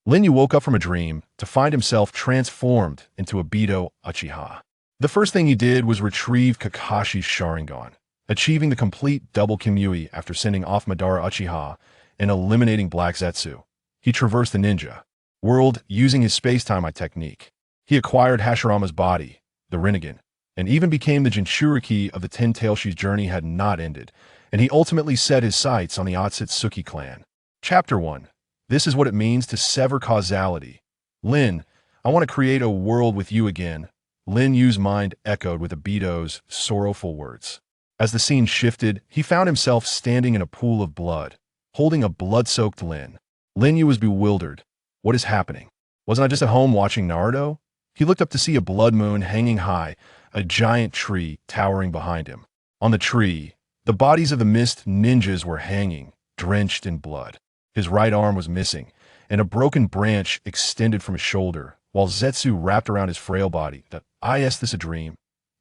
Lin Yu woke up from a dream to find himself transformed into Obito Uchiha. The first thing he did was retrieve Kakashi's Sharingan, achieving the complete Double Kamui after sending off Madara Uchiha and eliminating Black Zetsu. He traversed the ninja world using his space-time technique. He acquired Hashirama's body, the Rinnegan, and even became the Jinchuriki of the Ten-Tailed journey had not ended, and he ultimately set his sights on the Otsutsuki clan. Chapter 1. This is what it means to sever causality. Lin, I want to create a world with you again. Lin Yu's mind echoed with Obito's sorrowful words. As the scene shifted, he found himself standing in a pool of blood, holding a blood-soaked Lin. Lin Yu was bewildered. What is happening? Wasn't I just at home watching Naruto? He looked up to see a blood moon hanging high, a giant tree towering behind him. On the tree, the bodies of the mist ninjas were hanging, drenched in blood. His right arm was missing, and a broken branch extended from his shoulder, while Zetsu wrapped around his frail body. Is this a dream?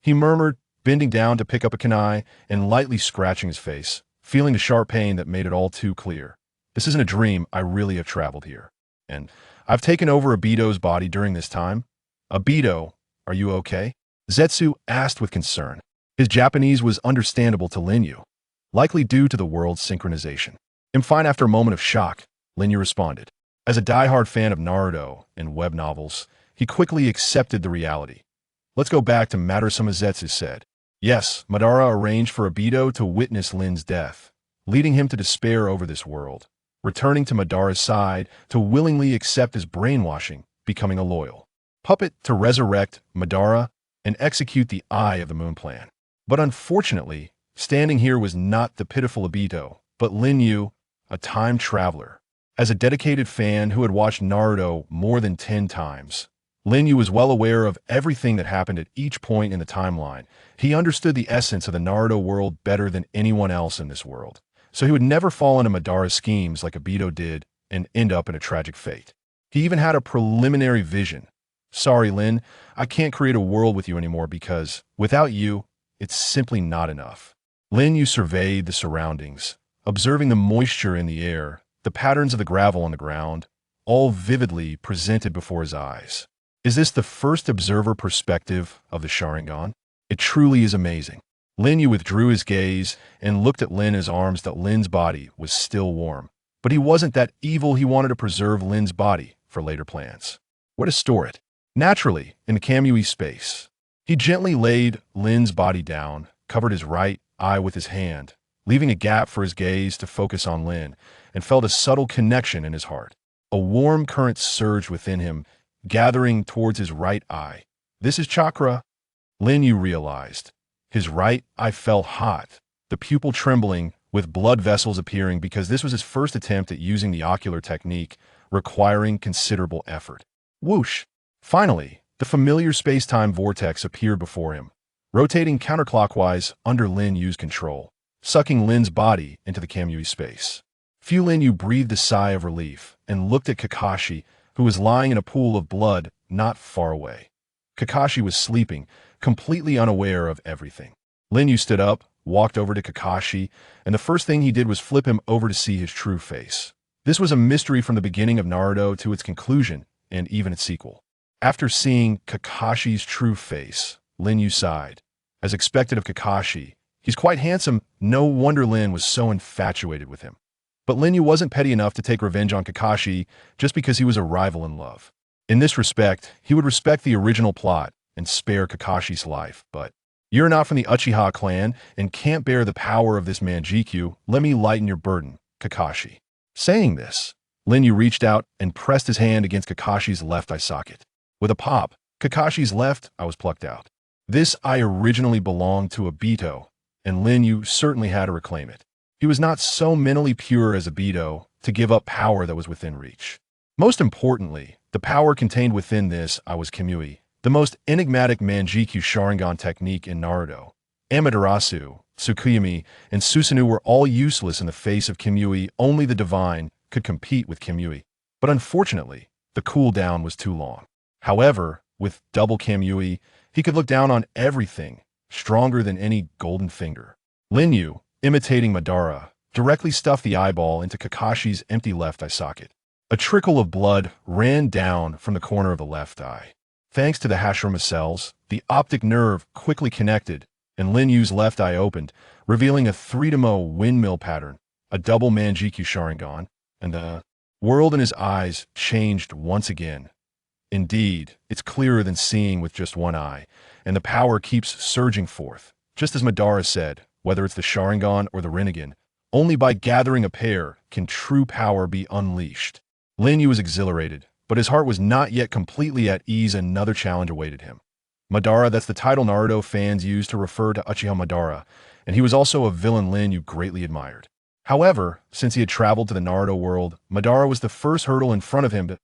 He murmured, bending down to pick up a kunai and lightly scratching his face, feeling the sharp pain that made it all too clear. This isn't a dream, I really have traveled here. And I've taken over Obito's body during this time. Obito, are you okay? Zetsu asked with concern. His Japanese was understandable to Lin Yu, likely due to the world's synchronization. I'm fine after a moment of shock, Lin Yu responded. As a diehard fan of Naruto and web novels, he quickly accepted the reality. Let's go back to Madara-sama. Zetsu said. Yes, Madara arranged for Obito to witness Lin's death, leading him to despair over this world, returning to Madara's side to willingly accept his brainwashing, becoming a loyal puppet to resurrect Madara and execute the Eye of the Moon plan. But unfortunately, standing here was not the pitiful Obito, but Lin Yu, a time traveler. As a dedicated fan who had watched Naruto more than 10 times, Lin Yu was well aware of everything that happened at each point in the timeline. He understood the essence of the Naruto world better than anyone else in this world, so he would never fall into Madara's schemes like Obito did and end up in a tragic fate. He even had a preliminary vision. Sorry, Lin, I can't create a world with you anymore because, without you, it's simply not enough. Lin Yu surveyed the surroundings, observing the moisture in the air, the patterns of the gravel on the ground, all vividly presented before his eyes. Is this the first observer perspective of the Sharingan? It truly is amazing. Lin Yu withdrew his gaze and looked at Lin's arms. That Lin's body was still warm. But he wasn't that evil. He wanted to preserve Lin's body for later plans. Where to store it? Naturally, in the Kamui space. He gently laid Lin's body down, covered his right eye with his hand, leaving a gap for his gaze to focus on Lin, and felt a subtle connection in his heart. A warm current surged within him, gathering towards his right eye. This is chakra, Lin Yu realized. His right eye felt hot, the pupil trembling, with blood vessels appearing because this was his first attempt at using the ocular technique, requiring considerable effort. Whoosh! Finally, the familiar space-time vortex appeared before him, rotating counterclockwise under Lin Yu's control, sucking Lin's body into the Kamui space. Lin Yu breathed a sigh of relief and looked at Kakashi, who was lying in a pool of blood not far away. Kakashi was sleeping, completely unaware of everything. Lin Yu stood up, walked over to Kakashi, and the first thing he did was flip him over to see his true face. This was a mystery from the beginning of Naruto to its conclusion, and even its sequel. After seeing Kakashi's true face, Lin Yu sighed. As expected of Kakashi, he's quite handsome. No wonder Lin was so infatuated with him. But Lin Yu wasn't petty enough to take revenge on Kakashi just because he was a rival in love. In this respect, he would respect the original plot and spare Kakashi's life, but you're not from the Uchiha clan and can't bear the power of this Manjikyu. Let me lighten your burden, Kakashi. Saying this, Lin Yu reached out and pressed his hand against Kakashi's left eye socket. With a pop, Kakashi's left eye was plucked out. This eye originally belonged to Obito, and Lin Yu certainly had to reclaim it. He was not so mentally pure as Obito to give up power that was within reach. Most importantly, the power contained within this eye was Kamui, the most enigmatic Manjikyu Sharingan technique in Naruto. Amaterasu, Tsukuyomi, and Susanoo were all useless in the face of Kamui. Only the divine could compete with Kamui. But unfortunately, the cooldown was too long. However, with Double Kamui, he could look down on everything, stronger than any golden finger. Lin Yu, imitating Madara, directly stuffed the eyeball into Kakashi's empty left eye socket. A trickle of blood ran down from the corner of the left eye. Thanks to the Hashirama cells, the optic nerve quickly connected, and Lin Yu's left eye opened, revealing a 3-to-mo windmill pattern, a double Manjikyu Sharingan, and the world in his eyes changed once again. Indeed, it's clearer than seeing with just one eye, and the power keeps surging forth. Just as Madara said, whether it's the Sharingan or the Rinnegan, only by gathering a pair can true power be unleashed. Lin Yu was exhilarated, but his heart was not yet completely at ease. Another challenge awaited him. Madara, that's the title Naruto fans use to refer to Uchiha Madara, and he was also a villain Lin Yu greatly admired. However, since he had traveled to the Naruto world, Madara was the first hurdle in front of him.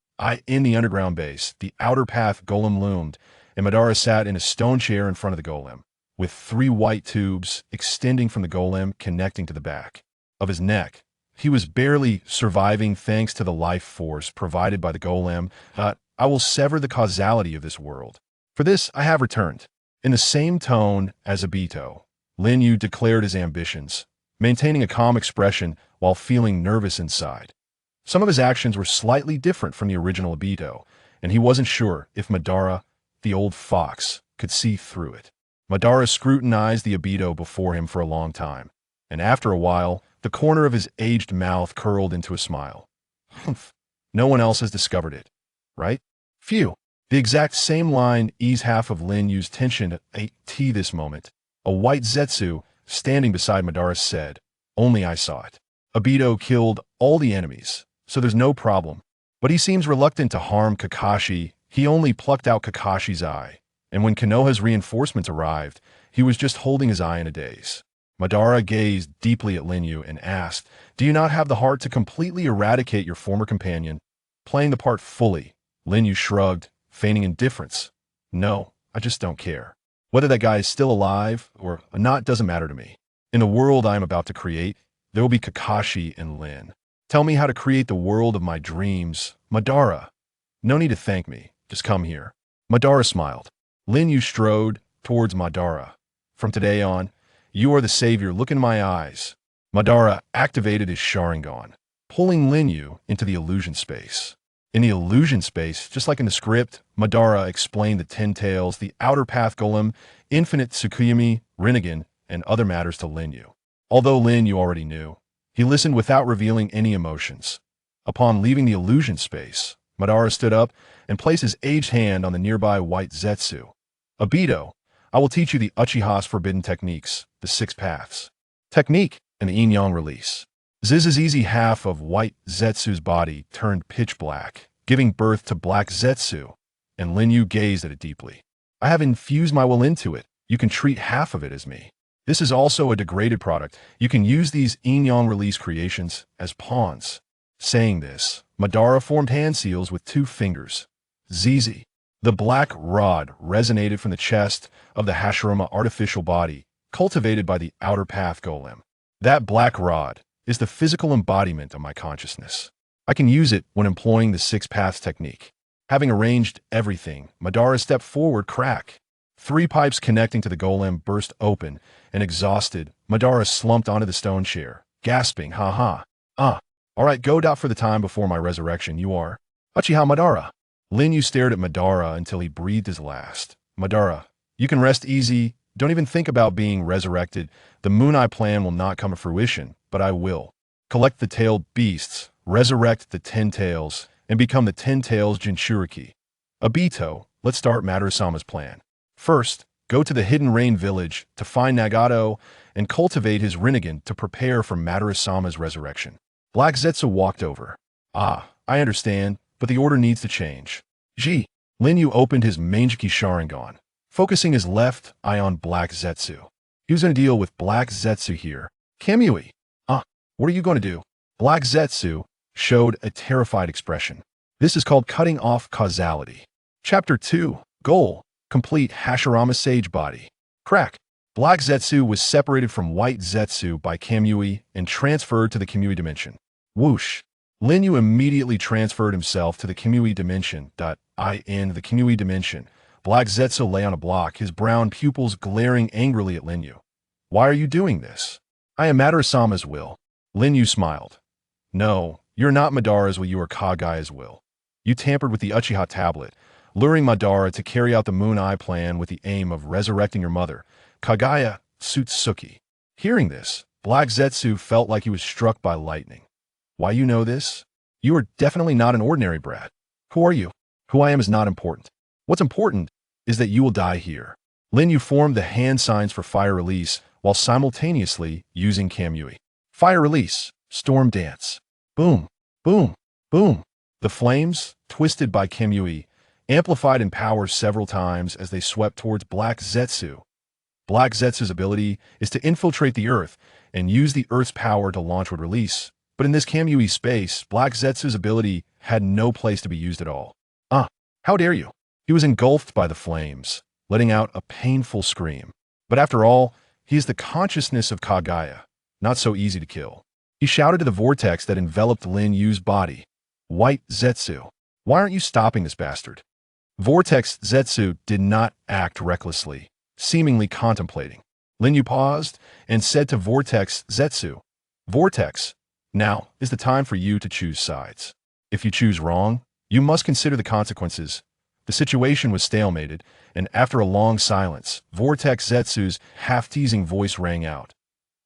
In the underground base, the outer path golem loomed, and Madara sat in a stone chair in front of the golem, with 3 white tubes extending from the golem connecting to the back of his neck. He was barely surviving thanks to the life force provided by the golem. I will sever the causality of this world. For this I have returned. In the same tone as Obito, Lin Yu declared his ambitions, maintaining a calm expression while feeling nervous inside. Some of his actions were slightly different from the original Obito, and he wasn't sure if Madara, the old fox, could see through it. Madara scrutinized the Obito before him for a long time, and after a while, the corner of his aged mouth curled into a smile. Humph. No one else has discovered it, right? Phew. The exact same line eased half of Lin Yu's tension at this moment. A white Zetsu, standing beside Madara, said, "Only I saw it. Obito killed all the enemies, so there's no problem. But he seems reluctant to harm Kakashi. He only plucked out Kakashi's eye, and when Konoha's reinforcements arrived, he was just holding his eye in a daze." Madara gazed deeply at Lin Yu and asked, "Do you not have the heart to completely eradicate your former companion?" Playing the part fully, Lin Yu shrugged, feigning indifference. "No, I just don't care. Whether that guy is still alive or not doesn't matter to me. In the world I am about to create, there will be Kakashi and Lin. Tell me how to create the world of my dreams, Madara. No need to thank me, just come here." Madara smiled. Lin Yu strode towards Madara. "From today on, you are the savior. Look in my eyes." Madara activated his Sharingan, pulling Lin Yu into the illusion space. In the illusion space, just like in the script, Madara explained the 10 tails, the outer path golem, infinite Tsukuyami, Rinnegan, and other matters to Lin Yu. Although Lin Yu already knew, he listened without revealing any emotions. Upon leaving the illusion space, Madara stood up and placed his aged hand on the nearby white Zetsu. "Obito, I will teach you the Uchiha's forbidden techniques, the 6 paths. Technique and the yin-yang release." Ziz's easy half of white Zetsu's body turned pitch black, giving birth to black Zetsu, and Lin Yu gazed at it deeply. "I have infused my will into it. You can treat half of it as me. This is also a degraded product. You can use these yin-yang release creations as pawns." Saying this, Madara formed hand seals with 2 fingers. Zizi. The black rod resonated from the chest of the Hashirama artificial body, cultivated by the outer path golem. That black rod is the physical embodiment of my consciousness. I can use it when employing the 6 paths technique. Having arranged everything, Madara stepped forward. Crack. 3 pipes connecting to the golem burst open, and exhausted, Madara slumped onto the stone chair, gasping, "Ha ha. All right, go out for the time before my resurrection. You are Uchiha Madara." Lin Yu stared at Madara until he breathed his last. "Madara, you can rest easy. Don't even think about being resurrected. The Moon Eye plan will not come to fruition, but I will. Collect the tailed beasts, resurrect the 10 tails, and become the 10 tails Jinchuriki. Obito, let's start Madara-sama's plan. First, go to the Hidden Rain village to find Nagato and cultivate his Rinnegan to prepare for Madara-sama's resurrection." Black Zetsu walked over. "I understand, but the order needs to change." Lin Yu opened his Manjiki Sharingan, focusing his left eye on Black Zetsu. He was going to deal with Black Zetsu here. "Kamui, what are you going to do?" Black Zetsu showed a terrified expression. This is called cutting off causality. Chapter 2. Goal. Complete Hashirama Sage Body. Crack. Black Zetsu was separated from white Zetsu by Kamui and transferred to the Kamui dimension. Whoosh. Lin Yu immediately transferred himself to the Kamui dimension. In the Kamui dimension, Black Zetsu lay on a block, his brown pupils glaring angrily at Lin Yu. "Why are you doing this?" "I am Madara-sama's will." Lin Yu smiled. "No, You're not Madara's will, you are Kaguya's will. You tampered with the Uchiha tablet, luring Madara to carry out the Moon Eye plan with the aim of resurrecting your mother, Kaguya Otsutsuki. Hearing this, Black Zetsu felt like he was struck by lightning. Why you know this? You are definitely not an ordinary brat. Who are you? Who I am is not important. What's important is that you will die here. Lin Yu formed the hand signs for fire release while simultaneously using Kamui. Fire release, storm dance. Boom, boom, boom. The flames, twisted by Kamui, amplified in power several times as they swept towards Black Zetsu. Black Zetsu's ability is to infiltrate the earth and use the earth's power to launch with release. But in this Kamui space, Black Zetsu's ability had no place to be used at all. How dare you? He was engulfed by the flames, letting out a painful scream. But after all, he is the consciousness of Kaguya, not so easy to kill. He shouted to the vortex that enveloped Lin Yu's body. White Zetsu, why aren't you stopping this bastard? Vortex Zetsu did not act recklessly, seemingly contemplating. Lin Yu paused and said to Vortex Zetsu, Vortex, now is the time for you to choose sides. If you choose wrong, you must consider the consequences. The situation was stalemated, and after a long silence, Vortex Zetsu's half-teasing voice rang out.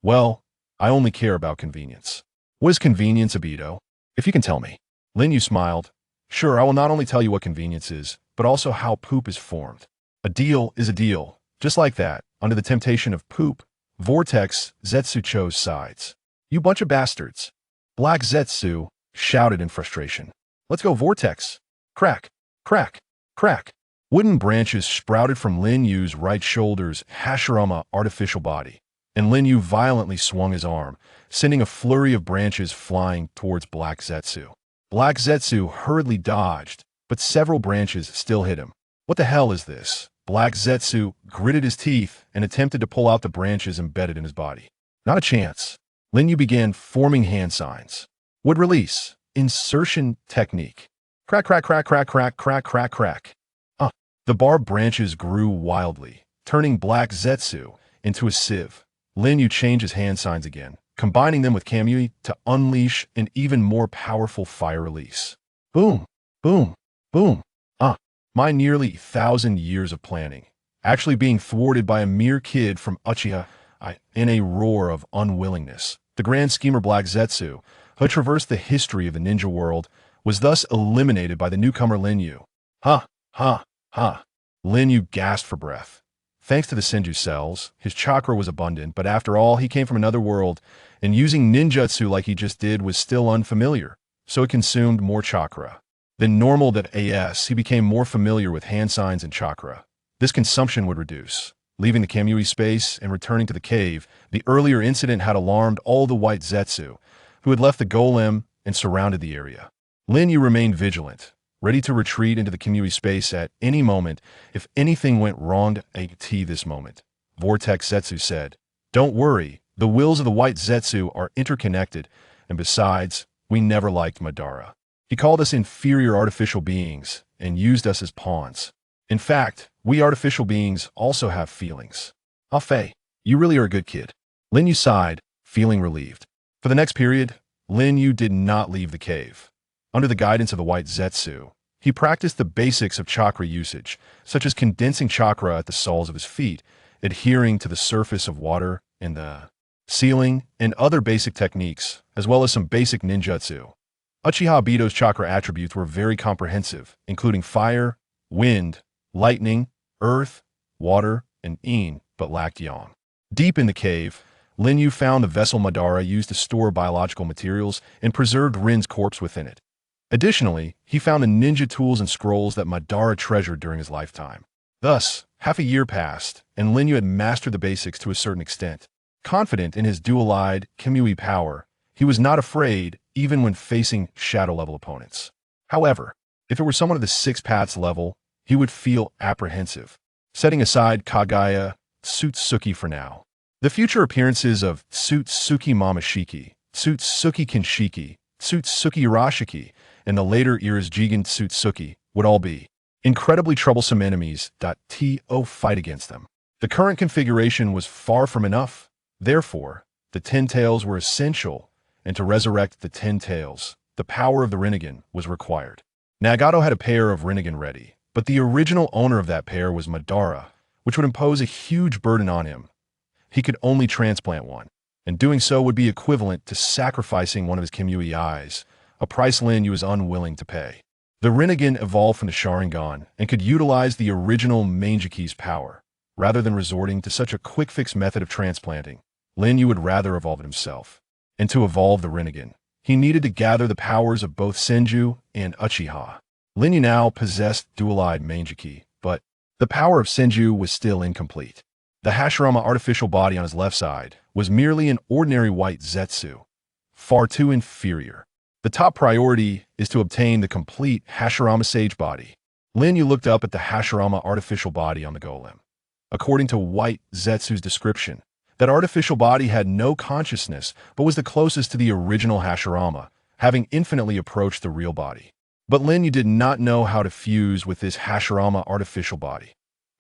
Well, I only care about convenience. What is convenience, Obito? If you can tell me. Lin Yu smiled. Sure, I will not only tell you what convenience is, but also how poop is formed. A deal is a deal. Just like that, under the temptation of poop, Vortex Zetsu chose sides. You bunch of bastards. Black Zetsu shouted in frustration. Let's go, Vortex. Crack, crack, crack. Wooden branches sprouted from Lin Yu's right shoulder's Hashirama artificial body, and Lin Yu violently swung his arm, sending a flurry of branches flying towards Black Zetsu. Black Zetsu hurriedly dodged, but several branches still hit him. What the hell is this? Black Zetsu gritted his teeth and attempted to pull out the branches embedded in his body. Not a chance. Lin Yu began forming hand signs. Would release. Insertion technique. Crack, crack, crack, crack, crack, crack, crack, crack. The barbed branches grew wildly, turning Black Zetsu into a sieve. Lin Yu changed his hand signs again, combining them with Kamui to unleash an even more powerful fire release. Boom, boom, boom. My nearly 1,000 years of planning, actually being thwarted by a mere kid from Uchiha, in a roar of unwillingness. The grand schemer Black Zetsu, who had traversed the history of the ninja world, was thus eliminated by the newcomer Lin Yu. Ha. Lin Yu gasped for breath. Thanks to the Senju cells, his chakra was abundant, but after all, he came from another world, and using ninjutsu like he just did was still unfamiliar, so it consumed more chakra. Than normal that he became more familiar with hand signs and chakra. This consumption would reduce. Leaving the Kamui space and returning to the cave, the earlier incident had alarmed all the white Zetsu, who had left the golem and surrounded the area. Lin Yu remained vigilant, ready to retreat into the Kamui space at any moment if anything went wrong at this moment. Vortex Zetsu said, Don't worry, the wills of the white Zetsu are interconnected, and besides, we never liked Madara. He called us inferior artificial beings and used us as pawns. In fact, we artificial beings also have feelings. Fei, you really are a good kid. Lin Yu sighed, feeling relieved. For the next period, Lin Yu did not leave the cave. Under the guidance of the white Zetsu, he practiced the basics of chakra usage, such as condensing chakra at the soles of his feet, adhering to the surface of water and the ceiling, and other basic techniques, as well as some basic ninjutsu. Uchiha Obito's chakra attributes were very comprehensive, including fire, wind, lightning, earth, water, and yin, but lacked yang. Deep in the cave, Lin Yu found the vessel Madara used to store biological materials and preserved Rin's corpse within it. Additionally, he found the ninja tools and scrolls that Madara treasured during his lifetime. Thus, half a year passed, and Lin Yu had mastered the basics to a certain extent. Confident in his dual-eyed Kamui power, he was not afraid even when facing shadow-level opponents. However, if it were someone of the Six Paths level, he would feel apprehensive. Setting aside Kaguya Otsutsuki for now. The future appearances of Otsutsuki Momoshiki, Otsutsuki Kinshiki, Otsutsuki Urashiki, and the later era's Jigen Otsutsuki would all be incredibly troublesome enemies. To fight against them. The current configuration was far from enough. Therefore, the Ten Tails were essential, and to resurrect the Ten Tails, the power of the Rinnegan was required. Nagato had a pair of Rinnegan ready, but the original owner of that pair was Madara, which would impose a huge burden on him. He could only transplant one, and doing so would be equivalent to sacrificing one of his Kamui eyes, a price Lin Yu was unwilling to pay. The Rinnegan evolved from the Sharingan and could utilize the original Mangeky's power. Rather than resorting to such a quick-fix method of transplanting, Lin Yu would rather evolve it himself. And to evolve the Rinnegan, he needed to gather the powers of both Senju and Uchiha. Lin Yu now possessed dual-eyed Mangeky, but the power of Senju was still incomplete. The Hashirama artificial body on his left side was merely an ordinary white Zetsu, far too inferior. The top priority is to obtain the complete Hashirama Sage body. Lin Yu looked up at the Hashirama artificial body on the golem. According to White Zetsu's description, that artificial body had no consciousness but was the closest to the original Hashirama, having infinitely approached the real body. But Lin Yu did not know how to fuse with this Hashirama artificial body.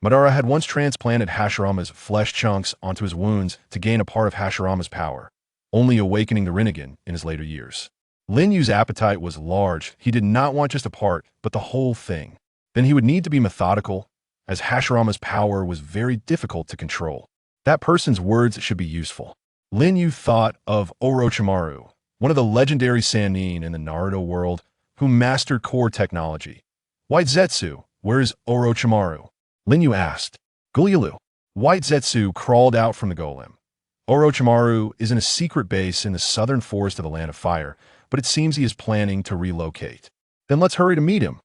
Madara had once transplanted Hashirama's flesh chunks onto his wounds to gain a part of Hashirama's power, only awakening the Rinnegan in his later years. Lin Yu's appetite was large. He did not want just a part, but the whole thing. Then he would need to be methodical, as Hashirama's power was very difficult to control. That person's words should be useful. Lin Yu thought of Orochimaru, one of the legendary Sannin in the Naruto world, who mastered core technology. White Zetsu, where is Orochimaru? Lin Yu asked. Gulyalu. White Zetsu crawled out from the golem. Orochimaru is in a secret base in the southern forest of the Land of Fire, but it seems he is planning to relocate. Then let's hurry to meet him.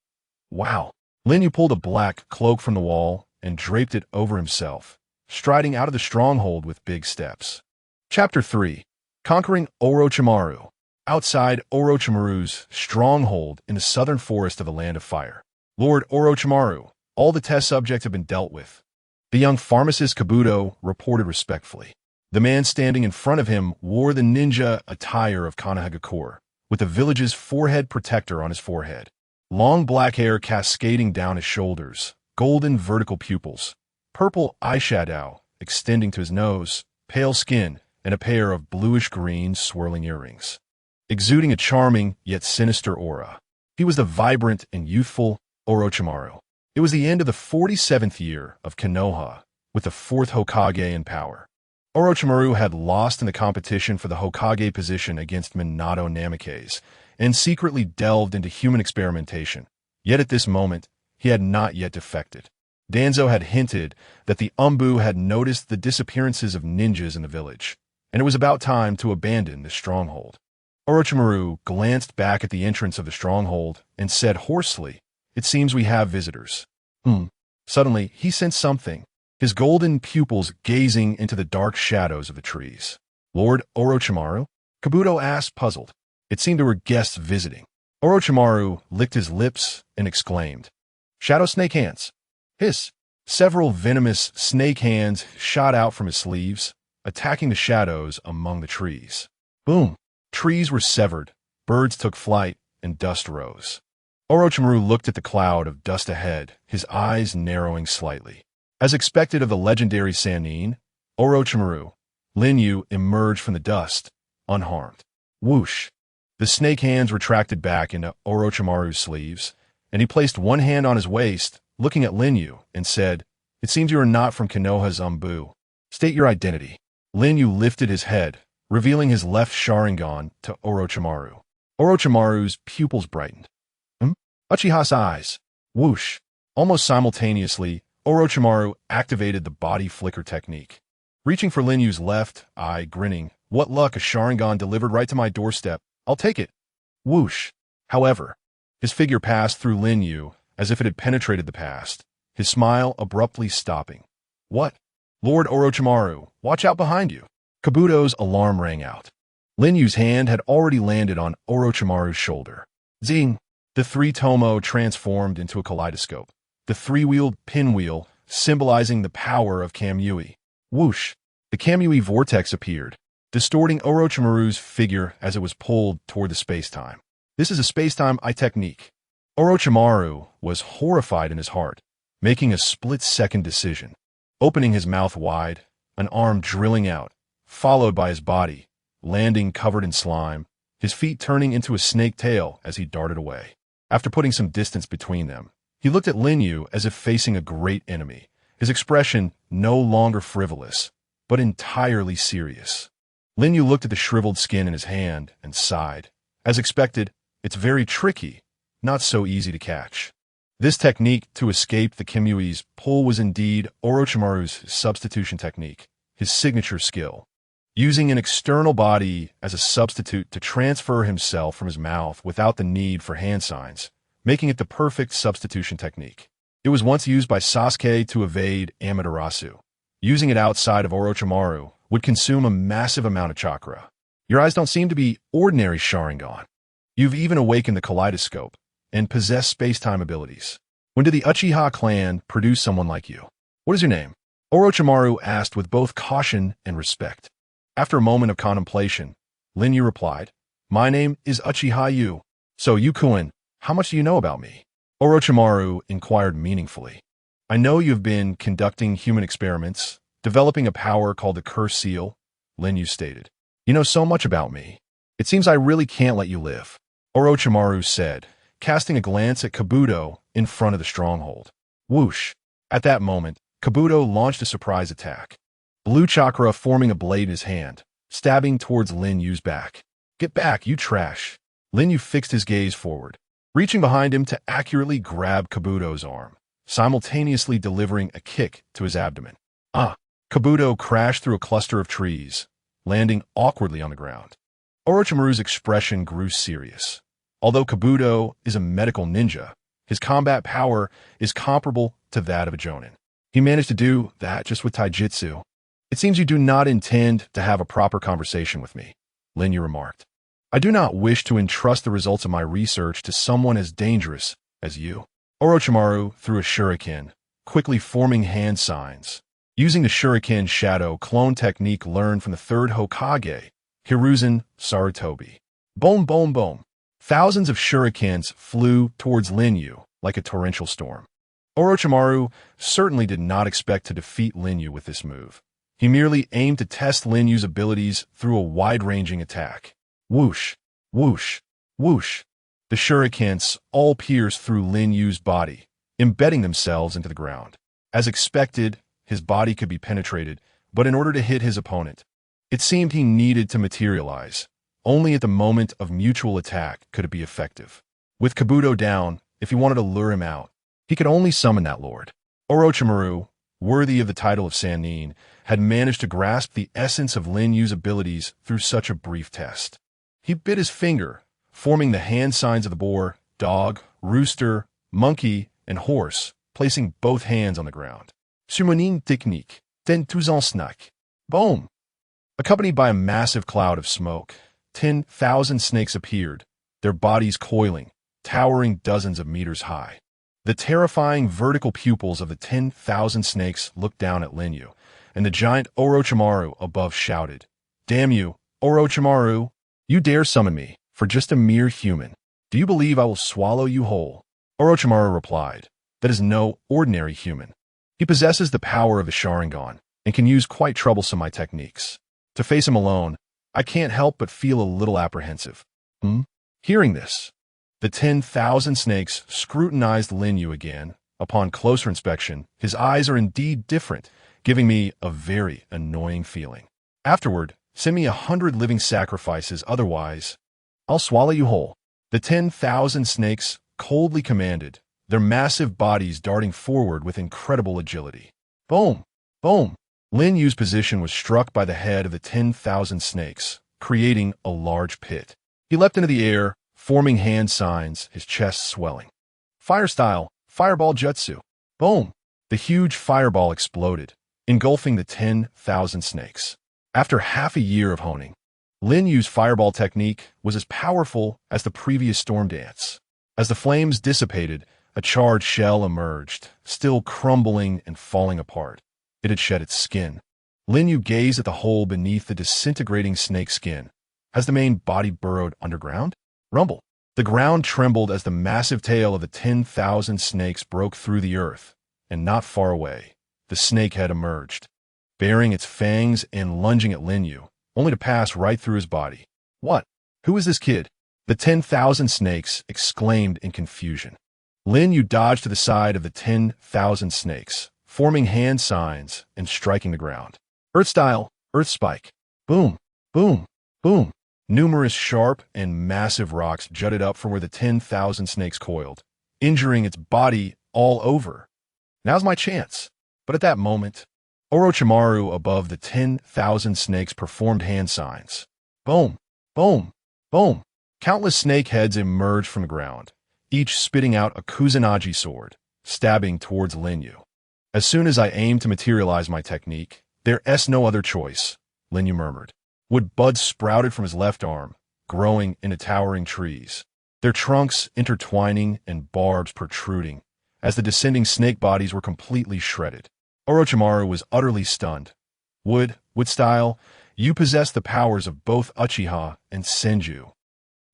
Wow. Lin Yu pulled a black cloak from the wall and draped it over himself, striding out of the stronghold with big steps. Chapter 3. Conquering Orochimaru. Outside Orochimaru's stronghold in the southern forest of the Land of Fire. Lord Orochimaru, all the test subjects have been dealt with. The young pharmacist Kabuto reported respectfully. The man standing in front of him wore the ninja attire of Konohagakure, with the village's forehead protector on his forehead. Long black hair cascading down his shoulders, golden vertical pupils, purple eyeshadow extending to his nose, pale skin, and a pair of bluish-green swirling earrings, exuding a charming yet sinister aura. He was the vibrant and youthful Orochimaru. It was the end of the 47th year of Konoha, with the 4th Hokage in power. Orochimaru had lost in the competition for the Hokage position against Minato Namikaze, and secretly delved into human experimentation. Yet at this moment, he had not yet defected. Danzo had hinted that the Umbu had noticed the disappearances of ninjas in the village, and it was about time to abandon the stronghold. Orochimaru glanced back at the entrance of the stronghold and said hoarsely, "It seems we have visitors." Suddenly, he sensed something, his golden pupils gazing into the dark shadows of the trees. Lord Orochimaru? Kabuto asked, puzzled. It seemed there were guests visiting. Orochimaru licked his lips and exclaimed, "Shadow snake hands." Hiss! Several venomous snake hands shot out from his sleeves, attacking the shadows among the trees. Boom! Trees were severed, birds took flight, and dust rose. Orochimaru looked at the cloud of dust ahead, his eyes narrowing slightly. As expected of the legendary Sannin, Orochimaru, Lin Yu emerged from the dust, unharmed. Whoosh! The snake hands retracted back into Orochimaru's sleeves, and he placed one hand on his waist, looking at Lin Yu, and said, "It seems you are not from Konoha's Umbu. State your identity." Lin Yu lifted his head, revealing his left Sharingan to Orochimaru. Orochimaru's pupils brightened. Uchiha's eyes. Whoosh! Almost simultaneously, Orochimaru activated the body flicker technique. Reaching for Lin Yu's left eye, grinning, "What luck, a Sharingan delivered right to my doorstep. I'll take it." Whoosh! However, his figure passed through Lin Yu as if it had penetrated the past, his smile abruptly stopping. "What? Lord Orochimaru, watch out behind you." Kabuto's alarm rang out. Lin Yu's hand had already landed on Orochimaru's shoulder. Zing! The three tomo transformed into a kaleidoscope, the three-wheeled pinwheel symbolizing the power of Kamui. Whoosh! The Kamui vortex appeared, distorting Orochimaru's figure as it was pulled toward the space-time. This is a space-time technique. Orochimaru was horrified in his heart, making a split-second decision. Opening his mouth wide, an arm drilling out, followed by his body, landing covered in slime, his feet turning into a snake tail as he darted away. After putting some distance between them, he looked at Lin Yu as if facing a great enemy, his expression no longer frivolous, but entirely serious. Lin Yu looked at the shriveled skin in his hand and sighed. As expected, it's very tricky, not so easy to catch. This technique to escape the Kimui's pull was indeed Orochimaru's substitution technique, his signature skill. Using an external body as a substitute to transfer himself from his mouth without the need for hand signs, making it the perfect substitution technique. It was once used by Sasuke to evade Amaterasu. Using it outside of Orochimaru would consume a massive amount of chakra. Your eyes don't seem to be ordinary Sharingan. You've even awakened the kaleidoscope and possess space-time abilities. When did the Uchiha clan produce someone like you? What is your name? Orochimaru asked with both caution and respect. After a moment of contemplation, Lin Yu replied, "My name is Uchiha Yu. So Yu-kun, how much do you know about me?" Orochimaru inquired meaningfully. "I know you've been conducting human experiments, developing a power called the Curse Seal," Lin Yu stated. "You know so much about me. It seems I really can't let you live," Orochimaru said, casting a glance at Kabuto in front of the stronghold. Whoosh! At that moment, Kabuto launched a surprise attack. Blue chakra forming a blade in his hand, stabbing towards Lin Yu's back. "Get back, you trash!" Lin Yu fixed his gaze forward, reaching behind him to accurately grab Kabuto's arm, simultaneously delivering a kick to his abdomen. Kabuto crashed through a cluster of trees, landing awkwardly on the ground. Orochimaru's expression grew serious. Although Kabuto is a medical ninja, his combat power is comparable to that of a jonin. He managed to do that just with taijutsu. "It seems you do not intend to have a proper conversation with me," Lin Yu remarked. "I do not wish to entrust the results of my research to someone as dangerous as you." Orochimaru threw a shuriken, quickly forming hand signs. Using the shuriken shadow clone technique learned from the third Hokage, Hiruzen Sarutobi. Boom, boom, boom. Thousands of shurikens flew towards Lin Yu like a torrential storm. Orochimaru certainly did not expect to defeat Lin Yu with this move. He merely aimed to test Lin Yu's abilities through a wide-ranging attack. Whoosh, whoosh, whoosh. The shurikens all pierced through Lin Yu's body, embedding themselves into the ground. As expected, his body could be penetrated, but in order to hit his opponent, it seemed he needed to materialize. Only at the moment of mutual attack could it be effective. With Kabuto down, if he wanted to lure him out, he could only summon that lord. Orochimaru, worthy of the title of Sannin, had managed to grasp the essence of Lin Yu's abilities through such a brief test. He bit his finger, forming the hand signs of the boar, dog, rooster, monkey, and horse, placing both hands on the ground. Summoning technique, ten tuzon snack. Boom! Accompanied by a massive cloud of smoke, 10,000 snakes appeared, their bodies coiling, towering dozens of meters high. The terrifying vertical pupils of the 10,000 snakes looked down at Lin Yu, and the giant Orochimaru above shouted, "Damn you, Orochimaru! You dare summon me for just a mere human. Do you believe I will swallow you whole?" Orochimaru replied, "That is no ordinary human. He possesses the power of the Sharingan and can use quite troublesome my techniques. To face him alone, I can't help but feel a little apprehensive." Hearing this, the 10,000 snakes scrutinized Lin Yu again. Upon closer inspection, his eyes are indeed different, giving me a very annoying feeling. Afterward, send me 100 living sacrifices, otherwise, I'll swallow you whole. The 10,000 snakes coldly commanded, their massive bodies darting forward with incredible agility. Boom! Boom! Lin Yu's position was struck by the head of the 10,000 snakes, creating a large pit. He leapt into the air, forming hand signs, his chest swelling. Fire style, fireball jutsu. Boom! The huge fireball exploded, engulfing the 10,000 snakes. After half a year of honing, Lin Yu's fireball technique was as powerful as the previous storm dance. As the flames dissipated, a charred shell emerged, still crumbling and falling apart. It had shed its skin. Lin Yu gazed at the hole beneath the disintegrating snake skin. Has the main body burrowed underground? Rumble. The ground trembled as the massive tail of the 10,000 snakes broke through the earth, and not far away, the snake head emerged, baring its fangs and lunging at Lin Yu, only to pass right through his body. What? Who is this kid? The 10,000 snakes exclaimed in confusion. Lin Yu dodged to the side of the 10,000 snakes, forming hand signs and striking the ground. Earth style, earth spike. Boom, boom, boom. Numerous sharp and massive rocks jutted up from where the 10,000 snakes coiled, injuring its body all over. Now's my chance. But at that moment, Orochimaru above the 10,000 snakes performed hand signs. Boom, boom, boom. Countless snake heads emerged from the ground, each spitting out a Kusanagi sword, stabbing towards Lin Yu. As soon as I aimed to materialize my technique, there's no other choice, Lin Yu murmured. Wood buds sprouted from his left arm, growing into towering trees, their trunks intertwining and barbs protruding, as the descending snake bodies were completely shredded. Orochimaru was utterly stunned. Wood style, you possess the powers of both Uchiha and Senju.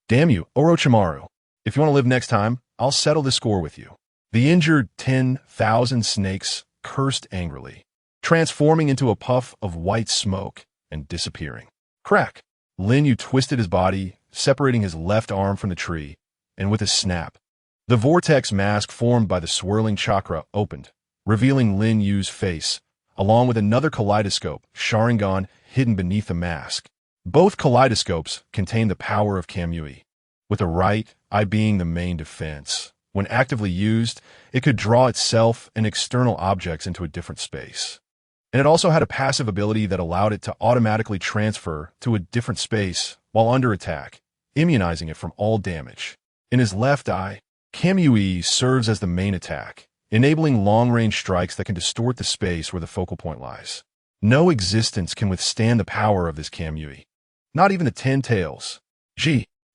Damn you, Orochimaru. If you want to live next time, I'll settle the score with you. The injured 10,000 snakes cursed angrily, transforming into a puff of white smoke and disappearing. Crack! Lin Yu twisted his body, separating his left arm from the tree, and with a snap, the vortex mask formed by the swirling chakra opened, revealing Lin Yu's face, along with another kaleidoscope, Sharingan, hidden beneath the mask. Both kaleidoscopes contain the power of Kamui, with the right eye being the main defense. When actively used, it could draw itself and external objects into a different space. And it also had a passive ability that allowed it to automatically transfer to a different space while under attack, immunizing it from all damage. In his left eye, Kamui serves as the main attack, enabling long-range strikes that can distort the space where the focal point lies. No existence can withstand the power of this Kamui. Not even the 10 tails.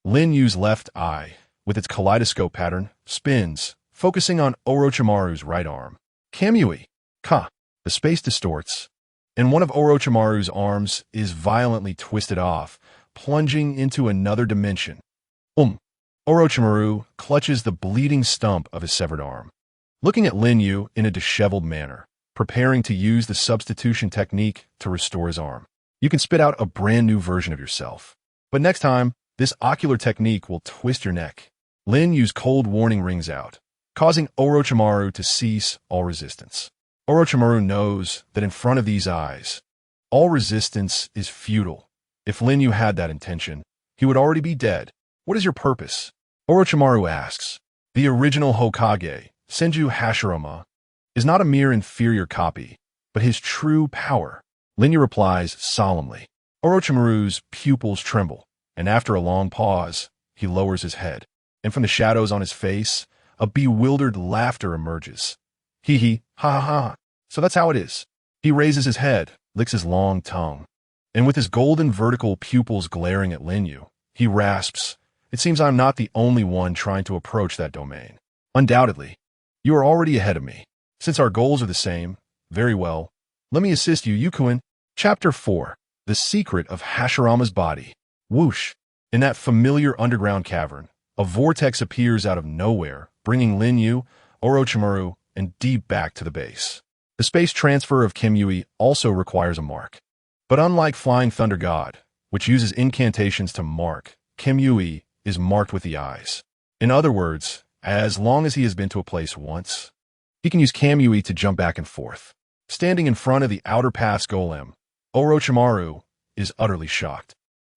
Lin Yu's left eye, with its kaleidoscope pattern, spins, focusing on Orochimaru's right arm. Kamui. The space distorts, and one of Orochimaru's arms is violently twisted off, plunging into another dimension. Orochimaru clutches the bleeding stump of his severed arm, looking at Lin Yu in a disheveled manner, preparing to use the substitution technique to restore his arm. You can spit out a brand new version of yourself. But next time, this ocular technique will twist your neck. Lin Yu's cold warning rings out, causing Orochimaru to cease all resistance. Orochimaru knows that in front of these eyes, all resistance is futile. If Lin Yu had that intention, he would already be dead. What is your purpose? Orochimaru asks. The original Hokage, Senju Hashirama, is not a mere inferior copy, but his true power. Lin Yu replies solemnly. Orochimaru's pupils tremble, and after a long pause, he lowers his head, and from the shadows on his face, a bewildered laughter emerges. Hee ha ha ha. So that's how it is. He raises his head, licks his long tongue, and with his golden vertical pupils glaring at Lin Yu, he rasps, "It seems I'm not the only one trying to approach that domain. Undoubtedly, you are already ahead of me. Since our goals are the same, very well, let me assist you, Yukuin." Chapter 4. The Secret of Hashirama's Body. Whoosh! In that familiar underground cavern, a vortex appears out of nowhere, bringing Lin Yu, Orochimaru, and deep back to the base. The space transfer of Kamui also requires a mark. But unlike Flying Thunder God, which uses incantations to mark, Kamui is marked with the eyes. In other words, as long as he has been to a place once, he can use Kamui to jump back and forth. Standing in front of the outer pass golem, Orochimaru is utterly shocked.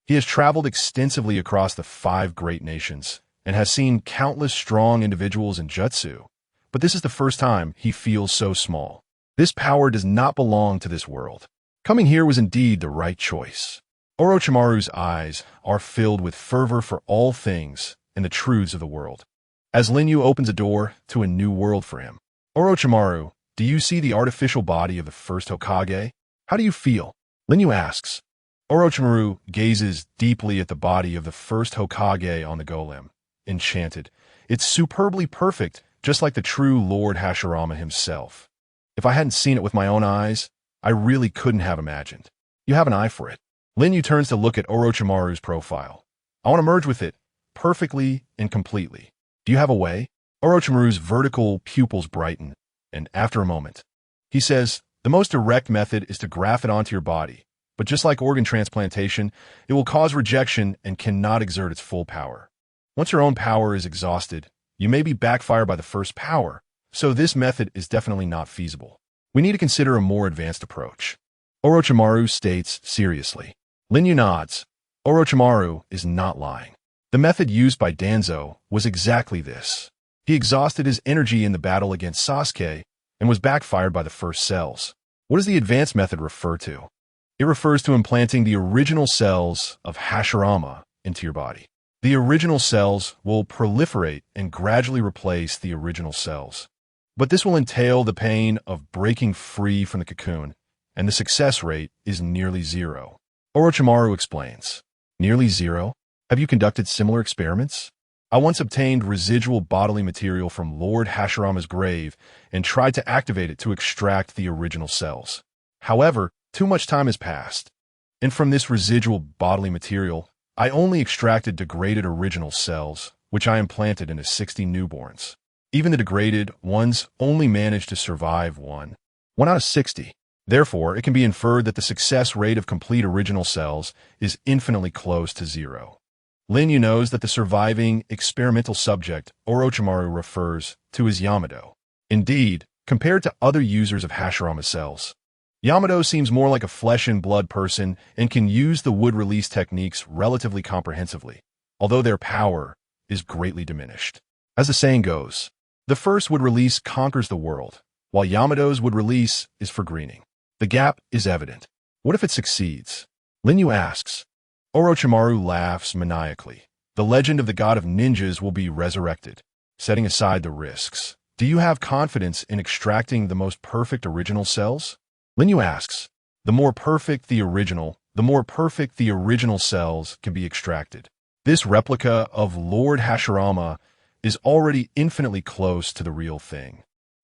He has traveled extensively across the 5 great nations and has seen countless strong individuals in jutsu, but this is the first time he feels so small. This power does not belong to this world. Coming here was indeed the right choice. Orochimaru's eyes are filled with fervor for all things and the truths of the world, as Lin Yu opens a door to a new world for him. Orochimaru, do you see the artificial body of the first Hokage? How do you feel? Lin Yu asks. Orochimaru gazes deeply at the body of the first Hokage on the golem, enchanted. It's superbly perfect, just like the true Lord Hashirama himself. If I hadn't seen it with my own eyes, I really couldn't have imagined. You have an eye for it. Lin Yu turns to look at Orochimaru's profile. I want to merge with it, perfectly and completely. Do you have a way? Orochimaru's vertical pupils brighten, and after a moment, he says, the most direct method is to graft it onto your body, But just like organ transplantation, it will cause rejection and cannot exert its full power. Once your own power is exhausted, you may be backfired by the first power, so this method is definitely not feasible. We need to consider a more advanced approach. Orochimaru states seriously. Lin Yu nods. Orochimaru is not lying. The method used by Danzo was exactly this. He exhausted his energy in the battle against Sasuke and was backfired by the first cells. What does the advanced method refer to? It refers to implanting the original cells of Hashirama into your body. The original cells will proliferate and gradually replace the original cells. But this will entail the pain of breaking free from the cocoon, and the success rate is nearly zero. Orochimaru explains. Nearly zero? Have you conducted similar experiments? I once obtained residual bodily material from Lord Hashirama's grave and tried to activate it to extract the original cells. However, too much time has passed, and from this residual bodily material, I only extracted degraded original cells, which I implanted into 60 newborns. Even the degraded ones only managed to survive one out of 60. Therefore, it can be inferred that the success rate of complete original cells is infinitely close to zero. Lin Yu knows that the surviving experimental subject Orochimaru refers to as Yamato. Indeed, compared to other users of Hashirama cells, Yamato seems more like a flesh and blood person and can use the wood release techniques relatively comprehensively, although their power is greatly diminished. As the saying goes, the first wood release conquers the world, while Yamato's wood release is for greening. The gap is evident. What if it succeeds? Lin Yu asks. Orochimaru laughs maniacally. The legend of the god of ninjas will be resurrected. Setting aside the risks, do you have confidence in extracting the most perfect original cells? Lin Yu asks. The more perfect the original cells can be extracted. This replica of Lord Hashirama is already infinitely close to the real thing.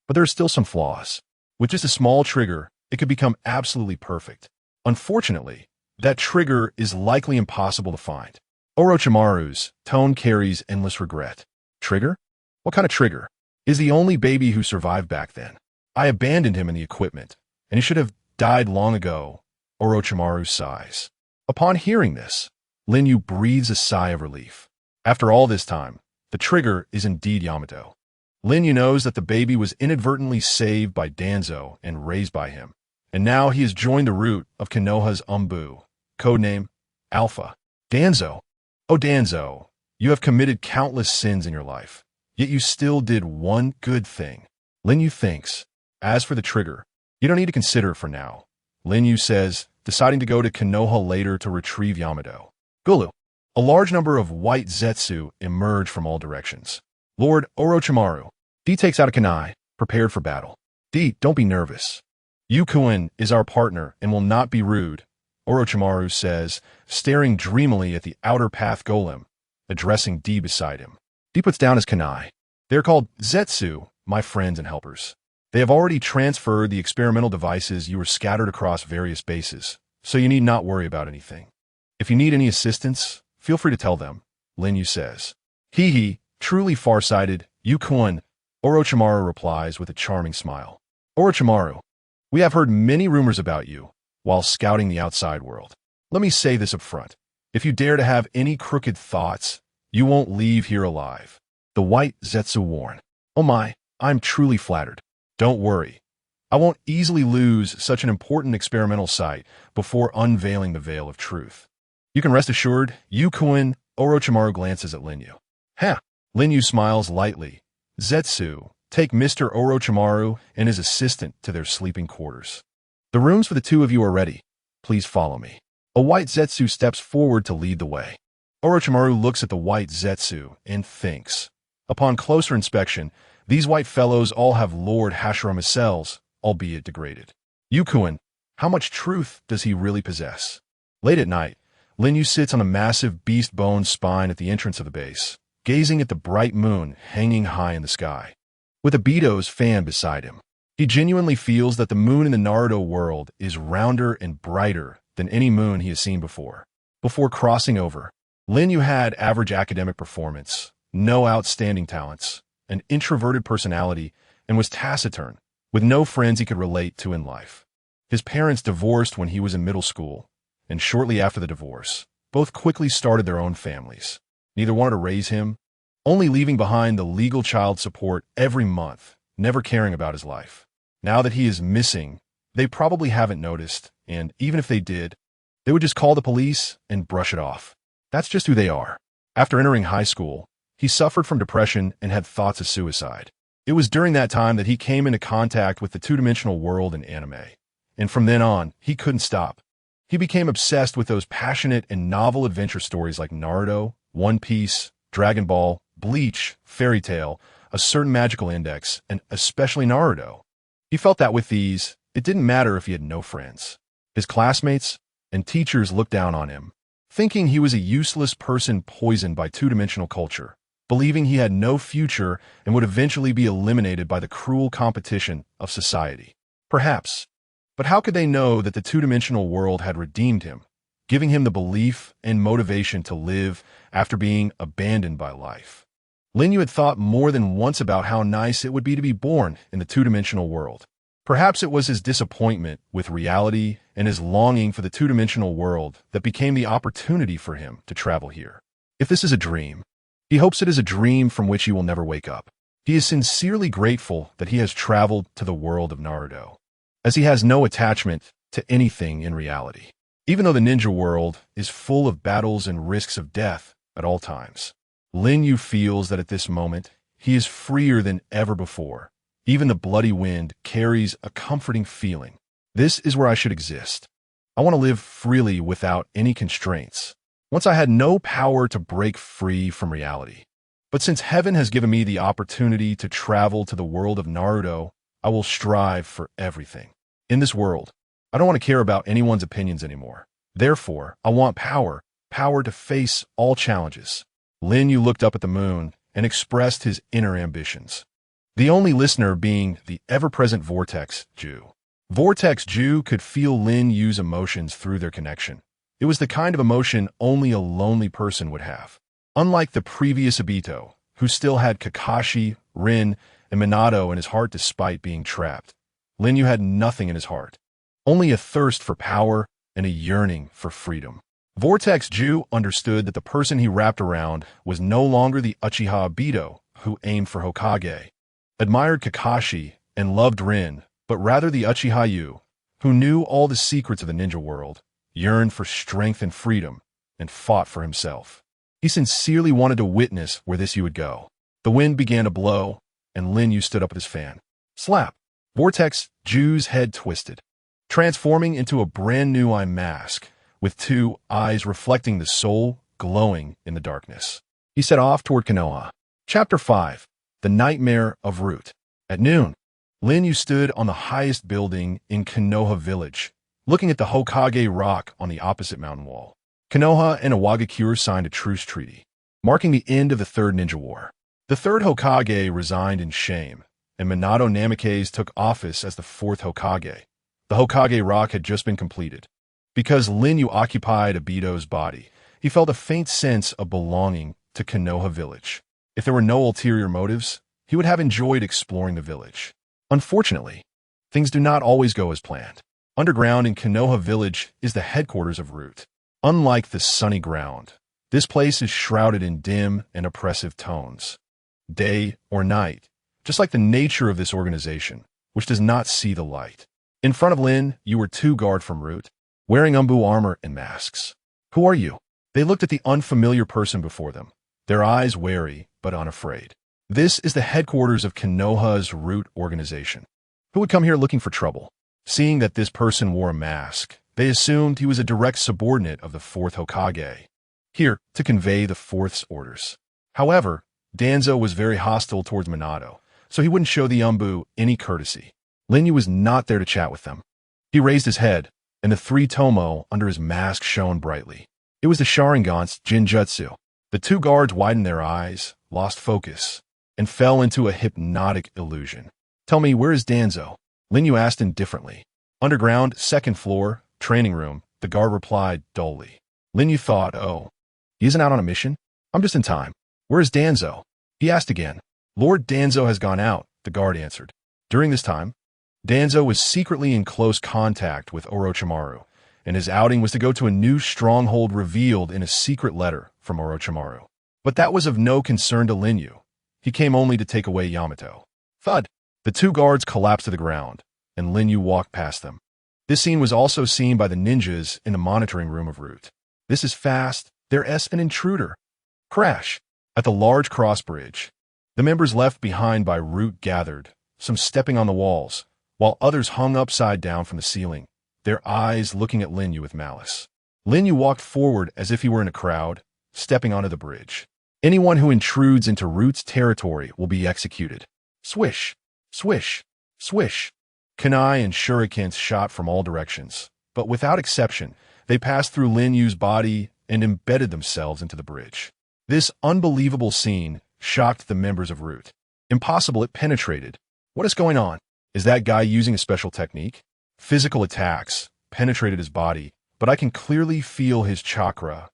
But there are still some flaws. With just a small trigger, it could become absolutely perfect. Unfortunately, that trigger is likely impossible to find. Orochimaru's tone carries endless regret. Trigger? What kind of trigger? Is the only baby who survived back then. I abandoned him in the equipment, and he should have died long ago. Orochimaru sighs. Upon hearing this, Lin Yu breathes a sigh of relief. After all this time, the trigger is indeed Yamato. Lin Yu knows that the baby was inadvertently saved by Danzo and raised by him, and now he has joined the root of Konoha's Umbu, codename Alpha. Danzo. Oh Danzo, you have committed countless sins in your life, yet you still did one good thing. Lin Yu thinks. As for the trigger, you don't need to consider it for now. Lin Yu says, deciding to go to Konoha later to retrieve Yamato. Gulu. A large number of white Zetsu emerge from all directions. Lord Orochimaru. D takes out a kunai, prepared for battle. D, don't be nervous. Yukuin is our partner and will not be rude, Orochimaru says, staring dreamily at the outer path golem, addressing D beside him. D puts down his kunai. They are called Zetsu, my friends and helpers. They have already transferred the experimental devices you were scattered across various bases, so you need not worry about anything. If you need any assistance, feel free to tell them, Lin Yu says. Hee hee, truly farsighted, Yukuin, Orochimaru replies with a charming smile. Orochimaru, we have heard many rumors about you while scouting the outside world. Let me say this up front. If you dare to have any crooked thoughts, you won't leave here alive. The white Zetsu warn. Oh my, I'm truly flattered. Don't worry. I won't easily lose such an important experimental site before unveiling the veil of truth. You can rest assured, Yukuin, Orochimaru glances at Lin Yu. Ha! Lin Yu smiles lightly. Zetsu, take Mr. Orochimaru and his assistant to their sleeping quarters. The rooms for the two of you are ready. Please follow me. A white Zetsu steps forward to lead the way. Orochimaru looks at the white Zetsu and thinks. Upon closer inspection, these white fellows all have Lord Hashirama's cells, albeit degraded. Yukuin, how much truth does he really possess? Late at night, Lin Yu sits on a massive beast-bone spine at the entrance of the base, gazing at the bright moon hanging high in the sky. With Obito's fan beside him, he genuinely feels that the moon in the Naruto world is rounder and brighter than any moon he has seen before. Before crossing over, Lin Yu had average academic performance, no outstanding talents, an introverted personality, and was taciturn, with no friends he could relate to in life. His parents divorced when he was in middle school, and shortly after the divorce, both quickly started their own families. Neither wanted to raise him, only leaving behind the legal child support every month, never caring about his life. Now that he is missing, they probably haven't noticed, and even if they did, they would just call the police and brush it off. That's just who they are. After entering high school, he suffered from depression and had thoughts of suicide. It was during that time that he came into contact with the two-dimensional world in anime, and from then on, he couldn't stop. He became obsessed with those passionate and novel adventure stories like Naruto, One Piece, Dragon Ball, Bleach, Fairy Tail, A Certain Magical Index, and especially Naruto. He felt that with these, it didn't matter if he had no friends. His classmates and teachers looked down on him, thinking he was a useless person poisoned by two-dimensional culture, believing he had no future and would eventually be eliminated by the cruel competition of society. Perhaps. But how could they know that the two-dimensional world had redeemed him, giving him the belief and motivation to live after being abandoned by life? Lin Yu had thought more than once about how nice it would be to be born in the two-dimensional world. Perhaps it was his disappointment with reality and his longing for the two-dimensional world that became the opportunity for him to travel here. If this is a dream, he hopes it is a dream from which he will never wake up. He is sincerely grateful that he has traveled to the world of Naruto, as he has no attachment to anything in reality. Even though the ninja world is full of battles and risks of death at all times, Lin Yu feels that at this moment, he is freer than ever before. Even the bloody wind carries a comforting feeling. This is where I should exist. I want to live freely without any constraints. Once I had no power to break free from reality. But since heaven has given me the opportunity to travel to the world of Naruto, I will strive for everything. In this world, I don't want to care about anyone's opinions anymore. Therefore, I want power to face all challenges. Lin Yu looked up at the moon and expressed his inner ambitions. The only listener being the ever-present Vortex Ju. Vortex Ju could feel Lin Yu's emotions through their connection. It was the kind of emotion only a lonely person would have. Unlike the previous Obito, who still had Kakashi, Rin, and Minato in his heart despite being trapped, Lin Yu had nothing in his heart. Only a thirst for power and a yearning for freedom. Vortex Ju understood that the person he wrapped around was no longer the Uchiha Obito who aimed for Hokage, admired Kakashi, and loved Rin, but rather the Uchiha Yu, who knew all the secrets of the ninja world, yearned for strength and freedom, and fought for himself. He sincerely wanted to witness where this Yu would go. The wind began to blow, and Lin Yu stood up with his fan. Slap! Vortex Ju's head twisted, transforming into a brand new eye mask, with two eyes reflecting the soul glowing in the darkness. He set off toward Konoha. Chapter 5. The Nightmare of Root. At noon, Lin Yu stood on the highest building in Konoha village, looking at the Hokage rock on the opposite mountain wall. Konoha and Iwagakure signed a truce treaty, marking the end of the Third Ninja War. The third Hokage resigned in shame, and Minato Namikaze took office as the fourth Hokage. The Hokage rock had just been completed. Because Lin Yu occupied Obito's body, he felt a faint sense of belonging to Konoha village. If there were no ulterior motives, he would have enjoyed exploring the village. Unfortunately, things do not always go as planned. Underground in Konoha village is the headquarters of Root. Unlike the sunny ground, this place is shrouded in dim and oppressive tones. Day or night, just like the nature of this organization, which does not see the light. In front of Lin, you were two guards from Root, wearing Umbu armor and masks. Who are you? They looked at the unfamiliar person before them, their eyes wary but unafraid. This is the headquarters of Konoha's Root organization. Who would come here looking for trouble? Seeing that this person wore a mask, they assumed he was a direct subordinate of the fourth Hokage, here to convey the fourth's orders. However, Danzo was very hostile towards Minato, so he wouldn't show the Umbu any courtesy. Lin Yu was not there to chat with them. He raised his head, and the three tomo under his mask shone brightly. It was the Sharingan's Jinjutsu. The two guards widened their eyes, lost focus, and fell into a hypnotic illusion. Tell me, where is Danzo? Lin Yu asked indifferently. Underground, second floor, training room, the guard replied dully. Lin Yu thought, oh, he isn't out on a mission? I'm just in time. Where is Danzo? He asked again. Lord Danzo has gone out, the guard answered. During this time, Danzo was secretly in close contact with Orochimaru, and his outing was to go to a new stronghold revealed in a secret letter from Orochimaru. But that was of no concern to Lin Yu. He came only to take away Yamato. Thud! The two guards collapsed to the ground, and Lin Yu walked past them. This scene was also seen by the ninjas in the monitoring room of Root. This is fast. There's an intruder. Crash! At the large cross bridge, the members left behind by Root gathered, some stepping on the walls, while others hung upside down from the ceiling, their eyes looking at Lin Yu with malice. Lin Yu walked forward as if he were in a crowd, stepping onto the bridge. Anyone who intrudes into Root's territory will be executed. Swish! Swish! Swish! Kunai and shurikens shot from all directions, but without exception, they passed through Lin Yu's body and embedded themselves into the bridge. This unbelievable scene shocked the members of Root. Impossible, it penetrated. What is going on? Is that guy using a special technique? Physical attacks penetrated his body, but I can clearly feel his chakra.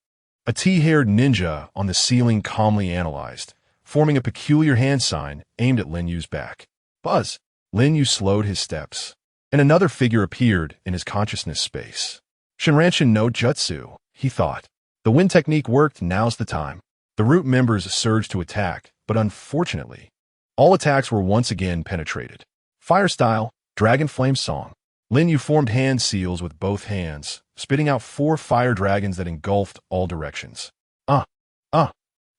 A T-haired ninja on the ceiling calmly analyzed, forming a peculiar hand sign aimed at Lin Yu's back. Buzz! Lin Yu slowed his steps, and another figure appeared in his consciousness space. Shinranshin no Jutsu, he thought. The wind technique worked, now's the time. The Root members surged to attack, but unfortunately, all attacks were once again penetrated. Fire style, Dragon Flame Song. Lin Yu formed hand seals with both hands, spitting out 4 fire dragons that engulfed all directions.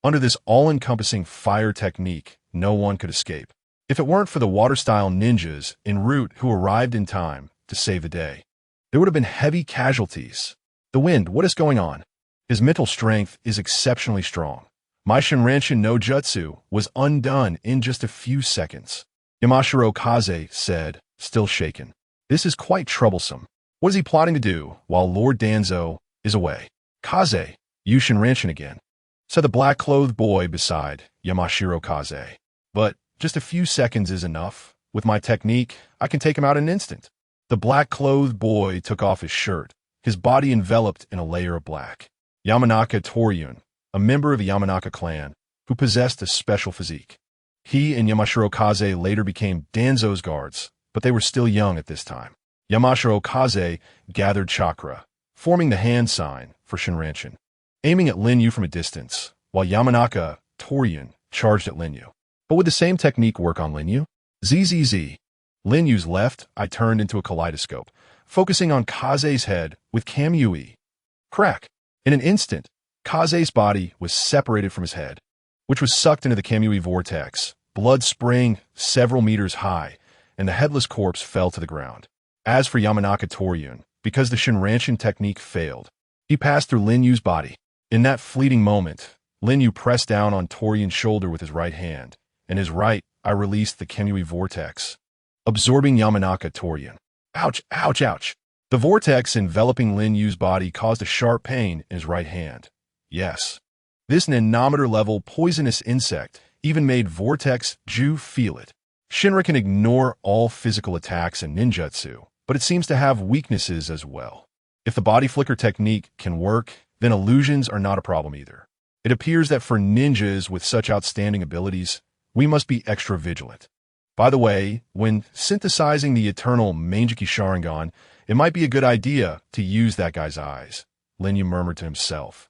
Under this all-encompassing fire technique, no one could escape. If it weren't for the water-style ninjas in Root who arrived in time to save the day, there would have been heavy casualties. The wind, what is going on? His mental strength is exceptionally strong. My Shinranshin no Jutsu was undone in just a few seconds. Yamashiro Kaze said, still shaken. This is quite troublesome. What is he plotting to do while Lord Danzo is away? Kaze, you Shinranshin again, said the black-clothed boy beside Yamashiro Kaze. But just a few seconds is enough. With my technique, I can take him out in an instant. The black-clothed boy took off his shirt, his body enveloped in a layer of black. Yamanaka Toryun, a member of the Yamanaka clan, who possessed a special physique. He and Yamashiro Kaze later became Danzo's guards, but they were still young at this time. Yamashiro Kaze gathered chakra, forming the hand sign for Shinranshin, aiming at Lin Yu from a distance, while Yamanaka Toryun charged at Lin Yu. But would the same technique work on Lin Yu? ZZZ. Lin Yu's left eye turned into a kaleidoscope, focusing on Kaze's head with Kamui. Crack! In an instant, Kaze's body was separated from his head, which was sucked into the Kamui vortex, blood spraying several meters high, and the headless corpse fell to the ground. As for Yamanaka Toryun, because the Shinranshin technique failed, he passed through Lin Yu's body. In that fleeting moment, Lin Yu pressed down on Toryun's shoulder with his right hand, and his right eye released the Kamui vortex, absorbing Yamanaka Toryun. Ouch, ouch, ouch. The vortex enveloping Lin Yu's body caused a sharp pain in his right hand. Yes, this nanometer-level poisonous insect even made Vortex Ju feel it. Shinra can ignore all physical attacks and ninjutsu, but it seems to have weaknesses as well. If the body flicker technique can work, then illusions are not a problem either. It appears that for ninjas with such outstanding abilities, we must be extra vigilant. By the way, when synthesizing the eternal Manjiki Sharingan, it might be a good idea to use that guy's eyes, Lin Yu murmured to himself.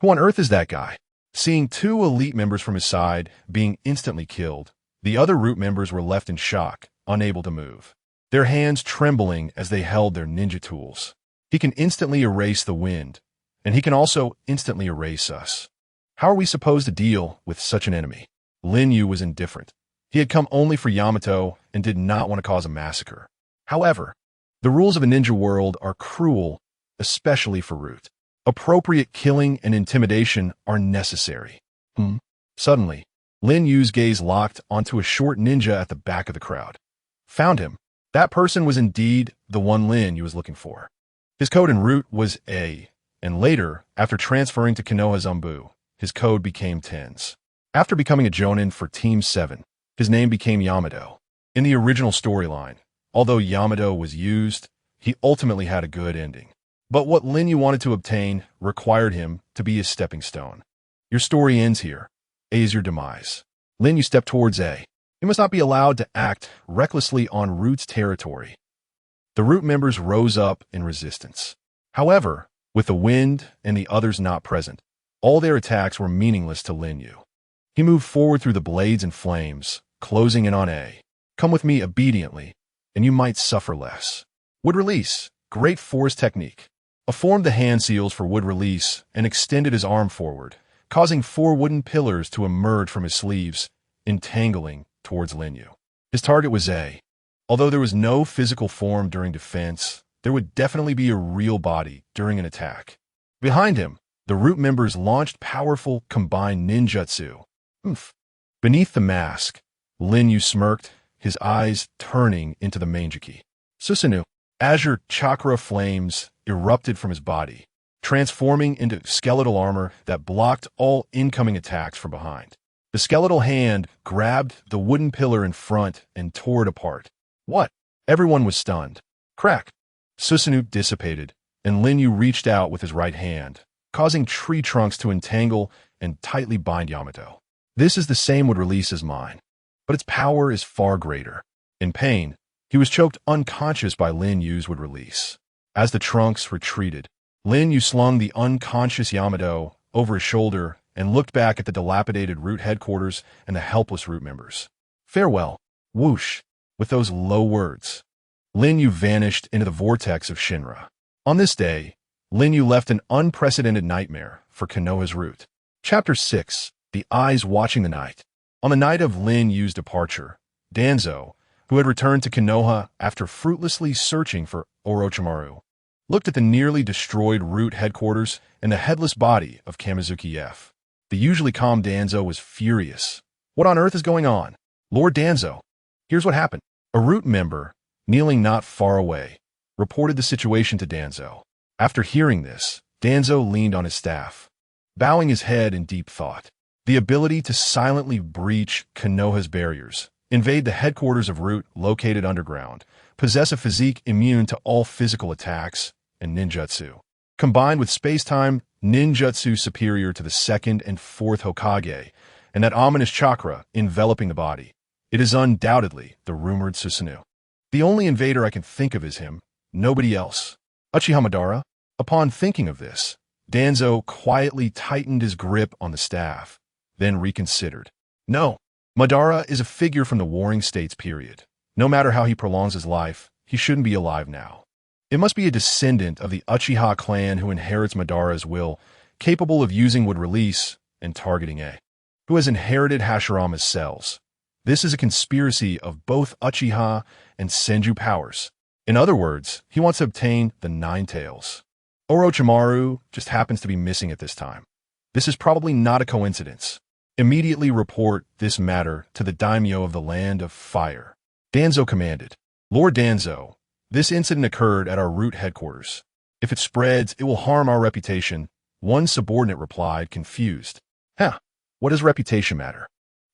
Who on earth is that guy? Seeing 2 elite members from his side being instantly killed, the other Root members were left in shock, unable to move, their hands trembling as they held their ninja tools. He can instantly erase the wind, and he can also instantly erase us. How are we supposed to deal with such an enemy? Lin Yu was indifferent. He had come only for Yamato and did not want to cause a massacre. However, the rules of a ninja world are cruel, especially for Root. Appropriate killing and intimidation are necessary. Suddenly, Lin Yu's gaze locked onto a short ninja at the back of the crowd. Found him. That person was indeed the one Lin Yu was looking for. His code in Root was A, and later, after transferring to Konoha Zumbu, his code became Tens. After becoming a Jonin for Team 7, his name became Yamato. In the original storyline, although Yamato was used, he ultimately had a good ending. But what Lin Yu wanted to obtain required him to be his stepping stone. Your story ends here. A is your demise. Lin Yu stepped towards A. He must not be allowed to act recklessly on Root's territory. The Root members rose up in resistance. However, with the wind and the others not present, all their attacks were meaningless to Lin Yu. He moved forward through the blades and flames, closing in on A. Come with me obediently, and you might suffer less. Wood release, great force technique. A formed the hand seals for wood release and extended his arm forward, causing 4 wooden pillars to emerge from his sleeves, entangling towards Lin Yu. His target was A. Although there was no physical form during defense, there would definitely be a real body during an attack. Behind him, the root members launched powerful combined ninjutsu. Beneath the mask, Lin Yu smirked, his eyes turning into the Manjiki. Susanoo, azure chakra flames erupted from his body, transforming into skeletal armor that blocked all incoming attacks from behind. The skeletal hand grabbed the wooden pillar in front and tore it apart. What? Everyone was stunned. Crack! Susanoo dissipated, and Lin Yu reached out with his right hand, causing tree trunks to entangle and tightly bind Yamato. This is the same would release as mine, but its power is far greater. In pain, he was choked unconscious by Lin Yu's would release. As the trunks retreated, Lin Yu slung the unconscious Yamato over his shoulder and looked back at the dilapidated root headquarters and the helpless root members. Farewell. Whoosh. With those low words, Lin Yu vanished into the vortex of Shinra. On this day, Lin Yu left an unprecedented nightmare for Konoha's root. Chapter 6. The Eyes Watching the Night. On the night of Lin Yu's departure, Danzo, who had returned to Konoha after fruitlessly searching for Orochimaru, looked at the nearly destroyed root headquarters and the headless body of Kamizuki F. The usually calm Danzo was furious. What on earth is going on? Lord Danzo, here's what happened. A root member, kneeling not far away, reported the situation to Danzo. After hearing this, Danzo leaned on his staff, bowing his head in deep thought. The ability to silently breach Konoha's barriers, invade the headquarters of Root located underground, possess a physique immune to all physical attacks, and ninjutsu. Combined with space-time ninjutsu superior to the 2nd and 4th Hokage, and that ominous chakra enveloping the body, it is undoubtedly the rumored Susanoo. The only invader I can think of is him, nobody else. Uchiha Madara? Upon thinking of this, Danzo quietly tightened his grip on the staff, then reconsidered. No, Madara is a figure from the Warring States period. No matter how he prolongs his life, he shouldn't be alive now. It must be a descendant of the Uchiha clan who inherits Madara's will, capable of using wood release and targeting A, who has inherited Hashirama's cells. This is a conspiracy of both Uchiha and Senju powers. In other words, he wants to obtain the Nine Tails. Orochimaru just happens to be missing at this time. This is probably not a coincidence. Immediately report this matter to the daimyo of the Land of Fire. Danzo commanded. Lord Danzo, this incident occurred at our root headquarters. If it spreads, it will harm our reputation. One subordinate replied, confused. What does reputation matter?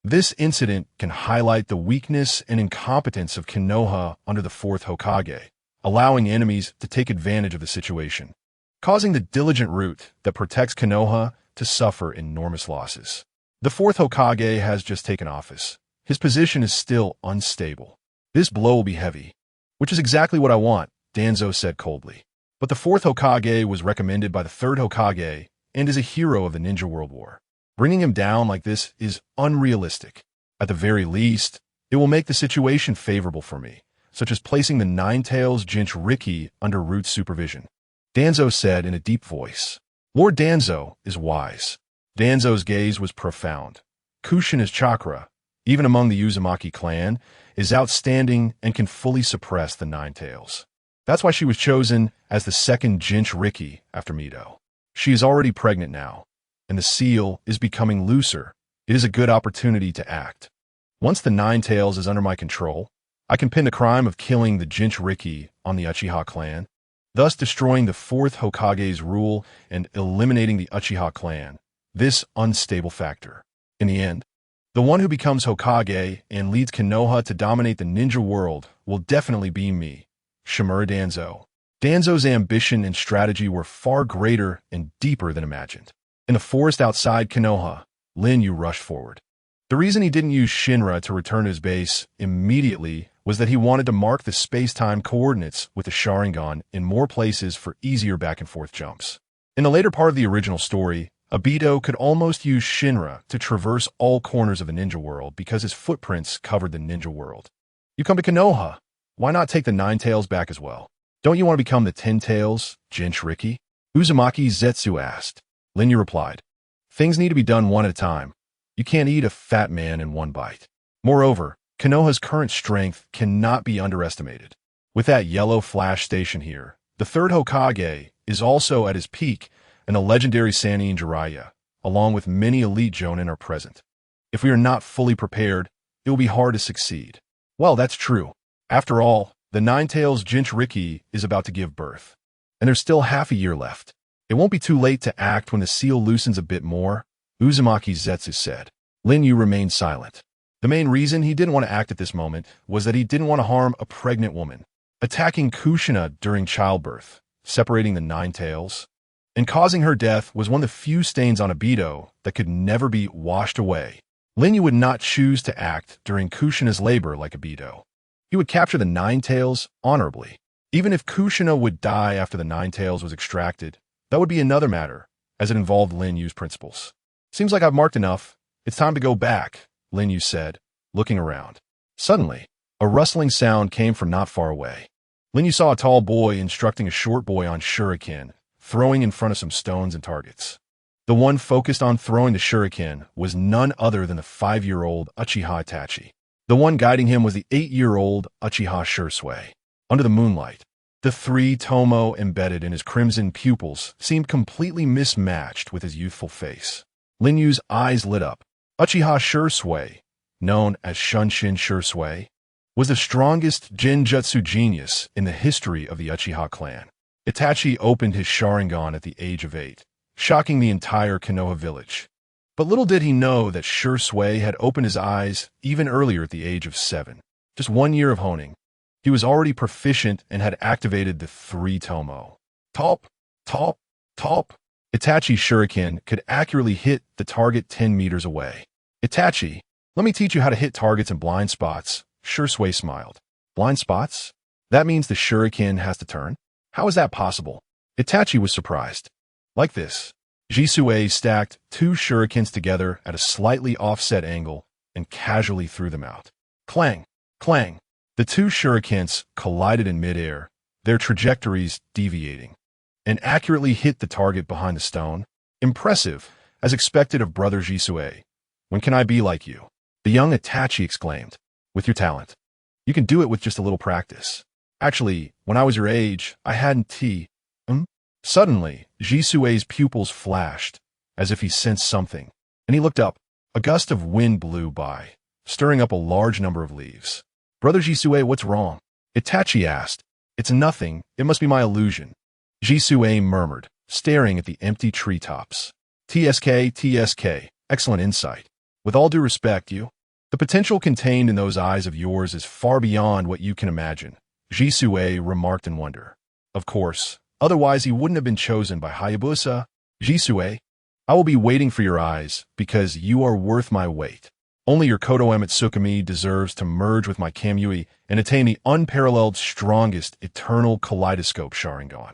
This incident can highlight the weakness and incompetence of Konoha under the 4th Hokage, allowing enemies to take advantage of the situation, causing the diligent root that protects Konoha to suffer enormous losses. The 4th Hokage has just taken office. His position is still unstable. This blow will be heavy, which is exactly what I want, Danzo said coldly. But the 4th Hokage was recommended by the 3rd Hokage and is a hero of the Ninja World War. Bringing him down like this is unrealistic. At the very least, it will make the situation favorable for me, such as placing the Nine Tails Jinchuriki under Root's supervision. Danzo said in a deep voice. Lord Danzo is wise. Danzo's gaze was profound. Kushina's chakra, even among the Uzumaki clan, is outstanding and can fully suppress the Nine Tails. That's why she was chosen as the 2nd Jinchuriki after Mito. She is already pregnant now, and the seal is becoming looser. It is a good opportunity to act. Once the Nine Tails is under my control, I can pin the crime of killing the Jinchuriki on the Uchiha clan, thus destroying the 4th Hokage's rule and eliminating the Uchiha clan, this unstable factor. In the end, the one who becomes Hokage and leads Konoha to dominate the ninja world will definitely be me, Shimura Danzo. Danzo's ambition and strategy were far greater and deeper than imagined. In the forest outside Konoha, Lin Yu rushed forward. The reason he didn't use Shinra to return to his base immediately was that he wanted to mark the space-time coordinates with the Sharingan in more places for easier back-and-forth jumps. In the later part of the original story, Obito could almost use Shinra to traverse all corners of the ninja world because his footprints covered the ninja world. You come to Konoha. Why not take the Nine Tails back as well? Don't you want to become the 10 Tails, Jinchuriki? Uzumaki Zetsu asked. Lin Yu replied, things need to be done one at a time. You can't eat a fat man in one bite. Moreover, Konoha's current strength cannot be underestimated. With that yellow flash station here, the third Hokage is also at his peak, and the legendary Sannin Jiraiya, along with many elite Jonin, are present. If we are not fully prepared, it will be hard to succeed. Well, that's true. After all, the Nine Tails Jinchuriki is about to give birth, and there's still half a year left. It won't be too late to act when the seal loosens a bit more, Uzumaki Zetsu said. Lin Yu remained silent. The main reason he didn't want to act at this moment was that he didn't want to harm a pregnant woman. Attacking Kushina during childbirth, separating the Nine Tails, and causing her death was one of the few stains on Obito that could never be washed away. Lin Yu would not choose to act during Kushina's labor like Obito. He would capture the Nine Tails honorably. Even if Kushina would die after the Nine Tails was extracted, that would be another matter, as it involved Lin Yu's principles. Seems like I've marked enough. It's time to go back, Lin Yu said, looking around. Suddenly, a rustling sound came from not far away. Lin Yu saw a tall boy instructing a short boy on shuriken, throwing in front of some stones and targets. The one focused on throwing the shuriken was none other than the 5-year-old Uchiha Itachi. The one guiding him was the 8-year-old Uchiha Shursui. Under the moonlight, the 3 tomo embedded in his crimson pupils seemed completely mismatched with his youthful face. Lin Yu's eyes lit up. Uchiha Shursui, known as Shunshin Shursui, was the strongest Genjutsu genius in the history of the Uchiha clan. Itachi opened his Sharingan at the age of 8, shocking the entire Konoha village. But little did he know that Shursui had opened his eyes even earlier at the age of 7. Just 1 year of honing, he was already proficient and had activated the 3 tomo. Top, top, top. Itachi's shuriken could accurately hit the target 10 meters away. Itachi, let me teach you how to hit targets in blind spots, Shursui smiled. Blind spots? That means the shuriken has to turn? How is that possible? Itachi was surprised. Like this. Jisue stacked 2 shurikens together at a slightly offset angle and casually threw them out. Clang! Clang! The 2 shurikens collided in midair, their trajectories deviating, and accurately hit the target behind the stone. Impressive, as expected of brother Jisue. When can I be like you? The young Itachi exclaimed. With your talent. You can do it with just a little practice. Actually, when I was your age, I hadn't Suddenly, Jisue's pupils flashed, as if he sensed something, and he looked up. A gust of wind blew by, stirring up a large number of leaves. Brother Jisue, what's wrong? Itachi asked. It's nothing, it must be my illusion. Jisue murmured, staring at the empty treetops. TSK, excellent insight. With all due respect, the potential contained in those eyes of yours is far beyond what you can imagine, Jisue remarked in wonder. Of course, otherwise he wouldn't have been chosen by Hayabusa. Jisue, I will be waiting for your eyes, because you are worth my weight. Only your Kodoeme Tsukumi deserves to merge with my Kamui and attain the unparalleled strongest eternal kaleidoscope Sharingan.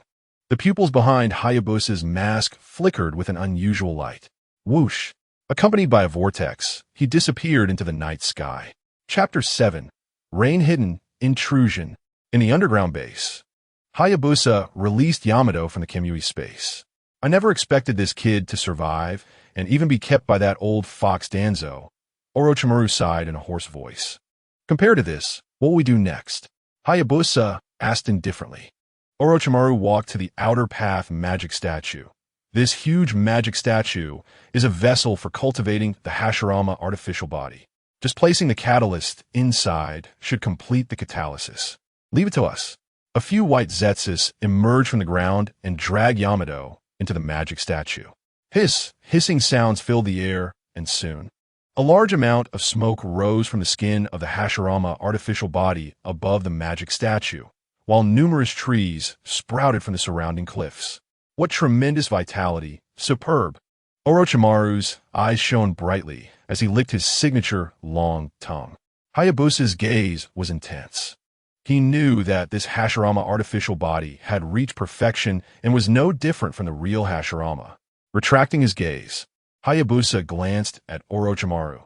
The pupils behind Hayabusa's mask flickered with an unusual light. Whoosh! Accompanied by a vortex, he disappeared into the night sky. Chapter 7. Rain Hidden, Intrusion. In the underground base, Hayabusa released Yamato from the Kamui space. I never expected this kid to survive and even be kept by that old fox Danzo, Orochimaru sighed in a hoarse voice. Compared to this, what will we do next? Hayabusa asked indifferently. Orochimaru walked to the outer path magic statue. This huge magic statue is a vessel for cultivating the Hashirama artificial body. Just placing the catalyst inside should complete the catalysis. Leave it to us. A few white Zetsus emerged from the ground and dragged Yamato into the magic statue. Hissing sounds filled the air, and soon, a large amount of smoke rose from the skin of the Hashirama artificial body above the magic statue, while numerous trees sprouted from the surrounding cliffs. What tremendous vitality! Superb! Orochimaru's eyes shone brightly as he licked his signature long tongue. Hayabusa's gaze was intense. He knew that this Hashirama artificial body had reached perfection and was no different from the real Hashirama. Retracting his gaze, Hayabusa glanced at Orochimaru.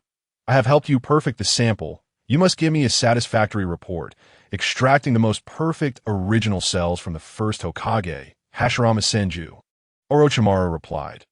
I have helped you perfect the sample. You must give me a satisfactory report, extracting the most perfect original cells from the first Hokage, Hashirama Senju. Orochimaru replied,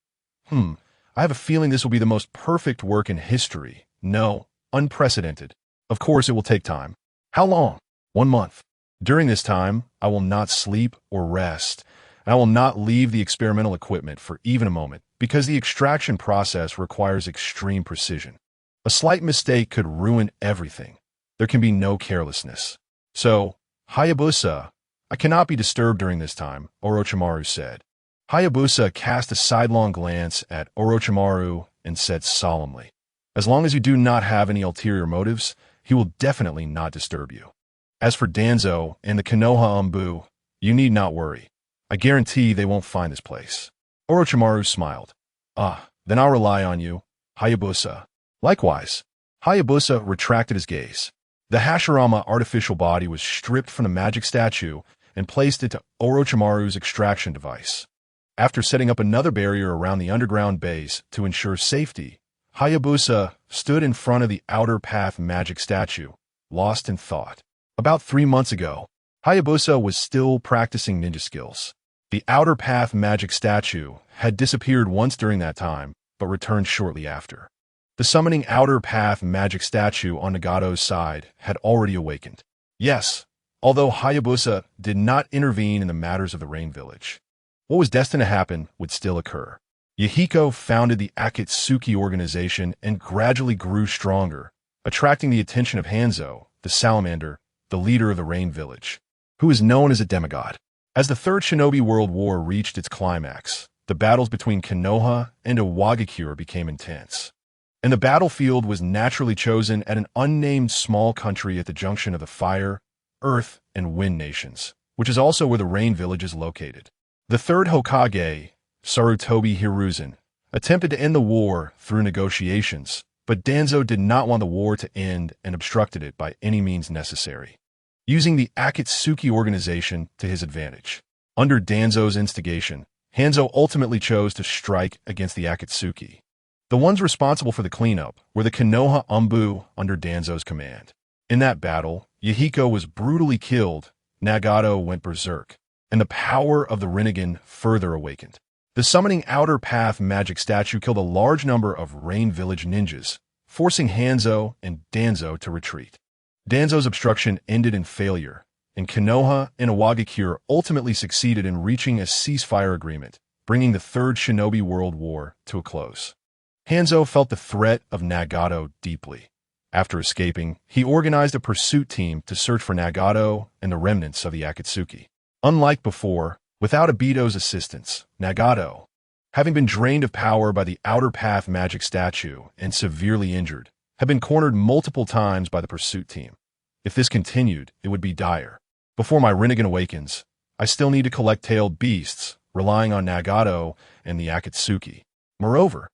I have a feeling this will be the most perfect work in history. No, unprecedented. Of course it will take time. How long? 1 month. During this time, I will not sleep or rest, and I will not leave the experimental equipment for even a moment, because the extraction process requires extreme precision. A slight mistake could ruin everything. There can be no carelessness. So, Hayabusa, I cannot be disturbed during this time, Orochimaru said. Hayabusa cast a sidelong glance at Orochimaru and said solemnly, as long as you do not have any ulterior motives, he will definitely not disturb you. As for Danzo and the Konoha Umbu, you need not worry. I guarantee they won't find this place. Orochimaru smiled. Then I'll rely on you, Hayabusa. Likewise, Hayabusa retracted his gaze. The Hashirama artificial body was stripped from the magic statue and placed into Orochimaru's extraction device. After setting up another barrier around the underground base to ensure safety, Hayabusa stood in front of the outer path magic statue, lost in thought. About 3 months ago, Hayabusa was still practicing ninja skills. The outer path magic statue had disappeared once during that time, but returned shortly after. The summoning outer path magic statue on Nagato's side had already awakened. Yes, although Hayabusa did not intervene in the matters of the Rain Village. What was destined to happen would still occur. Yahiko founded the Akatsuki organization and gradually grew stronger, attracting the attention of Hanzo, the salamander, the leader of the Rain Village, who is known as a demigod. As the Third Shinobi World War reached its climax, the battles between Konoha and Iwagakure became intense. And the battlefield was naturally chosen at an unnamed small country at the junction of the Fire, Earth, and Wind nations, which is also where the Rain Village is located. The third Hokage, Sarutobi Hiruzen, attempted to end the war through negotiations, but Danzo did not want the war to end and obstructed it by any means necessary, using the Akatsuki organization to his advantage. Under Danzo's instigation, Hanzo ultimately chose to strike against the Akatsuki. The ones responsible for the cleanup were the Konoha Umbu under Danzo's command. In that battle, Yahiko was brutally killed, Nagato went berserk, and the power of the Rinnegan further awakened. The summoning outer path magic statue killed a large number of Rain Village ninjas, forcing Hanzo and Danzo to retreat. Danzo's obstruction ended in failure, and Konoha and Iwagakure ultimately succeeded in reaching a ceasefire agreement, bringing the Third Shinobi World War to a close. Hanzo felt the threat of Nagato deeply. After escaping, he organized a pursuit team to search for Nagato and the remnants of the Akatsuki. Unlike before, without Obito's assistance, Nagato, having been drained of power by the outer path magic statue and severely injured, had been cornered multiple times by the pursuit team. If this continued, it would be dire. Before my Rinnegan awakens, I still need to collect tailed beasts, relying on Nagato and the Akatsuki. Moreover,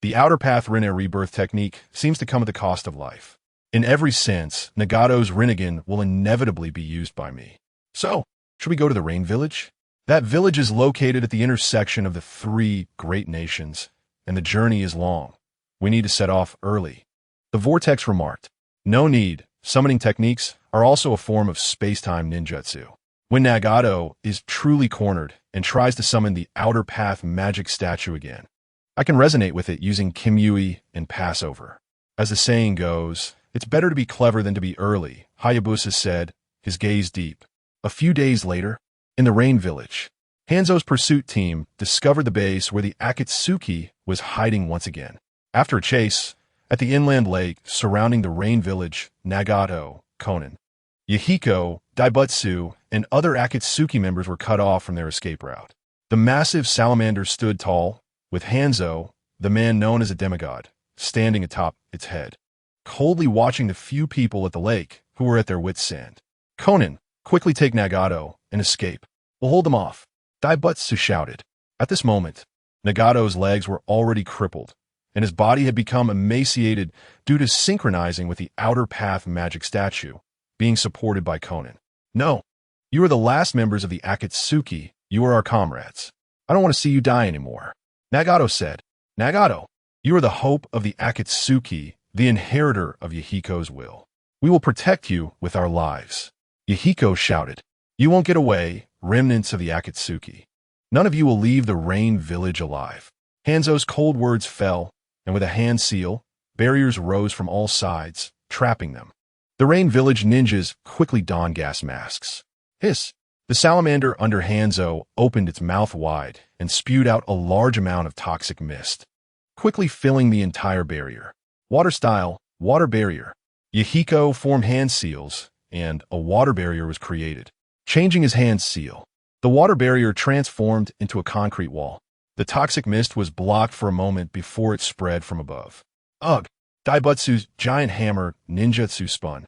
the outer path Rinne rebirth technique seems to come at the cost of life. In every sense, Nagato's Rinnegan will inevitably be used by me. So, should we go to the Rain Village? That village is located at the intersection of the 3 great nations, and the journey is long. We need to set off early. The Vortex remarked, no need. Summoning techniques are also a form of space-time ninjutsu. When Nagato is truly cornered and tries to summon the outer path magic statue again, I can resonate with it using Kamui and Passover. As the saying goes, it's better to be clever than to be early, Hayabusa said, his gaze deep. A few days later, in the Rain Village, Hanzo's pursuit team discovered the base where the Akatsuki was hiding once again. After a chase, at the inland lake surrounding the Rain Village, Nagato, Konan, Yahiko, Daibutsu, and other Akatsuki members were cut off from their escape route. The massive salamander stood tall, with Hanzo, the man known as a demigod, standing atop its head, coldly watching the few people at the lake who were at their wits' end. Konan, quickly take Nagato and escape. We'll hold them off, Daibutsu shouted. At this moment, Nagato's legs were already crippled, and his body had become emaciated due to synchronizing with the outer path magic statue, being supported by Konan. No, you are the last members of the Akatsuki. You are our comrades. I don't want to see you die anymore. Nagato said. Nagato, you are the hope of the Akatsuki, the inheritor of Yahiko's will. We will protect you with our lives. Yahiko shouted. You won't get away, remnants of the Akatsuki. None of you will leave the Rain Village alive. Hanzo's cold words fell, and with a hand seal, barriers rose from all sides, trapping them. The Rain Village ninjas quickly donned gas masks. Hiss! The salamander under Hanzo opened its mouth wide and spewed out a large amount of toxic mist, quickly filling the entire barrier. Water style, water barrier. Yahiko formed hand seals, and a water barrier was created. Changing his hand seal, the water barrier transformed into a concrete wall. The toxic mist was blocked for a moment before it spread from above. Ugh! Daibutsu's giant hammer ninjutsu spun,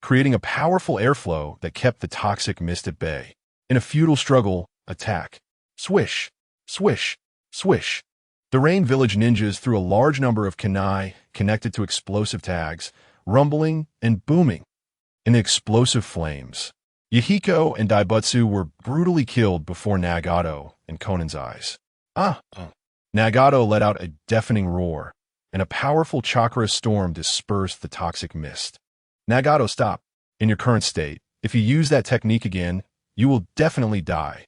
creating a powerful airflow that kept the toxic mist at bay. In a futile struggle, attack. Swish! Swish! Swish! The Rain Village ninjas threw a large number of kunai connected to explosive tags, rumbling and booming in the explosive flames. Yahiko and Daibutsu were brutally killed before Nagato and Konan's eyes. Nagato let out a deafening roar, and a powerful chakra storm dispersed the toxic mist. Nagato, stop. In your current state, if you use that technique again, you will definitely die.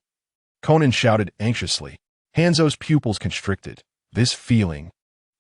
Konan shouted anxiously. Hanzo's pupils constricted. This feeling.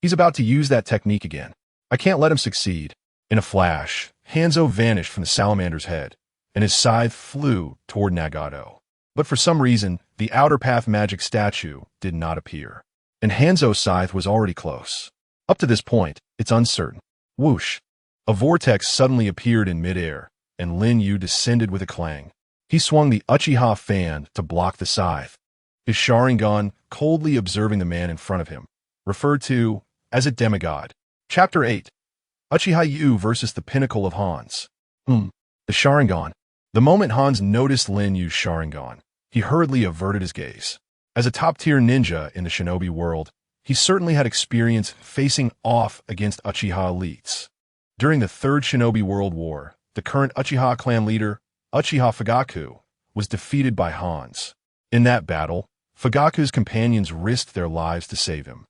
He's about to use that technique again. I can't let him succeed. In a flash, Hanzo vanished from the salamander's head, and his scythe flew toward Nagato. But for some reason, the outer path magic statue did not appear, and Hanzo's scythe was already close. Up to this point, it's uncertain. Whoosh! A vortex suddenly appeared in midair, and Lin Yu descended with a clang. He swung the Uchiha fan to block the scythe, his Sharingan coldly observing the man in front of him, referred to as a demigod. Chapter 8. Uchiha Yu versus the Pinnacle of Hans. The Sharingan. The moment Hans noticed Lin Yu's Sharingan, he hurriedly averted his gaze. As a top-tier ninja in the shinobi world, he certainly had experience facing off against Uchiha elites. During the Third Shinobi World War, the current Uchiha clan leader, Uchiha Fugaku, was defeated by Hans. In that battle, Fugaku's companions risked their lives to save him,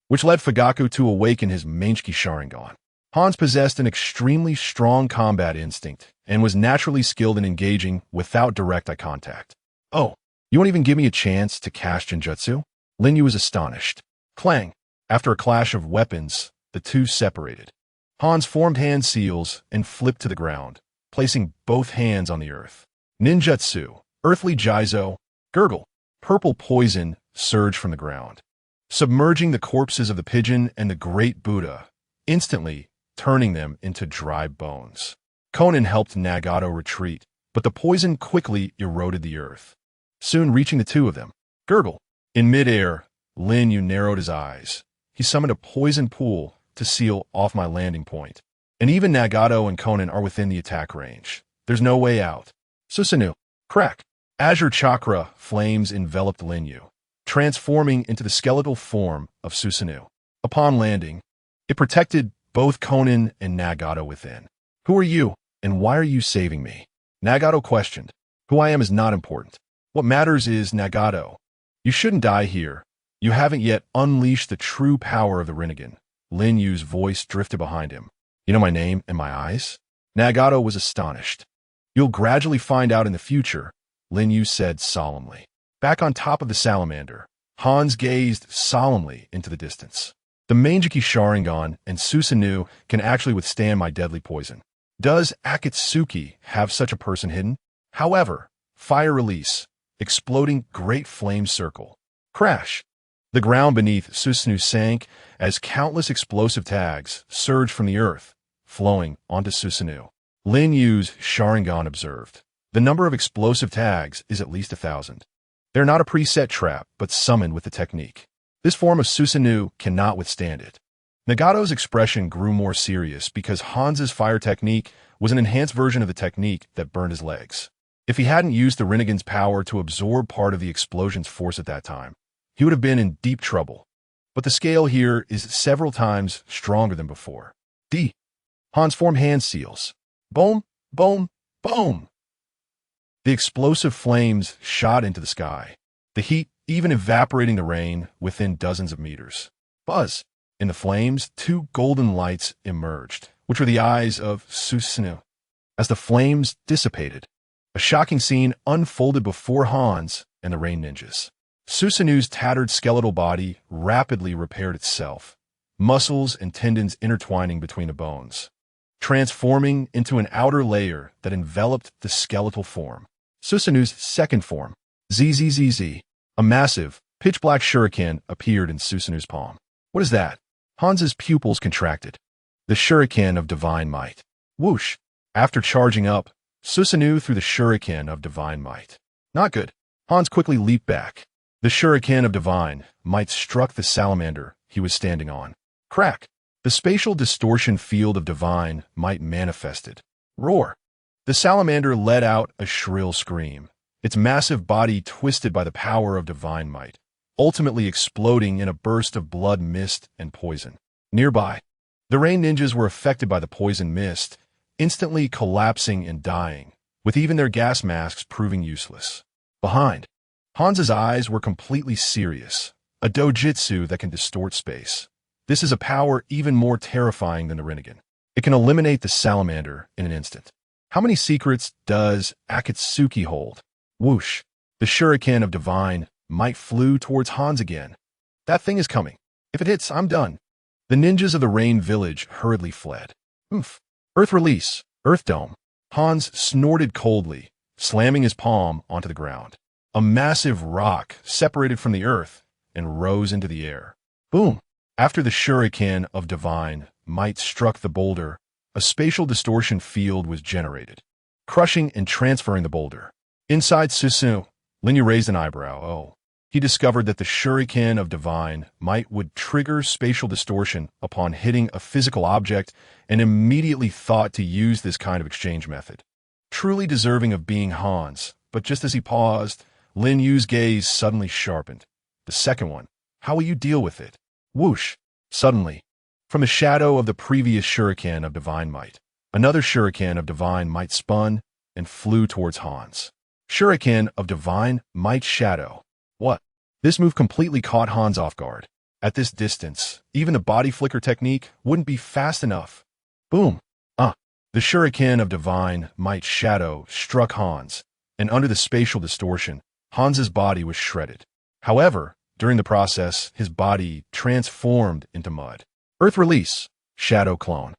which led Fugaku to awaken his Mainshiki Sharingan. Hans possessed an extremely strong combat instinct and was naturally skilled in engaging without direct eye contact. Oh, you won't even give me a chance to cast Jinjutsu? Lin Yu was astonished. Clang! After a clash of weapons, the two separated. Hans formed hand seals and flipped to the ground, placing both hands on the earth. Ninjutsu, earthly Jizo, gurgle, purple poison surged from the ground, submerging the corpses of the pigeon and the great Buddha, instantly turning them into dry bones. Konan helped Nagato retreat, but the poison quickly eroded the earth, soon reaching the two of them. Gurgle. In midair, Lin Yu narrowed his eyes. He summoned a poison pool to seal off my landing point. And even Nagato and Konan are within the attack range. There's no way out. Susanoo. Crack. Azure chakra flames enveloped Lin Yu, transforming into the skeletal form of Susanoo. Upon landing, it protected both Konan and Nagato within. Who are you, and why are you saving me? Nagato questioned. Who I am is not important. What matters is, Nagato, you shouldn't die here. You haven't yet unleashed the true power of the Rinnegan. Lin Yu's voice drifted behind him. You know my name and my eyes? Nagato was astonished. You'll gradually find out in the future, Lin Yu said solemnly. Back on top of the salamander, Hans gazed solemnly into the distance. The Mainjiki Sharingan and Susanoo can actually withstand my deadly poison. Does Akatsuki have such a person hidden? However, fire release, exploding great flame circle. Crash! The ground beneath Susanoo sank as countless explosive tags surged from the earth, flowing onto Susanoo. Lin Yu's Sharingan observed. The number of explosive tags is at least 1,000. They're not a preset trap, but summoned with the technique. This form of Susanoo cannot withstand it. Nagato's expression grew more serious because Hans's fire technique was an enhanced version of the technique that burned his legs. If he hadn't used the Rinnegan's power to absorb part of the explosion's force at that time, he would have been in deep trouble. but the scale here is several times stronger than before. D. Hans formed hand seals. Boom, boom, boom. The explosive flames shot into the sky, the heat even evaporating the rain within dozens of meters. Buzz. In the flames, two golden lights emerged, which were the eyes of Susanoo. As the flames dissipated, a shocking scene unfolded before Hans and the Rain Ninjas. Susanoo's tattered skeletal body rapidly repaired itself, muscles and tendons intertwining between the bones, transforming into an outer layer that enveloped the skeletal form. Susanoo's second form, ZZZZ, a massive, pitch-black shuriken appeared in Susanoo's palm. What is that? Hans's pupils contracted. The shuriken of divine might. Whoosh! After charging up, Susanoo threw the shuriken of divine might. Not good. Hans quickly leaped back. The shuriken of divine might struck the salamander he was standing on. Crack! The spatial distortion field of divine might manifested. Roar! The salamander let out a shrill scream, its massive body twisted by the power of divine might, ultimately exploding in a burst of blood mist and poison. Nearby, the Rain Ninjas were affected by the poison mist, instantly collapsing and dying, with even their gas masks proving useless. Behind, Hans's eyes were completely serious, a dojutsu that can distort space. This is a power even more terrifying than the Rinnegan. It can eliminate the salamander in an instant. How many secrets does Akatsuki hold? Whoosh! The shuriken of divine might flew towards Hans again. That thing is coming. If it hits, I'm done. The ninjas of the Rain Village hurriedly fled. Oomph! Earth release! Earth dome! Hans snorted coldly, slamming his palm onto the ground. A massive rock separated from the earth and rose into the air. Boom! After the shuriken of divine might struck the boulder, a spatial distortion field was generated, crushing and transferring the boulder. Inside Susanoo, Lin Yu raised an eyebrow. Oh. He discovered that the shuriken of divine might would trigger spatial distortion upon hitting a physical object and immediately thought to use this kind of exchange method. Truly deserving of being Hans, but just as he paused, Lin Yu's gaze suddenly sharpened. The second one. How will you deal with it? Whoosh! Suddenly, from the shadow of the previous shuriken of divine might, another shuriken of divine might spun and flew towards Hans. Shuriken of divine might shadow. What? This move completely caught Hans off guard. At this distance, even the body flicker technique wouldn't be fast enough. Boom! The shuriken of divine might shadow struck Hans, and under the spatial distortion, Hans's body was shredded. However, during the process, his body transformed into mud. Earth release, shadow clone.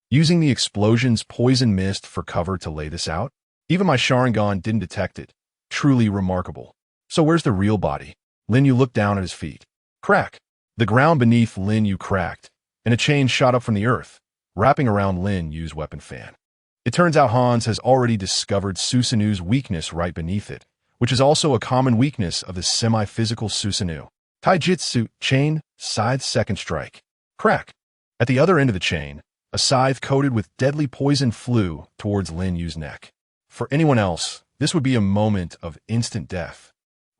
Using the explosion's poison mist for cover to lay this out, even my Sharingan didn't detect it. Truly remarkable. So where's the real body? Lin Yu looked down at his feet. Crack! The ground beneath Lin Yu cracked, and a chain shot up from the earth, wrapping around Lin Yu's weapon fan. It turns out Hans has already discovered Susanoo's weakness right beneath it, which is also a common weakness of the semi-physical Susanoo. Taijutsu, chain, scythe second strike. Crack! At the other end of the chain, a scythe coated with deadly poison flew towards Lin Yu's neck. For anyone else, this would be a moment of instant death.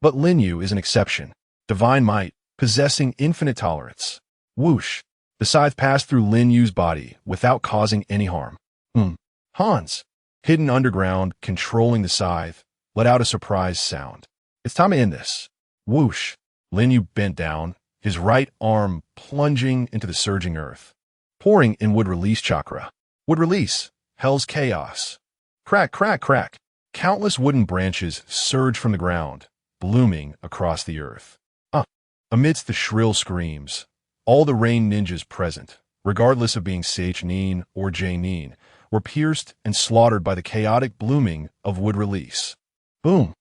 But Lin Yu is an exception. Divine might, possessing infinite tolerance. Whoosh! The scythe passed through Lin Yu's body without causing any harm. Hans, hidden underground, controlling the scythe, let out a surprised sound. It's time to end this. Whoosh! Lin Yu bent down, his right arm plunging into the surging earth, pouring in wood release chakra. Wood release, hell's chaos. Crack, crack, crack. Countless wooden branches surge from the ground, blooming across the earth. Amidst the shrill screams, all the Rain Ninjas present, regardless of being Nin or Nin, were pierced and slaughtered by the chaotic blooming of wood release. Boom!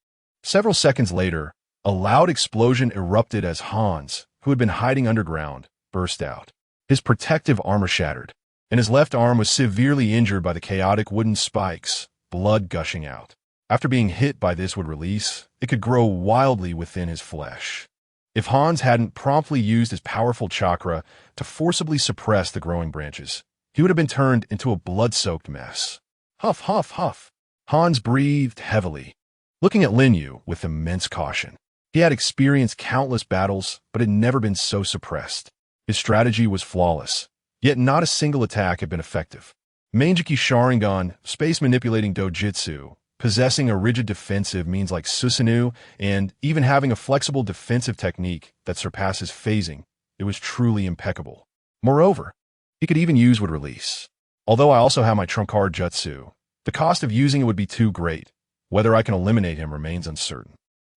Several seconds later, a loud explosion erupted as Hans, who had been hiding underground, burst out. His protective armor shattered, and his left arm was severely injured by the chaotic wooden spikes, blood gushing out. After being hit by this wood release, it could grow wildly within his flesh. If Hans hadn't promptly used his powerful chakra to forcibly suppress the growing branches, he would have been turned into a blood-soaked mess. Huff, huff, huff. Hans breathed heavily, looking at Lin Yu with immense caution. He had experienced countless battles, but had never been so suppressed. His strategy was flawless, yet not a single attack had been effective. Meijiki Sharingan, space-manipulating dojutsu, possessing a rigid defensive means like Susanoo, and even having a flexible defensive technique that surpasses phasing, it was truly impeccable. Moreover, he could even use would release. Although I also have my trump card jutsu, the cost of using it would be too great. Whether I can eliminate him remains uncertain.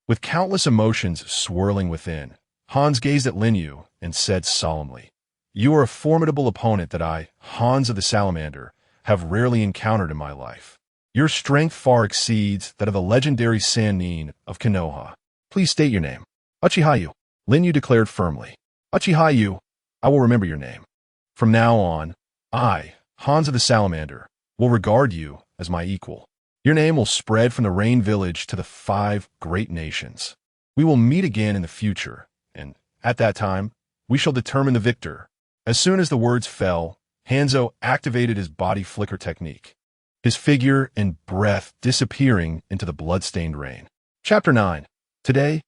With countless emotions swirling within, Hans gazed at Lin Yu and said solemnly, "You are a formidable opponent that I, Hans of the Salamander, have rarely encountered in my life. Your strength far exceeds that of the legendary Sannin of Konoha. Please state your name." "Uchiha," Lin Yu declared firmly. "Uchiha, I will remember your name. From now on, I, Hans of the Salamander, will regard you as my equal. Your name will spread from the Rain Village to the 5 great nations. We will meet again in the future, and at that time, we shall determine the victor." As soon as the words fell, Hanzo activated his body flicker technique, his figure and breath disappearing into the blood-stained rain. Chapter 9. Today,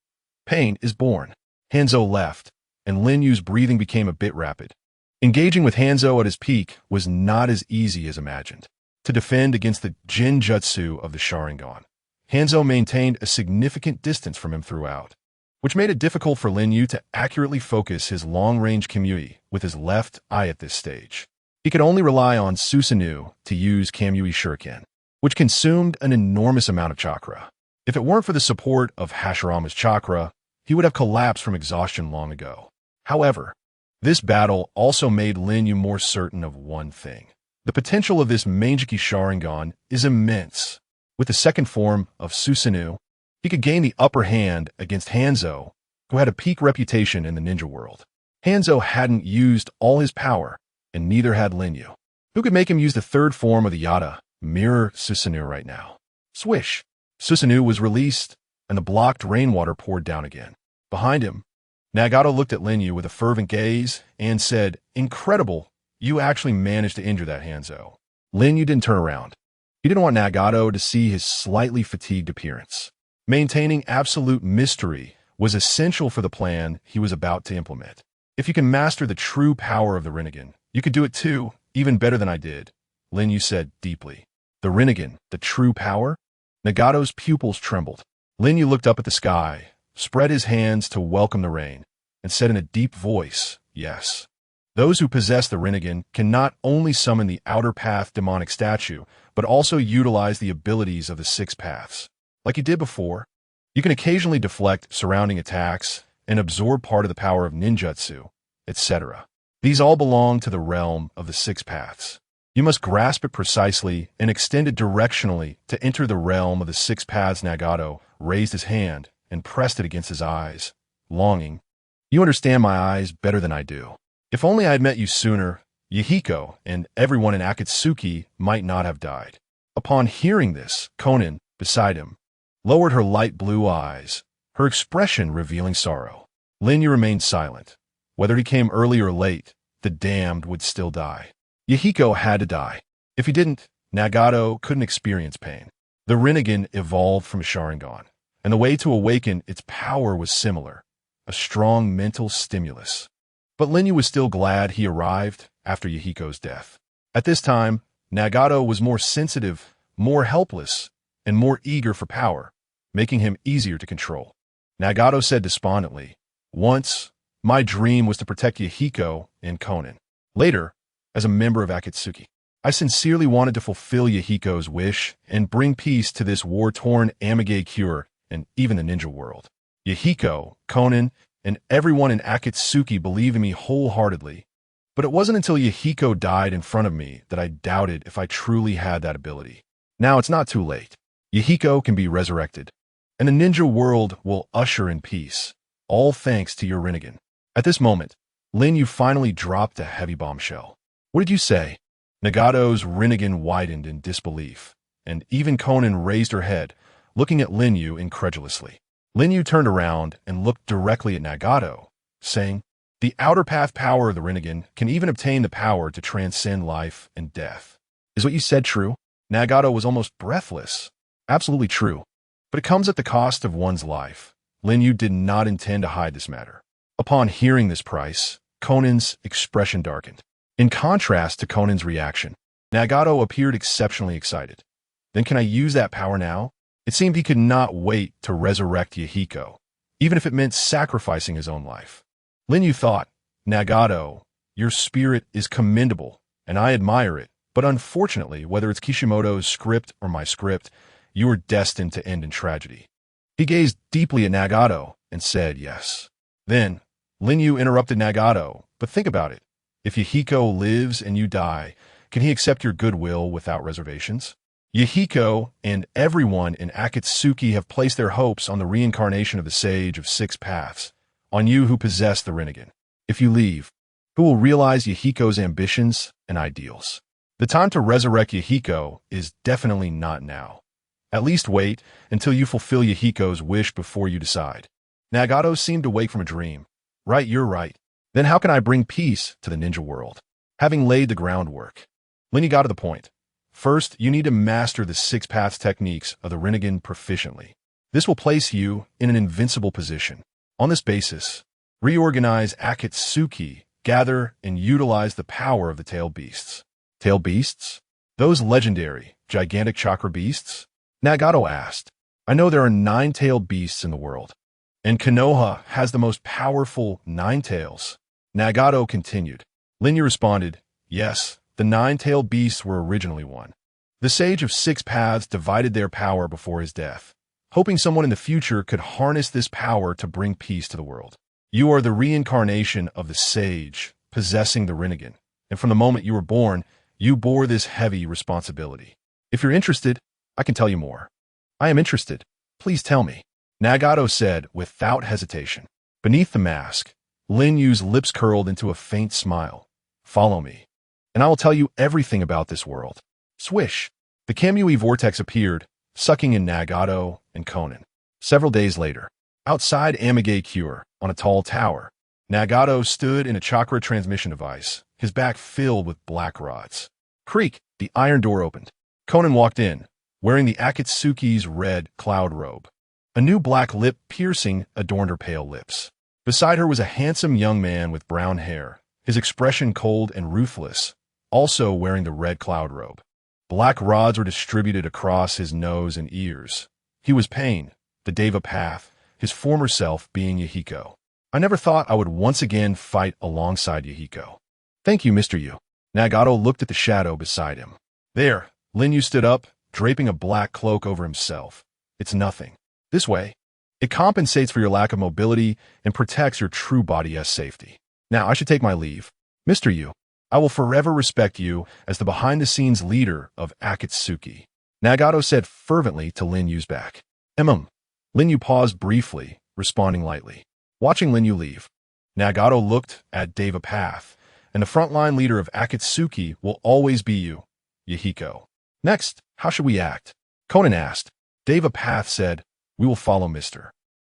pain is born. Hanzo left, and Lin Yu's breathing became a bit rapid. Engaging with Hanzo at his peak was not as easy as imagined. To defend against the Jinjutsu of the Sharingan, Hanzo maintained a significant distance from him throughout, which made it difficult for Lin Yu to accurately focus his long-range Kamui with his left eye at this stage. He could only rely on Susanoo to use Kamui Shuriken, which consumed an enormous amount of chakra. If it weren't for the support of Hashirama's chakra, he would have collapsed from exhaustion long ago. However, this battle also made Lin Yu more certain of one thing. The potential of this Meijiki Sharingan is immense. With the second form of Susanoo, he could gain the upper hand against Hanzo, who had a peak reputation in the ninja world. Hanzo hadn't used all his power, and neither had Lin Yu, who could make him use the third form of the Yata, Mirror Susanoo right now. Swish! Susanoo was released, and the blocked rainwater poured down again. Behind him, Nagato looked at Lin Yu with a fervent gaze and said, "Incredible, you actually managed to injure that Hanzo." Lin Yu didn't turn around. He didn't want Nagato to see his slightly fatigued appearance. Maintaining absolute mystery was essential for the plan he was about to implement. "If you can master the true power of the Rinnegan, you could do it too, even better than I did," Lin Yu said deeply. "The Rinnegan, the true power?" Nagato's pupils trembled. Lin Yu looked up at the sky, spread his hands to welcome the rain, and said in a deep voice, "Yes. Those who possess the Rinnegan can not only summon the Outer Path demonic statue, but also utilize the abilities of the 6 paths. Like you did before, you can occasionally deflect surrounding attacks and absorb part of the power of ninjutsu, etc. These all belong to the realm of the 6 paths. You must grasp it precisely and extend it directionally to enter the realm of the 6 paths." Nagato raised his hand and pressed it against his eyes, longing. "You understand my eyes better than I do. If only I had met you sooner, Yahiko and everyone in Akatsuki might not have died." Upon hearing this, Konan, beside him, lowered her light blue eyes, her expression revealing sorrow. Lin Yu remained silent. Whether he came early or late, the damned would still die. Yahiko had to die. If he didn't, Nagato couldn't experience pain. The Rinnegan evolved from Sharingan, and the way to awaken its power was similar, a strong mental stimulus. But Lin Yu was still glad he arrived after Yahiko's death. At this time, Nagato was more sensitive, more helpless, and more eager for power, making him easier to control. Nagato said despondently, "Once, my dream was to protect Yahiko and Konan. Later, as a member of Akatsuki, I sincerely wanted to fulfill Yahiko's wish and bring peace to this war-torn Amage Cure and even the ninja world. Yahiko, Konan, and everyone in Akatsuki believed in me wholeheartedly. But it wasn't until Yahiko died in front of me that I doubted if I truly had that ability. Now it's not too late. Yahiko can be resurrected, and the ninja world will usher in peace, all thanks to your Rinnegan." At this moment, Lin Yu finally dropped a heavy bombshell. "What did you say?" Nagato's Rinnegan widened in disbelief, and even Konan raised her head, looking at Lin Yu incredulously. Lin Yu turned around and looked directly at Nagato, saying, "The outer path power of the Rinnegan can even obtain the power to transcend life and death. Is what you said true?" Nagato was almost breathless. "Absolutely true. But it comes at the cost of one's life," Lin Yu did not intend to hide this matter. Upon hearing this price, Conan's expression darkened. In contrast to Conan's reaction, Nagato appeared exceptionally excited. Then can I use that power now? It seemed he could not wait to resurrect Yahiko, even if it meant sacrificing his own life. Lin Yu thought, Nagato, your spirit is commendable, and I admire it, but unfortunately, whether it's Kishimoto's script or my script, you are destined to end in tragedy. He gazed deeply at Nagato and said yes. Then, Lin Yu interrupted Nagato, but think about it. If Yahiko lives and you die, can he accept your goodwill without reservations? Yahiko and everyone in Akatsuki have placed their hopes on the reincarnation of the Sage of Six Paths, on you who possess the Rinnegan. If you leave, who will realize Yahiko's ambitions and ideals? The time to resurrect Yahiko is definitely not now. At least wait until you fulfill Yahiko's wish before you decide. Nagato seemed to wake from a dream. Right, you're right. Then how can I bring peace to the ninja world? Having laid the groundwork, Lin Yu got to the point. First, you need to master the six paths techniques of the Rinnegan proficiently. This will place you in an invincible position. On this basis, reorganize Akatsuki, gather and utilize the power of the tailed beasts. Tailed beasts? Those legendary, gigantic chakra beasts? Nagato asked. I know there are 9 tailed beasts in the world, and Konoha has the most powerful 9 tails. Nagato continued. Lin Yu responded, yes, the 9-tailed beasts were originally one. The Sage of Six Paths divided their power before his death, hoping someone in the future could harness this power to bring peace to the world. You are the reincarnation of the Sage, possessing the Rinnegan, and from the moment you were born, you bore this heavy responsibility. If you're interested, I can tell you more. I am interested. Please tell me. Nagato said without hesitation. Beneath the mask, Lin Yu's lips curled into a faint smile. Follow me, and I will tell you everything about this world. Swish! The Kamui vortex appeared, sucking in Nagato and Conan. Several days later, outside Amage Cure, on a tall tower, Nagato stood in a chakra transmission device, his back filled with black rods. Creak! The iron door opened. Conan walked in, wearing the Akatsuki's red cloud robe. A new black lip piercing adorned her pale lips. Beside her was a handsome young man with brown hair, his expression cold and ruthless, also wearing the red cloud robe. Black rods were distributed across his nose and ears. He was Pain, the Deva Path, his former self being Yahiko. I never thought I would once again fight alongside Yahiko. Thank you, Mr. Yu. Nagato looked at the shadow beside him. There, Lin Yu stood up, draping a black cloak over himself. It's nothing. This way, it compensates for your lack of mobility and protects your true body's safety. Now I should take my leave. Mr. Yu, I will forever respect you as the behind-the-scenes leader of Akatsuki. Nagato said fervently to Lin Yu's back. Lin Yu paused briefly, responding lightly. Watching Lin Yu leave, Nagato looked at Deva Path, and the frontline leader of Akatsuki will always be you, Yahiko. Next, how should we act? Conan asked. Deva Path said, we will follow Mr.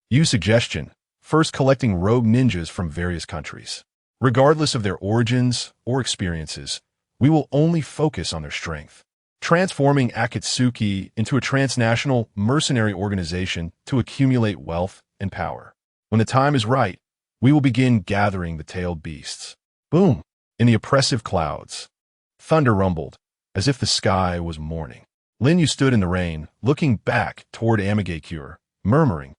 Yu's suggestion, first collecting rogue ninjas from various countries. Regardless of their origins or experiences, we will only focus on their strength, transforming Akatsuki into a transnational mercenary organization to accumulate wealth and power. When the time is right, we will begin gathering the tailed beasts. Boom! In the oppressive clouds, thunder rumbled, as if the sky was mourning. Lin Yu stood in the rain, looking back toward Amagakure, murmuring,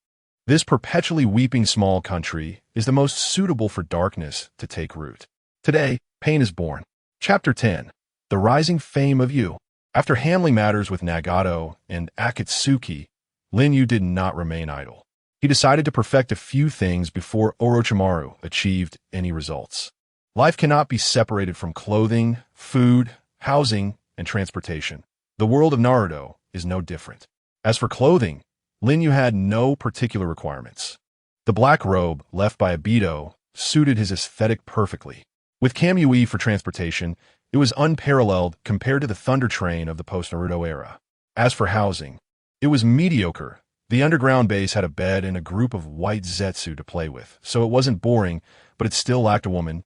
this perpetually weeping small country is the most suitable for darkness to take root. Today, pain is born. Chapter 10. The Rising Fame of Yu. After handling matters with Nagato and Akatsuki, Lin Yu did not remain idle. He decided to perfect a few things before Orochimaru achieved any results. Life cannot be separated from clothing, food, housing, and transportation. The world of Naruto is no different. As for clothing, Lin Yu had no particular requirements. The black robe left by Obito suited his aesthetic perfectly. With Kamui for transportation, it was unparalleled compared to the thunder train of the post-Naruto era. As for housing, it was mediocre. The underground base had a bed and a group of white zetsu to play with, so it wasn't boring, but it still lacked a woman,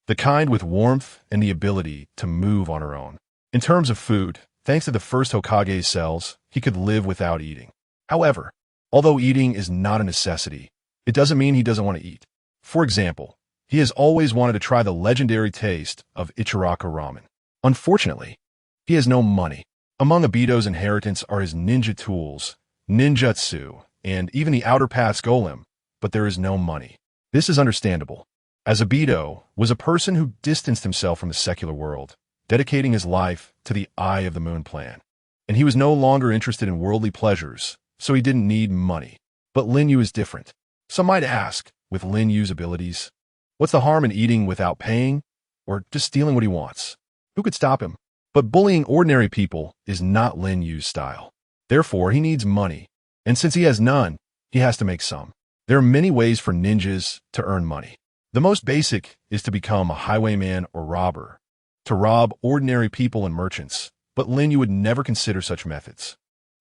the kind with warmth and the ability to move on her own. In terms of food, thanks to the first Hokage's cells, he could live without eating. However, although eating is not a necessity, it doesn't mean he doesn't want to eat. For example, he has always wanted to try the legendary taste of Ichiraka ramen. Unfortunately, he has no money. Among Obito's inheritance are his ninja tools, ninjutsu, and even the Outer Path's golem, but there is no money. This is understandable, as Obito was a person who distanced himself from the secular world, dedicating his life to the Eye of the Moon plan. And he was no longer interested in worldly pleasures, so he didn't need money. But Lin Yu is different. Some might ask, with Lin Yu's abilities, what's the harm in eating without paying, or just stealing what he wants? Who could stop him? But bullying ordinary people is not Lin Yu's style. Therefore, he needs money, and since he has none, he has to make some. There are many ways for ninjas to earn money. The most basic is to become a highwayman or robber, to rob ordinary people and merchants, but Lin Yu would never consider such methods.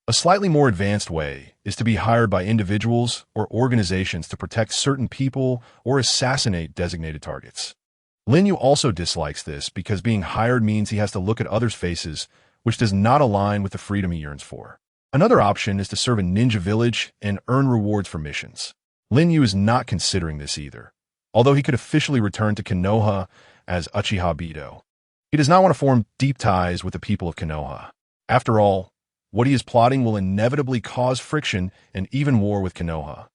A slightly more advanced way is to be hired by individuals or organizations to protect certain people or assassinate designated targets. Lin Yu also dislikes this because being hired means he has to look at others' faces, which does not align with the freedom he yearns for. Another option is to serve a ninja village and earn rewards for missions. Lin Yu is not considering this either, although he could officially return to Konoha as Uchiha Obito. He does not want to form deep ties with the people of Konoha. After all, what he is plotting will inevitably cause friction and even war with Konoha,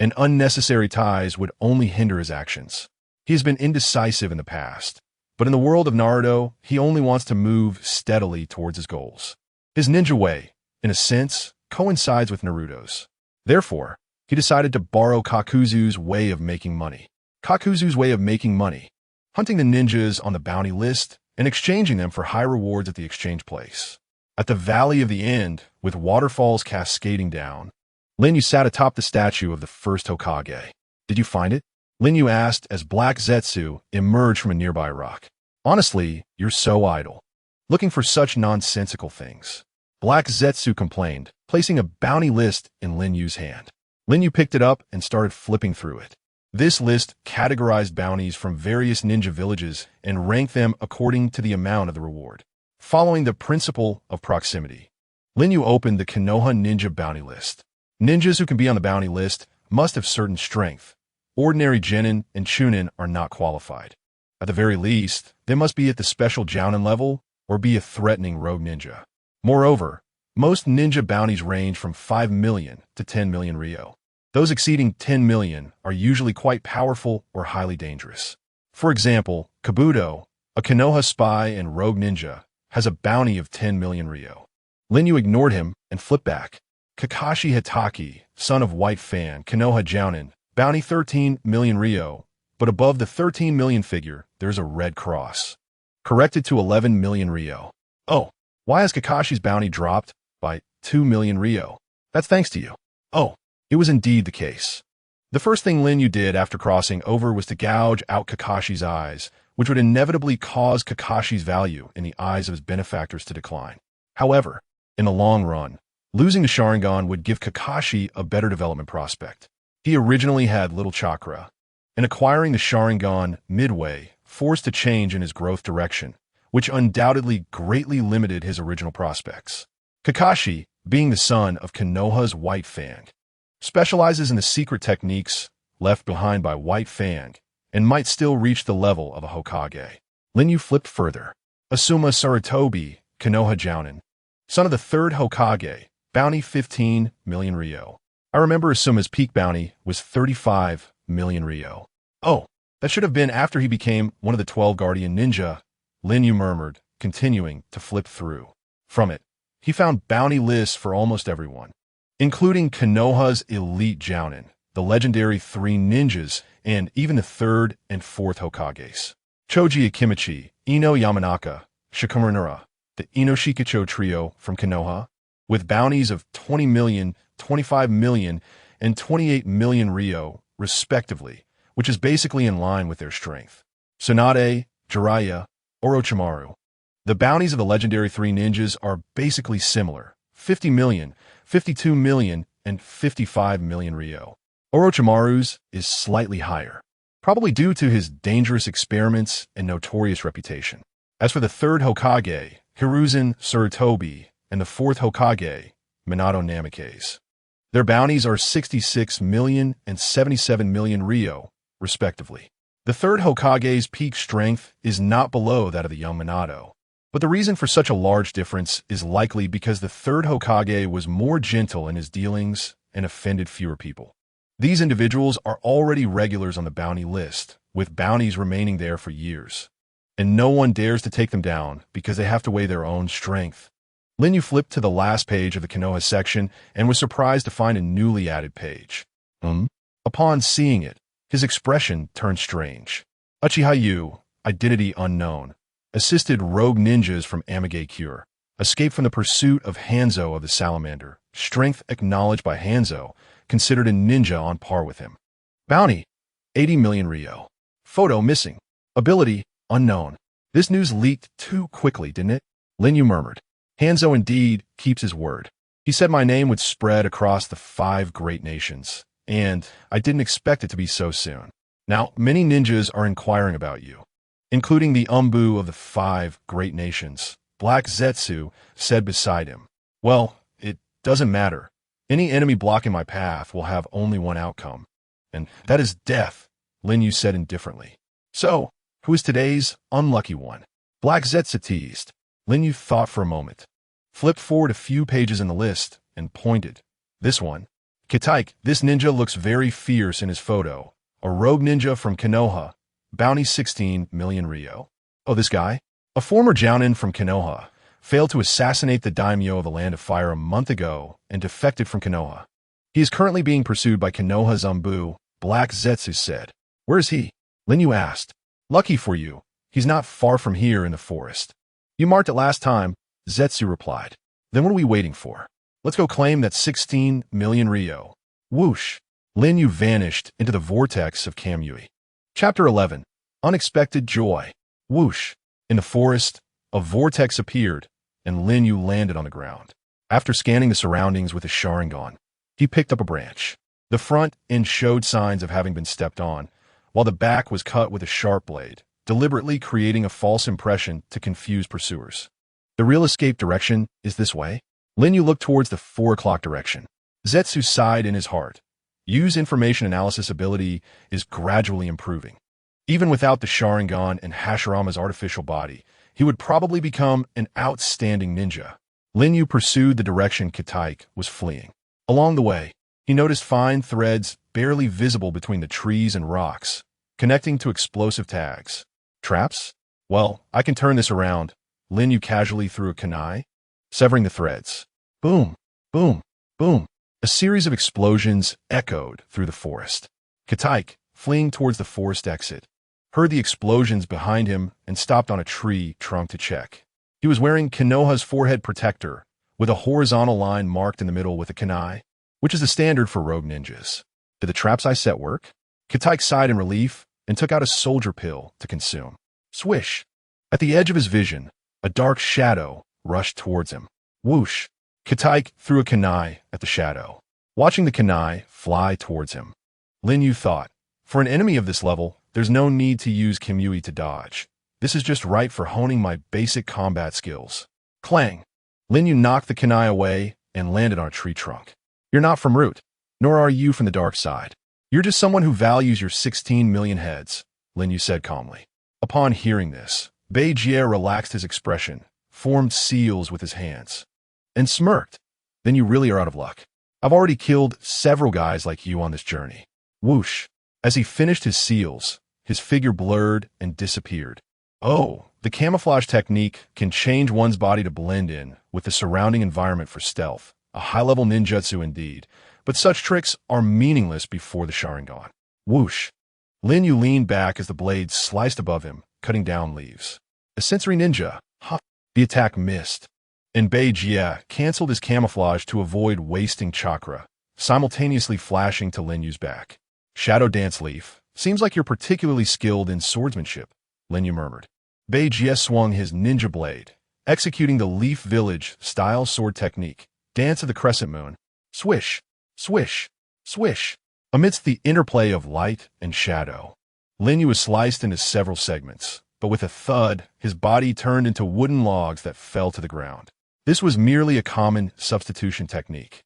and unnecessary ties would only hinder his actions. He has been indecisive in the past, but in the world of Naruto, he only wants to move steadily towards his goals. His ninja way, in a sense, coincides with Naruto's. Therefore, he decided to borrow Kakuzu's way of making money. Kakuzu's way of making money, hunting the ninjas on the bounty list and exchanging them for high rewards at the exchange place. At the Valley of the End, with waterfalls cascading down, Lin Yu sat atop the statue of the first Hokage. Did you find it? Lin Yu asked as Black Zetsu emerged from a nearby rock. Honestly, you're so idle, looking for such nonsensical things. Black Zetsu complained, placing a bounty list in Lin Yu's hand. Lin Yu picked it up and started flipping through it. This list categorized bounties from various ninja villages and ranked them according to the amount of the reward. Following the principle of proximity, Lin Yu opened the Konoha Ninja Bounty List. Ninjas who can be on the bounty list must have certain strength. Ordinary Genin and Chunin are not qualified. At the very least, they must be at the special Jounin level or be a threatening rogue ninja. Moreover, most ninja bounties range from 5 million to 10 million ryo. Those exceeding 10 million are usually quite powerful or highly dangerous. For example, Kabuto, a Konoha spy and rogue ninja, has a bounty of 10 million ryo. Lin Yu ignored him and flipped back. Kakashi Hitaki, son of White Fan, Konoha Jounin, bounty 13 million ryo, but above the 13 million figure, there's a red cross. Corrected to 11 million ryo. Oh, why has Kakashi's bounty dropped by 2 million ryo? That's thanks to you. Oh, it was indeed the case. The first thing Lin Yu did after crossing over was to gouge out Kakashi's eyes, which would inevitably cause Kakashi's value in the eyes of his benefactors to decline. However, in the long run, losing the Sharingan would give Kakashi a better development prospect. He originally had little chakra, and acquiring the Sharingan midway forced a change in his growth direction, which undoubtedly greatly limited his original prospects. Kakashi, being the son of Konoha's White Fang, specializes in the secret techniques left behind by White Fang and might still reach the level of a Hokage. Lin Yu flipped further. Asuma Sarutobi, Konoha Jounin, son of the third Hokage, bounty 15 million ryo. I remember Asuma's peak bounty was 35 million ryo. Oh, that should have been after he became one of the 12 Guardian Ninja, Lin Yu murmured, continuing to flip through. From it, he found bounty lists for almost everyone, including Konoha's elite Jounin, the legendary 3 ninjas, and even the 3rd and 4th Hokages. Choji Akimichi, Ino Yamanaka, Shikamaru, the Inoshikacho trio from Konoha, with bounties of 20 million, 25 million, and 28 million ryo, respectively, which is basically in line with their strength. Tsunade, Jiraiya, Orochimaru. The bounties of the legendary 3 ninjas are basically similar, 50 million, 52 million, and 55 million ryo. Orochimaru's is slightly higher, probably due to his dangerous experiments and notorious reputation. As for the 3rd Hokage, Hiruzen Sarutobi, and the 4th Hokage, Minato Namikaze, Their bounties are 66 million and 77 million Ryo, respectively. The third Hokage's peak strength is not below that of the young Minato. But the reason for such a large difference is likely because the third Hokage was more gentle in his dealings and offended fewer people. These individuals are already regulars on the bounty list, with bounties remaining there for years. And no one dares to take them down because they have to weigh their own strength. Lin Yu flipped to the last page of the Konoha section and was surprised to find a newly added page. Upon seeing it, his expression turned strange. Uchiha Yu, identity unknown, assisted rogue ninjas from Amage Cure, escaped from the pursuit of Hanzo of the Salamander, strength acknowledged by Hanzo, considered a ninja on par with him. Bounty, 80 million Ryo. Photo missing. Ability, unknown. This news leaked too quickly, didn't it? Lin Yu murmured. Hanzo indeed keeps his word. He said my name would spread across the 5 great nations, and I didn't expect it to be so soon. Now, many ninjas are inquiring about you, including the Umbu of the 5 great nations. Black Zetsu said beside him. Well, it doesn't matter. Any enemy blocking my path will have only one outcome, and that is death, Lin Yu said indifferently. So, who is today's unlucky one? Black Zetsu teased. Lin Yu thought for a moment, flipped forward a few pages in the list, and pointed. This one. Kitaike, this ninja looks very fierce in his photo. A rogue ninja from Konoha. Bounty 16 million Ryo. Oh, this guy? A former jounin from Konoha. Failed to assassinate the daimyo of the Land of Fire a month ago and defected from Konoha. He is currently being pursued by Konoha's Umbu, Black Zetsu said. Where is he? Lin Yu asked. Lucky for you, he's not far from here in the forest. You marked it last time, Zetsu replied. Then what are we waiting for? Let's go claim that 16 million Ryo. Whoosh. Lin Yu vanished into the vortex of Kamui. Chapter 11. Unexpected Joy. Whoosh. In the forest, a vortex appeared, and Lin Yu landed on the ground. After scanning the surroundings with his Sharingan, he picked up a branch. The front end showed signs of having been stepped on, while the back was cut with a sharp blade, deliberately creating a false impression to confuse pursuers. The real escape direction is this way. Lin Yu looked towards the 4 o'clock direction. Zetsu sighed in his heart. Yu's information analysis ability is gradually improving. Even without the Sharingan and Hashirama's artificial body, he would probably become an outstanding ninja. Lin Yu pursued the direction Kitaike was fleeing. Along the way, he noticed fine threads barely visible between the trees and rocks, connecting to explosive tags. Traps? Well, I can turn this around. Lin Yu casually threw a kunai, severing the threads. Boom, boom, boom. A series of explosions echoed through the forest. Kitaike, fleeing towards the forest exit, heard the explosions behind him and stopped on a tree trunk to check. He was wearing Konoha's forehead protector, with a horizontal line marked in the middle with a kunai, which is the standard for rogue ninjas. Did the traps I set work? Kitaike sighed in relief and took out a soldier pill to consume. Swish! At the edge of his vision, a dark shadow rushed towards him. Whoosh! Kitaike threw a kunai at the shadow, watching the kunai fly towards him. Lin Yu thought, for an enemy of this level, there's no need to use Kamui to dodge. This is just right for honing my basic combat skills. Clang! Lin Yu knocked the kunai away and landed on a tree trunk. You're not from Root, nor are you from the dark side. You're just someone who values your 16 million heads, Lin Yu said calmly. Upon hearing this, Beijie relaxed his expression, formed seals with his hands, and smirked. Then you really are out of luck. I've already killed several guys like you on this journey. Whoosh! As he finished his seals, his figure blurred and disappeared. Oh, the camouflage technique can change one's body to blend in with the surrounding environment for stealth. A high-level ninjutsu indeed, but such tricks are meaningless before the Sharingan. Whoosh! Lin Yu leaned back as the blade sliced above him, cutting down leaves. A sensory ninja. Ha! The attack missed, and Beijie canceled his camouflage to avoid wasting chakra, simultaneously flashing to Lin Yu's back. Shadow Dance Leaf. Seems like you're particularly skilled in swordsmanship, Lin Yu murmured. Beijie swung his ninja blade, executing the Leaf Village-style sword technique. Dance of the Crescent Moon. Swish, swish, swish. Amidst the interplay of light and shadow, Lin Yu was sliced into several segments, but with a thud, his body turned into wooden logs that fell to the ground. This was merely a common substitution technique.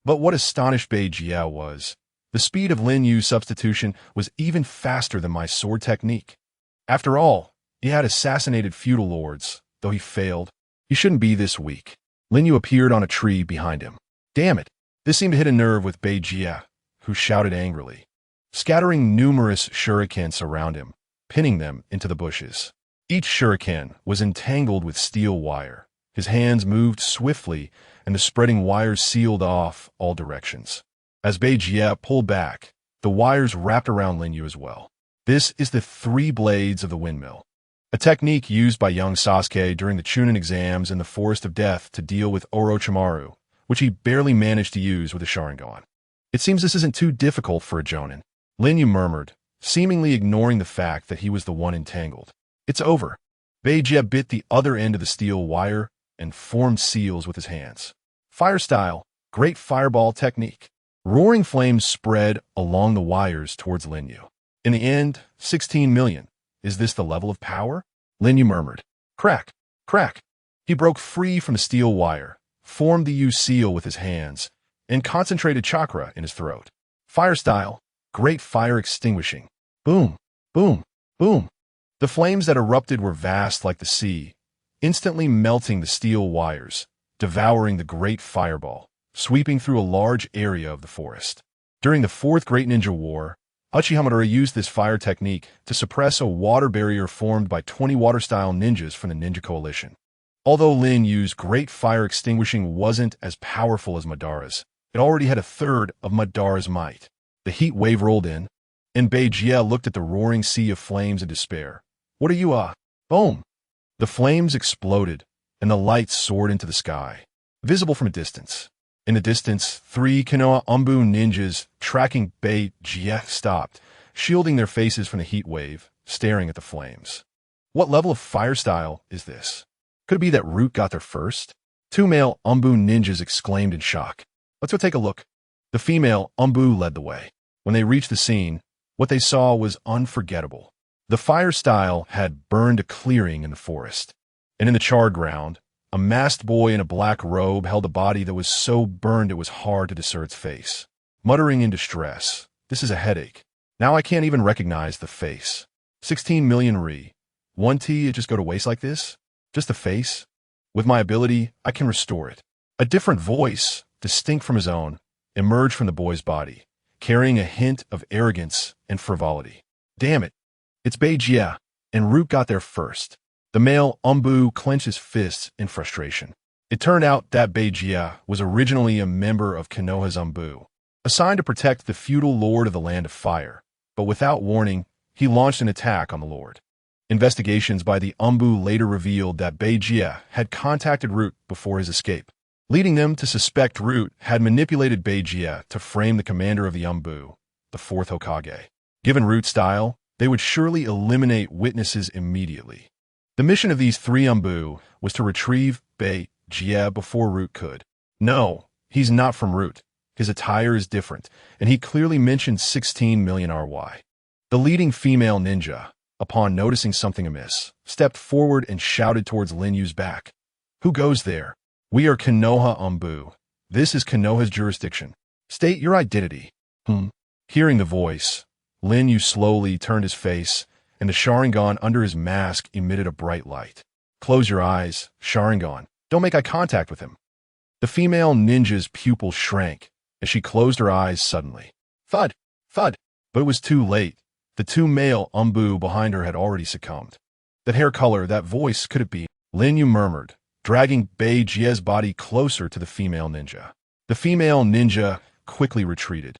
But what astonished Bei Jie was, the speed of Lin Yu's substitution was even faster than my sword technique. After all, he had assassinated feudal lords, though he failed. He shouldn't be this weak. Lin Yu appeared on a tree behind him. Damn it! This seemed to hit a nerve with Bei Jie, who shouted angrily, scattering numerous shurikens around him, pinning them into the bushes. Each shuriken was entangled with steel wire. His hands moved swiftly, and the spreading wires sealed off all directions. As Bei Jie pulled back, the wires wrapped around Lin Yu as well. This is the 3 blades of the windmill, a technique used by young Sasuke during the Chunin exams in the Forest of Death to deal with Orochimaru, which he barely managed to use with a Sharingan. It seems this isn't too difficult for a Jonin. Lin Yu murmured, seemingly ignoring the fact that he was the one entangled. It's over. Bei Jie bit the other end of the steel wire and formed seals with his hands. Fire style, great fireball technique. Roaring flames spread along the wires towards Lin Yu. In the end, 16 million. Is this the level of power? Lin Yu murmured. Crack, crack. He broke free from the steel wire, formed the U seal with his hands, and concentrated chakra in his throat. Fire style, great fire extinguishing. Boom, boom, boom. The flames that erupted were vast like the sea, instantly melting the steel wires, devouring the great fireball, sweeping through a large area of the forest. During the Fourth Great Ninja War, Uchiha Madara used this fire technique to suppress a water barrier formed by 20 water-style ninjas from the Ninja Coalition. Although Lin Yu's great fire extinguishing wasn't as powerful as Madara's, it already had a third of Madara's might. The heat wave rolled in, and Bei Jie looked at the roaring sea of flames in despair. What are you, Boom! The flames exploded, and the lights soared into the sky, visible from a distance. In the distance, 3 Konoha Umbu ninjas tracking Bei Jie stopped, shielding their faces from the heat wave, staring at the flames. What level of fire style is this? Could it be that Root got there first? 2 male Umbu ninjas exclaimed in shock. Let's go take a look. The female Umbu led the way. When they reached the scene, what they saw was unforgettable. The fire style had burned a clearing in the forest, and in the charred ground, a masked boy in a black robe held a body that was so burned it was hard to discern its face. Muttering in distress, "This is a headache. Now I can't even recognize the face. 16 million Ri. 1 T, it just go to waste like this? Just the face? With my ability, I can restore it." A different voice, distinct from his own, emerged from the boy's body, carrying a hint of arrogance and frivolity. Damn it. It's Bei Jie, and Root got there first. The male Umbu clenched his fists in frustration. It turned out that Bei Jie was originally a member of Konoha's Umbu, assigned to protect the feudal lord of the Land of Fire, but without warning, he launched an attack on the lord. Investigations by the Umbu later revealed that Bei Jie had contacted Root before his escape, leading them to suspect Root had manipulated Bei Jie to frame the commander of the Umbu, the 4th Hokage. Given Root's style, they would surely eliminate witnesses immediately. The mission of these 3 Umbu was to retrieve Bei Jie before Root could. No, he's not from Root. His attire is different, and he clearly mentioned 16 million RY. The leading female ninja, upon noticing something amiss, stepped forward and shouted towards Lin Yu's back. "Who goes there? We are Konoha Umbu. This is Konoha's jurisdiction. State your identity." Hearing the voice, Lin Yu slowly turned his face, and the Sharingan under his mask emitted a bright light. "Close your eyes, Sharingan. Don't make eye contact with him." The female ninja's pupil shrank as she closed her eyes suddenly. Thud! Thud! But it was too late. The 2 male Umbu behind her had already succumbed. That hair color, that voice, could it be? Lin Yu murmured, dragging Bei Jie's body closer to the female ninja. The female ninja quickly retreated,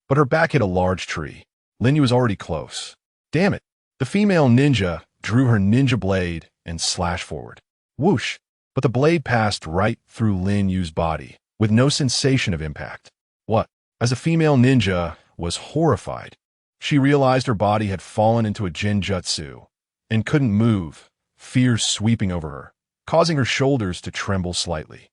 but her back hit a large tree. Lin Yu was already close. Damn it! The female ninja drew her ninja blade and slashed forward. Whoosh! But the blade passed right through Lin Yu's body, with no sensation of impact. What? As the female ninja was horrified, she realized her body had fallen into a Jinjutsu and couldn't move, fear sweeping over her, causing her shoulders to tremble slightly.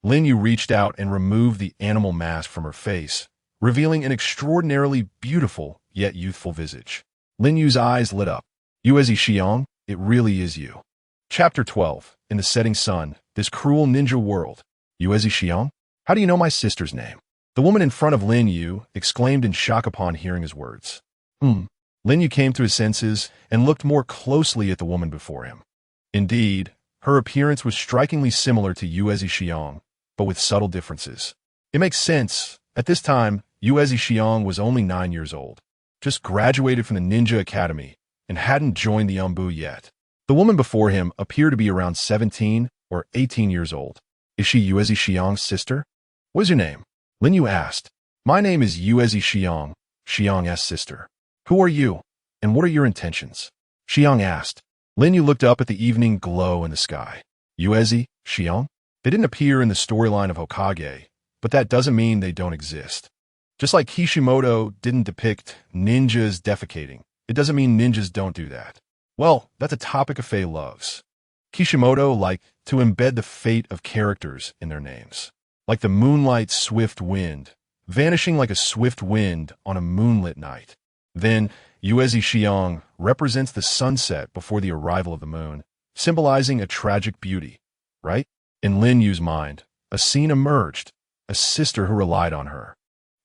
Lin Yu reached out and removed the animal mask from her face, revealing an extraordinarily beautiful yet youthful visage. Lin Yu's eyes lit up. Yuezi Xiong, it really is you. Chapter 12. In the setting sun, this cruel ninja world. Yuezi Xiong? How do you know my sister's name? The woman in front of Lin Yu exclaimed in shock upon hearing his words. Lin Yu came to his senses and looked more closely at the woman before him. Indeed, her appearance was strikingly similar to Yuezi Xiong, but with subtle differences. It makes sense. At this time, Yuezi Xiong was only 9 years old, just graduated from the Ninja Academy, and hadn't joined the Umbu yet. The woman before him appeared to be around 17 or 18 years old. Is she Yuezi Xiong's sister? What is your name? Lin Yu asked. My name is Yuezi Xiong, Xiong's sister. Who are you, and what are your intentions? Xiong asked. Lin Yu looked up at the evening glow in the sky. Yuezi, Xiong? They didn't appear in the storyline of Hokage, but that doesn't mean they don't exist. Just like Kishimoto didn't depict ninjas defecating, it doesn't mean ninjas don't do that. Well, that's a topic of Faye loves. Kishimoto liked to embed the fate of characters in their names, like the moonlight swift wind, vanishing like a swift wind on a moonlit night. Then, Yuezi Xiong represents the sunset before the arrival of the moon, symbolizing a tragic beauty, right? In Lin Yu's mind, a scene emerged, a sister who relied on her,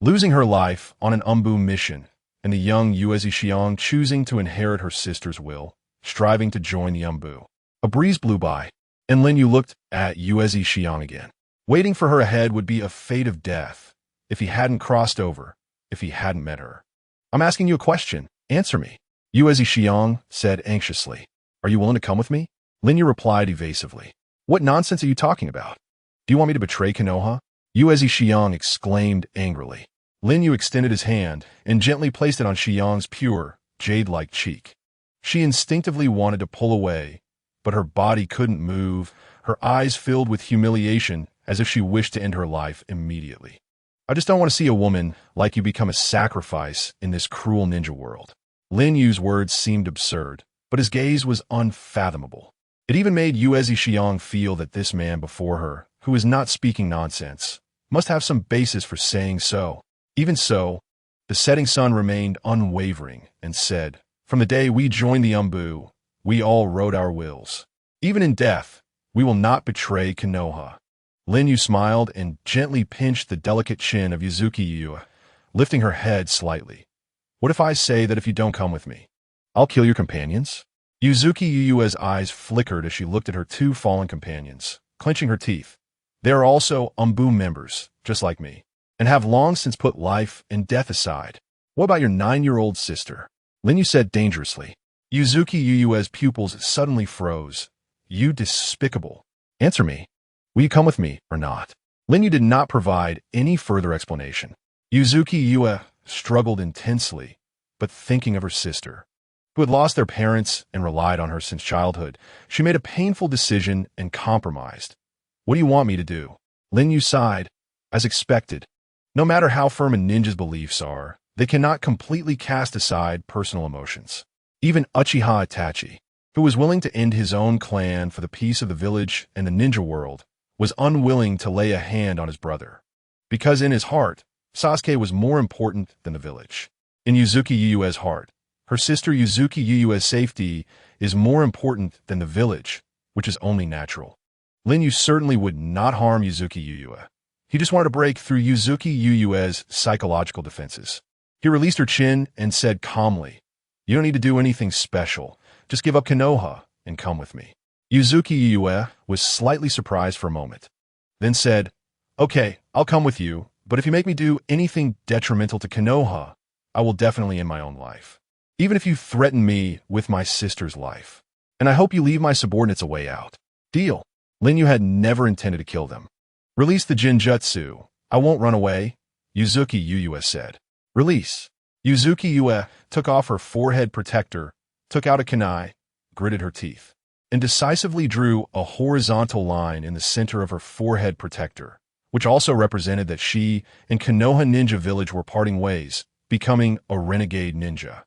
losing her life on an Umbu mission, and the young Yuezi Xiong choosing to inherit her sister's will, striving to join the Umbu. A breeze blew by, and Lin Yu looked at Yuezi Xiong again. Waiting for her ahead would be a fate of death, if he hadn't crossed over, if he hadn't met her. I'm asking you a question. Answer me. Yuezi Xiong said anxiously. Are you willing to come with me? Lin Yu replied evasively. What nonsense are you talking about? Do you want me to betray Konoha? Yuezi Xiong exclaimed angrily. Lin Yu extended his hand and gently placed it on Xiong's pure, jade-like cheek. She instinctively wanted to pull away, but her body couldn't move, her eyes filled with humiliation as if she wished to end her life immediately. I just don't want to see a woman like you become a sacrifice in this cruel ninja world. Lin Yu's words seemed absurd, but his gaze was unfathomable. It even made Yuezi Xiong feel that this man before her, who is not speaking nonsense, must have some basis for saying so. Even so, the setting sun remained unwavering and said, From the day we joined the Umbu, we all wrote our wills. Even in death, we will not betray Konoha. Lin Yu smiled and gently pinched the delicate chin of Yuzuki Yu, lifting her head slightly. What if I say that if you don't come with me, I'll kill your companions? Yuzuki Yu's eyes flickered as she looked at her two fallen companions, clenching her teeth. They are also Umbu members, just like me, and have long since put life and death aside. What about your 9-year-old sister? Lin Yu said dangerously. Yuzuki Yu's pupils suddenly froze. You despicable. Answer me. Will you come with me or not? Lin Yu did not provide any further explanation. Yuzuki Yu struggled intensely, but thinking of her sister, who had lost their parents and relied on her since childhood, she made a painful decision and compromised. What do you want me to do? Lin Yu sighed. As expected, no matter how firm a ninja's beliefs are, they cannot completely cast aside personal emotions. Even Uchiha Itachi, who was willing to end his own clan for the peace of the village and the ninja world, was unwilling to lay a hand on his brother. Because in his heart, Sasuke was more important than the village. In Yuzuki Yu's heart, her sister Yuzuki Yu's safety is more important than the village, which is only natural. Lin Yu certainly would not harm Yuzuki Yu. He just wanted to break through Yuzuki Yu's psychological defenses. He released her chin and said calmly, You don't need to do anything special. Just give up Konoha and come with me. Yuzuki Yu was slightly surprised for a moment, then said, Okay, I'll come with you, but if you make me do anything detrimental to Konoha, I will definitely end my own life. Even if you threaten me with my sister's life. And I hope you leave my subordinates a way out. Deal. Lin Yu had never intended to kill them. Release the Jinjutsu. I won't run away, Yuzuki Yu said. Release. Yuzuki Yu took off her forehead protector, took out a kunai, gritted her teeth, and decisively drew a horizontal line in the center of her forehead protector, which also represented that she and Konoha Ninja Village were parting ways, becoming a renegade ninja.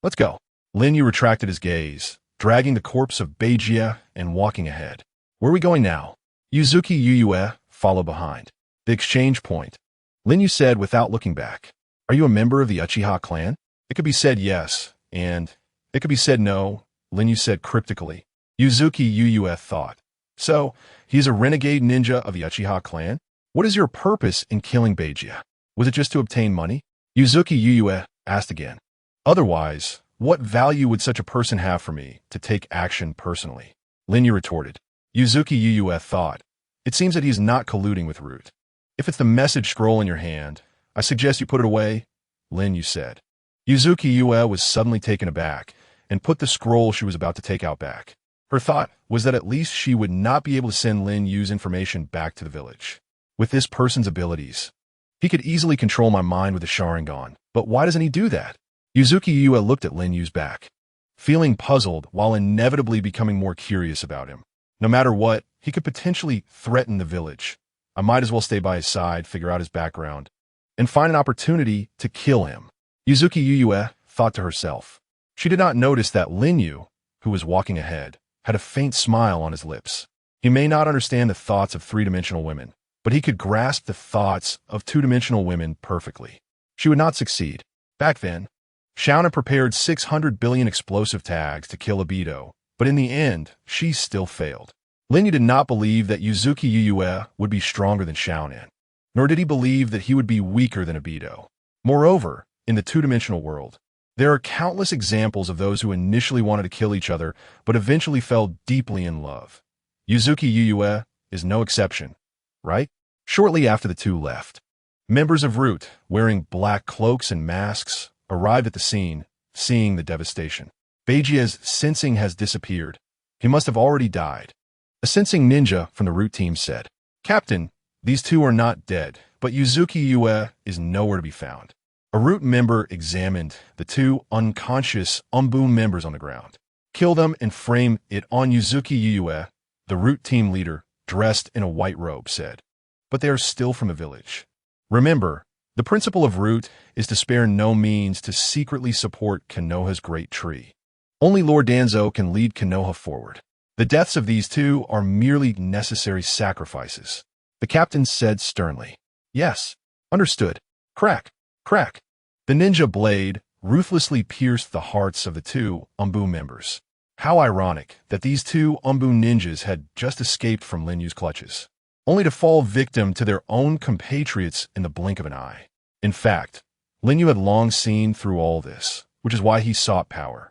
Let's go. Lin Yu retracted his gaze, dragging the corpse of Beijia and walking ahead. Where are we going now? Yuzuki Yu followed behind. The exchange point. Lin Yu said without looking back. Are you a member of the Uchiha clan? It could be said yes, and it could be said no, Lin Yu said cryptically. Yuzuki Yu thought. So, he's a renegade ninja of the Uchiha clan? What is your purpose in killing Beijia? Was it just to obtain money? Yuzuki Yuyue asked again. Otherwise, what value would such a person have for me to take action personally? Lin Yu retorted. Yuzuki Yuyue thought. It seems that he's not colluding with Root. If it's the message scroll in your hand, I suggest you put it away, Lin Yu said. Yuzuki Yuyue was suddenly taken aback and put the scroll she was about to take out back. Her thought was that at least she would not be able to send Lin Yu's information back to the village. With this person's abilities, he could easily control my mind with the Sharingan, but why doesn't he do that? Yuzuki Yuyue looked at Lin Yu's back, feeling puzzled while inevitably becoming more curious about him. No matter what, he could potentially threaten the village. I might as well stay by his side, figure out his background, and find an opportunity to kill him. Yuzuki Yuyue thought to herself. She did not notice that Lin Yu, who was walking ahead, had a faint smile on his lips. He may not understand the thoughts of three-dimensional women, but he could grasp the thoughts of two-dimensional women perfectly. She would not succeed. Back then, Xiao had prepared 600 billion explosive tags to kill Obito, but in the end, she still failed. Lin Yu did not believe that Yuzuki Yuyue would be stronger than Xiao, nor did he believe that he would be weaker than Obito. Moreover, in the two-dimensional world, there are countless examples of those who initially wanted to kill each other, but eventually fell deeply in love. Yuzuki Yuyue is no exception, right? Shortly after the two left, members of Root, wearing black cloaks and masks, arrived at the scene, seeing the devastation. Beijia's sensing has disappeared. He must have already died. A sensing ninja from the Root team said, Captain, these two are not dead, but Yuzuki Yuyue is nowhere to be found. A Root member examined the two unconscious Umbun members on the ground. Kill them and frame it on Yuzuki Yuyue, the Root team leader, dressed in a white robe, said. But they are still from the village. Remember, the principle of Root is to spare no means to secretly support Konoha's great tree. Only Lord Danzo can lead Konoha forward. The deaths of these two are merely necessary sacrifices. The captain said sternly. Yes, understood. Crack. Crack. The ninja blade ruthlessly pierced the hearts of the two Umbun members. How ironic that these two Umbun ninjas had just escaped from Lin Yu's clutches, only to fall victim to their own compatriots in the blink of an eye. In fact, Lin Yu had long seen through all this, which is why he sought power.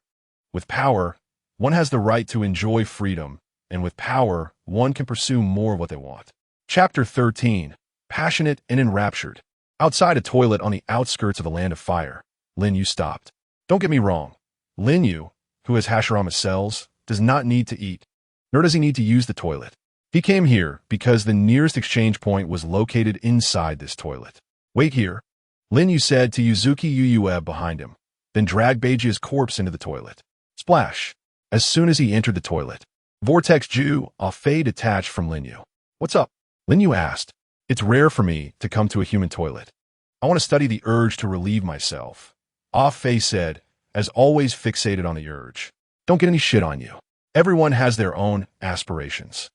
With power, one has the right to enjoy freedom, and with power, one can pursue more of what they want. Chapter 13. Passionate and enraptured. Outside a toilet on the outskirts of the Land of Fire, Lin Yu stopped. Don't get me wrong. Lin Yu, who has Hashirama cells, does not need to eat, nor does he need to use the toilet. He came here because the nearest exchange point was located inside this toilet. Wait here, Lin Yu said to Yuzuki Yuyue behind him, then dragged Beijia's corpse into the toilet. Splash! As soon as he entered the toilet, Vortex Ju Fei detached from Lin Yu. What's up? Lin Yu asked. It's rare for me to come to a human toilet. I want to study the urge to relieve myself. Fei said, as always fixated on the urge. Don't get any shit on you. Everyone has their own aspirations.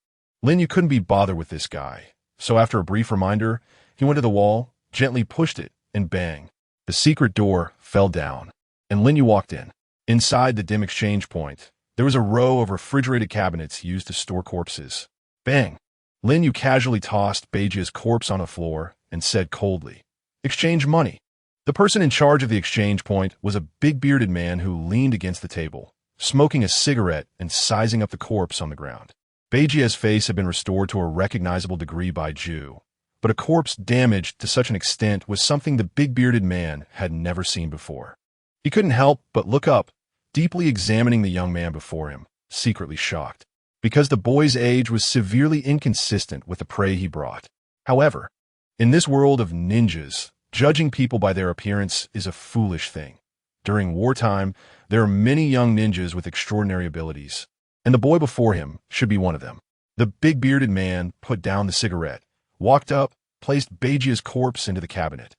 Lin Yu couldn't be bothered with this guy, so after a brief reminder, he went to the wall, gently pushed it, and bang. The secret door fell down, and Lin Yu walked in. Inside the dim exchange point, there was a row of refrigerated cabinets used to store corpses. Bang! Lin Yu casually tossed Beijia's corpse on the floor and said coldly, Exchange money. The person in charge of the exchange point was a big-bearded man who leaned against the table, smoking a cigarette and sizing up the corpse on the ground. Beijia's face had been restored to a recognizable degree by Ju, but a corpse damaged to such an extent was something the big-bearded man had never seen before. He couldn't help but look up, deeply examining the young man before him, secretly shocked, because the boy's age was severely inconsistent with the prey he brought. However, in this world of ninjas, judging people by their appearance is a foolish thing. During wartime, there are many young ninjas with extraordinary abilities, and the boy before him should be one of them. The big-bearded man put down the cigarette, walked up, placed Beijia's corpse into the cabinet,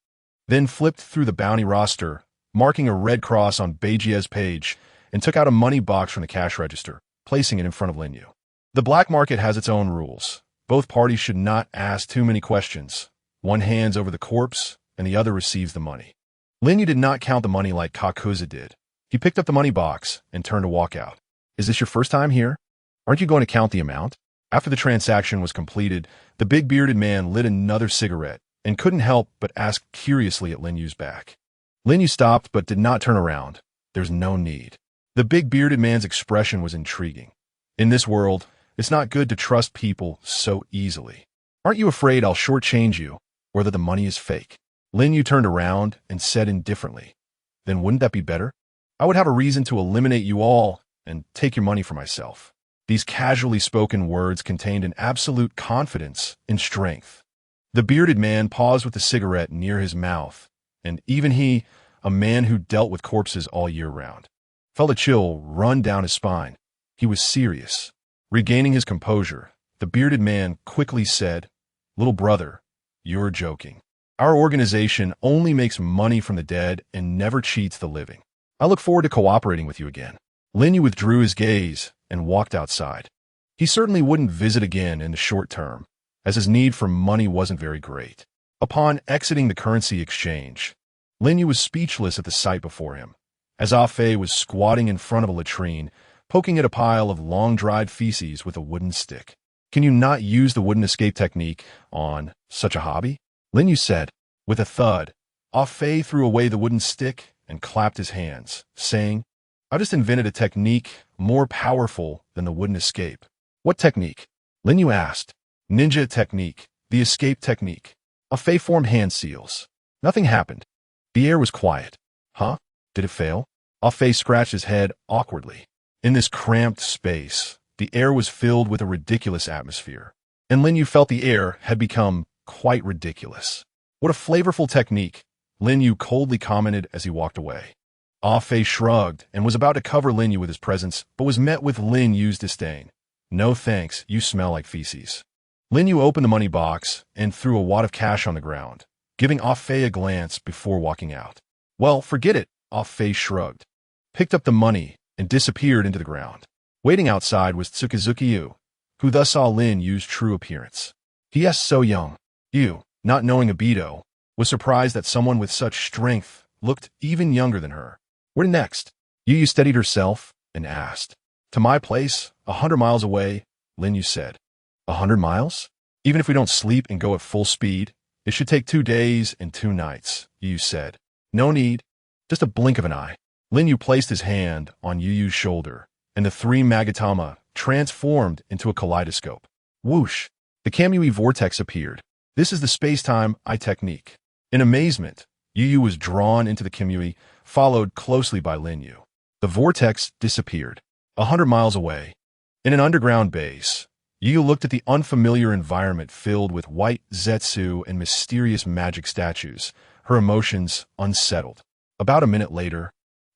then flipped through the bounty roster, marking a red cross on Beijia's page, and took out a money box from the cash register, placing it in front of Lin Yu. The black market has its own rules. Both parties should not ask too many questions. One hands over the corpse, and the other receives the money. Lin Yu did not count the money like Kakuya did. He picked up the money box and turned to walk out. Is this your first time here? Aren't you going to count the amount? After the transaction was completed, the big bearded man lit another cigarette, and couldn't help but ask curiously at Lin Yu's back. Lin Yu stopped but did not turn around. There's no need. The big bearded man's expression was intriguing. In this world, it's not good to trust people so easily. Aren't you afraid I'll shortchange you, or that the money is fake? Lin Yu turned around and said indifferently, then wouldn't that be better? I would have a reason to eliminate you all and take your money for myself. These casually spoken words contained an absolute confidence and strength. The bearded man paused with the cigarette near his mouth, and even he, a man who dealt with corpses all year round, felt a chill run down his spine. He was serious. Regaining his composure, the bearded man quickly said, "Little brother, you're joking. Our organization only makes money from the dead and never cheats the living. I look forward to cooperating with you again." Lin Yu withdrew his gaze and walked outside. He certainly wouldn't visit again in the short term, as his need for money wasn't very great. Upon exiting the currency exchange, Lin Yu was speechless at the sight before him, as Ah Fei was squatting in front of a latrine, poking at a pile of long-dried feces with a wooden stick. "Can you not use the wooden escape technique on such a hobby?" Lin Yu said. With a thud, Ah Fei threw away the wooden stick and clapped his hands, saying, "I just invented a technique more powerful than the wooden escape." "What technique?" Lin Yu asked. "Ninja technique, the escape technique." Ah Fei formed hand seals. Nothing happened. The air was quiet. "Huh? Did it fail?" Ah Fei scratched his head awkwardly. In this cramped space, the air was filled with a ridiculous atmosphere, and Lin Yu felt the air had become quite ridiculous. "What a flavorful technique," Lin Yu coldly commented as he walked away. Ah Fei shrugged and was about to cover Lin Yu with his presence, but was met with Lin Yu's disdain. "No thanks, you smell like feces." Lin Yu opened the money box and threw a wad of cash on the ground, giving Ah Fei a glance before walking out. "Well, forget it," Ah Fei shrugged, picked up the money, and disappeared into the ground. Waiting outside was Tsukizuki, who thus saw Lin Yu's true appearance. He asked so young. Yu, not knowing Obito, was surprised that someone with such strength looked even younger than her. "Where next?" Yu steadied herself and asked. "To my place, 100 miles away," Lin Yu said. 100 miles? Even if we don't sleep and go at full speed, it should take 2 days and 2 nights, Yu said. "No need. Just a blink of an eye." Lin Yu placed his hand on Yu's shoulder, and the 3 Magatama transformed into a kaleidoscope. Whoosh! The Kamui vortex appeared. "This is the space-time eye technique." In amazement, Yu was drawn into the Kamui, followed closely by Lin Yu. The vortex disappeared. 100 miles away, in an underground base, Yu looked at the unfamiliar environment filled with white zetsu and mysterious magic statues, her emotions unsettled. About a minute later,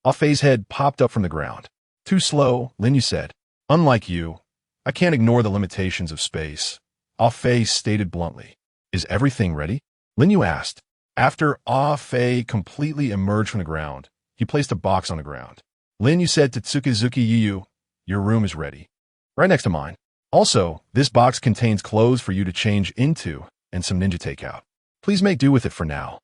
Ah Fei's head popped up from the ground. "Too slow," Lin Yu said. "Unlike you, I can't ignore the limitations of space," Ah Fei stated bluntly. "Is everything ready?" Lin Yu asked. After Ah Fei completely emerged from the ground, he placed a box on the ground. Lin Yu said to Tsukizuki, "Yu, your room is ready. Right next to mine. Also, this box contains clothes for you to change into and some ninja takeout. Please make do with it for now.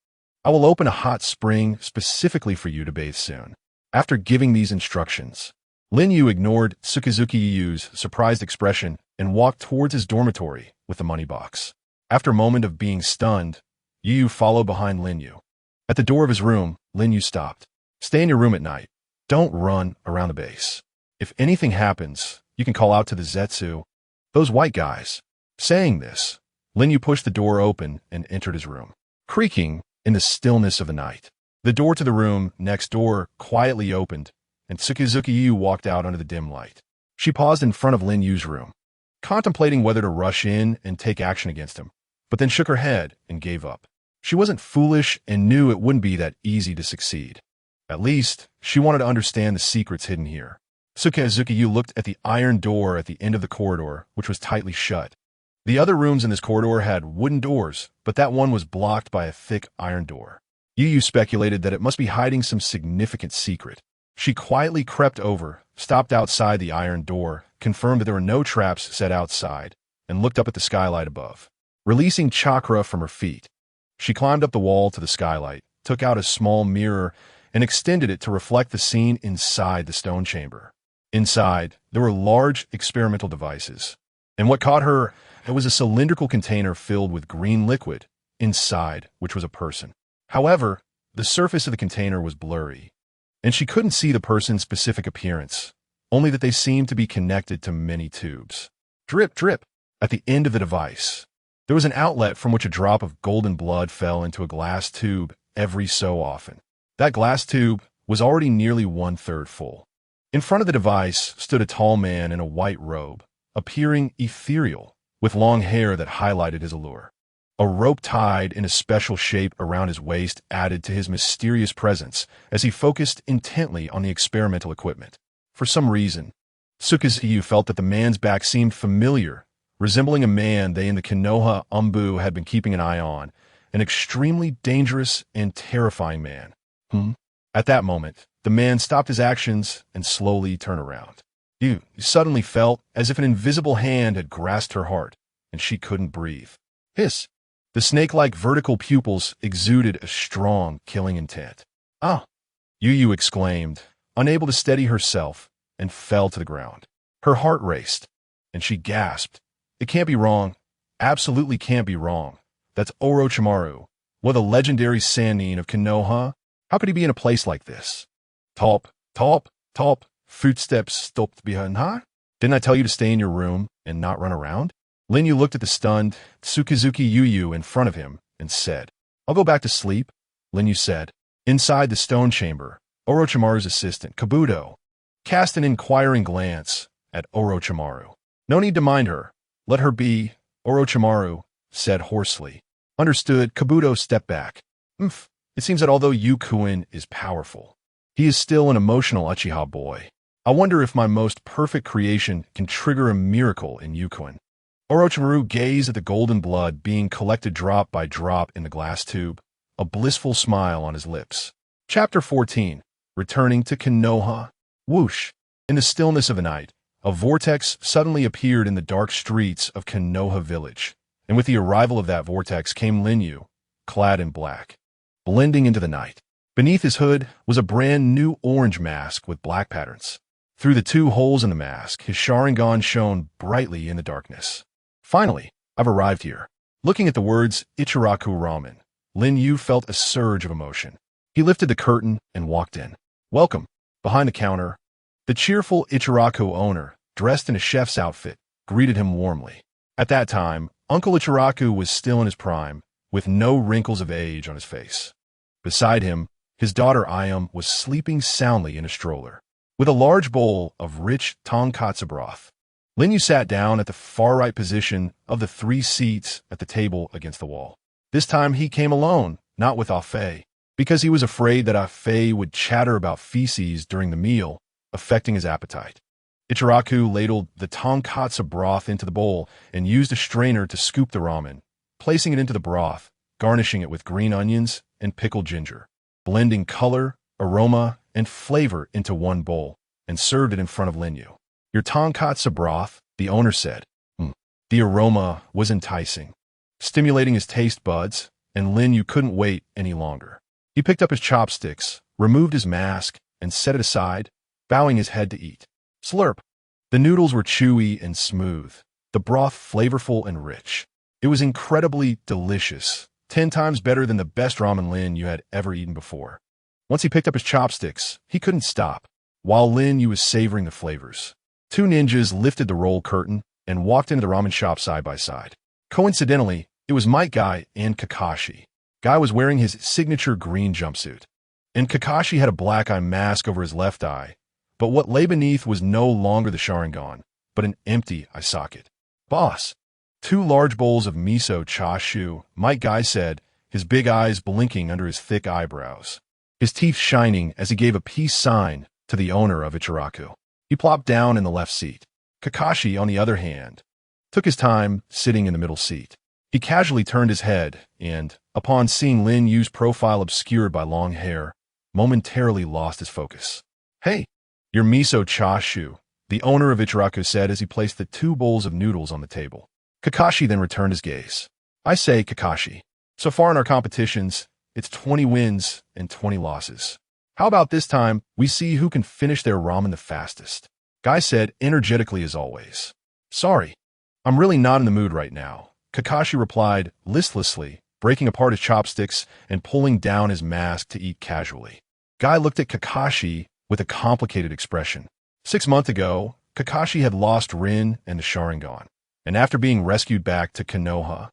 I will open a hot spring specifically for you to bathe soon." After giving these instructions, Lin Yu ignored Tsukizuki Yu's surprised expression and walked towards his dormitory with the money box. After a moment of being stunned, Yu followed behind Lin Yu. At the door of his room, Lin Yu stopped. "Stay in your room at night. Don't run around the base. If anything happens, you can call out to the Zetsu, those white guys." Saying this, Lin Yu pushed the door open and entered his room, creaking in the stillness of the night. The door to the room next door quietly opened, and Tsukizuki Yu walked out under the dim light. She paused in front of Lin Yu's room, contemplating whether to rush in and take action against him, but then shook her head and gave up. She wasn't foolish and knew it wouldn't be that easy to succeed. At least, she wanted to understand the secrets hidden here. Tsukizuki Yu looked at the iron door at the end of the corridor, which was tightly shut. The other rooms in this corridor had wooden doors, but that one was blocked by a thick iron door. Yu speculated that it must be hiding some significant secret. She quietly crept over, stopped outside the iron door, confirmed that there were no traps set outside, and looked up at the skylight above. Releasing chakra from her feet, she climbed up the wall to the skylight, took out a small mirror, and extended it to reflect the scene inside the stone chamber. Inside, there were large experimental devices, and what caught her, it was a cylindrical container filled with green liquid, inside, which was a person. However, the surface of the container was blurry, and she couldn't see the person's specific appearance, only that they seemed to be connected to many tubes. Drip, drip. At the end of the device, there was an outlet from which a drop of golden blood fell into a glass tube every so often. That glass tube was already nearly 1/3 full. In front of the device stood a tall man in a white robe, appearing ethereal, with long hair that highlighted his allure. A rope tied in a special shape around his waist added to his mysterious presence as he focused intently on the experimental equipment. For some reason, Sukizuyu felt that the man's back seemed familiar, resembling a man they in the Konoha Umbu had been keeping an eye on, an extremely dangerous and terrifying man. At that moment, the man stopped his actions and slowly turned around. Yu suddenly felt as if an invisible hand had grasped her heart, and she couldn't breathe. Hiss! The snake-like vertical pupils exuded a strong, killing intent. Ah! Yu exclaimed, unable to steady herself, and fell to the ground. Her heart raced, and she gasped. It can't be wrong. Absolutely can't be wrong. That's Orochimaru, the legendary Sannin of Konoha. How could he be in a place like this? Top, top, top. Footsteps stopped behind her. Didn't I tell you to stay in your room and not run around? Lin Yu looked at the stunned Tsukizuki Yu in front of him and said, I'll go back to sleep, Lin Yu said. Inside the stone chamber, Orochimaru's assistant, Kabuto, cast an inquiring glance at Orochimaru. No need to mind her. Let her be, Orochimaru said hoarsely. Understood. Kabuto stepped back. It seems that although Yu-kun is powerful, he is still an emotional Uchiha boy. I wonder if my most perfect creation can trigger a miracle in Yu-kun. Orochimaru gazed at the golden blood being collected drop by drop in the glass tube, a blissful smile on his lips. Chapter 14. Returning to Konoha. Whoosh! In the stillness of the night, a vortex suddenly appeared in the dark streets of Konoha village, and with the arrival of that vortex came Lin Yu, clad in black, blending into the night. Beneath his hood was a brand new orange mask with black patterns. Through the two holes in the mask, his Sharingan shone brightly in the darkness. Finally, I've arrived here. Looking at the words Ichiraku Ramen, Lin Yu felt a surge of emotion. He lifted the curtain and walked in. Welcome. Behind the counter, the cheerful Ichiraku owner, dressed in a chef's outfit, greeted him warmly. At that time, Uncle Ichiraku was still in his prime, with no wrinkles of age on his face. Beside him, his daughter Ayam was sleeping soundly in a stroller, with a large bowl of rich tonkatsu broth. Lin Yu sat down at the far right position of the 3 seats at the table against the wall. This time he came alone, not with Afei, because he was afraid that Afei would chatter about feces during the meal, affecting his appetite. Ichiraku ladled the tonkatsu broth into the bowl and used a strainer to scoop the ramen, placing it into the broth, garnishing it with green onions and pickled ginger, blending color, aroma, and flavor into one bowl, and served it in front of Lin Yu. Your tonkatsu broth, the owner said. The aroma was enticing, stimulating his taste buds, and Lin Yu couldn't wait any longer. He picked up his chopsticks, removed his mask, and set it aside, bowing his head to eat. Slurp. The noodles were chewy and smooth, the broth flavorful and rich. It was incredibly delicious, 10 times better than the best ramen Lin Yu had ever eaten before. Once he picked up his chopsticks, he couldn't stop, while Lin Yu was savoring the flavors. 2 ninjas lifted the roll curtain and walked into the ramen shop side by side. Coincidentally, it was Might Guy and Kakashi. Guy was wearing his signature green jumpsuit, and Kakashi had a black eye mask over his left eye, but what lay beneath was no longer the Sharingan, but an empty eye socket. Boss. 2 large bowls of miso chashu, Might Guy said, his big eyes blinking under his thick eyebrows, his teeth shining as he gave a peace sign to the owner of Ichiraku. He plopped down in the left seat. Kakashi, on the other hand, took his time sitting in the middle seat. He casually turned his head and, upon seeing Lin Yu's profile obscured by long hair, momentarily lost his focus. Hey, your miso chashu, the owner of Ichiraku said as he placed the 2 bowls of noodles on the table. Kakashi then returned his gaze. I say, Kakashi, so far in our competitions, it's 20 wins and 20 losses. How about this time we see who can finish their ramen the fastest? Guy said energetically as always. Sorry, I'm really not in the mood right now, Kakashi replied listlessly, breaking apart his chopsticks and pulling down his mask to eat casually. Guy looked at Kakashi with a complicated expression. 6 months ago, Kakashi had lost Rin and the Sharingan, and after being rescued back to Konoha,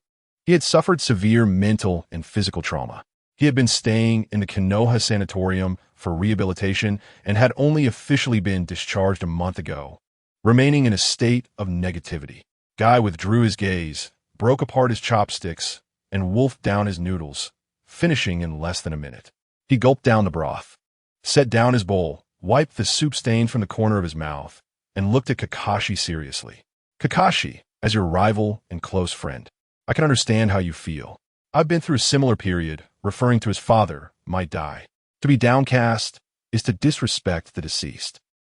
he had suffered severe mental and physical trauma. He had been staying in the Konoha sanatorium for rehabilitation and had only officially been discharged a month ago, remaining in a state of negativity. Guy withdrew his gaze, broke apart his chopsticks, and wolfed down his noodles, finishing in less than a minute. He gulped down the broth, set down his bowl, wiped the soup stain from the corner of his mouth, and looked at Kakashi seriously. Kakashi, as your rival and close friend, I can understand how you feel. I've been through a similar period, referring to his father, might die. To be downcast is to disrespect the deceased.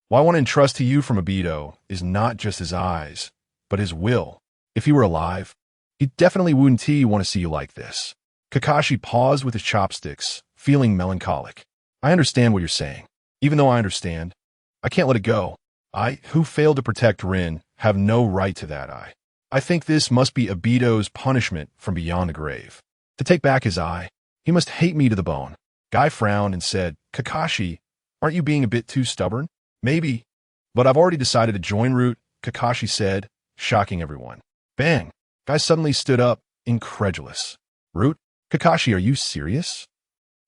What I want to entrust to you from Obito is not just his eyes, but his will. If he were alive, he definitely wouldn't want to see you like this. Kakashi paused with his chopsticks, feeling melancholic. I understand what you're saying. Even though I understand, I can't let it go. I, who failed to protect Rin, have no right to that. I think this must be Obito's punishment from beyond the grave. To take back his eye, he must hate me to the bone. Guy frowned and said, Kakashi, aren't you being a bit too stubborn? Maybe, but I've already decided to join Root, Kakashi said, shocking everyone. Bang! Guy suddenly stood up, incredulous. Root? Kakashi, are you serious?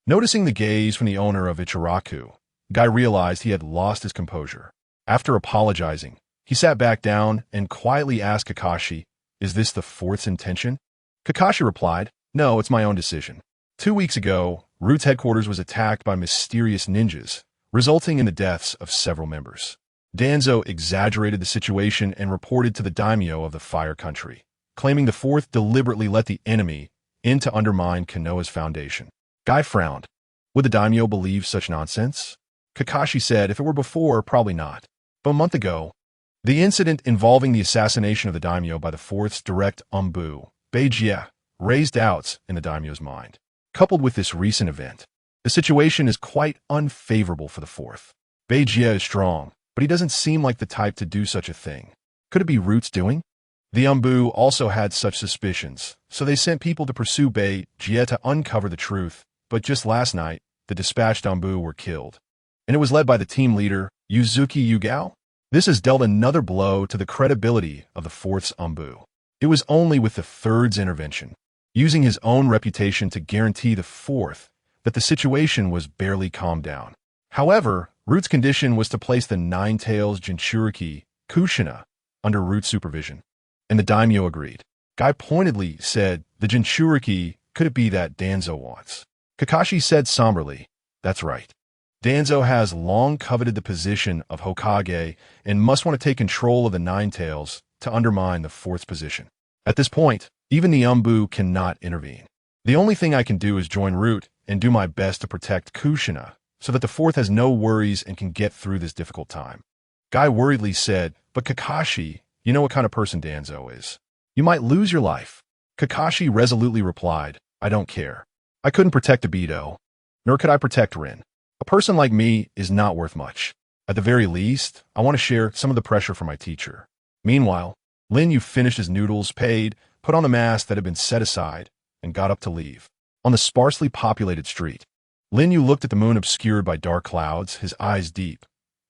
Noticing the gaze from the owner of Ichiraku, Guy realized he had lost his composure. After apologizing, he sat back down and quietly asked Kakashi, is this the fourth's intention? Kakashi replied, no, it's my own decision. 2 weeks ago, Root's headquarters was attacked by mysterious ninjas, resulting in the deaths of several members. Danzo exaggerated the situation and reported to the daimyo of the Fire Country, claiming the fourth deliberately let the enemy in to undermine Konoha's foundation. Guy frowned. Would the daimyo believe such nonsense? Kakashi said if it were before, probably not. But a month ago, the incident involving the assassination of the daimyo by the fourth's direct umbu, Beijie, raised doubts in the daimyo's mind. Coupled with this recent event, the situation is quite unfavorable for the fourth. Beijie is strong, but he doesn't seem like the type to do such a thing. Could it be Root's doing? The umbu also had such suspicions, so they sent people to pursue Beijie to uncover the truth, but just last night, the dispatched umbu were killed. And it was led by the team leader, Yuzuki Yugao. This has dealt another blow to the credibility of the fourth's umbu. It was only with the third's intervention, using his own reputation to guarantee the fourth, that the situation was barely calmed down. However, Root's condition was to place the Nine-Tails Jinchuriki, Kushina, under Root's supervision. And the daimyo agreed. Guy pointedly said, the Jinchuriki, could it be that Danzo wants? Kakashi said somberly, that's right. Danzo has long coveted the position of Hokage and must want to take control of the Nine-Tails to undermine the fourth's position. At this point, even the umbu cannot intervene. The only thing I can do is join Root and do my best to protect Kushina so that the fourth has no worries and can get through this difficult time. Guy worriedly said, but Kakashi, you know what kind of person Danzo is. You might lose your life. Kakashi resolutely replied, I don't care. I couldn't protect Obito, nor could I protect Rin. A person like me is not worth much. At the very least, I want to share some of the pressure from my teacher. Meanwhile, Lin Yu finished his noodles, paid, put on the mask that had been set aside, and got up to leave. On the sparsely populated street, Lin Yu looked at the moon obscured by dark clouds, his eyes deep.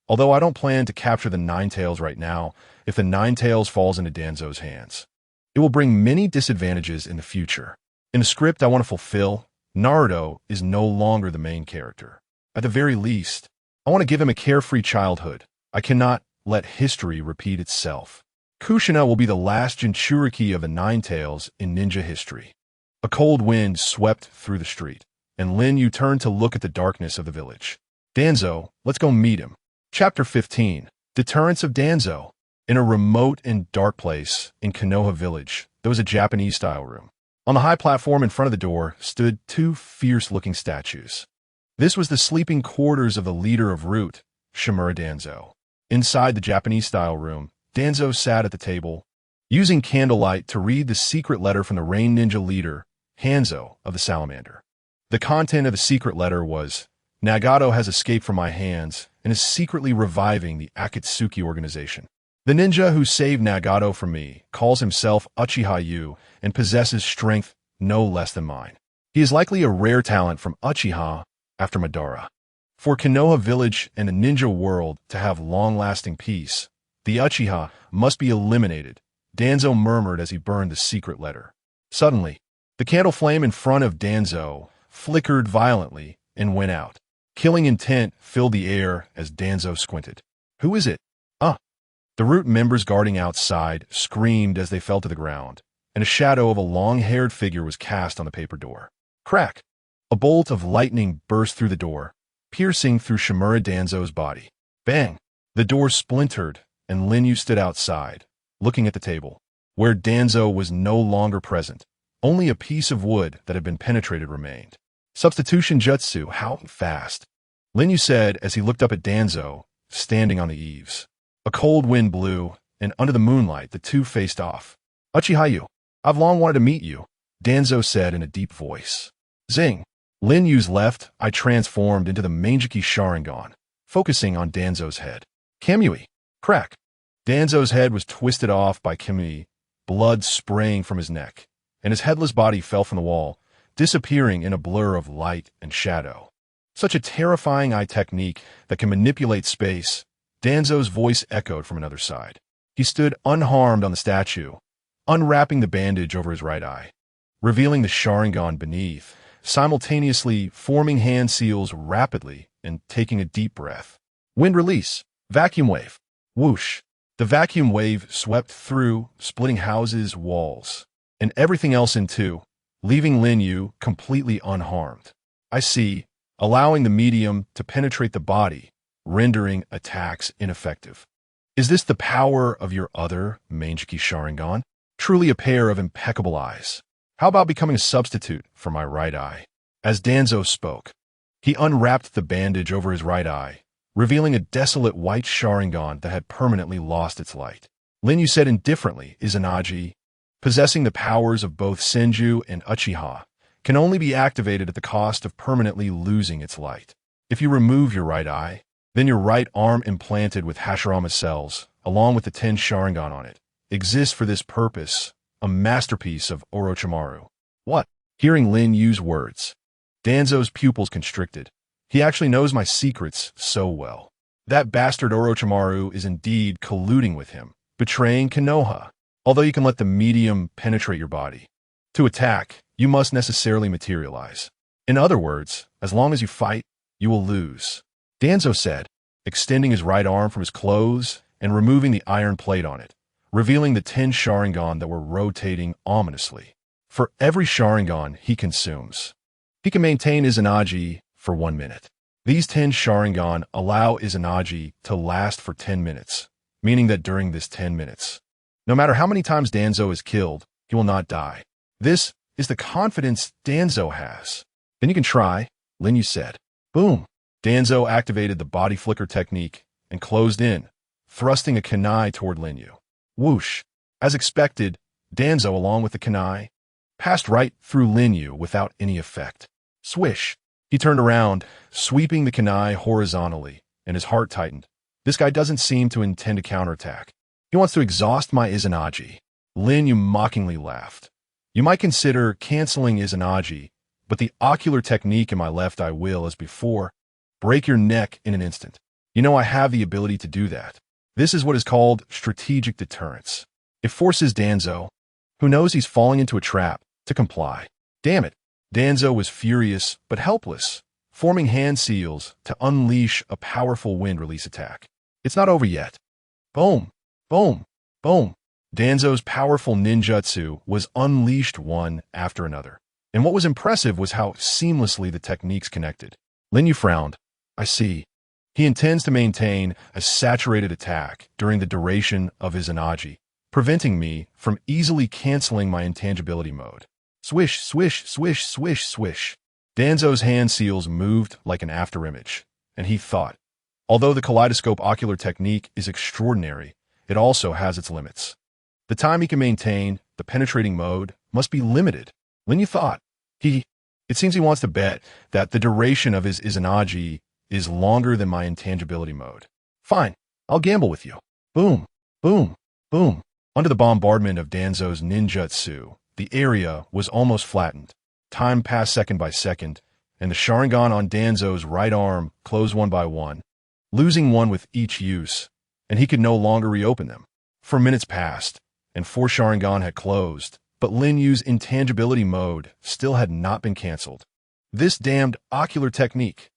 Although I don't plan to capture the Nine-Tails right now, if the Nine-Tails falls into Danzo's hands, it will bring many disadvantages in the future. In the script I want to fulfill, Naruto is no longer the main character. At the very least, I want to give him a carefree childhood. I cannot let history repeat itself. Kushina will be the last Jinchuriki of the Nine-Tails in ninja history. A cold wind swept through the street, and Lin Yu turned to look at the darkness of the village. Danzo, let's go meet him. Chapter 15. Deterrence of Danzo. In a remote and dark place in Konoha village, there was a Japanese-style room. On the high platform in front of the door stood 2 fierce-looking statues. This was the sleeping quarters of the leader of Root, Shimura Danzo. Inside the Japanese-style room, Danzo sat at the table, using candlelight to read the secret letter from the Rain Ninja leader, Hanzo of the Salamander. The content of the secret letter was, Nagato has escaped from my hands and is secretly reviving the Akatsuki organization. The ninja who saved Nagato from me calls himself Uchiha Yu and possesses strength no less than mine. He is likely a rare talent from Uchiha after Madara. For Konoha village and the ninja world to have long-lasting peace, the Uchiha must be eliminated, Danzo murmured as he burned the secret letter. Suddenly, the candle flame in front of Danzo flickered violently and went out. Killing intent filled the air as Danzo squinted. Who is it? The root members guarding outside screamed as they fell to the ground, and a shadow of a long-haired figure was cast on the paper door. Crack! A bolt of lightning burst through the door, piercing through Shimura Danzo's body. Bang! The door splintered, and Lin Yu stood outside, looking at the table, where Danzo was no longer present. Only a piece of wood that had been penetrated remained. Substitution jutsu, how fast? Lin Yu said as he looked up at Danzo, standing on the eaves. A cold wind blew, and under the moonlight the two faced off. Uchiha, I've long wanted to meet you, Danzo said in a deep voice. Zing! Lin Yu's left eye transformed into the Manjiki Sharingan, focusing on Danzo's head. Kamui! Crack! Danzo's head was twisted off by Kamui, blood spraying from his neck, and his headless body fell from the wall, disappearing in a blur of light and shadow. Such a terrifying eye technique that can manipulate space, Danzo's voice echoed from another side. He stood unharmed on the statue, unwrapping the bandage over his right eye, revealing the Sharingan beneath, simultaneously forming hand seals rapidly and taking a deep breath. Wind release. Vacuum wave. Whoosh. The vacuum wave swept through, splitting houses, walls, and everything else in two, leaving Lin Yu completely unharmed. I see, allowing the medium to penetrate the body, rendering attacks ineffective. Is this the power of your other Manjiki Sharingan? Truly a pair of impeccable eyes. How about becoming a substitute for my right eye? As Danzo spoke, he unwrapped the bandage over his right eye, revealing a desolate white Sharingan that had permanently lost its light. Lin Yu said indifferently, Izanagi, possessing the powers of both Senju and Uchiha, can only be activated at the cost of permanently losing its light. If you remove your right eye, then your right arm implanted with Hashirama cells, along with the 10 Sharingan on it, exists for this purpose, a masterpiece of Orochimaru. What? Hearing Lin Yu's words, Danzo's pupils constricted. He actually knows my secrets so well. That bastard Orochimaru is indeed colluding with him, betraying Konoha. Although you can let the medium penetrate your body. To attack, you must necessarily materialize. In other words, as long as you fight, you will lose. Danzo said, extending his right arm from his clothes and removing the iron plate on it, revealing the 10 Sharingan that were rotating ominously. For every Sharingan he consumes, he can maintain Izanagi for 1 minute. These 10 Sharingan allow Izanagi to last for 10 minutes, meaning that during this 10 minutes, no matter how many times Danzo is killed, he will not die. This is the confidence Danzo has. Then you can try, Lin Yu said. Boom. Danzo activated the body flicker technique and closed in, thrusting a kunai toward Lin Yu. Whoosh. As expected, Danzo, along with the kunai, passed right through Lin Yu without any effect. Swish. He turned around, sweeping the kunai horizontally, and his heart tightened. This guy doesn't seem to intend to counterattack. He wants to exhaust my Izanagi. Lin Yu mockingly laughed. You might consider canceling Izanagi, but the ocular technique in my left eye will, as before, break your neck in an instant. You know I have the ability to do that. This is what is called strategic deterrence. It forces Danzo, who knows he's falling into a trap, to comply. Damn it. Danzo was furious but helpless, forming hand seals to unleash a powerful wind release attack. It's not over yet. Boom, boom, boom. Danzo's powerful ninjutsu was unleashed one after another. And what was impressive was how seamlessly the techniques connected. Lin Yu frowned. I see. He intends to maintain a saturated attack during the duration of his Izanagi, preventing me from easily canceling my intangibility mode. Swish, swish, swish, swish, swish. Danzo's hand seals moved like an afterimage, and he thought, although the kaleidoscope ocular technique is extraordinary, it also has its limits. The time he can maintain the penetrating mode must be limited. Lin Yu thought, it seems he wants to bet that the duration of his Izanagi is longer than my intangibility mode. Fine, I'll gamble with you. Boom, boom, boom. Under the bombardment of Danzo's ninjutsu, the area was almost flattened. Time passed second by second, and the Sharingan on Danzo's right arm closed one by one, losing one with each use, and he could no longer reopen them. 4 minutes passed, and 4 Sharingan had closed, but Lin Yu's intangibility mode still had not been cancelled. This damned ocular technique.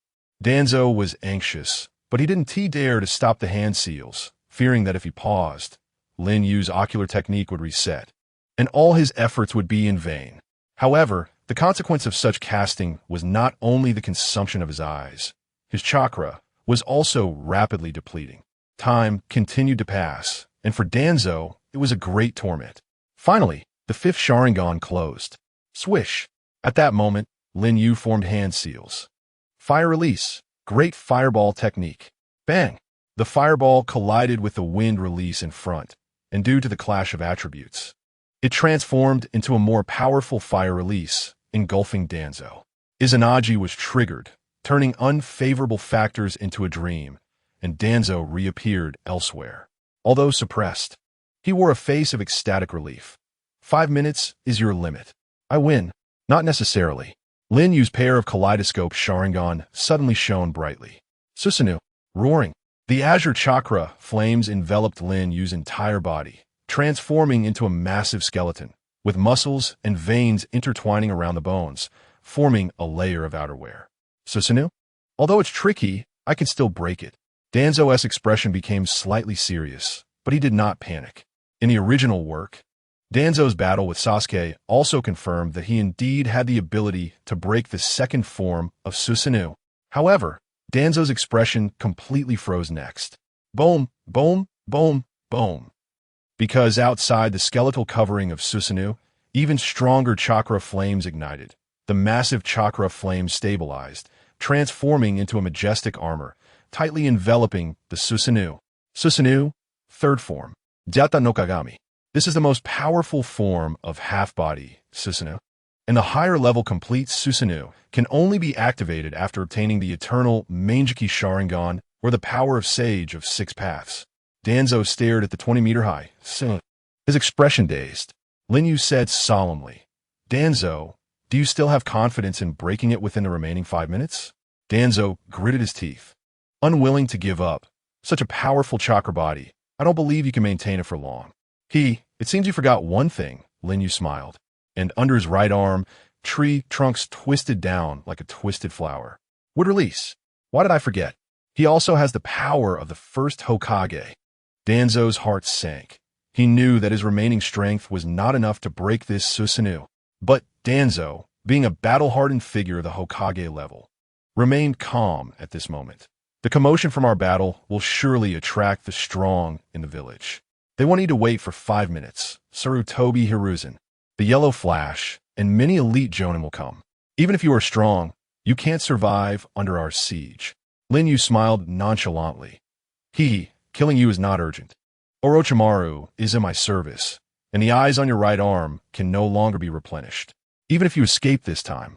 Danzo was anxious, but he didn't dare to stop the hand seals, fearing that if he paused, Lin Yu's ocular technique would reset, and all his efforts would be in vain. However, the consequence of such casting was not only the consumption of his eyes. His chakra was also rapidly depleting. Time continued to pass, and for Danzo, it was a great torment. Finally, the 5th Sharingan closed. Swish! At that moment, Lin Yu formed hand seals. Fire release. Great fireball technique. Bang! The fireball collided with the wind release in front, and due to the clash of attributes, it transformed into a more powerful fire release, engulfing Danzo. Izanagi was triggered, turning unfavorable factors into a dream, and Danzo reappeared elsewhere. Although suppressed, he wore a face of ecstatic relief. 5 minutes is your limit. I win. Not necessarily. Lin Yu's pair of kaleidoscope Sharingan suddenly shone brightly. Susanoo, roaring. The azure chakra flames enveloped Lin Yu's entire body, transforming into a massive skeleton, with muscles and veins intertwining around the bones, forming a layer of outerwear. Susanoo? Although it's tricky, I can still break it. Danzo's expression became slightly serious, but he did not panic. In the original work, Danzo's battle with Sasuke also confirmed that he indeed had the ability to break the second form of Susanoo. However, Danzo's expression completely froze next. Boom, boom, boom, boom. Because outside the skeletal covering of Susanoo, even stronger chakra flames ignited. The massive chakra flames stabilized, transforming into a majestic armor, tightly enveloping the Susanoo. Susanoo, 3rd form. Jata no Kagami. This is the most powerful form of half-body Susanoo, and the higher-level complete Susanoo can only be activated after obtaining the eternal Manjiki Sharingan or the power of Sage of 6 Paths. Danzo stared at the 20-meter-high Susanoo. His expression dazed. Lin Yu said solemnly, Danzo, do you still have confidence in breaking it within the remaining 5 minutes? Danzo gritted his teeth. Unwilling to give up such a powerful chakra body, I don't believe you can maintain it for long. It seems you forgot one thing, Lin Yu smiled, and under his right arm, tree trunks twisted down like a twisted flower. Would release. Why did I forget? He also has the power of the first Hokage. Danzo's heart sank. He knew that his remaining strength was not enough to break this Susanoo. But Danzo, being a battle-hardened figure of the Hokage level, remained calm at this moment. The commotion from our battle will surely attract the strong in the village. They won't need to wait for 5 minutes. Sarutobi Hiruzen, the Yellow Flash, and many elite Jonin will come. Even if you are strong, you can't survive under our siege. Lin Yu smiled nonchalantly. Killing you is not urgent. Orochimaru is in my service, and the eyes on your right arm can no longer be replenished, even if you escape this time.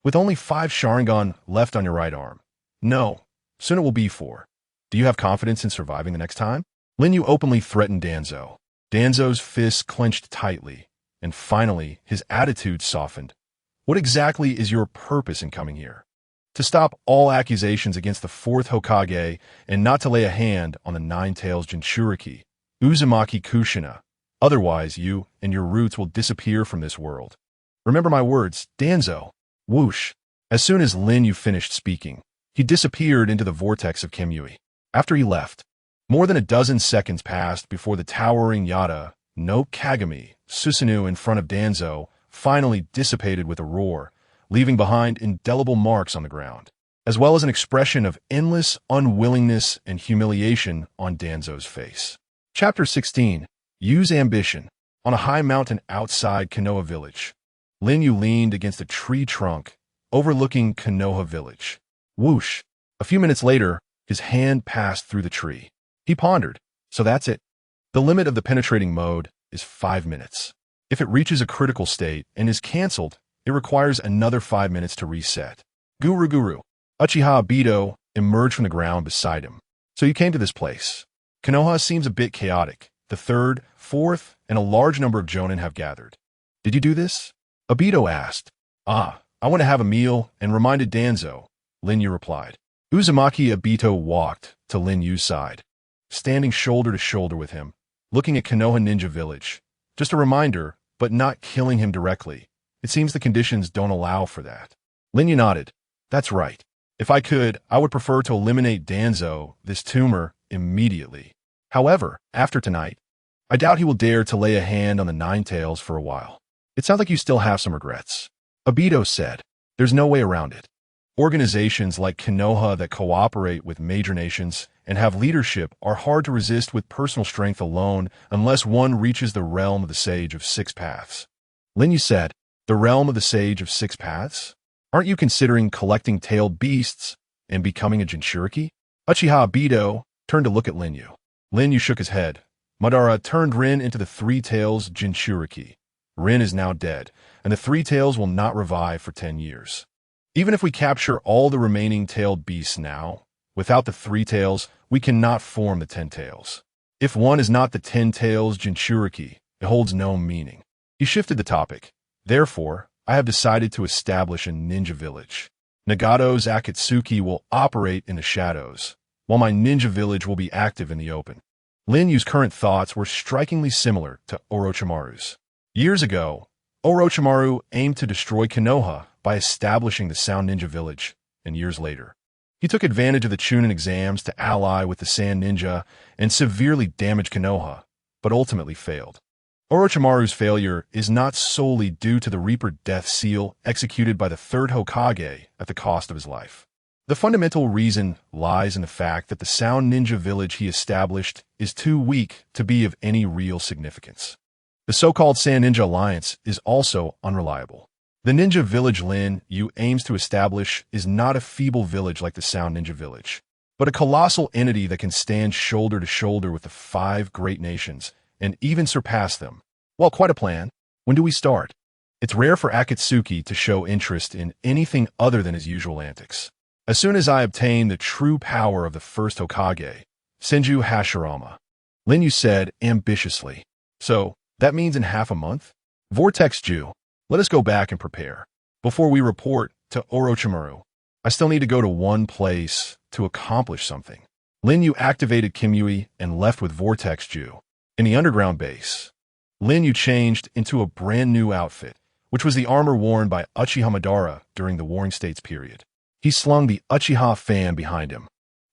With only 5 Sharingan left on your right arm. No, soon it will be 4. Do you have confidence in surviving the next time? Lin Yu openly threatened Danzo. Danzo's fists clenched tightly, and finally his attitude softened. What exactly is your purpose in coming here? To stop all accusations against the 4th Hokage and not to lay a hand on the Nine-Tails Jinchuriki, Uzumaki Kushina. Otherwise, you and your roots will disappear from this world. Remember my words, Danzo. Whoosh. As soon as Lin Yu finished speaking, he disappeared into the vortex of Kamui. After he left, more than a dozen seconds passed before the towering Yata no Kagami Susanoo in front of Danzo finally dissipated with a roar, leaving behind indelible marks on the ground, as well as an expression of endless unwillingness and humiliation on Danzo's face. Chapter 16. Yu's Ambition. On a high mountain outside Konoha Village, Lin Yu leaned against a tree trunk overlooking Konoha Village. Whoosh! A few minutes later, his hand passed through the tree. He pondered. So that's it. The limit of the penetrating mode is 5 minutes. If it reaches a critical state and is cancelled, it requires another 5 minutes to reset. Guru Uchiha Obito emerged from the ground beside him. So you came to this place. Konoha seems a bit chaotic. The 3rd, 4th, and a large number of Jonin have gathered. Did you do this? Obito asked. I want to have a meal and reminded Danzo, Lin Yu replied. Uzumaki Obito walked to Lin Yu's side, standing shoulder to shoulder with him, looking at Konoha Ninja Village. Just a reminder, but not killing him directly. It seems the conditions don't allow for that. Lin Yu nodded. That's right. If I could, I would prefer to eliminate Danzo, this tumor, immediately. However, after tonight, I doubt he will dare to lay a hand on the Nine Tails for a while. It sounds like you still have some regrets. Obito said, there's no way around it. Organizations like Konoha that cooperate with major nations and have leadership are hard to resist with personal strength alone unless one reaches the realm of the Sage of Six Paths. Lin Yu said, the realm of the Sage of Six Paths? Aren't you considering collecting tailed beasts and becoming a Jinchuriki? Uchiha Obito turned to look at Lin Yu. Lin Yu shook his head. Madara turned Rin into the Three Tails Jinchuriki. Rin is now dead, and the Three Tails will not revive for 10 years. Even if we capture all the remaining tailed beasts now, without the Three Tails, we cannot form the 10 Tails. If one is not the 10 Tails Jinchuriki, it holds no meaning. He shifted the topic. Therefore, I have decided to establish a ninja village. Nagato's Akatsuki will operate in the shadows, while my ninja village will be active in the open. Lin Yu's current thoughts were strikingly similar to Orochimaru's. Years ago, Orochimaru aimed to destroy Konoha by establishing the Sound Ninja Village, and years later, he took advantage of the Chunin exams to ally with the Sand Ninja and severely damage Konoha, but ultimately failed. Orochimaru's failure is not solely due to the Reaper Death Seal executed by the third Hokage at the cost of his life. The fundamental reason lies in the fact that the Sound Ninja Village he established is too weak to be of any real significance. The so-called Sand Ninja Alliance is also unreliable. The Ninja Village Lin Yu aims to establish is not a feeble village like the Sound Ninja Village, but a colossal entity that can stand shoulder to shoulder with the 5 great nations and even surpass them. Well, quite a plan. When do we start? It's rare for Akatsuki to show interest in anything other than his usual antics. As soon as I obtain the true power of the first Hokage, Senju Hashirama, Lin Yu said ambitiously. So, that means in half a month? Vortex Ju, let us go back and prepare. Before we report to Orochimaru, I still need to go to one place to accomplish something. Lin Yu activated Kamui and left with Vortex Ju. In the underground base, Lin Yu changed into a brand new outfit, which was the armor worn by Uchiha Madara during the Warring States period. He slung the Uchiha fan behind him,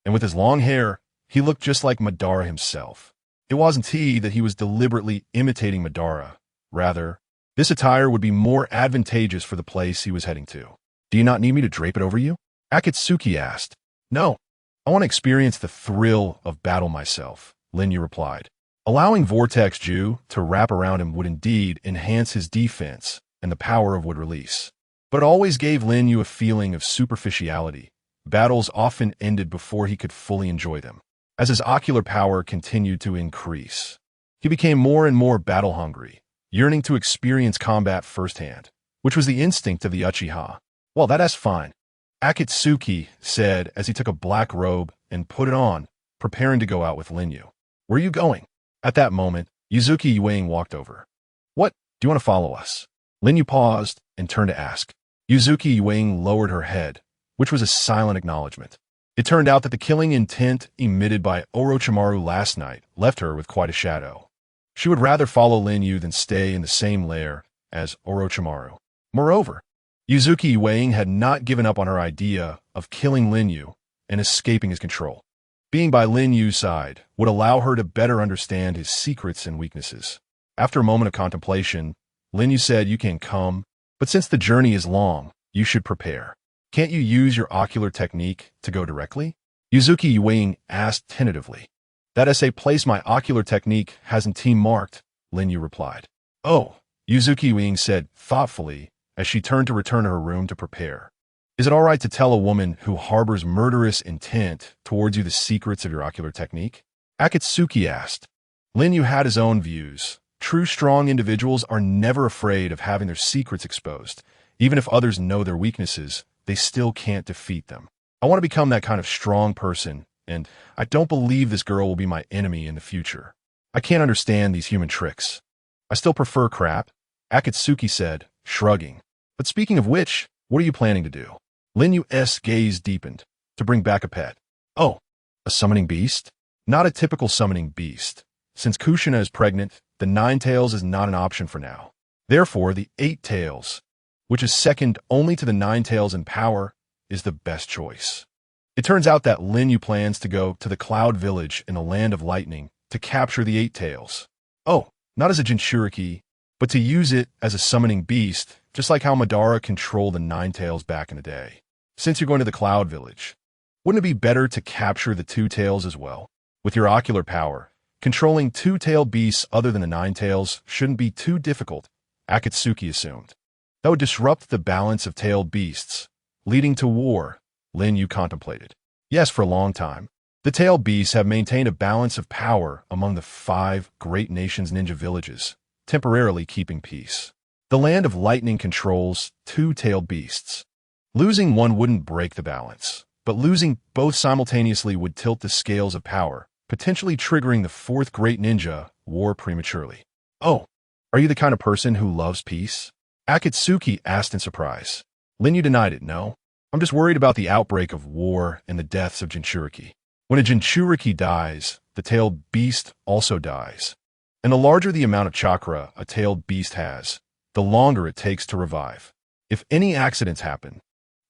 and with his long hair, he looked just like Madara himself. It wasn't that he was deliberately imitating Madara. Rather, this attire would be more advantageous for the place he was heading to. Do you not need me to drape it over you? Akatsuki asked. No, I want to experience the thrill of battle myself, Lin Yu replied. Allowing Vortex Ju to wrap around him would indeed enhance his defense and the power of would release. But it always gave Lin Yu a feeling of superficiality. Battles often ended before he could fully enjoy them. As his ocular power continued to increase, he became more and more battle-hungry, yearning to experience combat firsthand, which was the instinct of the Uchiha. Well, that's fine, Akatsuki said as he took a black robe and put it on, preparing to go out with Lin Yu. Where are you going? At that moment, Yuzuki Yuing walked over. What? Do you want to follow us? Lin Yu paused and turned to ask. Yuzuki Yuing lowered her head, which was a silent acknowledgement. It turned out that the killing intent emitted by Orochimaru last night left her with quite a shadow. She would rather follow Lin Yu than stay in the same lair as Orochimaru. Moreover, Yuzuki Yuing had not given up on her idea of killing Lin Yu and escaping his control. Being by Lin Yu's side would allow her to better understand his secrets and weaknesses. After a moment of contemplation, Lin Yu said, you can come, but since the journey is long, you should prepare. Can't you use your ocular technique to go directly? Yuzuki Yuing asked tentatively. That SA place my ocular technique hasn't team marked, Lin Yu replied. Oh, Yuzuki Yuing said thoughtfully as she turned to return to her room to prepare. Is it all right to tell a woman who harbors murderous intent towards you the secrets of your ocular technique? Akatsuki asked. Lin Yu had his own views. True strong individuals are never afraid of having their secrets exposed. Even if others know their weaknesses, they still can't defeat them. I want to become that kind of strong person, and I don't believe this girl will be my enemy in the future. I can't understand these human tricks. I still prefer crap. Akatsuki said, shrugging. But speaking of which, what are you planning to do? Lin Yu's gaze deepened. To bring back a pet. Oh, a summoning beast? Not a typical summoning beast. Since Kushina is pregnant, the 9 tails is not an option for now. Therefore, the 8 tails, which is second only to the 9 tails in power, is the best choice. It turns out that Lin Yu plans to go to the Cloud Village in the Land of Lightning to capture the 8 tails. Oh, not as a Jinchuriki, but to use it as a summoning beast, just like how Madara controlled the 9 tails back in the day. Since you're going to the Cloud Village, wouldn't it be better to capture the 2 tails as well? With your ocular power, controlling 2-tailed beasts other than the 9 tails shouldn't be too difficult, Akatsuki assumed. That would disrupt the balance of tailed beasts, leading to war, Lin Yu contemplated. Yes, for a long time, the tailed beasts have maintained a balance of power among the 5 great nations' ninja villages, temporarily keeping peace. The Land of Lightning controls 2-tailed beasts. Losing one wouldn't break the balance, but losing both simultaneously would tilt the scales of power, potentially triggering the 4th great ninja war prematurely. Oh, are you the kind of person who loves peace? Akatsuki asked in surprise. Lin Yu denied it. No, I'm just worried about the outbreak of war and the deaths of Jinchuriki. When a Jinchuriki dies, the tailed beast also dies. And the larger the amount of chakra a tailed beast has, the longer it takes to revive. If any accidents happen,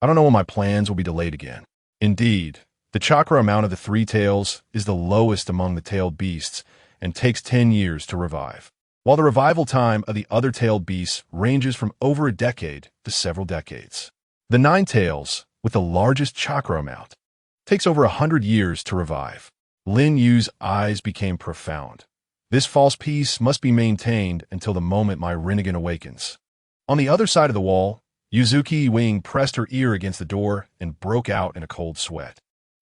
I don't know when my plans will be delayed again. Indeed, the chakra amount of the 3 tails is the lowest among the tailed beasts and takes 10 years to revive, while the revival time of the other tailed beasts ranges from over a decade to several decades. The 9 tails, with the largest chakra amount, takes over 100 years to revive. Lin Yu's eyes became profound. This false peace must be maintained until the moment my Rinnegan awakens. On the other side of the wall, Yuzuki Wing pressed her ear against the door and broke out in a cold sweat.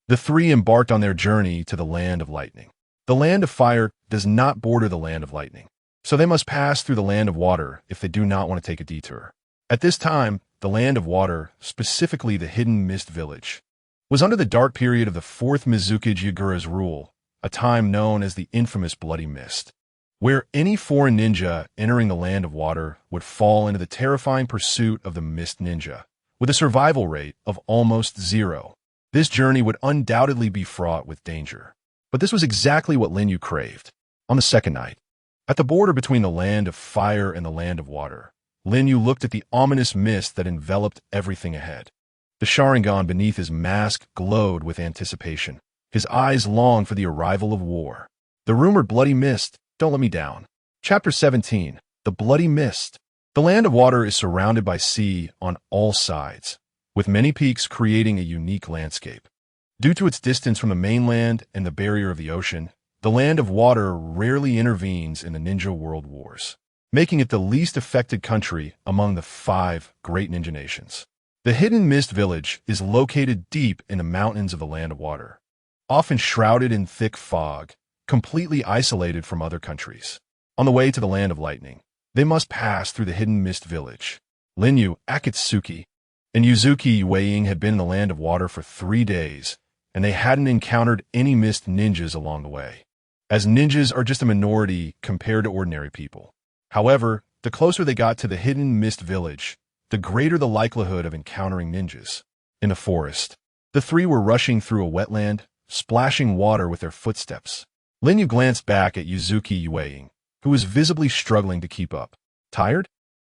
The 3 embarked on their journey to the Land of Lightning. The Land of Fire does not border the Land of Lightning, so they must pass through the Land of Water if they do not want to take a detour. At this time, the Land of Water, specifically the Hidden Mist Village, was under the dark period of the 4th Mizukage Yagura's rule, a time known as the infamous Bloody Mist, where any foreign ninja entering the Land of Water would fall into the terrifying pursuit of the Mist Ninja, with a survival rate of almost 0. This journey would undoubtedly be fraught with danger. But this was exactly what Lin Yu craved. On the second night, at the border between the Land of Fire and the Land of Water, Lin Yu looked at the ominous mist that enveloped everything ahead. The Sharingan beneath his mask glowed with anticipation. His eyes longed for the arrival of war. The rumored Bloody Mist, don't let me down. Chapter 17, The Bloody Mist. The Land of Water is surrounded by sea on all sides, with many peaks creating a unique landscape. Due to its distance from the mainland and the barrier of the ocean, the Land of Water rarely intervenes in the ninja world wars, making it the least affected country among the 5 great ninja nations. The Hidden Mist Village is located deep in the mountains of the Land of Water, often shrouded in thick fog, completely isolated from other countries. On the way to the Land of Lightning, they must pass through the Hidden Mist Village. Lin Yu, Akatsuki, and Yuzuki Wei had been in the Land of Water for 3 days, and they hadn't encountered any mist ninjas along the way, as ninjas are just a minority compared to ordinary people. However, the closer they got to the Hidden Mist Village, the greater the likelihood of encountering ninjas. In the forest, the 3 were rushing through a wetland, splashing water with their footsteps. Lin Yu glanced back at Yuzuki Wei, who was visibly struggling to keep up. Tired?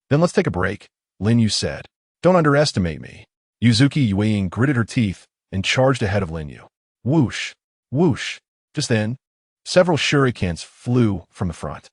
Then let's take a break, Lin Yu said. Don't underestimate me. Yuzuki Wei gritted her teeth and charged ahead of Lin Yu. Whoosh, whoosh. Just then, several shurikens flew from the front.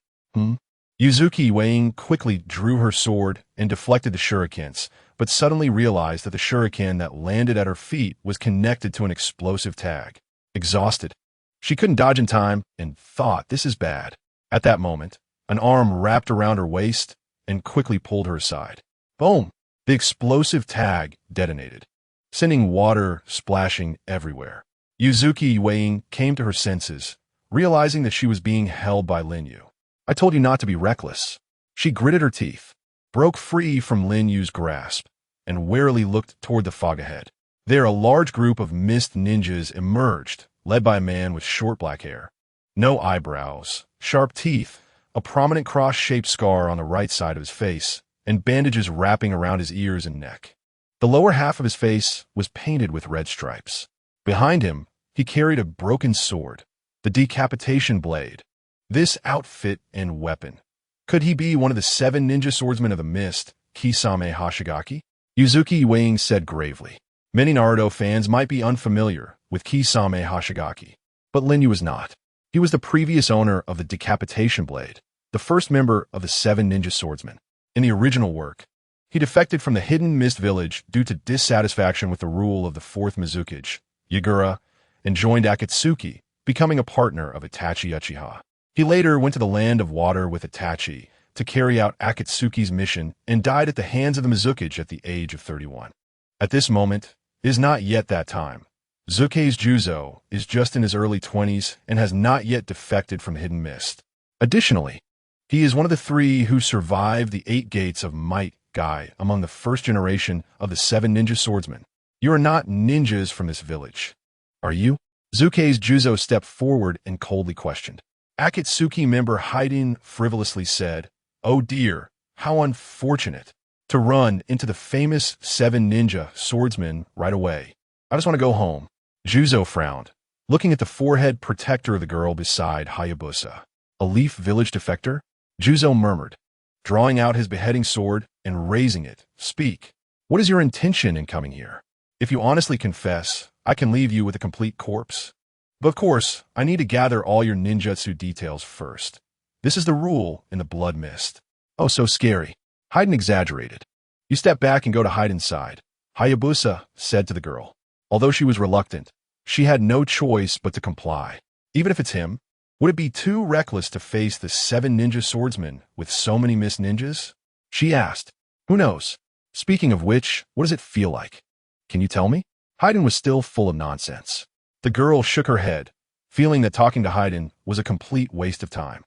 Yuzuki Wei quickly drew her sword and deflected the shurikens, but suddenly realized that the shuriken that landed at her feet was connected to an explosive tag. Exhausted, she couldn't dodge in time and thought, this is bad. At that moment, an arm wrapped around her waist and quickly pulled her aside. Boom! The explosive tag detonated, sending water splashing everywhere. Yuzuki Wei came to her senses, realizing that she was being held by Lin Yu. I told you not to be reckless. She gritted her teeth, broke free from Lin Yu's grasp, and warily looked toward the fog ahead. There, a large group of mist ninjas emerged, led by a man with short black hair, no eyebrows, sharp teeth, a prominent cross-shaped scar on the right side of his face, and bandages wrapping around his ears and neck. The lower half of his face was painted with red stripes. Behind him, he carried a broken sword, the decapitation blade. This outfit and weapon. Could he be one of the 7 ninja swordsmen of the mist, Kisame Hoshigaki? Yuzuki Wang said gravely. Many Naruto fans might be unfamiliar with Kisame Hoshigaki, but Lin Yu was not. He was the previous owner of the decapitation blade, the first member of the 7 ninja swordsmen. In the original work, he defected from the Hidden Mist Village due to dissatisfaction with the rule of the 4th Mizukage, Yagura, and joined Akatsuki, becoming a partner of Itachi Uchiha. He later went to the Land of Water with Itachi to carry out Akatsuki's mission and died at the hands of the Mizukage at the age of 31. At this moment, it is not yet that time. Zuke's Juzo is just in his early 20s and has not yet defected from Hidden Mist. Additionally, he is one of the 3 who survived the 8 Gates of Might Guy among the first generation of the 7 ninja swordsmen. You are not ninjas from this village, are you? Zuke's Juzo stepped forward and coldly questioned. Akatsuki member Haiden frivolously said, "Oh dear, how unfortunate to run into the famous 7 ninja swordsmen right away. I just want to go home." Juzo frowned, looking at the forehead protector of the girl beside Hayabusa. A Leaf Village defector? Juzo murmured, drawing out his beheading sword and raising it. "Speak. What is your intention in coming here? If you honestly confess, I can leave you with a complete corpse. But of course, I need to gather all your ninjutsu details first. This is the rule in the Blood Mist." "Oh, so scary." Haiden exaggerated. "You step back and go to hide inside," Hayabusa said to the girl. Although she was reluctant, she had no choice but to comply. Even if it's him, would it be too reckless to face the 7 ninja swordsmen with so many mist ninjas? She asked. "Who knows? Speaking of which, what does it feel like? Can you tell me?" Haiden was still full of nonsense. The girl shook her head, feeling that talking to Haiden was a complete waste of time.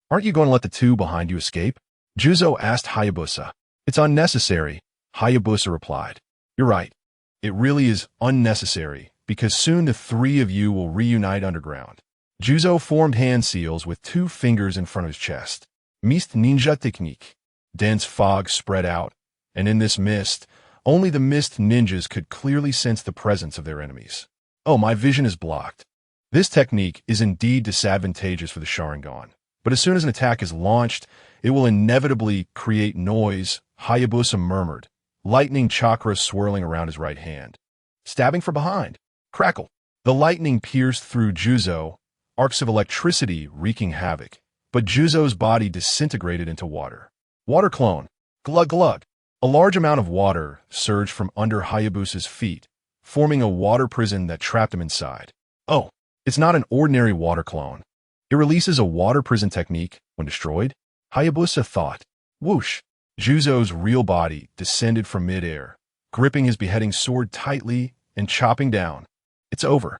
"Aren't you going to let the 2 behind you escape?" Juzo asked Hayabusa. "It's unnecessary," Hayabusa replied. "You're right. It really is unnecessary, because soon the 3 of you will reunite underground." Juzo formed hand seals with 2 fingers in front of his chest. Mist Ninja Technique. Dense fog spread out, and in this mist, only the mist ninjas could clearly sense the presence of their enemies. "Oh, my vision is blocked." This technique is indeed disadvantageous for the Sharingan, but as soon as an attack is launched, it will inevitably create noise, Hayabusa murmured, lightning chakra swirling around his right hand. Stabbing from behind. Crackle. The lightning pierced through Juzo, arcs of electricity wreaking havoc, but Juzo's body disintegrated into water. Water clone. Glug glug. A large amount of water surged from under Hayabusa's feet, forming a water prison that trapped him inside. Oh, it's not an ordinary water clone. It releases a water prison technique when destroyed, Hayabusa thought. Whoosh! Juzo's real body descended from midair, gripping his beheading sword tightly and chopping down. It's over.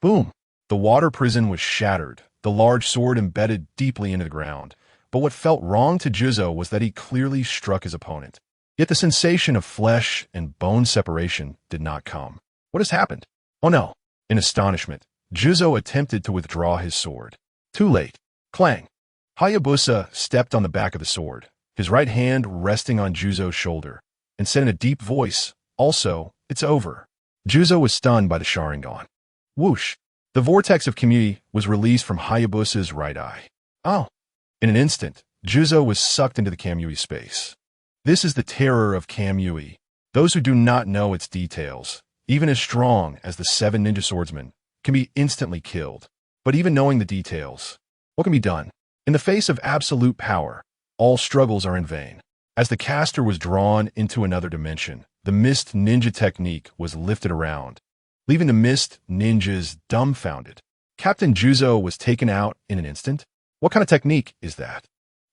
Boom! The water prison was shattered, the large sword embedded deeply into the ground. But what felt wrong to Juzo was that he clearly struck his opponent. Yet the sensation of flesh and bone separation did not come. What has happened? Oh no! In astonishment, Juzo attempted to withdraw his sword. Too late. Clang! Hayabusa stepped on the back of the sword, his right hand resting on Juzo's shoulder, and said in a deep voice, "Also, it's over." Juzo was stunned by the Sharingan. Whoosh! The vortex of Kamui was released from Hayabusa's right eye. Oh! In an instant, Juzo was sucked into the Kamui space. This is the terror of Kamui. Those who do not know its details, even as strong as the 7 ninja swordsmen, can be instantly killed. But even knowing the details, what can be done? In the face of absolute power, all struggles are in vain. As the caster was drawn into another dimension, the mist ninja technique was lifted around, leaving the mist ninjas dumbfounded. Captain Juzo was taken out in an instant. What kind of technique is that?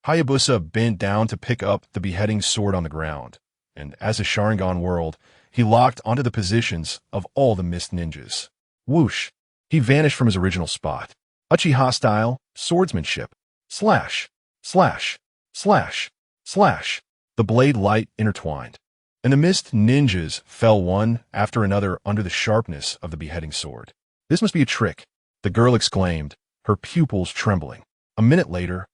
Hayabusa bent down to pick up the beheading sword on the ground, and as the Sharingan whirled, he locked onto the positions of all the mist ninjas. Whoosh! He vanished from his original spot. Uchiha style, swordsmanship. Slash! Slash! Slash! Slash! The blade light intertwined, and the mist ninjas fell one after another under the sharpness of the beheading sword. This must be a trick, the girl exclaimed, her pupils trembling. A minute later,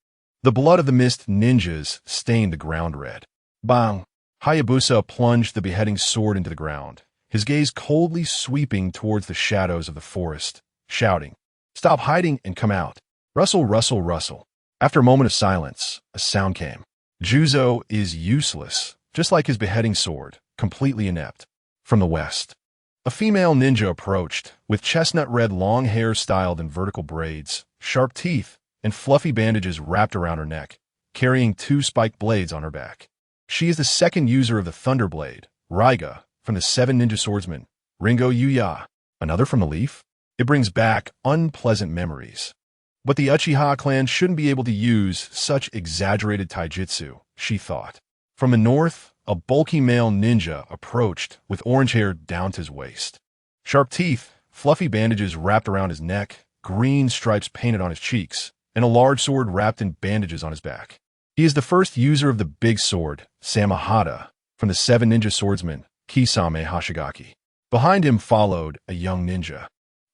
The blood of the mist ninjas stained the ground red. Bang! Hayabusa plunged the beheading sword into the ground, his gaze coldly sweeping towards the shadows of the forest, shouting, "Stop hiding and come out." Rustle, rustle, rustle. After a moment of silence, a sound came. Juzo is useless, just like his beheading sword, completely inept. From the west, a female ninja approached, with chestnut-red long hair styled in vertical braids, sharp teeth, and fluffy bandages wrapped around her neck, carrying 2 spiked blades on her back. She is the second user of the Thunder Blade, Raiga, from the 7 ninja swordsmen, Ringo Yuya. Another from the Leaf? It brings back unpleasant memories. But the Uchiha clan shouldn't be able to use such exaggerated taijutsu, she thought. From the north, a bulky male ninja approached with orange hair down to his waist. Sharp teeth, fluffy bandages wrapped around his neck, green stripes painted on his cheeks, and a large sword wrapped in bandages on his back. He is the first user of the big sword, Samahata, from the 7 ninja swordsmen, Kisame Hashigaki. Behind him followed a young ninja,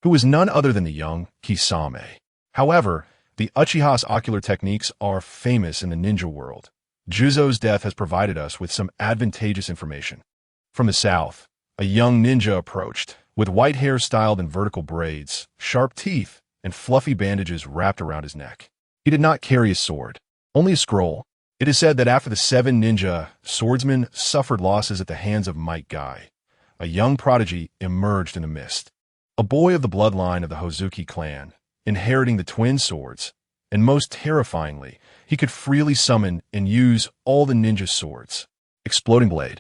who was none other than the young Kisame. However, the Uchiha's ocular techniques are famous in the ninja world. Juzo's death has provided us with some advantageous information. From the south, a young ninja approached, with white hair styled in vertical braids, sharp teeth, and fluffy bandages wrapped around his neck. He did not carry a sword, only a scroll. It is said that after the 7 ninja swordsmen suffered losses at the hands of Might Guy, a young prodigy emerged in the mist. A boy of the bloodline of the Hozuki clan, inheriting the twin swords, and most terrifyingly, he could freely summon and use all the ninja swords. Exploding Blade,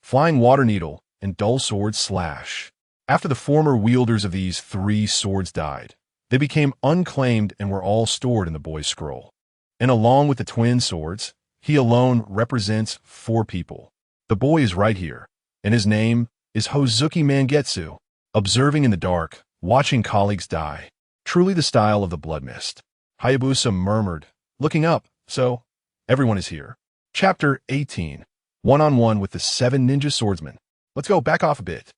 Flying Water Needle, and Dull Sword Slash. After the former wielders of these 3 swords died, they became unclaimed and were all stored in the boy's scroll. And along with the twin swords, he alone represents 4 people. The boy is right here, and his name is Hozuki Mangetsu. Observing in the dark, watching colleagues die. Truly the style of the Blood Mist. Hayabusa murmured, looking up, so everyone is here. Chapter 18. One-on-one with the 7 ninja swordsmen. Let's go back off a bit.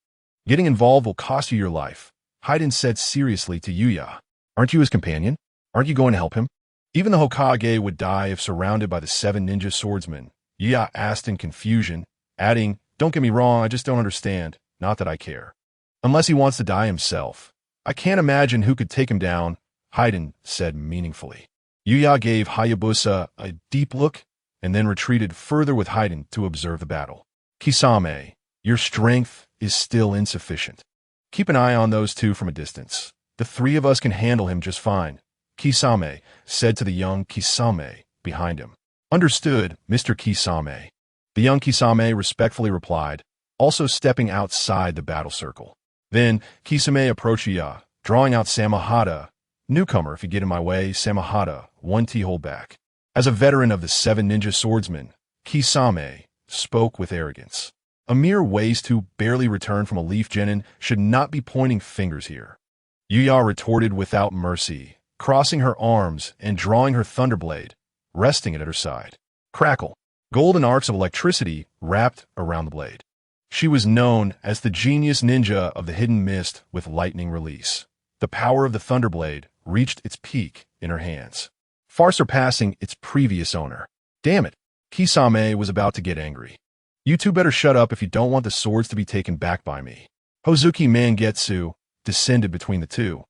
Getting involved will cost you your life, Haiden said seriously to Yuya. Aren't you his companion? Aren't you going to help him? Even the Hokage would die if surrounded by the 7 ninja swordsmen, Yuya asked in confusion, adding, don't get me wrong, I just don't understand, not that I care. Unless he wants to die himself. I can't imagine who could take him down, Haiden said meaningfully. Yuya gave Hayabusa a deep look and then retreated further with Haiden to observe the battle. Kisame, your strength is still insufficient. Keep an eye on those 2 from a distance. The 3 of us can handle him just fine, Kisame said to the young Kisame behind him. Understood, Mr. Kisame. The young Kisame respectfully replied, also stepping outside the battle circle. Then Kisame approached Yuya, drawing out Samahata. Newcomer, if you get in my way, Samahata, 1 T-hole back. As a veteran of the 7 ninja swordsmen, Kisame spoke with arrogance. A mere waste who barely returned from a leaf genin should not be pointing fingers here. Yuya retorted without mercy, crossing her arms and drawing her thunderblade, resting it at her side. Crackle. Golden arcs of electricity wrapped around the blade. She was known as the genius ninja of the hidden mist with lightning release. The power of the thunderblade reached its peak in her hands, far surpassing its previous owner. Damn it, Kisame was about to get angry. You 2 better shut up if you don't want the swords to be taken back by me. Hozuki Mangetsu descended between the 2,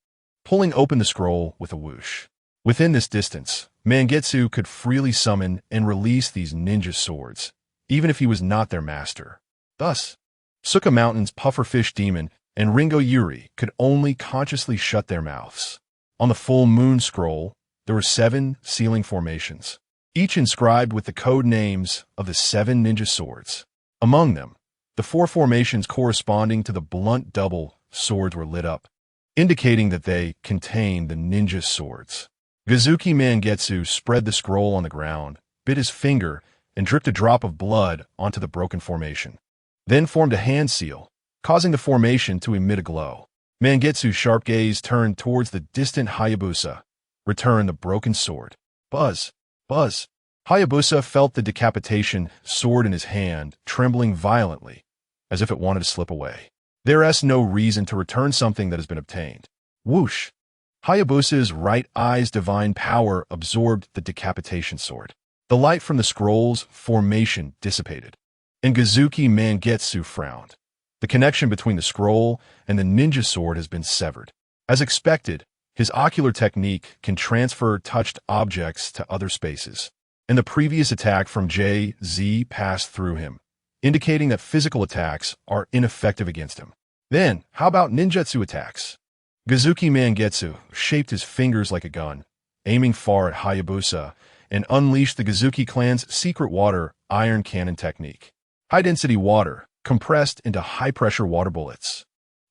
pulling open the scroll with a whoosh. Within this distance, Mangetsu could freely summon and release these ninja swords, even if he was not their master. Thus, Suka Mountain's pufferfish demon and Ringo Yuri could only consciously shut their mouths. On the full moon scroll, there were 7 sealing formations, each inscribed with the code names of the 7 ninja swords. Among them, the 4 formations corresponding to the blunt double swords were lit up, indicating that they contained the ninja swords. Hozuki Mangetsu spread the scroll on the ground, bit his finger, and dripped a drop of blood onto the broken formation. Then formed a hand seal, causing the formation to emit a glow. Mangetsu's sharp gaze turned towards the distant Hayabusa. Return the broken sword. Buzz. Buzz. Hayabusa felt the decapitation sword in his hand, trembling violently, as if it wanted to slip away. There is no reason to return something that has been obtained. Whoosh. Hayabusa's right eye's divine power absorbed the decapitation sword. The light from the scroll's formation dissipated, and Kazuki Mangetsu frowned. The connection between the scroll and the ninja sword has been severed. As expected, his ocular technique can transfer touched objects to other spaces, and the previous attack from J.Z. passed through him, indicating that physical attacks are ineffective against him. Then, how about ninjutsu attacks? Kazuki Mangetsu shaped his fingers like a gun, aiming far at Hayabusa, and unleashed the Kazuki clan's secret water iron cannon technique. High-density water, compressed into high-pressure water bullets,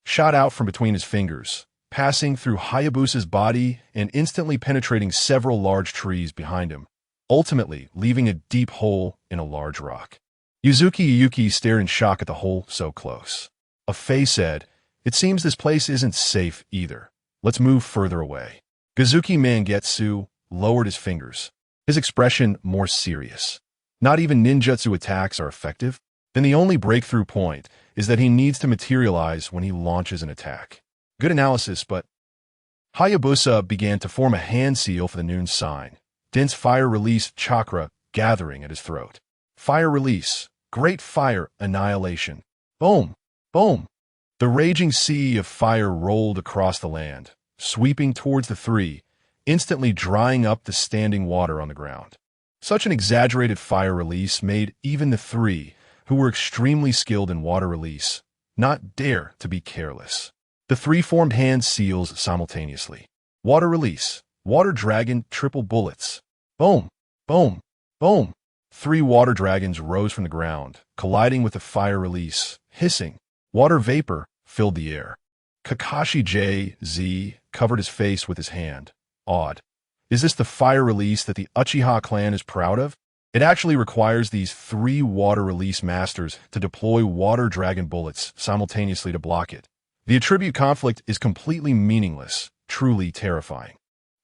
shot out from between his fingers, passing through Hayabusa's body and instantly penetrating several large trees behind him, ultimately leaving a deep hole in a large rock. Yuzuki stared in shock at the hole so close. A face said, "It seems this place isn't safe either. Let's move further away." Kazuki Mangetsu lowered his fingers, his expression more serious. Not even ninjutsu attacks are effective? Then the only breakthrough point is that he needs to materialize when he launches an attack. Good analysis, but Hayabusa began to form a hand seal for the noon sign, dense fire release chakra gathering at his throat. Fire release, great fire annihilation. Boom, boom. The raging sea of fire rolled across the land, sweeping towards the three, instantly drying up the standing water on the ground. Such an exaggerated fire release made even the three, who were extremely skilled in water release, not dare to be careless. The three formed hand seals simultaneously. Water release, water dragon triple bullets. Boom, boom, boom. Three water dragons rose from the ground, colliding with the fire release, hissing. Water vapor filled the air. Kakashi J.Z. covered his face with his hand, awed. Is this the fire release that the Uchiha clan is proud of? It actually requires these three water release masters to deploy water dragon bullets simultaneously to block it. The attribute conflict is completely meaningless, truly terrifying.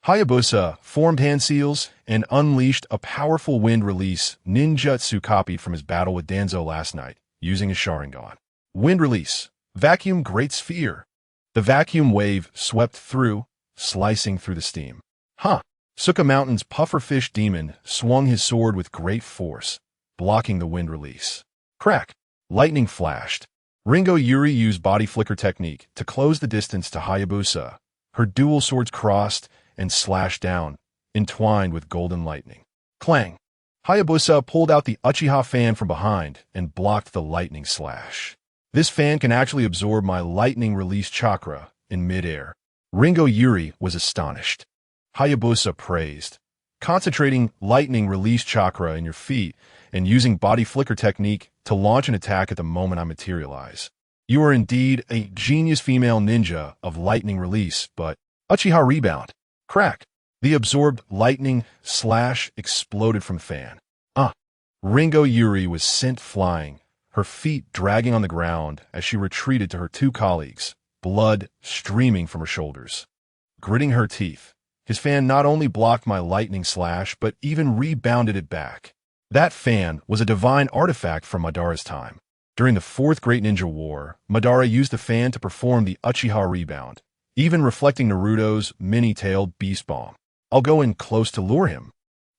Hayabusa formed hand seals and unleashed a powerful wind release ninjutsu copied from his battle with Danzo last night, using his Sharingan. Wind release, vacuum great sphere. The vacuum wave swept through, slicing through the steam. Suka Mountain's pufferfish demon swung his sword with great force, blocking the wind release. Crack! Lightning flashed. Ringo Yuri used body flicker technique to close the distance to Hayabusa. Her dual swords crossed and slashed down, entwined with golden lightning. Clang! Hayabusa pulled out the Uchiha fan from behind and blocked the lightning slash. This fan can actually absorb my lightning release chakra in midair. Ringo Yuri was astonished. Hayabusa praised. Concentrating lightning release chakra in your feet and using body flicker technique to launch an attack at the moment I materialize. You are indeed a genius female ninja of lightning release, but Uchiha rebound. Crack. The absorbed lightning slash exploded from fan. Ringo Yuri was sent flying, her feet dragging on the ground as she retreated to her two colleagues, blood streaming from her shoulders. Gritting her teeth, his fan not only blocked my lightning slash, but even rebounded it back. That fan was a divine artifact from Madara's time. During the Fourth Great Ninja War, Madara used the fan to perform the Uchiha rebound, even reflecting Naruto's many-tailed beast bomb. I'll go in close to lure him.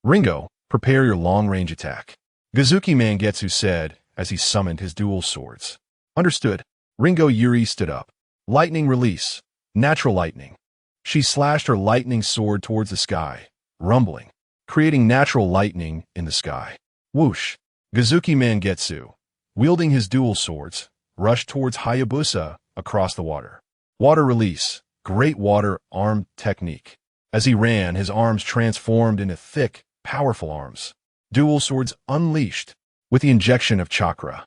Ringo, prepare your long-range attack. Kazuki Mangetsu said as he summoned his dual swords. Understood. Ringo Yuri stood up. Lightning release. Natural lightning. She slashed her lightning sword towards the sky, rumbling, creating natural lightning in the sky. Whoosh! Kazuki Mangetsu, wielding his dual swords, rushed towards Hayabusa across the water. Water release, great water arm technique. As he ran, his arms transformed into thick, powerful arms. Dual swords unleashed with the injection of chakra.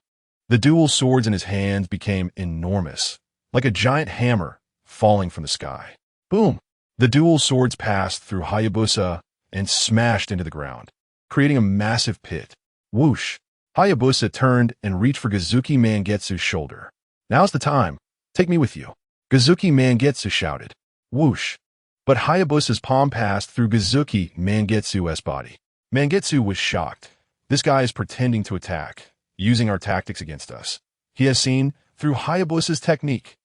The dual swords in his hands became enormous, like a giant hammer falling from the sky. Boom! The dual swords passed through Hayabusa and smashed into the ground, creating a massive pit. Whoosh! Hayabusa turned and reached for Kazuki Mangetsu's shoulder. Now's the time. Take me with you. Kazuki Mangetsu shouted. Whoosh! But Hayabusa's palm passed through Kazuki Mangetsu's body. Mangetsu was shocked. This guy is pretending to attack, using our tactics against us. He has seen through Hayabusa's technique.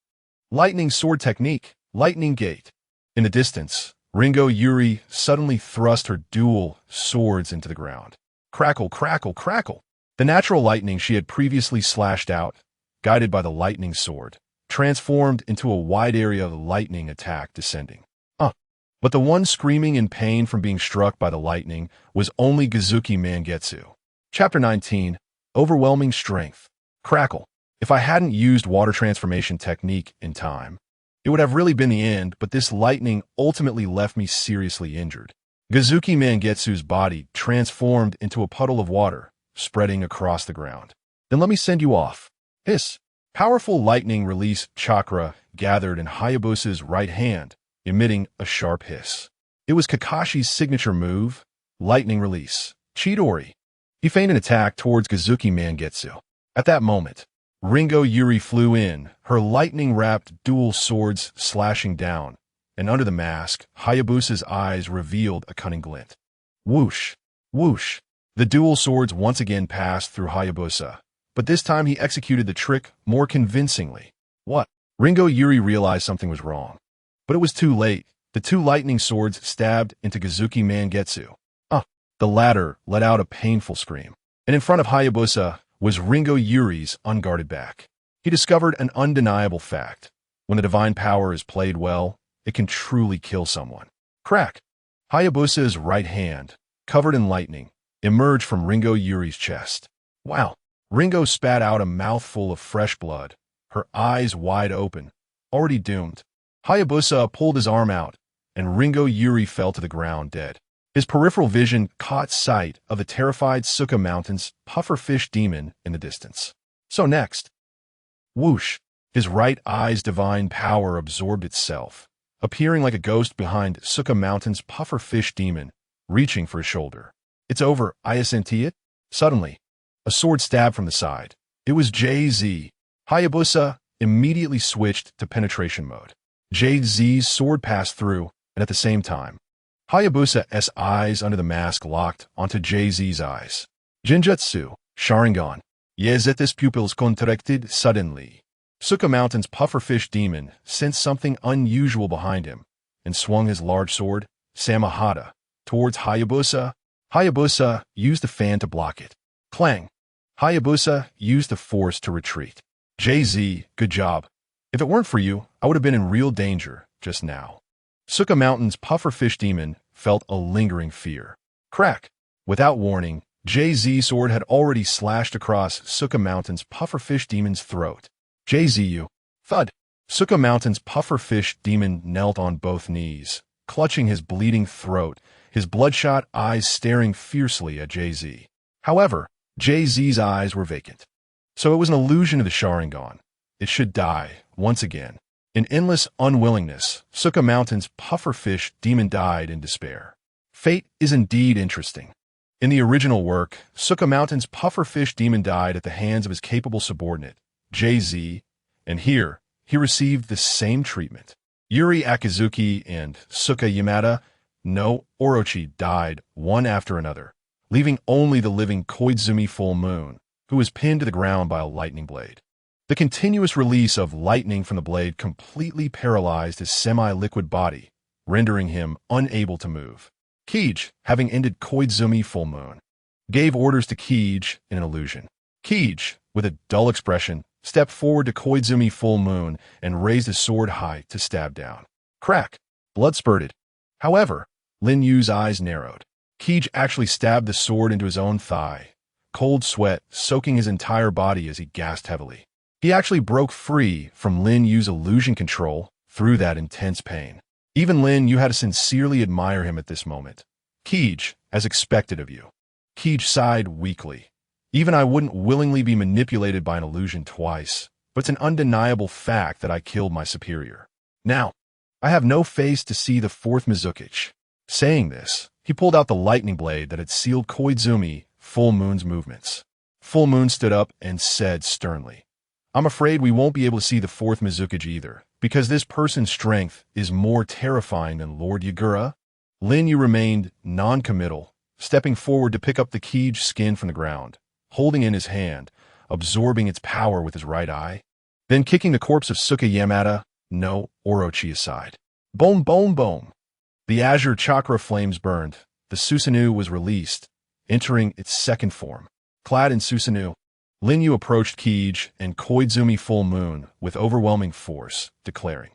Lightning sword technique, lightning gate. In the distance, Ringo Yuri suddenly thrust her dual swords into the ground. Crackle, crackle, crackle. The natural lightning she had previously slashed out, guided by the lightning sword, transformed into a wide area of lightning attack descending. But the one screaming in pain from being struck by the lightning was only Kazuki Mangetsu. Chapter 19, Overwhelming Strength. Crackle. If I hadn't used water transformation technique in time, it would have really been the end, but this lightning ultimately left me seriously injured. Kazuki Mangetsu's body transformed into a puddle of water, spreading across the ground. Then let me send you off. Hiss. Powerful lightning release chakra gathered in Hayabusa's right hand, emitting a sharp hiss. It was Kakashi's signature move, lightning release, Chidori. He feigned an attack towards Kazuki Mangetsu. At that moment, Ringo Yuri flew in, her lightning-wrapped dual swords slashing down, and under the mask, Hayabusa's eyes revealed a cunning glint. Whoosh! Whoosh! The dual swords once again passed through Hayabusa, but this time he executed the trick more convincingly. What? Ringo Yuri realized something was wrong. But it was too late. The two lightning swords stabbed into Kazuki Mangetsu. The latter let out a painful scream. And in front of Hayabusa was Ringo Yuri's unguarded back. He discovered an undeniable fact. When the divine power is played well, it can truly kill someone. Crack! Hayabusa's right hand, covered in lightning, emerged from Ringo Yuri's chest. Wow! Ringo spat out a mouthful of fresh blood, her eyes wide open, already doomed. Hayabusa pulled his arm out, and Ringo Yuri fell to the ground dead. His peripheral vision caught sight of the terrified Suka Mountain's pufferfish demon in the distance. So next, whoosh, his right eye's divine power absorbed itself, appearing like a ghost behind Suka Mountain's pufferfish demon, reaching for his shoulder. It's over, I senti it? Suddenly, a sword stabbed from the side. It was Jay-Z. Hayabusa immediately switched to penetration mode. Jay-Z's sword passed through, and at the same time, Hayabusa's eyes under the mask locked onto Jay-Z's eyes. Jinjutsu, Sharingan. Yezetis pupils contracted suddenly. Suka Mountain's pufferfish demon sensed something unusual behind him and swung his large sword, Samahata, towards Hayabusa. Hayabusa used the fan to block it. Clang. Hayabusa used the force to retreat. Jay-Z, good job. If it weren't for you, I would have been in real danger just now. Suka Mountain's pufferfish demon felt a lingering fear. Crack! Without warning, Jay-Z's sword had already slashed across Suka Mountain's pufferfish demon's throat. Jay-Z, thud! Suka Mountain's pufferfish demon knelt on both knees, clutching his bleeding throat, his bloodshot eyes staring fiercely at Jay-Z. However, Jay-Z's eyes were vacant. So it was an illusion of the Sharingan. It should die, once again. In endless unwillingness, Suka Mountain's pufferfish demon died in despair. Fate is indeed interesting. In the original work, Suka Mountain's pufferfish demon died at the hands of his capable subordinate, Jay-Z, and here, he received the same treatment. Yuri Akizuki and Suka Yamada no Orochi died one after another, leaving only the living Koizumi Full Moon, who was pinned to the ground by a lightning blade. The continuous release of lightning from the blade completely paralyzed his semi-liquid body, rendering him unable to move. Kij, having ended Koizumi Full Moon, gave orders to Kij in an illusion. Kij, with a dull expression, stepped forward to Koizumi Full Moon and raised his sword high to stab down. Crack! Blood spurted. However, Lin Yu's eyes narrowed. Kij actually stabbed the sword into his own thigh, cold sweat soaking his entire body as he gasped heavily. He actually broke free from Lin Yu's illusion control through that intense pain. Even Lin Yu had to sincerely admire him at this moment. Kij, as expected of you. Kij sighed weakly. Even I wouldn't willingly be manipulated by an illusion twice, but it's an undeniable fact that I killed my superior. Now, I have no face to see the fourth Mizukichi. Saying this, he pulled out the lightning blade that had sealed Koizumi Full Moon's movements. Full Moon stood up and said sternly, I'm afraid we won't be able to see the fourth Mizukichi either, because this person's strength is more terrifying than Lord Yagura. Lin Yu remained non-committal, stepping forward to pick up the Kij skin from the ground, holding in his hand, absorbing its power with his right eye, then kicking the corpse of Suka Yamada no Orochi aside. Boom, boom, boom. The azure chakra flames burned. The Susanoo was released, entering its second form. Clad in Susanoo, Lin Yu approached Kij and Koizumi Full Moon with overwhelming force, declaring,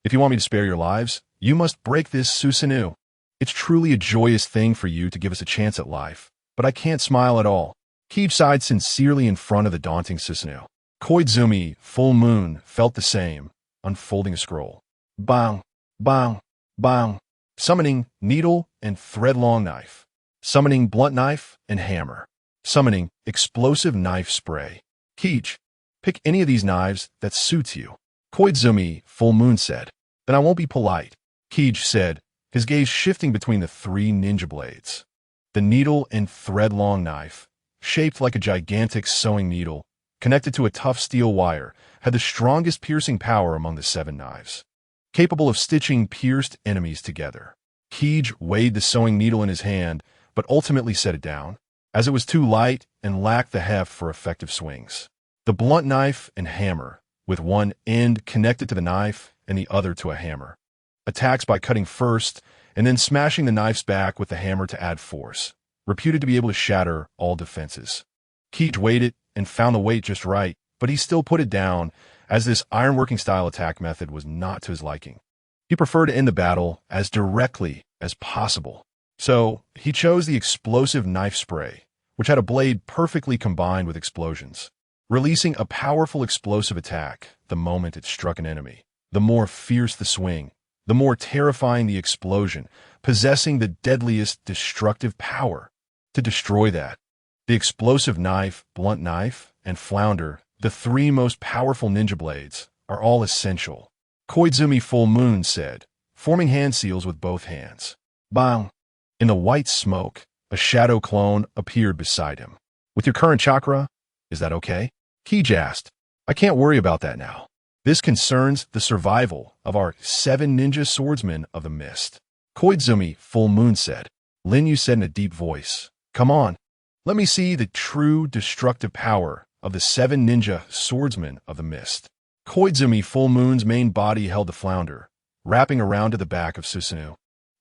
"If you want me to spare your lives, you must break this Susanoo. It's truly a joyous thing for you to give us a chance at life, but I can't smile at all." Kij sighed sincerely in front of the daunting Susanoo. Koizumi Full Moon felt the same, unfolding a scroll. Bang, bang, bang. Summoning needle and thread-long knife. Summoning blunt knife and hammer. Summoning explosive knife spray. Kij, pick any of these knives that suits you. Koizumi Full Moon said. Then I won't be polite. Kij said, his gaze shifting between the three ninja blades. The needle and thread-long knife, shaped like a gigantic sewing needle, connected to a tough steel wire, had the strongest piercing power among the 7 knives. Capable of stitching pierced enemies together. Kij weighed the sewing needle in his hand, but ultimately set it down, as it was too light and lacked the heft for effective swings. The blunt knife and hammer, with one end connected to the knife and the other to a hammer. Attacks by cutting first, and then smashing the knife's back with the hammer to add force, reputed to be able to shatter all defenses. Kij weighed it and found the weight just right, but he still put it down, as this ironworking style attack method was not to his liking. He preferred to end the battle as directly as possible. So, he chose the explosive knife spray, which had a blade perfectly combined with explosions, releasing a powerful explosive attack the moment it struck an enemy. The more fierce the swing, the more terrifying the explosion, possessing the deadliest destructive power. To destroy that, the explosive knife, blunt knife, and flounder, the 3 most powerful ninja blades, are all essential. Koizumi Full Moon said, forming hand seals with both hands. Bang! In the white smoke, a shadow clone appeared beside him. With your current chakra, is that okay? Kij asked. I can't worry about that now. This concerns the survival of our 7 ninja swordsmen of the mist. Koizumi Full Moon said. Lin Yu said in a deep voice, come on, let me see the true destructive power of the 7 ninja swordsmen of the mist. Koizumi Full Moon's main body held the flounder, wrapping around to the back of Susanoo,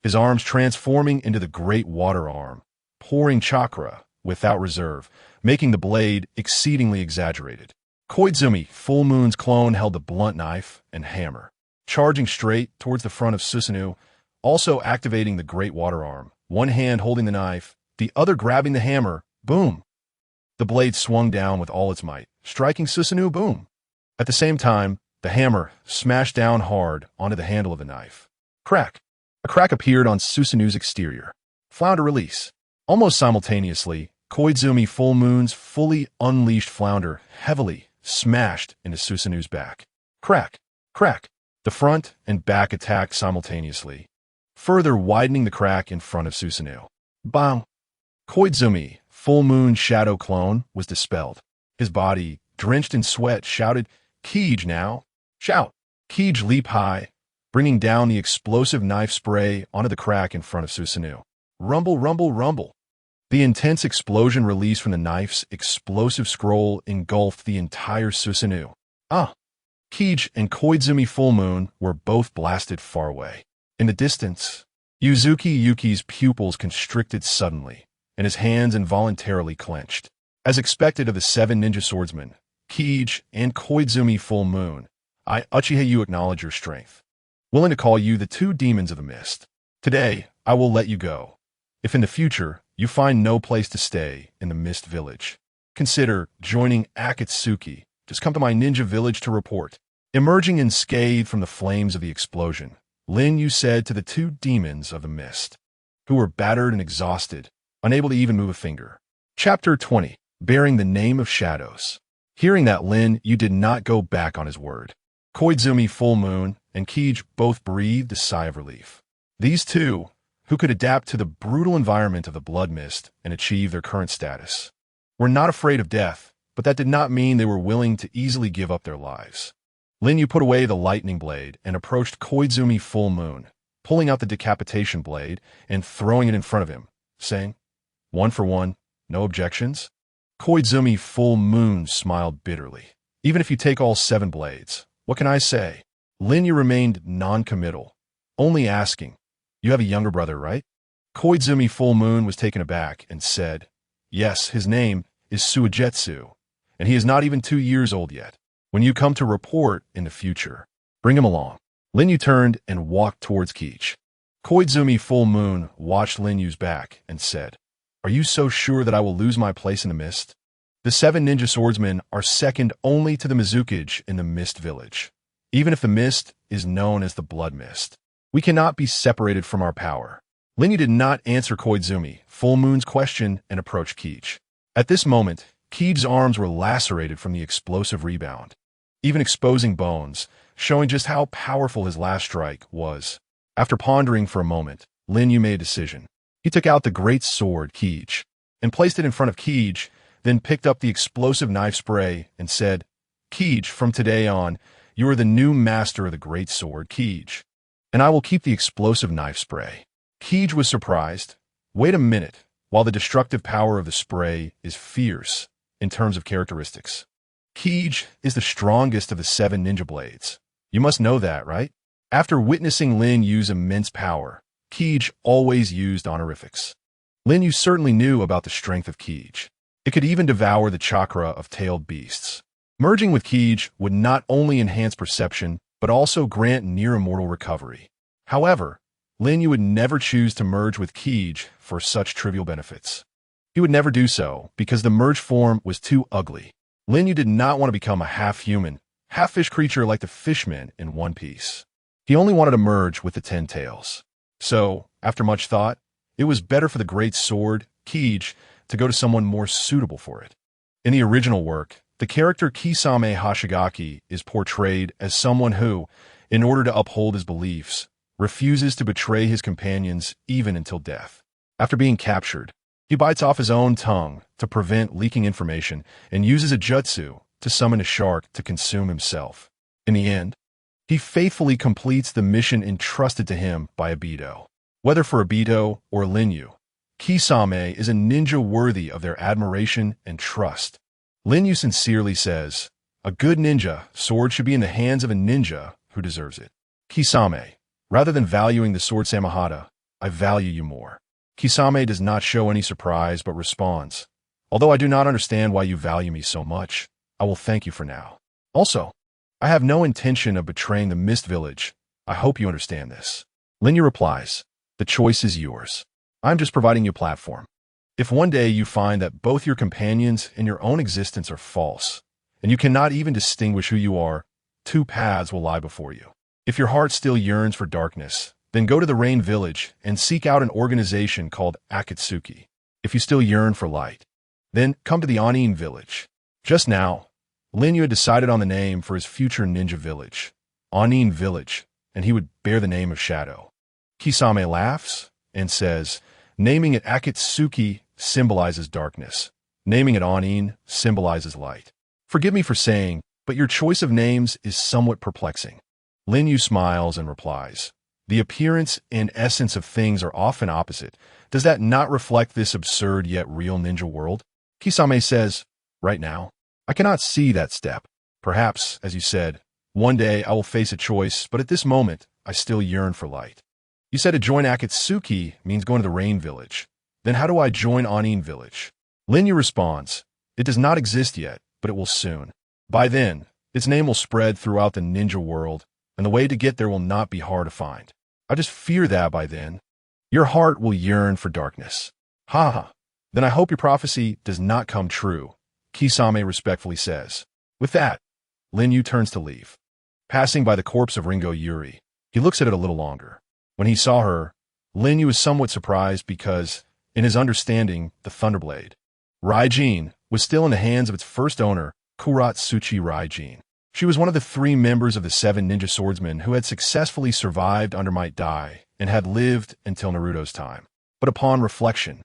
his arms transforming into the great water arm, pouring chakra without reserve, making the blade exceedingly exaggerated. Koizumi Full Moon's clone held the blunt knife and hammer, charging straight towards the front of Susanoo, also activating the great water arm, one hand holding the knife, the other grabbing the hammer. Boom! The blade swung down with all its might, striking Susanoo. Boom! At the same time, the hammer smashed down hard onto the handle of the knife. Crack! A crack appeared on Susanoo's exterior. Flounder release. Almost simultaneously, Koizumi Full Moon's fully unleashed flounder heavily smashed into Susanoo's back. Crack! Crack! The front and back attacked simultaneously, further widening the crack in front of Susanoo. Bang! Koizumi Full Moon's shadow clone was dispelled. His body, drenched in sweat, shouted, Kij now! Shout! Kij leaped high, bringing down the explosive knife spray onto the crack in front of Susanoo. Rumble, rumble, rumble. The intense explosion released from the knife's explosive scroll engulfed the entire Susanoo. Kij and Koizumi Full Moon were both blasted far away. In the distance, Yuki's pupils constricted suddenly, and his hands involuntarily clenched. As expected of the 7 ninja swordsmen, Kij and Koizumi Full Moon, I, Uchiha, you acknowledge your strength. Willing to call you the 2 demons of the mist. Today, I will let you go. If in the future, you find no place to stay in the Mist Village, consider joining Akatsuki. Just come to my ninja village to report. Emerging unscathed from the flames of the explosion, Lin Yu said to the 2 demons of the mist, who were battered and exhausted, unable to even move a finger. Chapter 20. Bearing the Name of Shadows. Hearing that, Lin Yu did not go back on his word. Koizumi Full Moon and Kij both breathed a sigh of relief. These 2, who could adapt to the brutal environment of the Blood Mist and achieve their current status, were not afraid of death, but that did not mean they were willing to easily give up their lives. Lin Yu put away the lightning blade and approached Koizumi Full Moon, pulling out the decapitation blade and throwing it in front of him, saying, 1 for 1, no objections? Koizumi Full Moon smiled bitterly. Even if you take all 7 blades, what can I say? Lin Yu remained non-committal, Only asking. You have a younger brother, right? Koizumi Full Moon was taken aback and said, yes, his name is Suigetsu, and he is not even 2 years old yet. When you come to report in the future, bring him along. Lin Yu turned and walked towards Keech. Koizumi Full Moon watched Lin Yu's back and said, are you so sure that I will lose my place in the mist? The 7 ninja swordsmen are second only to the Mizukage in the Mist Village. Even if the mist is known as the Blood Mist, we cannot be separated from our power. Lin Yu did not answer Koizumi Full Moon's question and approached Keech. At this moment, Keech's arms were lacerated from the explosive rebound, even exposing bones, showing just how powerful his last strike was. After pondering for a moment, Lin Yu made a decision. He took out the great sword, Keech, and placed it in front of Keech, then picked up the explosive knife spray and said, Keech, from today on, you are the new master of the great sword, Keech, and I will keep the explosive knife spray. Keech was surprised. Wait a minute, while the destructive power of the spray is fierce in terms of characteristics. Keech is the strongest of the 7 ninja blades. You must know that, right? After witnessing Lin Yu's immense power, Keech always used honorifics. Lin Yu certainly knew about the strength of Keech. It could even devour the chakra of tailed beasts. Merging with Keech would not only enhance perception, but also grant near-immortal recovery. However, Lin Yu would never choose to merge with Keech for such trivial benefits. He would never do so because the merged form was too ugly. Lin Yu did not want to become a half-human, half-fish creature like the fishmen in One Piece. He only wanted to merge with the 10 Tails. So, after much thought, it was better for the great sword, Keech, to go to someone more suitable for it. In the original work, the character Kisame Hashigaki is portrayed as someone who, in order to uphold his beliefs, refuses to betray his companions even until death. After being captured, he bites off his own tongue to prevent leaking information and uses a jutsu to summon a shark to consume himself. In the end, he faithfully completes the mission entrusted to him by Obito. Whether for Obito or Lin Yu, Kisame is a ninja worthy of their admiration and trust. Lin Yu sincerely says, a good ninja sword should be in the hands of a ninja who deserves it. Kisame, rather than valuing the sword Samahata, I value you more. Kisame does not show any surprise but responds, although I do not understand why you value me so much, I will thank you for now. Also, I have no intention of betraying the Mist Village. I hope you understand this. Lin Yu replies, the choice is yours. I'm just providing you a platform. If one day you find that both your companions and your own existence are false, and you cannot even distinguish who you are, 2 paths will lie before you. If your heart still yearns for darkness, then go to the Rain Village and seek out an organization called Akatsuki. If you still yearn for light, then come to the Anin Village. Just now, Lin Yu had decided on the name for his future ninja village, Anin Village, and he would bear the name of Shadow. Kisame laughs and says, naming it Akatsuki symbolizes darkness. Naming it Anin symbolizes light. Forgive me for saying, but your choice of names is somewhat perplexing. Lin Yu smiles and replies, the appearance and essence of things are often opposite. Does that not reflect this absurd yet real ninja world? Kisame says, right now, I cannot see that step. Perhaps, as you said, one day I will face a choice, but at this moment, I still yearn for light. You said to join Akatsuki means going to the Rain Village. Then how do I join Anin Village? Lin Yu responds, it does not exist yet, but it will soon. By then, its name will spread throughout the ninja world, and the way to get there will not be hard to find. I just fear that by then, your heart will yearn for darkness. Ha ha. Then I hope your prophecy does not come true, Kisame respectfully says. With that, Lin Yu turns to leave. Passing by the corpse of Ringo Yuri, he looks at it a little longer. When he saw her, Lin Yu was somewhat surprised because, in his understanding, the Thunderblade, Raijin, was still in the hands of its first owner, Kurozetsu Raijin. She was one of the 3 members of the 7 ninja swordsmen who had successfully survived under Might Dai and had lived until Naruto's time. But upon reflection,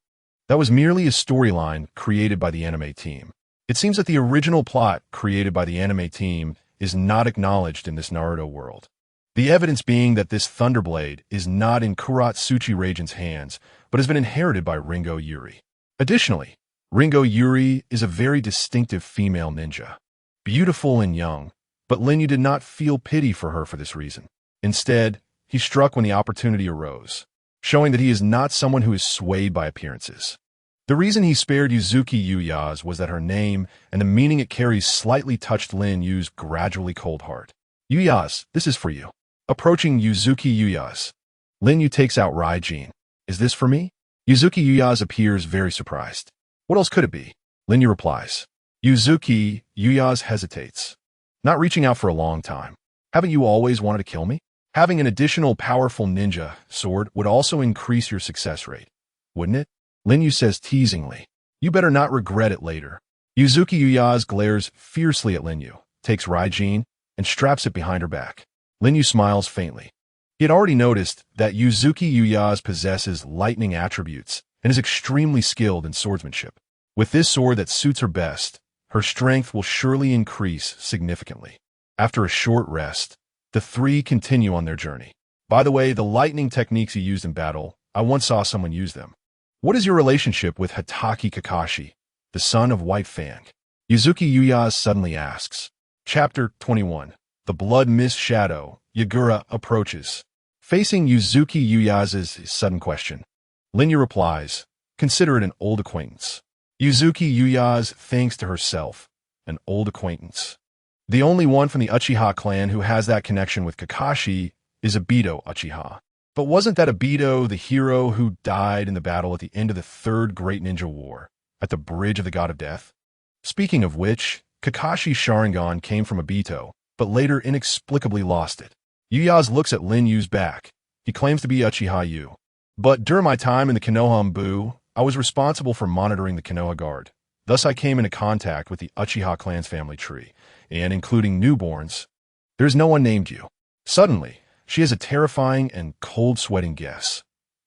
that was merely a storyline created by the anime team. It seems that the original plot created by the anime team is not acknowledged in this Naruto world. The evidence being that this Thunderblade is not in Kurozetsu Raijin's hands, but has been inherited by Ringo Yuri. Additionally, Ringo Yuri is a very distinctive female ninja. Beautiful and young, but Lin Yu did not feel pity for her for this reason. Instead, he struck when the opportunity arose, showing that he is not someone who is swayed by appearances. The reason he spared Yuzuki Uyaz was that her name and the meaning it carries slightly touched Lin Yu's gradually cold heart. Uyaz, this is for you. Approaching Yuzuki Uyaz, Lin Yu takes out Raijin. Is this for me? Yuzuki Uyaz appears very surprised. What else could it be? Lin Yu replies. Yuzuki Uyaz hesitates, not reaching out for a long time. Haven't you always wanted to kill me? Having an additional powerful ninja sword would also increase your success rate, wouldn't it? Lin Yu says teasingly. You better not regret it later. Yuzuki Uyaz glares fiercely at Lin Yu, takes Raijin, and straps it behind her back. Lin Yu smiles faintly. He had already noticed that Yuzuki Uyaz possesses lightning attributes and is extremely skilled in swordsmanship. With this sword that suits her best, her strength will surely increase significantly. After a short rest, the three continue on their journey. By the way, the lightning techniques he used in battle, I once saw someone use them. What is your relationship with Hatake Kakashi, the son of White Fang? Yuzuki Uyaz suddenly asks. Chapter 21. The Blood Mist Shadow, Yagura approaches. Facing Yuzuki Uyaz's sudden question, Lin Yu replies, consider it an old acquaintance. Yuzuki Uyaz thinks to herself, an old acquaintance. The only one from the Uchiha clan who has that connection with Kakashi is Obito Uchiha. But wasn't that Obito the hero who died in the battle at the end of the Third Great Ninja War, at the Bridge of the God of Death? Speaking of which, Kakashi's Sharingan came from Obito, but later inexplicably lost it. Uyaz looks at Lin Yu's back. He claims to be Uchiha Yu. But during my time in the Konoha-Mbu, I was responsible for monitoring the Konoha Guard. Thus I came into contact with the Uchiha clan's family tree, and including newborns, there's no one named Yu. Suddenly, she has a terrifying and cold-sweating guess.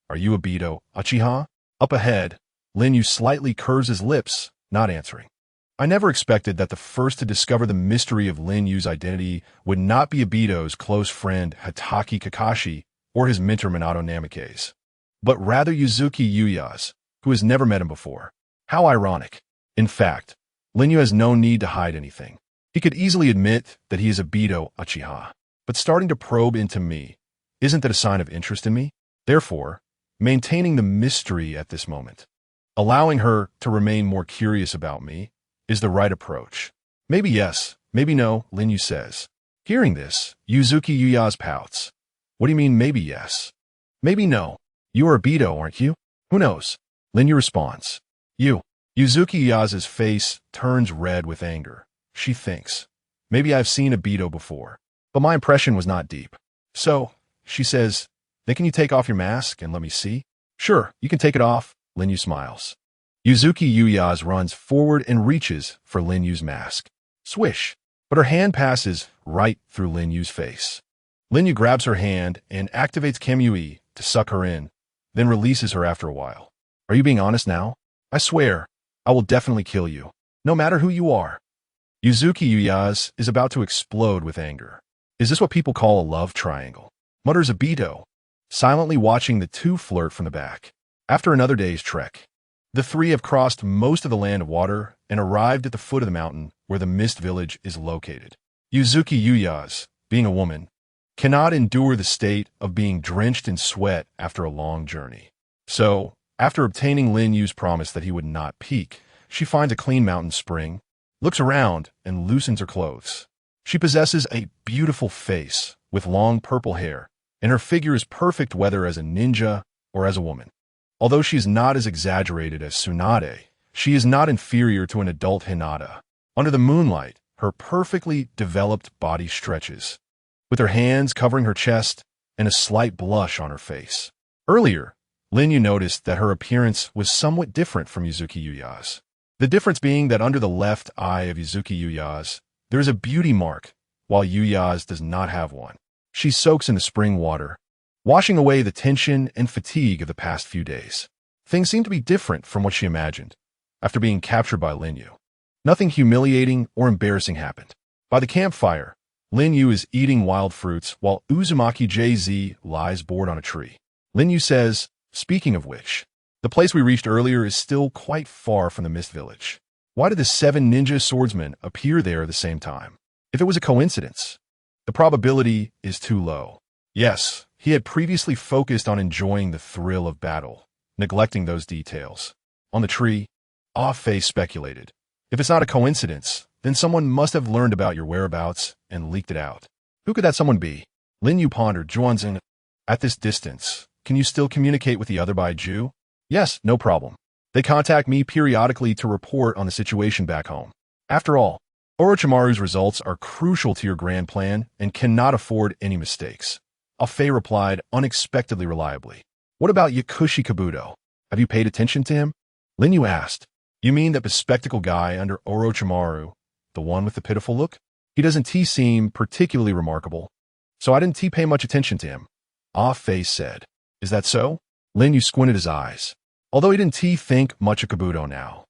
Are you Obito Uchiha? Up ahead, Lin Yu slightly curves his lips, not answering. I never expected that the first to discover the mystery of Lin Yu's identity would not be Obito's close friend Hatake Kakashi or his mentor Minato Namikaze, but rather Yuzuki Uyaz, who has never met him before. How ironic. In fact, Lin Yu has no need to hide anything. He could easily admit that he is Obito Uchiha, but starting to probe into me, isn't that a sign of interest in me? Therefore, maintaining the mystery at this moment, allowing her to remain more curious about me, is the right approach. Maybe yes, maybe no, Lin Yu says. Hearing this, Yuzuki Uyaz pouts. What do you mean maybe yes? Maybe no. You are Obito, aren't you? Who knows? Lin Yu responds. You. Yuzuki Uyaz's face turns red with anger. She thinks, maybe I've seen Obito before, but my impression was not deep. So, she says, then can you take off your mask and let me see? Sure, you can take it off, Lin Yu smiles. Yuzuki Uyaz runs forward and reaches for Lin Yu's mask. Swish, but her hand passes right through Lin Yu's face. Lin Yu grabs her hand and activates Kamui to suck her in, then releases her after a while. Are you being honest now? I swear, I will definitely kill you, no matter who you are. Yuzuki Uyaz is about to explode with anger. Is this what people call a love triangle? Mutters Obito, silently watching the two flirt from the back. After another day's trek, the three have crossed most of the land of water and arrived at the foot of the mountain where the Mist Village is located. Yuzuki Uyaz, being a woman, cannot endure the state of being drenched in sweat after a long journey. So, after obtaining Lin Yu's promise that he would not peek, she finds a clean mountain spring, looks around, and loosens her clothes. She possesses a beautiful face with long purple hair, and her figure is perfect whether as a ninja or as a woman. Although she is not as exaggerated as Tsunade, she is not inferior to an adult Hinata. Under the moonlight, her perfectly developed body stretches, with her hands covering her chest and a slight blush on her face. Earlier, Lin Yu noticed that her appearance was somewhat different from Yuzuki Uyaz. The difference being that under the left eye of Yuzuki Uyaz, there is a beauty mark, while Uyaz does not have one. She soaks in the spring water, washing away the tension and fatigue of the past few days. Things seem to be different from what she imagined after being captured by Lin Yu. Nothing humiliating or embarrassing happened. By the campfire, Lin Yu is eating wild fruits while Uzumaki JZ lies bored on a tree. Lin Yu says, speaking of which, the place we reached earlier is still quite far from the Mist Village. Why did the 7 ninja swordsmen appear there at the same time? If it was a coincidence, the probability is too low. Yes, He had previously focused on enjoying the thrill of battle, neglecting those details. On the tree, Ah-Fei speculated. If it's not a coincidence, then someone must have learned about your whereabouts and leaked it out. Who could that someone be? Lin Yu pondered. Zhuanzhen, at this distance, can you still communicate with the other Baiju? Yes, no problem. They contact me periodically to report on the situation back home. After all, Orochimaru's results are crucial to your grand plan and cannot afford any mistakes. Ah-Fei replied unexpectedly reliably. What about Yakushi Kabuto? Have you paid attention to him? Lin Yu asked. You mean that bespectacled guy under Orochimaru, the one with the pitiful look? He doesn't seem particularly remarkable, so I didn't pay much attention to him. Ah-Fei said. Is that so? Lin Yu squinted his eyes. Although he didn't think much of Kabuto now,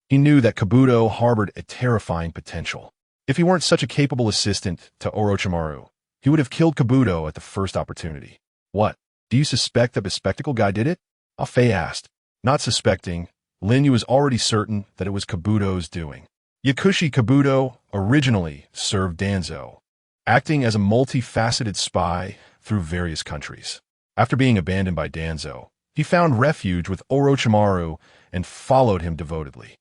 he knew that Kabuto harbored a terrifying potential. If he weren't such a capable assistant to Orochimaru, he would have killed Kabuto at the first opportunity. What? Do you suspect that bespectacled guy did it? Ah-Fei asked. Not suspecting, Lin Yu was already certain that it was Kabuto's doing. Yakushi Kabuto originally served Danzo, acting as a multifaceted spy through various countries. After being abandoned by Danzo, he found refuge with Orochimaru and followed him devotedly.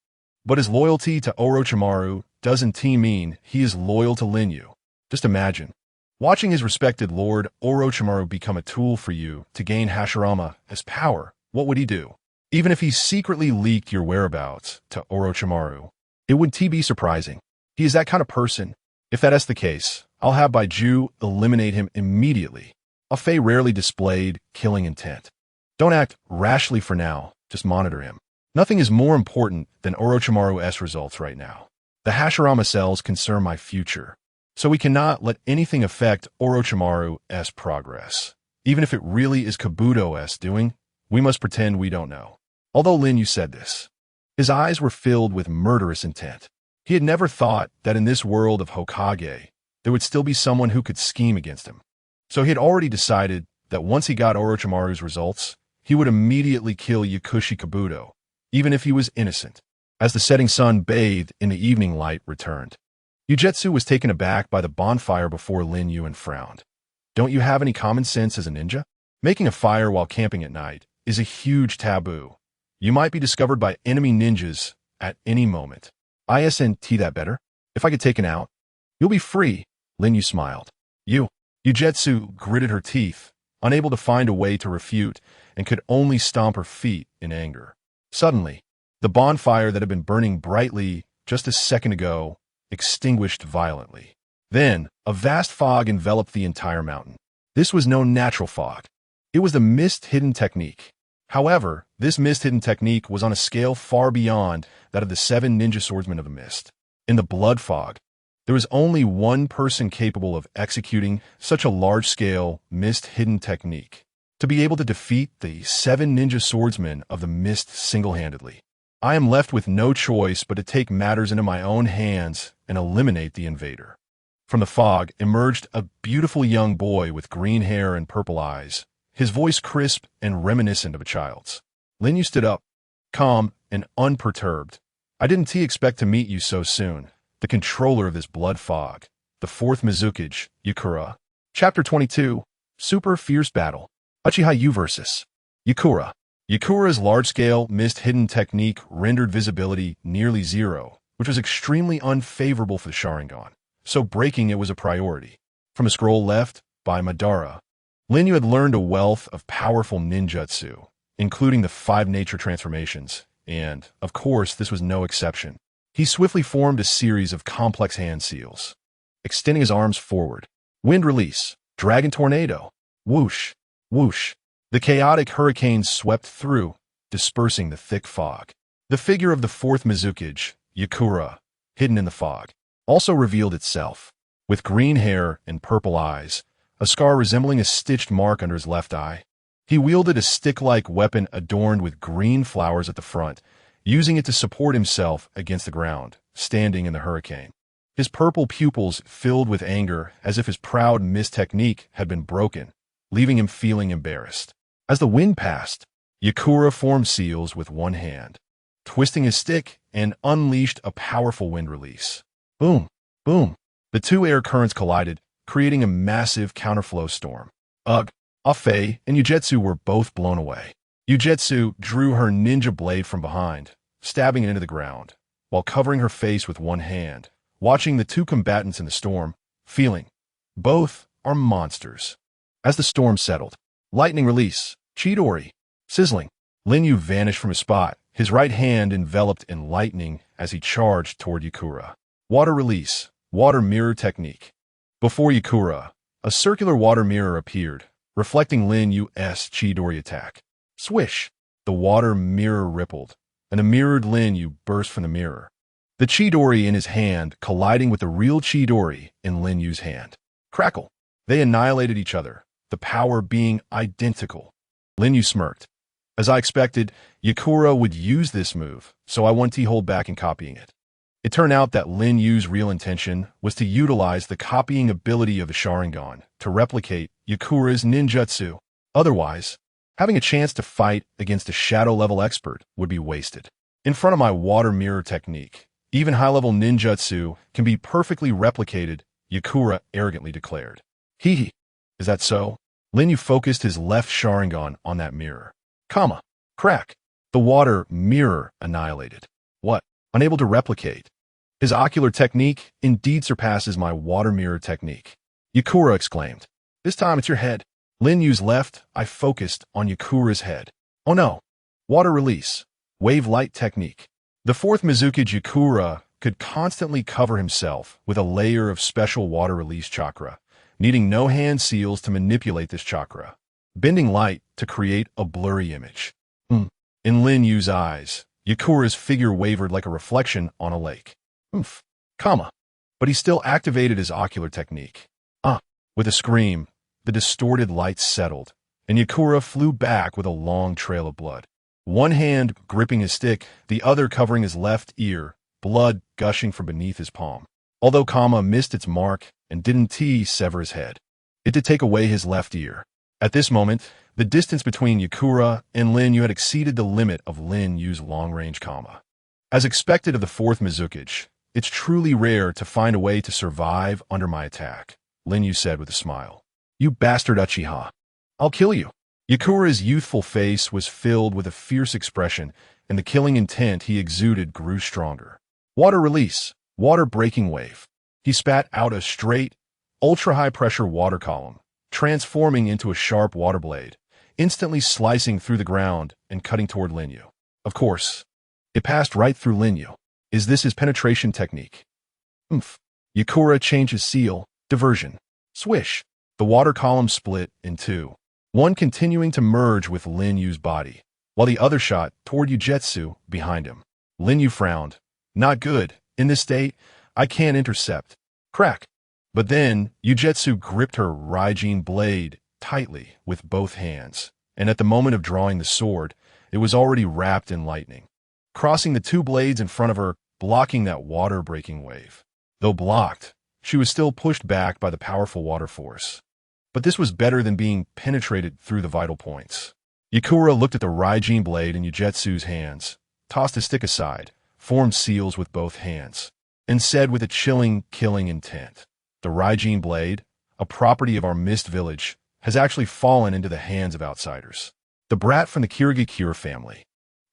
But his loyalty to Orochimaru doesn't mean he is loyal to Lin Yu. Just imagine, watching his respected lord Orochimaru become a tool for you to gain Hashirama as power. What would he do? Even if he secretly leaked your whereabouts to Orochimaru, it would be surprising. He is that kind of person. If that is the case, I'll have Baiju eliminate him immediately. Ah-Fei rarely displayed killing intent. Don't act rashly for now, just monitor him. Nothing is more important than Orochimaru's results right now. The Hashirama cells concern my future, so we cannot let anything affect Orochimaru's progress. Even if it really is Kabuto's doing, we must pretend we don't know. Although Lin Yu said this, his eyes were filled with murderous intent. He had never thought that in this world of Hokage, there would still be someone who could scheme against him. So he had already decided that once he got Orochimaru's results, he would immediately kill Yakushi Kabuto, even if he was innocent. As the setting sun bathed in the evening light returned, Ugetsu was taken aback by the bonfire before Lin Yu and frowned. Don't you have any common sense as a ninja? Making a fire while camping at night is a huge taboo. You might be discovered by enemy ninjas at any moment. Isn't that better? If I get taken out, you'll be free, Lin Yu smiled. Ugetsu gritted her teeth, unable to find a way to refute, and could only stomp her feet in anger. Suddenly, the bonfire that had been burning brightly just a second ago extinguished violently. Then, a vast fog enveloped the entire mountain. This was no natural fog. It was the mist-hidden technique. However, this mist-hidden technique was on a scale far beyond that of the 7 ninja swordsmen of the mist. In the blood fog, there was only one person capable of executing such a large-scale, mist-hidden technique, to be able to defeat the 7 ninja swordsmen of the mist single-handedly. I am left with no choice but to take matters into my own hands and eliminate the invader. From the fog emerged a beautiful young boy with green hair and purple eyes, his voice crisp and reminiscent of a child's. Lin Yu stood up, calm and unperturbed. I didn't expect to meet you so soon. The controller of this blood fog, the 4th Mizukage, Yakura. Chapter 22, Super Fierce Battle. Uchiha Yu vs. Yakura. Yakura's large-scale, mist-hidden technique rendered visibility nearly zero, which was extremely unfavorable for the Sharingan, so breaking it was a priority. From a scroll left by Madara, Lin Yu had learned a wealth of powerful ninjutsu, including the 5 nature transformations, and, of course, this was no exception. He swiftly formed a series of complex hand seals, extending his arms forward. Wind release, dragon tornado, whoosh, whoosh. The chaotic hurricanes swept through, dispersing the thick fog. The figure of the 4th Mizukage, Yakura, hidden in the fog, also revealed itself. With green hair and purple eyes, a scar resembling a stitched mark under his left eye, he wielded a stick-like weapon adorned with green flowers at the front, using it to support himself against the ground, standing in the hurricane. His purple pupils filled with anger as if his proud mist technique had been broken, leaving him feeling embarrassed. As the wind passed, Yakura formed seals with one hand, twisting his stick and unleashed a powerful wind release. Boom, boom. The 2 air currents collided, creating a massive counterflow storm. Ugh, Afe and Ujetsu were both blown away. Ujetsu drew her ninja blade from behind, stabbing it into the ground, while covering her face with one hand, watching the two combatants in the storm, feeling both are monsters. As the storm settled, lightning release, Chidori, sizzling. Lin Yu vanished from his spot, his right hand enveloped in lightning as he charged toward Yakura. Water release, water mirror technique. Before Yakura, a circular water mirror appeared, reflecting Lin Yu's Chidori attack. Swish! The water mirror rippled, and a mirrored Lin Yu burst from the mirror. The Chidori in his hand colliding with the real Chidori in Lin Yu's hand. Crackle! They annihilated each other, the power being identical. Lin Yu smirked. As I expected, Yakura would use this move, so I wouldn't hold back in copying it. It turned out that Lin Yu's real intention was to utilize the copying ability of the Sharingan to replicate Yakura's ninjutsu. Otherwise, having a chance to fight against a shadow-level expert would be wasted. In front of my water mirror technique, even high-level ninjutsu can be perfectly replicated, Yakura arrogantly declared. Hee. Is that so? Lin Yu focused his left Sharingan on that mirror. Comma. Crack. The water mirror annihilated. What? Unable to replicate. His ocular technique indeed surpasses my water mirror technique. Yakura exclaimed. This time it's your head. Lin Yu's left, I focused on Yakura's head. Oh no. Water release. Wave light technique. The fourth Mizukage Yakura could constantly cover himself with a layer of special water release chakra, needing no hand seals to manipulate this chakra, bending light to create a blurry image. In Lin Yu's eyes, Yakura's figure wavered like a reflection on a lake. Comma. But he still activated his ocular technique. With a scream, the distorted light settled, and Yakura flew back with a long trail of blood. One hand gripping his stick, the other covering his left ear, blood gushing from beneath his palm. Although Kama missed its mark and didn't sever his head, it did take away his left ear. At this moment, the distance between Yakura and Lin Yu had exceeded the limit of Lin Yu's long-range Kama. As expected of the fourth Mizukage, it's truly rare to find a way to survive under my attack, Lin Yu said with a smile. You bastard Uchiha. I'll kill you. Yakura's youthful face was filled with a fierce expression, and the killing intent he exuded grew stronger. Water release, water breaking wave. He spat out a straight, ultra-high-pressure water column, transforming into a sharp water blade, instantly slicing through the ground and cutting toward Lin Yu. Of course, it passed right through Lin Yu. Is this his penetration technique? Yakura changes seal, diversion. Swish. The water column split in two, one continuing to merge with Lin Yu's body, while the other shot toward Ujetsu behind him. Lin Yu frowned. Not good. In this state, I can't intercept. Crack. But then, Ujetsu gripped her Raijin blade tightly with both hands, and at the moment of drawing the sword, it was already wrapped in lightning, crossing the two blades in front of her, blocking that water-breaking wave. Though blocked, she was still pushed back by the powerful water force. But this was better than being penetrated through the vital points. Yakura looked at the Raijin blade in Ujetsu's hands, tossed his stick aside, formed seals with both hands, and said with a chilling, killing intent, the Raijin blade, a property of our mist village, has actually fallen into the hands of outsiders. The brat from the Kirigakure family.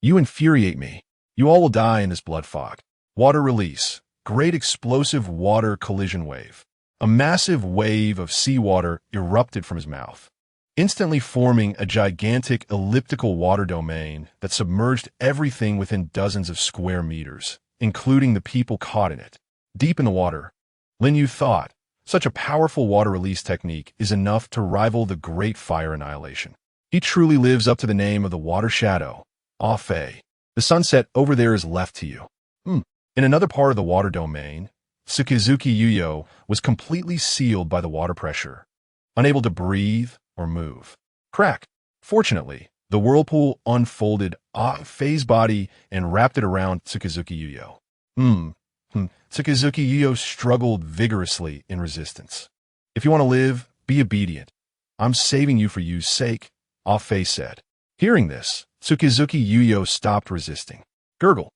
You infuriate me. You all will die in this blood fog. Water release. Great explosive water collision wave. A massive wave of seawater erupted from his mouth, instantly forming a gigantic elliptical water domain that submerged everything within dozens of square meters, including the people caught in it. Deep in the water, Lin Yu thought, such a powerful water release technique is enough to rival the great fire annihilation. He truly lives up to the name of the water shadow, Afe. The sunset over there is left to you. In another part of the water domain, Tsukizuki Yuyo was completely sealed by the water pressure, unable to breathe or move. Crack. Fortunately, the whirlpool unfolded Afe's body and wrapped it around Tsukizuki Yuyo. Tsukizuki Yuyo struggled vigorously in resistance. If you want to live, be obedient. I'm saving you for you's sake, Afe said. Hearing this, Tsukizuki Yuyo stopped resisting. Gurgle.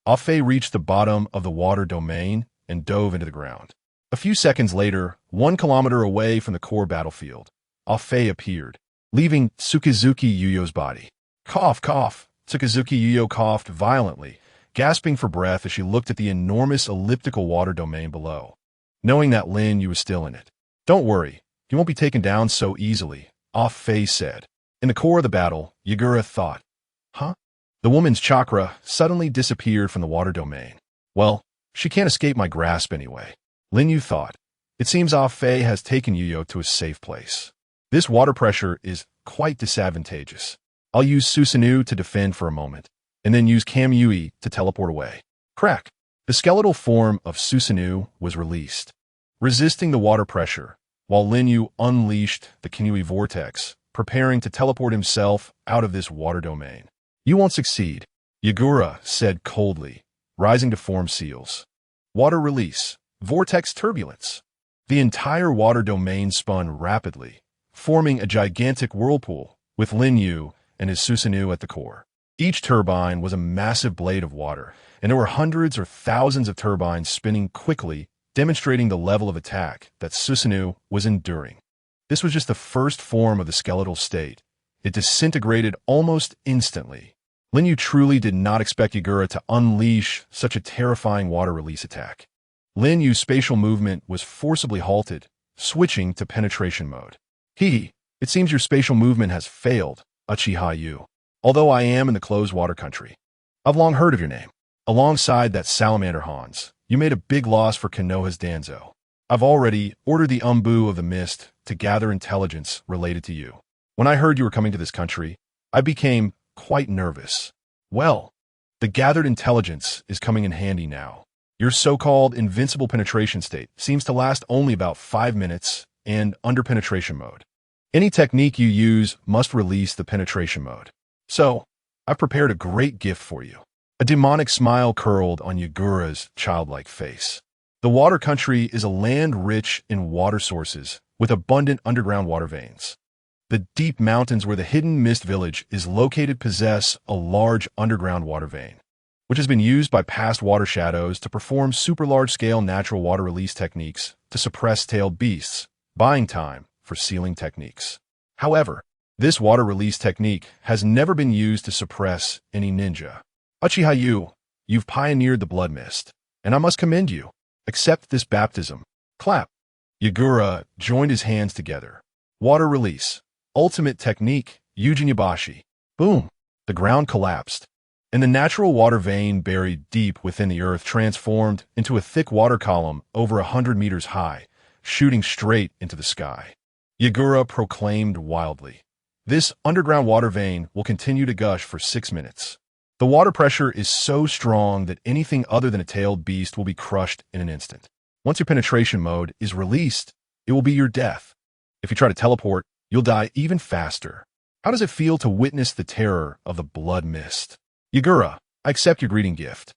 Afe reached the bottom of the water domain and dove into the ground. A few seconds later, 1 kilometer away from the core battlefield, Afe appeared, leaving Tsukizuki Yuyo's body. Cough, cough. Tsukizuki Yuyo coughed violently, gasping for breath as she looked at the enormous elliptical water domain below, knowing that Lin Yu was still in it. Don't worry, you won't be taken down so easily, Off-Fei said. In the core of the battle, Yagura thought. Huh? The woman's chakra suddenly disappeared from the water domain. Well, she can't escape my grasp anyway. Lin Yu thought. It seems Off-Fei has taken Yuyo to a safe place. This water pressure is quite disadvantageous. I'll use Susanoo to defend for a moment, and then use Kamui to teleport away. Crack! The skeletal form of Susanoo was released, resisting the water pressure, while Lin Yu unleashed the Kamui vortex, preparing to teleport himself out of this water domain. You won't succeed, Yagura said coldly, rising to form seals. Water release. Vortex turbulence. The entire water domain spun rapidly, forming a gigantic whirlpool, with Lin Yu and his Susanoo at the core. Each turbine was a massive blade of water, and there were hundreds or thousands of turbines spinning quickly, demonstrating the level of attack that Susanoo was enduring. This was just the first form of the skeletal state. It disintegrated almost instantly. Lin Yu truly did not expect Yagura to unleash such a terrifying water release attack. Lin Yu's spatial movement was forcibly halted, switching to penetration mode. It seems your spatial movement has failed, Uchiha Yu. Although I am in the closed water country, I've long heard of your name. Alongside that salamander Hans, you made a big loss for Konoha's Danzo. I've already ordered the Umbu of the Mist to gather intelligence related to you. When I heard you were coming to this country, I became quite nervous. Well, the gathered intelligence is coming in handy now. Your so-called invincible penetration state seems to last only about 5 minutes and under penetration mode. Any technique you use must release the penetration mode. So, I've prepared a great gift for you. A demonic smile curled on Yagura's childlike face. The water country is a land rich in water sources with abundant underground water veins. The deep mountains where the hidden mist village is located possess a large underground water vein, which has been used by past water shadows to perform super large-scale natural water release techniques to suppress tailed beasts, buying time for sealing techniques. However, this water release technique has never been used to suppress any ninja. Uchiha Yu, you've pioneered the blood mist, and I must commend you. Accept this baptism. Clap. Yagura joined his hands together. Water release. Ultimate technique, Yujin Yabashi. Boom. The ground collapsed, and the natural water vein buried deep within the earth transformed into a thick water column over 100 meters high, shooting straight into the sky. Yagura proclaimed wildly, "This underground water vein will continue to gush for 6 minutes. The water pressure is so strong that anything other than a tailed beast will be crushed in an instant. Once your penetration mode is released, it will be your death. If you try to teleport, you'll die even faster. How does it feel to witness the terror of the blood mist? Yagura, I accept your greeting gift.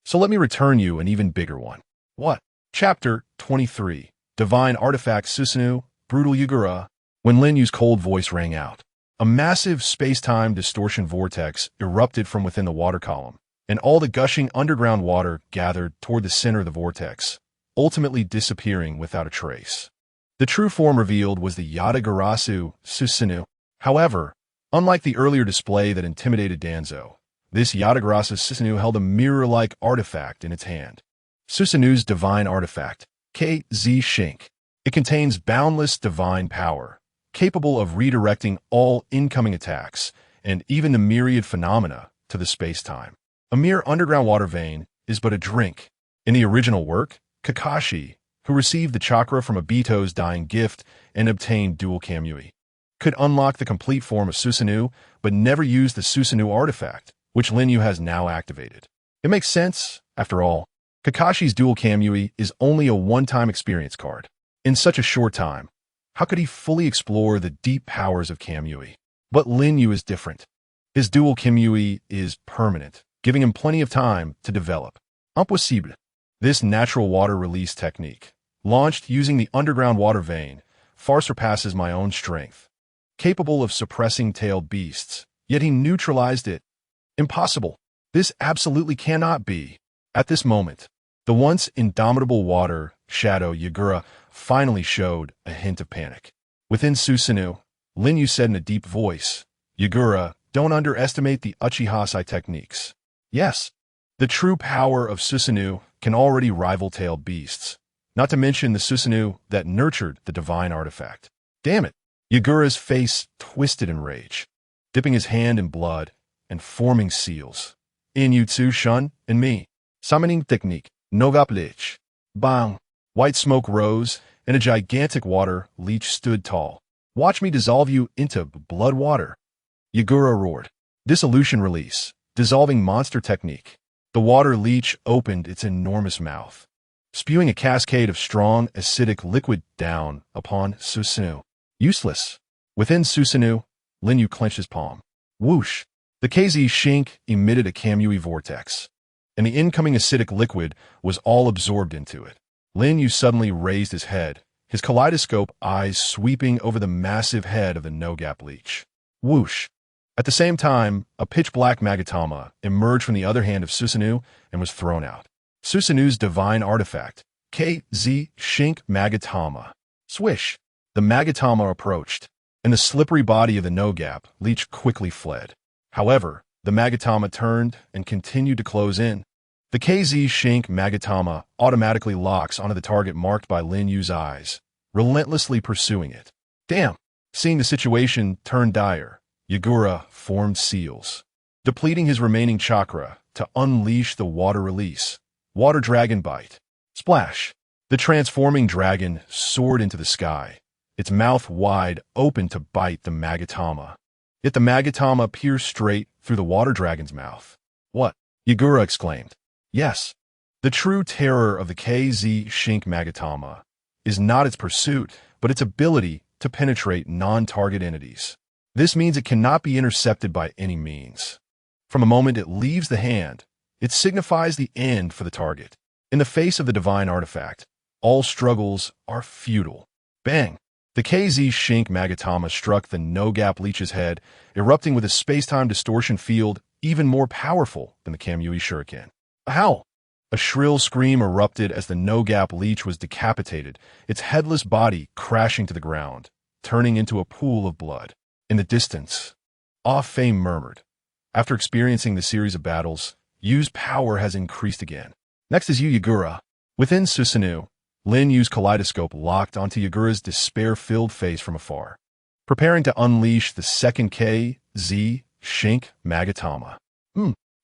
So let me return you an even bigger one." What? Chapter 23. Divine Artifact Susanoo, Brutal Yagura. When Lin Yu's cold voice rang out, a massive space-time distortion vortex erupted from within the water column, and all the gushing underground water gathered toward the center of the vortex, ultimately disappearing without a trace. The true form revealed was the Yatagarasu Susanoo. However, unlike the earlier display that intimidated Danzo, this Yatagarasu Susanoo held a mirror-like artifact in its hand. Susanoo's divine artifact, KZ Shink. It contains boundless divine power, capable of redirecting all incoming attacks and even the myriad phenomena to the space-time. A mere underground water vein is but a drink. In the original work, Kakashi, who received the chakra from Obito's dying gift and obtained Double Kamui, could unlock the complete form of Susanoo, but never use the Susanoo artifact, which Lin Yu has now activated. It makes sense, after all. Kakashi's Double Kamui is only a one-time experience card. In such a short time, how could he fully explore the deep powers of Kamui? But Lin Yu is different. His Double Kamui is permanent, giving him plenty of time to develop. Impossible. This natural water release technique, launched using the underground water vein, far surpasses my own strength. Capable of suppressing tailed beasts, yet he neutralized it. Impossible. This absolutely cannot be. At this moment, the once indomitable water shadow Yagura finally showed a hint of panic. Within Susanoo, Lin Yu said in a deep voice. Yagura, don't underestimate the Uchiha techniques. Yes, the true power of Susanoo can already rival tailed beasts, not to mention the Susanoo that nurtured the divine artifact. Damn it! Yagura's face twisted in rage, dipping his hand in blood and forming seals. In Yutsu Shun and me. Summoning technique. Nogap Lich. Bang! White smoke rose, and a gigantic water leech stood tall. Watch me dissolve you into blood water. Yagura roared. Dissolution release. Dissolving monster technique. The water leech opened its enormous mouth, spewing a cascade of strong, acidic liquid down upon Susanoo. Useless. Within Susanoo, Lin Yu clenched his palm. Whoosh! The KZ Shink emitted a Kamui vortex, and the incoming acidic liquid was all absorbed into it. Lin Yu suddenly raised his head, his kaleidoscope eyes sweeping over the massive head of the no-gap leech. Whoosh! At the same time, a pitch-black Magatama emerged from the other hand of Susanoo and was thrown out. Susanoo's divine artifact, KZ Shink Magatama. Swish! The Magatama approached, and the slippery body of the no-gap leech quickly fled. However, the Magatama turned and continued to close in. The KZ Shink Magatama automatically locks onto the target marked by Lin Yu's eyes, relentlessly pursuing it. Damn! Seeing the situation turn dire, Yagura formed seals, depleting his remaining chakra to unleash the water release. Water Dragon Bite. Splash! The transforming dragon soared into the sky, its mouth wide open to bite the Magatama. Yet the Magatama pierced straight through the water dragon's mouth. What? Yagura exclaimed. Yes. The true terror of the KZ Shink Magatama is not its pursuit, but its ability to penetrate non-target entities. This means it cannot be intercepted by any means. From the moment it leaves the hand, it signifies the end for the target. In the face of the divine artifact, all struggles are futile. Bang! The KZ Shink Magatama struck the no-gap leech's head, erupting with a space-time distortion field even more powerful than the Kamui Shuriken. Ow! A shrill scream erupted as the no-gap leech was decapitated, its headless body crashing to the ground, turning into a pool of blood. In the distance, Off-Fame murmured. After experiencing the series of battles, Yu's power has increased again. Next is Yu Yagura. Within Susanoo, Lin Yu's kaleidoscope locked onto Yagura's despair-filled face from afar, preparing to unleash the second KZ Shink Magatama.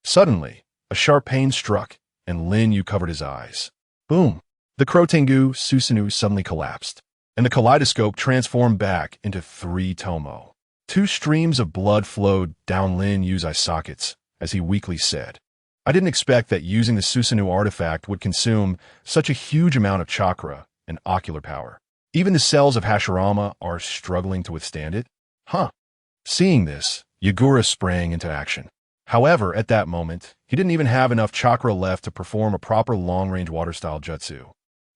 Suddenly, a sharp pain struck, and Lin Yu covered his eyes. Boom! The Krotengu Susanoo suddenly collapsed, and the kaleidoscope transformed back into 3 Tomo. 2 streams of blood flowed down Lin Yu's eye sockets, as he weakly said, I didn't expect that using the Susanoo artifact would consume such a huge amount of chakra and ocular power. Even the cells of Hashirama are struggling to withstand it? Huh. Seeing this, Yagura sprang into action. However, at that moment, he didn't even have enough chakra left to perform a proper long-range water-style jutsu,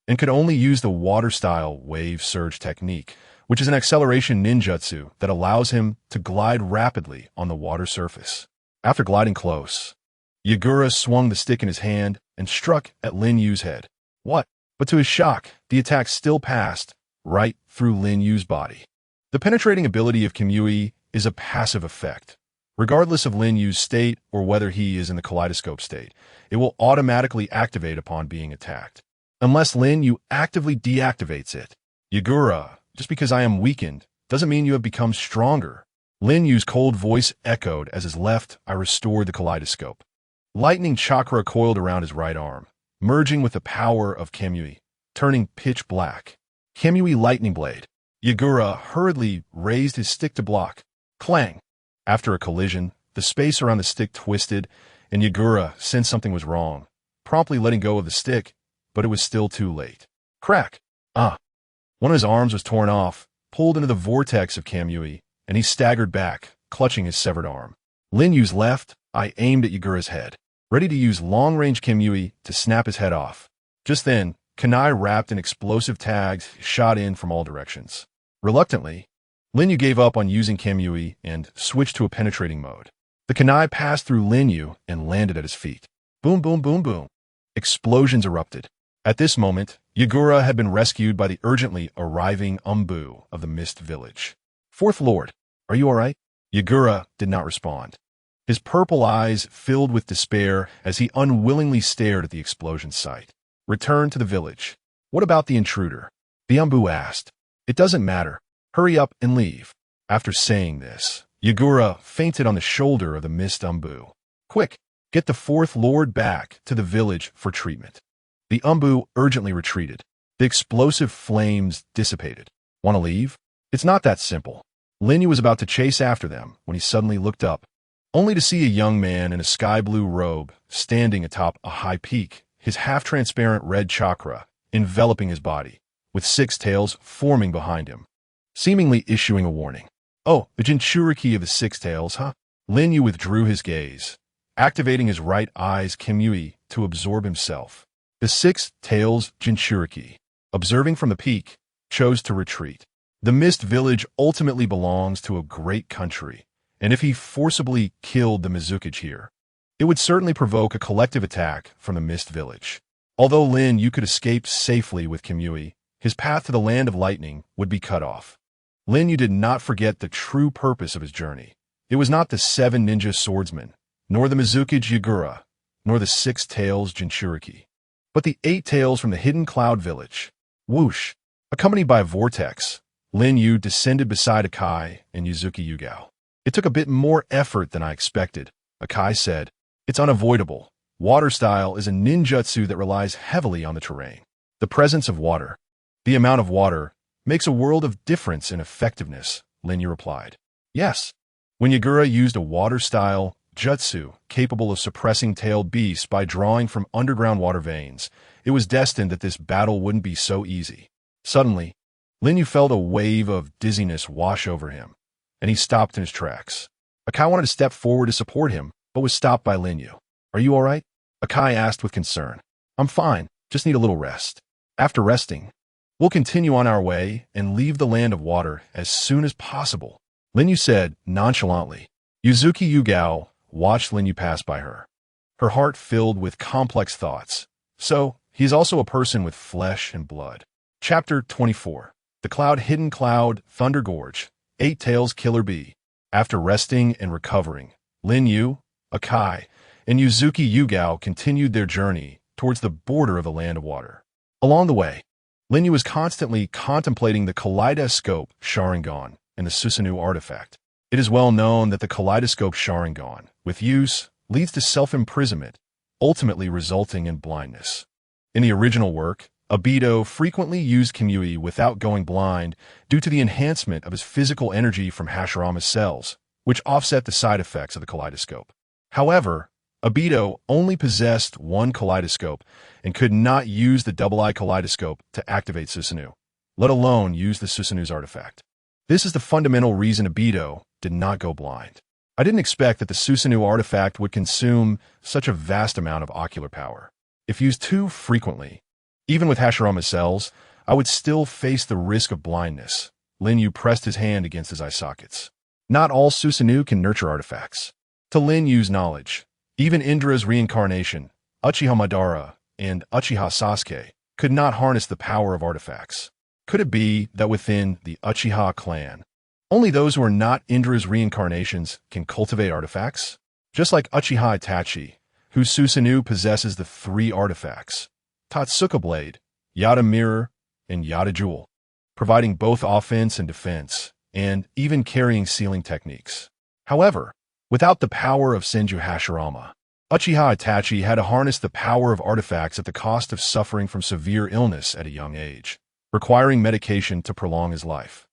and could only use the water-style wave surge technique, which is an acceleration ninjutsu that allows him to glide rapidly on the water surface. After gliding close, Yagura swung the stick in his hand and struck at Lin Yu's head. What? But to his shock, the attack still passed right through Lin Yu's body. The penetrating ability of Kamui is a passive effect. Regardless of Lin Yu's state or whether he is in the kaleidoscope state, it will automatically activate upon being attacked, unless Lin Yu actively deactivates it. Yagura, just because I am weakened doesn't mean you have become stronger. Lin Yu's cold voice echoed as his left eye restored the kaleidoscope. Lightning chakra coiled around his right arm, merging with the power of Kamui, turning pitch black. Kamui lightning blade. Yagura hurriedly raised his stick to block. Clang! After a collision, the space around the stick twisted, and Yagura sensed something was wrong, promptly letting go of the stick, but it was still too late. Crack! One of his arms was torn off, pulled into the vortex of Kamui, and he staggered back, clutching his severed arm. Lin Yu's left eye aimed at Yagura's head, ready to use long-range Kamui to snap his head off. Just then, kunai wrapped in explosive tags shot in from all directions. Reluctantly, Lin Yu gave up on using Kamui and switched to a penetrating mode. The kunai passed through Lin Yu and landed at his feet. Boom, boom, boom, boom. Explosions erupted. At this moment, Yagura had been rescued by the urgently arriving Umbu of the Mist Village. Fourth Lord, are you all right? Yagura did not respond. His purple eyes filled with despair as he unwillingly stared at the explosion site. Return to the village. What about the intruder? The Umbu asked. It doesn't matter. Hurry up and leave. After saying this, Yagura fainted on the shoulder of the mist Umbu. Quick, get the Fourth Lord back to the village for treatment. The Umbu urgently retreated. The explosive flames dissipated. Want to leave? It's not that simple. Lin Yu was about to chase after them when he suddenly looked up, only to see a young man in a sky-blue robe standing atop a high peak, his half-transparent red chakra enveloping his body, with 6 tails forming behind him, seemingly issuing a warning. Oh, the Jinchuriki of the 6 tails, huh? Lin Yu withdrew his gaze, activating his right eye's Kamui to absorb himself. The 6 tails Jinchuriki, observing from the peak, chose to retreat. The Mist Village ultimately belongs to a great country, and if he forcibly killed the Mizukage here, it would certainly provoke a collective attack from the Mist Village. Although Lin Yu could escape safely with Kamui, his path to the Land of Lightning would be cut off. Lin Yu did not forget the true purpose of his journey. It was not the 7 ninja swordsmen, nor the Mizukage Yagura, nor the 6 tails Jinchuriki, but the 8 tails from the hidden cloud village. Whoosh! Accompanied by a vortex, Lin Yu descended beside Akai and Yuzuki Yugao. It took a bit more effort than I expected, Akai said. It's unavoidable. Water style is a ninjutsu that relies heavily on the terrain. The presence of water, the amount of water, makes a world of difference in effectiveness, Lin Yu replied. Yes. When Yagura used a water-style jutsu capable of suppressing tailed beasts by drawing from underground water veins, it was destined that this battle wouldn't be so easy. Suddenly, Lin Yu felt a wave of dizziness wash over him, and he stopped in his tracks. Akai wanted to step forward to support him, but was stopped by Lin Yu. Are you all right? Akai asked with concern. I'm fine, just need a little rest. After resting, we'll continue on our way and leave the Land of Water as soon as possible, Lin Yu said nonchalantly. Yuzuki Yugao watched Lin Yu pass by her, her heart filled with complex thoughts. So, he is also a person with flesh and blood. Chapter 24. The Hidden Cloud, Thunder Gorge, 8 Tails Killer Bee. After resting and recovering, Lin Yu, Akai, and Yuzuki Yugao continued their journey towards the border of the Land of Water. Along the way, Lin Yu was constantly contemplating the kaleidoscope Sharingan and the Susanoo artifact. It is well known that the kaleidoscope Sharingan, with use, leads to self-imprisonment, ultimately resulting in blindness. In the original work, Obito frequently used Kamui without going blind due to the enhancement of his physical energy from Hashirama's cells, which offset the side effects of the kaleidoscope. However, Obito only possessed 1 kaleidoscope and could not use the double-eye kaleidoscope to activate Susanoo, let alone use the Susanoo's artifact. This is the fundamental reason Obito did not go blind. I didn't expect that the Susanoo artifact would consume such a vast amount of ocular power. If used too frequently, even with Hashirama's cells, I would still face the risk of blindness. Lin Yu pressed his hand against his eye sockets. Not all Susanoo can nurture artifacts. To Lin Yu's knowledge, even Indra's reincarnation, Uchiha Madara, and Uchiha Sasuke could not harness the power of artifacts. Could it be that within the Uchiha clan, only those who are not Indra's reincarnations can cultivate artifacts? Just like Uchiha Itachi, whose Susanoo possesses the 3 artifacts, Totsuka Blade, Yada Mirror, and Yada Jewel, providing both offense and defense, and even carrying sealing techniques. However, without the power of Senju Hashirama, Uchiha Itachi had to harness the power of artifacts at the cost of suffering from severe illness at a young age, requiring medication to prolong his life.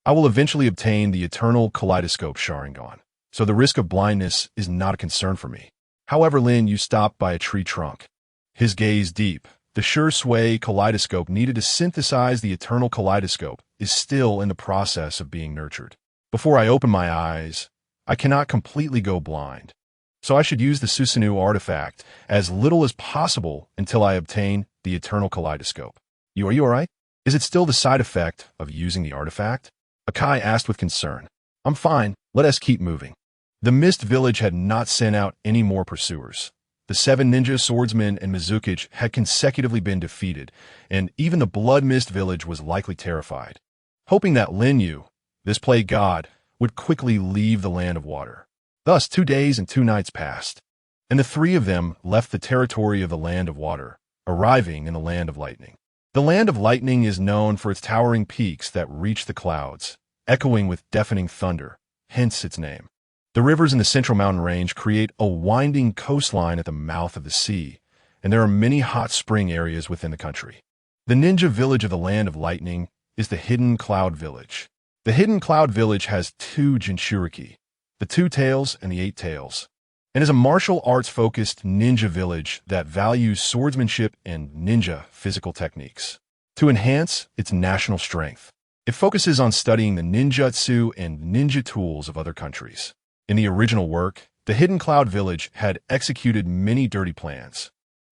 I will eventually obtain the eternal kaleidoscope Sharingan, so the risk of blindness is not a concern for me. However, Lin Yu stopped by a tree trunk. His gaze deep. The sure sway kaleidoscope needed to synthesize the eternal kaleidoscope is still in the process of being nurtured. Before I open my eyes, I cannot completely go blind. So I should use the Susanoo artifact as little as possible until I obtain the eternal kaleidoscope. Are you alright? Is it still the side effect of using the artifact? Akai asked with concern. I'm fine, let us keep moving. The Mist Village had not sent out any more pursuers. The 7 ninja swordsmen and Mizukage had consecutively been defeated, and even the Blood Mist Village was likely terrified. Hoping that Lin Yu, this plague god would quickly leave the land of water. Thus 2 days and 2 nights passed, and the 3 of them left the territory of the land of water, arriving in the land of lightning. The land of lightning is known for its towering peaks that reach the clouds, echoing with deafening thunder, hence its name. The rivers in the central mountain range create a winding coastline at the mouth of the sea, and there are many hot spring areas within the country. The ninja village of the land of lightning is the Hidden Cloud Village. The Hidden Cloud Village has 2 Jinchuriki, the 2 tails and the 8 tails, and is a martial arts-focused ninja village that values swordsmanship and ninja physical techniques. To enhance its national strength, it focuses on studying the ninjutsu and ninja tools of other countries. In the original work, the Hidden Cloud Village had executed many dirty plans.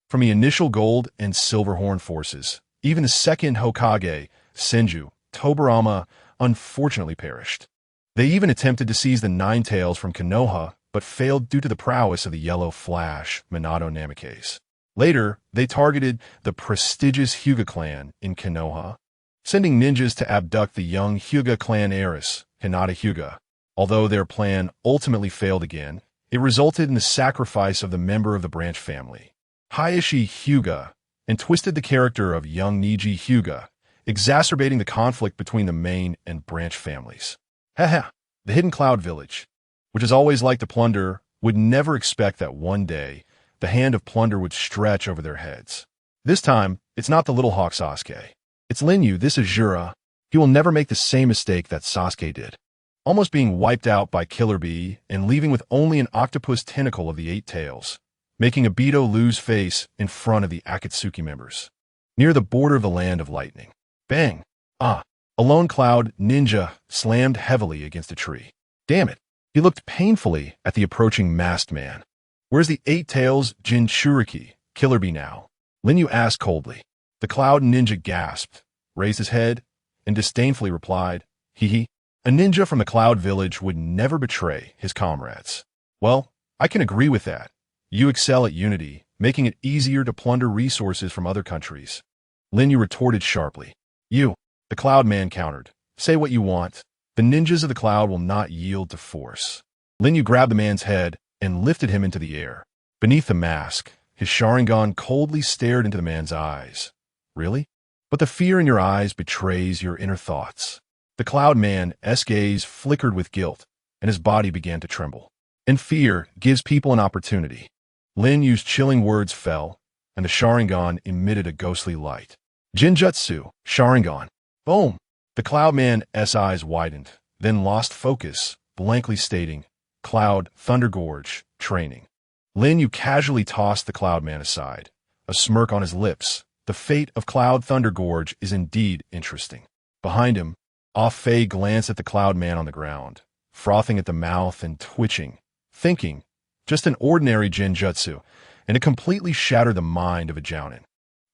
From the initial gold and silverhorn forces, even the second Hokage, Senju, Tobirama, unfortunately perished. They even attempted to seize the 9 tails from Konoha, but failed due to the prowess of the Yellow Flash, Minato Namikaze. Later, they targeted the prestigious Hyuga clan in Konoha, sending ninjas to abduct the young Hyuga clan heiress, Hinata Hyuga. Although their plan ultimately failed again, it resulted in the sacrifice of the member of the branch family, Hayashi Hyuga, and twisted the character of young Niji Hyuga, exacerbating the conflict between the main and branch families. Haha, the Hidden Cloud Village, which is always like to plunder, would never expect that one day the hand of plunder would stretch over their heads. This time, it's not the little hawk Sasuke. It's Lin Yu, this is Jura. He will never make the same mistake that Sasuke did, almost being wiped out by Killer Bee and leaving with only an octopus tentacle of the 8 tails, making Obito lose face in front of the Akatsuki members. Near the border of the land of lightning. Bang! A lone cloud ninja slammed heavily against a tree. Damn it! He looked painfully at the approaching masked man. Where's the 8 tails Jinchuriki, Killer Bee now? Lin Yu asked coldly. The cloud ninja gasped, raised his head, and disdainfully replied, hee hee. A ninja from the Cloud Village would never betray his comrades. Well, I can agree with that. You excel at unity, making it easier to plunder resources from other countries. Lin Yu retorted sharply. You, the Cloud Man countered. Say what you want. The ninjas of the Cloud will not yield to force. Lin Yu grabbed the man's head and lifted him into the air. Beneath the mask, his Sharingan coldly stared into the man's eyes. Really? But the fear in your eyes betrays your inner thoughts. The Cloud Man's gaze flickered with guilt, and his body began to tremble. And fear gives people an opportunity. Lin Yu's chilling words fell, and the Sharingan emitted a ghostly light. Jinjutsu, Sharingan. Boom! The Cloud Man's eyes widened, then lost focus, blankly stating, Cloud Thunder Gorge, training. Lin Yu casually tossed the Cloud Man aside, a smirk on his lips. The fate of Cloud Thunder Gorge is indeed interesting. Behind him, Ah-Fei glanced at the Cloud Man on the ground, frothing at the mouth and twitching, thinking, just an ordinary Jinjutsu, and it completely shattered the mind of a Jounin.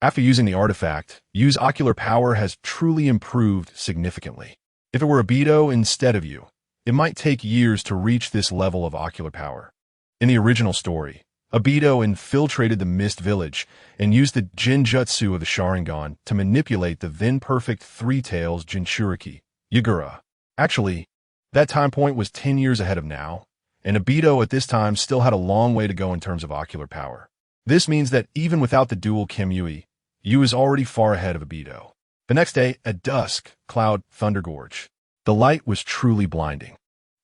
After using the artifact, Yu's ocular power has truly improved significantly. If it were Obito instead of Yu, it might take years to reach this level of ocular power. In the original story, Obito infiltrated the Mist Village and used the Jinjutsu of the Sharingan to manipulate the then-perfect 3 tails Jinchuriki, Yagura. Actually, that time point was 10 years ahead of now, and Obito at this time still had a long way to go in terms of ocular power. This means that even without the Double Kamui, Yu is already far ahead of Obito. The next day, at dusk, Cloud Thunder Gorge. The light was truly blinding.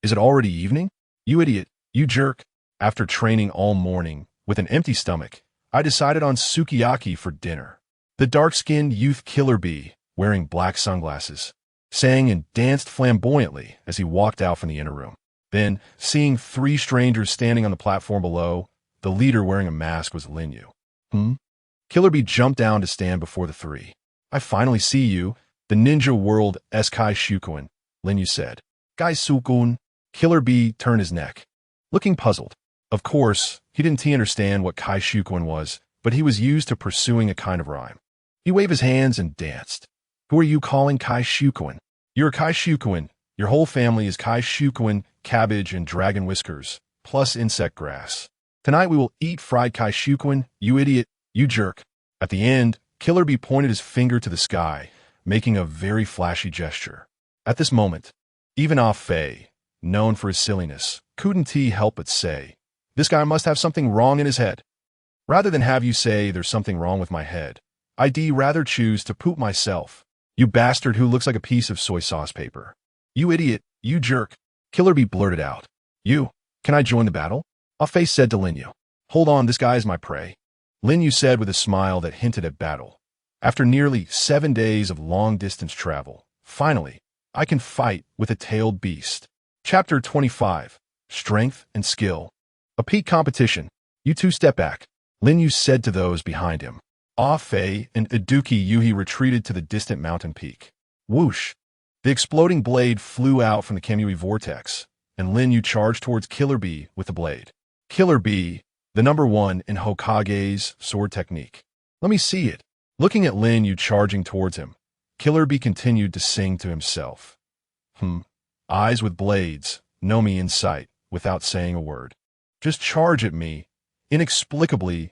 Is it already evening? You idiot, you jerk. After training all morning, with an empty stomach, I decided on sukiyaki for dinner. The dark-skinned youth Killer Bee, wearing black sunglasses, sang and danced flamboyantly as he walked out from the inner room. Then, seeing 3 strangers standing on the platform below, the leader wearing a mask was Lin Yu. Killer Bee jumped down to stand before the 3. I finally see you, the ninja world's Kai Shukuin, Lin Yu said. Kai Sukun. Killer Bee turned his neck, looking puzzled. Of course, he didn't understand what Kai Shukuin was, but he was used to pursuing a kind of rhyme. He waved his hands and danced. Who are you calling Kai Shukuin? You're Kai Shukuin. Your whole family is Kai Shukuin, cabbage and dragon whiskers, plus insect grass. Tonight we will eat fried Kai Shukuin, you idiot, you jerk. At the end, Killer Bee pointed his finger to the sky, making a very flashy gesture. At this moment, Even Ah Fei, known for his silliness, couldn't he help but say, "This guy must have something wrong in his head." Rather than have you say there's something wrong with my head, I'd rather choose to poop myself. You bastard who looks like a piece of soy sauce paper. You idiot, you jerk. Killer Bee blurted out. You, can I join the battle? Ah Fei said to Lin Yu. Hold on, this guy is my prey. Lin Yu said with a smile that hinted at battle. After nearly 7 days of long-distance travel, finally, I can fight with a tailed beast. Chapter 25. Strength and Skill. A peak competition. You two step back, Lin Yu said to those behind him. Ah Fei and Iduki Yuhi retreated to the distant mountain peak. Whoosh! The exploding blade flew out from the Kamui vortex, and Lin Yu charged towards Killer Bee with the blade. Killer Bee, the number 1 in Hokage's sword technique. Let me see it. Looking at Lin Yu charging towards him, Killer Bee continued to sing to himself. Eyes with blades, know me in sight, without saying a word. Just charge at me. Inexplicably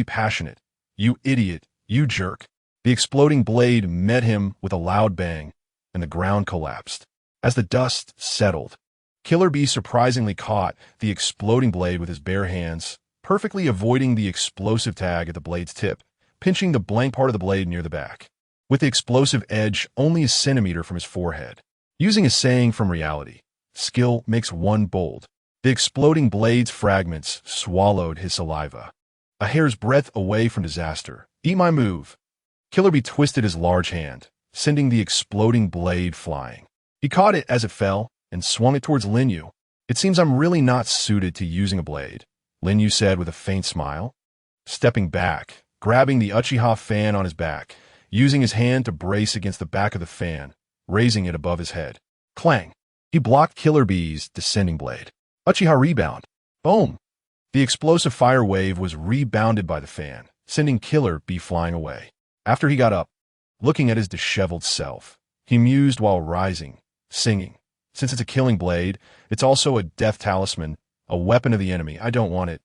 passionate. You idiot, you jerk. The exploding blade met him with a loud bang, and the ground collapsed. As the dust settled, Killer Bee surprisingly caught the exploding blade with his bare hands, perfectly avoiding the explosive tag at the blade's tip, pinching the blank part of the blade near the back, with the explosive edge only a centimeter from his forehead. Using a saying from reality, skill makes one bold. The exploding blade's fragments swallowed his saliva. A hair's breadth away from disaster. Eat my move. Killer Bee twisted his large hand, sending the exploding blade flying. He caught it as it fell and swung it towards Lin Yu. It seems I'm really not suited to using a blade, Lin Yu said with a faint smile. Stepping back, grabbing the Uchiha fan on his back, using his hand to brace against the back of the fan, raising it above his head. Clang! He blocked Killer Bee's descending blade. Uchiha rebound. Boom! The explosive fire wave was rebounded by the fan, sending Killer Bee flying away. After he got up, looking at his disheveled self, he mused while rising, singing. Since it's a killing blade, it's also a death talisman, a weapon of the enemy. I don't want it.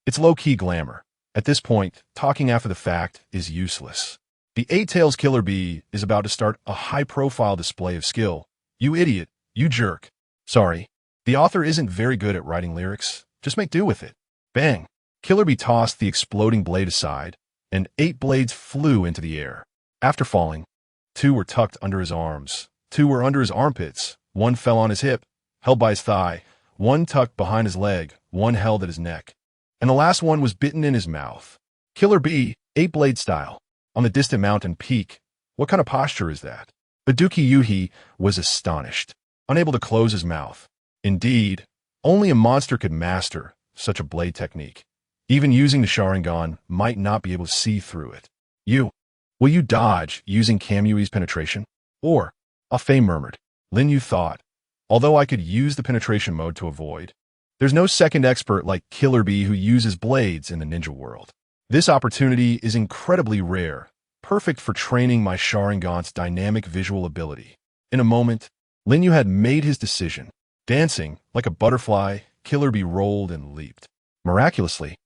It's low-key glamour. At this point, talking after the fact is useless. The Eight Tails Killer Bee is about to start a high-profile display of skill. You idiot, you jerk. Sorry, the author isn't very good at writing lyrics. Just make do with it. Bang! Killer Bee tossed the exploding blade aside, and 8 blades flew into the air. After falling, 2 were tucked under his arms, 2 were under his armpits, 1 fell on his hip, held by his thigh, 1 tucked behind his leg, 1 held at his neck, and the last one was bitten in his mouth. Killer Bee, 8-blade style, on the distant mountain peak. What kind of posture is that? Iduki Yuhi was astonished, unable to close his mouth. Indeed, only a monster could master such a blade technique. Even using the Sharingan might not be able to see through it. Will you dodge using Kamui's penetration? Or, Ah Fei murmured. Lin Yu thought, although I could use the penetration mode to avoid, there's no second expert like Killer Bee who uses blades in the ninja world. This opportunity is incredibly rare, perfect for training my Sharingan's dynamic visual ability. In a moment, Lin Yu had made his decision. Dancing like a butterfly, Killer Bee rolled and leaped. Miraculously,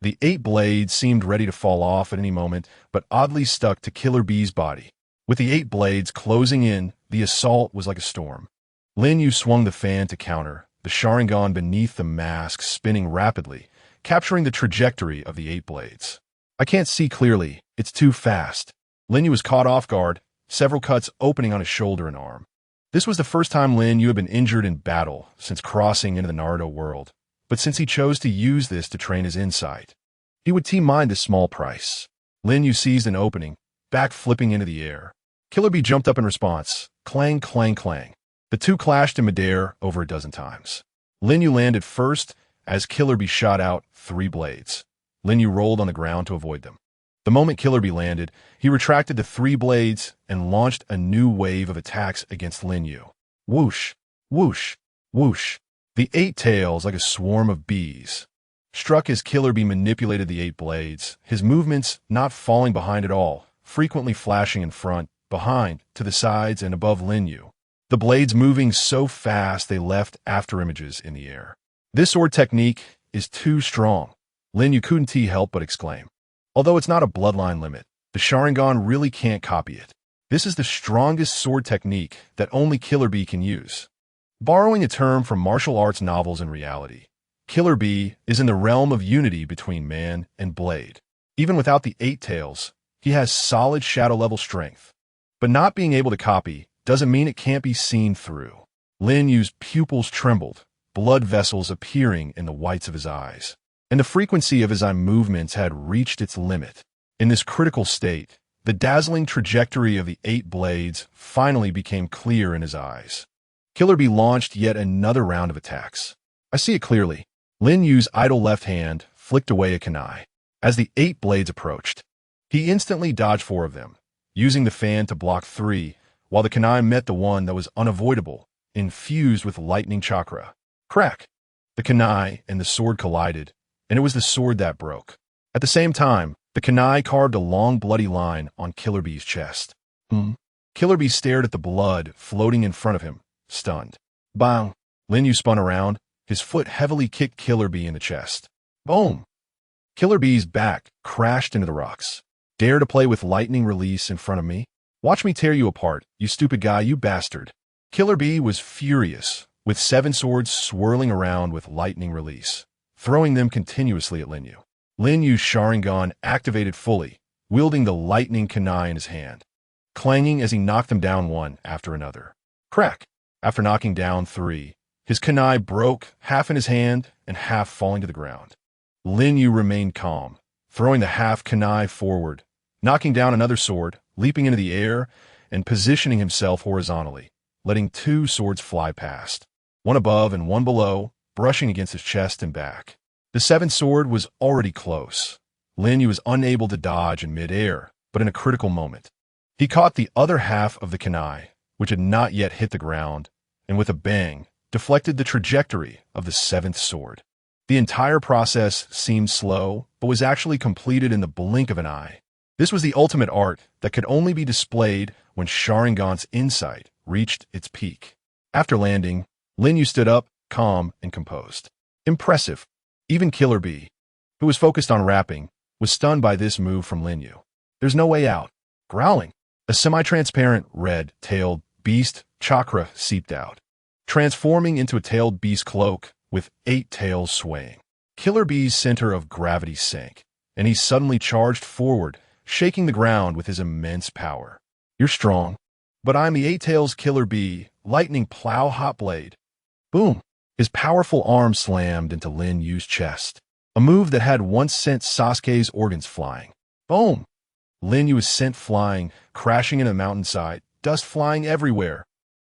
the 8 blades seemed ready to fall off at any moment, but oddly stuck to Killer Bee's body. With the 8 blades closing in, the assault was like a storm. Lin Yu swung the fan to counter, the Sharingan beneath the mask spinning rapidly, capturing the trajectory of the 8 blades. I can't see clearly, it's too fast. Lin Yu was caught off guard, several cuts opening on his shoulder and arm. This was the first time Lin Yu had been injured in battle since crossing into the Naruto world, but since he chose to use this to train his insight, he would mind this small price. Lin Yu seized an opening, back flipping into the air. Killer Bee jumped up in response. Clang, clang, clang. The two clashed in midair over a dozen times. Lin Yu landed first as Killer Bee shot out 3 blades. Lin Yu rolled on the ground to avoid them. The moment Killer Bee landed, he retracted the 3 blades and launched a new wave of attacks against Lin Yu. Whoosh, whoosh, whoosh. The 8 tails, like a swarm of bees, struck as Killer Bee manipulated the 8 blades, his movements not falling behind at all, frequently flashing in front, behind, to the sides, and above Lin Yu. The blades moving so fast they left afterimages in the air. This sword technique is too strong, Lin Yu couldn't help but exclaim. Although it's not a bloodline limit, the Sharingan really can't copy it. This is the strongest sword technique that only Killer Bee can use. Borrowing a term from martial arts novels and reality, Killer Bee is in the realm of unity between man and blade. Even without the 8 tails, he has solid shadow-level strength. But not being able to copy doesn't mean it can't be seen through. Lin Yu's pupils trembled, blood vessels appearing in the whites of his eyes, and the frequency of his eye movements had reached its limit. In this critical state, the dazzling trajectory of the 8 blades finally became clear in his eyes. Killer Bee launched yet another round of attacks. I see it clearly. Lin Yu's idle left hand flicked away a kunai. As the 8 blades approached, he instantly dodged 4 of them, using the fan to block 3, while the kunai met the one that was unavoidable, infused with lightning chakra. Crack! The kunai and the sword collided, and it was the sword that broke. At the same time, the kunai carved a long bloody line on Killer Bee's chest. Killer Bee stared at the blood floating in front of him, stunned. Bang! Lin Yu spun around. His foot heavily kicked Killer Bee in the chest. Boom! Killer Bee's back crashed into the rocks. Dare to play with lightning release in front of me? Watch me tear you apart, you stupid guy, you bastard. Killer Bee was furious, with 7 swords swirling around with lightning release, throwing them continuously at Lin Yu. Lin Yu's Sharingan activated fully, wielding the lightning kunai in his hand, clanging as he knocked them down one after another. Crack! After knocking down 3, his kunai broke, half in his hand and half falling to the ground. Lin Yu remained calm, throwing the half kunai forward, knocking down another sword, leaping into the air, and positioning himself horizontally, letting 2 swords fly past, one above and one below, brushing against his chest and back. The 7th sword was already close. Lin Yu was unable to dodge in mid-air, but in a critical moment, he caught the other half of the kunai, which had not yet hit the ground, and with a bang, deflected the trajectory of the 7th sword. The entire process seemed slow, but was actually completed in the blink of an eye. This was the ultimate art that could only be displayed when Sharingan's insight reached its peak. After landing, Lin Yu stood up, calm and composed. Impressive. Even Killer Bee, who was focused on rapping, was stunned by this move from Lin Yu. There's no way out. Growling, a semi-transparent red-tailed beast chakra seeped out, transforming into a tailed beast cloak with 8 tails swaying. Killer Bee's center of gravity sank, and he suddenly charged forward, shaking the ground with his immense power. You're strong, but I'm the 8 tails Killer Bee, lightning plow hot blade. Boom! His powerful arm slammed into Lin Yu's chest, a move that had once sent Sasuke's organs flying. Boom! Lin Yu was sent flying, crashing in a mountainside, dust flying everywhere.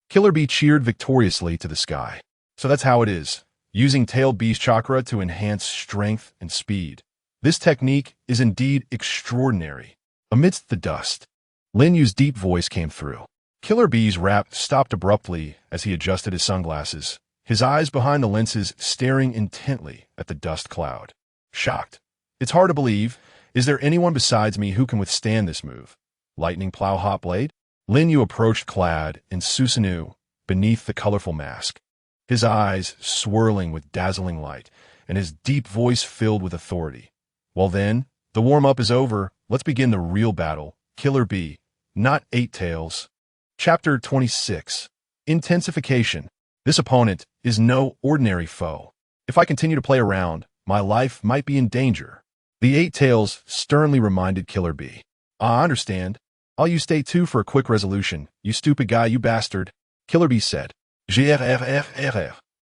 Killer Bee cheered victoriously to the sky. So that's how it is, using tailed beast chakra to enhance strength and speed. This technique is indeed extraordinary. Amidst the dust, Lin Yu's deep voice came through. Killer Bee's rap stopped abruptly as he adjusted his sunglasses, his eyes behind the lenses staring intently at the dust cloud. Shocked. It's hard to believe. Is there anyone besides me who can withstand this move? Lightning plow hot blade? Lin Yu approached clad in Susanoo beneath the colorful mask, his eyes swirling with dazzling light and his deep voice filled with authority. Well then, the warm-up is over. Let's begin the real battle. Killer Bee, not 8 tails. Chapter 26. Intensification. This opponent is no ordinary foe. If I continue to play around, my life might be in danger. The 8 tails sternly reminded Killer Bee. I understand. I'll use state 2 for a quick resolution. You stupid guy, you bastard. Killer Bee said. Grrrrrr.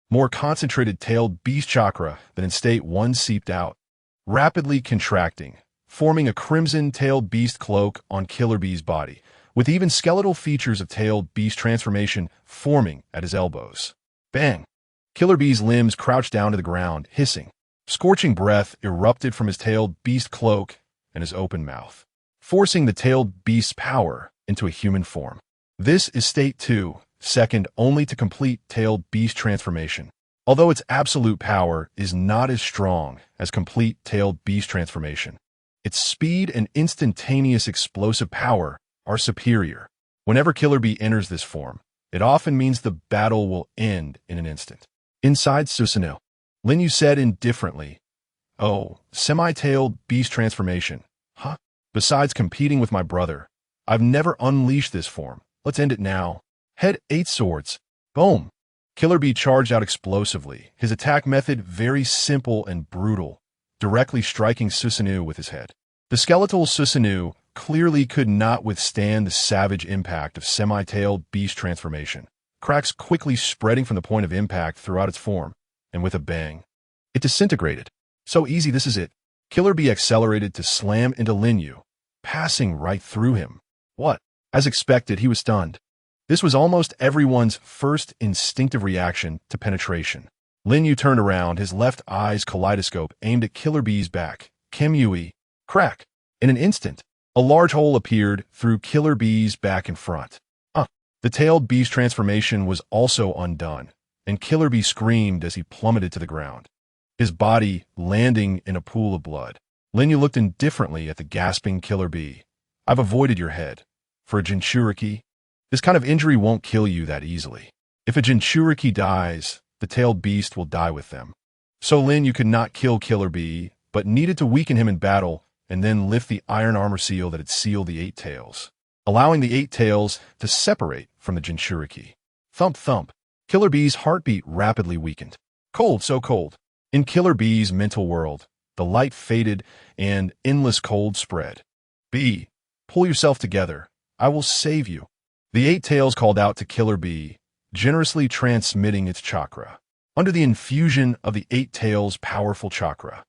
More concentrated tailed beast chakra than in state 1 seeped out, rapidly contracting, forming a crimson-tailed beast cloak on Killer Bee's body, with even skeletal features of tailed beast transformation forming at his elbows. Bang! Killer Bee's limbs crouched down to the ground, hissing. Scorching breath erupted from his tailed beast cloak and his open mouth, forcing the tailed beast's power into a human form. This is state 2, second only to complete tailed beast transformation. Although its absolute power is not as strong as complete tailed beast transformation, its speed and instantaneous explosive power are superior. Whenever Killer Bee enters this form, it often means the battle will end in an instant. Inside Susanoo, Lin Yu said indifferently, "Oh, semi-tailed beast transformation. Huh? Besides competing with my brother, I've never unleashed this form. Let's end it now." Head 8 swords. Boom. Killer Bee charged out explosively, his attack method very simple and brutal, directly striking Susanoo with his head. The skeletal Susanoo clearly could not withstand the savage impact of semi-tailed beast transformation, cracks quickly spreading from the point of impact throughout its form, and with a bang, it disintegrated. So easy, this is it. Killer Bee accelerated to slam into Lin Yu, passing right through him. What? As expected, he was stunned. This was almost everyone's first instinctive reaction to penetration. Lin Yu turned around, his left eye's kaleidoscope aimed at Killer Bee's back. Kamui. Crack. In an instant, a large hole appeared through Killer Bee's back and front. The tailed beast transformation was also undone, and Killer Bee screamed as he plummeted to the ground, his body landing in a pool of blood. Lin Yu looked indifferently at the gasping Killer Bee. I've avoided your head. For a Jinchuriki, this kind of injury won't kill you that easily. If a Jinchuriki dies, the tailed beast will die with them. So Lin Yu could not kill Killer Bee, but needed to weaken him in battle and then lift the iron armor seal that had sealed the 8 tails, allowing the 8 tails to separate from the Jinchuriki. Thump thump. Killer Bee's heartbeat rapidly weakened. Cold, so cold. In Killer Bee's mental world, the light faded and endless cold spread. Bee, pull yourself together. I will save you. The 8 tails called out to Killer Bee, generously transmitting its chakra. Under the infusion of the 8 tails' powerful chakra,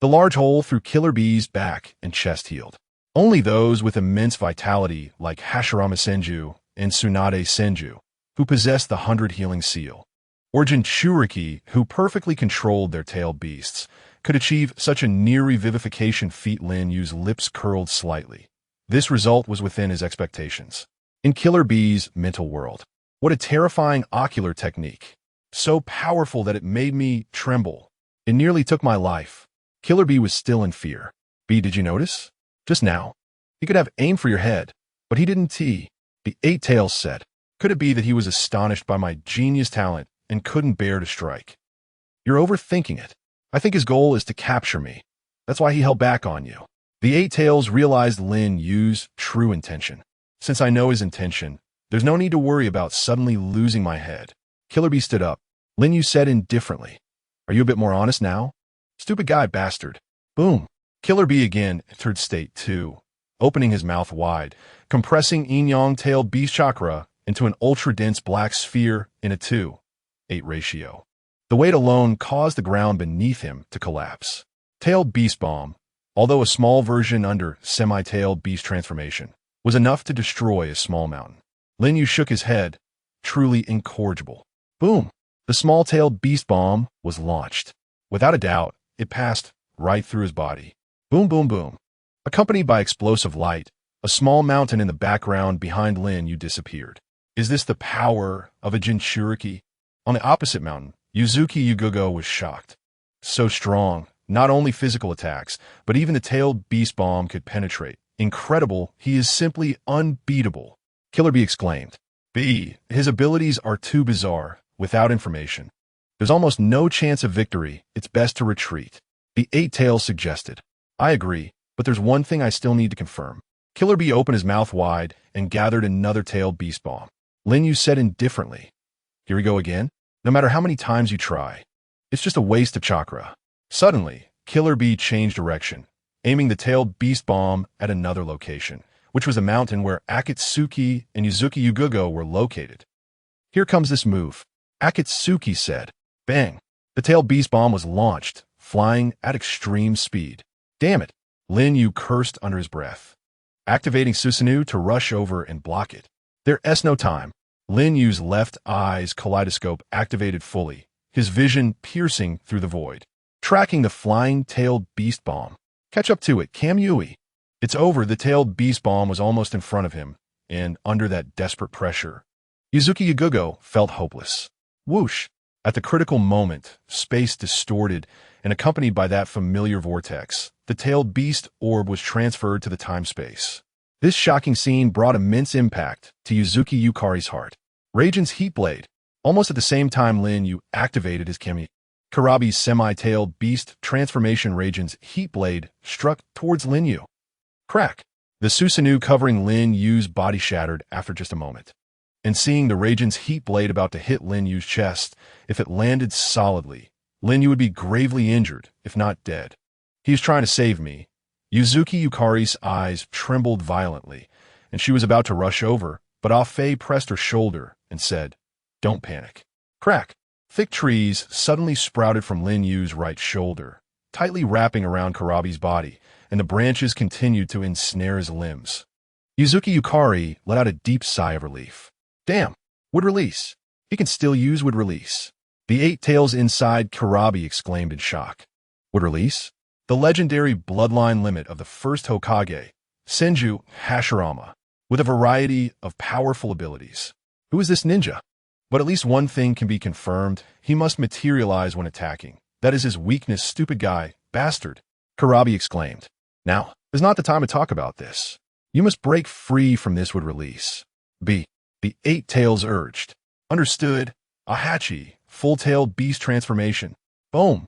the large hole through Killer Bee's back and chest healed. Only those with immense vitality like Hashirama Senju and Tsunade Senju, who possessed the 100 healing seal, or Jinchuriki, who perfectly controlled their tailed beasts, could achieve such a near revivification feat. Lin Yu's lips curled slightly. This result was within his expectations. In Killer Bee's mental world, what a terrifying ocular technique. So powerful that it made me tremble. It nearly took my life. Killer Bee was still in fear. Bee, did you notice? Just now. He could have aimed for your head, but he didn't. The 8 tails said. Could it be that he was astonished by my genius talent and couldn't bear to strike? You're overthinking it. I think his goal is to capture me. That's why he held back on you. The 8 tails realized Lin Yu's true intention. Since I know his intention, there's no need to worry about suddenly losing my head. Killer Bee stood up. Lin Yu said indifferently. Are you a bit more honest now? Stupid guy, bastard. Boom. Killer Bee again entered state 2, opening his mouth wide, compressing yin-yang tailed beast chakra into an ultra-dense black sphere in a 2:8 ratio. The weight alone caused the ground beneath him to collapse. Tailed Beast Bomb, although a small version under semi-tailed beast transformation, was enough to destroy a small mountain. Lin Yu shook his head, truly incorrigible. Boom! The small-tailed beast bomb was launched. Without a doubt, it passed right through his body. Boom, boom, boom. Accompanied by explosive light, a small mountain in the background behind Lin Yu disappeared. Is this the power of a Jinchuriki? On the opposite mountain, Yuzuki Yugugo was shocked. So strong, not only physical attacks, but even the tailed beast bomb could penetrate. Incredible, he is simply unbeatable. Killer Bee exclaimed. B, his abilities are too bizarre, without information. There's almost no chance of victory, it's best to retreat. The 8 tails suggested. I agree, but there's one thing I still need to confirm. Killer Bee opened his mouth wide and gathered another tailed beast bomb. Lin Yu said indifferently. Here we go again? No matter how many times you try, it's just a waste of chakra. Suddenly, Killer Bee changed direction, aiming the tailed beast bomb at another location, which was a mountain where Akatsuki and Yuzuki Yugugo were located. Here comes this move, Akatsuki said. Bang! The tailed beast bomb was launched, flying at extreme speed. Damn it! Lin Yu cursed under his breath, activating Susanoo to rush over and block it. There's no time. Lin Yu's left eye's kaleidoscope activated fully, his vision piercing through the void, tracking the flying tailed beast bomb. Catch up to it, Kamui. It's over. The tailed beast bomb was almost in front of him, and under that desperate pressure, Yuzuki Yugugo felt hopeless. Whoosh! At the critical moment, space distorted, and accompanied by that familiar vortex, the tailed beast orb was transferred to the time-space. This shocking scene brought immense impact to Yuzuki Yukari's heart. Raijin's Heat Blade. Almost at the same time Lin Yu activated his Kimi. Karabi's semi-tailed beast transformation Raijin's Heat Blade struck towards Lin Yu. Crack! The Susanoo covering Lin Yu's body shattered after just a moment. and seeing the Raigen's heat blade about to hit Lin Yu's chest, if it landed solidly, Lin Yu would be gravely injured, if not dead. He is trying to save me. Yuzuki Yukari's eyes trembled violently, and she was about to rush over, but Ah-Fei pressed her shoulder and said, "Don't panic." Crack! Thick trees suddenly sprouted from Lin Yu's right shoulder, tightly wrapping around Kurabi's body, and the branches continued to ensnare his limbs. Yuzuki Yukari let out a deep sigh of relief. Damn! Would release. He can still use would release. The 8 tails inside Kurabi exclaimed in shock. Would release? The legendary bloodline limit of the first Hokage, Senju Hashirama, with a variety of powerful abilities. Who is this ninja? But at least one thing can be confirmed. He must materialize when attacking. That is his weakness, stupid guy, bastard. Kurabi exclaimed. Now is not the time to talk about this. You must break free from this would release. B. The 8 tails urged. Understood. Ahachi, full-tailed beast transformation. Boom.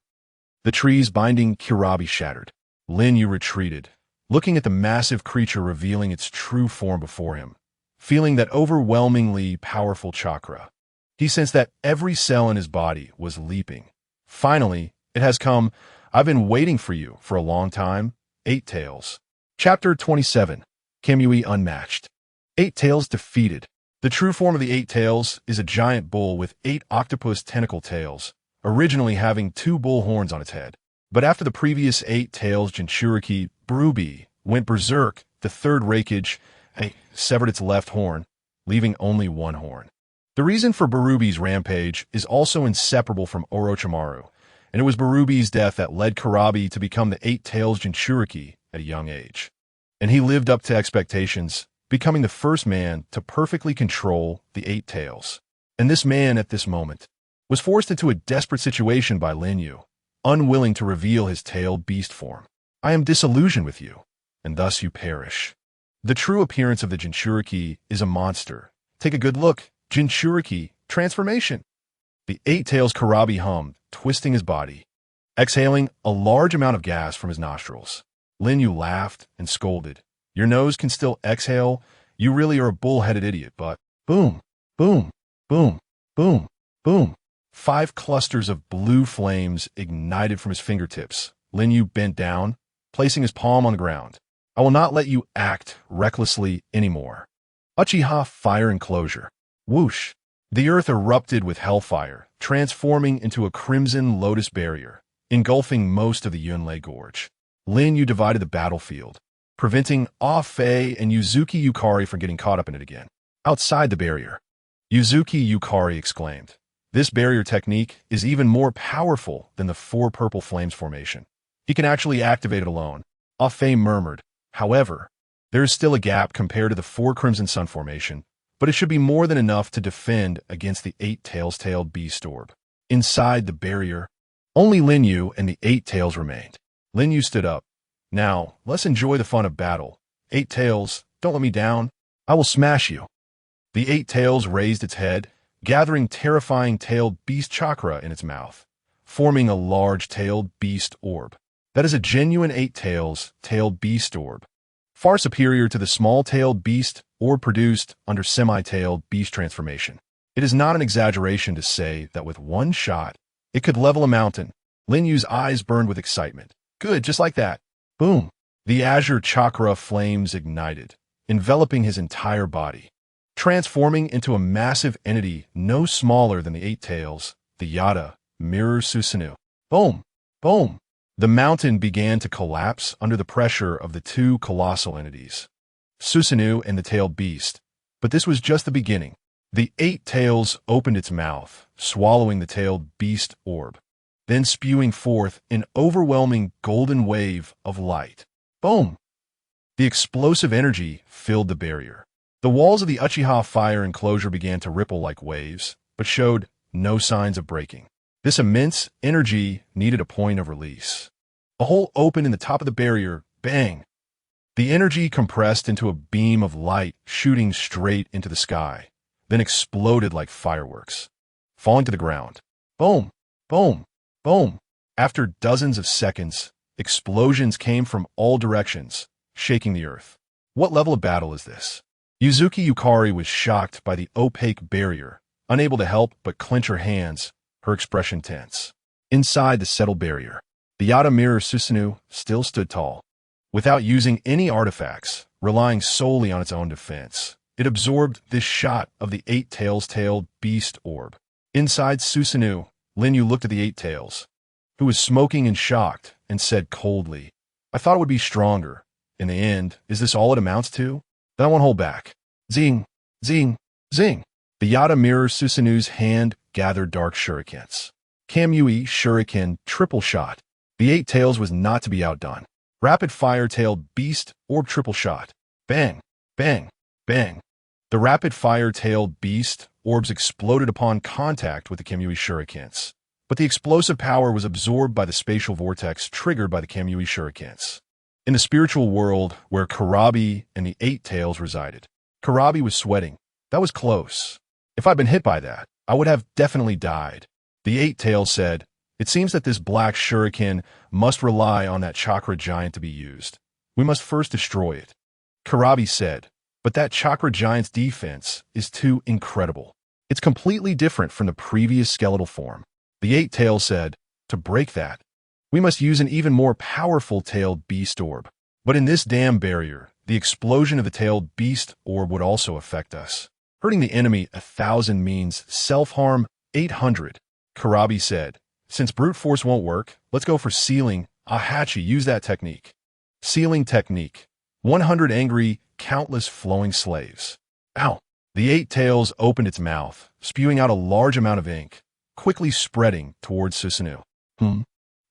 The trees binding Kurabi shattered. Lin Yu retreated, looking at the massive creature revealing its true form before him, feeling that overwhelmingly powerful chakra. He sensed that every cell in his body was leaping. Finally, it has come. I've been waiting for you for a long time. 8 tails. Chapter 27. Kamui Unmatched. 8 tails defeated. The true form of the 8 tails is a giant bull with 8 octopus tentacle tails, originally having 2 bull horns on its head. But after the previous 8 tails Jinchuriki, Brubi, went berserk, the third Raikage severed its left horn, leaving only 1 horn. The reason for Barubi's rampage is also inseparable from Orochimaru, and it was Barubi's death that led Kurabi to become the 8 tails Jinchuriki at a young age. And he lived up to expectations, becoming the first man to perfectly control the 8 tails. And this man, at this moment, was forced into a desperate situation by Lin Yu, unwilling to reveal his tailed beast form. I am disillusioned with you, and thus you perish. The true appearance of the Jinchuriki is a monster. Take a good look. Jinchuriki, transformation. The 8 tails Kurabi hummed, twisting his body, exhaling a large amount of gas from his nostrils. Lin Yu laughed and scolded. Your nose can still exhale? You really are a bull-headed idiot, but boom, boom, boom, boom, boom. 5 clusters of blue flames ignited from his fingertips. Lin Yu bent down, placing his palm on the ground. I will not let you act recklessly anymore. Uchiha fire enclosure. Whoosh! The earth erupted with hellfire, transforming into a crimson lotus barrier, engulfing most of the Yunlei Gorge. Lin Yu divided the battlefield, preventing Ah-Fei and Yuzuki Yukari from getting caught up in it again. Outside the barrier, Yuzuki Yukari exclaimed, this barrier technique is even more powerful than the 4 purple flames formation. He can actually activate it alone. Ah-Fei murmured, however, there is still a gap compared to the 4 crimson sun formation, but it should be more than enough to defend against the 8 tailed beast orb. Inside the barrier, only Lin Yu and the 8 tails remained. Lin Yu stood up. Now, let's enjoy the fun of battle. 8 tails, don't let me down. I will smash you. The 8 tails raised its head, gathering terrifying tailed beast chakra in its mouth, forming a large tailed beast orb. That is a genuine 8 tailed beast orb, far superior to the small-tailed beast orb produced under semi-tailed beast transformation. It is not an exaggeration to say that with one shot, it could level a mountain. Lin Yu's eyes burned with excitement. Good, just like that. Boom! The azure chakra flames ignited, enveloping his entire body, transforming into a massive entity no smaller than the 8 tails, the Yada, Mirror Susanoo. Boom! Boom! The mountain began to collapse under the pressure of the 2 colossal entities, Susanoo and the tailed beast. But this was just the beginning. The 8 tails opened its mouth, swallowing the tailed beast orb, then spewing forth an overwhelming golden wave of light. Boom! The explosive energy filled the barrier. The walls of the Uchiha fire enclosure began to ripple like waves, but showed no signs of breaking. This immense energy needed a point of release. A hole opened in the top of the barrier. Bang! The energy compressed into a beam of light shooting straight into the sky, then exploded like fireworks, falling to the ground. Boom! Boom! Boom! After dozens of seconds, explosions came from all directions, shaking the earth. What level of battle is this? Yuzuki Yukari was shocked by the opaque barrier, unable to help but clench her hands, her expression tense. Inside the settled barrier, the Yata mirror Susanoo still stood tall. Without using any artifacts, relying solely on its own defense, it absorbed this shot of the eight-tailed beast orb. Inside Susanoo, Lin Yu looked at the eight tails, who was smoking and shocked, and said coldly, "I thought it would be stronger. In the end, is this all it amounts to? Then I won't hold back." Zing, zing, zing. The Yata mirror Susanoo's hand gathered dark shurikens. Kamui shuriken triple shot. The eight tails was not to be outdone. Rapid fire-tailed beast orb triple shot. Bang, bang, bang. The rapid-fire-tailed beast orbs exploded upon contact with the Kamui shurikens, but the explosive power was absorbed by the spatial vortex triggered by the Kamui shurikens. In the spiritual world where Kurabi and the eight tails resided, Kurabi was sweating. That was close. If I'd been hit by that, I would have definitely died. The eight tails said, "It seems that this black shuriken must rely on that chakra giant to be used. We must first destroy it." Kurabi said, "But that chakra giant's defense is too incredible. It's completely different from the previous skeletal form." The eight tails said, "To break that, we must use an even more powerful tailed beast orb. But in this damn barrier, the explosion of the tailed beast orb would also affect us. Hurting the enemy 1,000 means self-harm 800. Kurabi said, "Since brute force won't work, let's go for sealing. Ahachi, use that technique." Sealing technique. 100 angry, countless flowing slaves. Ow! The eight tails opened its mouth, spewing out a large amount of ink, quickly spreading towards Susanoo.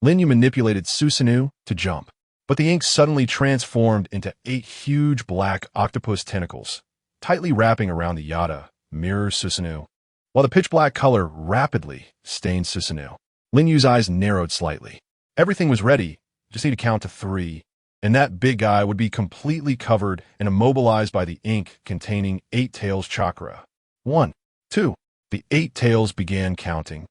Lin Yu manipulated Susanoo to jump, but the ink suddenly transformed into 8 huge black octopus tentacles, tightly wrapping around the Yata mirror Susanoo, while the pitch-black color rapidly stained Susanoo. Lin Yu's eyes narrowed slightly. Everything was ready, just need to count to 3, and that big guy would be completely covered and immobilized by the ink containing eight tails chakra. 1, 2. The eight tails began counting,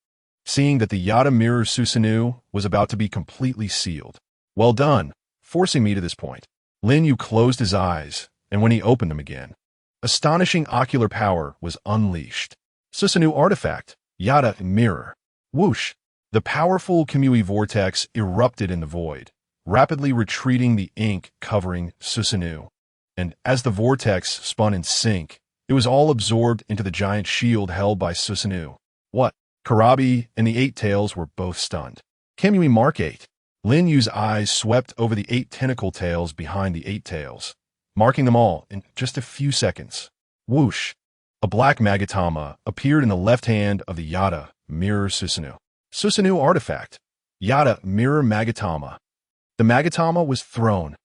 seeing that the Yata mirror Susanoo was about to be completely sealed. "Well done, forcing me to this point." Lin Yu closed his eyes, and when he opened them again, astonishing ocular power was unleashed. Susanoo artifact, Yata mirror. Whoosh! The powerful Kamui vortex erupted in the void, rapidly retreating the ink covering Susanoo. And as the vortex spun in sync, it was all absorbed into the giant shield held by Susanoo. What? Kurabi and the eight tails were both stunned. Kamui Mark 8. Lin Yu's eyes swept over the 8 tentacle tails behind the 8 tails, marking them all in just a few seconds. Whoosh! A black Magatama appeared in the left hand of the Yata mirror Susanoo. Susanoo artifact, Yata mirror Magatama. The Magatama was thrown.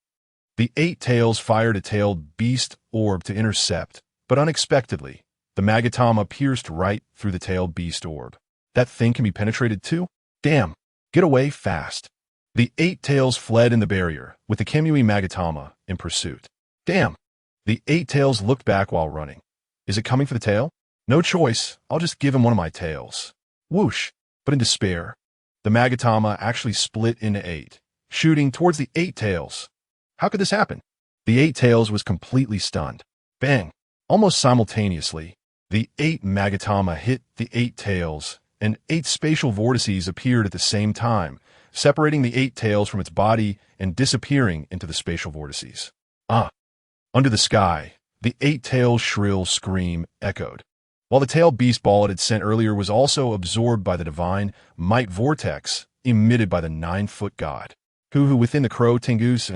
The 8 tails fired a tailed beast orb to intercept, but unexpectedly, the Magatama pierced right through the tailed beast orb. That thing can be penetrated too? Damn! Get away fast. The 8 tails fled in the barrier, with the Kamui Magatama in pursuit. Damn! The 8 tails looked back while running. Is it coming for the tail? No choice, I'll just give him one of my tails. Whoosh! But in despair, the Magatama actually split into 8, shooting towards the 8 tails. How could this happen? The 8 tails was completely stunned. Bang! Almost simultaneously, the 8 Magatama hit the 8 tails, and 8 spatial vortices appeared at the same time, separating the 8 tails from its body and disappearing into the spatial vortices. Under the sky, the 8 tails' shrill scream echoed, while the tail beast ball it had sent earlier was also absorbed by the divine might vortex emitted by the 9-foot god. Who within the crow Tengu's,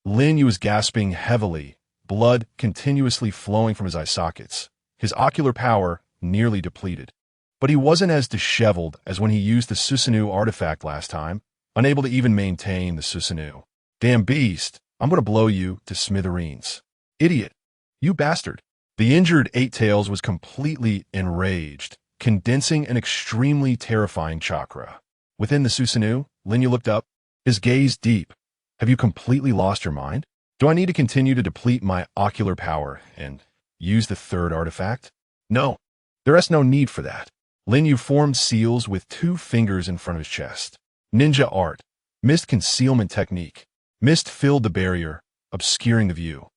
Lin Yu was gasping heavily, blood continuously flowing from his eye sockets, his ocular power nearly depleted. But he wasn't as disheveled as when he used the Susanoo artifact last time, unable to even maintain the Susanoo. Damn beast, I'm gonna blow you to smithereens. Idiot. You bastard. The injured 8 tails was completely enraged, condensing an extremely terrifying chakra. Within the Susanoo, Lin Yu looked up, his gaze deep. Have you completely lost your mind? Do I need to continue to deplete my ocular power and use the 3rd artifact? No, there is no need for that. Lin Yu formed seals with 2 fingers in front of his chest. Ninja art. Mist concealment technique. Mist filled the barrier, obscuring the view.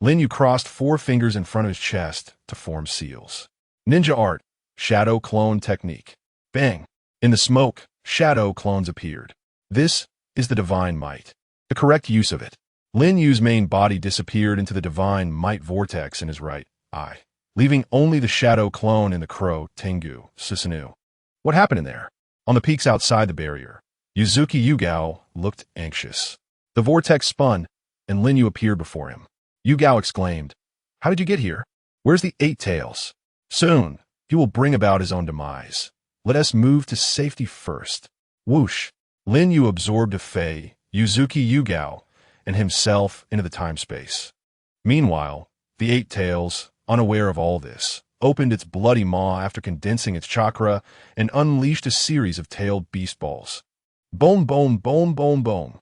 Lin Yu crossed 4 fingers in front of his chest to form seals. Ninja art, shadow clone technique. Bang! In the smoke, shadow clones appeared. This is the divine might. The correct use of it. Lin Yu's main body disappeared into the divine might vortex in his right eye, leaving only the shadow clone in the crow, Tengu, Susanoo. What happened in there? On the peaks outside the barrier, Yuzuki Yugao looked anxious. The vortex spun, and Lin Yu appeared before him. Yugao exclaimed, "How did you get here? Where's the 8 tails? Soon, he will bring about his own demise. Let us move to safety first." Whoosh! Lin Yu absorbed a Fei, Yuzuki Yugao, and himself into the time-space. Meanwhile, the 8 tails, unaware of all this, opened its bloody maw after condensing its chakra and unleashed a series of tailed beast balls. Boom, boom, boom, boom, boom.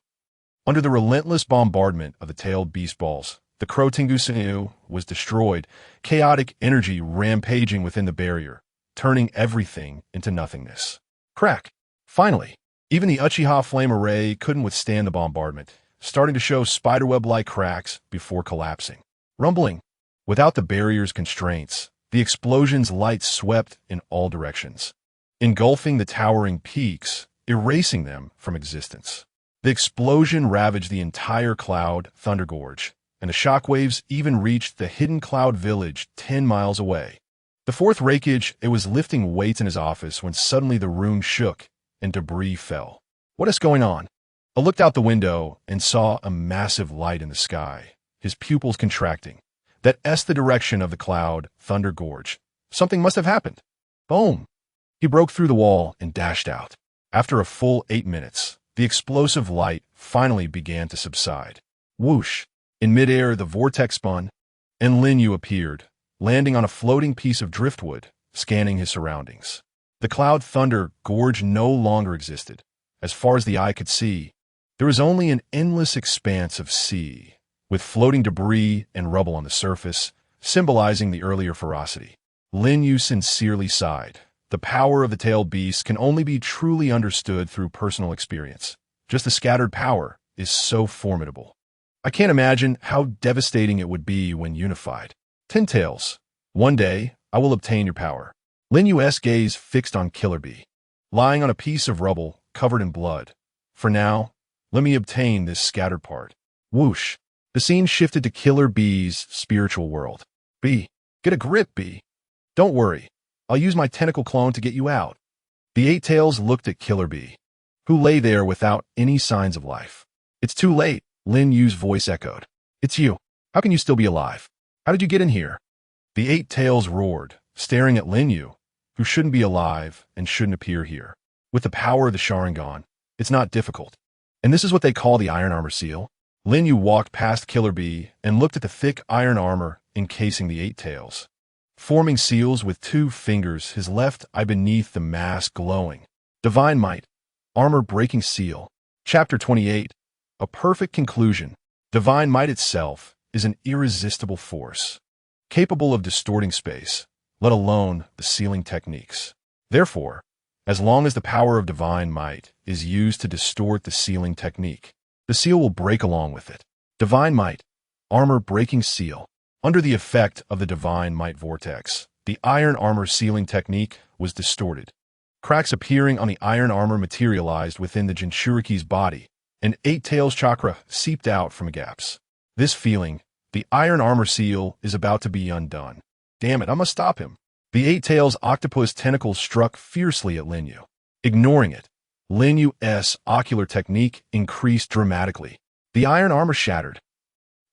Under the relentless bombardment of the tailed beast balls, the crow Tengu Susanoo was destroyed, chaotic energy rampaging within the barrier, turning everything into nothingness. Crack! Finally, even the Uchiha flame array couldn't withstand the bombardment, starting to show spiderweb-like cracks before collapsing. Rumbling. Without the barrier's constraints, the explosion's light swept in all directions, engulfing the towering peaks, erasing them from existence. The explosion ravaged the entire cloud Thunder Gorge, and the shockwaves even reached the hidden cloud village 10 miles away. The 4th Raikage, it was lifting weights in his office when suddenly the room shook and debris fell. What is going on? I looked out the window and saw a massive light in the sky, his pupils contracting. That's the direction of the cloud, Thunder Gorge. Something must have happened. Boom! He broke through the wall and dashed out. After a full 8 minutes, the explosive light finally began to subside. Whoosh! In midair, the vortex spun, and Lin Yu appeared, landing on a floating piece of driftwood, scanning his surroundings. The cloud Thunder Gorge no longer existed. As far as the eye could see, there was only an endless expanse of sea, with floating debris and rubble on the surface, symbolizing the earlier ferocity. Lin Yu sincerely sighed. The power of the tailed beast can only be truly understood through personal experience. Just the scattered power is so formidable. I can't imagine how devastating it would be when unified. 10 tails. One day, I will obtain your power. Lin Yu's gaze fixed on Killer Bee, lying on a piece of rubble covered in blood. For now, let me obtain this scattered part. Whoosh! The scene shifted to Killer Bee's spiritual world. Bee, get a grip, Bee. Don't worry. I'll use my tentacle clone to get you out. The 8 tails looked at Killer Bee, who lay there without any signs of life. It's too late, Lin Yu's voice echoed. It's you. How can you still be alive? How did you get in here? The 8 tails roared, staring at Lin Yu, who shouldn't be alive and shouldn't appear here. With the power of the Sharingan, it's not difficult. And this is what they call the iron armor seal? Lin Yu walked past Killer Bee and looked at the thick iron armor encasing the 8 tails. Forming seals with 2 fingers, his left eye beneath the mask glowing. Divine Might. Armor-breaking seal. Chapter 28. A perfect conclusion. Divine Might itself is an irresistible force, capable of distorting space, let alone the sealing techniques. Therefore, as long as the power of Divine Might is used to distort the sealing technique, the seal will break along with it. Divine Might. Armor-breaking seal. Under the effect of the Divine Might vortex, the iron armor sealing technique was distorted. Cracks appearing on the iron armor materialized within the Jinchuriki's body, and 8 tails chakra seeped out from gaps. This feeling, the iron armor seal is about to be undone. Damn it, I must stop him. The 8 tails octopus tentacles struck fiercely at Lin Yu. Ignoring it, Lin Yu's ocular technique increased dramatically. The iron armor shattered.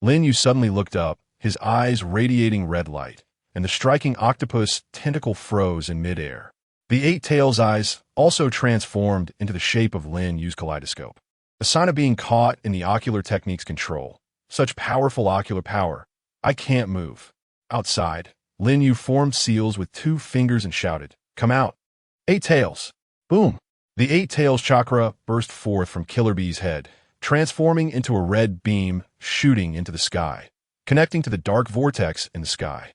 Lin Yu suddenly looked up, his eyes radiating red light, and the striking octopus tentacle froze in midair. The 8 tails' eyes also transformed into the shape of Lin Yu's kaleidoscope, a sign of being caught in the ocular technique's control. Such powerful ocular power. I can't move. Outside, Lin Yu formed seals with 2 fingers and shouted, "Come out." 8 tails. Boom. The 8 tails chakra burst forth from Killer Bee's head, transforming into a red beam shooting into the sky, connecting to the dark vortex in the sky.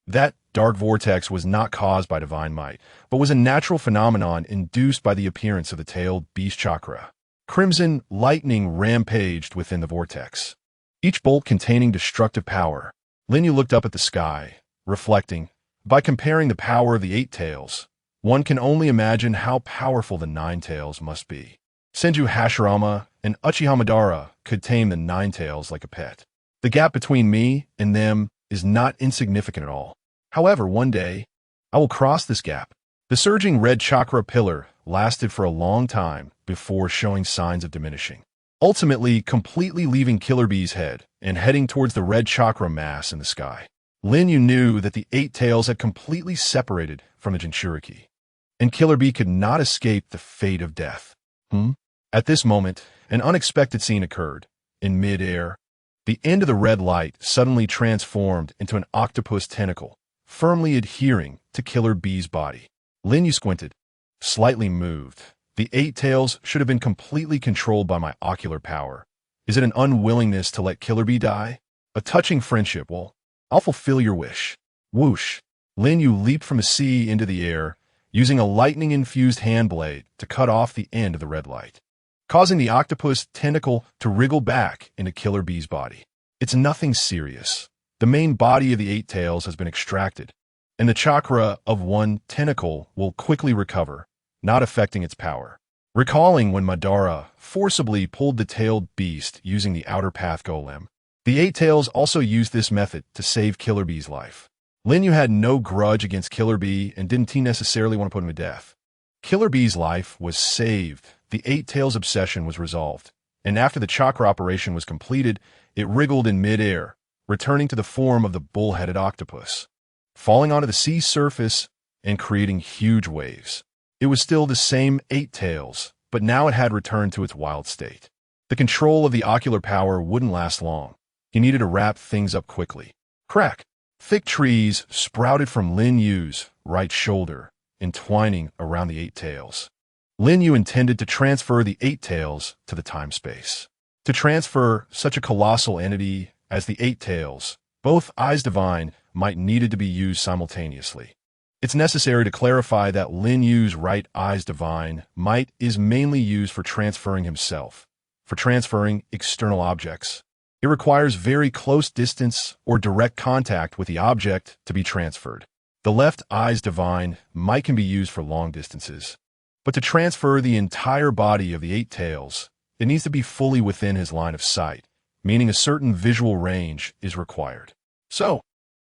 That dark vortex was not caused by Divine Might, but was a natural phenomenon induced by the appearance of the tailed beast chakra. Crimson lightning rampaged within the vortex, each bolt containing destructive power. Lin Yu looked up at the sky, reflecting, by comparing the power of the 8 tails, one can only imagine how powerful the 9 tails must be. Senju Hashirama and Uchiha Madara could tame the 9 tails like a pet. The gap between me and them is not insignificant at all. However, one day, I will cross this gap. The surging red chakra pillar lasted for a long time before showing signs of diminishing, ultimately completely leaving Killer Bee's head and heading towards the red chakra mass in the sky. Lin Yu knew that the 8 tails had completely separated from the Jinchuriki, and Killer Bee could not escape the fate of death. At this moment, an unexpected scene occurred. In mid-air, the end of the red light suddenly transformed into an octopus tentacle, firmly adhering to Killer Bee's body. Lin Yu squinted, slightly moved. The 8 tails should have been completely controlled by my ocular power. Is it an unwillingness to let Killer Bee die? A touching friendship. Well, I'll fulfill your wish. Whoosh! Lin Yu leaped from the sea into the air, using a lightning-infused hand blade to cut off the end of the red light, causing the octopus tentacle to wriggle back into Killer Bee's body. It's nothing serious. The main body of the 8 tails has been extracted, and the chakra of one tentacle will quickly recover, not affecting its power. Recalling when Madara forcibly pulled the tailed beast using the outer path golem, the 8 tails also used this method to save Killer Bee's life. Lin Yu had no grudge against Killer Bee and didn't necessarily want to put him to death. Killer Bee's life was saved, the 8 tails obsession was resolved, and after the chakra operation was completed, it wriggled in mid-air, returning to the form of the bull-headed octopus, falling onto the sea surface and creating huge waves. It was still the same 8 tails, but now it had returned to its wild state. The control of the ocular power wouldn't last long. He needed to wrap things up quickly. Crack! Thick trees sprouted from Lin Yu's right shoulder, entwining around the 8 tails. Lin Yu intended to transfer the 8 tails to the time-space. To transfer such a colossal entity as the 8 tails, both eyes divine might needed to be used simultaneously. It's necessary to clarify that Lin Yu's right eyes divine might is mainly used for transferring himself, for transferring external objects. It requires very close distance or direct contact with the object to be transferred. The left eye's divine might can be used for long distances. But to transfer the entire body of the 8 tails, it needs to be fully within his line of sight, meaning a certain visual range is required. So,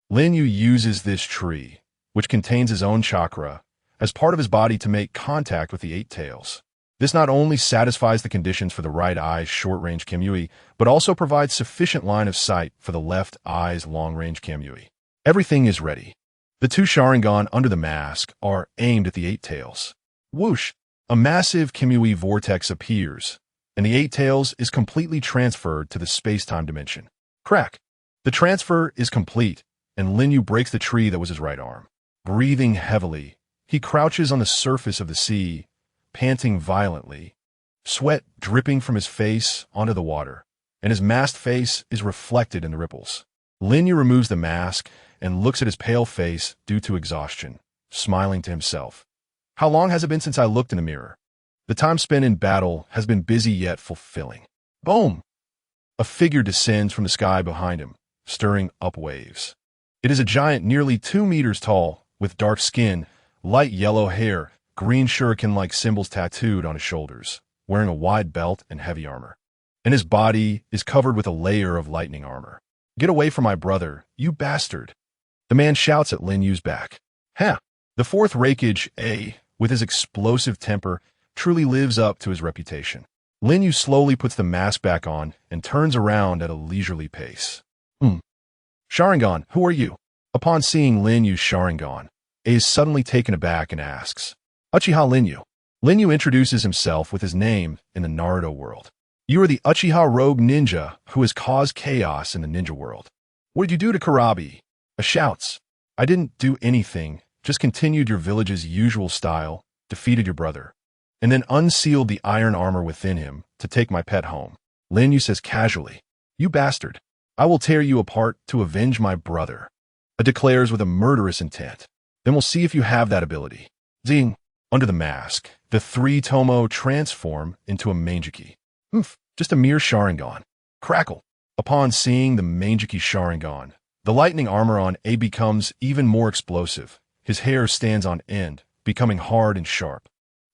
Lin Yu uses this tree, which contains his own chakra, as part of his body to make contact with the 8 tails. This not only satisfies the conditions for the right eye's short-range Kamui, but also provides sufficient line of sight for the left eye's long-range Kamui. Everything is ready. The 2 Sharingan under the mask are aimed at the 8 tails. Whoosh! A massive Kamui vortex appears, and the 8 tails is completely transferred to the space-time dimension. Crack! The transfer is complete, and Lin Yu breaks the tree that was his right arm. Breathing heavily, he crouches on the surface of the sea, panting violently, sweat dripping from his face onto the water, and his masked face is reflected in the ripples. Lin Yu removes the mask and looks at his pale face due to exhaustion, smiling to himself. How long has it been since I looked in the mirror? The time spent in battle has been busy yet fulfilling. Boom! A figure descends from the sky behind him, stirring up waves. It is a giant nearly 2 meters tall, with dark skin, light yellow hair, green shuriken-like symbols tattooed on his shoulders, wearing a wide belt and heavy armor. And his body is covered with a layer of lightning armor. Get away from my brother, you bastard! The man shouts at Lin Yu's back. Ha! The 4th Raikage, with his explosive temper, truly lives up to his reputation. Lin Yu slowly puts the mask back on and turns around at a leisurely pace. Sharingan, who are you? Upon seeing Lin Yu's Sharingan, A is suddenly taken aback and asks, Uchiha Lin Yu. Lin Yu introduces himself with his name in the Naruto world. You are the Uchiha rogue ninja who has caused chaos in the ninja world. What did you do to Karabi? A shouts. I didn't do anything, just continued your village's usual style, defeated your brother, and then unsealed the iron armor within him to take my pet home. Lin Yu says casually, You bastard. I will tear you apart to avenge my brother. A declares with a murderous intent. Then we'll see if you have that ability. Zing. Under the mask, the 3 Tomo transform into a Manjiki. Just a mere Sharingan. Crackle. Upon seeing the Manjiki Sharingan, The lightning armor on A becomes even more explosive. His hair stands on end, becoming hard and sharp.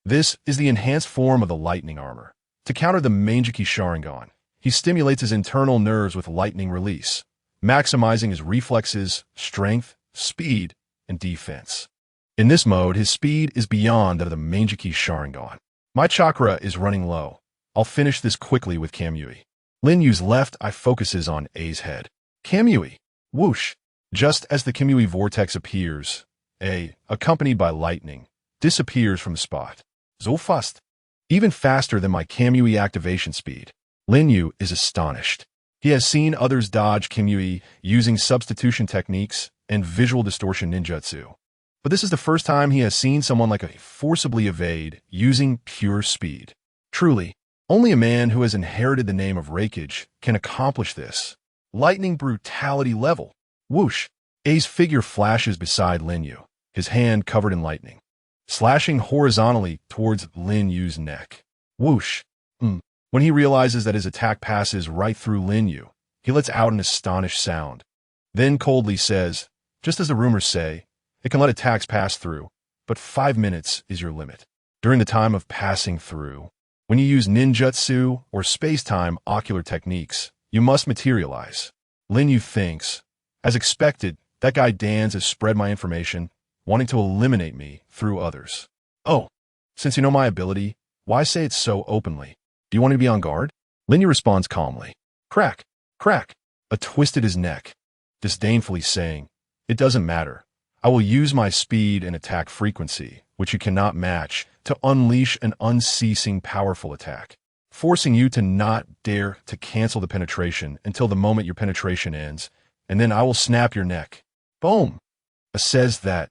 This is the enhanced form of the lightning armor. To counter the Manjiki Sharingan, he stimulates his internal nerves with lightning release, maximizing his reflexes, strength, speed, and defense. In this mode, his speed is beyond that of the Manjiki Sharingan. My chakra is running low. I'll finish this quickly with Kamui. Lin Yu's left eye focuses on A's head. Kamui. Whoosh. Just as the Kamui vortex appears, A, accompanied by lightning, disappears from the spot. So fast. Even faster than my Kamui activation speed. Lin Yu is astonished. He has seen others dodge Kamui using substitution techniques and visual distortion ninjutsu. But this is the first time he has seen someone like a forcibly evade using pure speed. Truly, only a man who has inherited the name of Raikage can accomplish this. Lightning brutality level. Whoosh. A's figure flashes beside Lin Yu, his hand covered in lightning, slashing horizontally towards Lin Yu's neck. Whoosh. When he realizes that his attack passes right through Lin Yu, he lets out an astonished sound, then coldly says, just as the rumors say, it can let attacks pass through, but 5 minutes is your limit. During the time of passing through, when you use ninjutsu or space-time ocular techniques, you must materialize. Lin Yu thinks, as expected, that guy Dan has spread my information, wanting to eliminate me through others. Oh, since you know my ability, why say it so openly? Do you want me to be on guard? Lin Yu responds calmly. Crack, crack. A twist at his neck, disdainfully saying, it doesn't matter. I will use my speed and attack frequency, which you cannot match, to unleash an unceasing powerful attack, forcing you to not dare to cancel the penetration until the moment your penetration ends, and then I will snap your neck. Boom! Says that,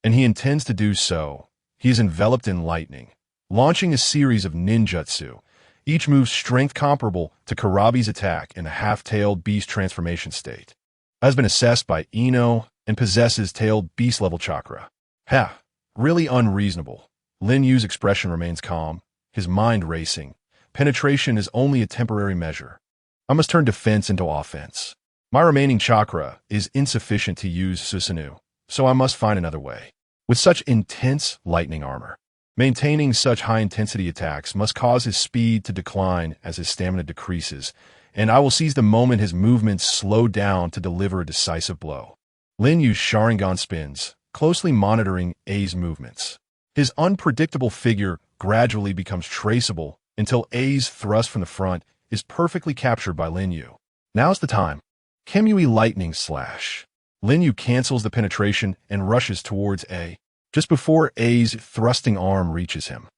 and he intends to do so. He is enveloped in lightning, launching a series of ninjutsu, each move strength comparable to Kurabi's attack in a half-tailed beast transformation state. Has been assessed by Ino and possesses tailed beast-level chakra. Ha! Really unreasonable. Lin Yu's expression remains calm, his mind racing. Penetration is only a temporary measure. I must turn defense into offense. My remaining chakra is insufficient to use Susanoo, so I must find another way. With such intense lightning armor, maintaining such high-intensity attacks must cause his speed to decline as his stamina decreases, and I will seize the moment his movements slow down to deliver a decisive blow. Lin Yu's Sharingan spins, closely monitoring A's movements. His unpredictable figure gradually becomes traceable until A's thrust from the front is perfectly captured by Lin Yu. Now's the time. Kamui lightning slash. Lin Yu cancels the penetration and rushes towards A. Just before A's thrusting arm reaches him,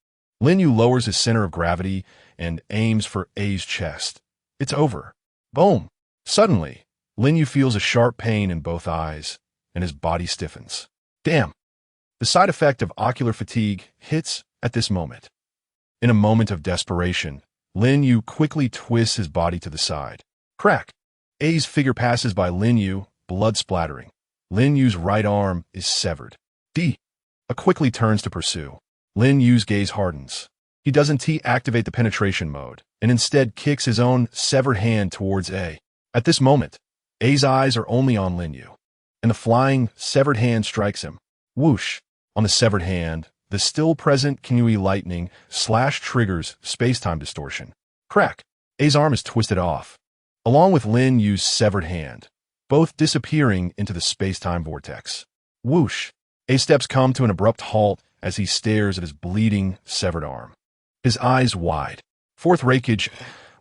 Lin Yu lowers his center of gravity and aims for A's chest. It's over. Boom! Suddenly, Lin Yu feels a sharp pain in both eyes, and his body stiffens. Damn! The side effect of ocular fatigue hits at this moment. In a moment of desperation, Lin Yu quickly twists his body to the side. Crack! A's figure passes by Lin Yu, blood splattering. Lin Yu's right arm is severed. D. A quickly turns to pursue. Lin Yu's gaze hardens. He doesn't activate the penetration mode, and instead kicks his own severed hand towards A. At this moment, A's eyes are only on Lin Yu, and the flying, severed hand strikes him. Whoosh! On the severed hand, the still-present Kamui lightning slash triggers space-time distortion. Crack! A's arm is twisted off, along with Lin Yu's severed hand, both disappearing into the space-time vortex. Whoosh! A's steps come to an abrupt halt as he stares at his bleeding, severed arm. His eyes wide. Fourth Raikage,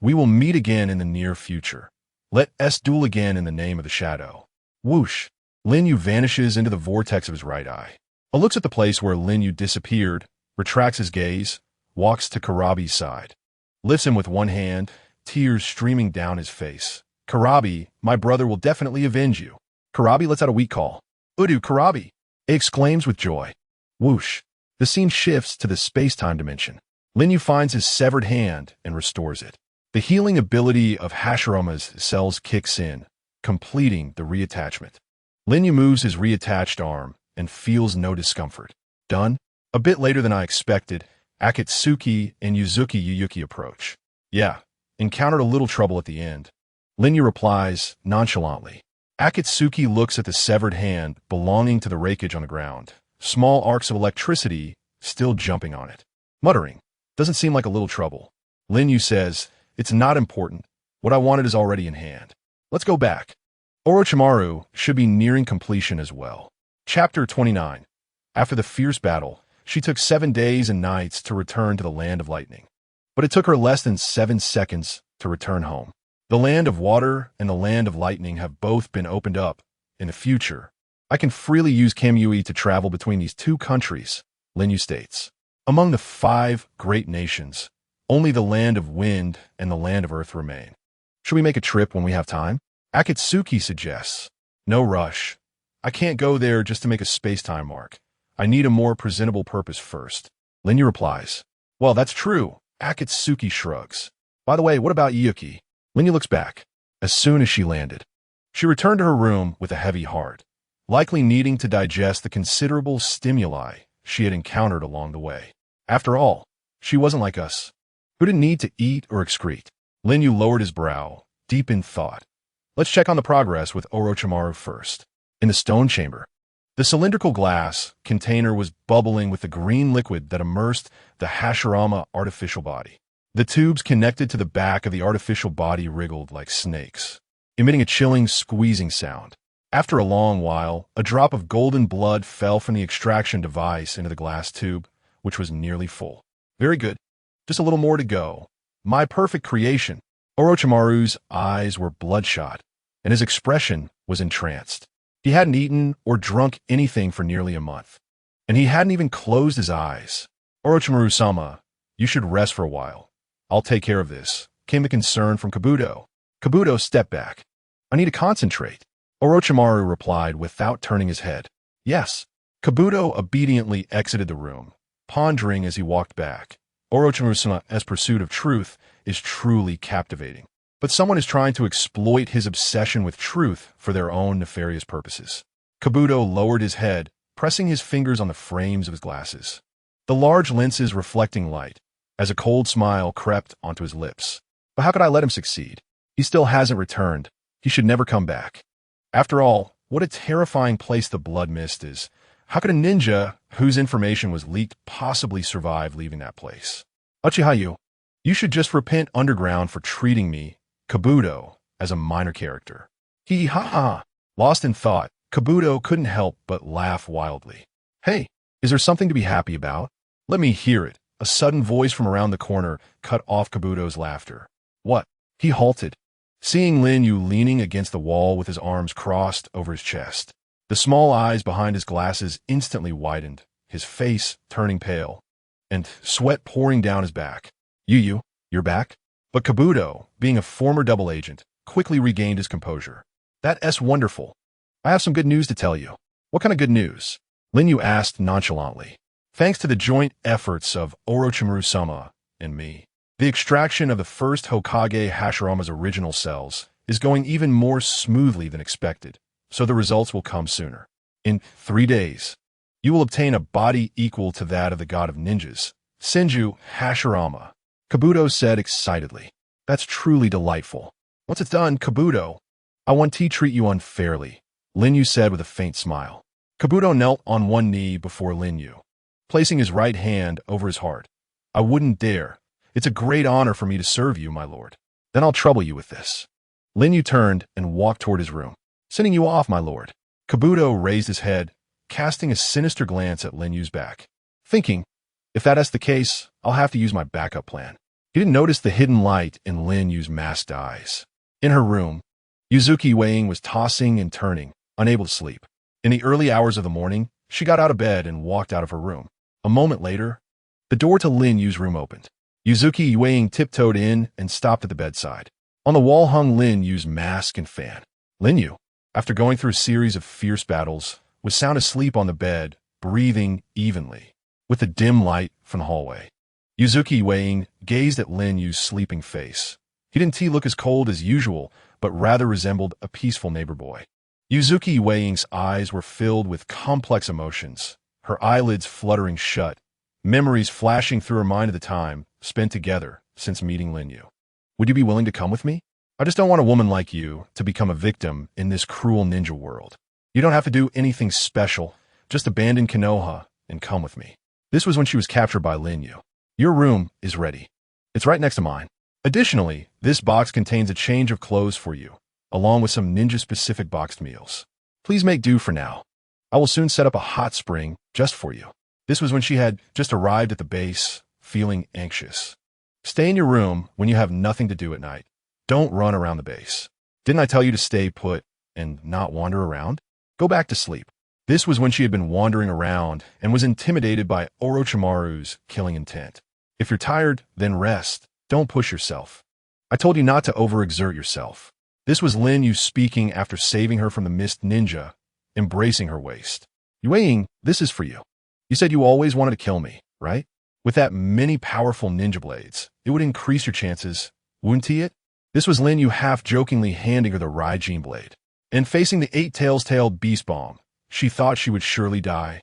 we will meet again in the near future. Let us duel again in the name of the shadow. Whoosh! Lin Yu vanishes into the vortex of his right eye. A looks at the place where Lin Yu disappeared, retracts his gaze, walks to Kurabi's side, lifts him with one hand, tears streaming down his face. Kurabi, my brother will definitely avenge you. Kurabi lets out a weak call. Udu, Kurabi! He exclaims with joy. Whoosh! The scene shifts to the space-time dimension. Lin Yu finds his severed hand and restores it. The healing ability of Hashirama's cells kicks in, completing the reattachment. Lin Yu moves his reattached arm and feels no discomfort. Done? A bit later than I expected, Akatsuki and Yuyuki approach. Yeah, encountered a little trouble at the end. Lin Yu replies nonchalantly. Akatsuki looks at the severed hand belonging to the rakeage on the ground, small arcs of electricity still jumping on it. Muttering, doesn't seem like a little trouble. Lin Yu says, it's not important. What I wanted is already in hand. Let's go back. Orochimaru should be nearing completion as well. Chapter 29. After the fierce battle, she took 7 days and nights to return to the Land of Lightning. But it took her less than 7 seconds to return home. The Land of Water and the Land of Lightning have both been opened up. In the future, I can freely use Kamui to travel between these 2 countries, Lin Yu states. Among the 5 great nations, only the Land of Wind and the Land of Earth remain. Should we make a trip when we have time? Akatsuki suggests. No rush. I can't go there just to make a space-time mark. I need a more presentable purpose first. Lin Yu replies. Well, that's true. Akatsuki shrugs. By the way, what about Yuki? Lin Yu looks back. As soon as she landed, she returned to her room with a heavy heart, likely needing to digest the considerable stimuli she had encountered along the way. After all, she wasn't like us, who didn't need to eat or excrete. Lin Yu lowered his brow, deep in thought. Let's check on the progress with Orochimaru first. In the stone chamber, the cylindrical glass container was bubbling with the green liquid that immersed the Hashirama artificial body. The tubes connected to the back of the artificial body wriggled like snakes, emitting a chilling, squeezing sound. After a long while, a drop of golden blood fell from the extraction device into the glass tube, which was nearly full. Very good. Just a little more to go. My perfect creation. Orochimaru's eyes were bloodshot, and his expression was entranced. He hadn't eaten or drunk anything for nearly a month, and he hadn't even closed his eyes. Orochimaru-sama, you should rest for a while. I'll take care of this, came the concern from Kabuto. Kabuto stepped back. I need to concentrate. Orochimaru replied without turning his head. Yes. Kabuto obediently exited the room, pondering as he walked back. Orochimaru's pursuit of truth is truly captivating, but someone is trying to exploit his obsession with truth for their own nefarious purposes. Kabuto lowered his head, pressing his fingers on the frames of his glasses, the large lenses reflecting light, as a cold smile crept onto his lips. But how could I let him succeed? He still hasn't returned. He should never come back. After all, what a terrifying place the blood mist is. How could a ninja whose information was leaked possibly survive leaving that place? Uchiha, you should just repent underground for treating me, Kabuto, as a minor character. Hee ha ha. Lost in thought, Kabuto couldn't help but laugh wildly. Hey, is there something to be happy about? Let me hear it. A sudden voice from around the corner cut off Kabuto's laughter. What? He halted, seeing Lin Yu leaning against the wall with his arms crossed over his chest. The small eyes behind his glasses instantly widened, his face turning pale, and sweat pouring down his back. Yu, you're back? But Kabuto, being a former double agent, quickly regained his composure. That's wonderful. I have some good news to tell you. What kind of good news? Lin Yu asked nonchalantly. Thanks to the joint efforts of Orochimaru-sama and me, the extraction of the first Hokage Hashirama's original cells is going even more smoothly than expected, so the results will come sooner. In 3 days, you will obtain a body equal to that of the god of ninjas, Senju Hashirama, Kabuto said excitedly. That's truly delightful. Once it's done, Kabuto, I won't treat you unfairly, Lin Yu said with a faint smile. Kabuto knelt on one knee before Lin Yu, placing his right hand over his heart. I wouldn't dare. It's a great honor for me to serve you, my lord. Then I'll trouble you with this. Lin Yu turned and walked toward his room. Sending you off, my lord. Kabuto raised his head, casting a sinister glance at Lin Yu's back, thinking, if that's the case, I'll have to use my backup plan. He didn't notice the hidden light in Lin Yu's masked eyes. In her room, Yuzuki Weiing was tossing and turning, unable to sleep. In the early hours of the morning, she got out of bed and walked out of her room. A moment later, the door to Lin Yu's room opened. Yuzuki Weiing tiptoed in and stopped at the bedside. On the wall hung Lin Yu's mask and fan. Lin Yu, after going through a series of fierce battles, was sound asleep on the bed, breathing evenly, with the dim light from the hallway. Yuzuki Weiing gazed at Lin Yu's sleeping face. He didn't look as cold as usual, but rather resembled a peaceful neighbor boy. Yuzuki Weiing's eyes were filled with complex emotions, her eyelids fluttering shut, memories flashing through her mind of the time spent together since meeting Lin Yu. Would you be willing to come with me? I just don't want a woman like you to become a victim in this cruel ninja world. You don't have to do anything special. Just abandon Konoha and come with me. This was when she was captured by Lin Yu. Your room is ready. It's right next to mine. Additionally, this box contains a change of clothes for you, along with some ninja-specific boxed meals. Please make do for now. I will soon set up a hot spring just for you. This was when she had just arrived at the base, feeling anxious. Stay in your room when you have nothing to do at night. Don't run around the base. Didn't I tell you to stay put and not wander around? Go back to sleep. This was when she had been wandering around and was intimidated by Orochimaru's killing intent. If you're tired, then rest. Don't push yourself. I told you not to overexert yourself. This was Lin Yu speaking after saving her from the mist ninja, embracing her waist. Yue, this is for you. You said you always wanted to kill me, right? With that many powerful ninja blades, it would increase your chances, wouldn't it? This was Lin Yu half-jokingly handing her the Raijin blade. And facing the eight-tailed beast bomb, she thought she would surely die.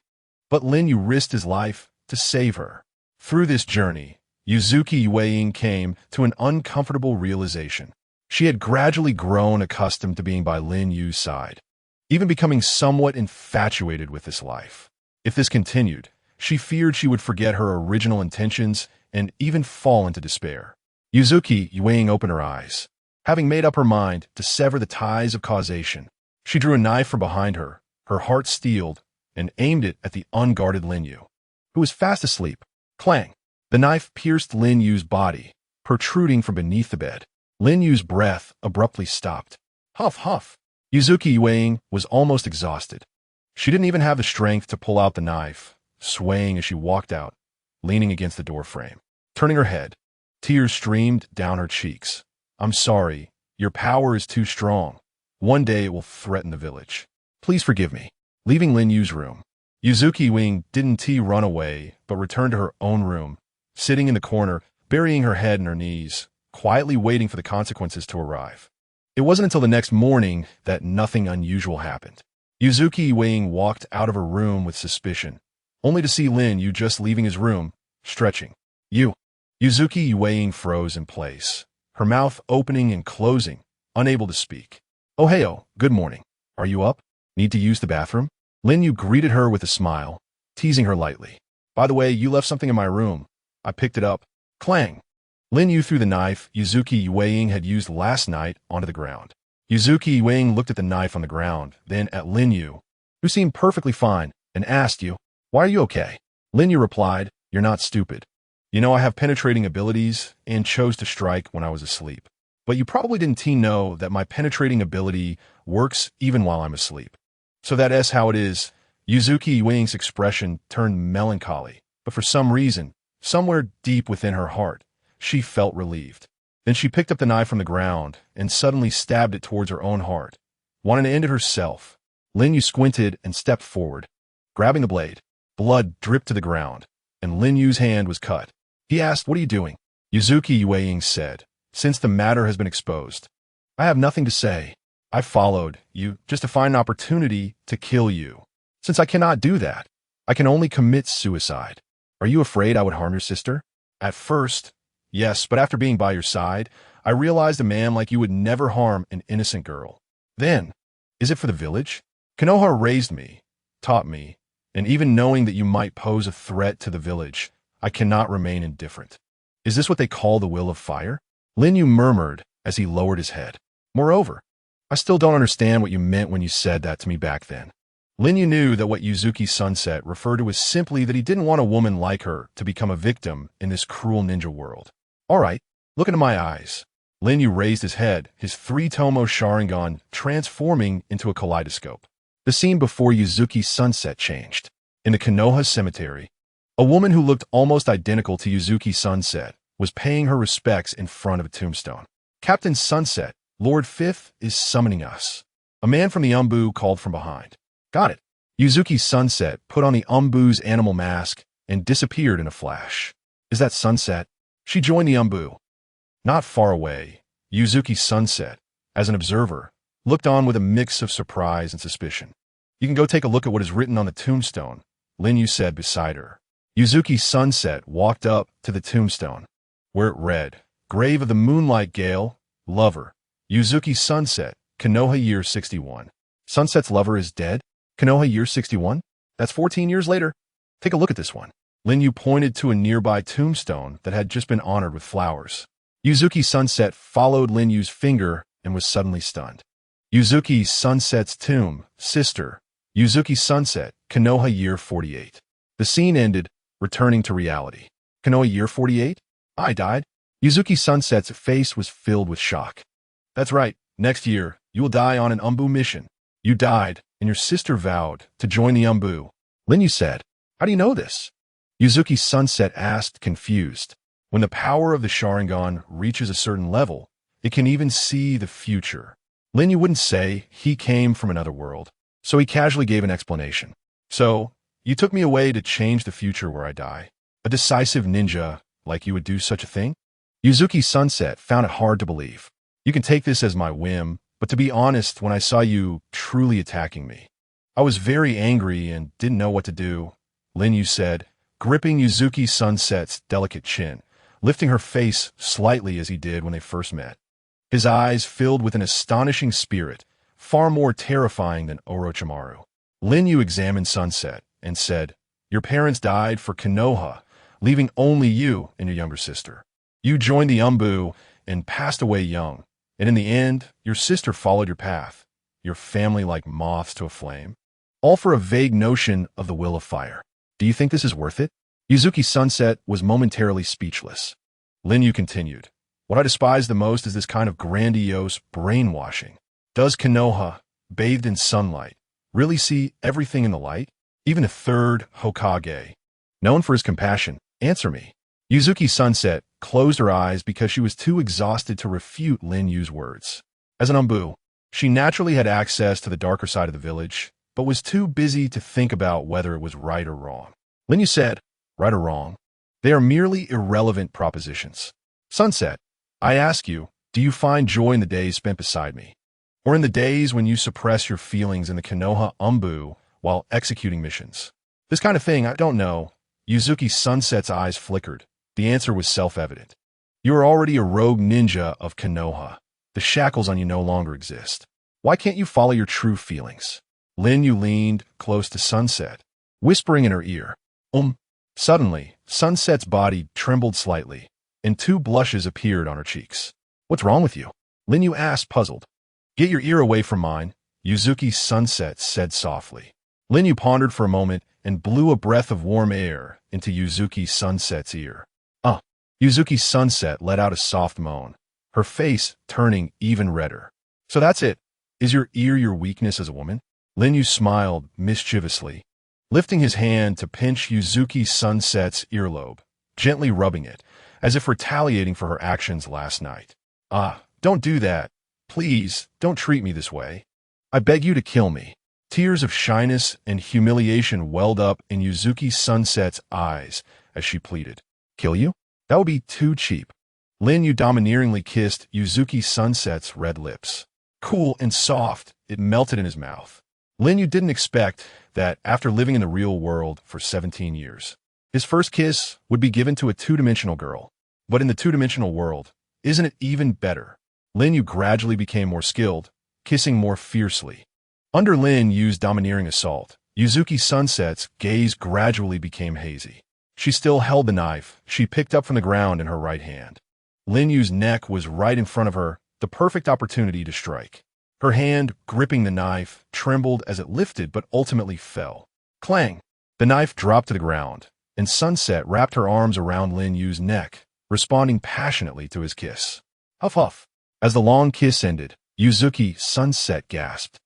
But Lin Yu risked his life to save her. Through this journey, Yuzuki Yue came to an uncomfortable realization. She had gradually grown accustomed to being by Lin Yu's side, even becoming somewhat infatuated with this life. If this continued, she feared she would forget her original intentions and even fall into despair. Yuzuki Yue opened her eyes. Having made up her mind to sever the ties of causation, she drew a knife from behind her, her heart steeled, and aimed it at the unguarded Lin Yu, who was fast asleep. Clang! The knife pierced Lin Yu's body, protruding from beneath the bed. Lin Yu's breath abruptly stopped. Huff, huff. Yuzuki Yue was almost exhausted. She didn't even have the strength to pull out the knife, swaying as she walked out, leaning against the door frame. Turning her head, tears streamed down her cheeks. I'm sorry. Your power is too strong. One day it will threaten the village. Please forgive me. Leaving Lin Yu's room, Yuzuki Yue didn't run away, but returned to her own room, sitting in the corner, burying her head in her knees, quietly waiting for the consequences to arrive. It wasn't until the next morning that nothing unusual happened. Yuzuki Yue walked out of her room with suspicion, only to see Lin Yu just leaving his room, stretching. Yuzuki Yue froze in place, her mouth opening and closing, unable to speak. Oh heyo, good morning. Are you up? Need to use the bathroom? Lin Yu greeted her with a smile, teasing her lightly. By the way, you left something in my room. I picked it up. Clang! Lin Yu threw the knife Yuzuki Yue had used last night onto the ground. Yuzuki Yue looked at the knife on the ground, then at Lin Yu, who seemed perfectly fine, and asked you, why are you okay? Lin Yu replied, you're not stupid. You know I have penetrating abilities and chose to strike when I was asleep. But you probably didn't know that my penetrating ability works even while I'm asleep. So that's how it is. Yuzuki Yue's expression turned melancholy, but for some reason, somewhere deep within her heart, she felt relieved. Then she picked up the knife from the ground and suddenly stabbed it towards her own heart, wanting to end it herself. Lin Yu squinted and stepped forward. Grabbing the blade, blood dripped to the ground, and Lin Yu's hand was cut. He asked, what are you doing? Yuzuki Yue said, since the matter has been exposed, I have nothing to say. I followed you just to find an opportunity to kill you. Since I cannot do that, I can only commit suicide. Are you afraid I would harm your sister? At first, yes, but after being by your side, I realized a man like you would never harm an innocent girl. Then, is it for the village? Konoha raised me, taught me, and even knowing that you might pose a threat to the village, I cannot remain indifferent. Is this what they call the will of fire? Lin Yu murmured as he lowered his head. Moreover, I still don't understand what you meant when you said that to me back then. Lin Yu knew that what Yuzuki Sunset referred to was simply that he didn't want a woman like her to become a victim in this cruel ninja world. All right, look into my eyes. Lin Yu raised his head, his three-tomo Sharingan transforming into a kaleidoscope. The scene before Yuzuki Sunset changed. In the Konoha cemetery, a woman who looked almost identical to Yuzuki Sunset was paying her respects in front of a tombstone. Captain Sunset, Lord Fifth is summoning us. A man from the Umbu called from behind. Got it. Yuzuki Sunset put on the Umbu's animal mask and disappeared in a flash. Is that Sunset? She joined the Umbu. Not far away, Yuzuki Sunset, as an observer, looked on with a mix of surprise and suspicion. You can go take a look at what is written on the tombstone, Lin Yu said beside her. Yuzuki Sunset walked up to the tombstone, where it read, Grave of the Moonlight Gale, Lover, Yuzuki Sunset, Konoha Year 61. Sunset's lover is dead? Konoha Year 61? That's 14 years later. Take a look at this one. Lin Yu pointed to a nearby tombstone that had just been honored with flowers. Yuzuki Sunset followed Lin Yu's finger and was suddenly stunned. Yuzuki Sunset's tomb, sister. Yuzuki Sunset, Konoha Year 48. The scene ended, returning to reality. Konoha Year 48? I died? Yuzuki Sunset's face was filled with shock. That's right, next year, you will die on an Umbu mission. You died, and your sister vowed to join the Umbu. Lin Yu said, how do you know this? Yuzuki Sunset asked, confused. When the power of the Sharingan reaches a certain level, it can even see the future. Lin Yu wouldn't say he came from another world, so he casually gave an explanation. So, you took me away to change the future where I die. A decisive ninja like you would do such a thing? Yuzuki Sunset found it hard to believe. You can take this as my whim, but to be honest, when I saw you truly attacking me, I was very angry and didn't know what to do, Lin Yu said, gripping Yuzuki Sunset's delicate chin, lifting her face slightly as he did when they first met. His eyes filled with an astonishing spirit, far more terrifying than Orochimaru. Lin Yu examined Sunset and said, your parents died for Konoha, leaving only you and your younger sister. You joined the Umbu and passed away young, and in the end, your sister followed your path, your family like moths to a flame, all for a vague notion of the will of fire. Do you think this is worth it? Yuzuki Sunset was momentarily speechless. Lin Yu continued, what I despise the most is this kind of grandiose brainwashing. Does Konoha, bathed in sunlight, really see everything in the light? Even a third Hokage, known for his compassion, answer me. Yuzuki Sunset closed her eyes because she was too exhausted to refute Lin Yu's words. As an Umbu, she naturally had access to the darker side of the village, but was too busy to think about whether it was right or wrong. Lin Yu said, right or wrong, they are merely irrelevant propositions. Sunset, I ask you, do you find joy in the days spent beside me? Or in the days when you suppress your feelings in the Konoha Umbu while executing missions? This kind of thing, I don't know. Yuzuki Sunset's eyes flickered. The answer was self-evident. You are already a rogue ninja of Konoha. The shackles on you no longer exist. Why can't you follow your true feelings? Lin Yu leaned close to Sunset, whispering in her ear. Suddenly, Sunset's body trembled slightly, and two blushes appeared on her cheeks. What's wrong with you? Lin Yu asked, puzzled. Get your ear away from mine, Yuzuki Sunset said softly. Lin Yu pondered for a moment and blew a breath of warm air into Yuzuki Sunset's ear. Yuzuki Sunset let out a soft moan, her face turning even redder. So that's it. Is your ear your weakness as a woman? Lin Yu smiled mischievously, lifting his hand to pinch Yuzuki Sunset's earlobe, gently rubbing it, as if retaliating for her actions last night. Don't do that. Please, don't treat me this way. I beg you to kill me. Tears of shyness and humiliation welled up in Yuzuki Sunset's eyes as she pleaded. Kill you? That would be too cheap. Lin Yu domineeringly kissed Yuzuki Sunset's red lips. Cool and soft, it melted in his mouth. Lin Yu didn't expect that after living in the real world for 17 years, his first kiss would be given to a two-dimensional girl. But in the two-dimensional world, isn't it even better? Lin Yu gradually became more skilled, kissing more fiercely. Under Lin Yu's domineering assault, Yuzuki Sunset's gaze gradually became hazy. She still held the knife she picked up from the ground in her right hand. Lin Yu's neck was right in front of her, the perfect opportunity to strike. Her hand, gripping the knife, trembled as it lifted but ultimately fell. Clang! The knife dropped to the ground, and Sunset wrapped her arms around Lin Yu's neck, responding passionately to his kiss. Huff huff. As the long kiss ended, Yuzuki Sunset gasped.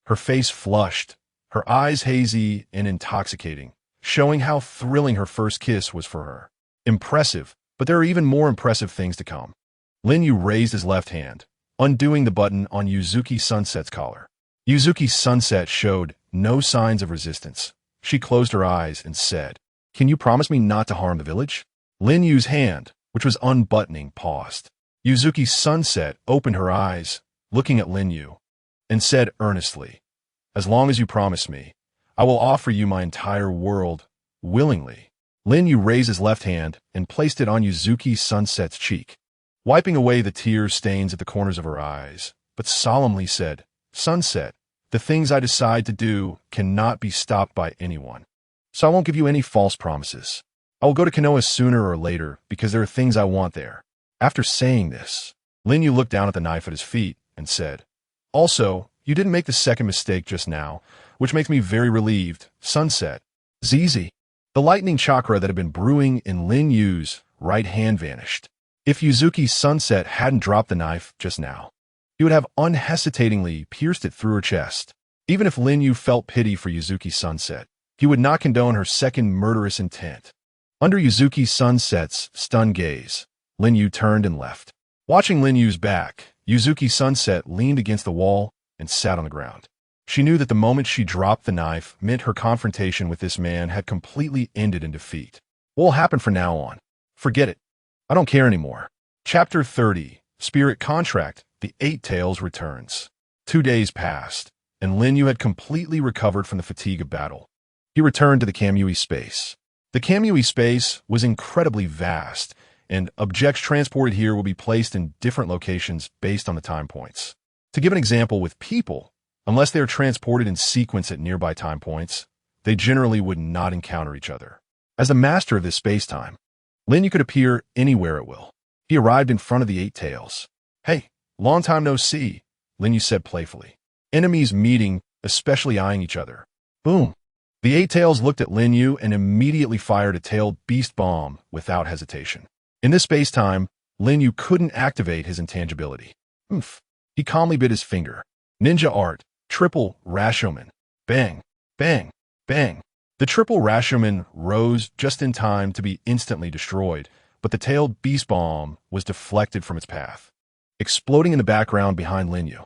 Her face flushed, her eyes hazy and intoxicating, showing how thrilling her first kiss was for her. Impressive, but there are even more impressive things to come. Lin Yu raised his left hand, undoing the button on Yuzuki Sunset's collar. Yuzuki Sunset showed no signs of resistance. She closed her eyes and said, Can you promise me not to harm the village? Lin Yu's hand, which was unbuttoning, paused. Yuzuki Sunset opened her eyes, looking at Lin Yu, and said earnestly, As long as you promise me, I will offer you my entire world, willingly. Lin Yu raised his left hand and placed it on Yuzuki Sunset's cheek. wiping away the tear stains at the corners of her eyes, but solemnly said, "Sunset, the things I decide to do cannot be stopped by anyone. So I won't give you any false promises. I will go to Konoha sooner or later because there are things I want there." After saying this, Lin Yu looked down at the knife at his feet and said, "Also, you didn't make the second mistake just now, which makes me very relieved. Sunset. ZZ." The lightning chakra that had been brewing in Lin Yu's right hand vanished. If Yuzuki Sunset hadn't dropped the knife just now, he would have unhesitatingly pierced it through her chest. Even if Lin Yu felt pity for Yuzuki Sunset, he would not condone her second murderous intent. Under Yuzuki Sunset's stunned gaze, Lin Yu turned and left. Watching Lin Yu's back, Yuzuki Sunset leaned against the wall and sat on the ground. She knew that the moment she dropped the knife meant her confrontation with this man had completely ended in defeat. What will happen from now on? Forget it. I don't care anymore. Chapter 30, Spirit Contract, The Eight Tails returns. 2 days passed, and Lin Yu had completely recovered from the fatigue of battle. He returned to the Kamui space. The Kamui space was incredibly vast, and objects transported here will be placed in different locations based on the time points. To give an example with people, unless they are transported in sequence at nearby time points, they generally would not encounter each other. As the master of this space-time, Lin Yu could appear anywhere at will. He arrived in front of the Eight Tails. "Hey, long time no see," Lin Yu said playfully. Enemies meeting, especially eyeing each other. Boom. The Eight Tails looked at Lin Yu and immediately fired a tailed beast bomb without hesitation. In this space-time, Lin Yu couldn't activate his intangibility. Oomph. He calmly bit his finger. Ninja art, triple Rashomon. Bang, bang, bang. The triple Rashomon rose just in time to be instantly destroyed, but the tailed beast bomb was deflected from its path, exploding in the background behind Lin Yu.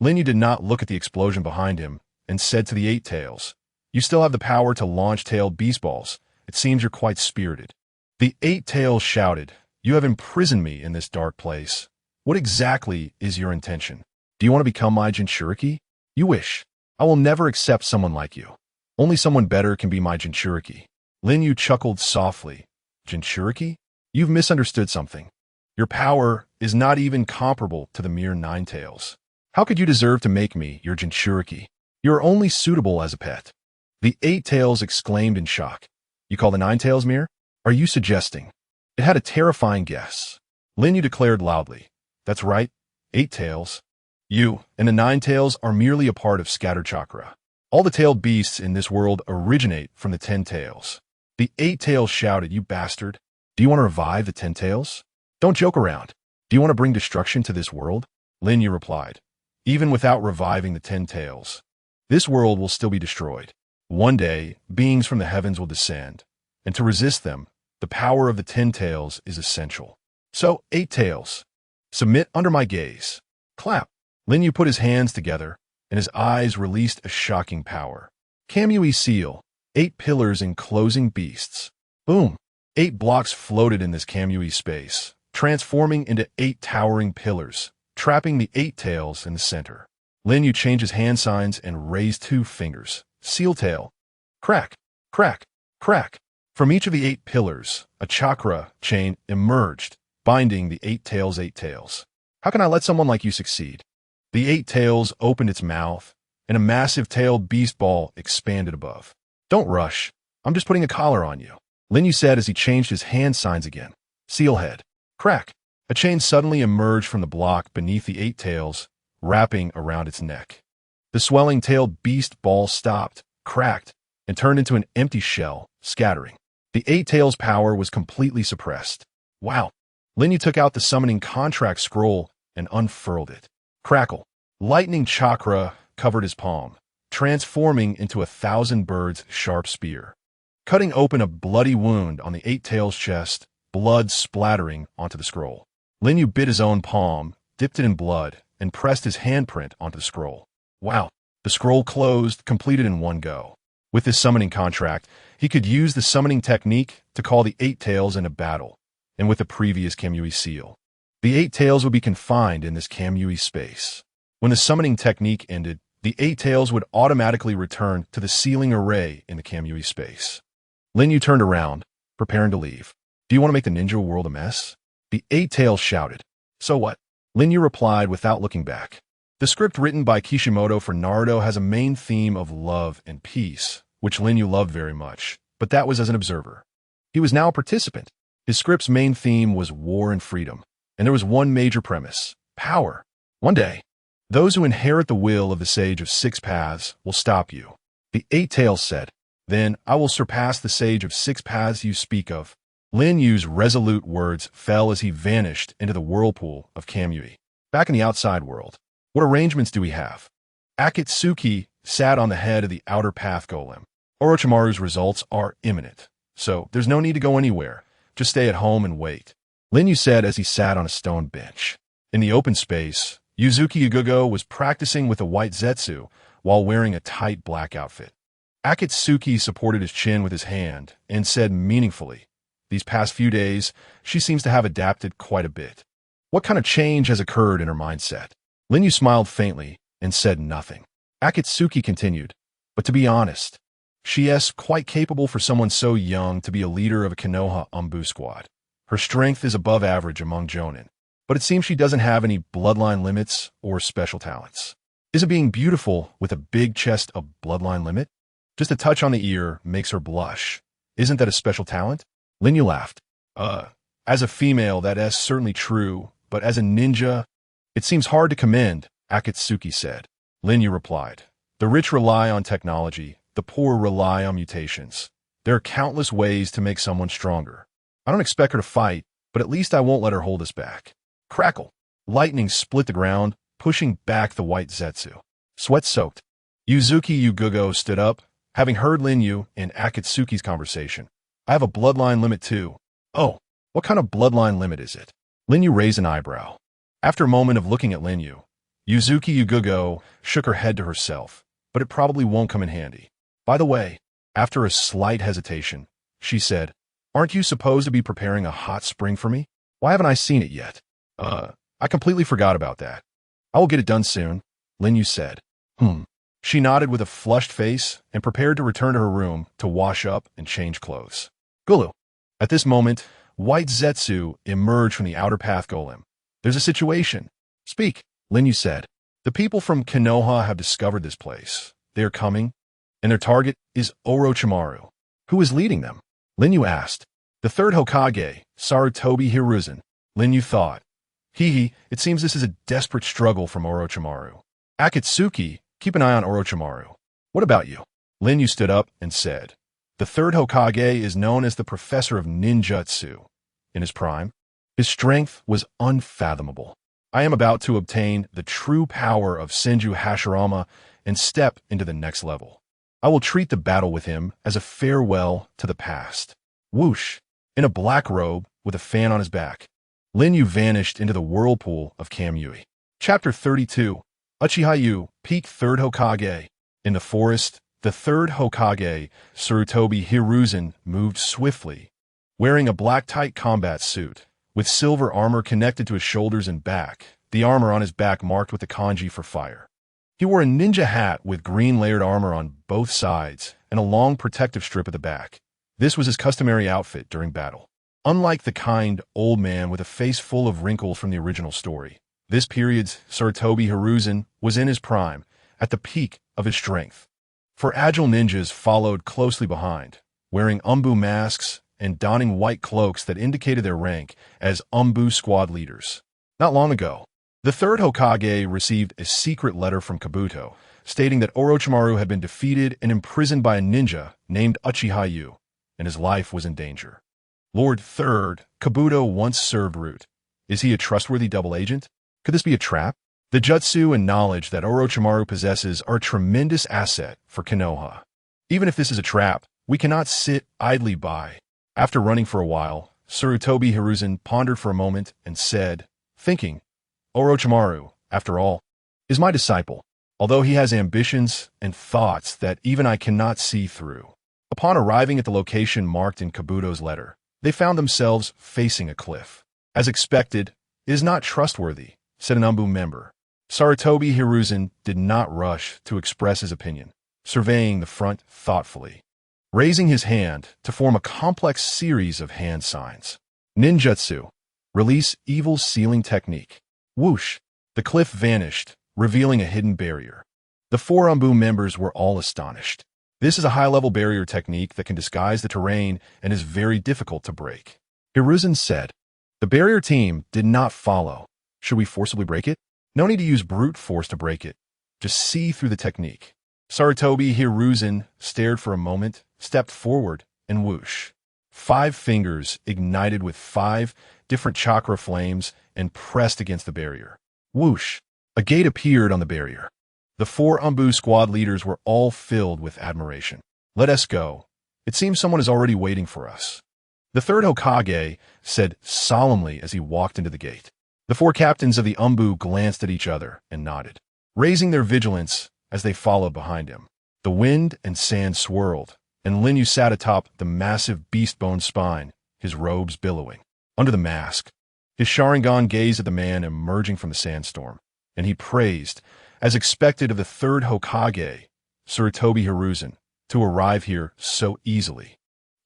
Lin Yu did not look at the explosion behind him and said to the Eight Tails, "You still have the power to launch tailed beast balls. It seems you're quite spirited." The Eight Tails shouted, "You have imprisoned me in this dark place. What exactly is your intention? Do you want to become my Jinchuriki? You wish. I will never accept someone like you. Only someone better can be my Jinchuriki." Lin Yu chuckled softly. "Jinchuriki? You've misunderstood something. Your power is not even comparable to the mere Nine Tails. How could you deserve to make me your Jinchuriki? You are only suitable as a pet." The Eight Tails exclaimed in shock. "You call the Nine Tails mere? Are you suggesting?" It had a terrifying guess. Lin Yu declared loudly, "That's right, Eight Tails. You and the Nine Tails are merely a part of Scatter Chakra. All the tailed beasts in this world originate from the 10 Tails." The Eight Tails shouted, "You bastard. Do you want to revive the 10 Tails? Don't joke around. Do you want to bring destruction to this world?" Lin Yu replied, "Even without reviving the 10 Tails, this world will still be destroyed. One day, beings from the heavens will descend, and to resist them, the power of the 10 Tails is essential. So, Eight Tails, submit under my gaze." Clap. Lin Yu put his hands together, and his eyes released a shocking power. Kamui Seal, 8 pillars enclosing beasts. Boom. 8 blocks floated in this Kamui space, transforming into 8 towering pillars, trapping the 8 Tails in the center. Lin Yu changed his hand signs and raised 2 fingers. Seal tail. Crack, crack, crack. From each of the 8 pillars, a chakra chain emerged, binding the 8 Tails' 8 tails. "How can I let someone like you succeed?" The 8 Tails opened its mouth, and a massive tailed beast ball expanded above. "Don't rush. I'm just putting a collar on you," Lin Yu said as he changed his hand signs again. Seal head. Crack. A chain suddenly emerged from the block beneath the 8 Tails, wrapping around its neck. The swelling tailed beast ball stopped, cracked, and turned into an empty shell, scattering. The 8 Tails' power was completely suppressed. Wow. Lin Yu took out the summoning contract scroll and unfurled it. Crackle. Lightning chakra covered his palm, transforming into 1,000 birds' sharp spear, cutting open a bloody wound on the 8 Tails' chest, blood splattering onto the scroll. Lin Yu bit his own palm, dipped it in blood, and pressed his handprint onto the scroll. Wow. The scroll closed, completed in one go. With this summoning contract, he could use the summoning technique to call the 8 Tails into battle, and with the previous Kamui seal, the 8 Tails would be confined in this Kamui space. When the summoning technique ended, the 8 Tails would automatically return to the sealing array in the Kamui space. Lin Yu turned around, preparing to leave. "Do you want to make the ninja world a mess?" The 8 Tails shouted. So what? Lin Yu replied without looking back. The script written by Kishimoto for Naruto has a main theme of love and peace, which Lin Yu loved very much, but that was as an observer. He was now a participant. His script's main theme was war and freedom, and there was one major premise: power. One day, those who inherit the will of the Sage of Six Paths will stop you. The Eight Tails said, "Then I will surpass the Sage of Six Paths you speak of." Lin Yu's resolute words fell as he vanished into the whirlpool of Kamui. Back in the outside world, what arrangements do we have? Akatsuki sat on the head of the outer path golem. Orochimaru's results are imminent, so there's no need to go anywhere. Just stay at home and wait, Lin Yu said as he sat on a stone bench. In the open space, Yuzuki Yugugo was practicing with a white zetsu while wearing a tight black outfit. Akatsuki supported his chin with his hand and said meaningfully, "These past few days, she seems to have adapted quite a bit. What kind of change has occurred in her mindset?" Lin Yu smiled faintly and said nothing. Akatsuki continued, "But to be honest, she is quite capable for someone so young to be a leader of a Konoha Umbu squad. Her strength is above average among Jonin, but it seems she doesn't have any bloodline limits or special talents. Isn't being beautiful with a big chest a bloodline limit? Just a touch on the ear makes her blush. Isn't that a special talent?" Lin Yu laughed. As a female, that is certainly true, but as a ninja, it seems hard to commend," Akatsuki said. Lin Yu replied, "The rich rely on technology, the poor rely on mutations. There are countless ways to make someone stronger. I don't expect her to fight, but at least I won't let her hold us back." Crackle! Lightning split the ground, pushing back the white zetsu. Sweat-soaked, Yuzuki Yugugo stood up, having heard Lin Yu and Akatsuki's conversation. "I have a bloodline limit too." "Oh, what kind of bloodline limit is it?" Lin Yu raised an eyebrow. After a moment of looking at Lin Yu, Yuzuki Yugugo shook her head to herself, "But it probably won't come in handy. By the way," after a slight hesitation, she said, "Aren't you supposed to be preparing a hot spring for me? Why haven't I seen it yet?" I completely forgot about that. I will get it done soon," Lin Yu said. She nodded with a flushed face and prepared to return to her room to wash up and change clothes. Gulu. At this moment, White Zetsu emerged from the outer path golem. "There's a situation." "Speak," Lin Yu said. "The people from Konoha have discovered this place. They are coming, and their target is Orochimaru." "Who is leading them?" Lin Yu asked. "The third Hokage, Sarutobi Hiruzen," Lin Yu thought. It seems this is a desperate struggle from Orochimaru. "Akatsuki, keep an eye on Orochimaru. What about you?" Lin Yu stood up and said, "The third Hokage is known as the Professor of Ninjutsu. In his prime, his strength was unfathomable. I am about to obtain the true power of Senju Hashirama and step into the next level. I will treat the battle with him as a farewell to the past." Whoosh! In a black robe with a fan on his back, Lin Yu vanished into the whirlpool of Kamui. Chapter 32. Uchiha Yu, Peak Third Hokage. In the forest, the third Hokage, Sarutobi Hiruzen, moved swiftly, wearing a black tight combat suit, with silver armor connected to his shoulders and back, the armor on his back marked with the kanji for fire. He wore a ninja hat with green layered armor on both sides and a long protective strip at the back. This was his customary outfit during battle. Unlike the kind old man with a face full of wrinkles from the original story, this period's Sarutobi Hiruzen was in his prime, at the peak of his strength. Four agile ninjas followed closely behind, wearing Umbu masks and donning white cloaks that indicated their rank as Umbu squad leaders. Not long ago, the third Hokage received a secret letter from Kabuto, stating that Orochimaru had been defeated and imprisoned by a ninja named Uchiha Yu, and his life was in danger. Lord Third, Kabuto once served Root. Is he a trustworthy double agent? Could this be a trap? The jutsu and knowledge that Orochimaru possesses are a tremendous asset for Konoha. Even if this is a trap, we cannot sit idly by. After running for a while, Sarutobi Hiruzen pondered for a moment and said, thinking, "Orochimaru, after all, is my disciple, although he has ambitions and thoughts that even I cannot see through." Upon arriving at the location marked in Kabuto's letter, they found themselves facing a cliff. As expected, "It is not trustworthy," said an Umbu member. Sarutobi Hiruzen did not rush to express his opinion, surveying the front thoughtfully, raising his hand to form a complex series of hand signs. "Ninjutsu," Release evil sealing technique. Whoosh! The cliff vanished, revealing a hidden barrier. The four Umbu members were all astonished. This is a high-level barrier technique that can disguise the terrain and is very difficult to break. Hiruzen said. The barrier team did not follow. Should we forcibly break it? No need to use brute force to break it. Just see through the technique. Sarutobi Hiruzen stared for a moment, stepped forward, and whoosh. 5 fingers ignited with 5 different chakra flames and pressed against the barrier. Whoosh! A gate appeared on the barrier. The 4 Umbu squad leaders were all filled with admiration. Let us go. It seems someone is already waiting for us. The 3rd Hokage said solemnly as he walked into the gate. The 4 captains of the Umbu glanced at each other and nodded, raising their vigilance as they followed behind him. The wind and sand swirled, and Lin Yu sat atop the massive beast-bone spine, his robes billowing. Under the mask, his Sharingan gazed at the man emerging from the sandstorm, and he praised, as expected of the 3rd Hokage, Sarutobi Hiruzen, to arrive here so easily.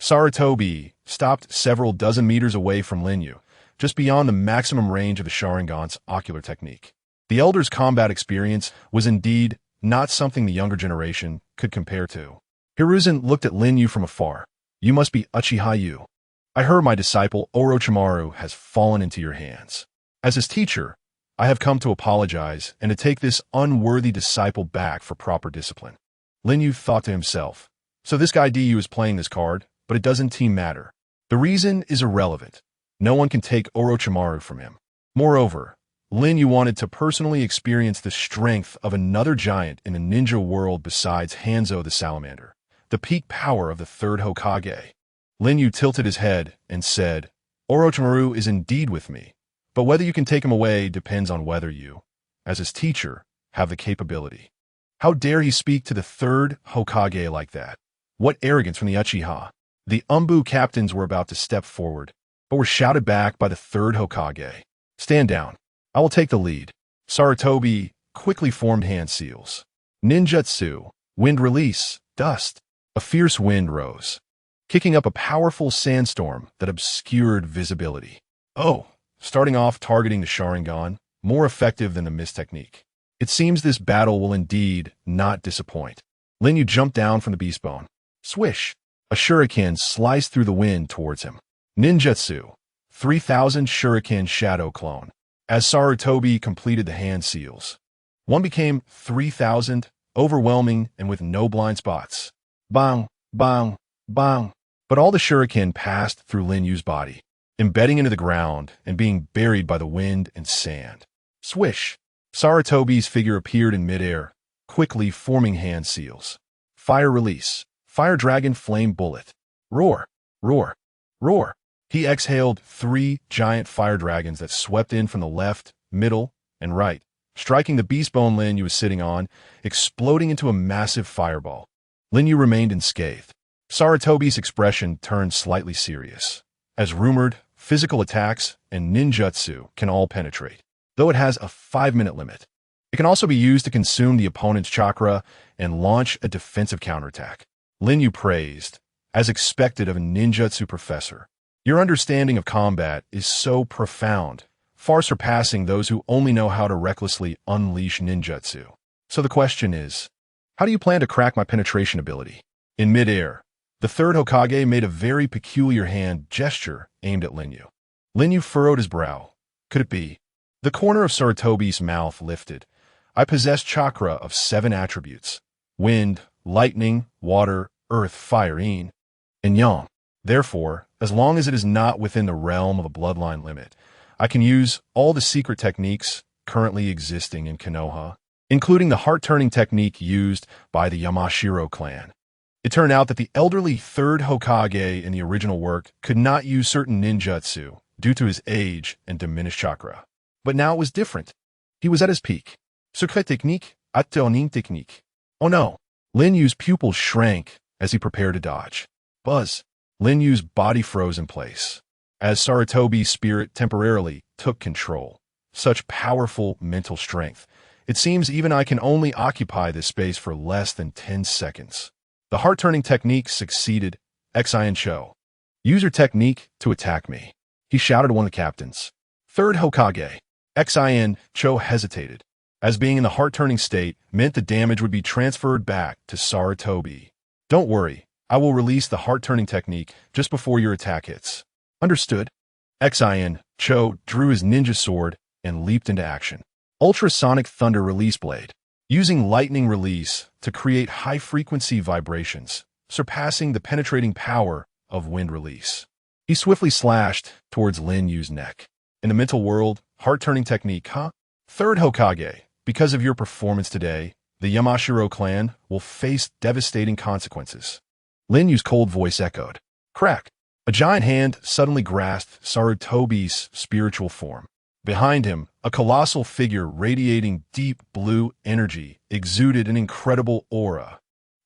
Sarutobi stopped several dozen meters away from Lin Yu, just beyond the maximum range of the Sharingan's ocular technique. The elder's combat experience was indeed not something the younger generation could compare to. Hiruzen looked at Lin Yu from afar. You must be Uchiha Yu. I heard my disciple Orochimaru has fallen into your hands. As his teacher, I have come to apologize and to take this unworthy disciple back for proper discipline. Lin Yu thought to himself, so this guy Du is playing this card, but it doesn't matter. The reason is irrelevant. No one can take Orochimaru from him. Moreover, Lin Yu wanted to personally experience the strength of another giant in the ninja world besides Hanzo the Salamander, the peak power of the 3rd Hokage. Lin Yu tilted his head and said, Orochimaru is indeed with me, but whether you can take him away depends on whether you, as his teacher, have the capability. How dare he speak to the 3rd Hokage like that? What arrogance from the Uchiha! The Umbu captains were about to step forward, but were shouted back by the 3rd Hokage. Stand down. I will take the lead. Sarutobi quickly formed hand seals. Ninjutsu, wind release, dust. A fierce wind rose, kicking up a powerful sandstorm that obscured visibility. Oh, starting off targeting the Sharingan, more effective than the mist technique. It seems this battle will indeed not disappoint. Lin Yu jumped down from the beast bone. Swish! A shuriken sliced through the wind towards him. Ninjutsu, 3000 shuriken shadow clone. As Sarutobi completed the hand seals, one became 3000, overwhelming and with no blind spots. Bang, bang, bang. But all the shuriken passed through Lin Yu's body, embedding into the ground and being buried by the wind and sand. Swish! Sarutobi's figure appeared in midair, quickly forming hand seals. Fire release. Fire dragon flame bullet. Roar, roar, roar. He exhaled 3 giant fire dragons that swept in from the left, middle, and right, striking the beast bone Lin Yu was sitting on, exploding into a massive fireball. Lin Yu remained unscathed. Sarutobi's expression turned slightly serious. As rumored, physical attacks and ninjutsu can all penetrate, though it has a 5-minute limit. It can also be used to consume the opponent's chakra and launch a defensive counterattack. Lin Yu praised, as expected of a ninjutsu professor. Your understanding of combat is so profound, far surpassing those who only know how to recklessly unleash ninjutsu. So the question is, how do you plan to crack my penetration ability? In midair, the 3rd Hokage made a very peculiar hand gesture aimed at Lin Yu. Lin Yu furrowed his brow. Could it be? The corner of Sarutobi's mouth lifted. I possess chakra of 7 attributes: wind, lightning, water, earth, fire, yin, and yang. Therefore, as long as it is not within the realm of a bloodline limit, I can use all the secret techniques currently existing in Konoha, including the heart-turning technique used by the Yamashiro clan. It turned out that the elderly 3rd Hokage in the original work could not use certain ninjutsu due to his age and diminished chakra. But now it was different. He was at his peak. Secret technique, atteoning technique. Oh no! Lin Yu's pupils shrank as he prepared to dodge. Buzz! Lin Yu's body froze in place, as Sarutobi's spirit temporarily took control. Such powerful mental strength. It seems even I can only occupy this space for less than 10 seconds. The heart-turning technique succeeded. Xian Cho. Use your technique to attack me. He shouted to one of the captains. Third Hokage. Xin Cho hesitated, as being in the heart-turning state meant the damage would be transferred back to Sarutobi. Don't worry, I will release the heart-turning technique just before your attack hits. Understood? Xin Cho drew his ninja sword and leaped into action. Ultrasonic Thunder Release Blade, using lightning release to create high-frequency vibrations, surpassing the penetrating power of wind release. He swiftly slashed towards Lin Yu's neck. In the mental world, heart-turning technique, huh? Third Hokage, because of your performance today, the Yamashiro clan will face devastating consequences. Lin Yu's cold voice echoed. Crack! A giant hand suddenly grasped Sarutobi's spiritual form. Behind him, a colossal figure radiating deep blue energy exuded an incredible aura.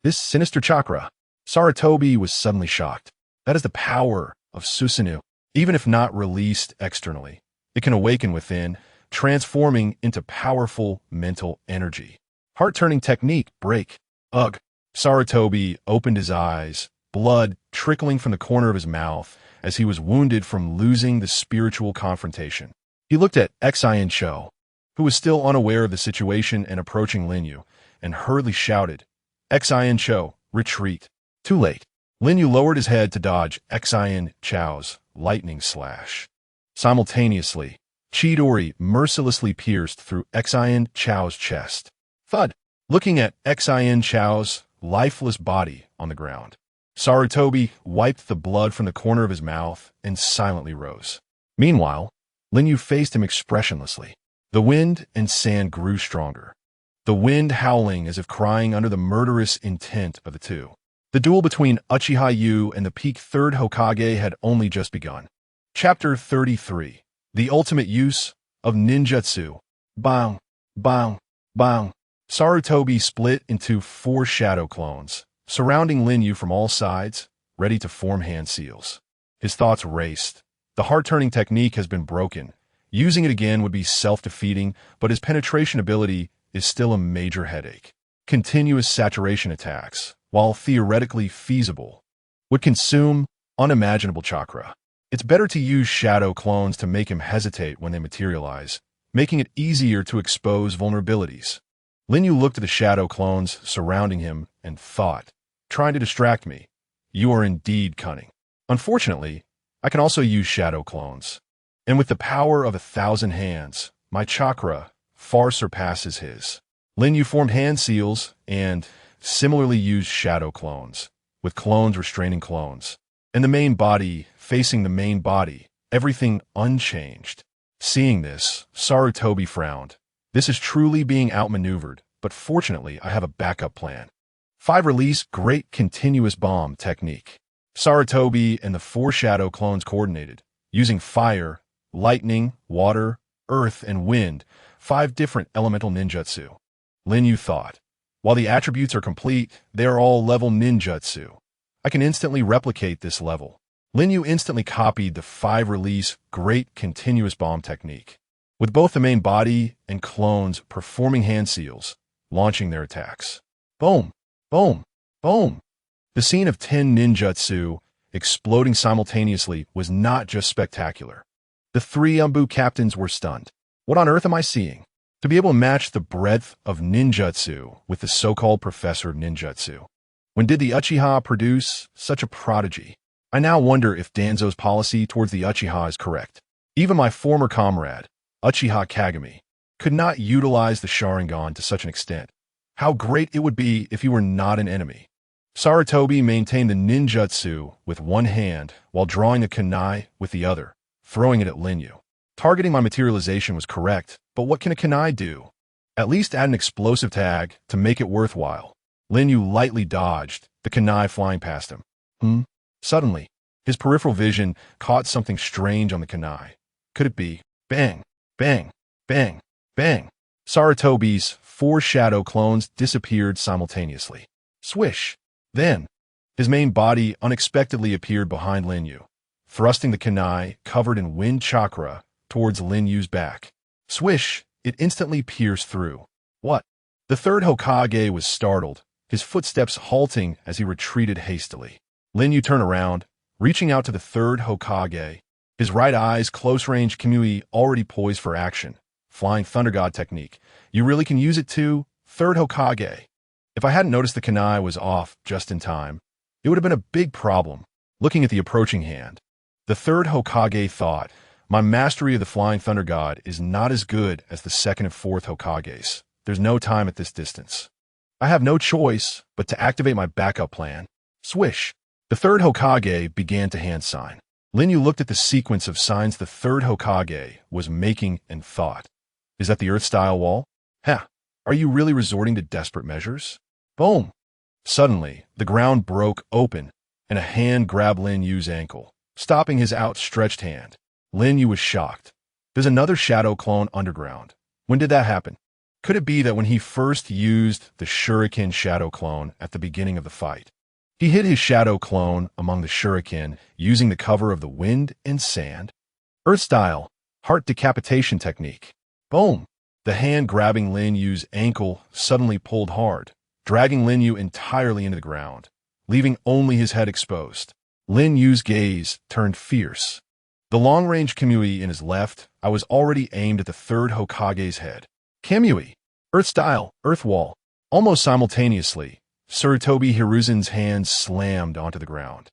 This sinister chakra. Sarutobi was suddenly shocked. That is the power of Susanoo. Even if not released externally, it can awaken within, transforming into powerful mental energy. Heart-turning technique, break. Ugh. Sarutobi opened his eyes, blood trickling from the corner of his mouth as he was wounded from losing the spiritual confrontation. He looked at Xin Cho, who was still unaware of the situation and approaching Lin Yu, and hurriedly shouted, Xin Cho, retreat. Too late. Lin Yu lowered his head to dodge Xin Cho's lightning slash. Simultaneously, Chidori mercilessly pierced through Xin Cho's chest. Thud! Looking at Xin Cho's lifeless body on the ground, Sarutobi wiped the blood from the corner of his mouth and silently rose. Meanwhile, Lin Yu faced him expressionlessly. The wind and sand grew stronger, the wind howling as if crying under the murderous intent of the two. The duel between Uchiha Yu and the peak Third Hokage had only just begun. Chapter 33. The Ultimate Use of Ninjutsu. Bang, bang, bang. Sarutobi split into 4 shadow clones, surrounding Lin Yu from all sides, ready to form hand seals. His thoughts raced. The heart-turning technique has been broken. Using it again would be self-defeating, but his penetration ability is still a major headache. Continuous saturation attacks, while theoretically feasible, would consume unimaginable chakra. It's better to use shadow clones to make him hesitate when they materialize, making it easier to expose vulnerabilities. Lin Yu looked at the shadow clones surrounding him and thought, trying to distract me. You are indeed cunning. Unfortunately, I can also use shadow clones. And with the power of 1,000 hands, my chakra far surpasses his. Lin Yu formed hand seals and similarly used shadow clones, with clones restraining clones. And the main body facing the main body, everything unchanged. Seeing this, Sarutobi frowned. This is truly being outmaneuvered, but fortunately I have a backup plan. 5 release Great Continuous Bomb technique. Sarutobi and the 4 shadow clones coordinated, using fire, lightning, water, earth, and wind, 5 different elemental ninjutsu. Lin Yu thought, while the attributes are complete, they are all level ninjutsu. I can instantly replicate this level. Lin Yu instantly copied the 5 release Great Continuous Bomb technique, with both the main body and clones performing hand seals, launching their attacks. Boom! Boom! Boom! The scene of 10 ninjutsu exploding simultaneously was not just spectacular. The 3 Umbu captains were stunned. What on earth am I seeing? To be able to match the breadth of ninjutsu with the so-called professor of ninjutsu. When did the Uchiha produce such a prodigy? I now wonder if Danzo's policy towards the Uchiha is correct. Even my former comrade, Uchiha Kagami, could not utilize the Sharingan to such an extent. How great it would be if you were not an enemy. Sarutobi maintained the ninjutsu with one hand while drawing the kunai with the other, throwing it at Lin Yu. Targeting my materialization was correct, but what can a kunai do? At least add an explosive tag to make it worthwhile. Lin Yu lightly dodged, the kunai flying past him. Suddenly, his peripheral vision caught something strange on the kunai. Could it be? Bang, bang, bang, bang. Sarutobi's 4 shadow clones disappeared simultaneously. Swish. Then, his main body unexpectedly appeared behind Lin Yu, thrusting the kunai covered in wind chakra towards Lin Yu's back. Swish, it instantly pierced through. What? The 3rd Hokage was startled, his footsteps halting as he retreated hastily. Lin Yu turned around, reaching out to the 3rd Hokage. His right eye's close-range Kamui already poised for action. Flying Thunder God technique. You really can use it too. Third Hokage. If I hadn't noticed the kunai was off just in time, it would have been a big problem. Looking at the approaching hand, the third Hokage thought, my mastery of the Flying Thunder God is not as good as the second and fourth Hokages. There's no time at this distance. I have no choice but to activate my backup plan. Swish. The third Hokage began to hand sign. Lin Yu looked at the sequence of signs the third Hokage was making and thought, is that the Earth-style wall? Heh, are you really resorting to desperate measures? Boom. Suddenly, the ground broke open, and a hand grabbed Lin Yu's ankle, stopping his outstretched hand. Lin Yu was shocked. There's another shadow clone underground. When did that happen? Could it be that when he first used the shuriken shadow clone at the beginning of the fight, he hid his shadow clone among the shuriken using the cover of the wind and sand? Earth-style, heart decapitation technique. Boom! The hand grabbing Lin Yu's ankle suddenly pulled hard, dragging Lin Yu entirely into the ground, leaving only his head exposed. Lin Yu's gaze turned fierce. The long-range Kamui in his left, I was already aimed at the third Hokage's head. Kamui! Earth-style, Earth Wall. Almost simultaneously, Sarutobi Hiruzen's hands slammed onto the ground,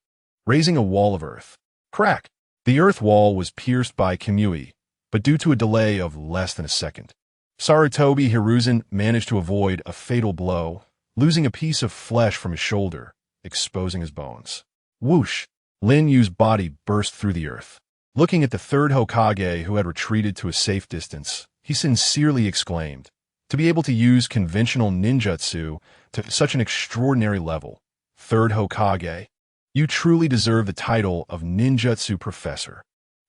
raising a wall of earth. Crack! The Earth Wall was pierced by Kamui, but due to a delay of less than a second, Sarutobi Hiruzen managed to avoid a fatal blow, losing a piece of flesh from his shoulder, exposing his bones. Whoosh! Lin Yu's body burst through the earth. Looking at the third Hokage who had retreated to a safe distance, he sincerely exclaimed, to be able to use conventional ninjutsu to such an extraordinary level, third Hokage, you truly deserve the title of ninjutsu professor.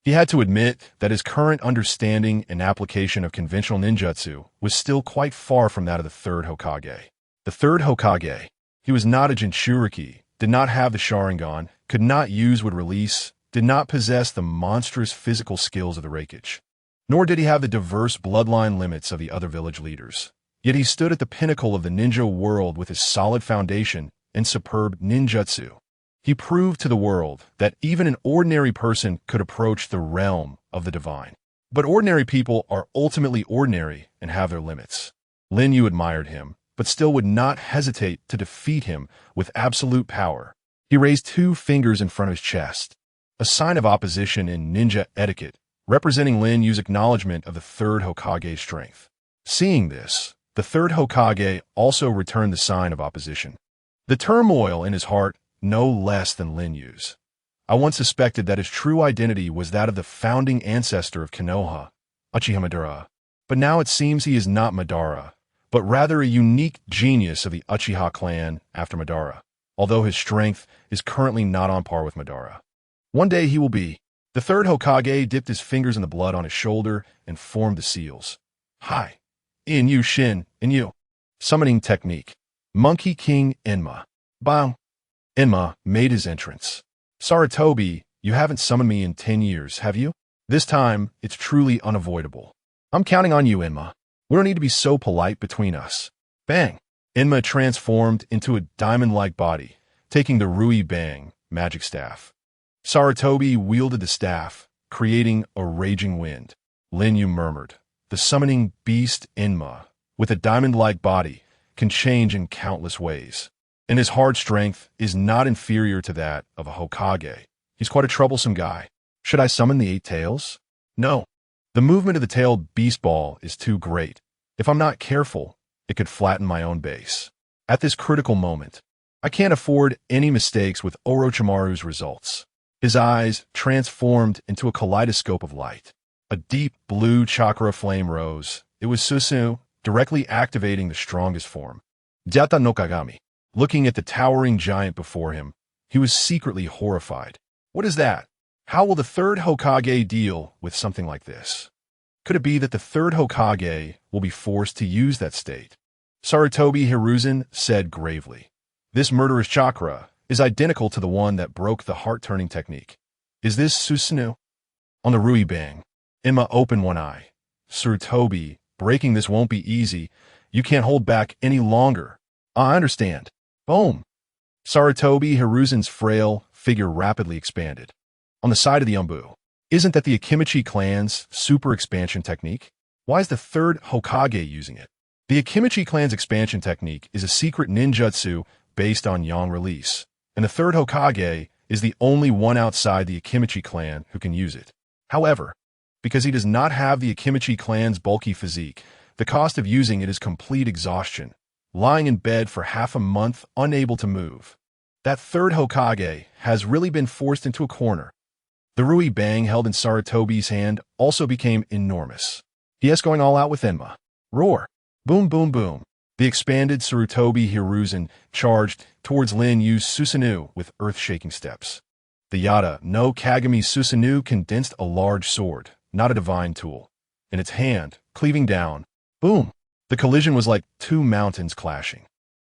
He had to admit that his current understanding and application of conventional ninjutsu was still quite far from that of the third Hokage. The third Hokage, he was not a Jinchuriki, did not have the Sharingan, could not use would release, did not possess the monstrous physical skills of the Raikage. Nor did he have the diverse bloodline limits of the other village leaders. Yet he stood at the pinnacle of the ninja world with his solid foundation and superb ninjutsu. He proved to the world that even an ordinary person could approach the realm of the divine. But ordinary people are ultimately ordinary and have their limits. Lin Yu admired him, but still would not hesitate to defeat him with absolute power. He raised 2 fingers in front of his chest, a sign of opposition in ninja etiquette, representing Lin Yu's acknowledgement of the third Hokage's strength. Seeing this, the third Hokage also returned the sign of opposition. The turmoil in his heart no less than Lin Yu's. I once suspected that his true identity was that of the founding ancestor of Konoha, Uchiha Madara. But now it seems he is not Madara, but rather a unique genius of the Uchiha clan after Madara, although his strength is currently not on par with Madara. One day he will be. The third Hokage dipped his fingers in the blood on his shoulder and formed the seals. Hi. In you Shin, in you. Summoning technique. Monkey King Enma. Bang. Enma made his entrance. Sarutobi, you haven't summoned me in 10 years, have you? This time, it's truly unavoidable. I'm counting on you, Enma. We don't need to be so polite between us. Bang. Enma transformed into a diamond-like body, taking the Rui Bang magic staff. Sarutobi wielded the staff, creating a raging wind. Lin Yu murmured, the summoning beast Enma, with a diamond-like body, can change in countless ways. And his hard strength is not inferior to that of a Hokage. He's quite a troublesome guy. Should I summon the 8 tails? No. The movement of the tailed beast ball is too great. If I'm not careful, it could flatten my own base. At this critical moment, I can't afford any mistakes with Orochimaru's results. His eyes transformed into a kaleidoscope of light. A deep blue chakra flame rose. It was Susanoo, directly activating the strongest form. Jata no Kagami. Looking at the towering giant before him, he was secretly horrified. What is that? How will the third Hokage deal with something like this? Could it be that the third Hokage will be forced to use that state? Sarutobi Hiruzen said gravely, this murderous chakra is identical to the one that broke the heart-turning technique. Is this Susanoo? On the Rui Bang, Enma opened one eye. Sarutobi, breaking this won't be easy. You can't hold back any longer. I understand. Boom. Sarutobi Hiruzen's frail figure rapidly expanded. On the side of the Umbu, Isn't that the Akimichi clan's super expansion technique? Why is the third Hokage using it? The Akimichi clan's expansion technique is a secret ninjutsu based on yang release, and the third Hokage is the only one outside the Akimichi clan who can use it. However, because he does not have the Akimichi clan's bulky physique, the cost of using it is complete exhaustion, lying in bed for half a month unable to move. That third Hokage has really been forced into a corner. The Rui Bang held in Sarutobi's hand also became enormous. He is going all out with Enma. Roar! Boom boom boom. The expanded Sarutobi Hiruzen charged towards Lin Yu's Susanoo with earth-shaking steps. The Yada no Kagami Susanoo condensed a large sword, not a divine tool. In its hand, cleaving down, boom! The collision was like two mountains clashing.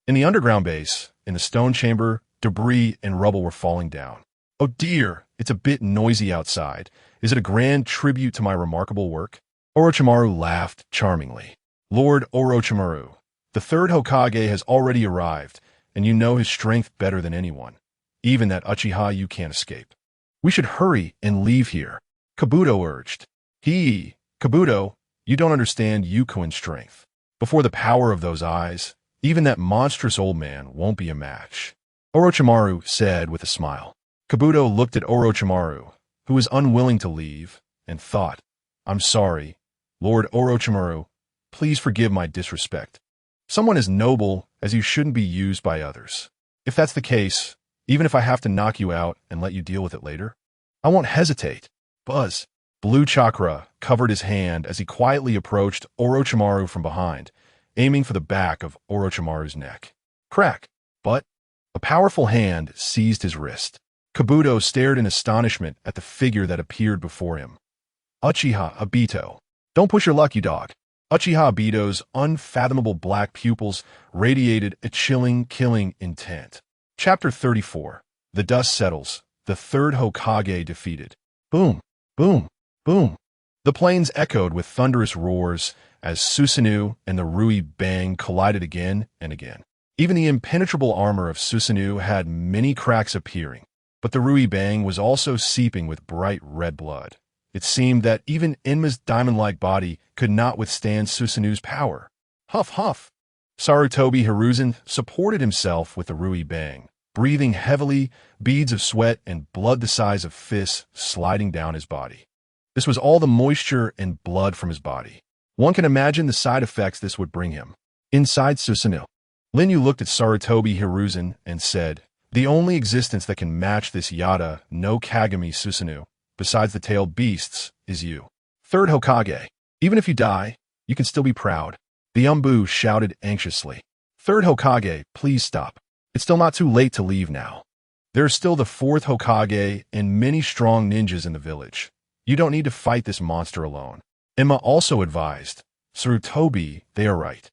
In the underground base, in the stone chamber, debris and rubble were falling down. Oh dear, it's a bit noisy outside. Is it a grand tribute to my remarkable work? Orochimaru laughed charmingly. Lord Orochimaru, the third Hokage has already arrived, and you know his strength better than anyone. Even that Uchiha you can't escape. We should hurry and leave here, Kabuto urged. Kabuto, you don't understand Yukoin's strength. Before the power of those eyes, even that monstrous old man won't be a match. Orochimaru said with a smile. Kabuto looked at Orochimaru, who was unwilling to leave, and thought, I'm sorry, Lord Orochimaru, please forgive my disrespect. Someone as noble as you shouldn't be used by others. If that's the case, even if I have to knock you out and let you deal with it later, I won't hesitate. Buzz. Blue Chakra covered his hand as he quietly approached Orochimaru from behind, aiming for the back of Orochimaru's neck. Crack! But a powerful hand seized his wrist. Kabuto stared in astonishment at the figure that appeared before him. Uchiha Obito. Don't push your luck, you dog. Uchiha Obito's unfathomable black pupils radiated a chilling, killing intent. Chapter 34. The dust settles. The third Hokage defeated. Boom, boom, boom. The plains echoed with thunderous roars as Susanoo and the Rui Bang collided again and again. Even the impenetrable armor of Susanoo had many cracks appearing, but the Rui Bang was also seeping with bright red blood. It seemed that even Enma's diamond-like body could not withstand Susanoo's power. Huff, huff. Sarutobi Hiruzen supported himself with the Rui Bang, breathing heavily, beads of sweat and blood the size of fists sliding down his body. This was all the moisture and blood from his body. One can imagine the side effects this would bring him. Inside Susanoo, Lin Yu looked at Sarutobi Hiruzen and said, the only existence that can match this Yada no Kagami Susanoo, besides the tailed beasts, is you. Third Hokage. Even if you die, you can still be proud. The Umbu shouted anxiously. Third Hokage, please stop. It's still not too late to leave now. There's still the fourth Hokage and many strong ninjas in the village. You don't need to fight this monster alone. Enma also advised. Sarutobi, they are right.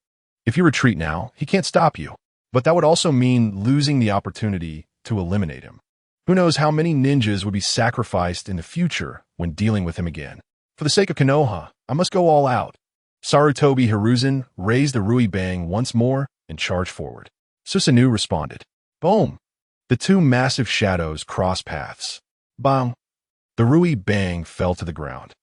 If you retreat now, he can't stop you. But that would also mean losing the opportunity to eliminate him. Who knows how many ninjas would be sacrificed in the future when dealing with him again. For the sake of Konoha, I must go all out. Sarutobi Hiruzen raised the Rui Bang once more and charged forward. Susanoo responded. Boom! The two massive shadows crossed paths. Bang! The Rui Bang fell to the ground.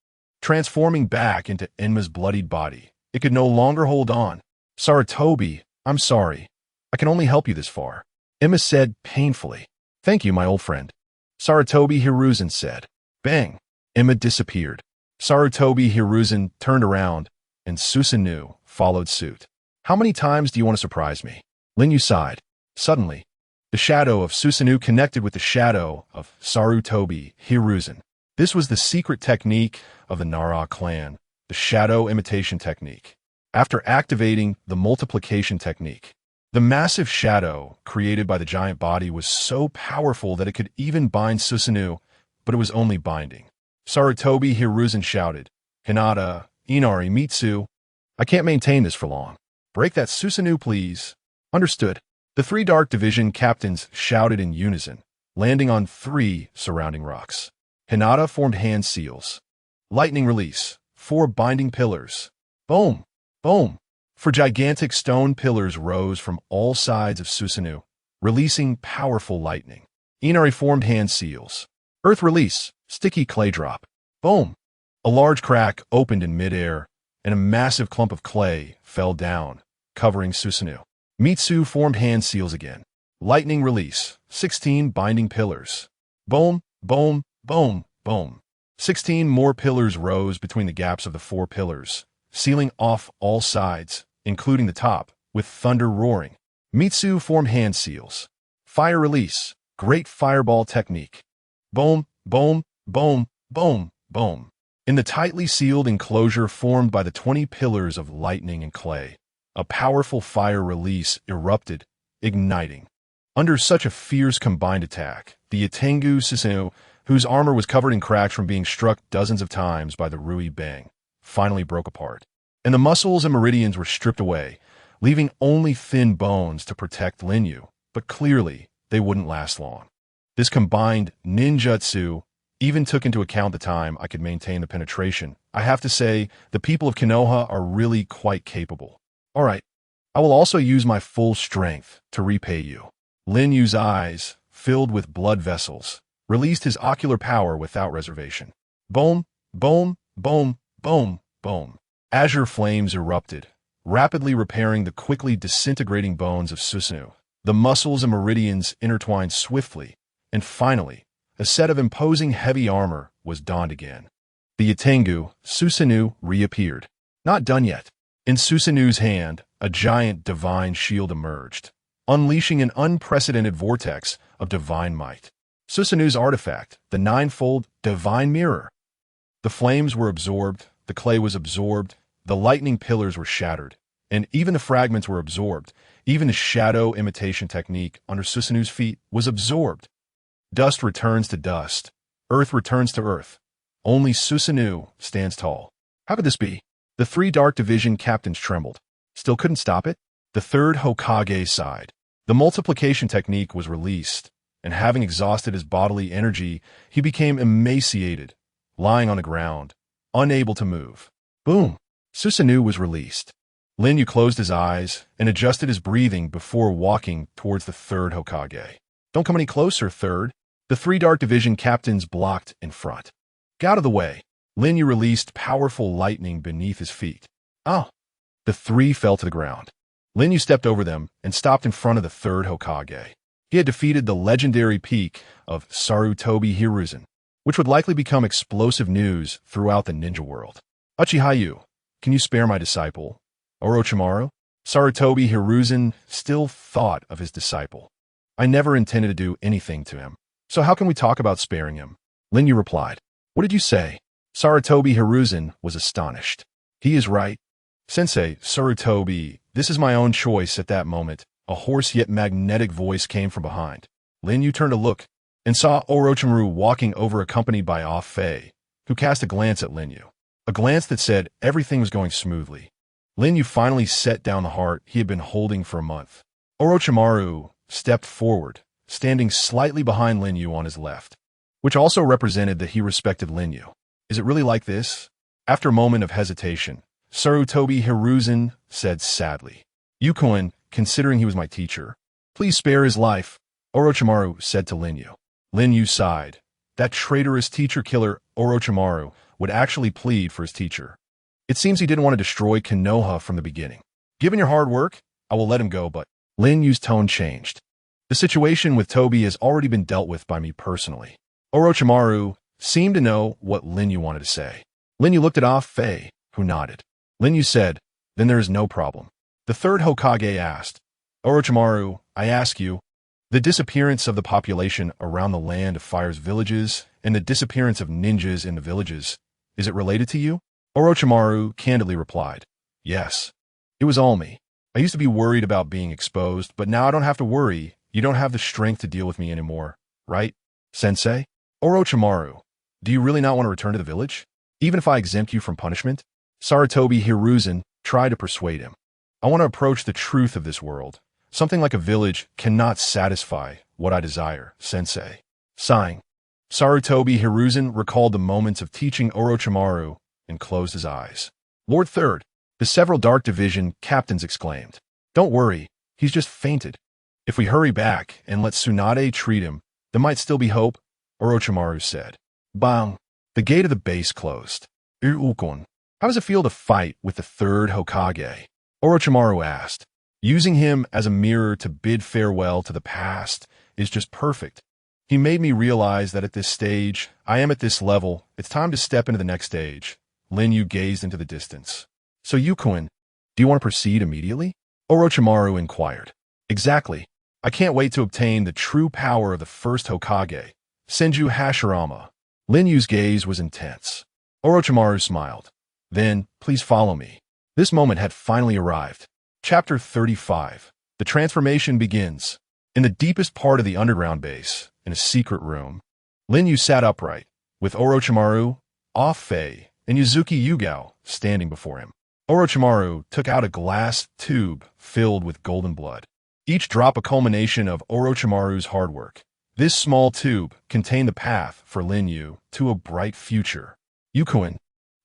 Transforming back into Enma's bloodied body, it could no longer hold on. Sarutobi, I'm sorry. I can only help you this far. Enma said painfully. Thank you, my old friend. Sarutobi Hiruzen said. Bang! Enma disappeared. Sarutobi Hiruzen turned around, and Susanoo followed suit. How many times do you want to surprise me? Lin Yu sighed. Suddenly, the shadow of Susanoo connected with the shadow of Sarutobi Hiruzen. This was the secret technique of the Nara clan, the shadow imitation technique. After activating the multiplication technique, the massive shadow created by the giant body was so powerful that it could even bind Susanoo, but it was only binding. Sarutobi Hiruzen shouted, Hinata, Inari, Mitsu, I can't maintain this for long. Break that Susanoo, please. Understood. The three Dark Division captains shouted in unison, landing on three surrounding rocks. Hinata formed hand seals. Lightning release. 4 binding pillars. Boom! Boom! 4 gigantic stone pillars rose from all sides of Susanoo, releasing powerful lightning. Inari formed hand seals. Earth release. Sticky clay drop. Boom! A large crack opened in midair, and a massive clump of clay fell down, covering Susanoo. Mitsu formed hand seals again. Lightning release. 16 binding pillars. Boom, boom, boom, boom. 16 more pillars rose between the gaps of the 4 pillars, sealing off all sides, including the top, with thunder roaring. Mitsu formed hand seals. Fire release. Great fireball technique. Boom, boom, boom, boom, boom. In the tightly sealed enclosure formed by the 20 pillars of lightning and clay, a powerful fire release erupted, igniting. Under such a fierce combined attack, the Itengu Susanoo, whose armor was covered in cracks from being struck dozens of times by the Rui Bang, finally broke apart. And the muscles and meridians were stripped away, leaving only thin bones to protect Lin Yu, but clearly they wouldn't last long. This combined ninjutsu even took into account the time I could maintain the penetration. I have to say, the people of Konoha are really quite capable. All right, I will also use my full strength to repay you. Lin Yu's eyes, filled with blood vessels, released his ocular power without reservation. Boom, boom, boom, boom, boom. Azure flames erupted, rapidly repairing the quickly disintegrating bones of Susanoo. The muscles and meridians intertwined swiftly, and finally, a set of imposing heavy armor was donned again. The Itengu, Susanoo, reappeared. Not done yet. In Susanoo's hand, a giant divine shield emerged, unleashing an unprecedented vortex of divine might. Susanoo's artifact, the ninefold divine mirror. The flames were absorbed, the clay was absorbed, the lightning pillars were shattered, and even the fragments were absorbed. Even the shadow imitation technique under Susanoo's feet was absorbed. Dust returns to dust. Earth returns to earth. Only Susanoo stands tall. How could this be? The 3 Dark Division captains trembled. Still couldn't stop it? The 3rd Hokage sighed. The multiplication technique was released, and having exhausted his bodily energy, he became emaciated, lying on the ground, unable to move. Boom! Susanoo was released. Lin Yu closed his eyes and adjusted his breathing before walking towards the 3rd Hokage. Don't come any closer, 3rd. The 3 Dark Division captains blocked in front. Get out of the way. Lin Yu released powerful lightning beneath his feet. Oh! The 3 fell to the ground. Lin Yu stepped over them and stopped in front of the 3rd Hokage. He had defeated the legendary peak of Sarutobi Hiruzen, which would likely become explosive news throughout the ninja world. Uchiha Yu, can you spare my disciple, Orochimaru? Sarutobi Hiruzen still thought of his disciple. I never intended to do anything to him, so how can we talk about sparing him? Lin Yu replied. What did you say? Sarutobi Hiruzen was astonished. He is right. Sensei, Sarutobi, this is my own choice. At that moment, a hoarse yet magnetic voice came from behind. Lin Yu turned to look and saw Orochimaru walking over accompanied by Ah Fei, who cast a glance at Lin Yu. A glance that said everything was going smoothly. Lin Yu finally set down the heart he had been holding for a month. Orochimaru stepped forward, standing slightly behind Lin Yu on his left, which also represented that he respected Lin Yu. Is it really like this? After a moment of hesitation, Sarutobi Hiruzen said sadly, Yukon, considering he was my teacher, please spare his life, Orochimaru said to Lin Yu. Lin Yu sighed. That traitorous teacher-killer Orochimaru would actually plead for his teacher. It seems he didn't want to destroy Konoha from the beginning. Given your hard work, I will let him go, but Lin Yu's tone changed. The situation with Toby has already been dealt with by me personally. Orochimaru seemed to know what Lin Yu wanted to say. Lin Yu looked at Ah Fei, who nodded. Lin Yu said, then there is no problem. The 3rd Hokage asked, Orochimaru, I ask you, the disappearance of the population around the Land of Fire's villages and the disappearance of ninjas in the villages, is it related to you? Orochimaru candidly replied, yes. It was all me. I used to be worried about being exposed, but now I don't have to worry. You don't have the strength to deal with me anymore, right, Sensei? Orochimaru, do you really not want to return to the village? Even if I exempt you from punishment? Sarutobi Hiruzen tried to persuade him. I want to approach the truth of this world. Something like a village cannot satisfy what I desire, Sensei. Sighing, Sarutobi Hiruzen recalled the moments of teaching Orochimaru and closed his eyes. Lord 3rd, the several Dark Division captains exclaimed. Don't worry, he's just fainted. If we hurry back and let Tsunade treat him, there might still be hope, Orochimaru said. Bang! The gate of the base closed. Ukon, how does it feel to fight with the third Hokage? Orochimaru asked. Using him as a mirror to bid farewell to the past is just perfect. He made me realize that at this stage, I am at this level, it's time to step into the next stage. Lin Yu gazed into the distance. So Ukon, do you want to proceed immediately? Orochimaru inquired. Exactly. I can't wait to obtain the true power of the first Hokage, Senju Hashirama. Lin Yu's gaze was intense. Orochimaru smiled. Then, please follow me. This moment had finally arrived. Chapter 35. The transformation begins. In the deepest part of the underground base, in a secret room, Lin Yu sat upright, with Orochimaru, Fei, and Yuzuki Yugao standing before him. Orochimaru took out a glass tube filled with golden blood. Each drop a culmination of Orochimaru's hard work. This small tube contained the path for Lin Yu to a bright future. Ukon,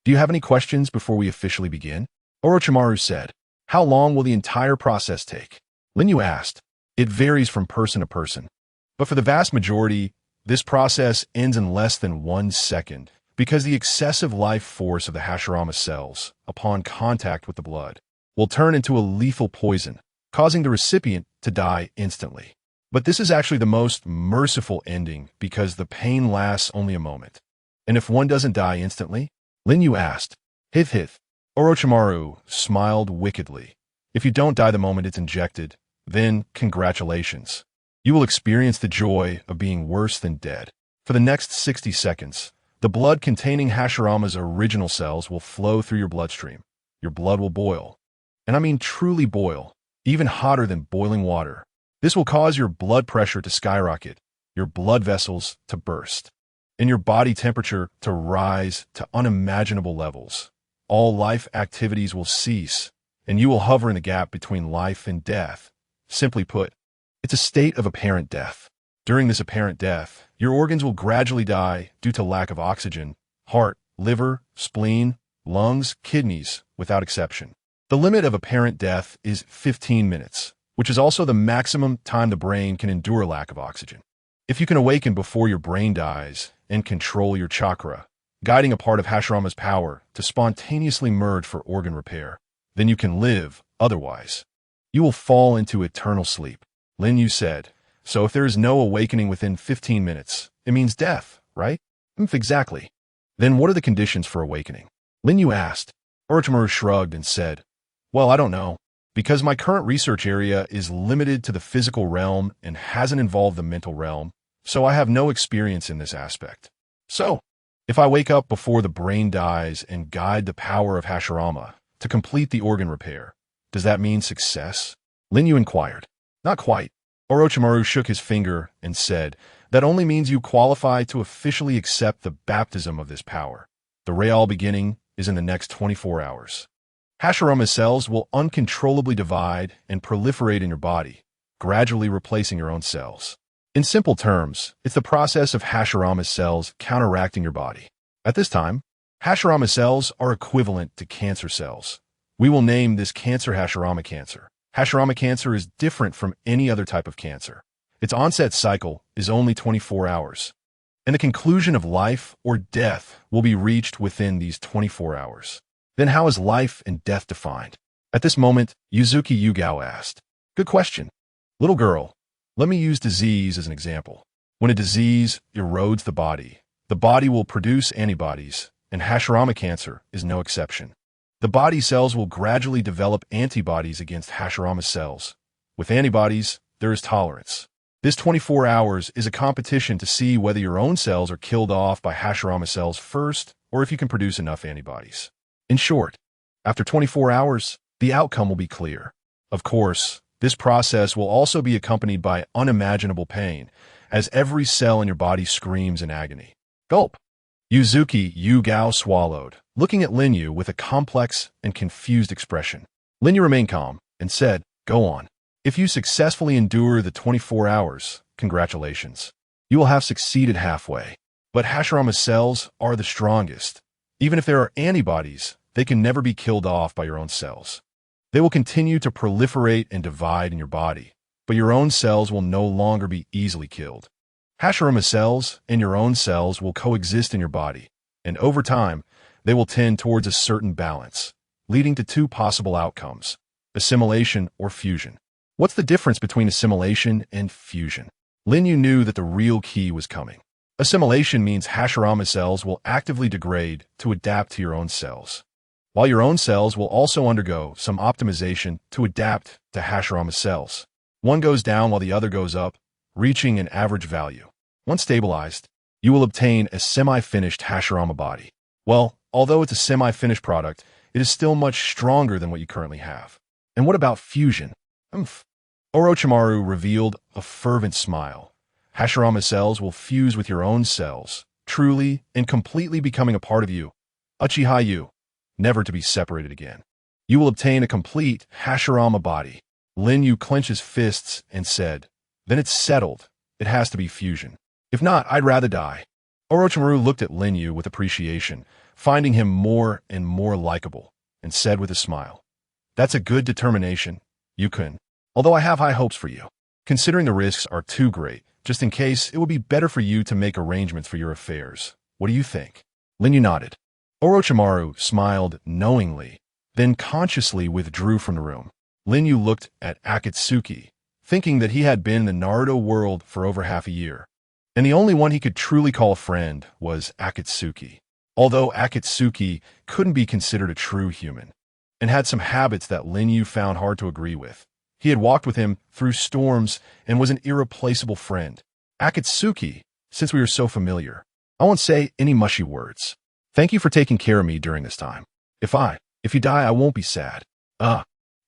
do you have any questions before we officially begin? Orochimaru said. How long will the entire process take? Lin Yu asked. It varies from person to person. But for the vast majority, this process ends in less than 1 second because the excessive life force of the Hashirama cells, upon contact with the blood, will turn into a lethal poison, causing the recipient to die instantly. But this is actually the most merciful ending because the pain lasts only a moment. And if one doesn't die instantly? Lin Yu asked. Hith. Orochimaru smiled wickedly. If you don't die the moment it's injected, then congratulations. You will experience the joy of being worse than dead. For the next 60 seconds, the blood containing Hashirama's original cells will flow through your bloodstream. Your blood will boil. And I mean truly boil, even hotter than boiling water. This will cause your blood pressure to skyrocket, your blood vessels to burst, and your body temperature to rise to unimaginable levels. All life activities will cease, and you will hover in the gap between life and death. Simply put, it's a state of apparent death. During this apparent death, your organs will gradually die due to lack of oxygen. Heart, liver, spleen, lungs, kidneys, without exception. The limit of apparent death is 15 minutes, which is also the maximum time the brain can endure lack of oxygen. If you can awaken before your brain dies and control your chakra, guiding a part of Hashirama's power to spontaneously merge for organ repair, then you can live. Otherwise, you will fall into eternal sleep. Lin Yu said, so if there is no awakening within 15 minutes, it means death, right? Exactly. Then what are the conditions for awakening? Lin Yu asked. Orochimaru shrugged and said, well, I don't know, because my current research area is limited to the physical realm and hasn't involved the mental realm, so I have no experience in this aspect. So, if I wake up before the brain dies and guide the power of Hashirama to complete the organ repair, does that mean success? Lin Yu inquired. Not quite. Orochimaru shook his finger and said, that only means you qualify to officially accept the baptism of this power. The real beginning is in the next 24 hours. Hashirama's cells will uncontrollably divide and proliferate in your body, gradually replacing your own cells. In simple terms, it's the process of Hashirama's cells counteracting your body. At this time, Hashirama cells are equivalent to cancer cells. We will name this cancer Hashirama cancer. Hashirama cancer is different from any other type of cancer. Its onset cycle is only 24 hours, and the conclusion of life or death will be reached within these 24 hours. Then how is life and death defined? At this moment, Yuzuki Yugao asked. Good question. Little girl, let me use disease as an example. When a disease erodes the body will produce antibodies, and Hashirama cancer is no exception. The body cells will gradually develop antibodies against Hashirama cells. With antibodies, there is tolerance. This 24 hours is a competition to see whether your own cells are killed off by Hashirama cells first, or if you can produce enough antibodies. In short, after 24 hours, the outcome will be clear. Of course, this process will also be accompanied by unimaginable pain, as every cell in your body screams in agony. Gulp. Yuzuki Yugao swallowed, looking at Lin Yu with a complex and confused expression. Lin Yu remained calm and said, go on. If you successfully endure the 24 hours, congratulations. You will have succeeded halfway. But Hashirama cells are the strongest. Even if there are antibodies, they can never be killed off by your own cells. They will continue to proliferate and divide in your body, but your own cells will no longer be easily killed. Hashirama cells and your own cells will coexist in your body, And over time, they will tend towards a certain balance, leading to two possible outcomes: assimilation or fusion. What's the difference between assimilation and fusion? Lin Yu knew that the real key was coming. Assimilation means Hashirama cells will actively degrade to adapt to your own cells, while your own cells will also undergo some optimization to adapt to Hashirama cells. One goes down while the other goes up, reaching an average value. Once stabilized, you will obtain a semi-finished Hashirama body. Well, although it's a semi-finished product, it is still much stronger than what you currently have. And what about fusion? Orochimaru revealed a fervent smile. Hashirama cells will fuse with your own cells, truly and completely becoming a part of you, Uchiha you, never to be separated again. You will obtain a complete Hashirama body. Lin Yu clenched his fists and said, "Then it's settled. It has to be fusion. If not, I'd rather die." Orochimaru looked at Lin Yu with appreciation, finding him more and more likable, and said with a smile, "That's a good determination, Yukun. Although I have high hopes for you. Considering the risks are too great, just in case, it would be better for you to make arrangements for your affairs. What do you think?" Lin Yu nodded. Orochimaru smiled knowingly, then consciously withdrew from the room. Lin Yu looked at Akatsuki, thinking that he had been in the Naruto world for over half a year, and the only one he could truly call a friend was Akatsuki. Although Akatsuki couldn't be considered a true human, and had some habits that Lin Yu found hard to agree with, he had walked with him through storms and was an irreplaceable friend. "Akatsuki, since we are so familiar, I won't say any mushy words. Thank you for taking care of me during this time. If you die, I won't be sad."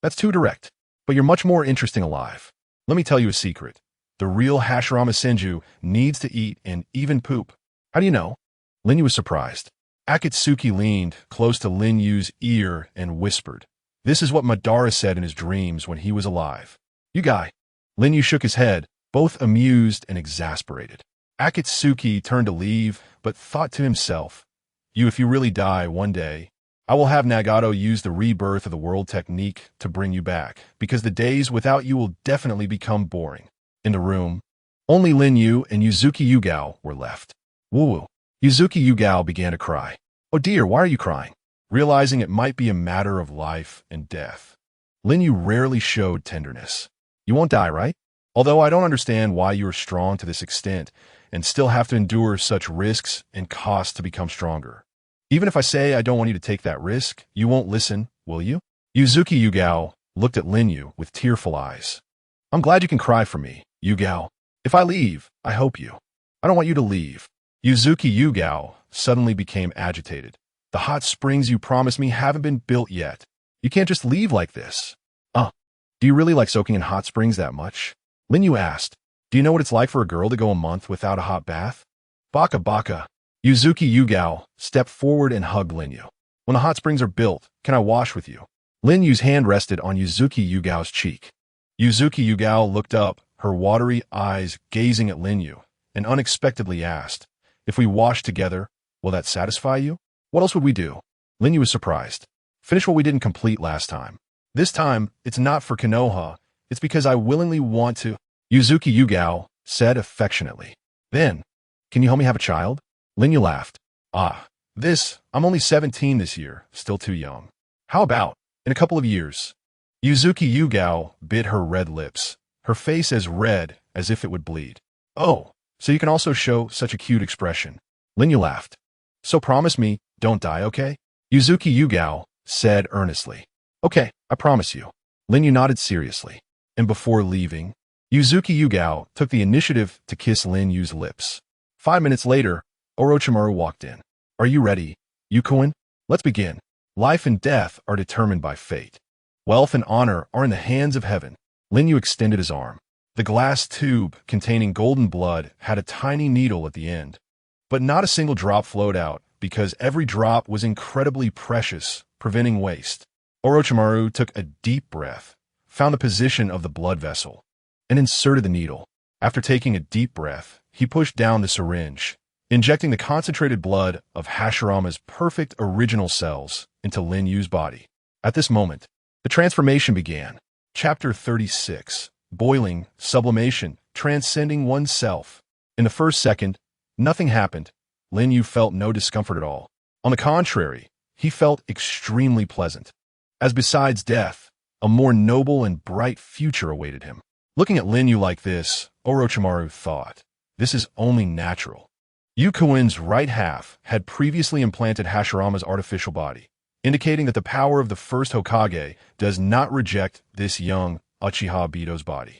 That's too direct. But you're much more interesting alive. Let me tell you a secret. The real Hashirama Senju needs to eat and even poop. How do you know? Lin Yu was surprised. Akatsuki leaned close to Lin Yu's ear and whispered, "This is what Madara said in his dreams when he was alive." "You guy." Lin Yu shook his head, both amused and exasperated. Akatsuki turned to leave, but thought to himself, If you really die one day, I will have Nagato use the rebirth of the world technique to bring you back, because the days without you will definitely become boring." In the room, only Lin Yu and Yuzuki Yugao were left. Woo-woo. Yuzuki Yugao began to cry. "Oh dear, why are you crying?" Realizing it might be a matter of life and death. Lin Yu rarely showed tenderness. "You won't die, right? Although I don't understand why you are strong to this extent and still have to endure such risks and costs to become stronger. Even if I say I don't want you to take that risk, you won't listen, will you?" Yuzuki Yugao looked at Lin Yu with tearful eyes. "I'm glad you can cry for me, Yugao. If I leave, I hope you. I don't want you to leave." Yuzuki Yugao suddenly became agitated. "The hot springs you promised me haven't been built yet. You can't just leave like this." Do you really like soaking in hot springs that much?" Lin Yu asked. "Do you know what it's like for a girl to go a month without a hot bath?" "Baka baka." Yuzuki Yugao stepped forward and hugged Lin Yu. "When the hot springs are built, can I wash with you?" Lin Yu's hand rested on Yuzuki Yugao's cheek. Yuzuki Yugao looked up, her watery eyes gazing at Lin Yu, and unexpectedly asked, "If we wash together, will that satisfy you? What else would we do?" Lin Yu was surprised. "Finish what we didn't complete last time. This time, it's not for Konoha, it's because I willingly want to," Yuzuki Yugao said affectionately. "Then, can you help me have a child?" Lin Yu laughed. I'm only 17 this year, still too young. How about, in a couple of years?" Yuzuki Yugao bit her red lips, her face as red as if it would bleed. "Oh, so you can also show such a cute expression." Lin Yu laughed. "So promise me, don't die, okay?" Yuzuki Yugao said earnestly. "Okay, I promise you." Lin Yu nodded seriously. And before leaving, Yuzuki Yugao took the initiative to kiss Lin Yu's lips. 5 minutes later, Orochimaru walked in. "Are you ready, Yukuen? Let's begin. Life and death are determined by fate. Wealth and honor are in the hands of heaven." Lin Yu extended his arm. The glass tube containing golden blood had a tiny needle at the end, but not a single drop flowed out because every drop was incredibly precious, preventing waste. Orochimaru took a deep breath, found the position of the blood vessel, and inserted the needle. After taking a deep breath, he pushed down the syringe, injecting the concentrated blood of Hashirama's perfect original cells into Lin Yu's body. At this moment, the transformation began. Chapter 36. Boiling, Sublimation, Transcending Oneself. In the first second, nothing happened, Lin Yu felt no discomfort at all. On the contrary, he felt extremely pleasant, as besides death, a more noble and bright future awaited him. Looking at Lin Yu like this, Orochimaru thought, this is only natural. Yukuin's right half had previously implanted Hashirama's artificial body, indicating that the power of the first Hokage does not reject this young Uchiha Obito's body.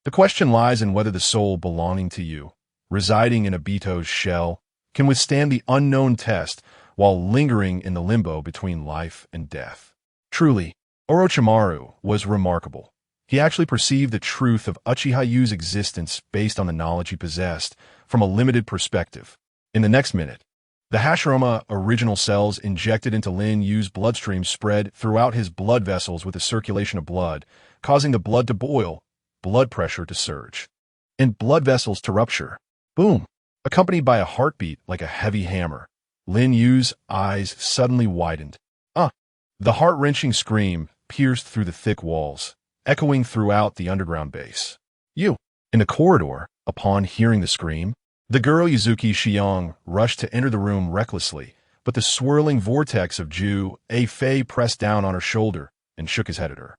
The question lies in whether the soul belonging to you, residing in Obito's shell, can withstand the unknown test while lingering in the limbo between life and death. Truly, Orochimaru was remarkable. He actually perceived the truth of Uchiha Yu's existence based on the knowledge he possessed from a limited perspective. In the next minute, the Hashirama original cells injected into Lin Yu's bloodstream spread throughout his blood vessels with the circulation of blood, causing the blood to boil, blood pressure to surge, and blood vessels to rupture. Boom! Accompanied by a heartbeat like a heavy hammer, Lin Yu's eyes suddenly widened. The heart-wrenching scream pierced through the thick walls, echoing throughout the underground base. You! In the corridor, upon hearing the scream, the girl Yuzuki Xiang rushed to enter the room recklessly, but the swirling vortex of Ju Fei pressed down on her shoulder and shook his head at her.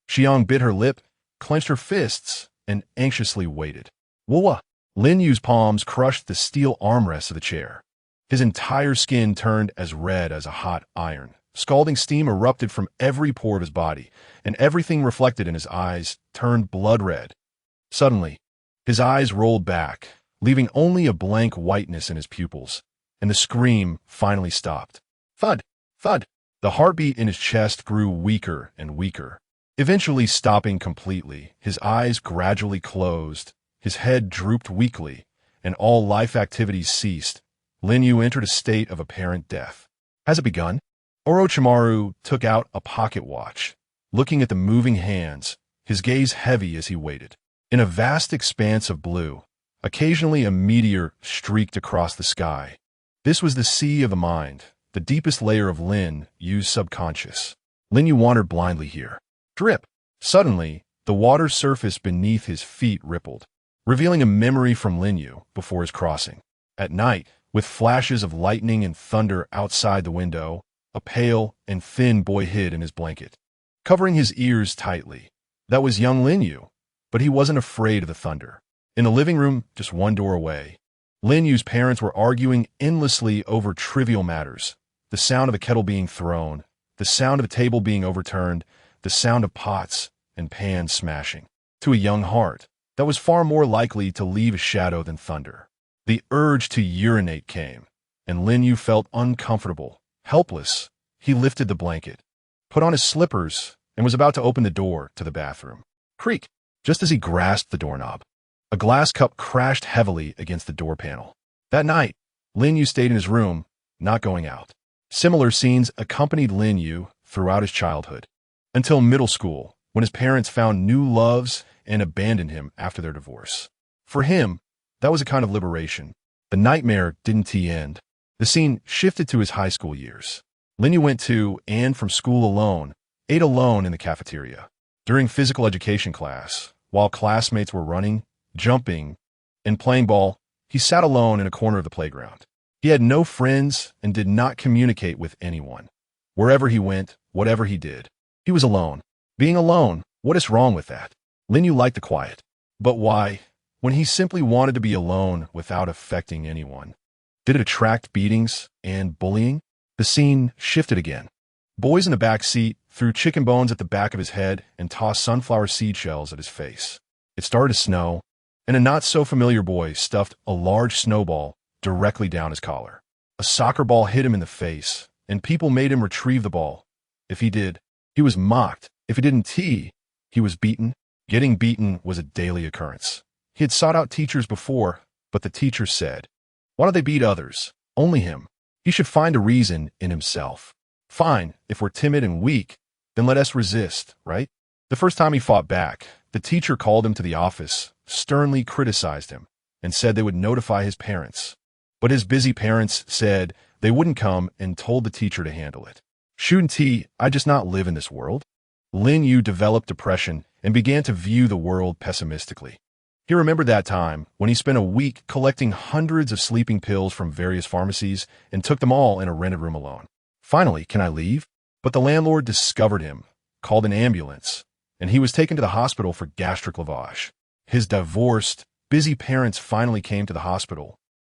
Xiang bit her lip, clenched her fists, and anxiously waited. Whoa! Lin Yu's palms crushed the steel armrests of the chair. His entire skin turned as red as a hot iron. Scalding steam erupted from every pore of his body, and everything reflected in his eyes turned blood red. Suddenly, his eyes rolled back, leaving only a blank whiteness in his pupils, and the scream finally stopped. Thud! Thud! The heartbeat in his chest grew weaker and weaker, eventually stopping completely. His eyes gradually closed, his head drooped weakly, and all life activities ceased. Lin Yu entered a state of apparent death. Has it begun? Orochimaru took out a pocket watch, looking at the moving hands, his gaze heavy as he waited. In a vast expanse of blue, occasionally a meteor streaked across the sky. This was the sea of the mind, the deepest layer of Lin Yu's subconscious. Lin Yu wandered blindly here. Drip! Suddenly, the water's surface beneath his feet rippled, revealing a memory from Lin Yu before his crossing. At night, with flashes of lightning and thunder outside the window, a pale and thin boy hid in his blanket, covering his ears tightly. That was young Lin Yu, but he wasn't afraid of the thunder. In the living room, just one door away, Lin Yu's parents were arguing endlessly over trivial matters. The sound of a kettle being thrown, the sound of a table being overturned, the sound of pots and pans smashing. To a young heart, that was far more likely to leave a shadow than thunder. The urge to urinate came, and Lin Yu felt uncomfortable. Helpless, he lifted the blanket, put on his slippers, and was about to open the door to the bathroom. Creak! Just as he grasped the doorknob, a glass cup crashed heavily against the door panel. That night, Lin Yu stayed in his room, not going out. Similar scenes accompanied Lin Yu throughout his childhood, until middle school, when his parents found new loves and abandoned him after their divorce. For him, that was a kind of liberation. The nightmare didn't end. The scene shifted to his high school years. Lin Yu went to and from school alone, ate alone in the cafeteria. During physical education class, while classmates were running, jumping, and playing ball, he sat alone in a corner of the playground. He had no friends and did not communicate with anyone. Wherever he went, whatever he did, he was alone. Being alone, what is wrong with that? Lin Yu liked the quiet. But why, when he simply wanted to be alone without affecting anyone? Did it attract beatings and bullying? The scene shifted again. Boys in the back seat threw chicken bones at the back of his head and tossed sunflower seed shells at his face. It started to snow, and a not-so-familiar boy stuffed a large snowball directly down his collar. A soccer ball hit him in the face, and people made him retrieve the ball. If he did, he was mocked. If he didn't tee, he was beaten. Getting beaten was a daily occurrence. He had sought out teachers before, but the teachers said, why don't they beat others? Only him. He should find a reason in himself. Fine, if we're timid and weak, then let us resist, right? The first time he fought back, the teacher called him to the office, sternly criticized him, and said they would notify his parents. But his busy parents said they wouldn't come and told the teacher to handle it. Shouldn't I just not live in this world? Lin Yu developed depression and began to view the world pessimistically. He remembered that time when he spent a week collecting hundreds of sleeping pills from various pharmacies and took them all in a rented room alone. Finally, can I leave? But the landlord discovered him, called an ambulance, and he was taken to the hospital for gastric lavage. His divorced, busy parents finally came to the hospital,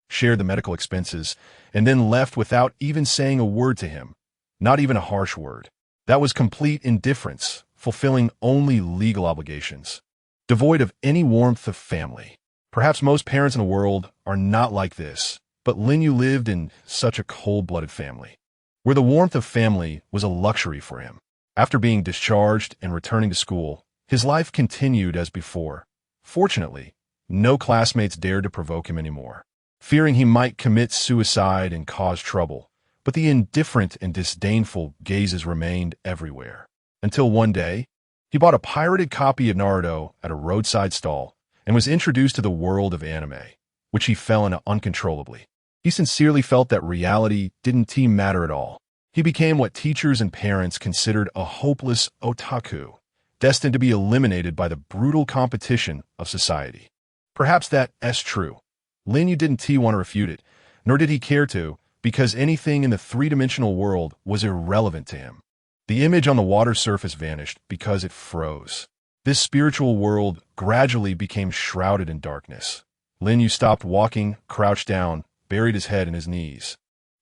shared the medical expenses, and then left without even saying a word to him, not even a harsh word. That was complete indifference, fulfilling only legal obligations, devoid of any warmth of family. Perhaps most parents in the world are not like this, but Lin Yu lived in such a cold-blooded family, where the warmth of family was a luxury for him. After being discharged and returning to school, his life continued as before. Fortunately, no classmates dared to provoke him anymore, fearing he might commit suicide and cause trouble, but the indifferent and disdainful gazes remained everywhere. Until one day, he bought a pirated copy of Naruto at a roadside stall and was introduced to the world of anime, which he fell into uncontrollably. He sincerely felt that reality didn't matter at all. He became what teachers and parents considered a hopeless otaku, destined to be eliminated by the brutal competition of society. Perhaps that's true. Lin Yu didn't want to refute it, nor did he care to, because anything in the three-dimensional world was irrelevant to him. The image on the water surface vanished because it froze. This spiritual world gradually became shrouded in darkness. Lin Yu stopped walking, crouched down, buried his head in his knees,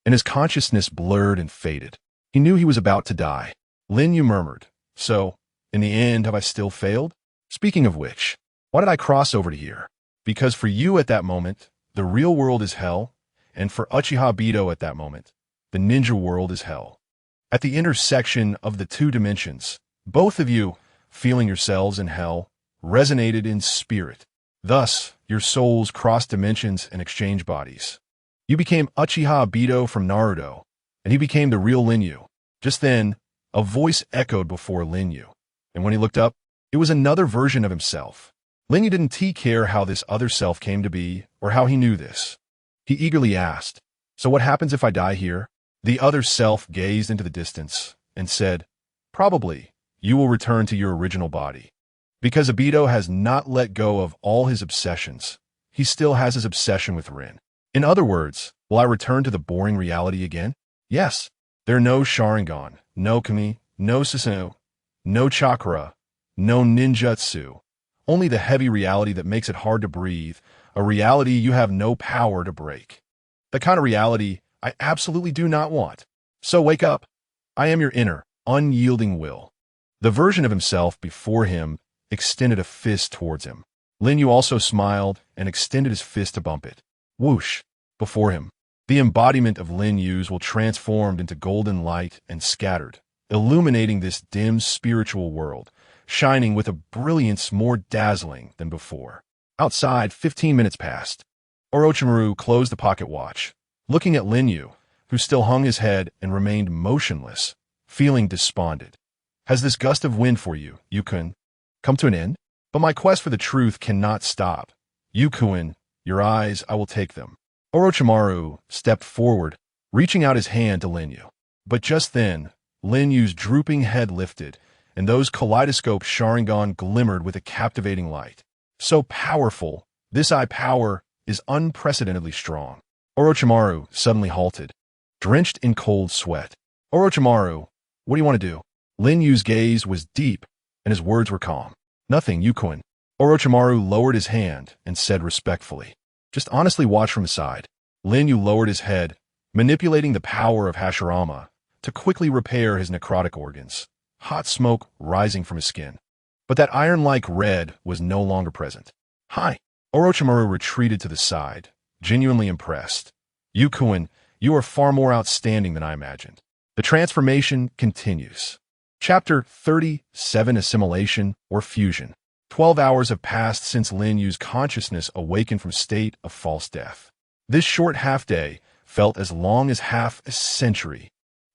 and his consciousness blurred and faded. He knew he was about to die. Lin Yu murmured, "So, in the end, have I still failed? Speaking of which, why did I cross over to here? Because for you at that moment, the real world is hell, and for Uchiha Obito at that moment, the ninja world is hell. At the intersection of the two dimensions, both of you, feeling yourselves in hell, resonated in spirit. Thus, your souls crossed dimensions and exchanged bodies. You became Uchiha Obito from Naruto, and he became the real Lin Yu." Just then, a voice echoed before Lin Yu, and when he looked up, it was another version of himself. Lin Yu didn't care how this other self came to be or how he knew this. He eagerly asked, "So what happens if I die here?" The other self gazed into the distance and said, "Probably, you will return to your original body. Because Obito has not let go of all his obsessions, he still has his obsession with Rin. In other words, will I return to the boring reality again? Yes, there are no Sharingan, no Kami, no Susanoo, no chakra, no ninjutsu, only the heavy reality that makes it hard to breathe, a reality you have no power to break. The kind of reality I absolutely do not want. So wake up. I am your inner, unyielding will." The version of himself before him extended a fist towards him. Lin Yu also smiled and extended his fist to bump it. Whoosh! Before him, the embodiment of Lin Yu's will transformed into golden light and scattered, illuminating this dim spiritual world, shining with a brilliance more dazzling than before. Outside, 15 minutes passed. Orochimaru closed the pocket watch, looking at Lin Yu, who still hung his head and remained motionless, feeling despondent. "Has this gust of wind for you, Yukun, come to an end? But my quest for the truth cannot stop. Yukun, your eyes, I will take them." Orochimaru stepped forward, reaching out his hand to Lin Yu. But just then, Lin Yu's drooping head lifted, and those kaleidoscope Sharingan glimmered with a captivating light. So powerful, this eye power is unprecedentedly strong. Orochimaru suddenly halted, drenched in cold sweat. "Orochimaru, what do you want to do?" Lin Yu's gaze was deep, and his words were calm. "Nothing, Yukun." Orochimaru lowered his hand and said respectfully, "Just honestly watch from the side." Lin Yu lowered his head, manipulating the power of Hashirama to quickly repair his necrotic organs, hot smoke rising from his skin. But that iron-like red was no longer present. "Hi." Orochimaru retreated to the side, genuinely impressed. "Yukun, you are far more outstanding than I imagined." The transformation continues. Chapter 37: Assimilation or Fusion. 12 hours have passed since Lin Yu's consciousness awakened from state of false death. This short half-day felt as long as half a century.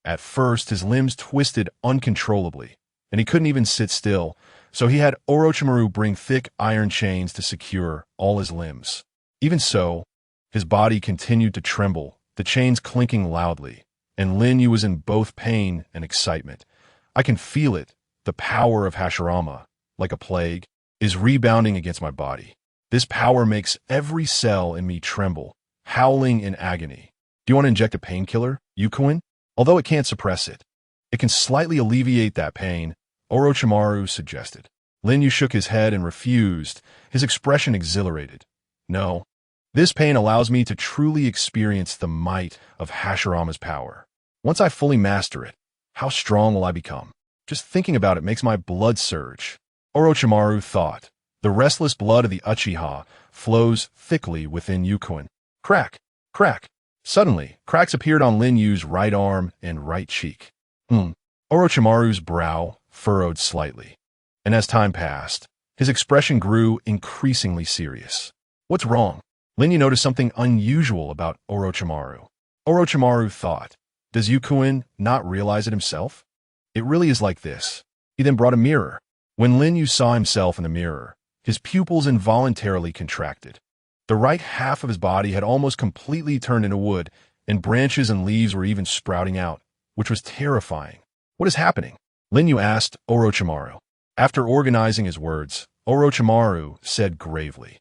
At first, his limbs twisted uncontrollably, and he couldn't even sit still, so he had Orochimaru bring thick iron chains to secure all his limbs. Even so, his body continued to tremble, the chains clinking loudly, and Lin Yu was in both pain and excitement. "I can feel it, the power of Hashirama, like a plague, is rebounding against my body. This power makes every cell in me tremble, howling in agony. Do you want to inject a painkiller, Yukuin? Although it can't suppress it, it can slightly alleviate that pain, Orochimaru suggested. Lin Yu shook his head and refused, his expression exhilarated. No. This pain allows me to truly experience the might of Hashirama's power. Once I fully master it, how strong will I become? Just thinking about it makes my blood surge. Orochimaru thought. The restless blood of the Uchiha flows thickly within Yukuin. Crack! Crack! Suddenly, cracks appeared on Lin Yu's right arm and right cheek. Orochimaru's brow furrowed slightly. And as time passed, his expression grew increasingly serious. What's wrong? Lin Yu noticed something unusual about Orochimaru. Orochimaru thought, does Yukuin not realize it himself? It really is like this. He then brought a mirror. When Lin Yu saw himself in the mirror, his pupils involuntarily contracted. The right half of his body had almost completely turned into wood, and branches and leaves were even sprouting out, which was terrifying. What is happening? Lin Yu asked Orochimaru. After organizing his words, Orochimaru said gravely,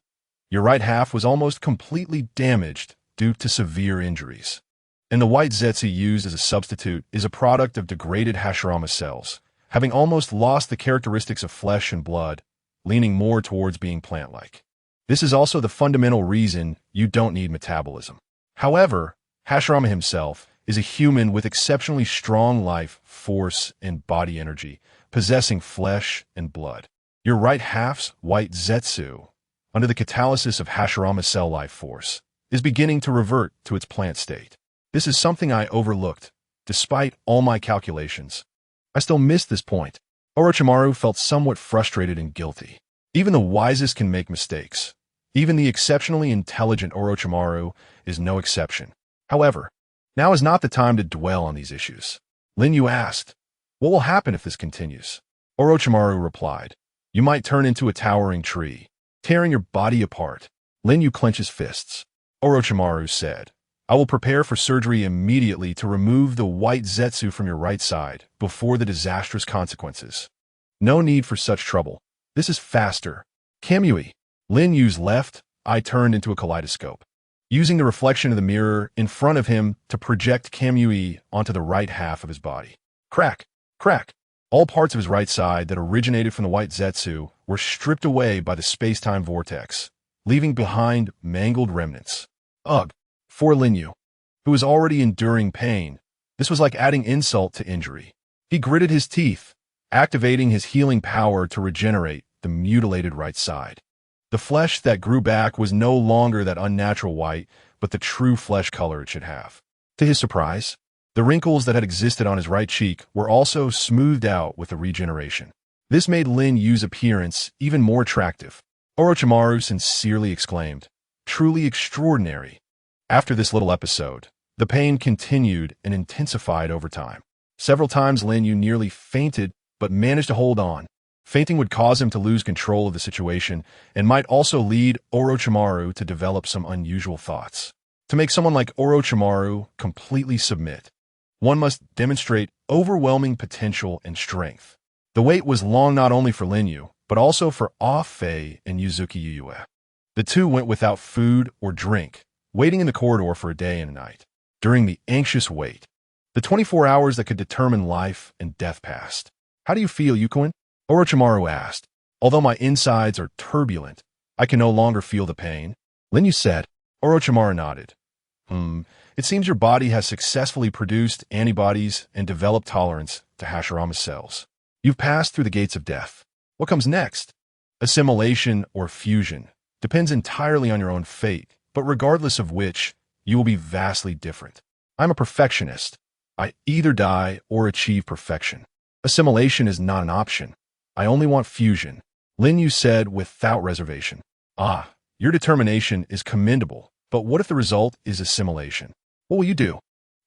your right half was almost completely damaged due to severe injuries. And the white zetsu used as a substitute is a product of degraded Hashirama cells, having almost lost the characteristics of flesh and blood, leaning more towards being plant-like. This is also the fundamental reason you don't need metabolism. However, Hashirama himself is a human with exceptionally strong life, force, and body energy, possessing flesh and blood. Your right half's white zetsu, under the catalysis of Hashirama's cell life force, is beginning to revert to its plant state. This is something I overlooked. Despite all my calculations, I still missed this point. Orochimaru felt somewhat frustrated and guilty. Even the wisest can make mistakes. Even the exceptionally intelligent Orochimaru is no exception. However, now is not the time to dwell on these issues. Lin Yu asked, what will happen if this continues? Orochimaru replied, you might turn into a towering tree, tearing your body apart. Lin Yu clenched his fists. Orochimaru said, I will prepare for surgery immediately to remove the white zetsu from your right side before the disastrous consequences. No need for such trouble. This is faster. Kamui. Lin Yu's left eye turned into a kaleidoscope, using the reflection of the mirror in front of him to project Kamui onto the right half of his body. Crack! Crack! All parts of his right side that originated from the white zetsu were stripped away by the space-time vortex, leaving behind mangled remnants. Ugh! For Lin Yu, who was already enduring pain, this was like adding insult to injury. He gritted his teeth, activating his healing power to regenerate the mutilated right side. The flesh that grew back was no longer that unnatural white, but the true flesh color it should have. To his surprise, the wrinkles that had existed on his right cheek were also smoothed out with the regeneration. This made Lin Yu's appearance even more attractive. Orochimaru sincerely exclaimed, truly extraordinary. After this little episode, the pain continued and intensified over time. Several times Lin Yu nearly fainted, but managed to hold on. Fainting would cause him to lose control of the situation and might also lead Orochimaru to develop some unusual thoughts. To make someone like Orochimaru completely submit, one must demonstrate overwhelming potential and strength. The wait was long not only for Lin Yu, but also for Ah-Fei and Yuzuki Yuyue. The two went without food or drink, waiting in the corridor for a day and a night. During the anxious wait, the 24 hours that could determine life and death passed. How do you feel, Yukuin? Orochimaru asked. Although my insides are turbulent, I can no longer feel the pain. Lin Yu said. Orochimaru nodded. It seems your body has successfully produced antibodies and developed tolerance to Hashirama cells. You've passed through the gates of death. What comes next? Assimilation or fusion depends entirely on your own fate, but regardless of which, you will be vastly different. I'm a perfectionist. I either die or achieve perfection. Assimilation is not an option. I only want fusion, Lin Yu said without reservation. Your determination is commendable, but what if the result is assimilation? What will you do?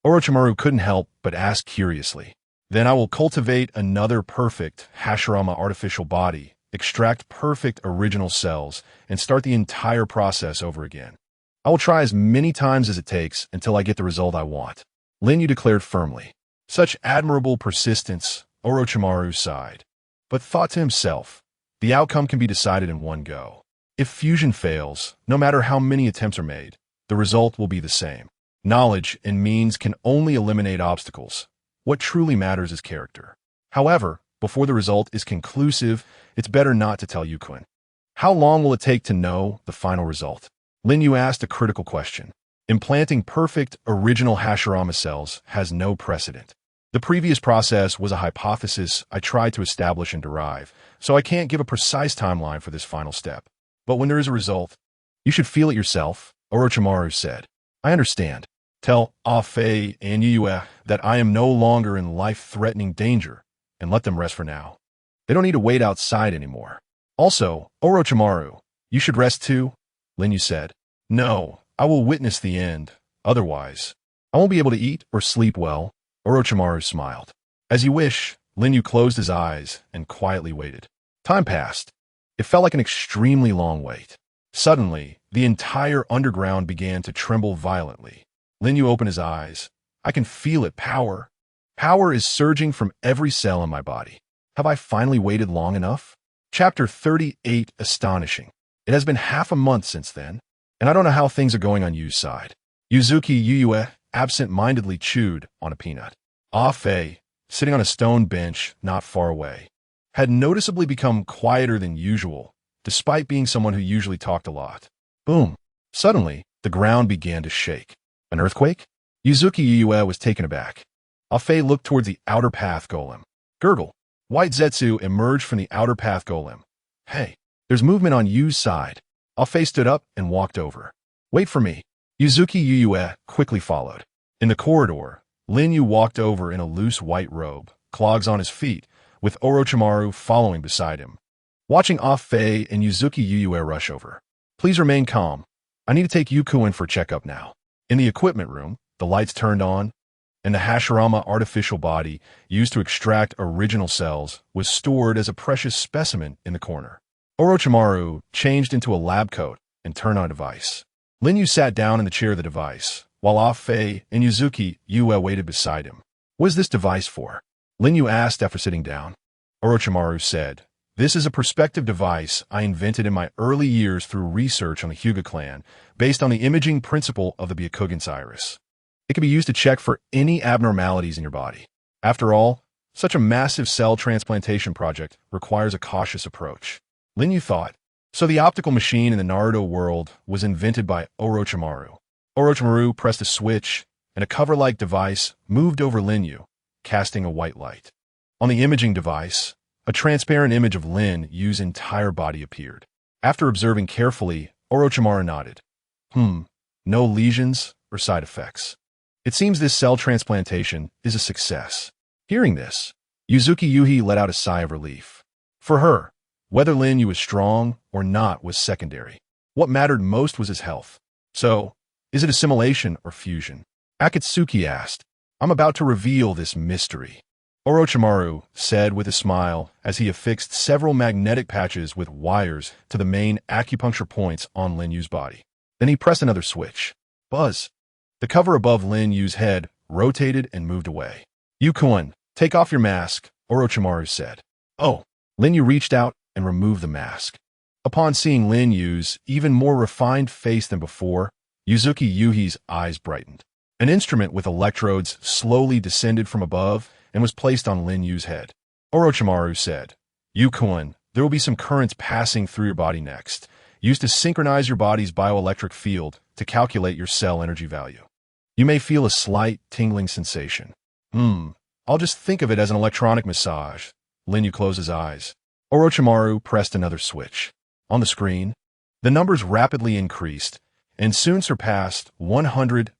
Orochimaru couldn't help but ask curiously. Then I will cultivate another perfect Hashirama artificial body, extract perfect original cells, and start the entire process over again. I will try as many times as it takes until I get the result I want, Lin Yu declared firmly. Such admirable persistence, Orochimaru sighed, but thought to himself, the outcome can be decided in one go. If fusion fails, no matter how many attempts are made, the result will be the same. Knowledge and means can only eliminate obstacles. What truly matters is character. However, before the result is conclusive, it's better not to tell Yukun. How long will it take to know the final result? Lin Yu asked a critical question. Implanting perfect, original Hashirama cells has no precedent. The previous process was a hypothesis I tried to establish and derive, so I can't give a precise timeline for this final step. But when there is a result, you should feel it yourself, Orochimaru said. I understand. Tell Ah-Fei and Yue that I am no longer in life-threatening danger, and let them rest for now. They don't need to wait outside anymore. Also, Orochimaru, you should rest too, Lin Yu said. No, I will witness the end. Otherwise, I won't be able to eat or sleep well. Orochimaru smiled. As you wish, Lin Yu closed his eyes and quietly waited. Time passed. It felt like an extremely long wait. Suddenly, the entire underground began to tremble violently. Lin Yu opened his eyes. I can feel it, power. Power is surging from every cell in my body. Have I finally waited long enough? Chapter 38, Astonishing. It has been half a month since then, and I don't know how things are going on Yu's side. Yuzuki Yue absent-mindedly chewed on a peanut. Ah-Fei, sitting on a stone bench not far away, had noticeably become quieter than usual, despite being someone who usually talked a lot. Boom. Suddenly, the ground began to shake. An earthquake? Yuzuki Yue was taken aback. Ah-Fei looked towards the outer path golem. Gurgle. White Zetsu emerged from the outer path golem. Hey, there's movement on Yu's side. Ah-Fei stood up and walked over. Wait for me. Yuzuki Yue quickly followed. In the corridor, Lin Yu walked over in a loose white robe, clogs on his feet, with Orochimaru following beside him. Watching Ah-Fei and Yuzuki Yue rush over. Please remain calm. I need to take Yuku in for a checkup now. In the equipment room, the lights turned on, and the Hashirama artificial body used to extract original cells was stored as a precious specimen in the corner. Orochimaru changed into a lab coat and turned on a device. Lin Yu sat down in the chair of the device, while Ah-Fei and Yuzuki Yue waited beside him. What is this device for? Lin Yu asked after sitting down. Orochimaru said, This is a perspective device I invented in my early years through research on the Hyuga clan, based on the imaging principle of the Byakugan's iris. It can be used to check for any abnormalities in your body. After all, such a massive cell transplantation project requires a cautious approach. Lin Yu thought. So the optical machine in the Naruto world was invented by Orochimaru. Orochimaru pressed a switch, and a cover-like device moved over Lin Yu, casting a white light. On the imaging device, a transparent image of Lin Yu's entire body appeared. After observing carefully, Orochimaru nodded. No lesions or side effects. It seems this cell transplantation is a success. Hearing this, Yuzuki Yue let out a sigh of relief. For her, whether Lin Yu was strong or not was secondary. What mattered most was his health. So, is it assimilation or fusion? Akatsuki asked. I'm about to reveal this mystery. Orochimaru said with a smile as he affixed several magnetic patches with wires to the main acupuncture points on Lin Yu's body. Then he pressed another switch. Buzz. The cover above Lin Yu's head rotated and moved away. Yukun, take off your mask, Orochimaru said. Oh. Lin Yu reached out and removed the mask. Upon seeing Lin Yu's even more refined face than before, Yuzuki Yui's eyes brightened. An instrument with electrodes slowly descended from above and was placed on Lin Yu's head. Orochimaru said, Yukun, there will be some currents passing through your body next, used to synchronize your body's bioelectric field to calculate your cell energy value. You may feel a slight tingling sensation. I'll just think of it as an electronic massage. Lin Yu closed his eyes. Orochimaru pressed another switch. On the screen, the numbers rapidly increased and soon surpassed 100,000.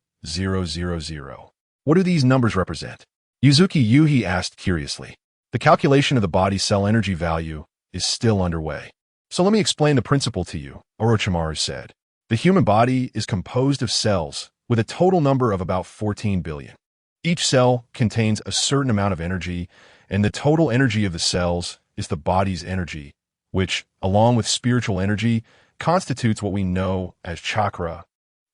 What do these numbers represent? Yuzuki Yue asked curiously. The calculation of the body's cell energy value is still underway. So let me explain the principle to you, Orochimaru said. The human body is composed of cells with a total number of about 14 billion. Each cell contains a certain amount of energy, and the total energy of the cells is the body's energy, which, along with spiritual energy, constitutes what we know as chakra.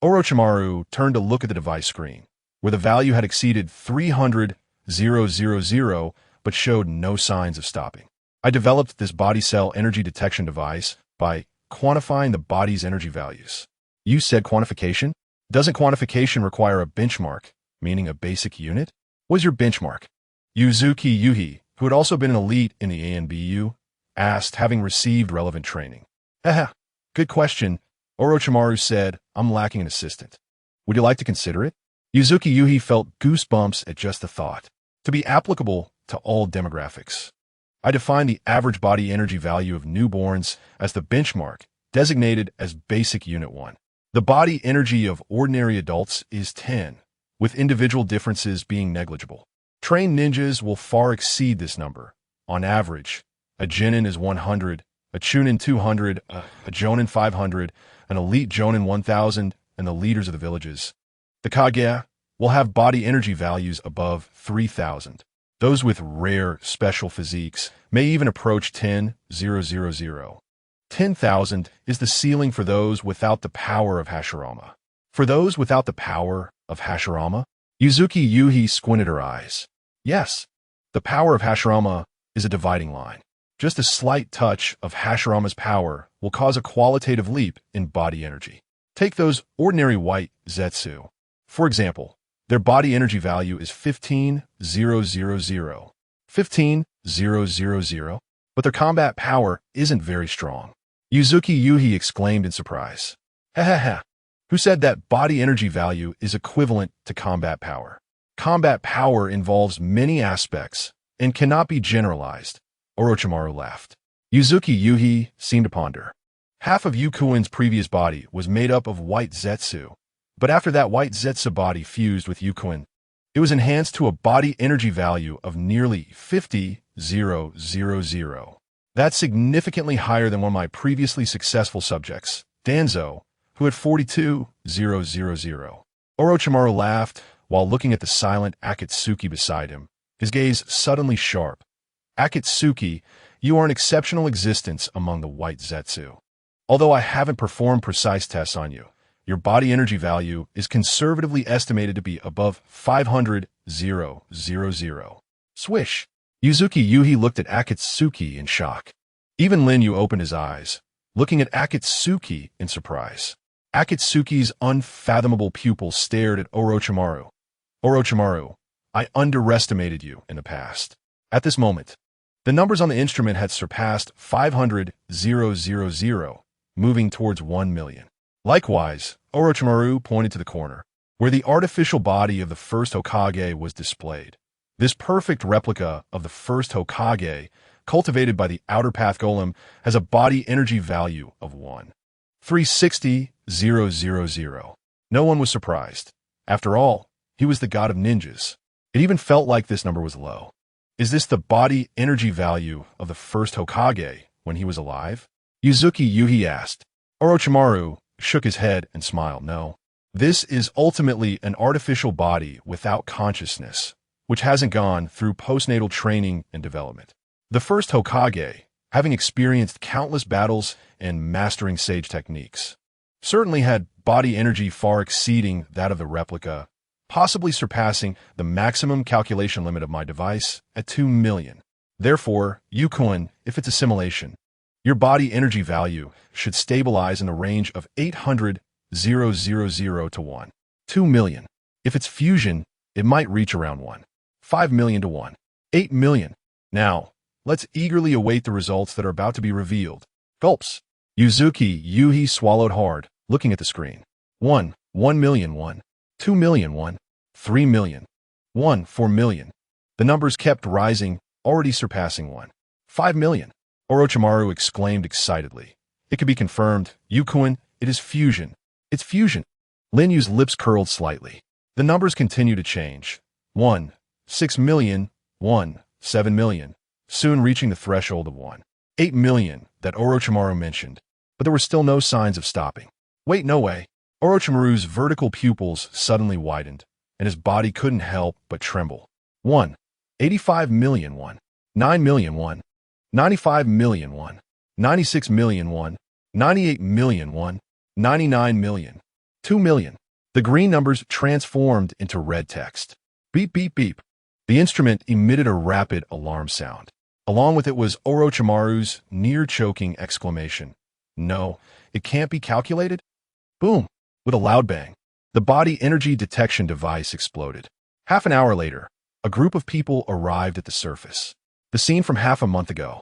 Orochimaru turned to look at the device screen, where the value had exceeded 300,000 but showed no signs of stopping. I developed this body cell energy detection device by quantifying the body's energy values. You said quantification? Doesn't quantification require a benchmark, meaning a basic unit? What's your benchmark? Uzuki Yuhi, who had also been an elite in the ANBU, asked, having received relevant training. Good question. Orochimaru said, I'm lacking an assistant. Would you like to consider it? Uzuki Yuhi felt goosebumps at just the thought. To be applicable to all demographics. I define the average body energy value of newborns as the benchmark, designated as basic unit 1. The body energy of ordinary adults is 10, with individual differences being negligible. Trained ninjas will far exceed this number. On average, a Genin is 100, a Chunin 200, a Jonin 500, an elite Jonin 1000, and the leaders of the villages. The Kage will have body energy values above 3,000. Those with rare, special physiques may even approach 10,000. 10,000 is the ceiling for those without the power of Hashirama. For those without the power of Hashirama, Uzuki Yuhi squinted her eyes. Yes, the power of Hashirama is a dividing line. Just a slight touch of Hashirama's power will cause a qualitative leap in body energy. Take those ordinary white Zetsu. For example, their body energy value is 15,000. 15,000, but their combat power isn't very strong. Uzuki Yuhi exclaimed in surprise. Who said that body energy value is equivalent to combat power? Combat power involves many aspects and cannot be generalized. Orochimaru laughed. Uzuki Yuhi seemed to ponder. Half of Yukuin's previous body was made up of white Zetsu, but after that white Zetsu body fused with Yukuin, it was enhanced to a body energy value of nearly 50,000. That's significantly higher than one of my previously successful subjects, Danzo, who had 42,000. Orochimaru laughed while looking at the silent Akatsuki beside him, his gaze suddenly sharp. Akatsuki, you are an exceptional existence among the white Zetsu. Although I haven't performed precise tests on you, your body energy value is conservatively estimated to be above 500,000. Swish! Uzuki Yuhi looked at Akatsuki in shock. Even Lin Yu opened his eyes, looking at Akatsuki in surprise. Akatsuki's unfathomable pupils stared at Orochimaru. Orochimaru, I underestimated you in the past. At this moment, the numbers on the instrument had surpassed 500,000, moving towards 1 million. Likewise, Orochimaru pointed to the corner, where the artificial body of the first Hokage was displayed. This perfect replica of the first Hokage, cultivated by the Outer Path Golem, has a body energy value of 1,360,000. No one was surprised. After all, he was the god of ninjas. It even felt like this number was low. Is this the body energy value of the first Hokage when he was alive? Uzuki Yuhi asked. Orochimaru shook his head and smiled. No. This is ultimately an artificial body without consciousness, which hasn't gone through postnatal training and development. The first Hokage, having experienced countless battles and mastering sage techniques, certainly had body energy far exceeding that of the replica, possibly surpassing the maximum calculation limit of my device at 2 million. Therefore, Yukuin, if it's a simulation, your body energy value should stabilize in the range of 800,000 to 1. 2 million. If it's fusion, it might reach around 5 million to 8 million. Now, let's eagerly await the results that are about to be revealed. Gulps. Uzuki Yuhi swallowed hard, looking at the screen. 1 million, 2 million, 3 million, 4 million. The numbers kept rising, already surpassing 5 million. Orochimaru exclaimed excitedly. It could be confirmed. Yukuin, it is fusion. It's fusion. Lin Yu's lips curled slightly. The numbers continue to change. 6 million, 7 million, soon reaching the threshold of 8 million that Orochimaru mentioned. But there were still no signs of stopping. Wait, no way. Orochimaru's vertical pupils suddenly widened, and his body couldn't help but tremble. 85 million, 9 million, 95 million, 96 million, 98 million, 99 million, 2 million. The green numbers transformed into red text. Beep, beep, beep. The instrument emitted a rapid alarm sound. Along with it was Orochimaru's near-choking exclamation. No, it can't be calculated? Boom! With a loud bang, the body energy detection device exploded. Half an hour later, a group of people arrived at the surface. The scene from half a month ago,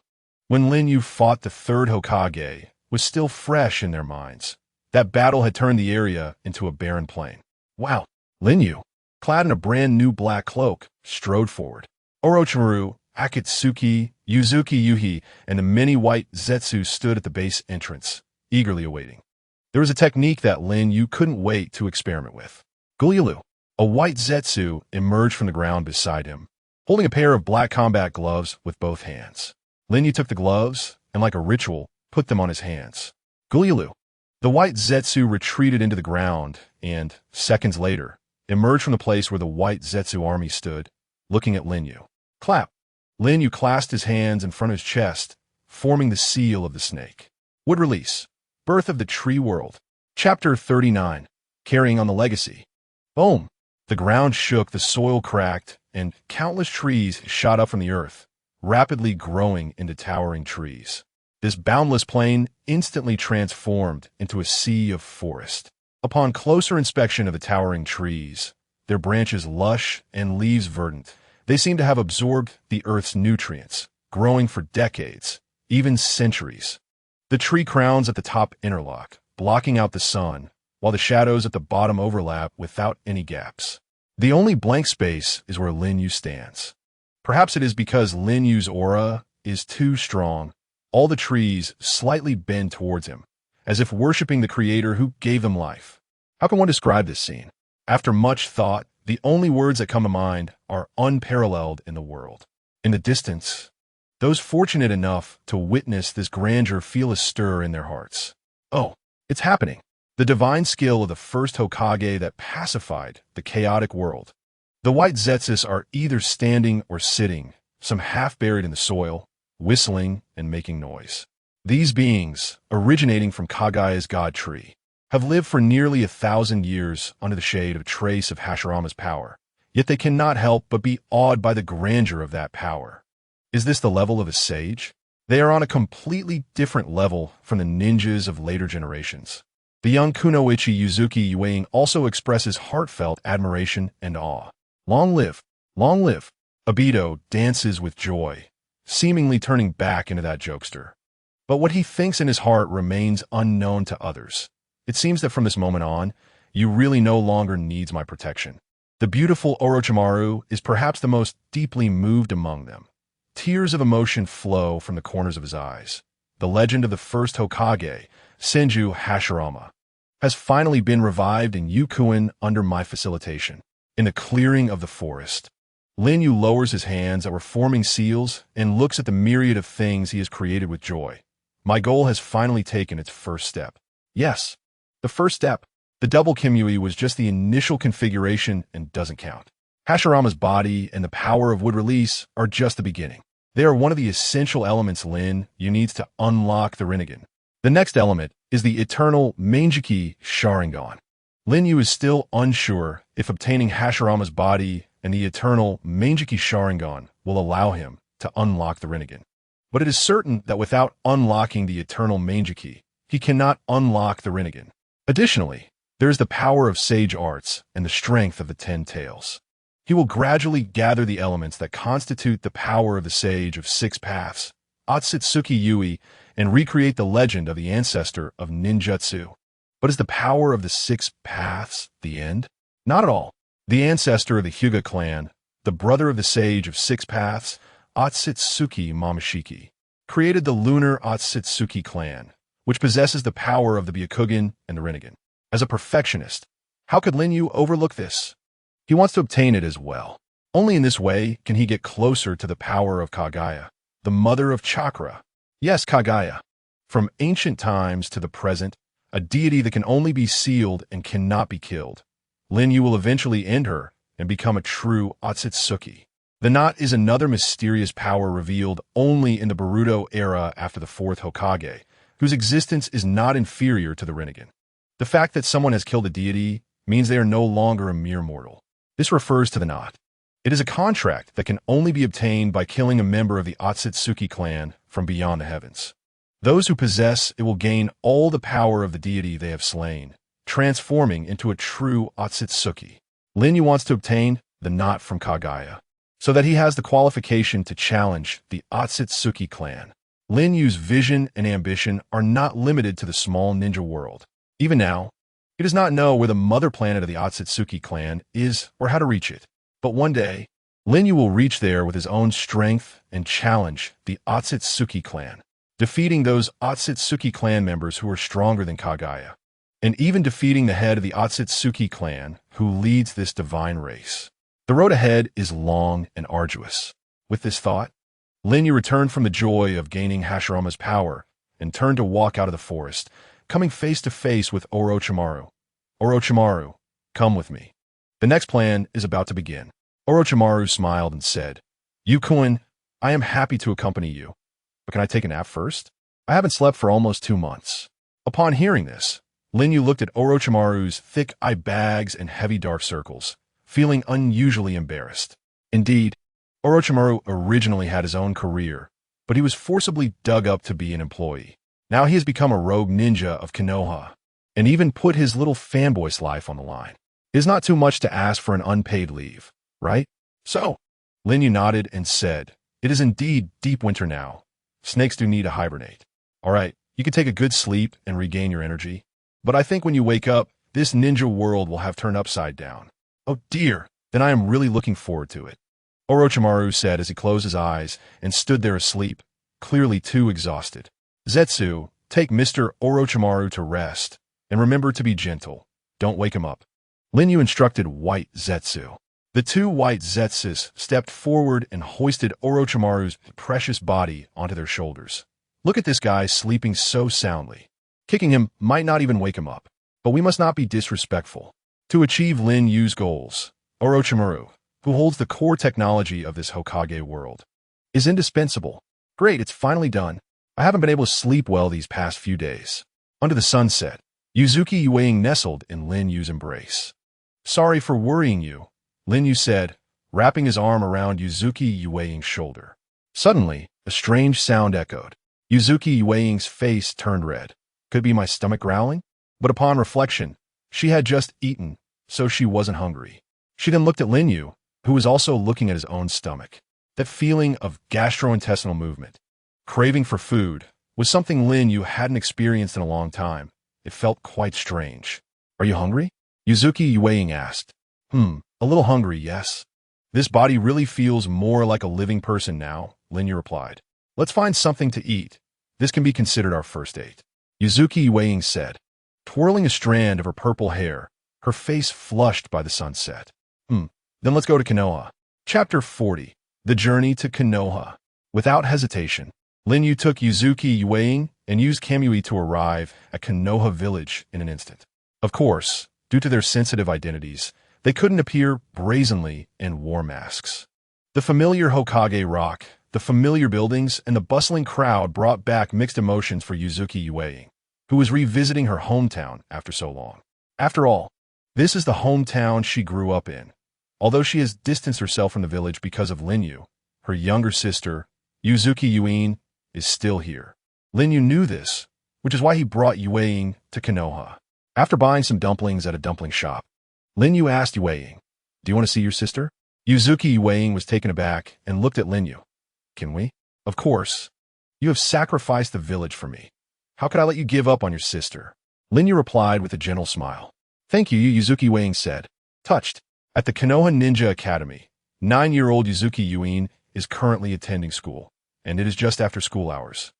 when Lin Yu fought the third Hokage, was still fresh in their minds. That battle had turned the area into a barren plain. Wow! Lin Yu, clad in a brand new black cloak, strode forward. Orochimaru, Akatsuki, Yuzuki Yuhi, and the many white Zetsu stood at the base entrance, eagerly awaiting. There was a technique that Lin Yu couldn't wait to experiment with. Gulyalu, a white Zetsu, emerged from the ground beside him, holding a pair of black combat gloves with both hands. Lin Yu took the gloves and, like a ritual, put them on his hands. Gulyalu, the white Zetsu retreated into the ground and, seconds later, emerged from the place where the white Zetsu army stood, looking at Lin Yu. Clap! Lin Yu clasped his hands in front of his chest, forming the seal of the snake. Would release. Birth of the Tree World. Chapter 39. Carrying on the Legacy. Boom! The ground shook, the soil cracked, and countless trees shot up from the earth, rapidly growing into towering trees. This boundless plain instantly transformed into a sea of forest. Upon closer inspection of the towering trees, their branches lush and leaves verdant, they seemed to have absorbed the earth's nutrients, growing for decades, even centuries. The tree crowns at the top interlock, blocking out the sun, while the shadows at the bottom overlap without any gaps. The only blank space is where Lin Yu stands. Perhaps it is because Lin Yu's aura is too strong. All the trees slightly bend towards him, as if worshipping the creator who gave them life. How can one describe this scene? After much thought, the only words that come to mind are unparalleled in the world. In the distance, those fortunate enough to witness this grandeur feel a stir in their hearts. Oh, it's happening. The divine skill of the first Hokage that pacified the chaotic world. The white Zetsus are either standing or sitting, some half buried in the soil, whistling and making noise. These beings, originating from Kaguya's god tree, have lived for nearly 1,000 years under the shade of a trace of Hashirama's power, yet they cannot help but be awed by the grandeur of that power. Is this the level of a sage? They are on a completely different level from the ninjas of later generations. The young kunoichi Yuzuki Yuing also expresses heartfelt admiration and awe. Long live! Long live! Obito dances with joy, seemingly turning back into that jokester. But what he thinks in his heart remains unknown to others. It seems that from this moment on, you really no longer needs my protection. The beautiful Orochimaru is perhaps the most deeply moved among them. Tears of emotion flow from the corners of his eyes. The legend of the first Hokage, Senju Hashirama, has finally been revived in Yukuin under my facilitation. In the clearing of the forest, Lin Yu lowers his hands that were forming seals and looks at the myriad of things he has created with joy. My goal has finally taken its first step. Yes, the first step. The Double Kamui was just the initial configuration and doesn't count. Hashirama's body and the power of wood release are just the beginning. They are one of the essential elements Lin Yu needs to unlock the Rinnegan. The next element is the eternal Manjiki Sharingan. Lin Yu is still unsure if obtaining Hashirama's body and the eternal Manjiki Sharingan will allow him to unlock the Rinnegan. But it is certain that without unlocking the eternal Manjiki, he cannot unlock the Rinnegan. Additionally, there is the power of sage arts and the strength of the 10 tails. He will gradually gather the elements that constitute the power of the sage of 6 paths, Otsutsuki Yui, and recreate the legend of the ancestor of ninjutsu. But is the power of the 6 paths the end? Not at all. The ancestor of the Hyuga clan, the brother of the sage of 6 paths, Otsutsuki Momoshiki, created the lunar Otsutsuki clan, which possesses the power of the Byakugan and the Rinnegan. As a perfectionist, how could Lin Yu overlook this? He wants to obtain it as well. Only in this way can he get closer to the power of Kaguya, the mother of chakra. Yes, Kaguya. From ancient times to the present, a deity that can only be sealed and cannot be killed. Lin Yu will eventually end her and become a true Otsutsuki. The knot is another mysterious power revealed only in the Boruto era after the 4th Hokage, whose existence is not inferior to the Rinnegan. The fact that someone has killed a deity means they are no longer a mere mortal. This refers to the knot. It is a contract that can only be obtained by killing a member of the Otsutsuki clan from beyond the heavens. Those who possess it will gain all the power of the deity they have slain, transforming into a true Otsutsuki. Lin Yu wants to obtain the knot from Kaguya, so that he has the qualification to challenge the Otsutsuki clan. Lin Yu's vision and ambition are not limited to the small ninja world. Even now, he does not know where the mother planet of the Otsutsuki clan is or how to reach it. But one day, Lin Yu will reach there with his own strength and challenge the Otsutsuki clan, defeating those Otsutsuki clan members who are stronger than Kaguya, and even defeating the head of the Otsutsuki clan who leads this divine race. The road ahead is long and arduous. With this thought, Lin Yu returned from the joy of gaining Hashirama's power and turned to walk out of the forest, coming face to face with Orochimaru. Orochimaru, come with me. The next plan is about to begin. Orochimaru smiled and said, Yukun, I am happy to accompany you. But can I take a nap first? I haven't slept for almost 2 months. Upon hearing this, Lin Yu looked at Orochimaru's thick eye bags and heavy dark circles, feeling unusually embarrassed. Indeed, Orochimaru originally had his own career, but he was forcibly dug up to be an employee. Now he has become a rogue ninja of Konoha, and even put his little fanboy's life on the line. It is not too much to ask for an unpaid leave, right? So, Lin Yu nodded and said, It is indeed deep winter now. Snakes do need to hibernate. All right, you can take a good sleep and regain your energy, but I think when you wake up, this ninja world will have turned upside down. Oh dear, then I am really looking forward to it. Orochimaru said as he closed his eyes and stood there asleep, clearly too exhausted. Zetsu, take Mr. Orochimaru to rest, and remember to be gentle. Don't wake him up. Lin Yu instructed White Zetsu. The 2 White Zetsus stepped forward and hoisted Orochimaru's precious body onto their shoulders. Look at this guy sleeping so soundly. Kicking him might not even wake him up, but we must not be disrespectful. To achieve Lin Yu's goals, Orochimaru, who holds the core technology of this Hokage world, is indispensable. Great, it's finally done. I haven't been able to sleep well these past few days. Under the sunset, Uzuki Yueying nestled in Lin Yu's embrace. Sorry for worrying you, Lin Yu said, wrapping his arm around Uzuki Yueying's shoulder. Suddenly, a strange sound echoed. Uzuki Yueying's face turned red. Could be my stomach growling? But upon reflection, she had just eaten, so she wasn't hungry. She then looked at Lin Yu, who was also looking at his own stomach. That feeling of gastrointestinal movement, craving for food, was something Lin Yu hadn't experienced in a long time. It felt quite strange. Are you hungry? Uzuki Yueying asked. A little hungry, yes. This body really feels more like a living person now, Lin Yu replied. Let's find something to eat. This can be considered our first date. Uzuki Yueying said, twirling a strand of her purple hair, her face flushed by the sunset. Then let's go to Konoha. Chapter 40. The Journey to Konoha. Without hesitation, Lin Yu took Uzuki Yueying and used Kamui to arrive at Konoha village in an instant. Of course, due to their sensitive identities, they couldn't appear brazenly in war masks. The familiar Hokage rock, the familiar buildings, and the bustling crowd brought back mixed emotions for Uzuki Yueying, who was revisiting her hometown after so long. After all, this is the hometown she grew up in. Although she has distanced herself from the village because of Lin Yu, her younger sister, Uzuki Yueying, is still here. Lin Yu knew this, which is why he brought Yueying to Konoha. After buying some dumplings at a dumpling shop, Lin Yu asked Yueying, Do you want to see your sister? Uzuki Yueying was taken aback and looked at Lin Yu. Can we? Of course. You have sacrificed the village for me. How could I let you give up on your sister? Lin Yu replied with a gentle smile. Thank you, Uzuki Yueying said, touched. At the Konoha Ninja Academy, 9-year-old Uzuki Yueying is currently attending school, and it is just after school hours.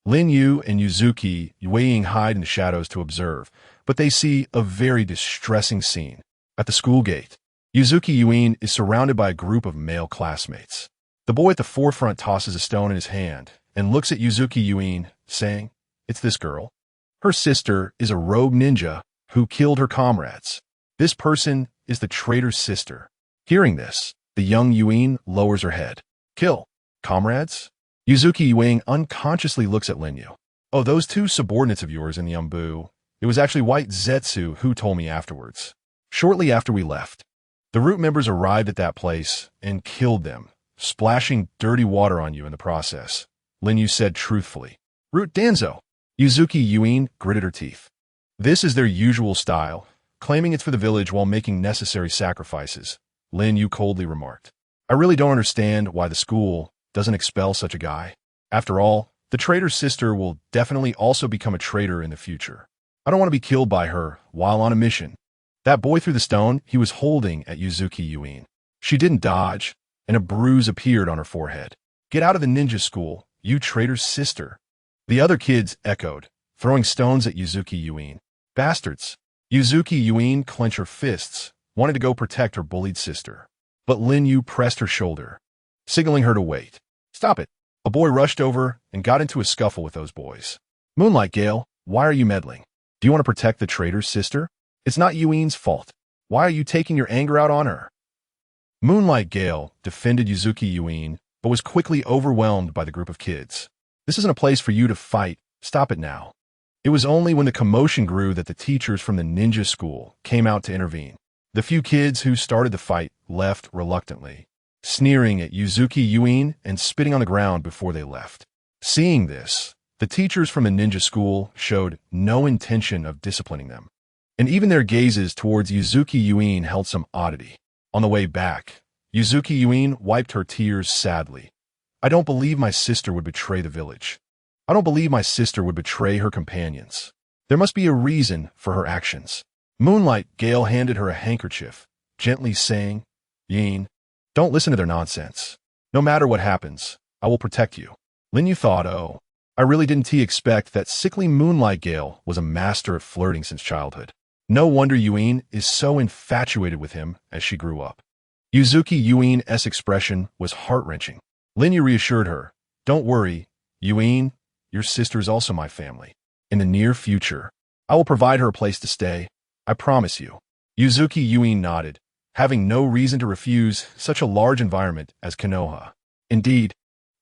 Lin Yu and Uzuki Yueying hide in the shadows to observe, but they see a very distressing scene. At the school gate, Uzuki Yueying is surrounded by a group of male classmates. The boy at the forefront tosses a stone in his hand and looks at Uzuki Yueying, saying, It's this girl. Her sister is a rogue ninja who killed her comrades. This person is the traitor's sister. Hearing this, the young Yueying lowers her head. Kill. Comrades? Uzuki Yueying unconsciously looks at Lin Yu. Oh, those 2 subordinates of yours in the Umbu. It was actually White Zetsu who told me afterwards. Shortly after we left, the root members arrived at that place and killed them, splashing dirty water on you in the process, Lin Yu said truthfully. Root Danzo. Yuzuki Yuin gritted her teeth. This is their usual style, claiming it's for the village while making necessary sacrifices, Lin Yu coldly remarked. I really don't understand why the school doesn't expel such a guy. After all, the traitor's sister will definitely also become a traitor in the future. I don't want to be killed by her while on a mission. That boy threw the stone he was holding at Yuzuki Yuin. She didn't dodge, and a bruise appeared on her forehead. Get out of the ninja school, you traitor's sister. The other kids echoed, throwing stones at Yuzuki Yuin. Bastards. Yuzuki Yuin clenched her fists, wanted to go protect her bullied sister. But Lin Yu pressed her shoulder, signaling her to wait. Stop it. A boy rushed over and got into a scuffle with those boys. Moonlight Gale, why are you meddling? Do you want to protect the traitor's sister? It's not Yuin's fault. Why are you taking your anger out on her? Moonlight Gale defended Yuzuki Yuin, but was quickly overwhelmed by the group of kids. This isn't a place for you to fight. Stop it now. It was only when the commotion grew that the teachers from the ninja school came out to intervene. The few kids who started the fight left reluctantly, sneering at Yuzuki Yuin and spitting on the ground before they left. Seeing this, the teachers from the ninja school showed no intention of disciplining them, and even their gazes towards Yuzuki Yuin held some oddity. On the way back, Yuzuki Yuin wiped her tears sadly. I don't believe my sister would betray the village. I don't believe my sister would betray her companions. There must be a reason for her actions. Moonlight Gale handed her a handkerchief, gently saying, Yin, don't listen to their nonsense. No matter what happens, I will protect you. Lin Yu thought, oh, I really didn't expect that sickly Moonlight Gale was a master at flirting since childhood. No wonder Yuin is so infatuated with him as she grew up. Yuzuki Yuin's expression was heart-wrenching. Lin Yu reassured her, don't worry, Yuin, your sister is also my family. In the near future, I will provide her a place to stay. I promise you. Yuzuki Yuin nodded, having no reason to refuse such a large environment as Konoha. Indeed,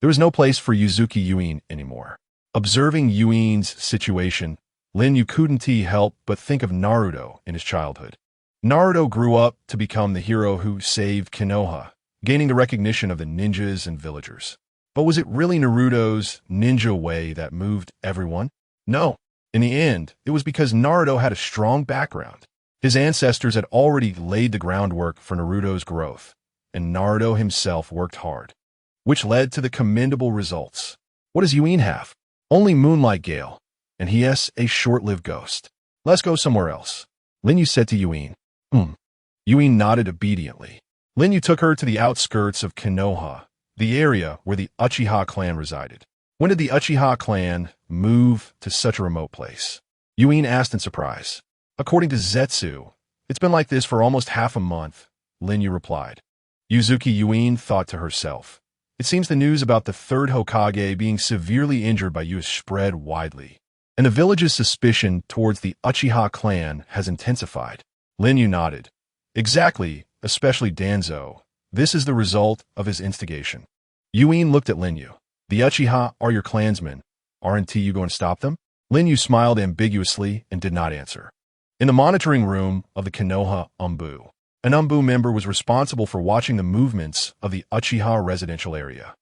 there was no place for Yuzuki Yuin anymore. Observing Yuin's situation, Lin Yu couldn't help but think of Naruto in his childhood. Naruto grew up to become the hero who saved Konoha, gaining the recognition of the ninjas and villagers. But was it really Naruto's ninja way that moved everyone? No. In the end, it was because Naruto had a strong background. His ancestors had already laid the groundwork for Naruto's growth, and Naruto himself worked hard, which led to the commendable results. What does Yuin have? Only Moonlight Gale, and he has a short-lived ghost. Let's go somewhere else. Lin Yu said to Yuin. Yuin nodded obediently. Lin Yu took her to the outskirts of Konoha, the area where the Uchiha clan resided. When did the Uchiha clan move to such a remote place? Yuin asked in surprise. According to Zetsu, it's been like this for almost half a month, Lin Yu replied. Yuzuki Yuin thought to herself. It seems the news about the third Hokage being severely injured by you has spread widely, and the village's suspicion towards the Uchiha clan has intensified. Lin Yu nodded. Exactly, especially Danzo. This is the result of his instigation. Yuin looked at Lin Yu. The Uchiha are your clansmen. Aren't you going to stop them? Lin Yu smiled ambiguously and did not answer. In the monitoring room of the Konoha Umbu, an Umbu member was responsible for watching the movements of the Uchiha residential area.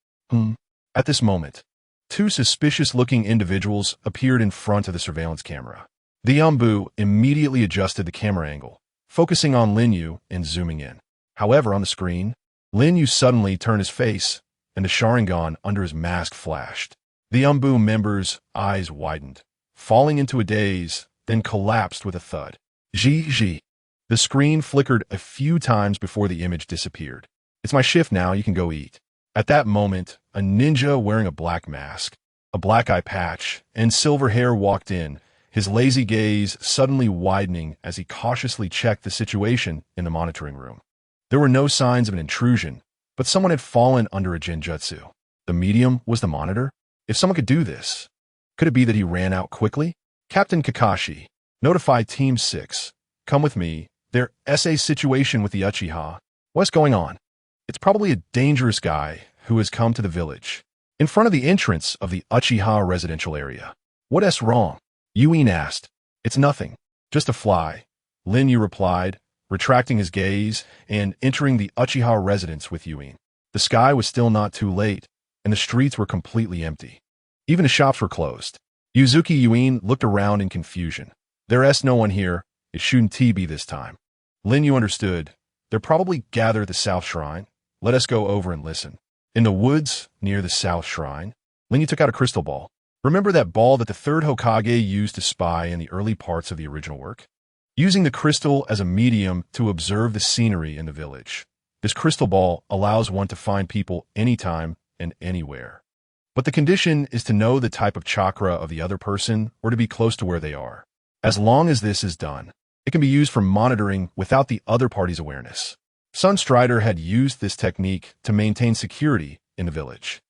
At this moment, two suspicious-looking individuals appeared in front of the surveillance camera. The Umbu immediately adjusted the camera angle, focusing on Lin Yu and zooming in. However, on the screen, Lin Yu suddenly turned his face, and the Sharingan under his mask flashed. The Umbu member's eyes widened, falling into a daze, then collapsed with a thud. Zhi. The screen flickered a few times before the image disappeared. It's my shift now, you can go eat. At that moment, a ninja wearing a black mask, a black eye patch, and silver hair walked in, his lazy gaze suddenly widening as he cautiously checked the situation in the monitoring room. There were no signs of an intrusion, but someone had fallen under a genjutsu. The medium was the monitor? If someone could do this, could it be that he ran out quickly? Captain Kakashi, notify Team 6. Come with me. There's a situation with the Uchiha. What's going on? It's probably a dangerous guy who has come to the village, in front of the entrance of the Uchiha residential area. What's wrong? Yuin asked. It's nothing. Just a fly. Lin Yu replied, retracting his gaze and entering the Uchiha residence with Yuin. The sky was still not too late, and the streets were completely empty. Even the shops were closed. Yuzuki Yuin looked around in confusion. There's no one here. It shouldn't be this time. Lin Yu understood. They're probably gathered at the South Shrine. Let us go over and listen. In the woods near the South Shrine, Lin Yu took out a crystal ball. Remember that ball that the third Hokage used to spy in the early parts of the original work? Using the crystal as a medium to observe the scenery in the village. This crystal ball allows one to find people anytime and anywhere. But the condition is to know the type of chakra of the other person or to be close to where they are. As long as this is done, it can be used for monitoring without the other party's awareness. Sunstrider had used this technique to maintain security in the village.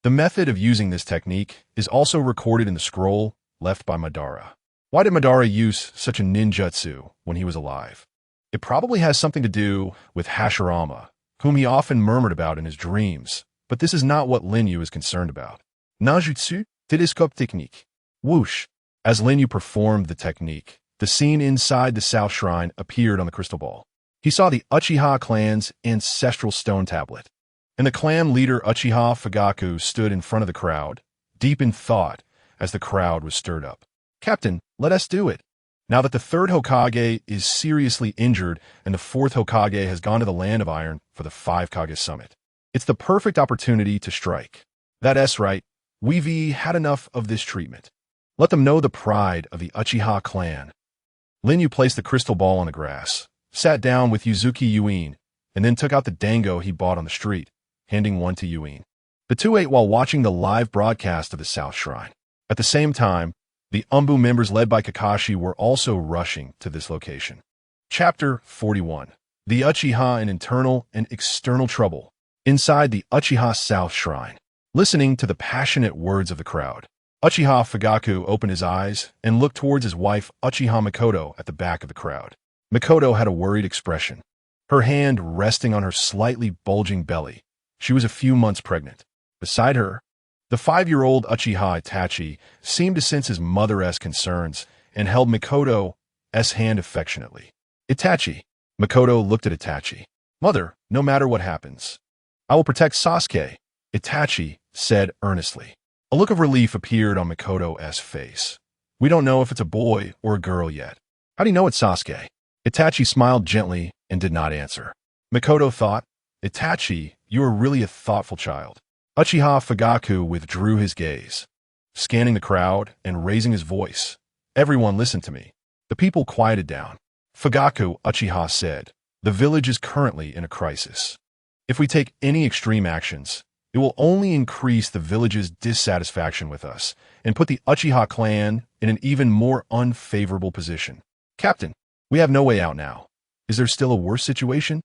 The method of using this technique is also recorded in the scroll left by Madara. Why did Madara use such a ninjutsu when he was alive? It probably has something to do with Hashirama, whom he often murmured about in his dreams, but this is not what Lin Yu is concerned about. Najutsu, telescope technique. Whoosh. As Lin Yu performed the technique, the scene inside the South Shrine appeared on the crystal ball. He saw the Uchiha clan's ancestral stone tablet, and the clan leader Uchiha Fugaku stood in front of the crowd, deep in thought as the crowd was stirred up. Captain, let us do it. Now that the third Hokage is seriously injured and the fourth Hokage has gone to the Land of Iron for the 5 Kage Summit, it's the perfect opportunity to strike. That's right, we've had enough of this treatment. Let them know the pride of the Uchiha clan. Lin Yu placed the crystal ball on the grass, sat down with Yuzuki Yuin, and then took out the dango he bought on the street, handing one to Yuin. The two ate while watching the live broadcast of the South Shrine. At the same time, the Umbu members led by Kakashi were also rushing to this location. Chapter 41. The Uchiha in Internal and External Trouble. Inside the Uchiha South Shrine. Listening to the passionate words of the crowd, Uchiha Fugaku opened his eyes and looked towards his wife Uchiha Mikoto at the back of the crowd. Mikoto had a worried expression, her hand resting on her slightly bulging belly. She was a few months pregnant. Beside her, the 5-year-old Uchiha Itachi seemed to sense his mother-esque concerns and held Mikoto's hand affectionately. Itachi. Mikoto looked at Itachi. Mother, no matter what happens, I will protect Sasuke, Itachi said earnestly. A look of relief appeared on Mikoto's face. We don't know if it's a boy or a girl yet. How do you know it's Sasuke? Itachi smiled gently and did not answer. Mikoto thought, Itachi, you are really a thoughtful child. Uchiha Fugaku withdrew his gaze, scanning the crowd and raising his voice. Everyone listen to me. The people quieted down. Fugaku, Uchiha said, the village is currently in a crisis. If we take any extreme actions, it will only increase the village's dissatisfaction with us and put the Uchiha clan in an even more unfavorable position. Captain, we have no way out now. Is there still a worse situation?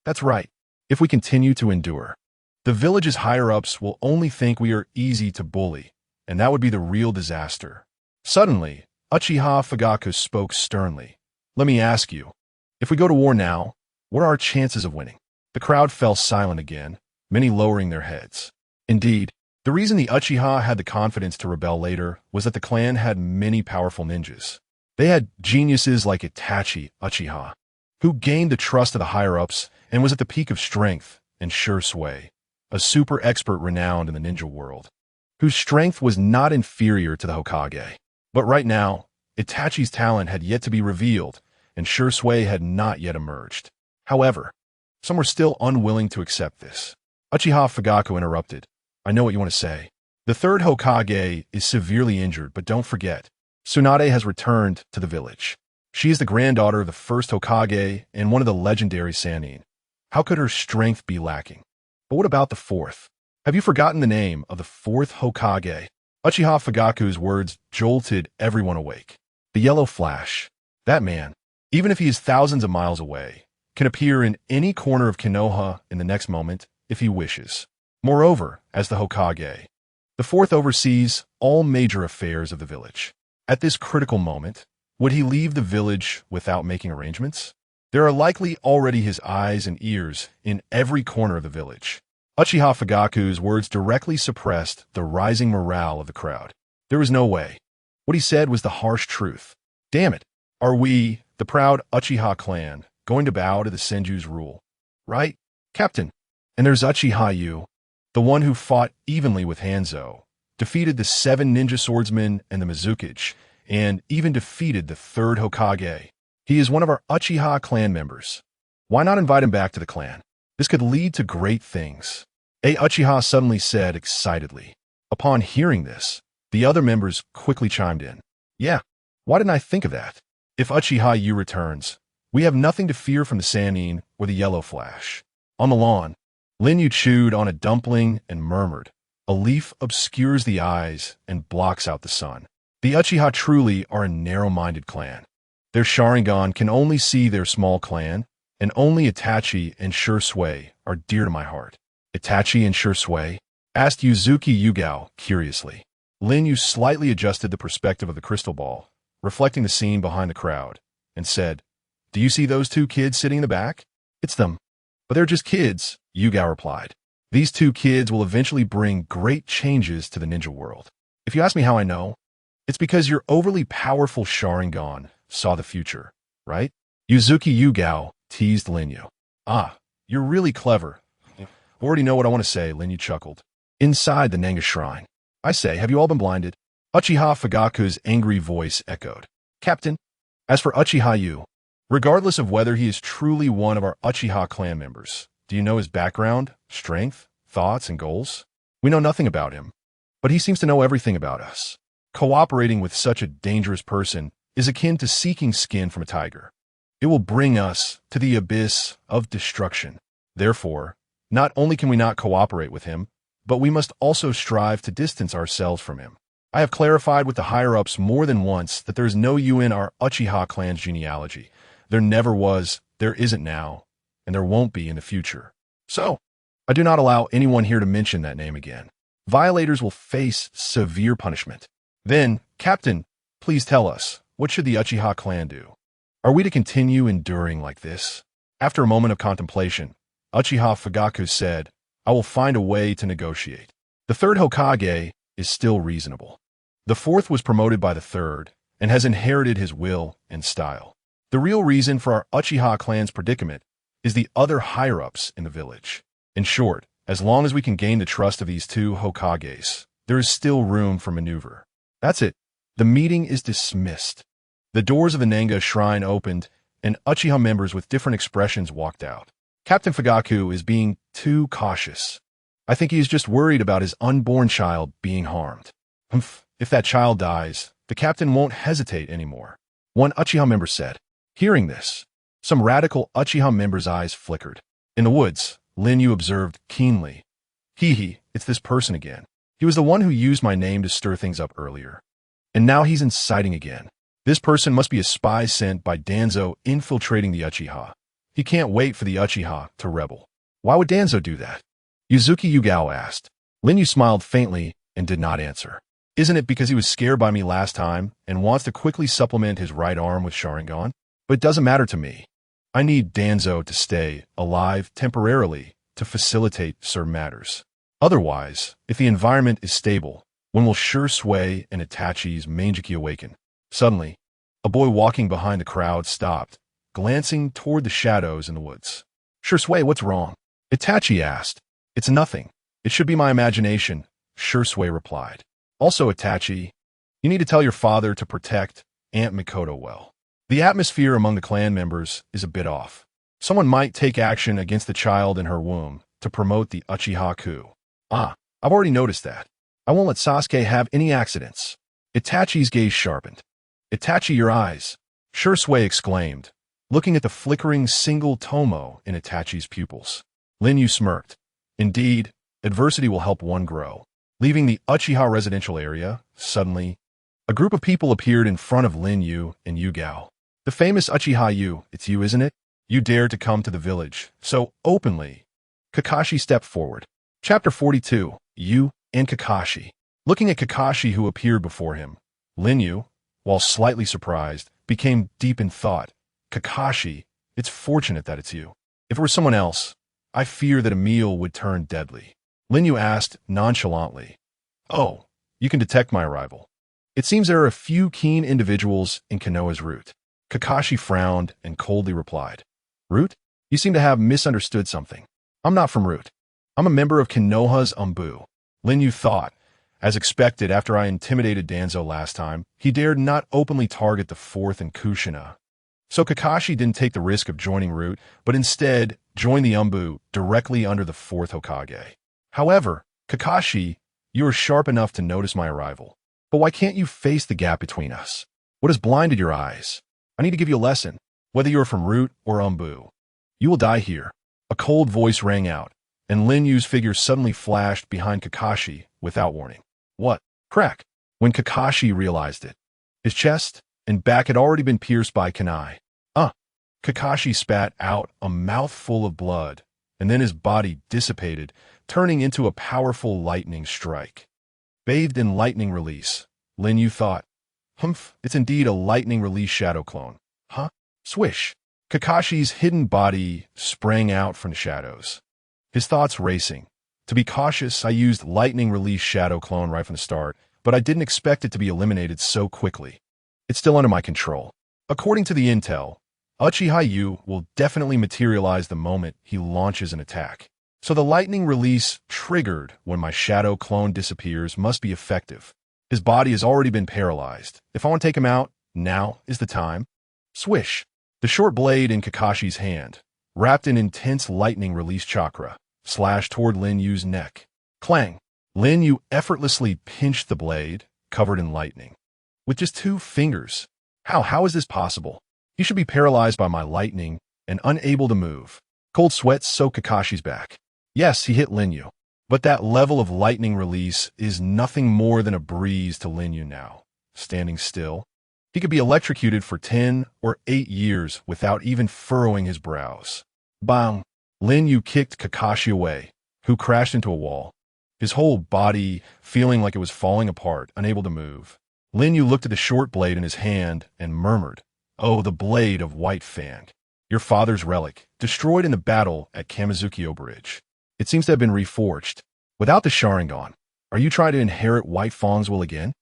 That's right. If we continue to endure, the village's higher-ups will only think we are easy to bully, and that would be the real disaster. Suddenly, Uchiha Fugaku spoke sternly. Let me ask you, if we go to war now, what are our chances of winning? The crowd fell silent again, many lowering their heads. Indeed, the reason the Uchiha had the confidence to rebel later was that the clan had many powerful ninjas. They had geniuses like Itachi Uchiha, who gained the trust of the higher-ups and was at the peak of strength and sure sway, a super expert renowned in the ninja world, whose strength was not inferior to the Hokage. But right now, Itachi's talent had yet to be revealed, and sure sway had not yet emerged. However, some were still unwilling to accept this. Uchiha Fugaku interrupted. I know what you want to say. The third Hokage is severely injured, but don't forget, Tsunade has returned to the village. She is the granddaughter of the first Hokage and one of the legendary Sannin. How could her strength be lacking? But what about the fourth? Have you forgotten the name of the fourth Hokage? Uchiha Fugaku's words jolted everyone awake. The yellow flash. That man, even if he is thousands of miles away, can appear in any corner of Konoha in the next moment if he wishes. Moreover, as the Hokage, the fourth oversees all major affairs of the village. At this critical moment, would he leave the village without making arrangements? There are likely already his eyes and ears in every corner of the village. Uchiha Fugaku's words directly suppressed the rising morale of the crowd. There was no way. What he said was the harsh truth. Damn it. Are we, the proud Uchiha clan, going to bow to the Senju's rule? Right, Captain? And there's Uchiha Yu, the one who fought evenly with Hanzo, defeated the 7 ninja swordsmen and the Mizukage, and even defeated the 3rd Hokage. He is one of our Uchiha clan members. Why not invite him back to the clan? This could lead to great things. A Uchiha suddenly said excitedly. Upon hearing this, the other members quickly chimed in. Yeah, why didn't I think of that? If Uchiha Yu returns, we have nothing to fear from the Sannin or the Yellow Flash. On the lawn, Lin Yu chewed on a dumpling and murmured, a leaf obscures the eyes and blocks out the sun. The Uchiha truly are a narrow-minded clan. Their Sharingan can only see their small clan, and only Itachi and Shursui are dear to my heart. Itachi and Shursui? Asked Yuzuki Yugao curiously. Lin Yu slightly adjusted the perspective of the crystal ball, reflecting the scene behind the crowd, and said, Do you see those 2 kids sitting in the back? It's them. But they're just kids, Yugao replied. These 2 kids will eventually bring great changes to the ninja world. If you ask me how I know, it's because your overly powerful Sharingan saw the future, right? Yuzuki Yugao teased Lin Yu. Ah, you're really clever. Already know what I want to say, Lin Yu chuckled. Inside the Nanga shrine. I say, have you all been blinded? Uchiha Fugaku's angry voice echoed. Captain, as for Uchiha Yu, regardless of whether he is truly one of our Uchiha clan members, do you know his background, strength, thoughts, and goals? We know nothing about him, but he seems to know everything about us. Cooperating with such a dangerous person is akin to seeking skin from a tiger. It will bring us to the abyss of destruction. Therefore, not only can we not cooperate with him, but we must also strive to distance ourselves from him. I have clarified with the higher-ups more than once that there is no Yu in our Uchiha clan's genealogy. There never was, there isn't now, and there won't be in the future. So, I do not allow anyone here to mention that name again. Violators will face severe punishment. Then, Captain, please tell us, what should the Uchiha clan do? Are we to continue enduring like this? After a moment of contemplation, Uchiha Fugaku said, I will find a way to negotiate. The 3rd Hokage is still reasonable. The 4th was promoted by the 3rd and has inherited his will and style. The real reason for our Uchiha clan's predicament is the other higher-ups in the village. In short, as long as we can gain the trust of these 2 Hokages, there is still room for maneuver. That's it. The meeting is dismissed. The doors of the Nanga shrine opened, and Uchiha members with different expressions walked out. Captain Fugaku is being too cautious. I think he is just worried about his unborn child being harmed. Humph, if that child dies, the captain won't hesitate anymore. One Uchiha member said. Hearing this, some radical Uchiha members' eyes flickered. In the woods, Lin Yu observed keenly. Hee, it's this person again. He was the one who used my name to stir things up earlier. And now he's inciting again. This person must be a spy sent by Danzo infiltrating the Uchiha. He can't wait for the Uchiha to rebel. Why would Danzo do that? Yuzuki Yugao asked. Lin Yu smiled faintly and did not answer. Isn't it because he was scared by me last time and wants to quickly supplement his right arm with Sharingan? But it doesn't matter to me. I need Danzo to stay alive temporarily to facilitate certain matters. Otherwise, if the environment is stable, one will sure sway and Itachi's Mangeki awaken. Suddenly, a boy walking behind the crowd stopped, glancing toward the shadows in the woods. Shursui, what's wrong? Itachi asked. It's nothing. It should be my imagination, Shursui replied. Also, Itachi, you need to tell your father to protect Aunt Mikoto well. The atmosphere among the clan members is a bit off. Someone might take action against the child in her womb to promote the Uchiha coup. Ah, I've already noticed that. I won't let Sasuke have any accidents. Itachi's gaze sharpened. Itachi, your eyes, Shursui exclaimed, looking at the flickering single tomo in Itachi's pupils. Lin Yu smirked. Indeed, adversity will help one grow. Leaving the Uchiha residential area, suddenly, a group of people appeared in front of Lin Yu and Yugao. The famous Uchiha Yu, it's you, isn't it? You dared to come to the village so openly. Kakashi stepped forward. Chapter 42, Yu and Kakashi. Looking at Kakashi who appeared before him, Lin Yu, while slightly surprised, became deep in thought. Kakashi, it's fortunate that it's you. If it were someone else, I fear that a meal would turn deadly. Lin Yu asked nonchalantly. Oh, you can detect my arrival. It seems there are a few keen individuals in Konoha's route. Kakashi frowned and coldly replied. Route? You seem to have misunderstood something. I'm not from Route. I'm a member of Konoha's Umbu. Lin Yu thought, As expected, after I intimidated Danzo last time, he dared not openly target the 4th and Kushina. So Kakashi didn't take the risk of joining Root, but instead joined the Umbu directly under the 4th Hokage. However, Kakashi, you are sharp enough to notice my arrival. But why can't you face the gap between us? What has blinded your eyes? I need to give you a lesson. Whether you are from Root or Umbu, you will die here. A cold voice rang out, and Lin Yu's figure suddenly flashed behind Kakashi without warning. What? Crack! When Kakashi realized it, his chest and back had already been pierced by kunai. Kakashi spat out a mouthful of blood, and then his body dissipated, turning into a powerful lightning strike. Bathed in lightning release, Lin Yu thought, "Humph, it's indeed a lightning release shadow clone." Huh? Swish! Kakashi's hidden body sprang out from the shadows. His thoughts racing. To be cautious, I used lightning release shadow clone right from the start, but I didn't expect it to be eliminated so quickly. It's still under my control. According to the intel, Uchiha Yu will definitely materialize the moment he launches an attack. So the lightning release triggered when my shadow clone disappears must be effective. His body has already been paralyzed. If I want to take him out, now is the time. Swish! The short blade in Kakashi's hand, wrapped in intense lightning release chakra, slashed toward Lin Yu's neck. Clang! Lin Yu effortlessly pinched the blade, covered in lightning. With just 2 fingers. How is this possible? He should be paralyzed by my lightning and unable to move. Cold sweat soaked Kakashi's back. Yes, he hit Lin Yu, but that level of lightning release is nothing more than a breeze to Lin Yu now. Standing still, he could be electrocuted for 10 or 8 years without even furrowing his brows. Bang! Lin Yu kicked Kakashi away, who crashed into a wall, his whole body feeling like it was falling apart, unable to move. Lin Yu looked at the short blade in his hand and murmured, "Oh, the blade of White Fang. Your father's relic, destroyed in the battle at Kamizukyo Bridge. It seems to have been reforged. Without the Sharingan, are you trying to inherit White Fang's will again?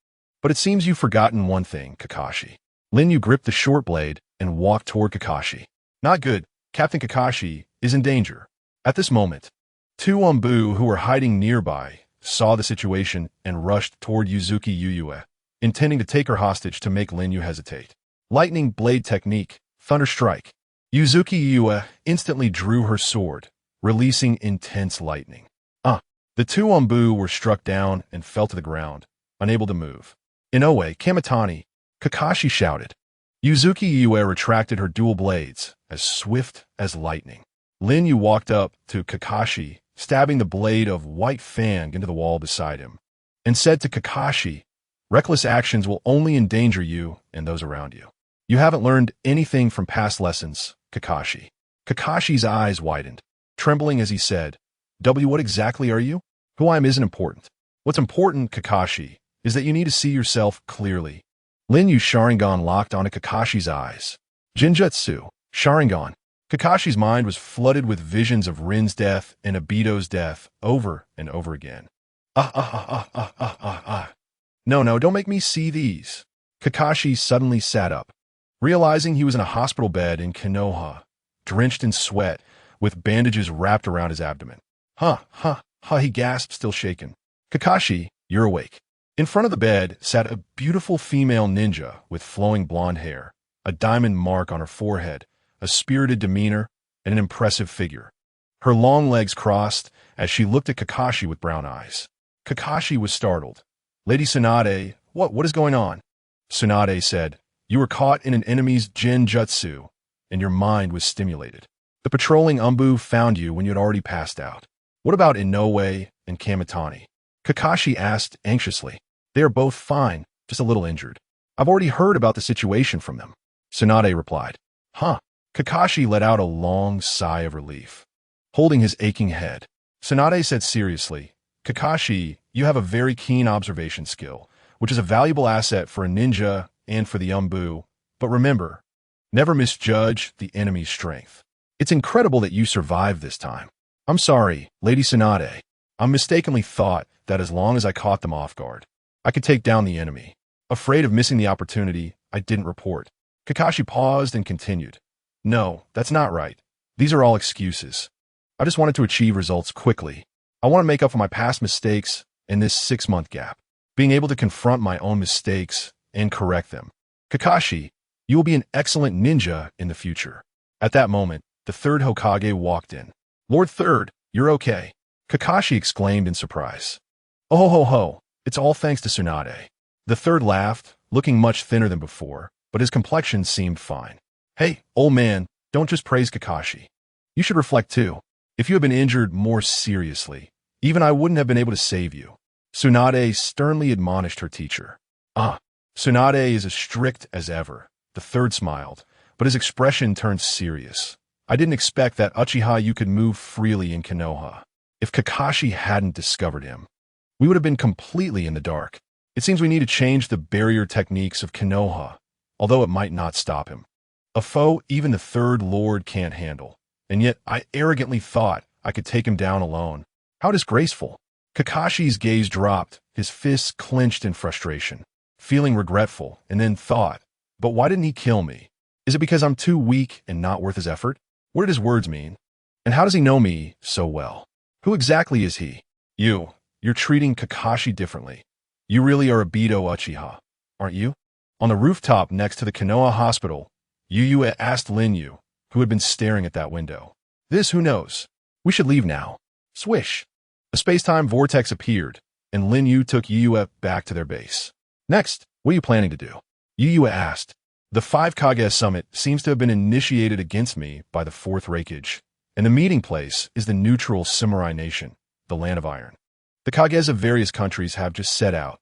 But it seems you've forgotten one thing, Kakashi." Lin Yu gripped the short blade and walked toward Kakashi. Not good. Captain Kakashi is in danger. At this moment, 2 Umbu who were hiding nearby saw the situation and rushed toward Yuzuki Yuyue, intending to take her hostage to make Lin Yu hesitate. Lightning blade technique, thunder strike. Yuzuki Yuyue instantly drew her sword, releasing intense lightning. The 2 Umbu were struck down and fell to the ground, unable to move. "Inoue, Kamitani," Kakashi shouted. Yuzuki Yuyue retracted her dual blades, as swift as lightning. Lin Yu walked up to Kakashi, stabbing the blade of White Fang into the wall beside him, and said to Kakashi, "Reckless actions will only endanger you and those around you. You haven't learned anything from past lessons, Kakashi." Kakashi's eyes widened, trembling as he said, What exactly are you? Who I am isn't important. What's important, Kakashi, is that you need to see yourself clearly." Lin Yu's Sharingan locked onto Kakashi's eyes. Jinjutsu, Sharingan. Kakashi's mind was flooded with visions of Rin's death and Obito's death over and over again. No, don't make me see these. Kakashi suddenly sat up, realizing he was in a hospital bed in Konoha, drenched in sweat, with bandages wrapped around his abdomen. He gasped, still shaken. "Kakashi, you're awake." In front of the bed sat a beautiful female ninja with flowing blonde hair, a diamond mark on her forehead, a spirited demeanor, and an impressive figure. Her long legs crossed as she looked at Kakashi with brown eyes. Kakashi was startled. "Lady Tsunade, what is going on?" Tsunade said, "You were caught in an enemy's genjutsu, and your mind was stimulated. The patrolling Umbu found you when you had already passed out." "What about Inoue and Kamitani?" Kakashi asked anxiously. "They are both fine, just a little injured. I've already heard about the situation from them," Tsunade replied. Kakashi let out a long sigh of relief, holding his aching head. Tsunade said seriously, "Kakashi, you have a very keen observation skill, which is a valuable asset for a ninja and for the Umbu. But remember, never misjudge the enemy's strength. It's incredible that you survived this time." "I'm sorry, Lady Tsunade. I mistakenly thought that as long as I caught them off guard, I could take down the enemy. Afraid of missing the opportunity, I didn't report." Kakashi paused and continued. "No, that's not right. These are all excuses. I just wanted to achieve results quickly. I want to make up for my past mistakes in this 6-month gap." being able to confront my own mistakes and correct them. Kakashi, you will be an excellent ninja in the future. At that moment, the third Hokage walked in. Lord Third, you're okay. Kakashi exclaimed in surprise. Oh ho ho ho, it's all thanks to Tsunade. The third laughed, looking much thinner than before, but his complexion seemed fine. Hey, old man, don't just praise Kakashi. You should reflect too. If you had been injured more seriously, even I wouldn't have been able to save you. Tsunade sternly admonished her teacher. Tsunade is as strict as ever. The third smiled, but his expression turned serious. I didn't expect that Uchiha you could move freely in Konoha. If Kakashi hadn't discovered him, we would have been completely in the dark. It seems we need to change the barrier techniques of Konoha, although it might not stop him. A foe even the third lord can't handle, and yet I arrogantly thought I could take him down alone. How disgraceful. Kakashi's gaze dropped, his fists clenched in frustration, feeling regretful, and then thought, but why didn't he kill me? Is it because I'm too weak and not worth his effort? What did his words mean? And how does he know me so well? Who exactly is he? You're treating Kakashi differently. You really are Obito Uchiha, aren't you? On the rooftop next to the Konoha hospital, Yu asked Lin Yu, who had been staring at that window. Who knows? We should leave now. Swish. A space-time vortex appeared, and Lin Yu took Yu back to their base. Next, what are you planning to do? Yu asked. The 5 Kage summit seems to have been initiated against me by the 4th Raikage, and the meeting place is the neutral Samurai nation, the Land of Iron. The Kages of various countries have just set out.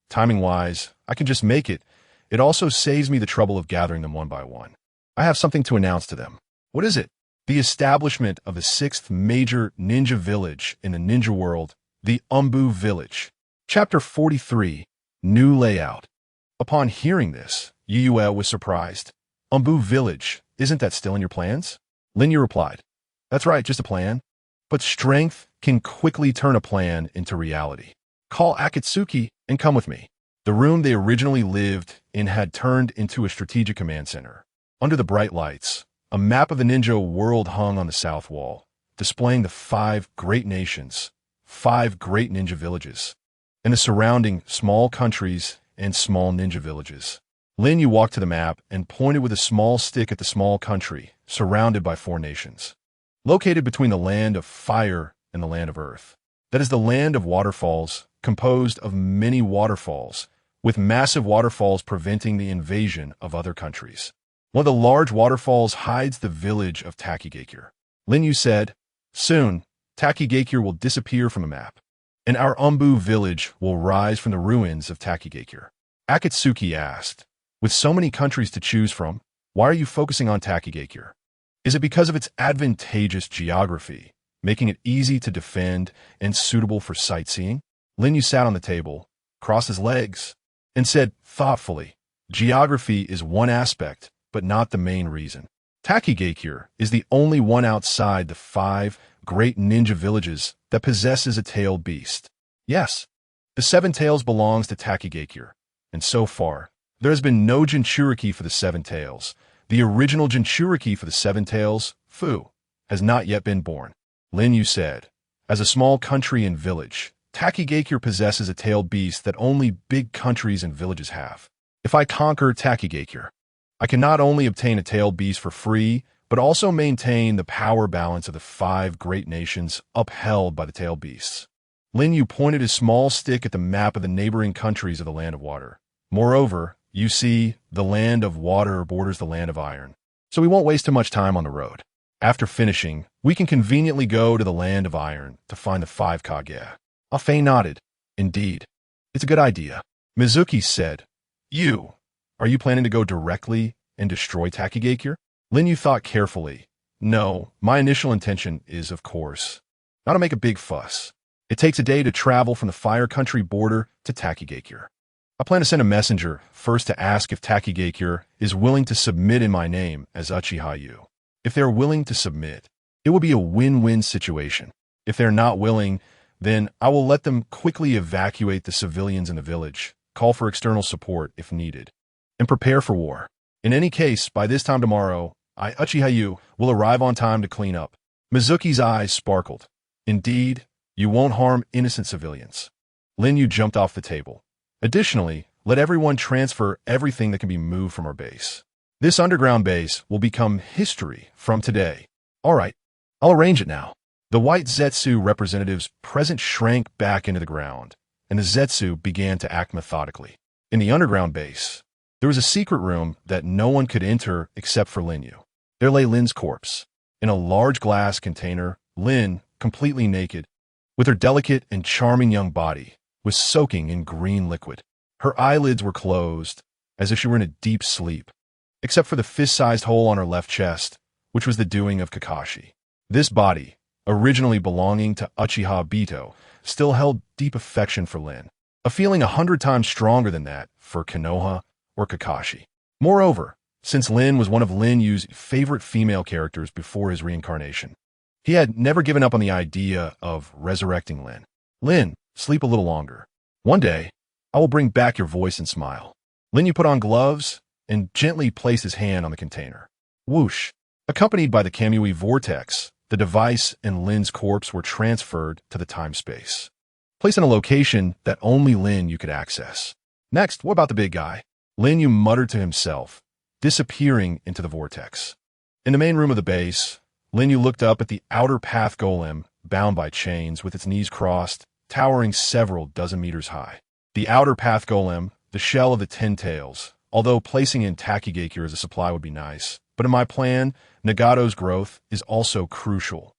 Timing-wise, I can just make it. It also saves me the trouble of gathering them one by one. I have something to announce to them. What is it? The establishment of the 6th major ninja village in the ninja world, the Umbu Village. Chapter 43, New Layout. Upon hearing this, Yu was surprised. Umbu Village, isn't that still in your plans? Lin Yu replied. That's right, just a plan. But strength can quickly turn a plan into reality. Call Akatsuki and come with me. The room they originally lived in had turned into a strategic command center. Under the bright lights, a map of the ninja world hung on the south wall, displaying the 5 great nations, 5 great ninja villages, and the surrounding small countries and small ninja villages. Lin Yu walked to the map and pointed with a small stick at the small country, surrounded by 4 nations. Located between the land of fire and the land of earth. That is the land of waterfalls, composed of many waterfalls, with massive waterfalls preventing the invasion of other countries. One of the large waterfalls hides the village of Takigakure. Lin Yu said, soon, Takigakure will disappear from the map, and our Umbu village will rise from the ruins of Takigakure. Akatsuki asked, with so many countries to choose from, why are you focusing on Takigakure? Is it because of its advantageous geography, making it easy to defend and suitable for sightseeing? Lin Yu sat on the table, crossed his legs, and said thoughtfully, geography is one aspect, but not the main reason. Takigakure is the only one outside the 5 great ninja villages that possesses a tailed beast. Yes, the 7 tails belongs to Takigakure, and so far, there has been no Jinchuriki for the 7 tails. The original Jinchuriki for the 7 tails, Fu, has not yet been born. Lin Yu said, as a small country and village, Takigakure possesses a tailed beast that only big countries and villages have. If I conquer Takigakure, I can not only obtain a tailed beast for free, but also maintain the power balance of the 5 great nations upheld by the tailed beasts. Lin Yu pointed his small stick at the map of the neighboring countries of the Land of Water. Moreover, you see, the Land of Water borders the Land of Iron, so we won't waste too much time on the road. After finishing, we can conveniently go to the Land of Iron to find the 5 Kage. Afei nodded. Indeed. It's a good idea. Mizuki said, are you planning to go directly and destroy Takigakure? Lin Yu thought carefully. No, my initial intention is, of course, not to make a big fuss. It takes a day to travel from the Fire Country border to Takigakure. I plan to send a messenger first to ask if Takigakure is willing to submit in my name as Uchiha Yu. If they're willing to submit, it will be a win-win situation. If they're not willing, then I will let them quickly evacuate the civilians in the village, call for external support if needed, and prepare for war. In any case, by this time tomorrow, I, Uchiha Yu, will arrive on time to clean up. Mizuki's eyes sparkled. Indeed, you won't harm innocent civilians. Lin Yu jumped off the table. Additionally, let everyone transfer everything that can be moved from our base. This underground base will become history from today. All right, I'll arrange it now. The white Zetsu representatives present shrank back into the ground, and the Zetsu began to act methodically. In the underground base, there was a secret room that no one could enter except for Lin Yu. There lay Lin's corpse. In a large glass container, Lin, completely naked, with her delicate and charming young body, was soaking in green liquid. Her eyelids were closed, as if she were in a deep sleep, except for the fist-sized hole on her left chest, which was the doing of Kakashi. This body, originally belonging to Uchiha Obito, still held deep affection for Lin, a feeling 100 times stronger than that for Konoha or Kakashi. Moreover, since Lin was one of Lin Yu's favorite female characters before his reincarnation, he had never given up on the idea of resurrecting Lin. Lin, sleep a little longer. One day, I will bring back your voice and smile. Lin Yu put on gloves and gently placed his hand on the container. Whoosh! Accompanied by the Kamui vortex, the device and Lin's corpse were transferred to the time-space, placed in a location that only Lin Yu could access. Next, what about the big guy? Lin Yu muttered to himself, disappearing into the vortex. In the main room of the base, Lin Yu looked up at the outer path golem, bound by chains, with its knees crossed, towering several dozen meters high. The outer path golem, the shell of the 10 tails, although placing in Takigakure as a supply would be nice, but in my plan, Nagato's growth is also crucial.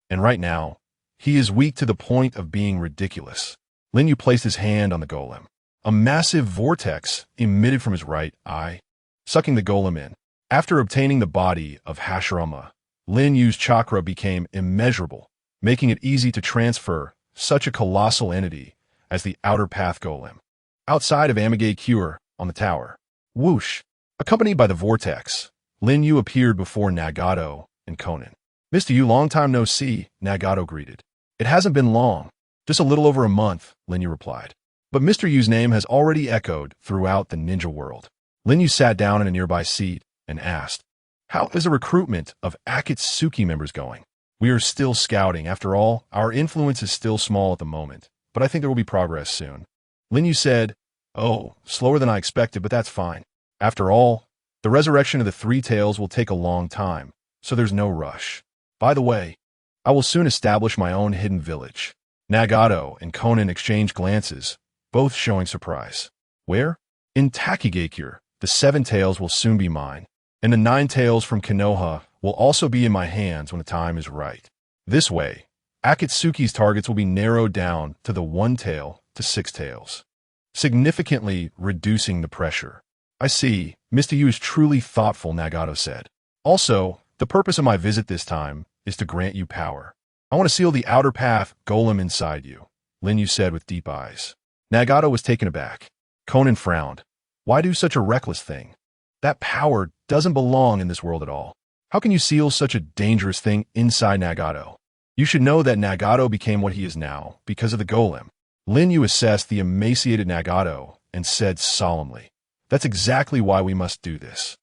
And right now, he is weak to the point of being ridiculous. Lin Yu placed his hand on the golem. A massive vortex emitted from his right eye, sucking the golem in. After obtaining the body of Hashirama, Lin Yu's chakra became immeasurable, making it easy to transfer such a colossal entity as the outer path golem. Outside of Amigakure on the tower, whoosh! Accompanied by the vortex, Lin Yu appeared before Nagato and Konan. Mr. Yu, long time no see, Nagato greeted. It hasn't been long, just a little over a month, Lin Yu replied. But Mr. Yu's name has already echoed throughout the ninja world. Lin Yu sat down in a nearby seat and asked, how is the recruitment of Akatsuki members going? We are still scouting. After all, our influence is still small at the moment, but I think there will be progress soon. Lin Yu said, oh, slower than I expected, but that's fine. After all, the resurrection of the 3 tails will take a long time, so there's no rush. By the way, I will soon establish my own hidden village. Nagato and Konan exchanged glances, both showing surprise. Where? In Takigakure. The 7 tails will soon be mine, and the 9 tails from Konoha will also be in my hands when the time is right. This way, Akatsuki's targets will be narrowed down to the 1 tail to 6 tails, significantly reducing the pressure. I see, Mr. Yu is truly thoughtful, Nagato said. Also, the purpose of my visit this time is to grant you power. I want to seal the outer path golem inside you, Lin Yu said with deep eyes. Nagato was taken aback. Konan frowned. Why do such a reckless thing? That power doesn't belong in this world at all. How can you seal such a dangerous thing inside Nagato? You should know that Nagato became what he is now because of the golem. Lin Yu assessed the emaciated Nagato and said solemnly, that's exactly why we must do this.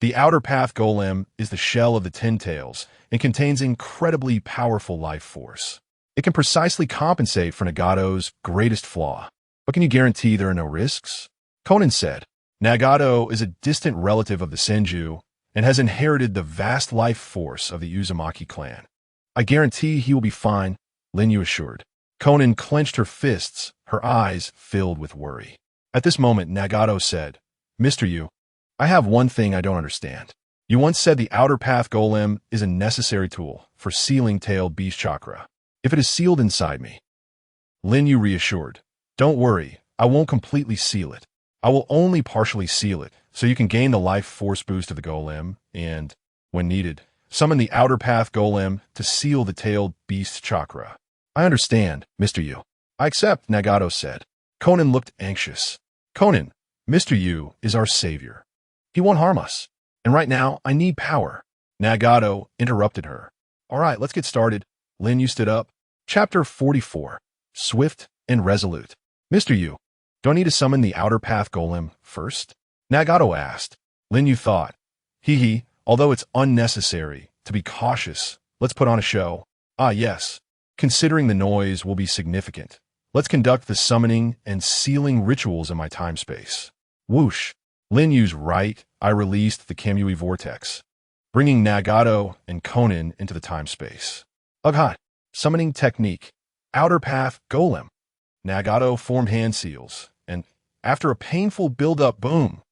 The outer path golem is the shell of the 10 tails and contains incredibly powerful life force. It can precisely compensate for Nagato's greatest flaw. But can you guarantee there are no risks? Konan said, Nagato is a distant relative of the Senju and has inherited the vast life force of the Uzumaki clan. I guarantee he will be fine, Lin Yu assured. Konan clenched her fists, her eyes filled with worry. At this moment, Nagato said, Mr. Yu, I have one thing I don't understand. You once said the outer path golem is a necessary tool for sealing tailed beast chakra. If it is sealed inside me, Lin Yu reassured, don't worry, I won't completely seal it. I will only partially seal it, so you can gain the life force boost of the golem and, when needed, summon the outer path golem to seal the tailed beast chakra. I understand, Mr. Yu. I accept, Nagato said. Konan looked anxious. Konan, Mr. Yu is our savior. He won't harm us. And right now, I need power. Nagato interrupted her. All right, let's get started. Lin Yu stood up. Chapter 44. Swift and Resolute. Mr. Yu, do I need to summon the outer path golem first? Nagato asked. Lin Yu thought, although it's unnecessary to be cautious, let's put on a show. Ah, yes. Considering the noise will be significant, Let's conduct the summoning and sealing rituals in my time space. Whoosh. Lin Yu's right, I released the Kamui vortex, bringing Nagato and Konan into the time space. Ugh. Summoning technique. Outer path golem. Nagato formed hand seals, and after a painful build-up boom,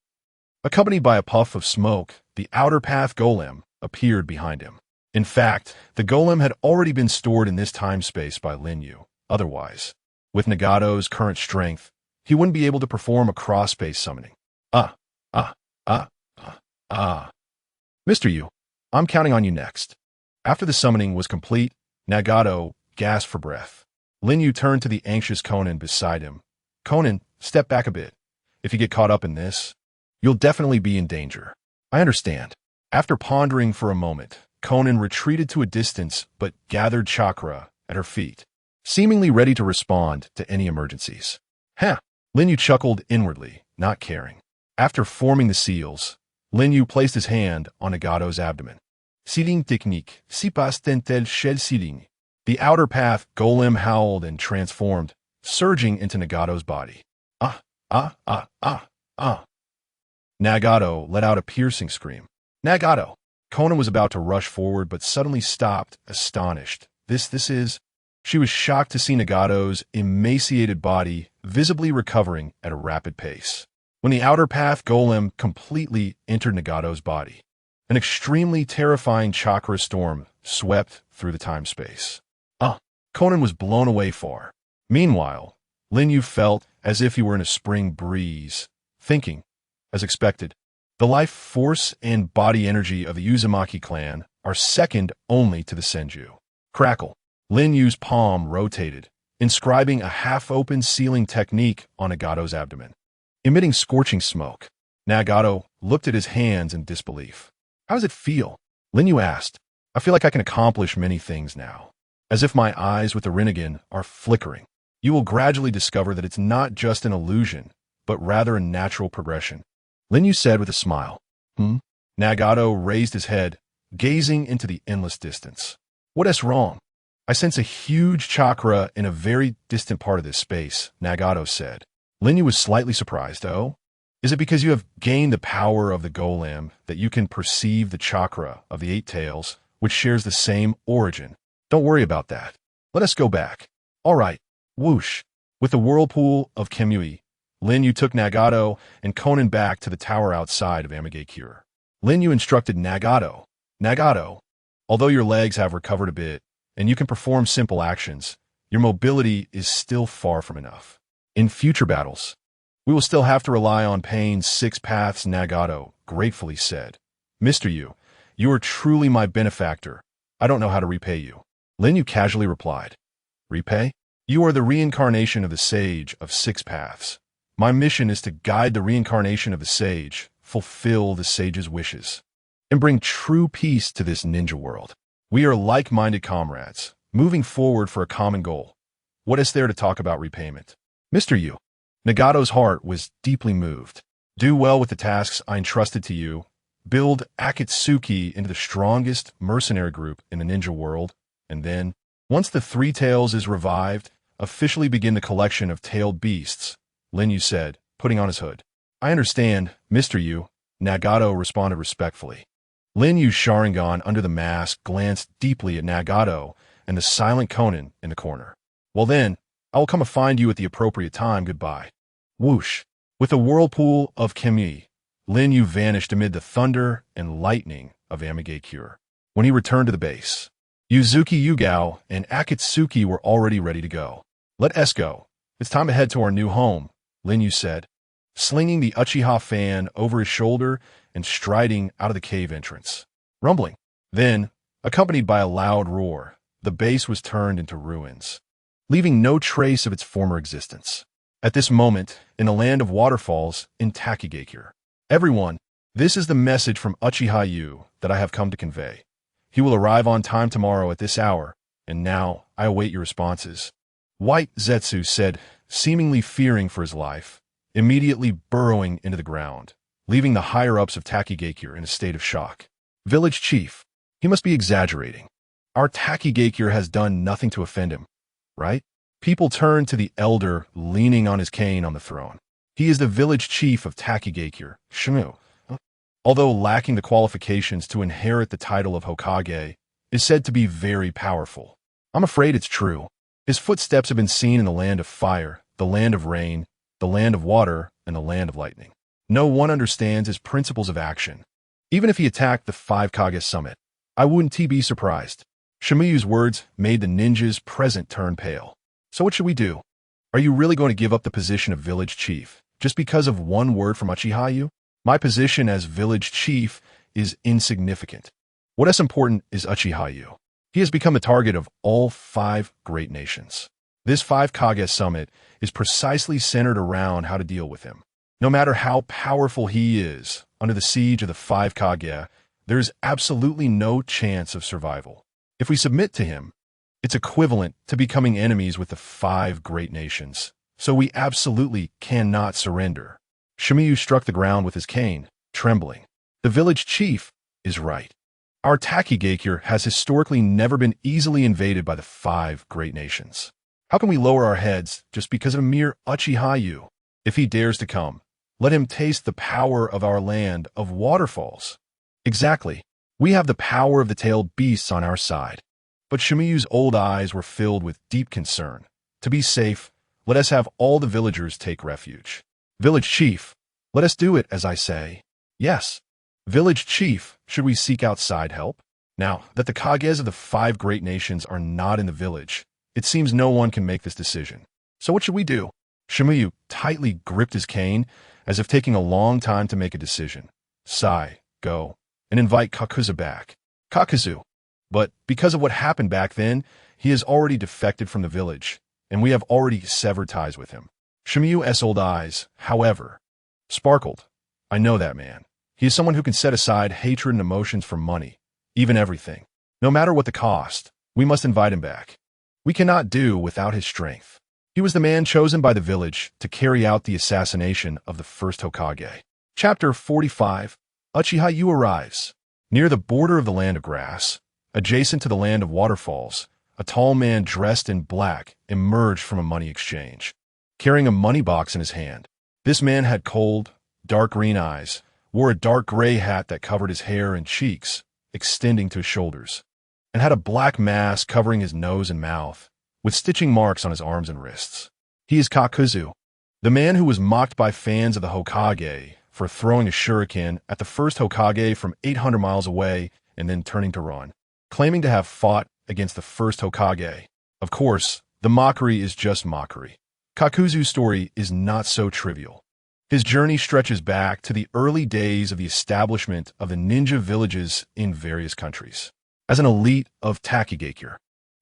accompanied by a puff of smoke, the outer path golem appeared behind him. In fact, the golem had already been stored in this time space by Lin Yu. Otherwise, with Nagato's current strength, he wouldn't be able to perform a cross-space summoning. Mr. Yu, I'm counting on you next. After the summoning was complete, Nagato gasped for breath. Lin Yu turned to the anxious Konan beside him. Konan, step back a bit. If you get caught up in this, you'll definitely be in danger. I understand. After pondering for a moment, Konan retreated to a distance but gathered chakra at her feet, seemingly ready to respond to any emergencies. Lin Yu chuckled inwardly, not caring. After forming the seals, Lin Yu placed his hand on Nagato's abdomen. Sealing technique, si pas tentel shell sealing. The outer path golem howled and transformed, surging into Nagato's body. Nagato let out a piercing scream. Nagato! Konan was about to rush forward but suddenly stopped, astonished. This is... She was shocked to see Nagato's emaciated body visibly recovering at a rapid pace. When the outer path golem completely entered Nagato's body, an extremely terrifying chakra storm swept through the time-space. Konan was blown away far. Meanwhile, Lin Yu felt as if he were in a spring breeze, thinking, as expected, the life force and body energy of the Uzumaki clan are second only to the Senju. Crackle. Lin Yu's palm rotated, inscribing a half-open sealing technique on Nagato's abdomen, emitting scorching smoke. Nagato looked at his hands in disbelief. How does it feel? Lin Yu asked. I feel like I can accomplish many things now. As if my eyes with the Rinnegan are flickering. You will gradually discover that it's not just an illusion, but rather a natural progression. Lin Yu said with a smile. Nagato raised his head, gazing into the endless distance. What is wrong? I sense a huge chakra in a very distant part of this space, Nagato said. Lin Yu was slightly surprised. Oh? Is it because you have gained the power of the golem that you can perceive the chakra of the eight tails, which shares the same origin? Don't worry about that. Let us go back. All right. Whoosh. With the whirlpool of Kamui, Lin Yu took Nagato and Konan back to the tower outside of Amigakure. Lin Yu instructed Nagato, although your legs have recovered a bit and you can perform simple actions, your mobility is still far from enough. In future battles, we will still have to rely on Pain's 6 paths, Nagato gratefully said. Mr. Yu, you are truly my benefactor. I don't know how to repay you. Lin Yu casually replied. Repay? You are the reincarnation of the sage of 6 paths. My mission is to guide the reincarnation of the sage, fulfill the sage's wishes, and bring true peace to this ninja world. We are like-minded comrades, moving forward for a common goal. What is there to talk about repayment? Mr. Yu. Nagato's heart was deeply moved. Do well with the tasks I entrusted to you. Build Akatsuki into the strongest mercenary group in the ninja world, and then, once the 3 Tails is revived, officially begin the collection of tailed beasts, Lin Yu said, putting on his hood. I understand, Mr. Yu, Nagato responded respectfully. Lin Yu's Sharingan under the mask glanced deeply at Nagato and the silent Konan in the corner. Well then, I will come and find you at the appropriate time. Goodbye. Whoosh. With a whirlpool of Kamui, Lin Yu vanished amid the thunder and lightning of Amigakure. When he returned to the base, Uzuki Yugao and Akatsuki were already ready to go. Let us go. It's time to head to our new home, Lin Yu said, slinging the Uchiha fan over his shoulder and striding out of the cave entrance. Rumbling. Then, accompanied by a loud roar, the base was turned into ruins, leaving no trace of its former existence. At this moment, in the land of waterfalls in Takigakure, everyone, this is the message from Uchiha Yu that I have come to convey. He will arrive on time tomorrow at this hour, and now I await your responses. White Zetsu said, seemingly fearing for his life, immediately burrowing into the ground, leaving the higher-ups of Takigakure in a state of shock. Village chief, he must be exaggerating. Our Takigakure has done nothing to offend him, right? People turn to the elder leaning on his cane on the throne. He is the village chief of Takigakure, Shimyu. Although lacking the qualifications to inherit the title of Hokage, is said to be very powerful. I'm afraid it's true. His footsteps have been seen in the land of fire, the land of rain, the land of water, and the land of lightning. No one understands his principles of action. Even if he attacked the 5 Kage summit, I wouldn't be surprised. Shimuyu's words made the ninjas present turn pale. So what should we do? Are you really going to give up the position of village chief, just because of one word from Uchiha? My position as village chief is insignificant. What is important is Uchiha. He has become the target of all 5 great nations. This 5 Kage summit is precisely centered around how to deal with him. No matter how powerful he is, under the siege of the 5 Kage, there is absolutely no chance of survival. If we submit to him, it's equivalent to becoming enemies with the 5 great nations. So we absolutely cannot surrender. Shimiyu struck the ground with his cane, trembling. The village chief is right. Our Takigakure has historically never been easily invaded by the 5 great nations. How can we lower our heads just because of a mere Uchiha? If he dares to come, let him taste the power of our land of waterfalls. Exactly. We have the power of the tailed beasts on our side. But Shimiyu's old eyes were filled with deep concern. To be safe, let us have all the villagers take refuge. Village chief, let us do it as I say. Yes. Village chief, should we seek outside help? Now that the Kages of the 5 great nations are not in the village, it seems no one can make this decision. So what should we do? Shimiyu tightly gripped his cane, as if taking a long time to make a decision. Sigh, go, and invite Kakuzu back. Kakuzu. But because of what happened back then, he has already defected from the village, and we have already severed ties with him. Shimiyu's old eyes, however, sparkled. I know that man. He is someone who can set aside hatred and emotions for money, even everything. No matter what the cost, we must invite him back. We cannot do without his strength. He was the man chosen by the village to carry out the assassination of the first Hokage. Chapter 45. Uchiha arrives. Near the border of the land of grass, adjacent to the land of waterfalls, a tall man dressed in black emerged from a money exchange, carrying a money box in his hand. This man had cold, dark green eyes, wore a dark gray hat that covered his hair and cheeks, extending to his shoulders, and had a black mask covering his nose and mouth, with stitching marks on his arms and wrists. He is Kakuzu, the man who was mocked by fans of the Hokage for throwing a shuriken at the first Hokage from 800 miles away and then turning to run, claiming to have fought against the first Hokage. Of course, the mockery is just mockery. Kakuzu's story is not so trivial. His journey stretches back to the early days of the establishment of the ninja villages in various countries. As an elite of Takigakure,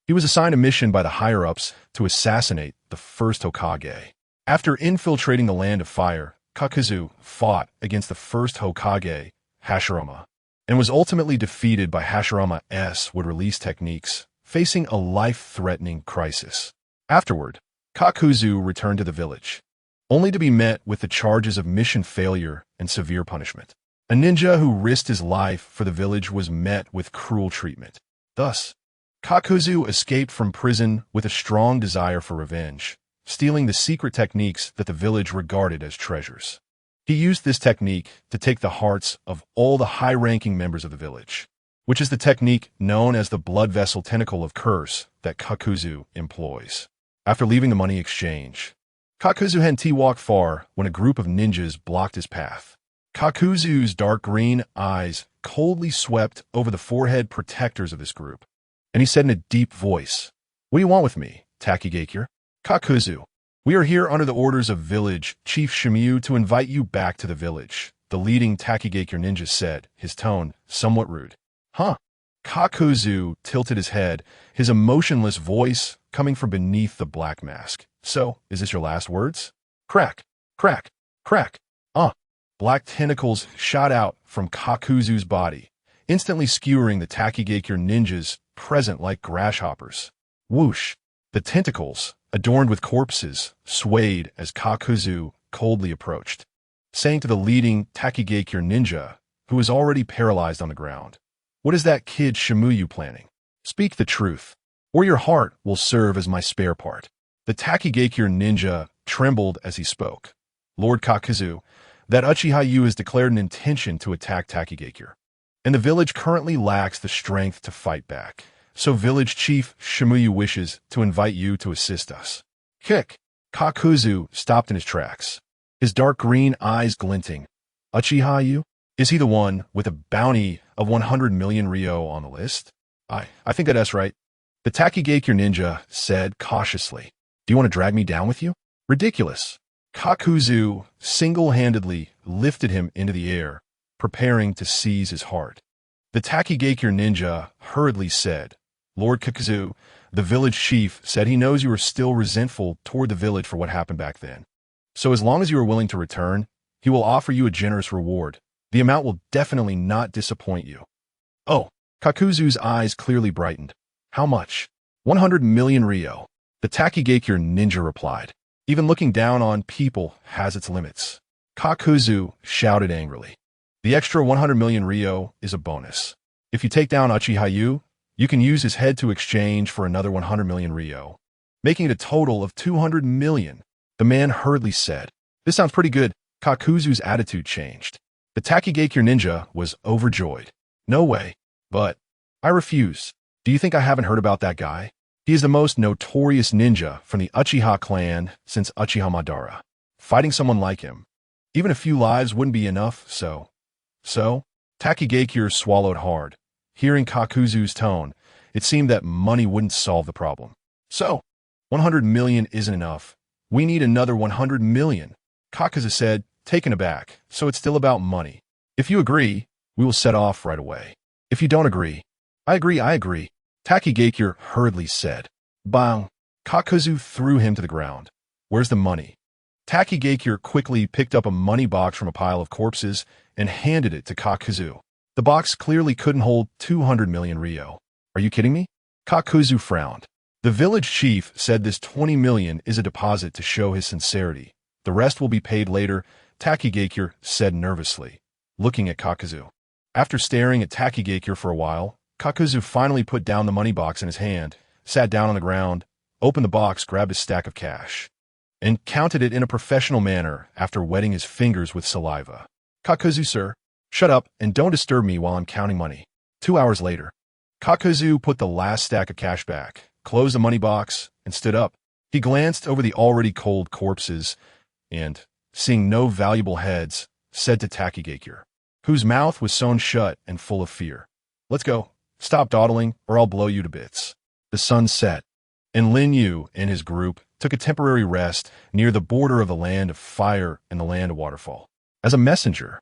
he was assigned a mission by the higher-ups to assassinate the first Hokage. After infiltrating the land of fire, Kakuzu fought against the first Hokage, Hashirama, and was ultimately defeated by Hashirama's would-release techniques, facing a life-threatening crisis. Afterward, Kakuzu returned to the village, only to be met with the charges of mission failure and severe punishment. A ninja who risked his life for the village was met with cruel treatment. Thus, Kakuzu escaped from prison with a strong desire for revenge, stealing the secret techniques that the village regarded as treasures. He used this technique to take the hearts of all the high-ranking members of the village, which is the technique known as the blood vessel tentacle of curse that Kakuzu employs. After leaving the money exchange, Kakuzu hadn't walked far when a group of ninjas blocked his path. Kakuzu's dark green eyes coldly swept over the forehead protectors of this group, and he said in a deep voice, "What do you want with me, Takigakure?" "Kakuzu, we are here under the orders of village Chief Shimiyu to invite you back to the village," the leading Takigakure ninja said, his tone somewhat rude. "Huh?" Kakuzu tilted his head, his emotionless voice coming from beneath the black mask. "So, is this your last words?" Crack, crack, crack. Black tentacles shot out from Kakuzu's body, instantly skewering the Takigakure ninjas present like grasshoppers. Whoosh! The tentacles, adorned with corpses, swayed as Kakuzu coldly approached, saying to the leading Takigakure ninja, who was already paralyzed on the ground, "What is that kid Shimiyu planning? Speak the truth, or your heart will serve as my spare part." The Takigakure ninja trembled as he spoke. Lord Kakuzu, that Uchiha Yu has declared an intention to attack Takigakure, and the village currently lacks the strength to fight back. So village chief Shimuyu wishes to invite you to assist us. Kick! Kakuzu stopped in his tracks, his dark green eyes glinting. Uchiha Yu? Is he the one with a bounty of 100 million ryo on the list? I think that's right. The Takigakure ninja said cautiously. Do you want to drag me down with you? Ridiculous. Kakuzu single-handedly lifted him into the air, preparing to seize his heart. The Takigakure ninja hurriedly said, Lord Kakuzu, the village chief said he knows you are still resentful toward the village for what happened back then. So as long as you are willing to return, he will offer you a generous reward. The amount will definitely not disappoint you. Oh, Kakuzu's eyes clearly brightened. How much? 100 million ryo. The Takigakure ninja replied. Even looking down on people has its limits. Kakuzu shouted angrily. The extra 100 million ryo is a bonus. If you take down Uchiha Yu, you can use his head to exchange for another 100 million ryo, making it a total of 200 million. The man hurriedly said. This sounds pretty good. Kakuzu's attitude changed. The Takigakure ninja was overjoyed. No way. But I refuse. Do you think I haven't heard about that guy? He is the most notorious ninja from the Uchiha clan since Uchiha Madara. Fighting someone like him, even a few lives wouldn't be enough, so... Takigakure swallowed hard. Hearing Kakuzu's tone, it seemed that money wouldn't solve the problem. So, 100 million isn't enough. We need another 100 million. Kakuzu said, taken aback, so it's still about money. If you agree, we will set off right away. If you don't agree, I agree. Takigakure hurriedly said. Bang! Kakuzu threw him to the ground. Where's the money? Takigakure quickly picked up a money box from a pile of corpses and handed it to Kakuzu. The box clearly couldn't hold 200 million ryo. Are you kidding me? Kakuzu frowned. The village chief said this 20 million is a deposit to show his sincerity. The rest will be paid later, Takigakure said nervously, looking at Kakuzu. After staring at Takigakure for a while, Kakuzu finally put down the money box in his hand, sat down on the ground, opened the box, grabbed his stack of cash, and counted it in a professional manner after wetting his fingers with saliva. Kakuzu, sir, shut up and don't disturb me while I'm counting money. 2 hours later, Kakuzu put the last stack of cash back, closed the money box, and stood up. He glanced over the already cold corpses and, seeing no valuable heads, said to Takigakure, whose mouth was sewn shut and full of fear, Let's go. Stop dawdling, or I'll blow you to bits. The sun set, and Lin Yu and his group took a temporary rest near the border of the land of fire and the land of waterfall. As a messenger,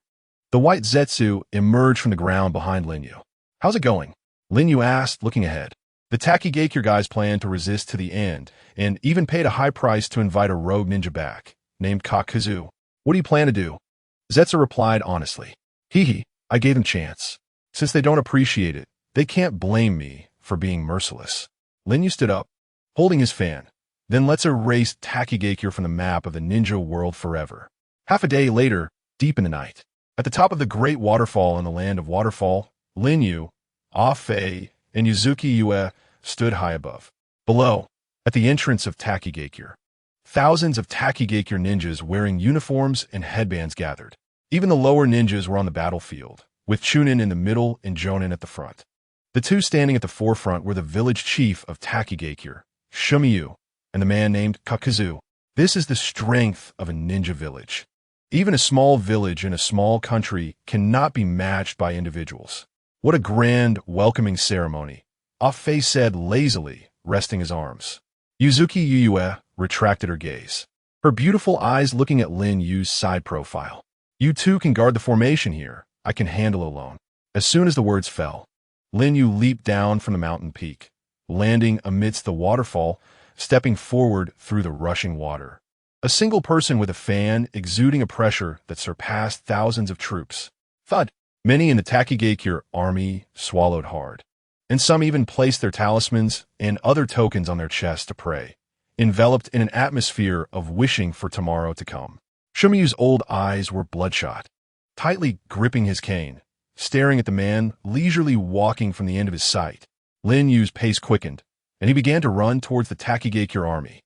the white Zetsu emerged from the ground behind Lin Yu. How's it going? Lin Yu asked, looking ahead. The Takigakure guys planned to resist to the end, and even paid a high price to invite a rogue ninja back, named Kakuzu. What do you plan to do? Zetsu replied honestly. Hee, I gave them chance. Since they don't appreciate it, they can't blame me for being merciless. Lin Yu stood up, holding his fan. Then let's erase Takigakure from the map of the ninja world forever. Half a day later, deep in the night, at the top of the great waterfall in the land of waterfall, Lin Yu, Ah Fei, and Yuzuki Yue stood high above. Below, at the entrance of Takigakure, thousands of Takigakure ninjas wearing uniforms and headbands gathered. Even the lower ninjas were on the battlefield, with Chunin in the middle and Jonin at the front. The two standing at the forefront were the village chief of Takigakure, Shimuyu, and the man named Kakuzu. This is the strength of a ninja village. Even a small village in a small country cannot be matched by individuals. What a grand, welcoming ceremony, Ah Fei said lazily, resting his arms. Yuzuki Yue retracted her gaze, her beautiful eyes looking at Lin Yu's side profile. You two can guard the formation here. I can handle alone. As soon as the words fell, Lin Yu leaped down from the mountain peak, landing amidst the waterfall, stepping forward through the rushing water. A single person with a fan exuding a pressure that surpassed thousands of troops. Thud! Many in the Takigakure army swallowed hard, and some even placed their talismans and other tokens on their chests to pray, enveloped in an atmosphere of wishing for tomorrow to come. Shumiyu's old eyes were bloodshot, tightly gripping his cane, staring at the man leisurely walking from the end of his sight. Lin Yu's pace quickened, and he began to run towards the Takigakure army.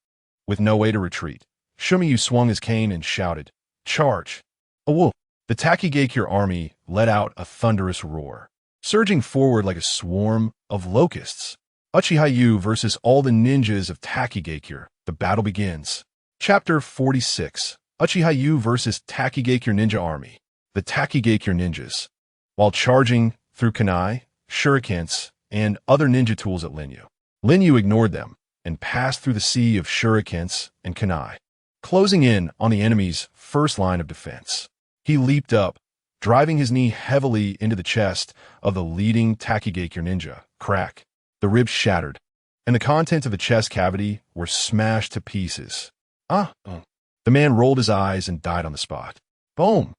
With no way to retreat, Shumiyu swung his cane and shouted, "Charge!" A wolf. The Takigakure army let out a thunderous roar, surging forward like a swarm of locusts. Uchiha Yu versus all the ninjas of Takigakure. The battle begins. Chapter 46. Uchiha Yu versus Takigakure Ninja Army. The Takigakure ninjas. While charging through kunai, shurikens, and other ninja tools at Lin Yu, Lin Yu ignored them and passed through the sea of shurikens and kunai, closing in on the enemy's first line of defense. He leaped up, driving his knee heavily into the chest of the leading Takigakure ninja. Crack. The ribs shattered, and the contents of the chest cavity were smashed to pieces. The man rolled his eyes and died on the spot. Boom!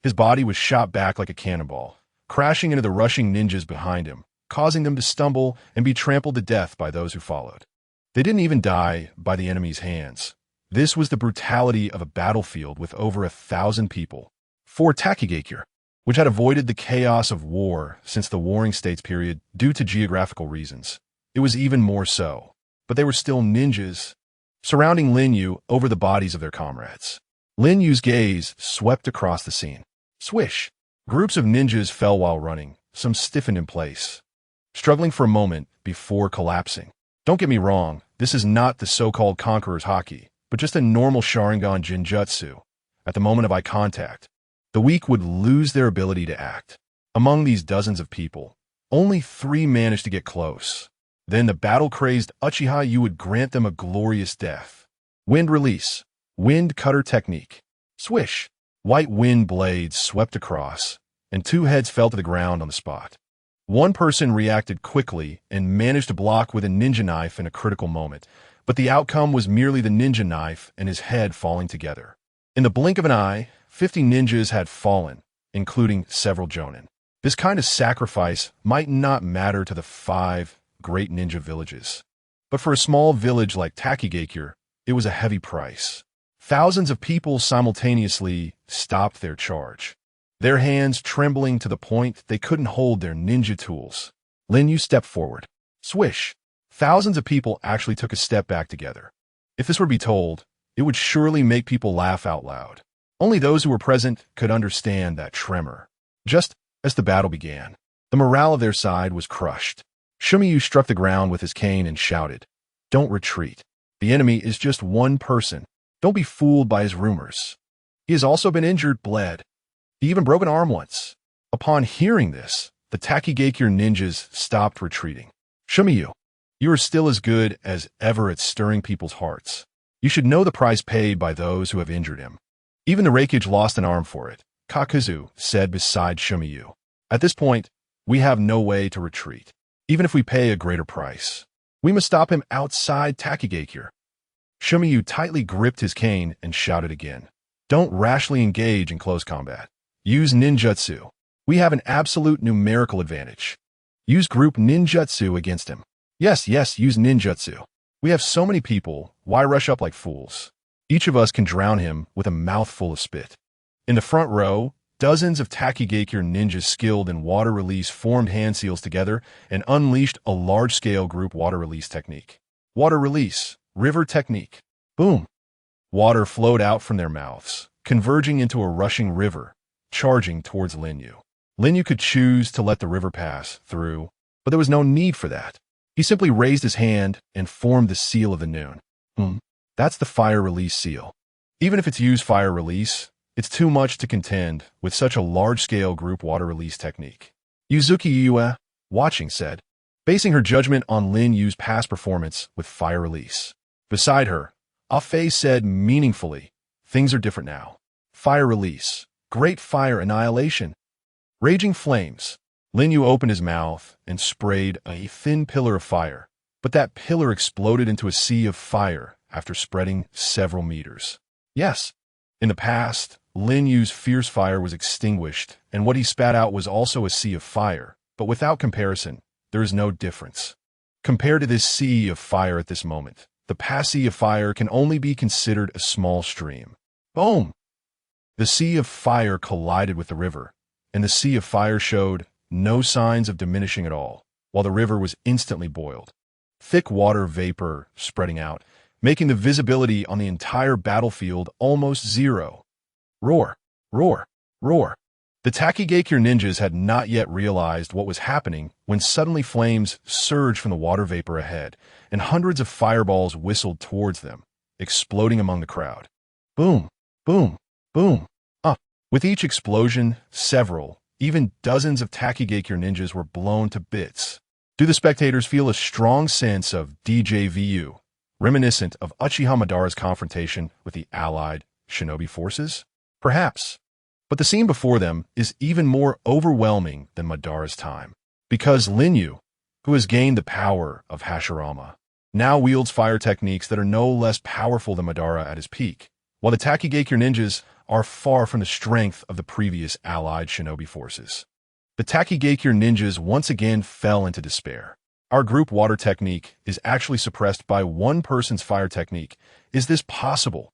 His body was shot back like a cannonball, crashing into the rushing ninjas behind him, causing them to stumble and be trampled to death by those who followed. They didn't even die by the enemy's hands. This was the brutality of a battlefield with over 1,000 people. For Takigakure, which had avoided the chaos of war since the Warring States period due to geographical reasons, it was even more so. But they were still ninjas, surrounding Lin Yu over the bodies of their comrades. Lin Yu's gaze swept across the scene. Swish! Groups of ninjas fell while running, some stiffened in place, struggling for a moment before collapsing. Don't get me wrong, this is not the so-called Conqueror's Haki, but just a normal Sharingan Jinjutsu. At the moment of eye contact, the weak would lose their ability to act. Among these dozens of people, only 3 managed to get close. Then the battle-crazed Uchiha Yu would grant them a glorious death. Wind release. Wind cutter technique. Swish. White wind blades swept across, and 2 heads fell to the ground on the spot. One person reacted quickly and managed to block with a ninja knife in a critical moment, but the outcome was merely the ninja knife and his head falling together. In the blink of an eye, 50 ninjas had fallen, including several jonin. This kind of sacrifice might not matter to the 5 great ninja villages, but for a small village like Takigakure, it was a heavy price. Thousands of people simultaneously stopped their charge, their hands trembling to the point they couldn't hold their ninja tools. Lin Yu stepped forward. Swish! Thousands of people actually took a step back together. If this were to be told, it would surely make people laugh out loud. Only those who were present could understand that tremor. Just as the battle began, the morale of their side was crushed. Shumiyu struck the ground with his cane and shouted, "Don't retreat. The enemy is just one person. Don't be fooled by his rumors. He has also been injured, bled. He even broke an arm once." Upon hearing this, the Takigakure ninjas stopped retreating. "Shumiyu, you are still as good as ever at stirring people's hearts. You should know the price paid by those who have injured him. Even the Reikage lost an arm for it," Kakuzu said beside Shumiyu. "At this point, we have no way to retreat, even if we pay a greater price. We must stop him outside Takigakure." Shumiyu tightly gripped his cane and shouted again, "Don't rashly engage in close combat. Use ninjutsu. We have an absolute numerical advantage. Use group ninjutsu against him. Yes, use ninjutsu. We have so many people, why rush up like fools? Each of us can drown him with a mouthful of spit." In the front row, dozens of Takigakure ninjas skilled in water release formed hand seals together and unleashed a large-scale group water release technique. Water release, river technique. Boom! Water flowed out from their mouths, converging into a rushing river, charging towards Lin Yu. Lin Yu could choose to let the river pass through, but there was no need for that. He simply raised his hand and formed the seal of the noon. That's the fire release seal. Even if it's used fire release, it's too much to contend with such a large-scale group water release technique. Yuzuki Yue, watching, said, basing her judgment on Lin Yu's past performance with fire release. Beside her, Afei said meaningfully, "Things are different now. Fire release, great fire annihilation. Raging flames." Lin Yu opened his mouth and sprayed a thin pillar of fire, but that pillar exploded into a sea of fire after spreading several meters. Yes, in the past, Lin Yu's fierce fire was extinguished, and what he spat out was also a sea of fire, but without comparison, there is no difference. Compared to this sea of fire at this moment, the past sea of fire can only be considered a small stream. Boom! The sea of fire collided with the river, and the sea of fire showed no signs of diminishing at all, while the river was instantly boiled. Thick water vapor spreading out, making the visibility on the entire battlefield almost zero. Roar, roar, roar. The Takigakure ninjas had not yet realized what was happening when suddenly flames surged from the water vapor ahead, and hundreds of fireballs whistled towards them, exploding among the crowd. Boom, boom, boom. With each explosion, several, even dozens of Takigakure ninjas were blown to bits. Do the spectators feel a strong sense of déjà vu, reminiscent of Uchiha Madara's confrontation with the allied shinobi forces? Perhaps. But the scene before them is even more overwhelming than Madara's time, because Lin Yu, who has gained the power of Hashirama, now wields fire techniques that are no less powerful than Madara at his peak, while the Takigakure ninjas are far from the strength of the previous allied shinobi forces. The Takigakure ninjas once again fell into despair. Our group water technique is actually suppressed by one person's fire technique. Is this possible?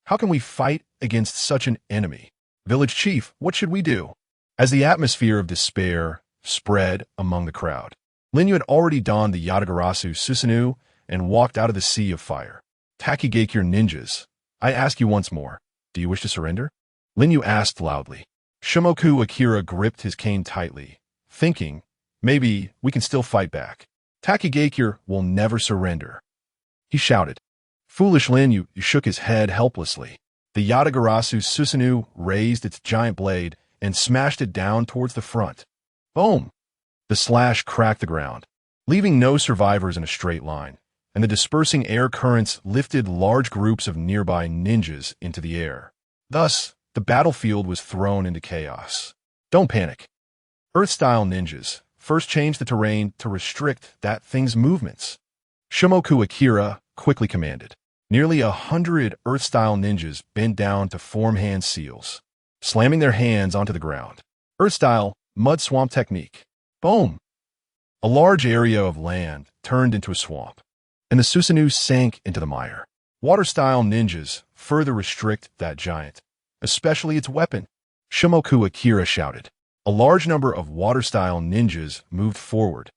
How can we fight against such an enemy? Village chief, what should we do? As the atmosphere of despair spread among the crowd, Lin Yu had already donned the Yatagarasu Susanoo and walked out of the sea of fire. Takigakure ninjas, I ask you once more, do you wish to surrender? Lin Yu asked loudly. Shimoku Akira gripped his cane tightly, thinking, maybe we can still fight back. Takigakure will never surrender. He shouted. Foolish Lin Yu shook his head helplessly. The Yatagarasu Susanoo raised its giant blade and smashed it down towards the front. Boom! The slash cracked the ground, leaving no survivors in a straight line, and the dispersing air currents lifted large groups of nearby ninjas into the air. Thus, the battlefield was thrown into chaos. Don't panic. Earth-style ninjas first changed the terrain to restrict that thing's movements. Shimoku Akira quickly commanded. Nearly 100 Earth-style ninjas bent down to form hand seals, slamming their hands onto the ground. Earth-style mud swamp technique. Boom! A large area of land turned into a swamp, and the Susanoo sank into the mire. Water-style ninjas further restrict that giant, especially its weapon. Shimoku Akira shouted. A large number of water-style ninjas moved forward,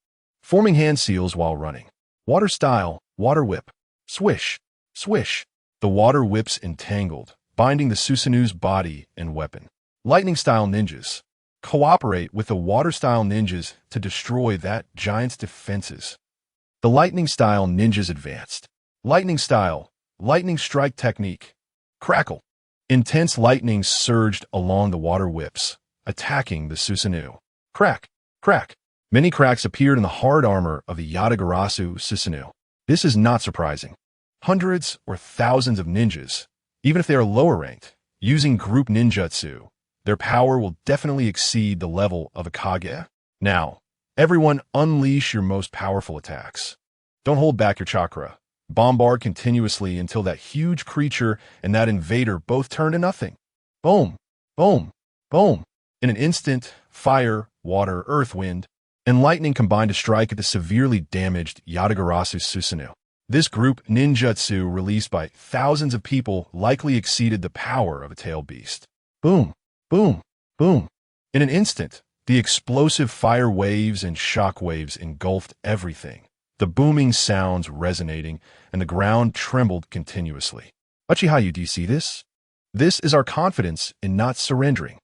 forming hand seals while running. Water-style, water whip. Swish, swish. The water whips entangled, binding the Susanoo's body and weapon. Lightning-style ninjas. Cooperate with the water-style ninjas to destroy that giant's defenses. The lightning-style ninjas advanced. Lightning-style, lightning strike technique. Crackle. Intense lightning surged along the water whips, attacking the Susanoo. Crack, crack. Many cracks appeared in the hard armor of the Yatagarasu Susanoo. This is not surprising. Hundreds or thousands of ninjas, even if they are lower ranked, using group ninjutsu, their power will definitely exceed the level of a Kage. Now, everyone unleash your most powerful attacks. Don't hold back your chakra. Bombard continuously until that huge creature and that invader both turn to nothing. Boom, boom, boom. In an instant, fire, water, earth, wind, and lightning combined to strike at the severely damaged Yatagarasu Susanoo. This group ninjutsu released by thousands of people likely exceeded the power of a tailed beast. Boom, boom, boom. In an instant, the explosive fire waves and shock waves engulfed everything, the booming sounds resonating, and the ground trembled continuously. Uchiha, do you see this? This is our confidence in not surrendering.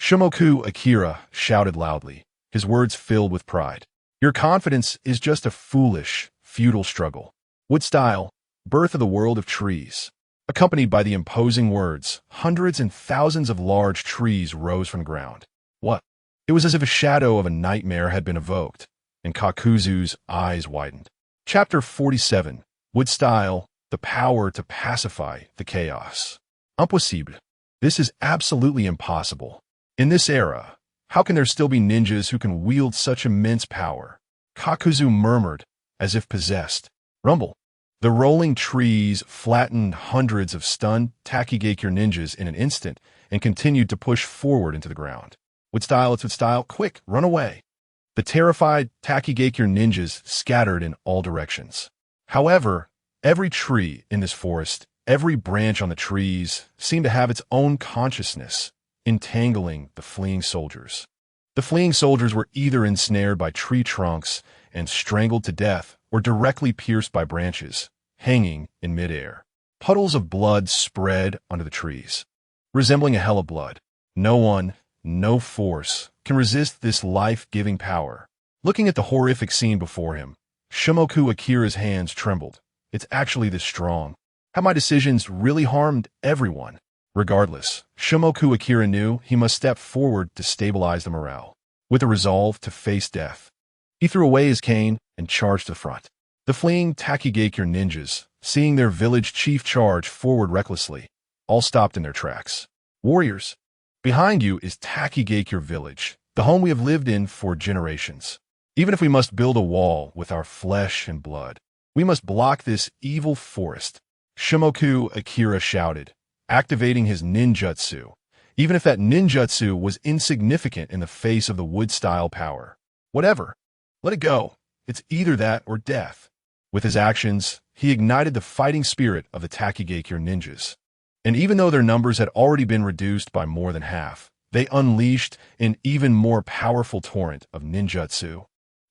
Shimoku Akira shouted loudly, his words filled with pride. Your confidence is just a foolish, futile struggle. Wood style, birth of the world of trees. Accompanied by the imposing words, hundreds and thousands of large trees rose from the ground. What? It was as if a shadow of a nightmare had been evoked, and Kakuzu's eyes widened. Chapter 47. Wood style, the power to pacify the chaos. Impossible. This is absolutely impossible. In this era, how can there still be ninjas who can wield such immense power? Kakuzu murmured, as if possessed. Rumble. The rolling trees flattened hundreds of stunned Takigakure ninjas in an instant and continued to push forward into the ground. Wood style, it's wood style, quick, run away. The terrified Takigakure ninjas scattered in all directions. However, every tree in this forest, every branch on the trees, seemed to have its own consciousness, entangling the fleeing soldiers. The fleeing soldiers were either ensnared by tree trunks and strangled to death, or directly pierced by branches, hanging in midair. Puddles of blood spread under the trees, resembling a hell of blood. No one, no force, can resist this life-giving power. Looking at the horrific scene before him, Shimoku Akira's hands trembled. It's actually this strong. Have my decisions really harmed everyone? Regardless, Shimoku Akira knew he must step forward to stabilize the morale. With a resolve to face death, he threw away his cane and charged to the front. The fleeing Takigakure ninjas, seeing their village chief charge forward recklessly, all stopped in their tracks. Warriors, behind you is Takigakure village, the home we have lived in for generations. Even if we must build a wall with our flesh and blood, we must block this evil forest. Shimoku Akira shouted, activating his ninjutsu, even if that ninjutsu was insignificant in the face of the wood-style power. Whatever. Let it go. It's either that or death. With his actions, he ignited the fighting spirit of the Takigakure ninjas. And even though their numbers had already been reduced by more than half, they unleashed an even more powerful torrent of ninjutsu,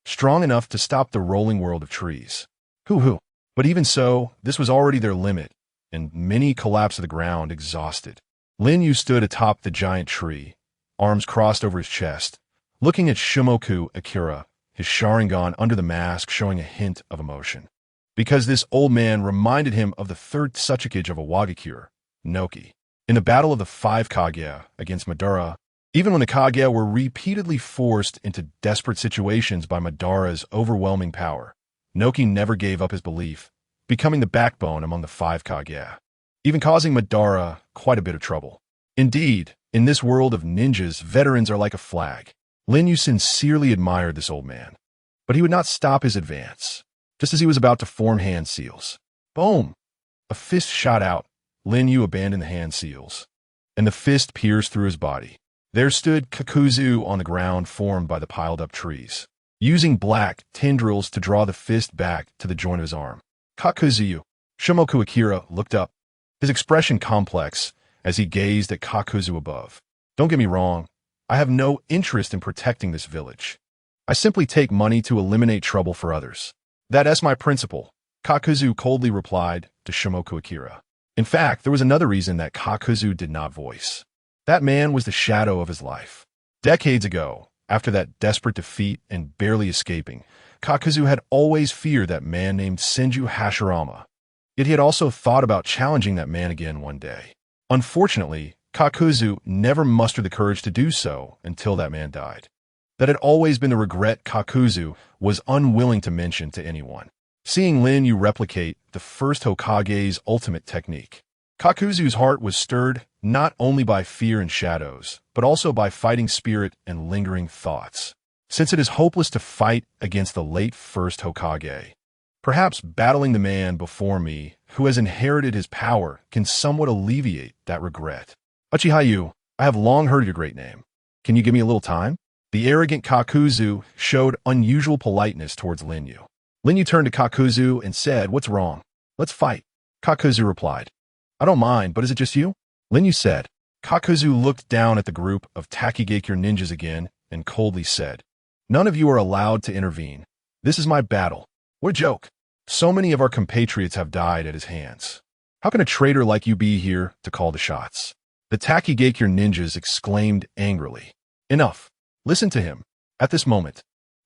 strong enough to stop the rolling world of trees. Hoo-hoo. But even so, this was already their limit, and many collapsed to the ground exhausted. Lin Yu stood atop the giant tree, arms crossed over his chest, looking at Shimoku Akira, his Sharingan under the mask showing a hint of emotion. Because this old man reminded him of the third Tsuchikage of a Wagakure, Noki. In the battle of the 5 Kaguya against Madara, even when the Kaguya were repeatedly forced into desperate situations by Madara's overwhelming power, Noki never gave up his belief, becoming the backbone among the 5 Kaguya, even causing Madara quite a bit of trouble. Indeed, in this world of ninjas, veterans are like a flag. Lin Yu sincerely admired this old man, but he would not stop his advance. Just as he was about to form hand seals, boom! A fist shot out. Lin Yu abandoned the hand seals, and the fist pierced through his body. There stood Kakuzu on the ground formed by the piled-up trees, using black tendrils to draw the fist back to the joint of his arm. Kakuzu. Shimoku Akira looked up, his expression complex as he gazed at Kakuzu above. Don't get me wrong, I have no interest in protecting this village. I simply take money to eliminate trouble for others. That's my principle, Kakuzu coldly replied to Shimoku Akira. In fact, there was another reason that Kakuzu did not voice. That man was the shadow of his life. Decades ago, after that desperate defeat and barely escaping, Kakuzu had always feared that man named Senju Hashirama. Yet he had also thought about challenging that man again one day. Unfortunately, Kakuzu never mustered the courage to do so until that man died. That had always been the regret Kakuzu was unwilling to mention to anyone. Seeing Lin Yu replicate the first Hokage's ultimate technique, Kakuzu's heart was stirred not only by fear and shadows, but also by fighting spirit and lingering thoughts. Since it is hopeless to fight against the late first Hokage, perhaps battling the man before me who has inherited his power can somewhat alleviate that regret. Uchiha Yu, I have long heard your great name. Can you give me a little time? The arrogant Kakuzu showed unusual politeness towards Lin Yu. Lin Yu turned to Kakuzu and said, "What's wrong? Let's fight." Kakuzu replied, "I don't mind, but is it just you?" Lin Yu said. Kakuzu looked down at the group of Takigakure ninjas again and coldly said, "None of you are allowed to intervene. This is my battle." What a joke. So many of our compatriots have died at his hands. How can a traitor like you be here to call the shots? The Takigakure ninjas exclaimed angrily. Enough. Listen to him. At this moment,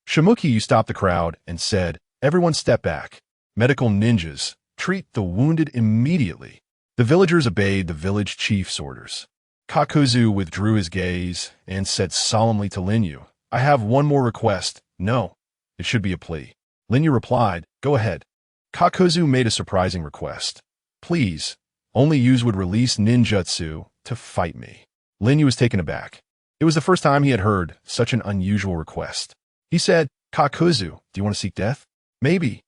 Shimoku Yu stopped the crowd and said, "Everyone step back. Medical ninjas, treat the wounded immediately." The villagers obeyed the village chief's orders. Kakuzu withdrew his gaze and said solemnly to Lin Yu, "I have one more request." "No, it should be a plea." Lin Yu replied, "Go ahead." Kakuzu made a surprising request. "Please, only yous would release ninjutsu to fight me." Lin Yu was taken aback. It was the first time he had heard such an unusual request. He said, "Kakuzu, do you want to seek death?" "Maybe.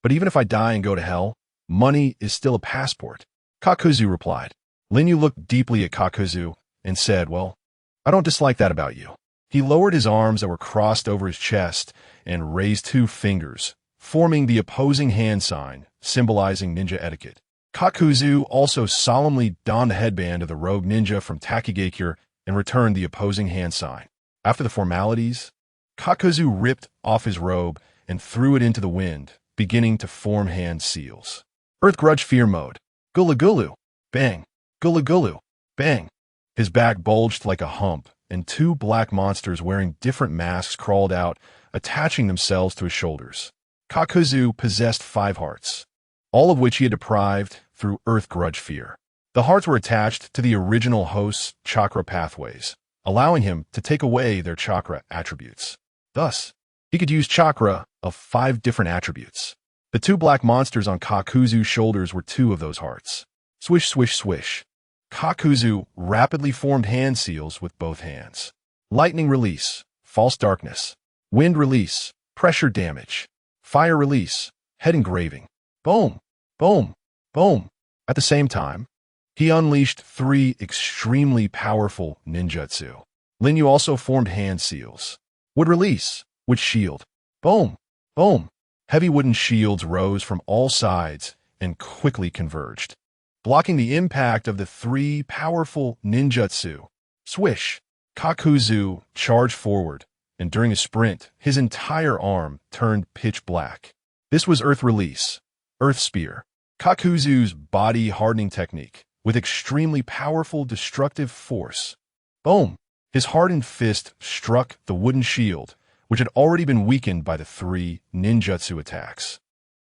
But even if I die and go to hell, money is still a passport." Kakuzu replied. Lin Yu looked deeply at Kakuzu and said, "Well, I don't dislike that about you." He lowered his arms that were crossed over his chest and raised 2 fingers, forming the opposing hand sign, symbolizing ninja etiquette. Kakuzu also solemnly donned the headband of the rogue ninja from Takigakure and returned the opposing hand sign. After the formalities, Kakuzu ripped off his robe and threw it into the wind, beginning to form hand seals. Earth Grudge Fear Mode. Gulu Gulu. Bang. Gulu Gulu. Bang. His back bulged like a hump, and two black monsters wearing different masks crawled out, attaching themselves to his shoulders. Kakuzu possessed 5 hearts, all of which he had deprived through Earth Grudge Fear. The hearts were attached to the original host's chakra pathways, allowing him to take away their chakra attributes. Thus, he could use chakra of 5 different attributes. The 2 black monsters on Kakuzu's shoulders were 2 of those hearts. Swish, swish, swish. Kakuzu rapidly formed hand seals with both hands. Lightning release, false darkness. Wind release, pressure damage. Fire release, head engraving. Boom, boom, boom. At the same time, he unleashed 3 extremely powerful ninjutsu. Lin Yu also formed hand seals. Wood release, wood shield. Boom, boom. Heavy wooden shields rose from all sides and quickly converged, blocking the impact of the 3 powerful ninjutsu. Swish. Kakuzu charged forward, and during a sprint, his entire arm turned pitch black. This was Earth Release, Earth Spear. Kakuzu's body hardening technique, with extremely powerful destructive force. Boom! His hardened fist struck the wooden shield, which had already been weakened by the 3 ninjutsu attacks,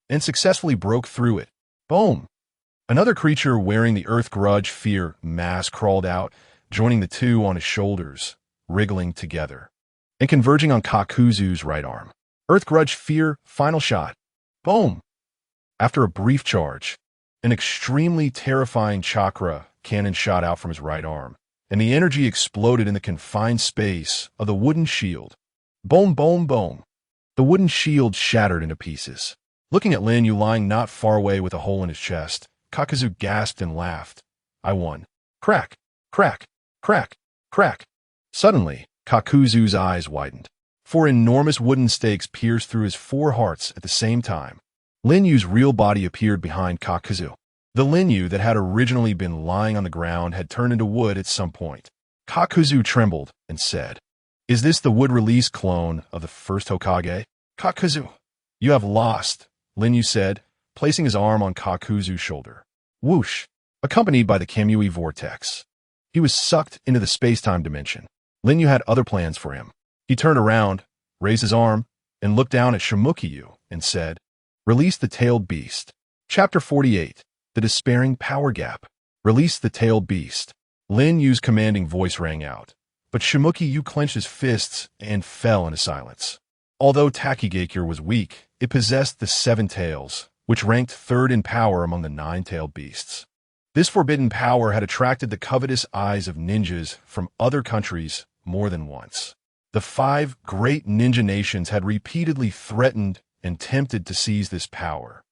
and successfully broke through it. Boom! Another creature wearing the Earth Grudge Fear mask crawled out, joining the 2 on his shoulders, wriggling together, and converging on Kakuzu's right arm. Earth Grudge Fear final shot. Boom! After a brief charge, an extremely terrifying chakra cannon shot out from his right arm, and the energy exploded in the confined space of the wooden shield. Boom, boom, boom. The wooden shield shattered into pieces. Looking at Lin Yu lying not far away with a hole in his chest, Kakuzu gasped and laughed. I won. Crack, crack, crack, crack. Suddenly, Kakuzu's eyes widened. 4 enormous wooden stakes pierced through his 4 hearts at the same time. Lin Yu's real body appeared behind Kakuzu. The Lin Yu that had originally been lying on the ground had turned into wood at some point. Kakuzu trembled and said, Is this the wood release clone of the first Hokage? Kakuzu, you have lost, Lin Yu said, placing his arm on Kakuzu's shoulder. Whoosh, accompanied by the Kamui vortex. He was sucked into the space-time dimension. Lin Yu had other plans for him. He turned around, raised his arm, and looked down at Shimukyu and said, Release the tailed beast. Chapter 48, The Despairing Power Gap. Release the tailed beast. Lin Yu's commanding voice rang out, but Shimukyu clenched his fists and fell into silence. Although Takigakure was weak, it possessed the 7 tails, which ranked 3rd in power among the 9-tailed beasts. This forbidden power had attracted the covetous eyes of ninjas from other countries more than once. The 5 great ninja nations had repeatedly threatened and tempted to seize this power,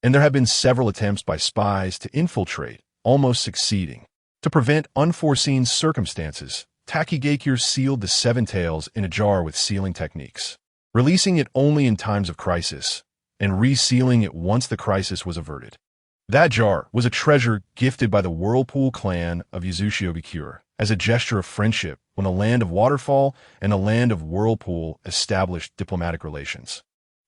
and there had been several attempts by spies to infiltrate, almost succeeding. To prevent unforeseen circumstances, Takigakure sealed the 7 tails in a jar with sealing techniques, releasing it only in times of crisis, and resealing it once the crisis was averted. That jar was a treasure gifted by the Whirlpool clan of Uchiha as a gesture of friendship when the land of Waterfall and the land of Whirlpool established diplomatic relations.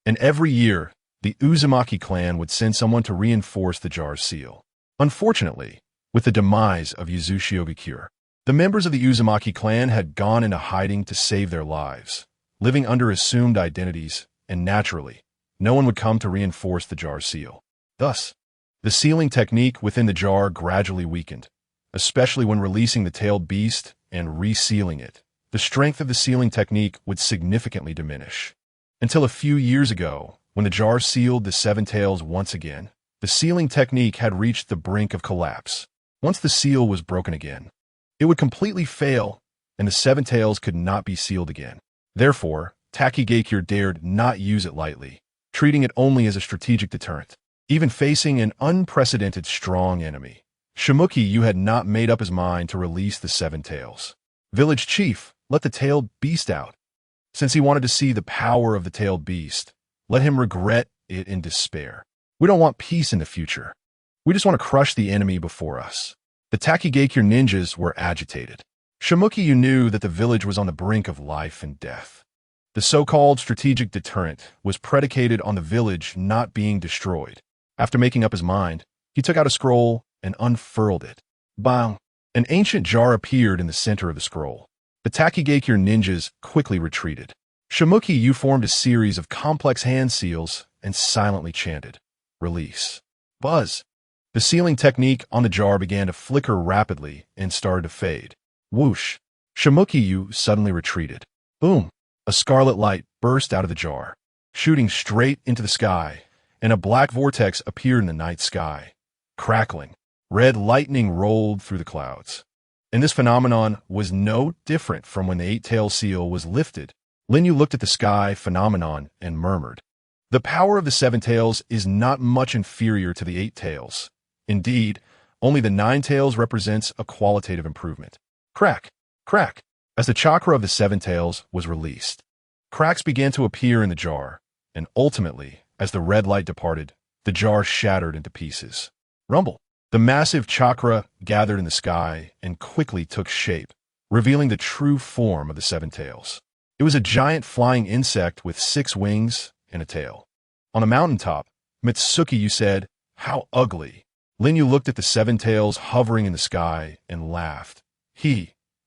And every year, the Uzumaki clan would send someone to reinforce the jar's seal. Unfortunately, with the demise of Uchiha, the members of the Uzumaki clan had gone into hiding to save their lives, living under assumed identities, and naturally, no one would come to reinforce the jar's seal. Thus, the sealing technique within the jar gradually weakened, especially when releasing the tailed beast and resealing it. The strength of the sealing technique would significantly diminish. Until a few years ago, when the jar sealed the 7 tails once again, the sealing technique had reached the brink of collapse. Once the seal was broken again, it would completely fail, and the 7 tails could not be sealed again. Therefore, Takigakure dared not use it lightly, treating it only as a strategic deterrent. Even facing an unprecedented strong enemy, Shimukyu had not made up his mind to release the 7 tails. Village chief, let the tailed beast out. Since he wanted to see the power of the tailed beast, let him regret it in despair. We don't want peace in the future. We just want to crush the enemy before us. The Takigakure ninjas were agitated. Shimukyu knew that the village was on the brink of life and death. The so-called strategic deterrent was predicated on the village not being destroyed. After making up his mind, He took out a scroll and unfurled it. Bang! An ancient jar appeared in the center of the scroll. The Takigakure ninjas quickly retreated. Shimuki Yu formed a series of complex hand seals and silently chanted, "Release." Buzz! The sealing technique on the jar began to flicker rapidly and started to fade. Whoosh! Shimuki Yu suddenly retreated. Boom! A scarlet light burst out of the jar, shooting straight into the sky, and a black vortex appeared in the night sky. Crackling, red lightning rolled through the clouds. And this phenomenon was no different from when the eight-tailed seal was lifted. Lin Yu looked at the sky phenomenon and murmured, "The power of the seven tails is not much inferior to the eight tails. Indeed, only the nine tails represents a qualitative improvement." Crack! Crack! As the chakra of the seven tails was released, cracks began to appear in the jar, and ultimately, as the red light departed, the jar shattered into pieces. Rumble! The massive chakra gathered in the sky and quickly took shape, revealing the true form of the seven tails. It was a giant flying insect with 6 wings and a tail. On a mountaintop, Mitsuki said, "How ugly." Lin Yu looked at the seven tails hovering in the sky and laughed.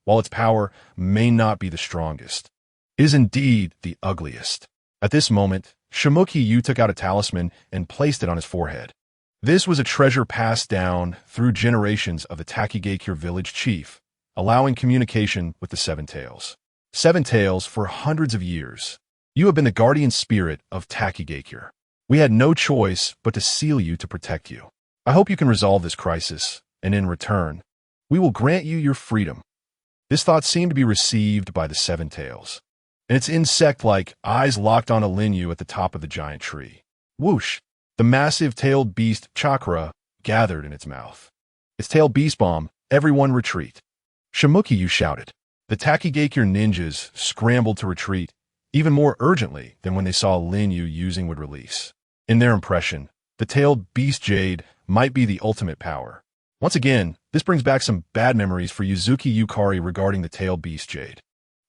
While its power may not be the strongest, is indeed the ugliest. At this moment, Shimuki Yu took out a talisman and placed it on his forehead. This was a treasure passed down through generations of the Takigakure village chief, allowing communication with the seven tails. Seven tails for hundreds of years. You have been the guardian spirit of Takigakure. We had no choice but to seal you to protect you. I hope you can resolve this crisis, and in return, we will grant you your freedom. This thought seemed to be received by the seven tails, and its insect-like eyes locked onto Lin Yu at the top of the giant tree. Whoosh! The massive tailed beast chakra gathered in its mouth. Its tail beast bomb, everyone retreat. Shimuki Yu shouted. The Takigakure ninjas scrambled to retreat, even more urgently than when they saw Lin Yu using would release. In their impression, the tailed beast jade might be the ultimate power. Once again, this brings back some bad memories for Yuzuki Yukari regarding the tailed beast jade.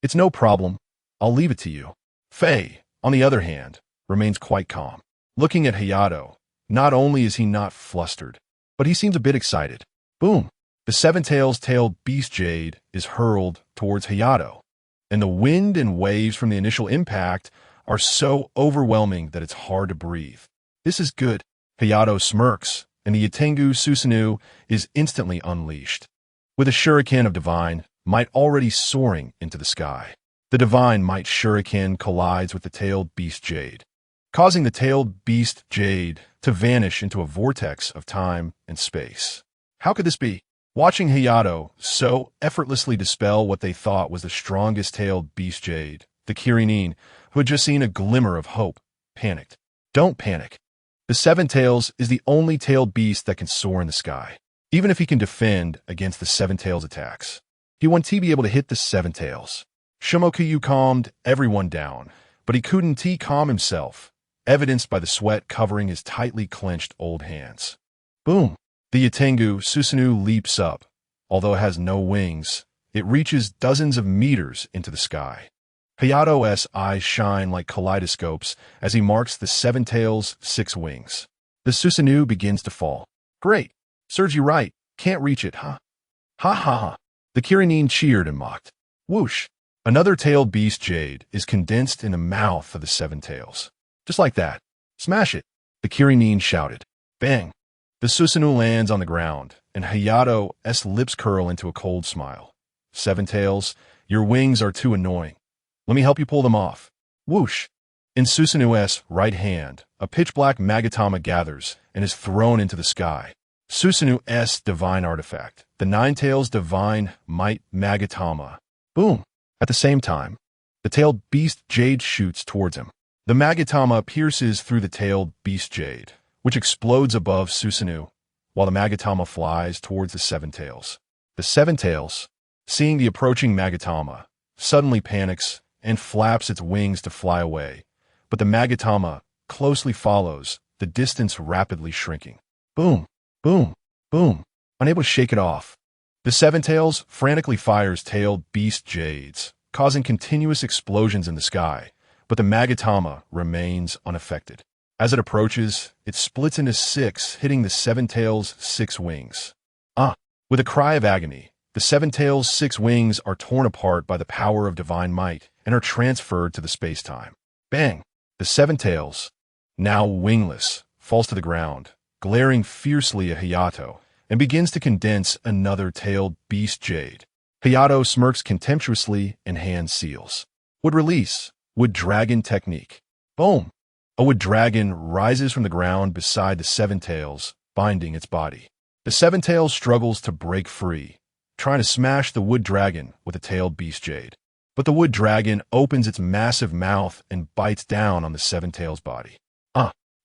It's no problem. I'll leave it to you. Faye, on the other hand, remains quite calm. Looking at Hayato, not only is he not flustered, but he seems a bit excited. Boom! The seven tails tailed beast jade is hurled towards Hayato, and the wind and waves from the initial impact are so overwhelming that it's hard to breathe. This is good. Hayato smirks, and the Yatengu Susanoo is instantly unleashed, with a shuriken of divine might already soaring into the sky. The divine might shuriken collides with the tailed beast jade, causing the tailed beast jade to vanish into a vortex of time and space. How could this be? Watching Hayato so effortlessly dispel what they thought was the strongest tailed beast jade, the Kirinin, who had just seen a glimmer of hope, panicked. Don't panic. The seven tails is the only tailed beast that can soar in the sky, even if he can defend against the seven tails attacks. He won't be able to hit the seven tails. Shimuki calmed everyone down, but he couldn't calm himself, evidenced by the sweat covering his tightly clenched old hands. Boom! The Yatengu Susanoo leaps up. Although it has no wings, it reaches dozens of meters into the sky. Hayato's eyes shine like kaleidoscopes as he marks the seven tails' 6 wings. The Susanoo begins to fall. Great! Serves you right. Can't reach it, huh? Ha ha ha! The Kirinin cheered and mocked. Whoosh! Another tailed beast jade is condensed in the mouth of the seven tails. Just like that. Smash it! The Kirinin shouted. Bang! The Susanoo lands on the ground, and Hayato's lips curl into a cold smile. Seven tails, your wings are too annoying. Let me help you pull them off. Whoosh! In Susanoo's right hand, a pitch-black Magatama gathers and is thrown into the sky. Susanoo's divine artifact, the Nine Tails Divine Might Magatama. Boom! At the same time, the tailed beast jade shoots towards him. The Magatama pierces through the tailed beast jade, which explodes above Susanoo, while the Magatama flies towards the seven tails. The seven tails, seeing the approaching Magatama, suddenly panics and flaps its wings to fly away, but the Magatama closely follows, the distance rapidly shrinking. Boom! Boom! Boom! Unable to shake it off, the seven tails frantically fires tailed beast jades, causing continuous explosions in the sky, but the Magatama remains unaffected. As it approaches, it splits into 6, hitting the Seven Tails' 6 wings. With a cry of agony, the Seven Tails' 6 wings are torn apart by the power of divine might and are transferred to the space-time. Bang! The Seven Tails, now wingless, falls to the ground, glaring fiercely at Hayato, and begins to condense another tailed beast jade. Hayato smirks contemptuously and hand seals. Wood release. Wood dragon technique. Boom! A wood dragon rises from the ground beside the Seven Tails, binding its body. The Seven Tails struggles to break free, trying to smash the wood dragon with a tailed beast jade. But the wood dragon opens its massive mouth and bites down on the Seven Tails' body.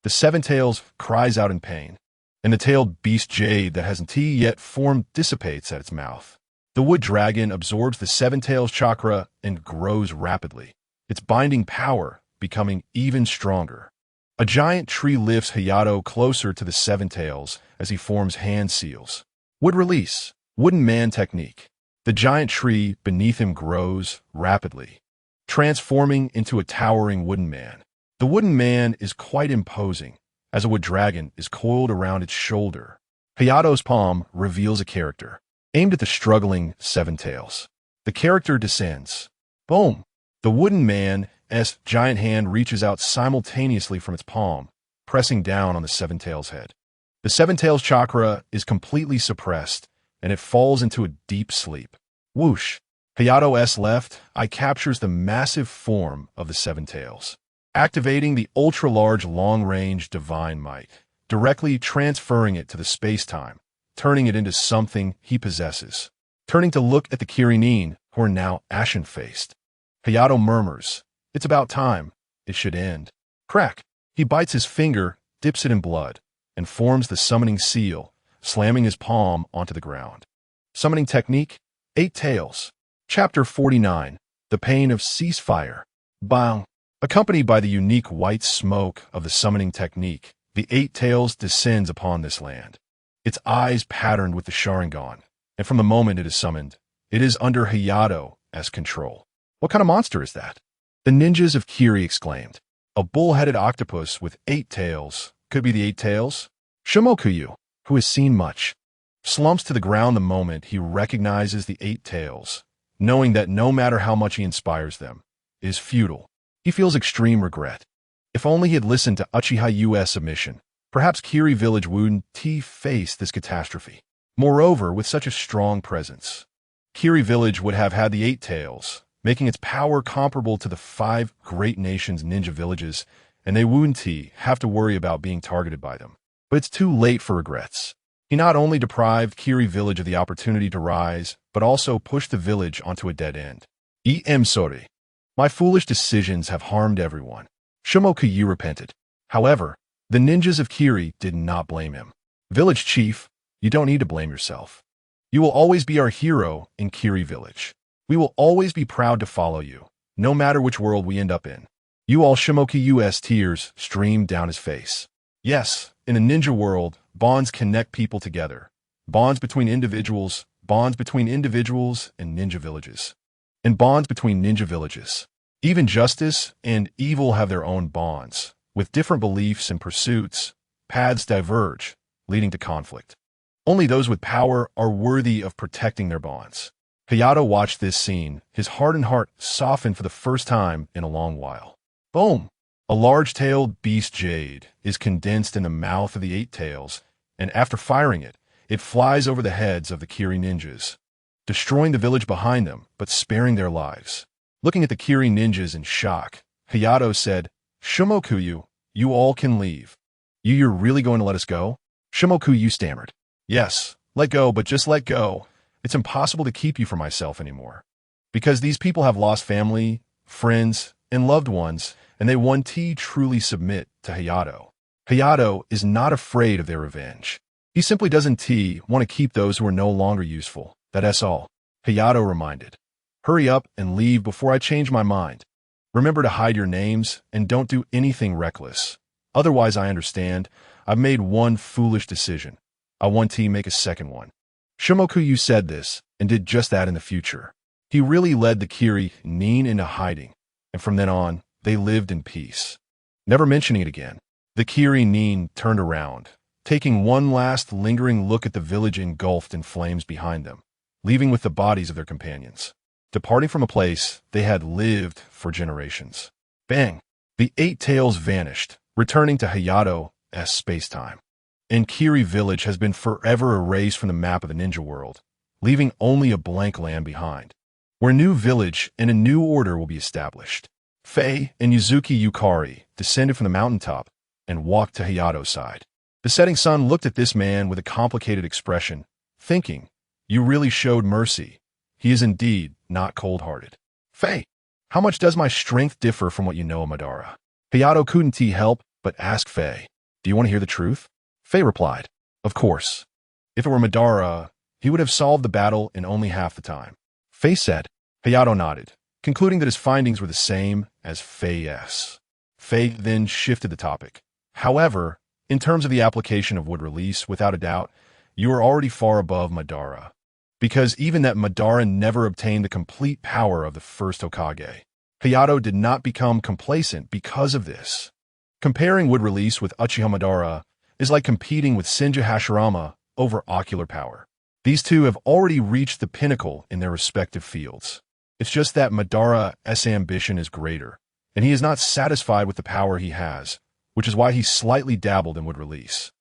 The Seven Tails cries out in pain, and the tailed beast jade that hasn't yet formed dissipates at its mouth. The wood dragon absorbs the Seven Tails chakra and grows rapidly, its binding power becoming even stronger. A giant tree lifts Hayato closer to the Seven Tails as he forms hand seals. Wood release. Wooden man technique. The giant tree beneath him grows rapidly, transforming into a towering wooden man. The wooden man is quite imposing, as a wood dragon is coiled around its shoulder. Hayato's palm reveals a character, aimed at the struggling Seven Tails. The character descends. Boom! The wooden man's giant hand reaches out simultaneously from its palm, pressing down on the Seven Tails' head. The Seven Tails chakra is completely suppressed, and it falls into a deep sleep. Whoosh! Hayato's left eye captures the massive form of the Seven Tails, activating the ultra-large long-range divine might, directly transferring it to the space-time, turning it into something he possesses. Turning to look at the Kirin, who are now ashen-faced, Hayato murmurs, "It's about time. It should end." Crack! He bites his finger, dips it in blood, and forms the summoning seal, slamming his palm onto the ground. Summoning technique, 8 Tails. Chapter 49, The Pain of Ceasefire. Bang! Accompanied by the unique white smoke of the summoning technique, the 8 Tails descends upon this land. Its eyes patterned with the Sharingan, and from the moment it is summoned, it is under Hayato's control. What kind of monster is that? The ninjas of Kiri exclaimed. A bull-headed octopus with 8 tails. Could be the 8 Tails? Shimokuyu, who has seen much, slumps to the ground the moment he recognizes the 8 Tails, knowing that no matter how much he inspires them, it is futile. He feels extreme regret. If only he had listened to Uchiha's submission, perhaps Kiri village wouldn't face this catastrophe. Moreover, with such a strong presence, Kiri village would have had the 8 Tails, making its power comparable to the 5 great nations' ninja villages, and they wouldn't have to worry about being targeted by them. But it's too late for regrets. He not only deprived Kiri village of the opportunity to rise, but also pushed the village onto a dead end. Sorry. My foolish decisions have harmed everyone. Shimokuyu repented. However, the ninjas of Kiri did not blame him. Village chief, you don't need to blame yourself. You will always be our hero in Kiri village. We will always be proud to follow you, no matter which world we end up in. You all Shimokuyu's tears streamed down his face. Yes, in a ninja world, bonds connect people together. Bonds between individuals and ninja villages. And bonds between ninja villages. Even justice and evil have their own bonds. With different beliefs and pursuits, paths diverge, leading to conflict. Only those with power are worthy of protecting their bonds. Hayato watched this scene, his hardened heart softened for the first time in a long while. Boom! A large-tailed beast jade is condensed in the mouth of the 8 Tails, and after firing it, it flies over the heads of the Kiri ninjas, destroying the village behind them, but sparing their lives. Looking at the Kiri ninjas in shock, Hayato said, Shimokuyu, you all can leave. You're really going to let us go? Shimokuyu stammered. Yes, let go, but just let go. It's impossible to keep you for myself anymore. Because these people have lost family, friends, and loved ones, and they want to truly submit to Hayato. Hayato is not afraid of their revenge. He simply doesn't want to keep those who are no longer useful. That's all. Hayato reminded. Hurry up and leave before I change my mind. Remember to hide your names and don't do anything reckless. Otherwise, I understand. I've made one foolish decision. I want to make a second one. Shimokuyu said this and did just that in the future. He really led the Kiri into hiding, and from then on, they lived in peace, never mentioning it again. The Nin turned around, taking one last lingering look at the village engulfed in flames behind them, leaving with the bodies of their companions, departing from a place they had lived for generations. Bang! The 8 tails vanished, returning to Hayato's space-time. And Kiri village has been forever erased from the map of the ninja world, leaving only a blank land behind, where a new village and a new order will be established. Faye and Yuzuki Yukari descended from the mountaintop and walked to Hayato's side. The setting sun looked at this man with a complicated expression, thinking, "You really showed mercy. He is indeed not cold-hearted." "Faye, how much does my strength differ from what you know of Madara?" Hayato couldn't help but ask Faye, "Do you want to hear the truth?" Faye replied, "Of course. If it were Madara, he would have solved the battle in only half the time." Faye said. Hayato nodded, concluding that his findings were the same as Faye's. Faye then shifted the topic. "However, in terms of the application of wood release, without a doubt, you are already far above Madara. Because even that Madara never obtained the complete power of the first Hokage. Hayato did not become complacent because of this. Comparing wood release with Uchiha Madara is like competing with Senju Hashirama over ocular power. These two have already reached the pinnacle in their respective fields. It's just that Madara's ambition is greater, and he is not satisfied with the power he has, which is why he slightly dabbled in wood release.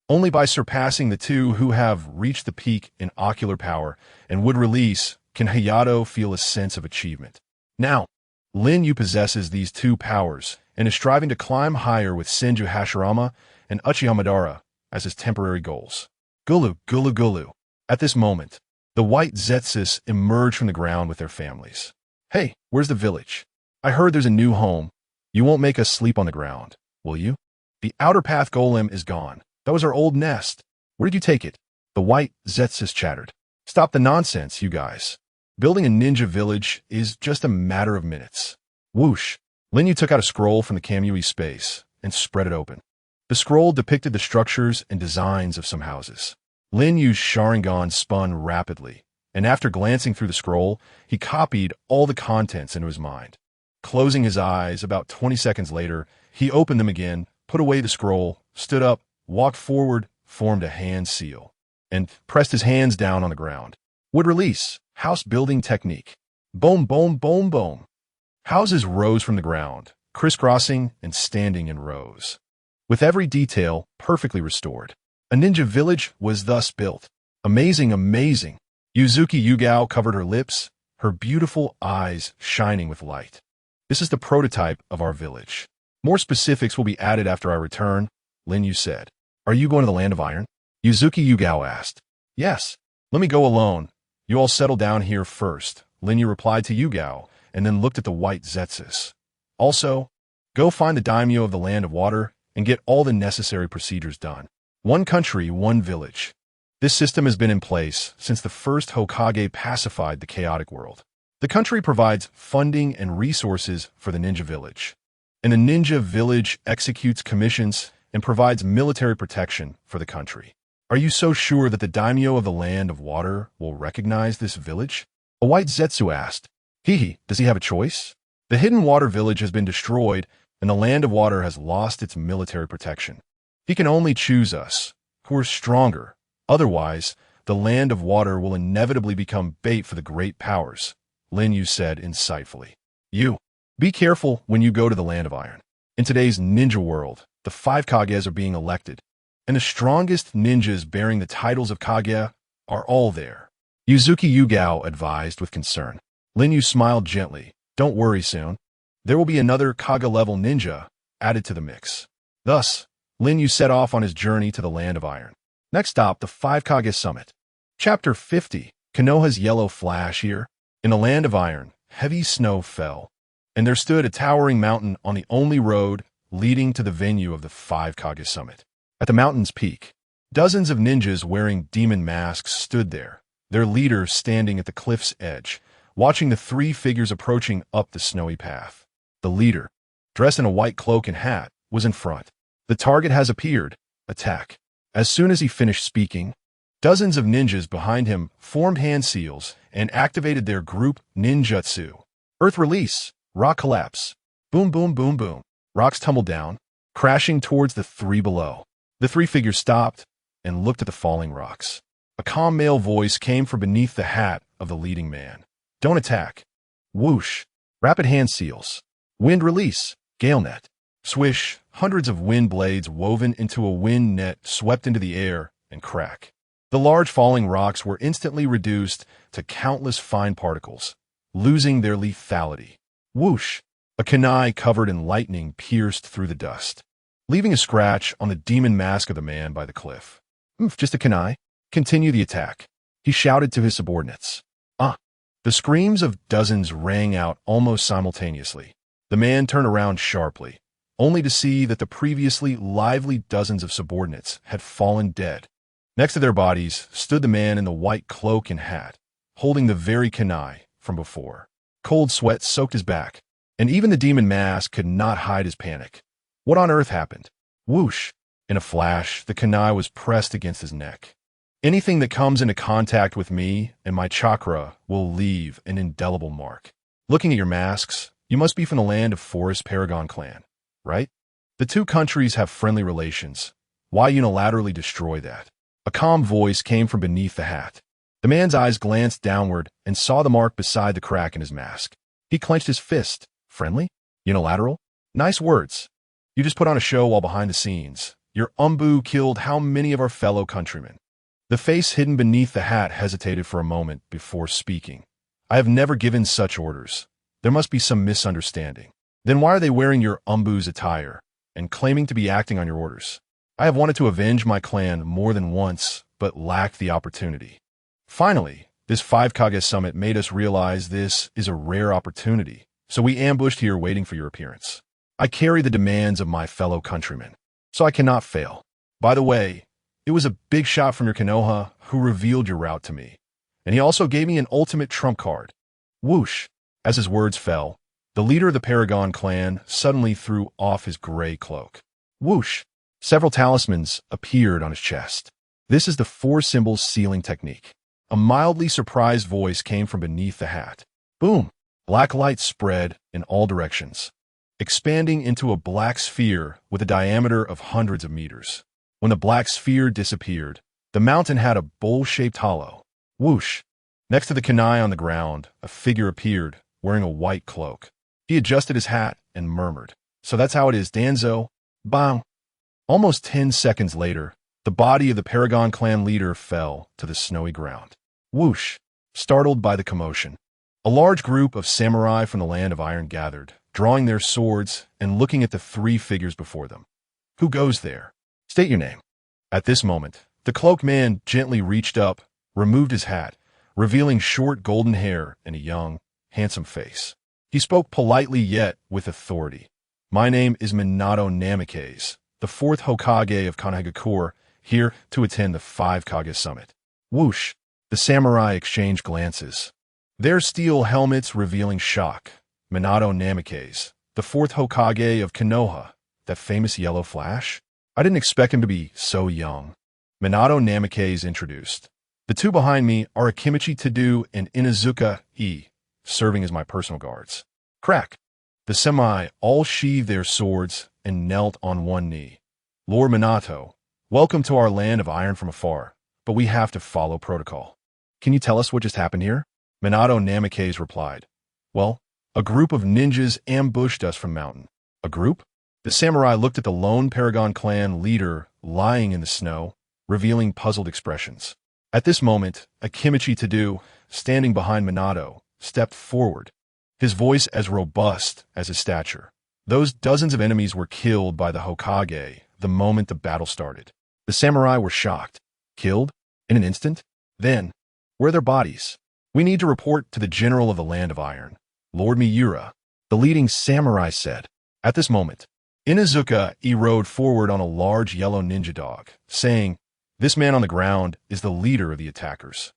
Only by surpassing the two who have reached the peak in ocular power and wood release can Hayato feel a sense of achievement. Now, Lin Yu possesses these two powers and is striving to climb higher with Senju Hashirama and Uchiha Madara as his temporary goals. Gulu, gulu, gulu. At this moment, the white Zetsus emerge from the ground with their families. "Hey, where's the village? I heard there's a new home. You won't make us sleep on the ground, will you? The outer path golem is gone. That was our old nest. Where did you take it?" The white Zetsus chattered. "Stop the nonsense, you guys. Building a ninja village is just a matter of minutes." Whoosh! Lin Yu took out a scroll from the Kamui space and spread it open. The scroll depicted the structures and designs of some houses. Lin Yu's Sharingan spun rapidly, and after glancing through the scroll, he copied all the contents into his mind. Closing his eyes, about 20 seconds later, he opened them again, put away the scroll, stood up, walked forward, formed a hand seal, and pressed his hands down on the ground. Wood release, house building technique. Boom, boom, boom, boom. Houses rose from the ground, crisscrossing and standing in rows, with every detail perfectly restored. A ninja village was thus built. Amazing, amazing. Yuzuki Yugao covered her lips, her beautiful eyes shining with light. "This is the prototype of our village. More specifics will be added after I return," Lin Yu said. "Are you going to the Land of Iron?" Yuzuki Yugao asked. "Yes. Let me go alone. You all settle down here first," Lin Yu replied to Yugao, and then looked at the white Zetsus. "Also, go find the daimyo of the Land of Water and get all the necessary procedures done. One country, one village. This system has been in place since the first Hokage pacified the chaotic world. The country provides funding and resources for the ninja village, and the ninja village executes commissions and provides military protection for the country. Are you so sure that the daimyo of the Land of Water will recognize this village?" A white Zetsu asked. Does he have a choice? The hidden water village has been destroyed, and the Land of Water has lost its military protection. He can only choose us, who are stronger. Otherwise, the Land of Water will inevitably become bait for the great powers, Lin Yu said insightfully. You, be careful when you go to the Land of Iron. In today's ninja world, the 5 Kages are being elected, and the strongest ninjas bearing the titles of Kage are all there. Yuzuki Yugao advised with concern. Lin Yu smiled gently. Don't worry soon. There will be another Kage-level ninja added to the mix. Thus, Lin Yu set off on his journey to the Land of Iron. Next stop, the 5 Kage Summit. Chapter 50. Konoha's Yellow Flash here. In the Land of Iron, heavy snow fell, and there stood a towering mountain on the only road leading to the venue of the 5 Kage Summit. At the mountain's peak, dozens of ninjas wearing demon masks stood there, their leader standing at the cliff's edge, watching the 3 figures approaching up the snowy path. The leader, dressed in a white cloak and hat, was in front. The target has appeared. Attack. As soon as he finished speaking, dozens of ninjas behind him formed hand seals and activated their group ninjutsu. Earth release. Rock collapse. Boom, boom, boom, boom. Rocks tumbled down, crashing towards the three below. The three figures stopped and looked at the falling rocks. A calm male voice came from beneath the hat of the leading man. Don't attack. Whoosh. Rapid hand seals. Wind release. Gale net. Swish. Hundreds of wind blades woven into a wind net swept into the air and crack. The large falling rocks were instantly reduced to countless fine particles, losing their lethality. Whoosh! A kunai covered in lightning pierced through the dust, leaving a scratch on the demon mask of the man by the cliff. Just a kunai. Continue the attack, he shouted to his subordinates. The screams of dozens rang out almost simultaneously. The man turned around sharply, only to see that the previously lively dozens of subordinates had fallen dead. Next to their bodies stood the man in the white cloak and hat, holding the very kunai from before. Cold sweat soaked his back, and even the demon mask could not hide his panic. What on earth happened? Whoosh! In a flash, the kunai was pressed against his neck. Anything that comes into contact with me and my chakra will leave an indelible mark. Looking at your masks, you must be from the land of Forest Paragon clan, right? The two countries have friendly relations. Why unilaterally destroy that? A calm voice came from beneath the hat. The man's eyes glanced downward and saw the mark beside the crack in his mask. He clenched his fist. Friendly? Unilateral? Nice words. You just put on a show while behind the scenes. Your umbu killed how many of our fellow countrymen? The face hidden beneath the hat hesitated for a moment before speaking. I have never given such orders. There must be some misunderstanding. Then why are they wearing your umbu's attire and claiming to be acting on your orders? I have wanted to avenge my clan more than once, but lacked the opportunity. Finally, this 5 Kage summit made us realize this is a rare opportunity, so we ambushed here waiting for your appearance. I carry the demands of my fellow countrymen, so I cannot fail. By the way, it was a big shot from your Konoha who revealed your route to me, and he also gave me an ultimate trump card. Whoosh! As his words fell, the leader of the Paragon clan suddenly threw off his gray cloak. Whoosh! Several talismans appeared on his chest. This is the 4 symbols sealing technique. A mildly surprised voice came from beneath the hat. Boom! Black light spread in all directions, expanding into a black sphere with a diameter of hundreds of meters. When the black sphere disappeared, the mountain had a bowl-shaped hollow. Whoosh! Next to the kunai on the ground, a figure appeared, wearing a white cloak. He adjusted his hat and murmured, "So that's how it is, Danzo." Bang! Almost 10 seconds later, the body of the Paragon clan leader fell to the snowy ground. Whoosh! Startled by the commotion, a large group of samurai from the land of iron gathered, drawing their swords and looking at the 3 figures before them. Who goes there? State your name. At this moment, the cloaked man gently reached up, removed his hat, revealing short golden hair and a young, handsome face. He spoke politely yet with authority. My name is Minato Namikaze, the 4th Hokage of Konohagakure, here to attend the 5 Kage summit. Whoosh! The samurai exchanged glances, their steel helmets revealing shock. Minato Namikaze, the 4th Hokage of Konoha, that famous yellow flash? I didn't expect him to be so young. Minato Namikaze introduced. The 2 behind me are Akimichi Tadu and Inuzuka E, serving as my personal guards. Crack! The samurai all sheathed their swords and knelt on one knee. Lord Minato, welcome to our land of iron from afar, but we have to follow protocol. Can you tell us what just happened here? Minato Namikaze replied. Well, a group of ninjas ambushed us from mountain. A group? The samurai looked at the lone Paragon clan leader lying in the snow, revealing puzzled expressions. At this moment, Akimichi Tadu, standing behind Minato, stepped forward, his voice as robust as his stature. Those dozens of enemies were killed by the Hokage the moment the battle started. The samurai were shocked. Killed? In an instant? Then, where are their bodies? We need to report to the general of the Land of Iron, Lord Miura, the leading samurai said. At this moment, Inuzuka rode forward on a large yellow ninja dog, saying, "This man on the ground is the leader of the attackers."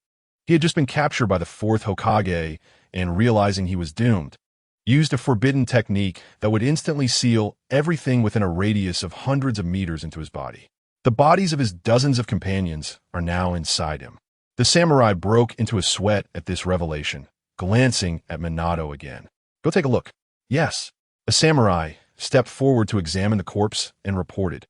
He had just been captured by the 4th Hokage and, realizing he was doomed, used a forbidden technique that would instantly seal everything within a radius of hundreds of meters into his body. The bodies of his dozens of companions are now inside him. The samurai broke into a sweat at this revelation, glancing at Minato again. Go take a look. Yes, a samurai, stepped forward to examine the corpse and reported,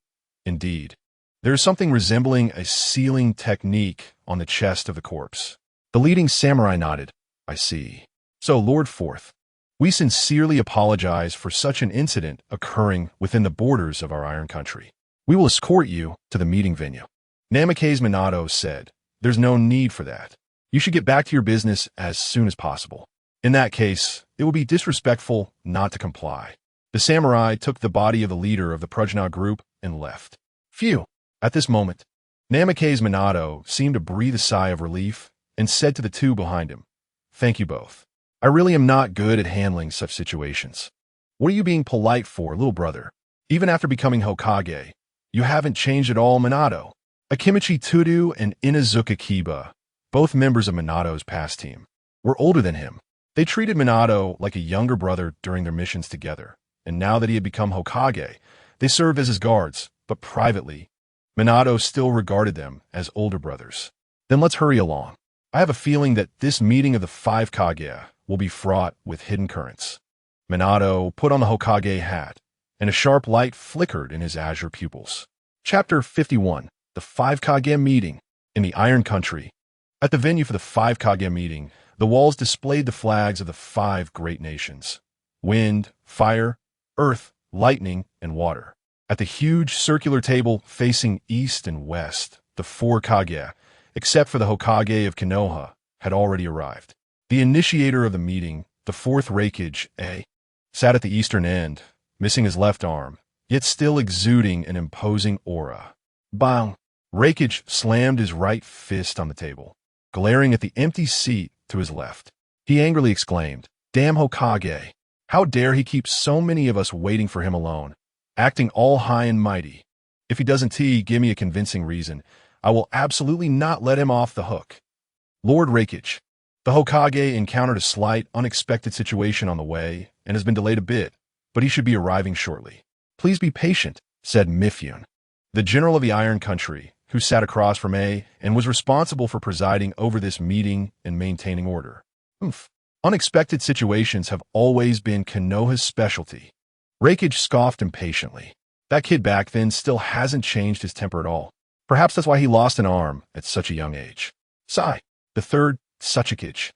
"Indeed, there is something resembling a sealing technique on the chest of the corpse." The leading samurai nodded. "I see. So, Lord Fourth, we sincerely apologize for such an incident occurring within the borders of our Iron Country. We will escort you to the meeting venue." Namikaze Minato said, "There's no need for that. You should get back to your business as soon as possible. In that case, it would be disrespectful not to comply." The samurai took the body of the leader of the Prajna group and left. Phew! At this moment, Namikaze Minato seemed to breathe a sigh of relief and said to the two behind him, "Thank you both. I really am not good at handling such situations. What are you being polite for, little brother? Even after becoming Hokage, you haven't changed at all, Minato." Akimichi Tudu and Inazuka Kiba, both members of Minato's past team, were older than him. They treated Minato like a younger brother during their missions together, and now that he had become Hokage, they served as his guards, but privately, Minato still regarded them as older brothers. "Then let's hurry along. I have a feeling that this meeting of the 5 Kaguya will be fraught with hidden currents." Minato put on the Hokage hat, and a sharp light flickered in his azure pupils. Chapter 51. The 5 Kaguya Meeting in the Iron Country. At the venue for the 5 Kaguya meeting, the walls displayed the flags of the 5 great nations: wind, fire, earth, lightning, and water. At the huge circular table facing east and west, the 4 Kaguya, except for the Hokage of Konoha, had already arrived. The initiator of the meeting, the 4th Raikage, sat at the eastern end, missing his left arm, yet still exuding an imposing aura. Bang! Raikage slammed his right fist on the table, glaring at the empty seat to his left. He angrily exclaimed, "Damn Hokage! How dare he keep so many of us waiting for him alone, acting all high and mighty. If he doesn't give me a convincing reason, I will absolutely not let him off the hook." Lord Raikage, the Hokage encountered a slight, unexpected situation on the way and has been delayed a bit, but he should be arriving shortly. "Please be patient," said Mifune, the general of the Iron Country, who sat across from and was responsible for presiding over this meeting and maintaining order. Unexpected situations have always been Konoha's specialty. Raikage scoffed impatiently. That kid back then still hasn't changed his temper at all. Perhaps that's why he lost an arm at such a young age. Sai, the 3rd Tsuchikage,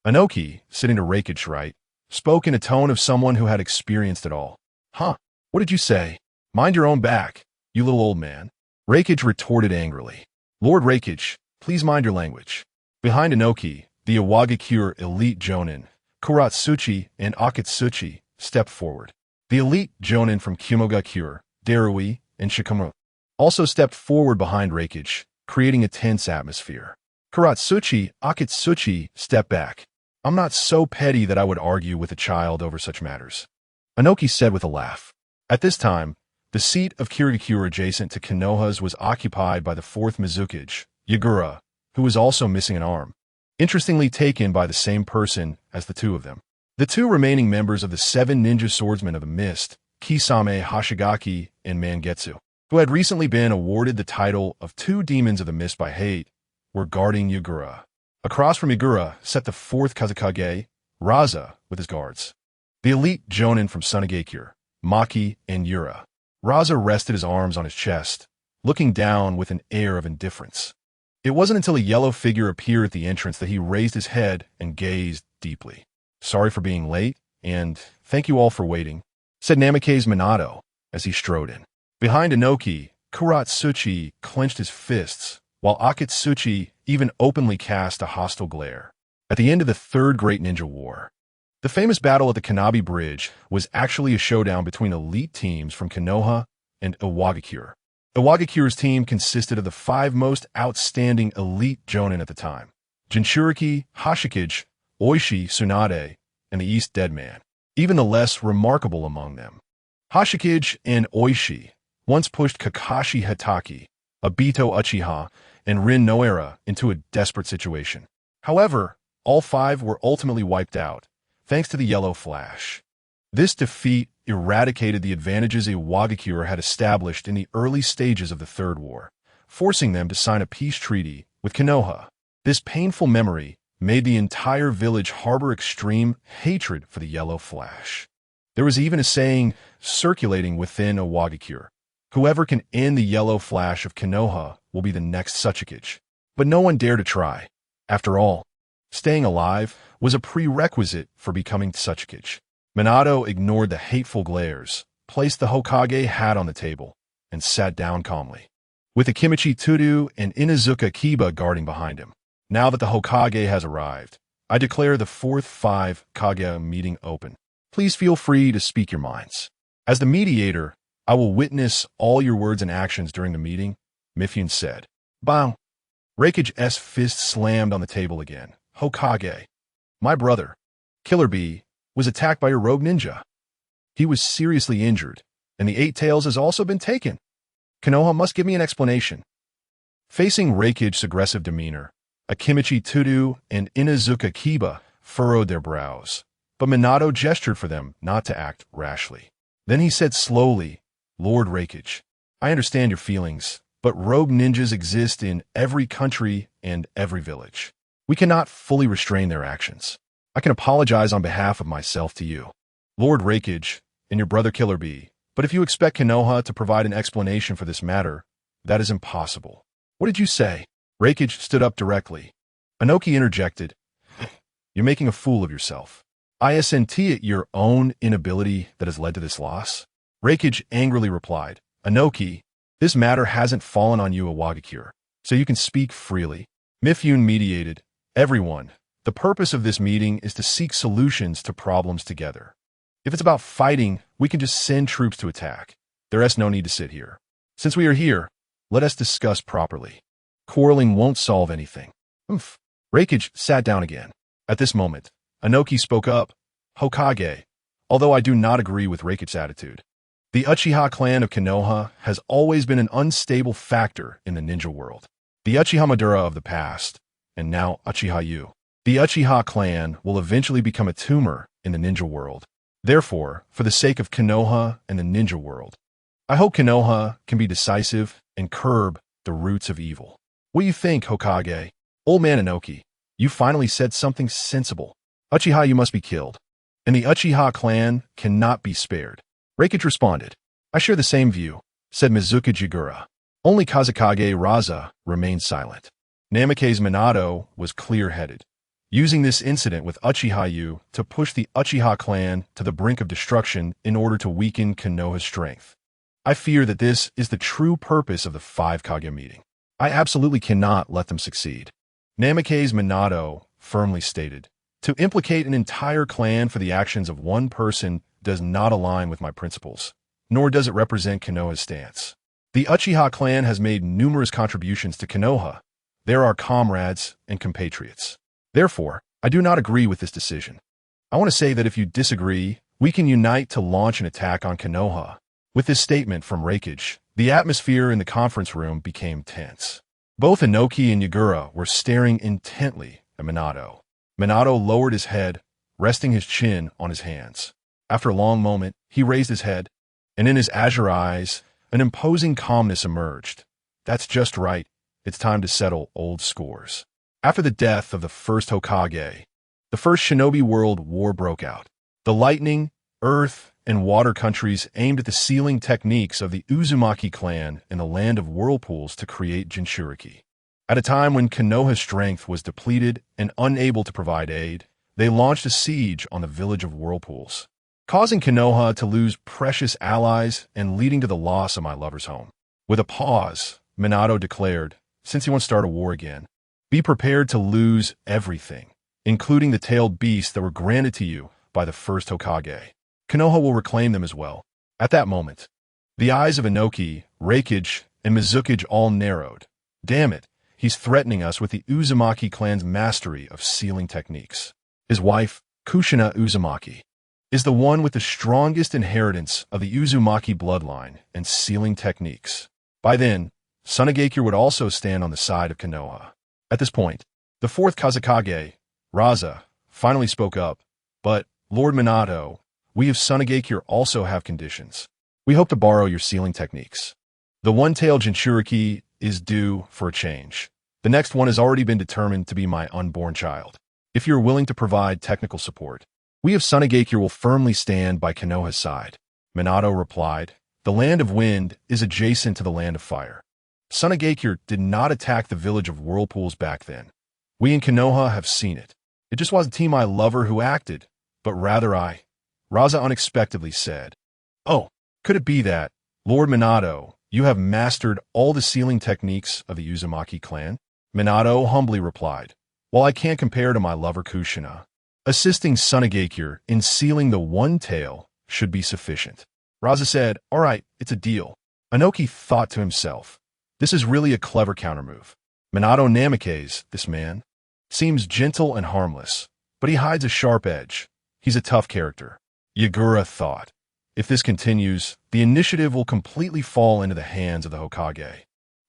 Anoki, sitting to Raikage's right, spoke in a tone of someone who had experienced it all. "Huh? What did you say? Mind your own back, you little old man." Raikage retorted angrily. "Lord Raikage, please mind your language." Behind Anoki, the Iwagakure elite jonin, Kurozetsu and Akatsuchi, stepped forward. The elite jonin from Kumogakure, Darui, and Shikamaru also stepped forward behind Raikage, creating a tense atmosphere. Kurozetsu, Akatsuchi stepped back. "I'm not so petty that I would argue with a child over such matters," Anoki said with a laugh. At this time, the seat of Kirigakure adjacent to Konoha's was occupied by the 4th Mizukage, Yagura, who was also missing an arm, interestingly taken by the same person as the two of them. The 2 remaining members of the 7 ninja swordsmen of the mist, Kisame Hashigaki and Mangetsu, who had recently been awarded the title of 2 demons of the mist by Hate, were guarding Yagura. Across from Yagura sat the 4th Kazekage, Raza, with his guards. The elite jonin from Sunagakure, Maki and Yura. Raza rested his arms on his chest, looking down with an air of indifference. It wasn't until a yellow figure appeared at the entrance that he raised his head and gazed deeply. "Sorry for being late, and thank you all for waiting," said Namikaze Minato as he strode in. Behind Anoki, Kurozetsu clenched his fists, while Akatsuchi even openly cast a hostile glare. At the end of the 3rd Great Ninja War, the famous battle at the Kanabi Bridge was actually a showdown between elite teams from Konoha and Iwagakure. Iwagakure's team consisted of the 5 most outstanding elite jonin at the time: Jinchuriki, Hashikage, Oishi, Tsunade, and the East Deadman, even the less remarkable among them. Hashikage and Oishi once pushed Kakashi Hatake, Obito Uchiha, and Rinnegan into a desperate situation. However, all 5 were ultimately wiped out, thanks to the Yellow Flash. This defeat eradicated the advantages Iwagakure had established in the early stages of the Third War, forcing them to sign a peace treaty with Konoha. This painful memory made the entire village harbor extreme hatred for the Yellow Flash. There was even a saying circulating within a Wagakure. Whoever can end the yellow flash of Konoha will be the next Tsuchikage. But no one dared to try. After all, staying alive was a prerequisite for becoming Tsuchikage. Minato ignored the hateful glares, placed the Hokage hat on the table, and sat down calmly, with Akimichi Tudu and Inuzuka Kiba guarding behind him. Now that the Hokage has arrived, I declare the fourth 5 Kage meeting open. Please feel free to speak your minds. As the mediator, I will witness all your words and actions during the meeting, Mifune said. Bow. Raikage's fist slammed on the table again. Hokage, my brother, Killer Bee, was attacked by a rogue ninja. He was seriously injured, and the 8 Tails has also been taken. Konoha must give me an explanation. Facing Raikage's aggressive demeanor, Akimichi Tudu and Inuzuka Kiba furrowed their brows, but Minato gestured for them not to act rashly. Then he said slowly, Lord Raikage, I understand your feelings, but rogue ninjas exist in every country and every village. We cannot fully restrain their actions. I can apologize on behalf of myself to you, Lord Raikage, and your brother Killer Bee, but if you expect Konoha to provide an explanation for this matter, that is impossible. What did you say? Raikage stood up directly. Inoki interjected, You're making a fool of yourself. Isn't it your own inability that has led to this loss? Raikage angrily replied, Inoki, this matter hasn't fallen on you a Wagakure, so you can speak freely. Mifune mediated, Everyone, the purpose of this meeting is to seek solutions to problems together. If it's about fighting, we can just send troops to attack. There is no need to sit here. Since we are here, let us discuss properly. Quarreling won't solve anything. Oof. Raikage sat down again. At this moment, Inoki spoke up, Hokage, although I do not agree with Raikage's attitude. The Uchiha clan of Konoha has always been an unstable factor in the ninja world. The Uchiha Madara of the past, and now Uchiha Yu. The Uchiha clan will eventually become a tumor in the ninja world. Therefore, for the sake of Konoha and the ninja world, I hope Konoha can be decisive and curb the roots of evil. What do you think, Hokage? Old man Inoki, you finally said something sensible. Uchiha Yu must be killed, and the Uchiha clan cannot be spared. Raikage responded, I share the same view, said Mizuka Jigura. Only Kazekage Raza remained silent. Namake's Minato was clear-headed, using this incident with Uchiha Yu to push the Uchiha clan to the brink of destruction in order to weaken Konoha's strength. I fear that this is the true purpose of the 5 Kage meeting. I absolutely cannot let them succeed. Namake's Minato firmly stated, to implicate an entire clan for the actions of one person does not align with my principles, nor does it represent Konoha's stance. The Uchiha clan has made numerous contributions to Konoha. They're our comrades and compatriots. Therefore, I do not agree with this decision. I want to say that if you disagree, we can unite to launch an attack on Konoha. With this statement from Raikage, the atmosphere in the conference room became tense. Both Inoki and Yagura were staring intently at Minato. Minato lowered his head, resting his chin on his hands. After a long moment, he raised his head, and in his azure eyes, an imposing calmness emerged. That's just right. It's time to settle old scores. After the death of the first Hokage, the first Shinobi World War broke out. The lightning, earth, and water countries aimed at the sealing techniques of the Uzumaki clan in the land of whirlpools to create Jinchuriki. At a time when Konoha's strength was depleted and unable to provide aid, they launched a siege on the village of whirlpools, causing Konoha to lose precious allies and leading to the loss of my lover's home. With a pause, Minato declared, since you want to start a war again, be prepared to lose everything, including the tailed beasts that were granted to you by the first Hokage. Konoha will reclaim them as well. At that moment, the eyes of Inoki, Raikage, and Mizukage all narrowed. Damn it, he's threatening us with the Uzumaki clan's mastery of sealing techniques. His wife, Kushina Uzumaki, is the one with the strongest inheritance of the Uzumaki bloodline and sealing techniques. By then, Tsunagakure would also stand on the side of Konoha. At this point, the fourth Kazekage, Raza, finally spoke up, but, Lord Minato, we of Tsunagakure also have conditions. We hope to borrow your sealing techniques. The one-tailed Jinchuriki is due for a change. The next one has already been determined to be my unborn child. If you're willing to provide technical support, We of Sunagakure will firmly stand by Konoha's side. Minato replied, the land of wind is adjacent to the land of fire. Sunagakure did not attack the village of whirlpools back then. We in Konoha have seen it. It just wasn't Team I Lover who acted, but rather I. Raza unexpectedly said, oh, could it be that, Lord Minato, you have mastered all the sealing techniques of the Uzumaki clan? Minato humbly replied, while I can't compare to my lover Kushina, assisting Sunagakure in sealing the one tail should be sufficient. Raza said, all right, it's a deal. Inoki thought to himself, this is really a clever countermove. Minato Namikaze, this man, seems gentle and harmless, but he hides a sharp edge. He's a tough character. Yagura thought, if this continues, the initiative will completely fall into the hands of the Hokage.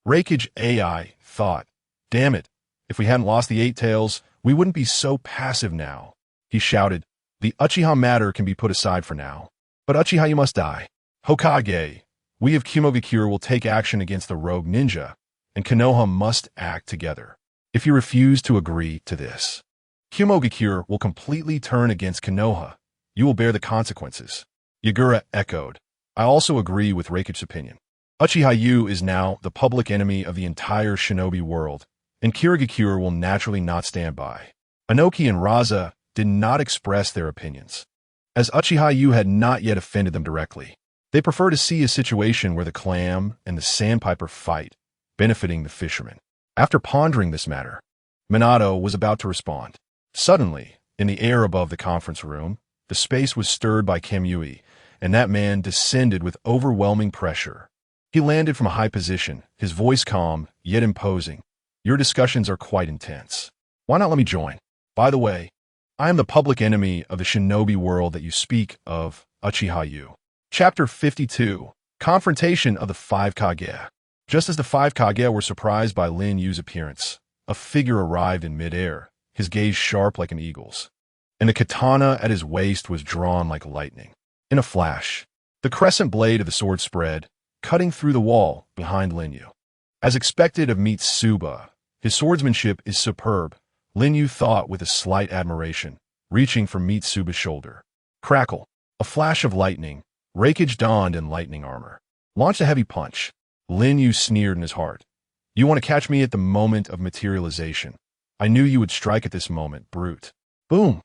Reikage AI thought, damn it, if we hadn't lost the Eight Tails, we wouldn't be so passive now. He shouted, the Uchiha matter can be put aside for now. But Uchiha, you must die. Hokage, we of Kumogakure will take action against the rogue ninja, and Konoha must act together. If you refuse to agree to this, Kumogakure will completely turn against Konoha. You will bear the consequences. Yagura echoed, I also agree with Reikage's opinion. Uchiha Yu is now the public enemy of the entire shinobi world, and Kirigakure will naturally not stand by. Inoki and Raza did not express their opinions, as Uchiha Yu had not yet offended them directly. They prefer to see a situation where the clam and the sandpiper fight, benefiting the fishermen. After pondering this matter, Minato was about to respond. Suddenly, in the air above the conference room, the space was stirred by Kamui, and that man descended with overwhelming pressure. He landed from a high position, his voice calm, yet imposing. Your discussions are quite intense. Why not let me join? By the way, I am the public enemy of the shinobi world that you speak of, Uchiha Yu. Chapter 52. Confrontation of the Five Kage. Just as the Five Kage were surprised by Lin Yu's appearance, a figure arrived in midair, his gaze sharp like an eagle's, and the katana at his waist was drawn like lightning. In a flash, the crescent blade of the sword spread, cutting through the wall behind Lin Yu. As expected of Mitsuba, his swordsmanship is superb, Lin Yu thought with a slight admiration, reaching for Mitsuba's shoulder. Crackle, a flash of lightning, Reikage donned in lightning armor, launched a heavy punch. Lin Yu sneered in his heart. You want to catch me at the moment of materialization. I knew you would strike at this moment, brute. Boom!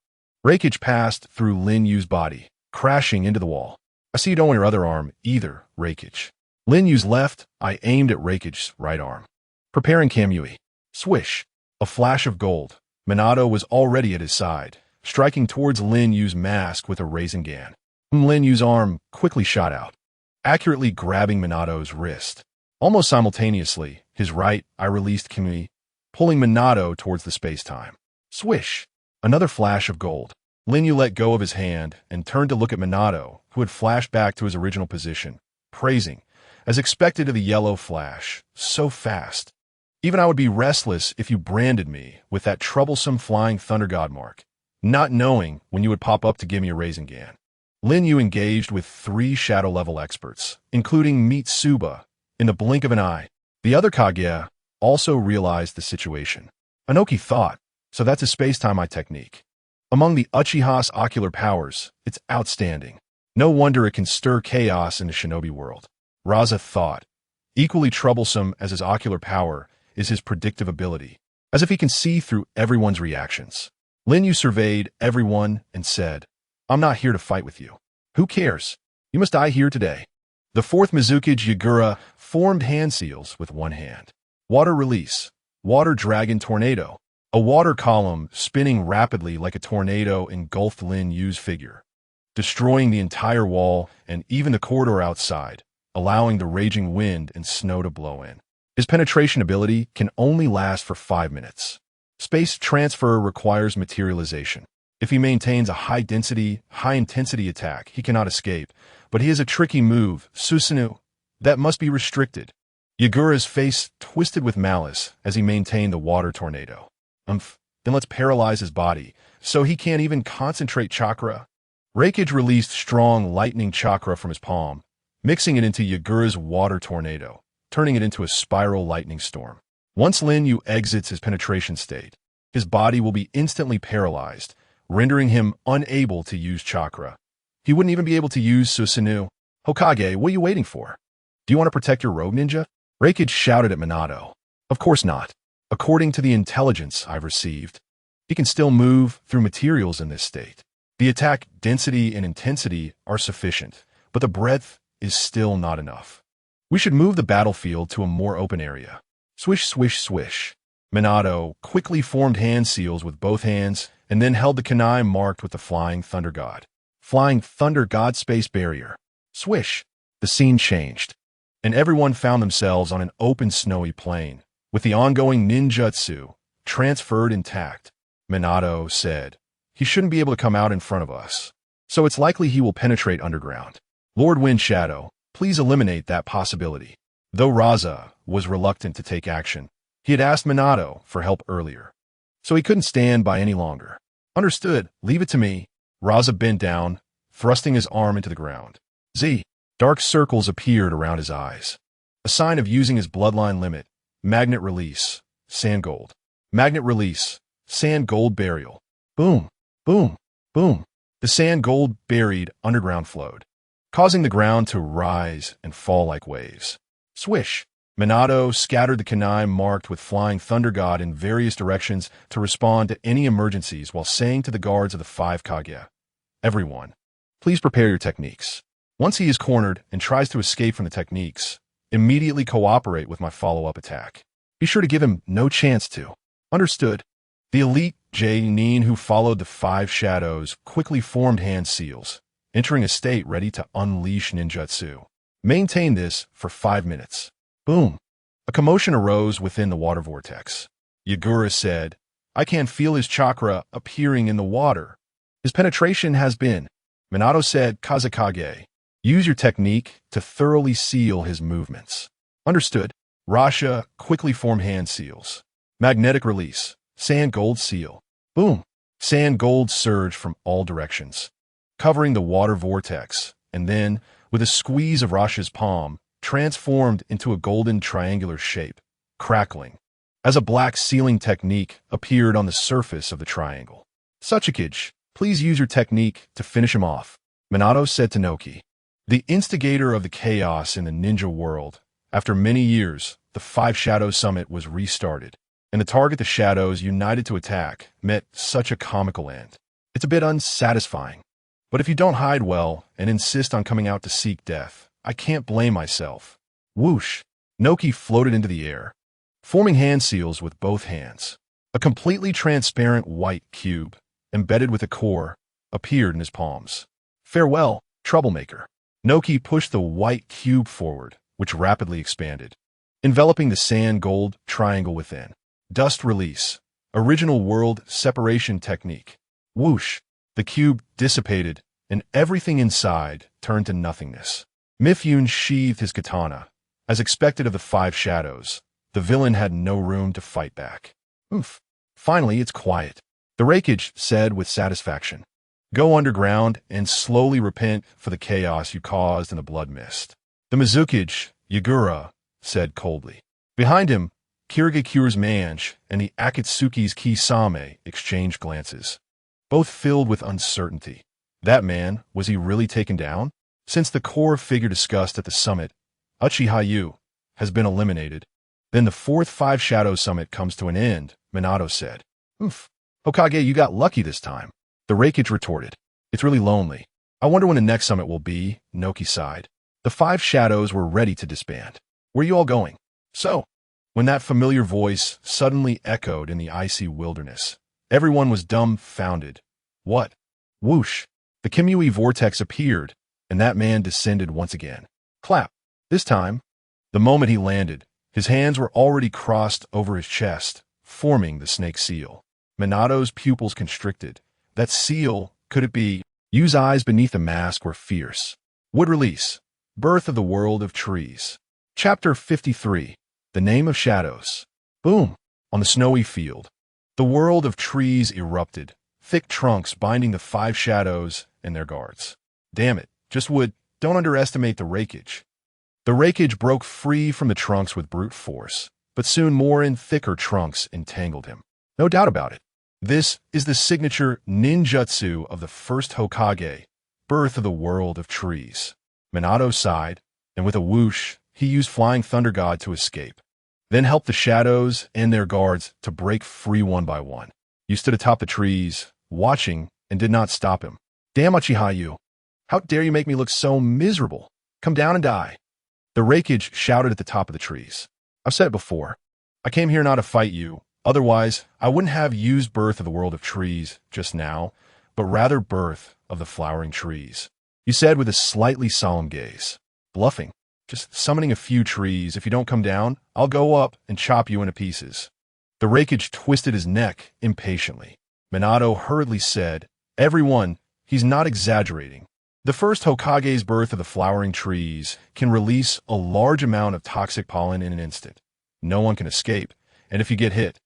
Reikage passed through Lin Yu's body, crashing into the wall. I see you don't want your other arm either, Reikage. Lin Yu's left, I aimed at Reikage's right arm. Preparing Kamui. Swish! A flash of gold. Minato was already at his side, striking towards Lin Yu's mask with a Rinnegan. Lin Yu's arm quickly shot out, accurately grabbing Minato's wrist. Almost simultaneously, his right eye released Kamui, pulling Minato towards the space-time. Swish! Another flash of gold. Lin Yu let go of his hand and turned to look at Minato, who had flashed back to his original position, praising, as expected of the yellow flash, so fast. Even I would be restless if you branded me with that troublesome flying thunder god mark, not knowing when you would pop up to give me a Rinnegan. Lin Yu engaged with 3 shadow-level experts, including Mitsuba, in the blink of an eye. The other Kaguya also realized the situation. Inoki thought, so that's a space-time technique. Among the Uchiha's ocular powers, it's outstanding. No wonder it can stir chaos in the shinobi world. Raza thought, equally troublesome as his ocular power is his predictive ability, as if he can see through everyone's reactions. Lin Yu surveyed everyone and said, I'm not here to fight with you. Who cares? You must die here today. The 4th Mizukage Yagura formed hand seals with one hand. Water release. Water dragon tornado. A water column spinning rapidly like a tornado engulfed Lin Yu's figure, destroying the entire wall and even the corridor outside, allowing the raging wind and snow to blow in. His penetration ability can only last for 5 minutes. Space transfer requires materialization. If he maintains a high-density, high-intensity attack, he cannot escape, but he has a tricky move, Susanoo, that must be restricted. Yagura's face twisted with malice as he maintained the water tornado. Then let's paralyze his body, so he can't even concentrate chakra. Reikage released strong lightning chakra from his palm, mixing it into Yagura's water tornado, turning it into a spiral lightning storm. Once Lin Yu exits his penetration state, his body will be instantly paralyzed, rendering him unable to use chakra. He wouldn't even be able to use Susanoo. Hokage, what are you waiting for? Do you want to protect your rogue ninja? Reikage shouted at Minato. Of course not. According to the intelligence I've received, he can still move through materials in this state. The attack density and intensity are sufficient, but the breadth is still not enough. We should move the battlefield to a more open area. Swish, swish, swish. Minato quickly formed hand seals with both hands and then held the kunai marked with the Flying Thunder God. Flying Thunder God space barrier. Swish. The scene changed, and everyone found themselves on an open snowy plain, with the ongoing ninjutsu transferred intact. Minato said, he shouldn't be able to come out in front of us, so it's likely he will penetrate underground. Lord Wind Shadow, please eliminate that possibility. Though Raza was reluctant to take action, he had asked Minato for help earlier, so he couldn't stand by any longer. Understood, leave it to me. Raza bent down, thrusting his arm into the ground. Z. Dark circles appeared around his eyes, a sign of using his bloodline limit. Magnet release, sand gold. Magnet release, sand gold burial. Boom, boom, boom. The sand gold buried underground flowed, causing the ground to rise and fall like waves. Swish. Minato scattered the kunai marked with Flying Thunder God in various directions to respond to any emergencies while saying to the guards of the 5 Kaguya, everyone, please prepare your techniques. Once he is cornered and tries to escape from the techniques, immediately cooperate with my follow-up attack. Be sure to give him no chance to. Understood. The elite J-Nin who followed the 5 shadows quickly formed hand seals, entering a state ready to unleash ninjutsu. Maintain this for 5 minutes. Boom. A commotion arose within the water vortex. Yagura said, I can feel his chakra appearing in the water. His penetration has been. Minato said, Kazekage, use your technique to thoroughly seal his movements. Understood. Rasha quickly formed hand seals. Magnetic release. Sand gold seal. Boom. Sand gold surged from all directions, covering the water vortex, and then, with a squeeze of Rasha's palm, transformed into a golden triangular shape, crackling, as a black sealing technique appeared on the surface of the triangle. Suchikage, please use your technique to finish him off, Minato said to Noki. The instigator of the chaos in the ninja world. After many years, the 5 Shadow Summit was restarted, and the target the shadows united to attack met such a comical end. It's a bit unsatisfying, but if you don't hide well and insist on coming out to seek death, I can't blame myself. Whoosh! Noki floated into the air, forming hand seals with both hands. A completely transparent white cube, embedded with a core, appeared in his palms. Farewell, troublemaker. Noki pushed the white cube forward, which rapidly expanded, enveloping the sand gold triangle within. Dust release. Original world separation technique. Whoosh! The cube dissipated, and everything inside turned to nothingness. Mifune sheathed his katana. As expected of the 5 shadows, the villain had no room to fight back. Oof. Finally, it's quiet, the Reikage said with satisfaction. Go underground and slowly repent for the chaos you caused in the blood mist. The Mizukage, Yagura, said coldly. Behind him, Kirigakure's Manj and the Akatsuki's Kisame exchanged glances, both filled with uncertainty. That man, was he really taken down? Since the core figure discussed at the summit, Uchiha Yu, has been eliminated, then the 4th 5 Shadow Summit comes to an end, Minato said. Oof. Hokage, you got lucky this time, the Reikage retorted. It's really lonely. I wonder when the next summit will be, Noki sighed. The 5 shadows were ready to disband. Where are you all going? So, when that familiar voice suddenly echoed in the icy wilderness, everyone was dumbfounded. What? Whoosh! The Kamui vortex appeared, and that man descended once again. Clap. This time, the moment he landed, his hands were already crossed over his chest, forming the snake seal. Minato's pupils constricted. That seal, could it be? Yu's eyes beneath the mask were fierce. Wood release. Birth of the World of Trees. Chapter 53. The Name of Shadows. Boom. On the snowy field, the world of trees erupted, thick trunks binding the 5 shadows and their guards. Damn it. Just wood. Don't underestimate the Reikage. The Reikage broke free from the trunks with brute force, but soon more and thicker trunks entangled him. No doubt about it. This is the signature ninjutsu of the first Hokage, birth of the world of trees. Minato sighed, and with a whoosh, he used Flying Thunder God to escape, then helped the shadows and their guards to break free one by one. You stood atop the trees, watching, and did not stop him. Damn Uchiha you! How dare you make me look so miserable? Come down and die. The Raikage shouted at the top of the trees. I've said it before. I came here not to fight you. Otherwise, I wouldn't have used birth of the world of trees just now, but rather birth of the flowering trees. You said with a slightly solemn gaze. Bluffing. Just summoning a few trees. If you don't come down, I'll go up and chop you into pieces. The Raikage twisted his neck impatiently. Minato hurriedly said, Everyone, he's not exaggerating. The first Hokage's birth of the flowering trees can release a large amount of toxic pollen in an instant. No one can escape, and if you get hit,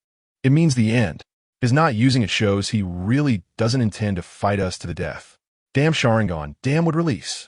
it means the end. His not using it shows he really doesn't intend to fight us to the death. Damn Sharingan, damn would release.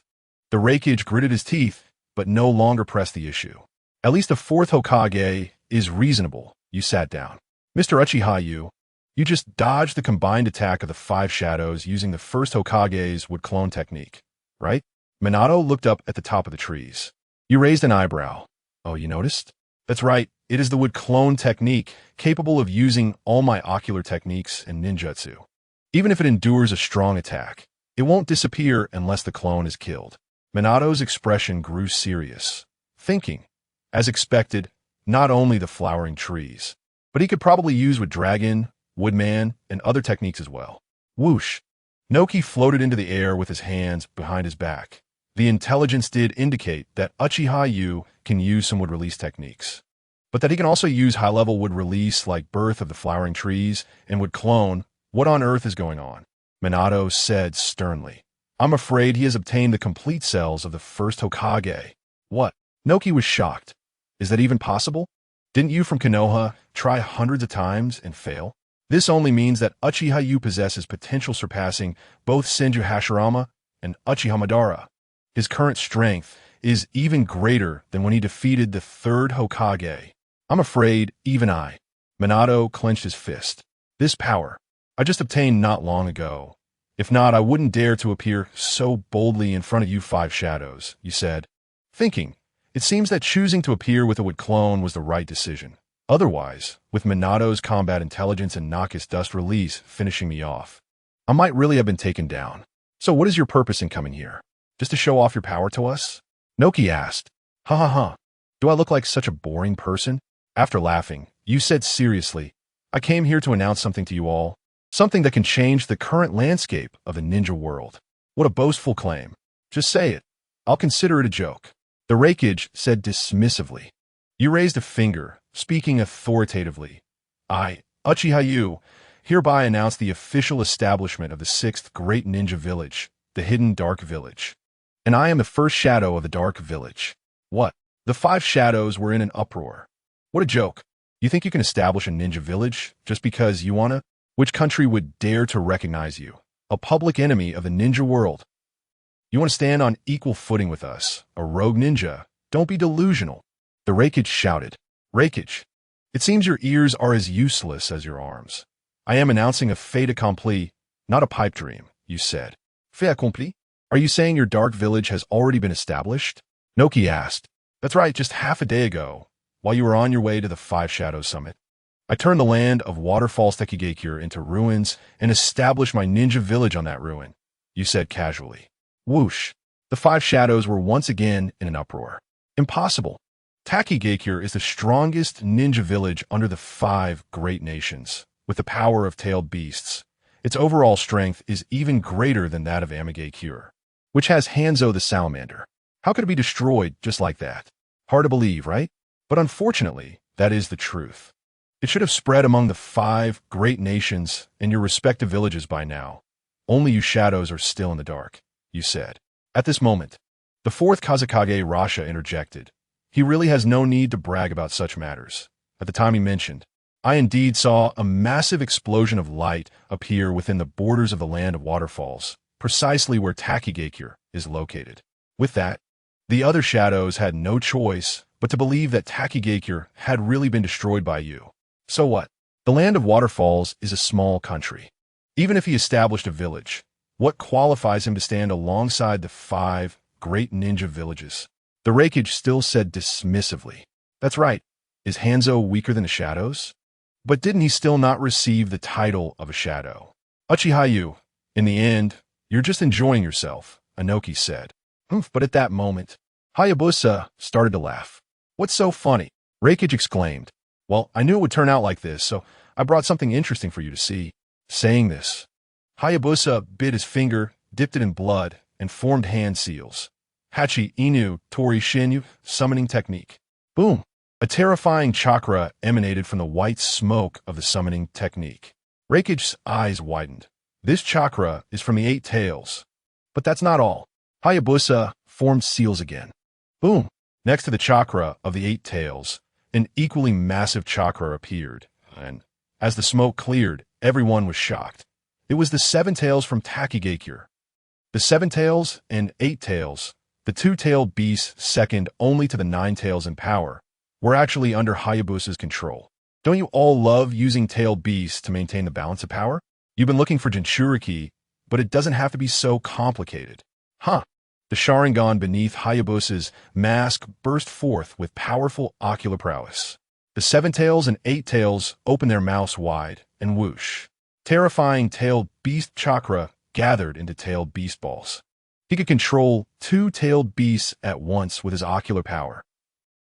The Raikage gritted his teeth, but no longer pressed the issue. At least the fourth Hokage is reasonable. You sat down. Mr. Uchiha, you just dodged the combined attack of the five shadows using the first Hokage's wood clone technique, right? Minato looked up at the top of the trees. You raised an eyebrow. Oh, you noticed? That's right. It is the wood clone technique, capable of using all my ocular techniques and ninjutsu. Even if it endures a strong attack, it won't disappear unless the clone is killed. Minato's expression grew serious, thinking, as expected, not only the flowering trees, but he could probably use with dragon, woodman, and other techniques as well. Whoosh! Noki floated into the air with his hands behind his back. The intelligence did indicate that Uchiha Yu can use some wood release techniques, but that he can also use high-level wood release like birth of the flowering trees and would clone. What on earth is going on? Minato said sternly. I'm afraid he has obtained the complete cells of the first Hokage. What? Noki was shocked. Is that even possible? Didn't you from Konoha try hundreds of times and fail? This only means that Uchiha Yu possesses potential surpassing both Senju Hashirama and Uchiha Madara. His current strength is even greater than when he defeated the third Hokage. I'm afraid even I. Minato clenched his fist. This power, I just obtained not long ago. If not, I wouldn't dare to appear so boldly in front of you five shadows, you said. Thinking, it seems that choosing to appear with a wood clone was the right decision. Otherwise, with Minato's combat intelligence and Naka's dust release finishing me off, I might really have been taken down. So what is your purpose in coming here? Just to show off your power to us? Noki asked. Ha ha ha. Do I look like such a boring person? After laughing, you said seriously, I came here to announce something to you all. Something that can change the current landscape of the ninja world. What a boastful claim. Just say it. I'll consider it a joke. The Raikage said dismissively. You raised a finger, speaking authoritatively. I, Uchiha Yu, hereby announce the official establishment of the sixth great ninja village, the Hidden Dark Village. And I am the first shadow of the Dark Village. What? The five shadows were in an uproar. What a joke. You think you can establish a ninja village just because you wanna? Which country would dare to recognize you? A public enemy of the ninja world. You want to stand on equal footing with us, a rogue ninja. Don't be delusional. The Raikage shouted. Raikage, it seems your ears are as useless as your arms. I am announcing a fait accompli, not a pipe dream, you said. Fait accompli? Are you saying your dark village has already been established? Noki asked. That's right, just half a day ago, while you were on your way to the Five Shadows Summit. I turned the land of Waterfalls Tekigakure into ruins and established my ninja village on that ruin, you said casually. Whoosh! The five shadows were once again in an uproar. Impossible! Takigakure is the strongest ninja village under the five great nations, with the power of tailed beasts. Its overall strength is even greater than that of Amigakure, which has Hanzo the Salamander. How could it be destroyed just like that? Hard to believe, right? But unfortunately, that is the truth. It should have spread among the five great nations and your respective villages by now. Only you shadows are still in the dark, you said. At this moment, the fourth Kazekage Rasha interjected. He really has no need to brag about such matters. At the time he mentioned, I indeed saw a massive explosion of light appear within the borders of the land of waterfalls, precisely where Takigakure is located. With that, the other shadows had no choice but to believe that Takigakure had really been destroyed by you. So what? The land of waterfalls is a small country. Even if he established a village, what qualifies him to stand alongside the 5 great ninja villages? The Raikage still said dismissively, "That's right. Is Hanzo weaker than the shadows?" But didn't he still not receive the title of a shadow? "Uchiha, in the end, you're just enjoying yourself," Inoki said. But at that moment, Hayabusa started to laugh. "What's so funny?" Raikage exclaimed. "Well, I knew it would turn out like this, so I brought something interesting for you to see." Saying this, Hayabusa bit his finger, dipped it in blood, and formed hand seals. Hachi Inu Tori Shinyu summoning technique. Boom! A terrifying chakra emanated from the white smoke of the summoning technique. Raikage's eyes widened. This chakra is from the 8 tails. But that's not all. Hayabusa formed seals again. Boom! Next to the chakra of the 8 tails, an equally massive chakra appeared, and as the smoke cleared, everyone was shocked. It was the 7 tails from Takigakure. The 7 tails and 8 tails, the 2-tailed beasts second only to the 9 tails in power, were actually under Hayabusa's control. Don't you all love using tailed beasts to maintain the balance of power? You've been looking for Jinchuriki, but it doesn't have to be so complicated. Huh. The Sharingan beneath Hayabusa's mask burst forth with powerful ocular prowess. The 7 tails and 8 tails opened their mouths wide, and whoosh. Terrifying tailed beast chakra gathered into tailed beast balls. He could control 2 tailed beasts at once with his ocular power.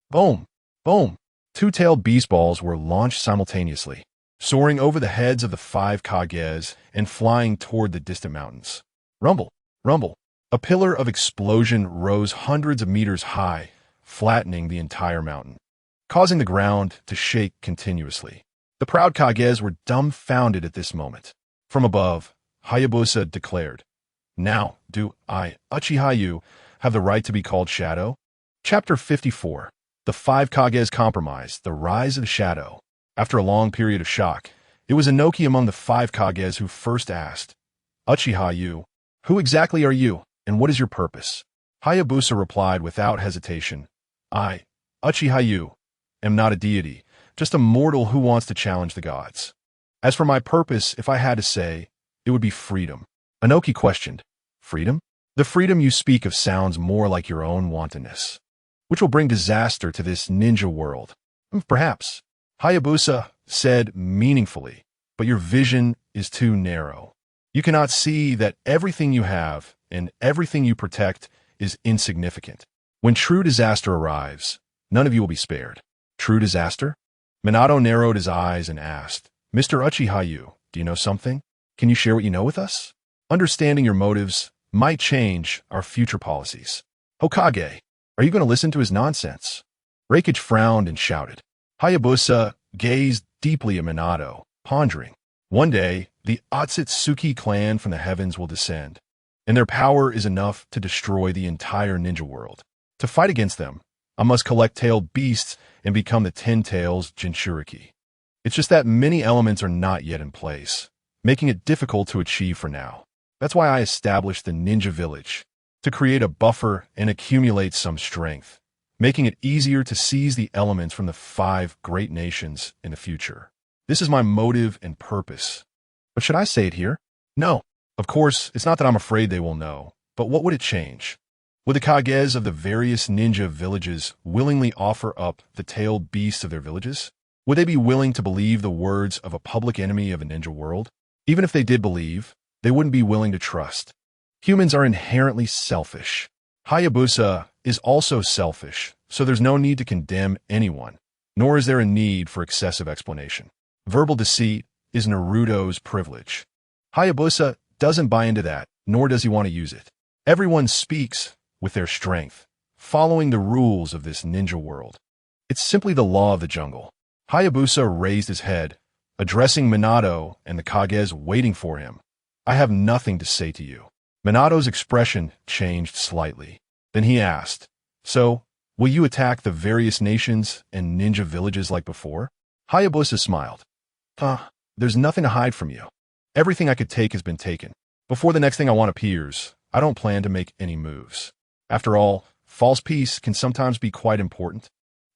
Boom! Boom! 2 tailed beast balls were launched simultaneously, soaring over the heads of the 5 Kages and flying toward the distant mountains. Rumble! Rumble! A pillar of explosion rose hundreds of meters high, flattening the entire mountain, causing the ground to shake continuously. The proud Kages were dumbfounded at this moment. From above, Hayabusa declared, "Now, do I, Uchiha, have the right to be called Shadow?" Chapter 54. The 5 Kages Compromise, The Rise of the Shadow. After a long period of shock, it was Inoki among the 5 Kages who first asked, "Uchiha, who exactly are you, and what is your purpose?" Hayabusa replied without hesitation, "I, Uchiha, am not a deity, just a mortal who wants to challenge the gods. As for my purpose, if I had to say, it would be freedom." Inoki questioned, "Freedom? The freedom you speak of sounds more like your own wantonness, which will bring disaster to this ninja world." "Perhaps," Hayabusa said meaningfully, "but your vision is too narrow. You cannot see that everything you have and everything you protect is insignificant. When true disaster arrives, none of you will be spared." "True disaster?" Minato narrowed his eyes and asked, "Mr. Uchiha, do you know something? Can you share what you know with us? Understanding your motives might change our future policies." "Hokage, are you going to listen to his nonsense?" Raikage frowned and shouted. Hayabusa gazed deeply at Minato, pondering. One day, the Otsutsuki clan from the heavens will descend, and their power is enough to destroy the entire ninja world. To fight against them, I must collect tailed beasts and become the 10 tails Jinchuriki. It's just that many elements are not yet in place, making it difficult to achieve for now. That's why I established the ninja village, to create a buffer and accumulate some strength, making it easier to seize the elements from the 5 great nations in the future. This is my motive and purpose. But should I say it here? No. Of course, it's not that I'm afraid they will know, but what would it change? Would the Kages of the various ninja villages willingly offer up the tailed beasts of their villages? Would they be willing to believe the words of a public enemy of a ninja world? Even if they did believe, they wouldn't be willing to trust. Humans are inherently selfish. Hayabusa is also selfish, so there's no need to condemn anyone, nor is there a need for excessive explanation. Verbal deceit is Naruto's privilege. Hayabusa doesn't buy into that, nor does he want to use it. Everyone speaks with their strength, following the rules of this ninja world. It's simply the law of the jungle. Hayabusa raised his head, addressing Minato and the Kages waiting for him. "I have nothing to say to you." Minato's expression changed slightly. Then he asked, "So, will you attack the various nations and ninja villages like before?" Hayabusa smiled. There's nothing to hide from you. Everything I could take has been taken. Before the next thing I want appears, I don't plan to make any moves. After all, false peace can sometimes be quite important.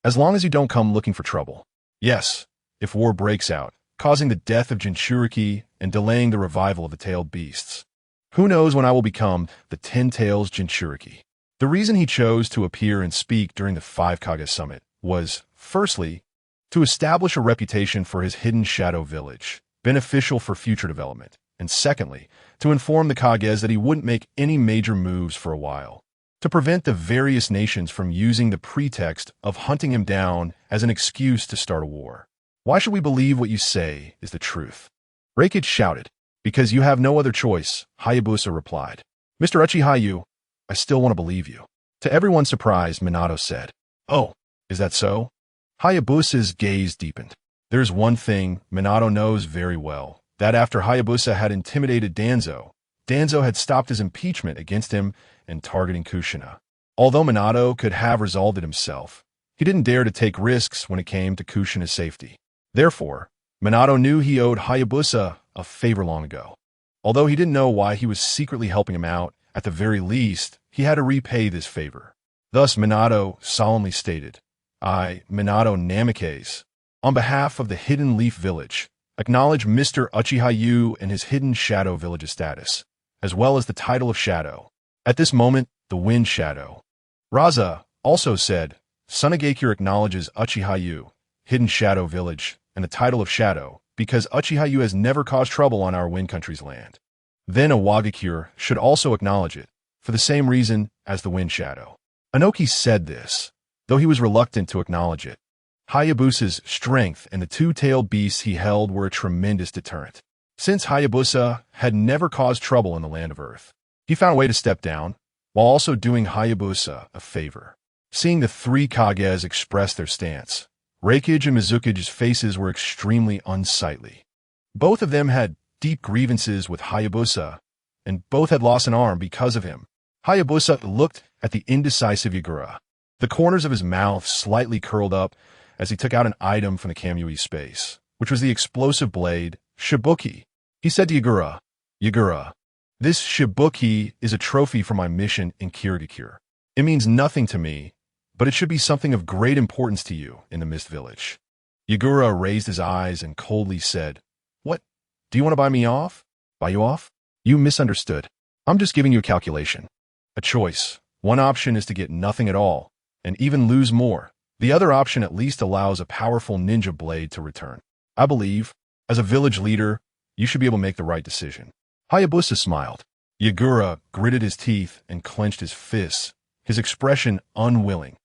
As long as you don't come looking for trouble. Yes, if war breaks out, causing the death of Jinchuriki and delaying the revival of the tailed beasts. Who knows when I will become the 10 Tails Jinchuriki? The reason he chose to appear and speak during the 5 Kage Summit was, firstly, to establish a reputation for his hidden shadow village, beneficial for future development, and secondly, to inform the Kages that he wouldn't make any major moves for a while, to prevent the various nations from using the pretext of hunting him down as an excuse to start a war. Why should we believe what you say is the truth? Reikage shouted. Because you have no other choice, Hayabusa replied. Mr. Uchiha, I still want to believe you. To everyone's surprise, Minato said. Oh, is that so? Hayabusa's gaze deepened. There's one thing Minato knows very well, that after Hayabusa had intimidated Danzo, Danzo had stopped his impeachment against him and targeting Kushina. Although Minato could have resolved it himself, he didn't dare to take risks when it came to Kushina's safety. Therefore, Minato knew he owed Hayabusa a favor long ago. Although he didn't know why he was secretly helping him out, at the very least, he had to repay this favor. Thus, Minato solemnly stated, I, Minato Namikaze, on behalf of the Hidden Leaf Village, acknowledge Mr. Uchiha and his Hidden Shadow Village's status, as well as the title of Shadow. At this moment, the Wind Shadow. Raza also said, Sunagakure acknowledges Uchiha, Hidden Shadow Village, and the title of Shadow, because Uchiha has never caused trouble on our Wind Country's land. Then Iwagakure should also acknowledge it, for the same reason as the Wind Shadow. Inoki said this, though he was reluctant to acknowledge it. Hayabusa's strength and the 2-tailed beasts he held were a tremendous deterrent. Since Hayabusa had never caused trouble in the land of Earth, he found a way to step down, while also doing Hayabusa a favor. Seeing the 3 Kages express their stance, Reikage and Mizukage's faces were extremely unsightly. Both of them had deep grievances with Hayabusa, and both had lost an arm because of him. Hayabusa looked at the indecisive Yagura. The corners of his mouth slightly curled up as he took out an item from the Kamui space, which was the explosive blade, Shibuki. He said to Yagura, Yagura, this Shibuki is a trophy for my mission in Kirigakure. It means nothing to me, but it should be something of great importance to you in the Mist Village. Yagura raised his eyes and coldly said, What? Do you want to buy me off? Buy you off? You misunderstood. I'm just giving you a calculation. A choice. One option is to get nothing at all, and even lose more. The other option at least allows a powerful ninja blade to return. I believe, as a village leader, you should be able to make the right decision. Hayabusa smiled. Yagura gritted his teeth and clenched his fists, his expression unwilling.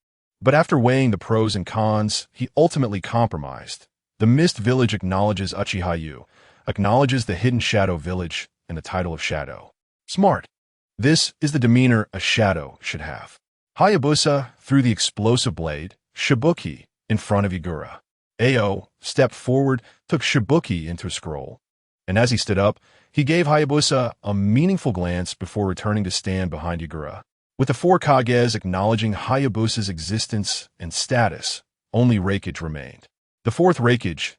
But after weighing the pros and cons, he ultimately compromised. The Mist Village acknowledges Uchiha, acknowledges the Hidden Shadow Village and the title of Shadow. Smart. This is the demeanor a shadow should have. Hayabusa threw the explosive blade, Shibuki, in front of Yagura. Ao stepped forward, took Shibuki into a scroll, and as he stood up, he gave Hayabusa a meaningful glance before returning to stand behind Yagura. With the 4 Kages acknowledging Hayabusa's existence and status, only Reikage remained. The 4th Reikage,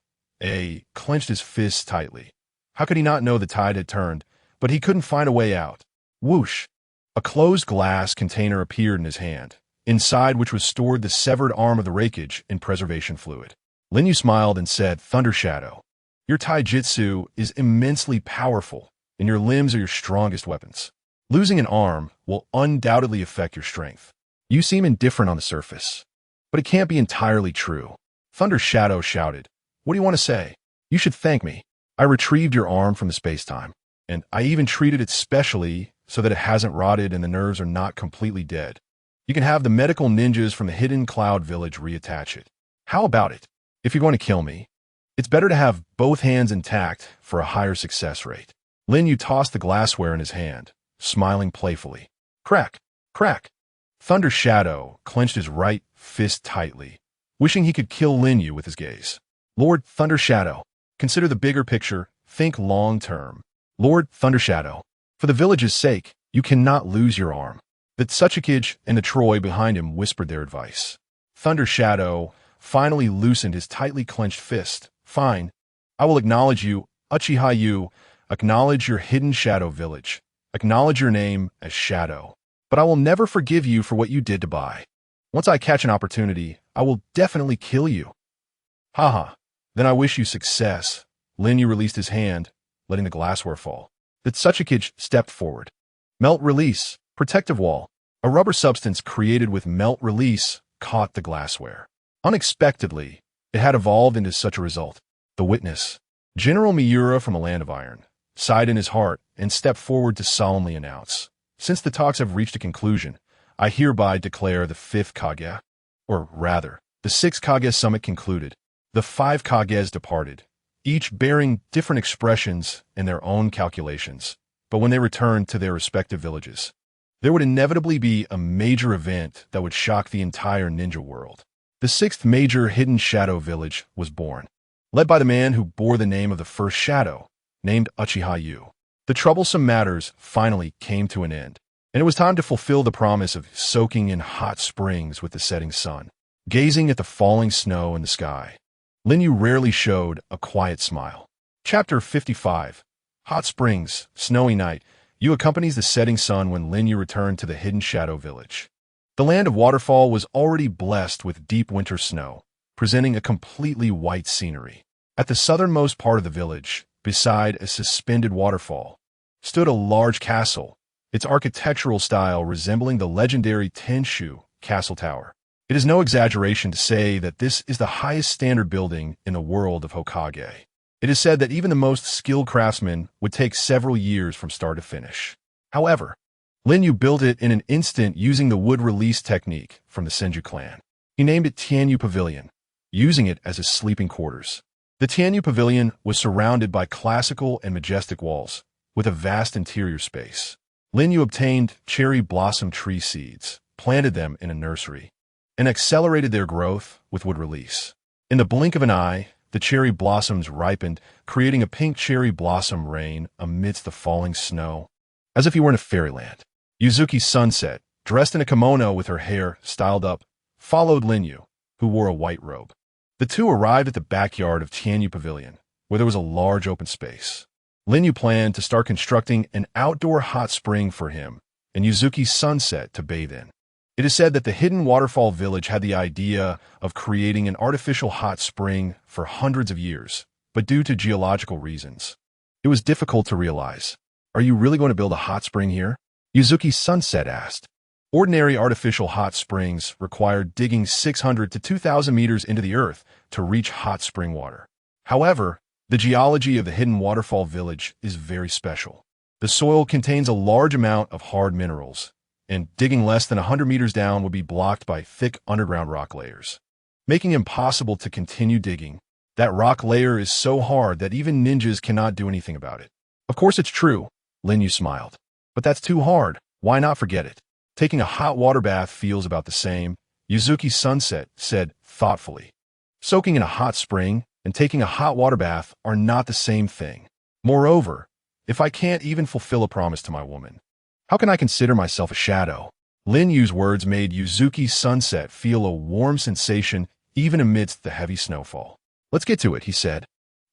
clenched his fists tightly. How could he not know the tide had turned, but he couldn't find a way out. Whoosh! A closed glass container appeared in his hand, inside which was stored the severed arm of the Reikage in preservation fluid. Lin Yu smiled and said, Thunder Shadow, your taijutsu is immensely powerful, and your limbs are your strongest weapons. Losing an arm will undoubtedly affect your strength. You seem indifferent on the surface, but it can't be entirely true. Thunder Shadow shouted, What do you want to say? You should thank me. I retrieved your arm from the space-time, and I even treated it specially so that it hasn't rotted and the nerves are not completely dead. You can have the medical ninjas from the Hidden Cloud Village reattach it. How about it? If you're going to kill me, it's better to have both hands intact for a higher success rate. Lin Yu tossed the glassware in his hand, smiling playfully. Crack! Crack! Thunder Shadow clenched his right fist tightly, wishing he could kill Lin Yu with his gaze. Lord Thunder Shadow, consider the bigger picture, think long-term. Lord Thunder Shadow, for the village's sake, you cannot lose your arm. The Tsuchikage and the Troy behind him whispered their advice. Thunder Shadow finally loosened his tightly clenched fist. Fine, I will acknowledge you, Uchiha, acknowledge your Hidden Shadow Village, acknowledge your name as Shadow, but I will never forgive you for what you did to Bai. Once I catch an opportunity, I will definitely kill you. Haha, then I wish you success, Lin Yu released his hand, letting the glassware fall. The Tsuchikage stepped forward. Melt release, protective wall. A rubber substance created with melt release caught the glassware. Unexpectedly, it had evolved into such a result. The witness, General Miura from a land of iron, sighed in his heart and stepped forward to solemnly announce, "Since the talks have reached a conclusion, I hereby declare the 5th Kage, or rather, the 6th Kage summit concluded. The 5 Kages departed, each bearing different expressions and their own calculations. But when they returned to their respective villages, there would inevitably be a major event that would shock the entire ninja world. The 6th major hidden shadow village was born, led by the man who bore the name of the first shadow, named Uchiha Yu. The troublesome matters finally came to an end, and it was time to fulfill the promise of soaking in hot springs with the setting sun, gazing at the falling snow in the sky. Lin Yu rarely showed a quiet smile. Chapter 55. Hot Springs, Snowy Night. Yu accompanies the setting sun when Lin Yu returned to the hidden shadow village. The land of waterfall was already blessed with deep winter snow, presenting a completely white scenery. At the southernmost part of the village, beside a suspended waterfall, stood a large castle, its architectural style resembling the legendary Tenshu Castle Tower. It is no exaggeration to say that this is the highest standard building in the world of Hokage. It is said that even the most skilled craftsman would take several years from start to finish. However, Lin Yu built it in an instant using the wood release technique from the Senju clan. He named it Tianyu Pavilion, using it as his sleeping quarters. The Tianyu Pavilion was surrounded by classical and majestic walls, with a vast interior space. Lin Yu obtained cherry blossom tree seeds, planted them in a nursery, and accelerated their growth with wood release. In the blink of an eye, the cherry blossoms ripened, creating a pink cherry blossom rain amidst the falling snow, as if he were in a fairyland. Yuzuki Sunset, dressed in a kimono with her hair styled up, followed Lin Yu, who wore a white robe. The two arrived at the backyard of Tianyu Pavilion, where there was a large open space. Lin Yu planned to start constructing an outdoor hot spring for him and Yuzuki Sunset to bathe in. It is said that the hidden waterfall village had the idea of creating an artificial hot spring for hundreds of years, but due to geological reasons, it was difficult to realize. "Are you really going to build a hot spring here?" Yuzuki Sunset asked. Ordinary artificial hot springs require digging 600 to 2,000 meters into the earth to reach hot spring water. However, the geology of the hidden waterfall village is very special. The soil contains a large amount of hard minerals, and digging less than 100 meters down would be blocked by thick underground rock layers, making it impossible to continue digging. That rock layer is so hard that even ninjas cannot do anything about it. "Of course it's true," Lin Yu smiled. "But that's too hard. Why not forget it? Taking a hot water bath feels about the same," Yuzuki Sunset said thoughtfully. "Soaking in a hot spring and taking a hot water bath are not the same thing. Moreover, if I can't even fulfill a promise to my woman, how can I consider myself a shadow?" Lin Yu's words made Yuzuki Sunset feel a warm sensation even amidst the heavy snowfall. "Let's get to it," he said,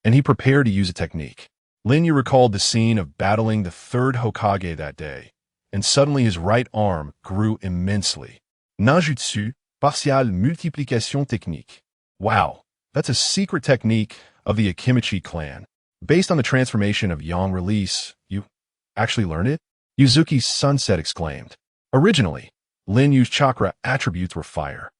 and he prepared to use a technique. Lin Yu recalled the scene of battling the 3rd Hokage that day, and suddenly his right arm grew immensely. Ninjutsu, partial multiplication technique. Wow, that's a secret technique of the Akimichi clan. Based on the transformation of yang release, you actually learned it? Yuzuki Sunset exclaimed. Originally, Lin Yu's chakra attributes were fire,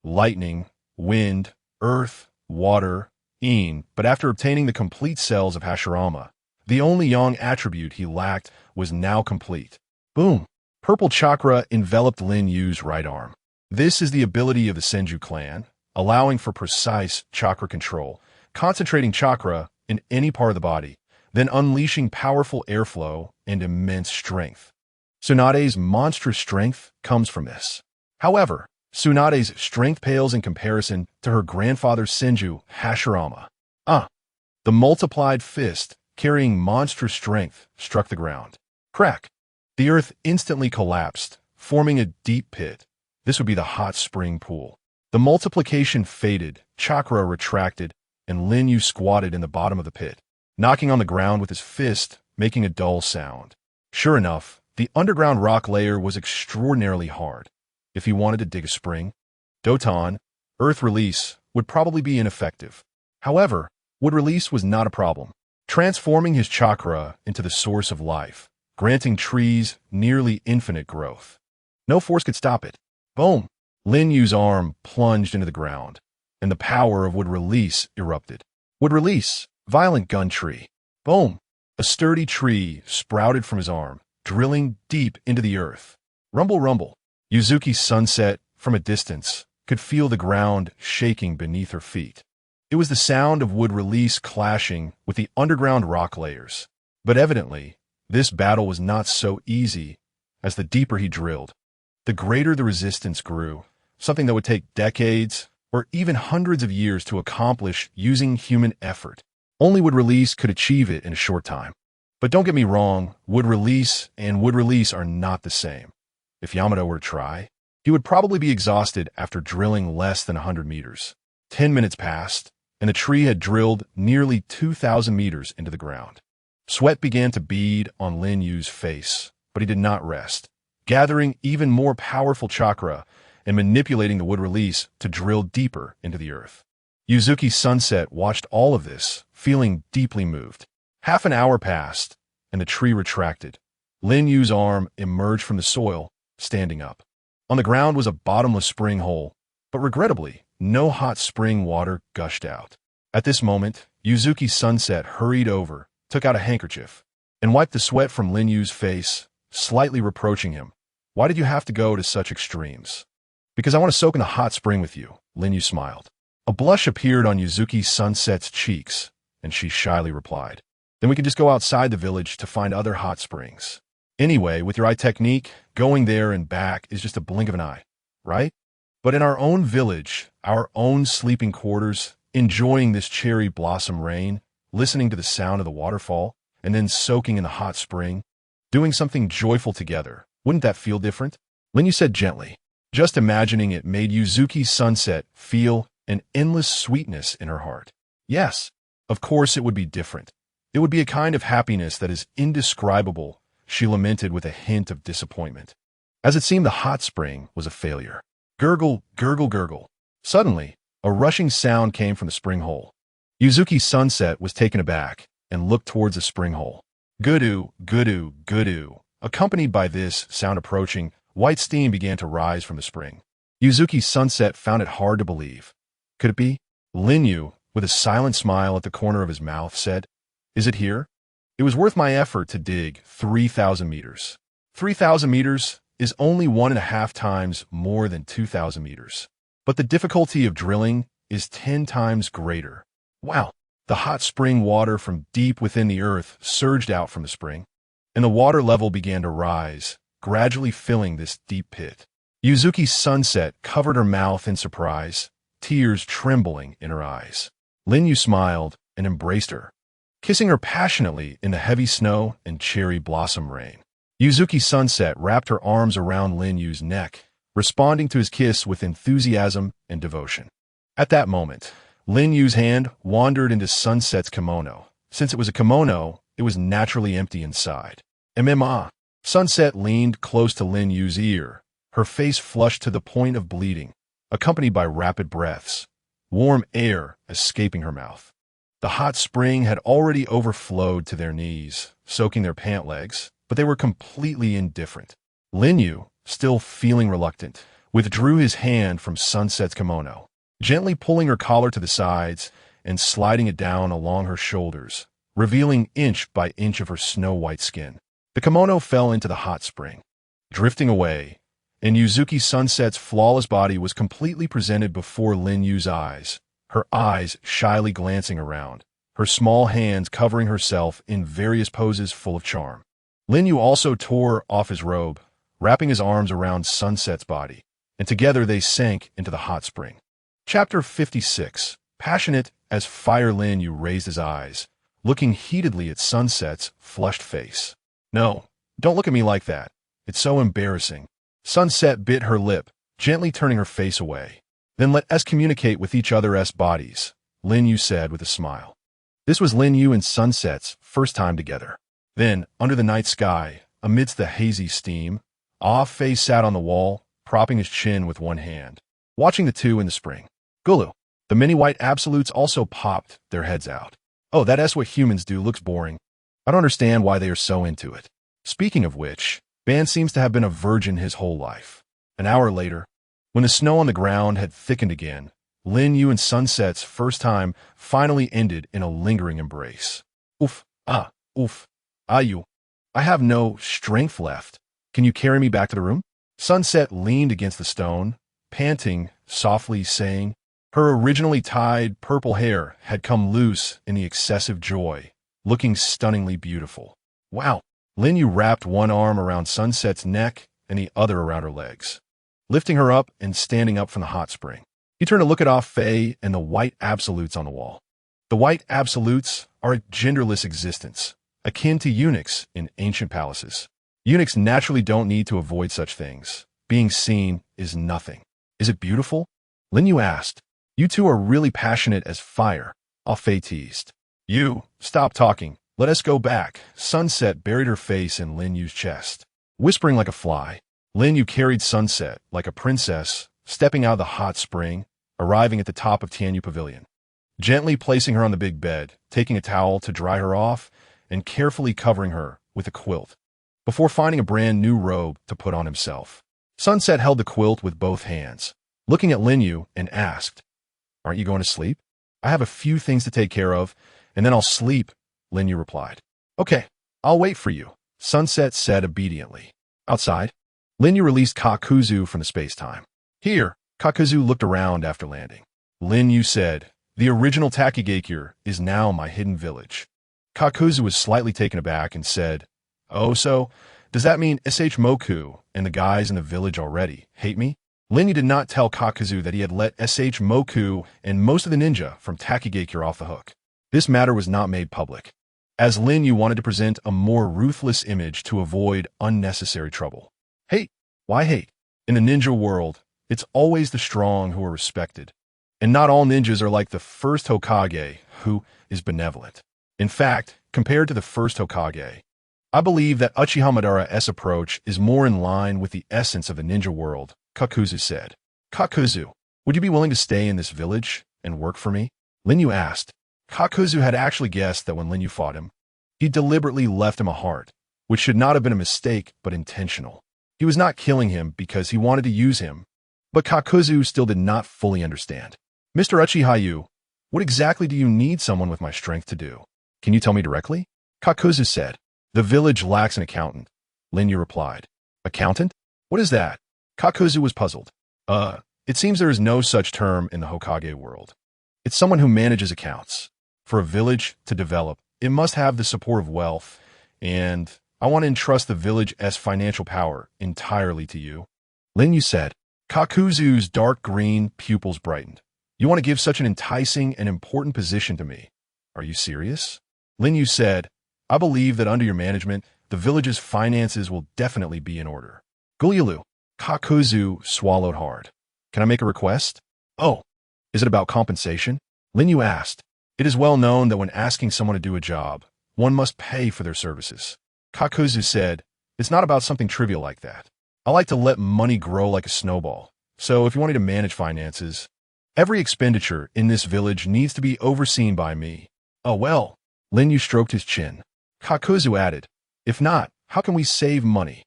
lightning, wind, earth, water, Yin, but after obtaining the complete cells of Hashirama, the only yang attribute he lacked was now complete. Boom! Purple chakra enveloped Lin Yu's right arm. This is the ability of the Senju clan, allowing for precise chakra control, concentrating chakra in any part of the body, then unleashing powerful airflow and immense strength. Tsunade's monstrous strength comes from this. However, Tsunade's strength pales in comparison to her grandfather's Senju, Hashirama. The multiplied fist, carrying monstrous strength, struck the ground. Crack! The earth instantly collapsed, forming a deep pit. This would be the hot spring pool. The multiplication faded, chakra retracted, and Lin Yu squatted in the bottom of the pit, knocking on the ground with his fist, making a dull sound. Sure enough, the underground rock layer was extraordinarily hard. If he wanted to dig a spring, Doton, earth release, would probably be ineffective. However, Wood release was not a problem, transforming his chakra into the source of life, granting trees nearly infinite growth. No force could stop it. Boom! Lin Yu's arm plunged into the ground, and the power of wood release erupted. Wood release, violent gun tree. Boom! A sturdy tree sprouted from his arm, drilling deep into the earth. Rumble, rumble. Yuzuki's sunset, from a distance, could feel the ground shaking beneath her feet. It was the sound of wood release clashing with the underground rock layers. But evidently, this battle was not so easy, as the deeper he drilled, the greater the resistance grew, something that would take decades or even hundreds of years to accomplish using human effort. Only wood release could achieve it in a short time. But don't get me wrong, wood release and wood release are not the same. If Yamato were to try, he would probably be exhausted after drilling less than 100 meters. 10 minutes passed, and the tree had drilled nearly 2,000 meters into the ground. Sweat began to bead on Lin Yu's face, but he did not rest, gathering even more powerful chakra and manipulating the wood release to drill deeper into the earth. Yuzuki's sunset watched all of this, feeling deeply moved. Half an hour passed, and the tree retracted. Lin Yu's arm emerged from the soil, standing up. On the ground was a bottomless spring hole, but regrettably, no hot spring water gushed out. At this moment, Yuzuki's sunset hurried over, took out a handkerchief, and wiped the sweat from Lin Yu's face, slightly reproaching him. Why did you have to go to such extremes? Because I want to soak in the hot spring with you, Lin Yu smiled. A blush appeared on Yuzuki's sunset's cheeks, and she shyly replied, then we can just go outside the village to find other hot springs. Anyway, with your eye technique, going there and back is just a blink of an eye, right? But in our own village, our own sleeping quarters, enjoying this cherry blossom rain, listening to the sound of the waterfall, and then soaking in the hot spring, doing something joyful together, wouldn't that feel different? Lin Yu said gently. Just imagining it made Yuzuki's sunset feel an endless sweetness in her heart. Yes, of course it would be different. It would be a kind of happiness that is indescribable, she lamented with a hint of disappointment. As it seemed, the hot spring was a failure. Gurgle, gurgle, gurgle. Suddenly, a rushing sound came from the spring hole. Yuzuki's sunset was taken aback and looked towards the spring hole. Gudu, gudu, gudu. Accompanied by this sound approaching, white steam began to rise from the spring. Yuzuki's sunset found it hard to believe. Could it be? Lin Yu, with a silent smile at the corner of his mouth, said, Is it here? It was worth my effort to dig 3,000 meters. 3,000 meters is only 1.5 times more than 2,000 meters. But the difficulty of drilling is 10 times greater. Wow! The hot spring water from deep within the earth surged out from the spring, and the water level began to rise, gradually filling this deep pit. Yuzuki's sunset covered her mouth in surprise, tears trembling in her eyes. Lin Yu smiled and embraced her, kissing her passionately in the heavy snow and cherry blossom rain. Yuzuki's sunset wrapped her arms around Lin Yu's neck, responding to his kiss with enthusiasm and devotion. At that moment, Lin Yu's hand wandered into Sunset's kimono. Since it was a kimono, it was naturally empty inside. MMA. Sunset leaned close to Lin Yu's ear, her face flushed to the point of bleeding, accompanied by rapid breaths, warm air escaping her mouth. The hot spring had already overflowed to their knees, soaking their pant legs, but they were completely indifferent. Lin Yu, still feeling reluctant, withdrew his hand from Sunset's kimono, gently pulling her collar to the sides and sliding it down along her shoulders, revealing inch by inch of her snow-white skin. The kimono fell into the hot spring, drifting away, and Yuzuki Sunset's flawless body was completely presented before Lin Yu's eyes, her eyes shyly glancing around, her small hands covering herself in various poses full of charm. Lin Yu also tore off his robe, wrapping his arms around Sunset's body, and together they sank into the hot spring. Chapter 56. Passionate as fire, Lin Yu raised his eyes, looking heatedly at Sunset's flushed face. No, don't look at me like that. It's so embarrassing. Sunset bit her lip, gently turning her face away. Then let us communicate with each other's bodies, Lin Yu said with a smile. This was Lin Yu and Sunset's first time together. Then, under the night sky, amidst the hazy steam, Ah Fei sat on the wall, propping his chin with one hand, watching the two in the spring. Gulu. The many white absolutes also popped their heads out. Oh, that's what humans do, looks boring. I don't understand why they are so into it. Speaking of which, Ban seems to have been a virgin his whole life. An hour later, when the snow on the ground had thickened again, Lin Yu and Sunset's first time finally ended in a lingering embrace. Oof, oof, you. I have no strength left. Can you carry me back to the room? Sunset leaned against the stone, panting, softly saying. Her originally tied purple hair had come loose in the excessive joy, looking stunningly beautiful. Wow. Lin Yu wrapped one arm around Sunset's neck and the other around her legs, lifting her up and standing up from the hot spring. He turned to look at Faye and the white absolutes on the wall. The white absolutes are a genderless existence, akin to eunuchs in ancient palaces. Eunuchs naturally don't need to avoid such things. Being seen is nothing. Is it beautiful? Lin Yu asked. You two are really passionate as fire, Faye teased. You, stop talking. Let us go back. Sunset buried her face in Lin Yu's chest. Whispering like a fly, Lin Yu carried Sunset like a princess, stepping out of the hot spring, arriving at the top of Tianyu Pavilion. Gently placing her on the big bed, taking a towel to dry her off, and carefully covering her with a quilt, before finding a brand new robe to put on himself. Sunset held the quilt with both hands, looking at Lin Yu, and asked, Aren't you going to sleep? I have a few things to take care of, and then I'll sleep, Lin Yu replied. Okay, I'll wait for you, Sunset said obediently. Outside, Lin Yu released Kakuzu from the space-time. Here, Kakuzu looked around after landing. Lin Yu said, The original Takigakure is now my hidden village. Kakuzu was slightly taken aback and said, Oh, so, does that mean SH Moku and the guys in the village already hate me? Lin Yu did not tell Kakuzu that he had let SH Moku and most of the ninja from Takigakure off the hook. This matter was not made public, as Lin Yu wanted to present a more ruthless image to avoid unnecessary trouble. Hate? Why hate? In the ninja world, it's always the strong who are respected, and not all ninjas are like the first Hokage, who is benevolent. In fact, compared to the first Hokage, I believe that Uchiha Madara's approach is more in line with the essence of the ninja world, Kakuzu said. Kakuzu, would you be willing to stay in this village and work for me? Lin Yu asked. Kakuzu had actually guessed that when Lin Yu fought him, he deliberately left him a heart, which should not have been a mistake but intentional. He was not killing him because he wanted to use him, but Kakuzu still did not fully understand. Mr. Uchiha, what exactly do you need someone with my strength to do? Can you tell me directly? Kakuzu said. The village lacks an accountant, Lin Yu replied. Accountant? What is that? Kakuzu was puzzled. It seems there is no such term in the Hokage world. It's someone who manages accounts. For a village to develop, it must have the support of wealth, and I want to entrust the village's financial power entirely to you. Lin Yu said. Kakuzu's dark green pupils brightened. You want to give such an enticing and important position to me? Are you serious? Lin Yu said, I believe that under your management, the village's finances will definitely be in order. Gulyalu. Kakuzu swallowed hard. Can I make a request? Oh, is it about compensation? Lin Yu asked. It is well known that when asking someone to do a job, one must pay for their services. Kakuzu said, It's not about something trivial like that. I like to let money grow like a snowball. So if you want me to manage finances, every expenditure in this village needs to be overseen by me. Oh well. Lin Yu stroked his chin. Kakuzu added, If not, how can we save money?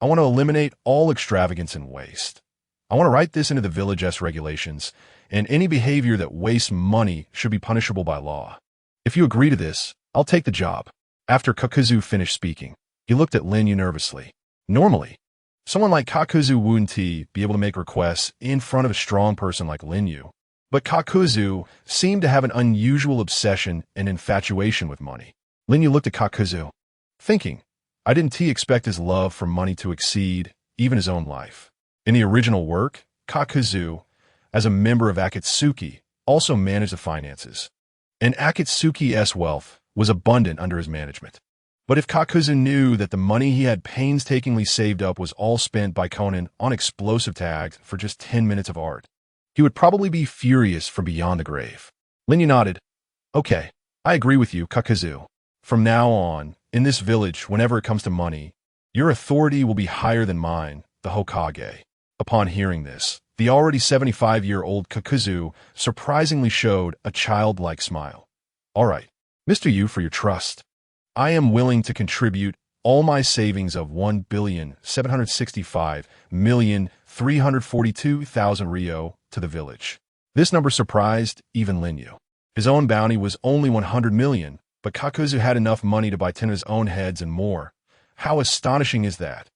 I want to eliminate all extravagance and waste. I want to write this into the village's regulations, and any behavior that wastes money should be punishable by law. If you agree to this, I'll take the job. After Kakuzu finished speaking, he looked at Lin Yu nervously. Normally, someone like Kakuzu wouldn't be able to make requests in front of a strong person like Lin Yu, but Kakuzu seemed to have an unusual obsession and infatuation with money. Lin Yu looked at Kakuzu, thinking, I didn't expect his love for money to exceed even his own life. In the original work, Kakuzu, as a member of Akatsuki, also managed the finances, and Akatsuki's wealth was abundant under his management. But if Kakuzu knew that the money he had painstakingly saved up was all spent by Conan on explosive tags for just 10 minutes of art, he would probably be furious from beyond the grave. Lin Yu nodded. Okay, I agree with you, Kakuzu. From now on, in this village, whenever it comes to money, your authority will be higher than mine, the Hokage. Upon hearing this, The already 75-year-old Kakuzu surprisingly showed a childlike smile. All right, Mr. Yu, for your trust. I am willing to contribute all my savings of 1,765,342,000 Ryo to the village. This number surprised even Lin Yu. His own bounty was only 100 million, but Kakuzu had enough money to buy 10 of his own heads and more. How astonishing is that?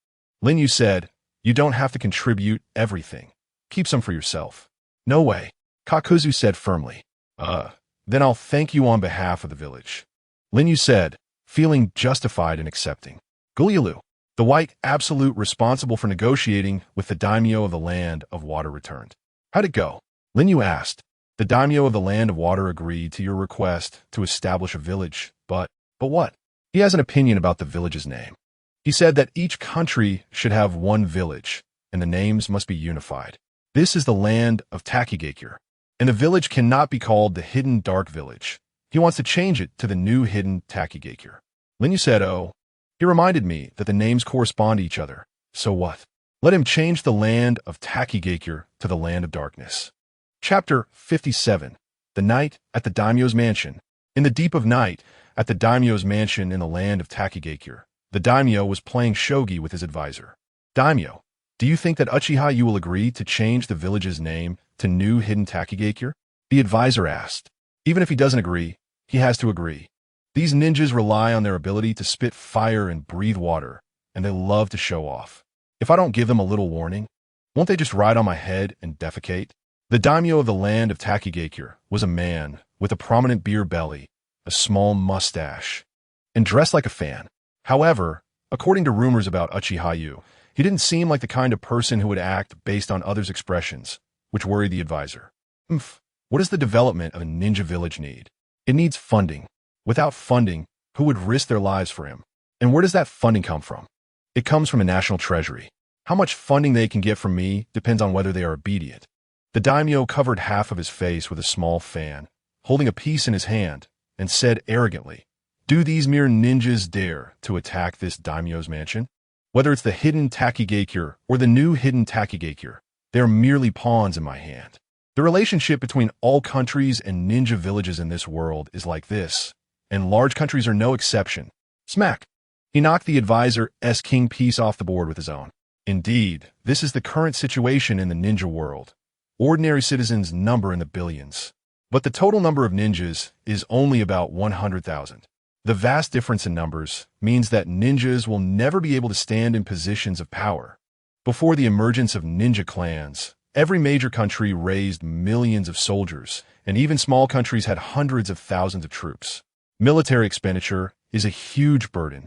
Lin Yu said, "You don't have to contribute everything. Keep some for yourself." "No way," Kakuzu said firmly. Then I'll thank you on behalf of the village," Lin Yu said, feeling justified in accepting. Gulyalu, the white absolute responsible for negotiating with the daimyo of the Land of Water, returned. "How'd it go?" Lin Yu asked. "The daimyo of the Land of Water agreed to your request to establish a village, but what? He has an opinion about the village's name. He said that each country should have one village, and the names must be unified. This is the land of Takigakure, and the village cannot be called the Hidden Dark Village. He wants to change it to the new Hidden Takigakure." Lin Yu said, "Oh, he reminded me that the names correspond to each other. So what? Let him change the land of Takigakure to the land of darkness." Chapter 57. The Night at the Daimyo's Mansion. In the deep of night, at the daimyo's mansion in the land of Takigakure, the daimyo was playing shogi with his advisor. "Daimyo, do you think that Uchiha Yu will agree to change the village's name to New Hidden Takigakure?" the advisor asked. "Even if he doesn't agree, he has to agree. These ninjas rely on their ability to spit fire and breathe water, and they love to show off. If I don't give them a little warning, won't they just ride on my head and defecate?" The daimyo of the land of Takigakure was a man with a prominent beer belly, a small mustache, and dressed like a fan. However, according to rumors about Uchiha Yu, he didn't seem like the kind of person who would act based on others' expressions, which worried the advisor. What does the development of a ninja village need? It needs funding. Without funding, who would risk their lives for him? And where does that funding come from? It comes from the national treasury. How much funding they can get from me depends on whether they are obedient. The daimyo covered half of his face with a small fan, holding a piece in his hand, and said arrogantly, "Do these mere ninjas dare to attack this daimyo's mansion? Whether it's the Hidden Takigakure or the New Hidden Takigakure, they are merely pawns in my hand. The relationship between all countries and ninja villages in this world is like this, and large countries are no exception." Smack! He knocked the advisor's king piece off the board with his own. Indeed, this is the current situation in the ninja world. Ordinary citizens number in the billions, but the total number of ninjas is only about 100,000. The vast difference in numbers means that ninjas will never be able to stand in positions of power. Before the emergence of ninja clans, every major country raised millions of soldiers, and even small countries had hundreds of thousands of troops. Military expenditure is a huge burden,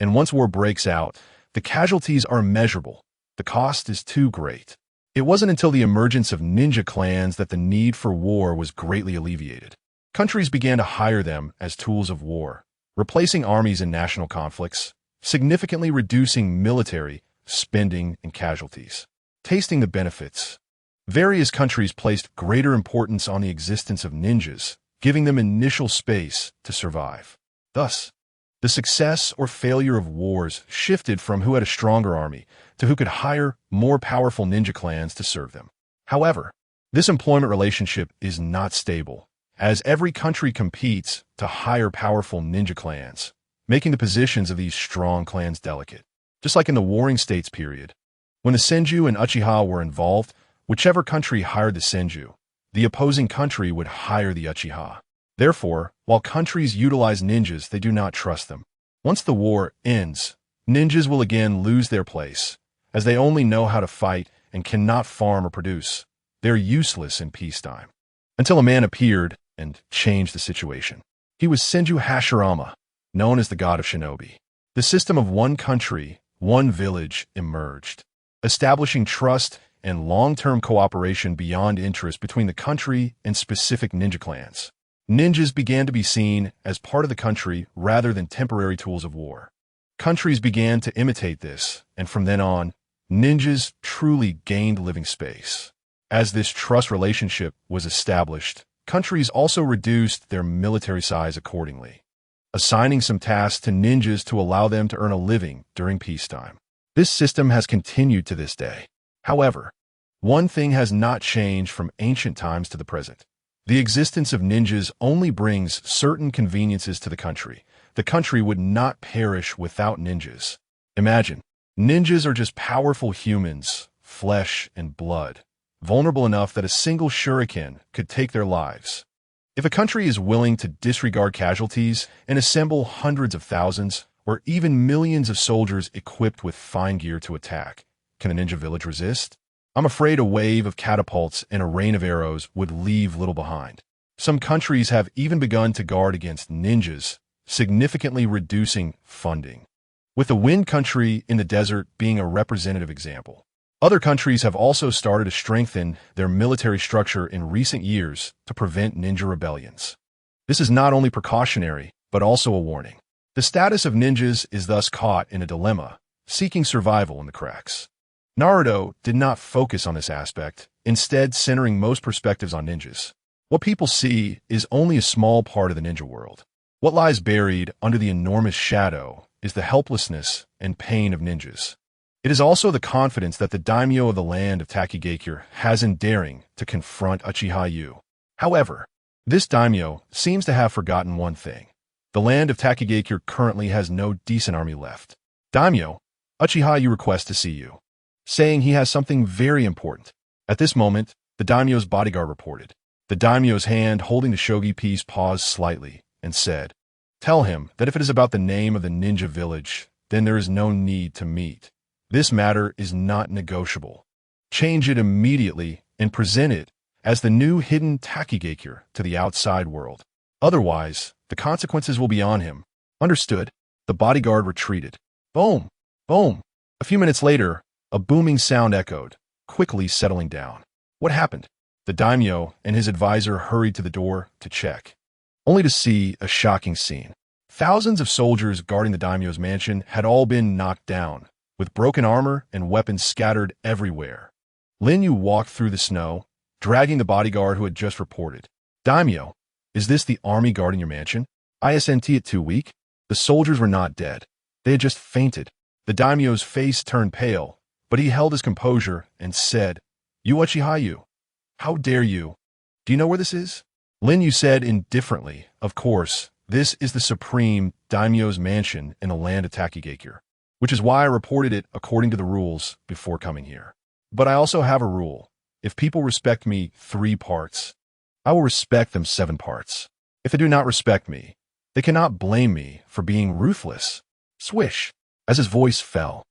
and once war breaks out, the casualties are immeasurable. The cost is too great. It wasn't until the emergence of ninja clans that the need for war was greatly alleviated. Countries began to hire them as tools of war, replacing armies in national conflicts, significantly reducing military spending and casualties. Tasting the benefits. Various countries placed greater importance on the existence of ninjas, giving them initial space to survive. Thus, the success or failure of wars shifted from who had a stronger army to who could hire more powerful ninja clans to serve them. However, this employment relationship is not stable, as every country competes to hire powerful ninja clans, making the positions of these strong clans delicate. Just like in the Warring States period, when the Senju and Uchiha were involved, whichever country hired the Senju, the opposing country would hire the Uchiha. Therefore, while countries utilize ninjas, they do not trust them. Once the war ends, ninjas will again lose their place, as they only know how to fight and cannot farm or produce. They're useless in peacetime. Until a man appeared and changed the situation. He was Senju Hashirama, known as the god of shinobi. The system of one country, one village emerged, establishing trust and long-term cooperation beyond interest between the country and specific ninja clans. Ninjas began to be seen as part of the country rather than temporary tools of war. Countries began to imitate this, and from then on, ninjas truly gained living space. As this trust relationship was established, countries also reduced their military size accordingly, assigning some tasks to ninjas to allow them to earn a living during peacetime. This system has continued to this day. However, One thing has not changed from ancient times to the present. The existence of ninjas only brings certain conveniences to the country. The country would not perish without ninjas. Imagine, ninjas are just powerful humans, flesh and blood, vulnerable enough that a single shuriken could take their lives. If a country is willing to disregard casualties and assemble hundreds of thousands, or even millions of soldiers equipped with fine gear to attack, can a ninja village resist? I'm afraid a wave of catapults and a rain of arrows would leave little behind. Some countries have even begun to guard against ninjas, significantly reducing funding, with the Wind Country in the desert being a representative example. Other countries have also started to strengthen their military structure in recent years to prevent ninja rebellions. This is not only precautionary, but also a warning. The status of ninjas is thus caught in a dilemma, seeking survival in the cracks. Naruto did not focus on this aspect, instead centering most perspectives on ninjas. What people see is only a small part of the ninja world. What lies buried under the enormous shadow is the helplessness and pain of ninjas. It is also the confidence that the daimyo of the land of Takigakure has in daring to confront Uchiha Yu. However, this daimyo seems to have forgotten one thing. The land of Takigakure currently has no decent army left. Daimyo, Uchiha Yu requests to see you, saying he has something very important. At this moment, the daimyo's bodyguard reported. The daimyo's hand holding the shogi piece paused slightly and said, "Tell him that if it is about the name of the ninja village, then there is no need to meet. This matter is not negotiable. Change it immediately and present it as the new hidden Takigakure to the outside world. Otherwise, the consequences will be on him." Understood. The bodyguard retreated. Boom! Boom! A few minutes later, a booming sound echoed, quickly settling down. What happened? The daimyo and his advisor hurried to the door to check, only to see a shocking scene. Thousands of soldiers guarding the daimyo's mansion had all been knocked down, with broken armor and weapons scattered everywhere. Lin Yu walked through the snow, dragging the bodyguard who had just reported. "Daimyo, is this the army guarding your mansion? Isn't it too weak?" The soldiers were not dead. They had just fainted. The daimyo's face turned pale, but he held his composure and said, "You Uchiha Yu, how dare you? Do you know where this is?" Lin Yu said indifferently, "Of course, this is the supreme daimyo's mansion in the land of Takigakure, which is why I reported it according to the rules before coming here. But I also have a rule. If people respect me 3 parts, I will respect them 7 parts. If they do not respect me, they cannot blame me for being ruthless." Swish! As his voice fell,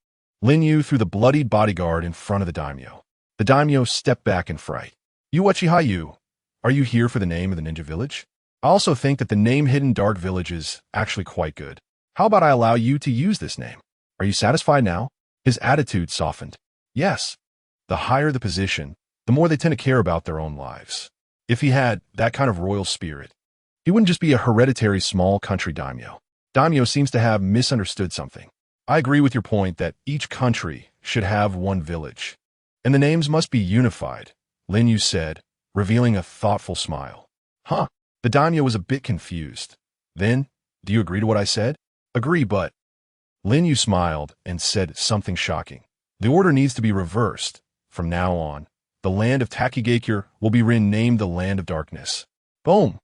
Lin Yu threw the bloodied bodyguard in front of the daimyo. The daimyo stepped back in fright. "You Uchiha Yu, are you here for the name of the ninja village? I also think that the name Hidden Dark Village is actually quite good. How about I allow you to use this name? Are you satisfied now?" His attitude softened. Yes. The higher the position, the more they tend to care about their own lives. If he had that kind of royal spirit, he wouldn't just be a hereditary small country daimyo. Daimyo seems to have misunderstood something. I agree with your point that each country should have one village, and the names must be unified, Lin Yu said, revealing a thoughtful smile. Huh. The daimyo was a bit confused. Then, do you agree to what I said? Agree, but... Lin Yu smiled and said something shocking. The order needs to be reversed. From now on, the land of Takigakure will be renamed the Land of Darkness. Boom!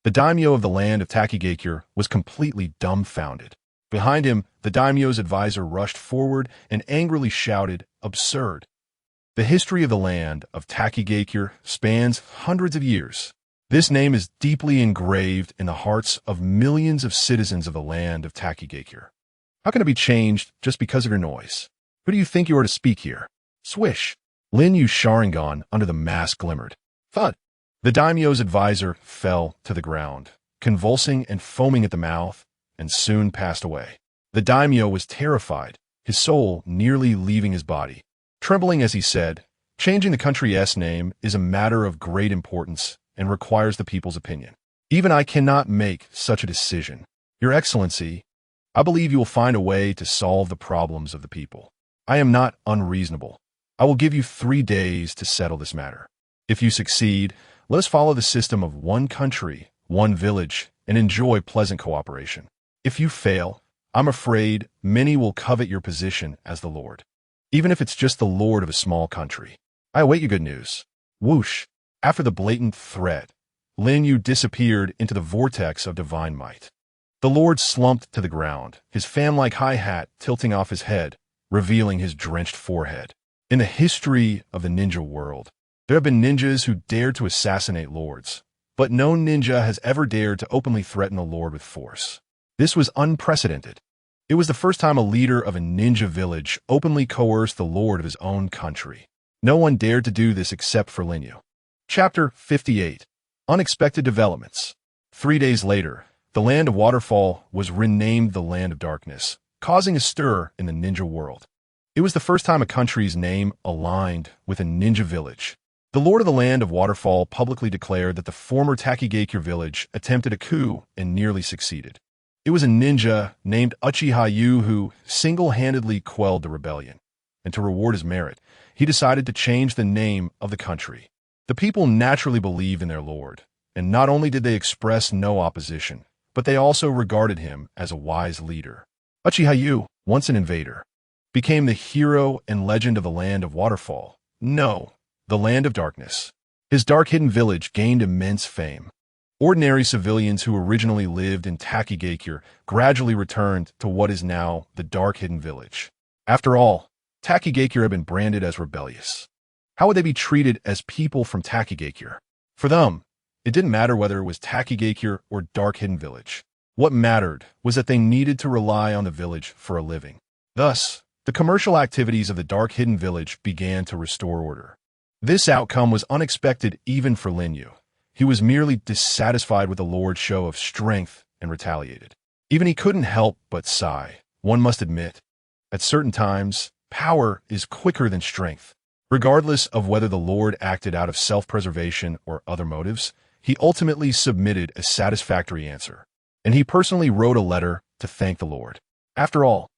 The daimyo of the land of Takigakure was completely dumbfounded. Behind him, the daimyo's advisor rushed forward and angrily shouted, "Absurd! The history of the land of Takigakure spans hundreds of years. This name is deeply engraved in the hearts of millions of citizens of the land of Takigakure. How can it be changed just because of your noise? Who do you think you are to speak here?" Swish! Lin Yu's Sharingan under the mask glimmered. Thud! The daimyo's advisor fell to the ground, convulsing and foaming at the mouth, and soon passed away. The daimyo was terrified, his soul nearly leaving his body. Trembling as he said, "Changing the country's name is a matter of great importance and requires the people's opinion. Even I cannot make such a decision. Your Excellency, I believe you will find a way to solve the problems of the people. I am not unreasonable. I will give you 3 days to settle this matter. If you succeed, let us follow the system of one country, one village, and enjoy pleasant cooperation. If you fail, I'm afraid many will covet your position as the Lord, even if it's just the Lord of a small country." I await you good news. Whoosh. After the blatant threat, Lin Yu disappeared into the vortex of divine might. The Lord slumped to the ground, his fan-like high hat tilting off his head, revealing his drenched forehead. In the history of the ninja world, there have been ninjas who dared to assassinate lords, but no ninja has ever dared to openly threaten a lord with force. This was unprecedented. It was the first time a leader of a ninja village openly coerced the lord of his own country. No one dared to do this except for Lin Yu. Chapter 58. Unexpected Developments. 3 days later, the Land of Waterfall was renamed the Land of Darkness, causing a stir in the ninja world. It was the first time a country's name aligned with a ninja village. The Lord of the Land of Waterfall publicly declared that the former Takigakure village attempted a coup and nearly succeeded. It was a ninja named Uchiha who single-handedly quelled the rebellion, and to reward his merit, he decided to change the name of the country. The people naturally believed in their lord, and not only did they express no opposition, but they also regarded him as a wise leader. Uchiha, once an invader, became the hero and legend of the Land of Waterfall. No, the Land of Darkness. His dark hidden village gained immense fame. Ordinary civilians who originally lived in Takigakure gradually returned to what is now the dark hidden village. After all, Takigakure had been branded as rebellious. How would they be treated as people from Takigakure? For them, it didn't matter whether it was Takigakure or dark hidden village. What mattered was that they needed to rely on the village for a living. Thus, the commercial activities of the dark hidden village began to restore order. This outcome was unexpected even for Lin Yu. He was merely dissatisfied with the Lord's show of strength and retaliated. Even he couldn't help but sigh. One must admit, at certain times, power is quicker than strength. Regardless of whether the Lord acted out of self-preservation or other motives, he ultimately submitted a satisfactory answer, and he personally wrote a letter to thank the Lord. After all,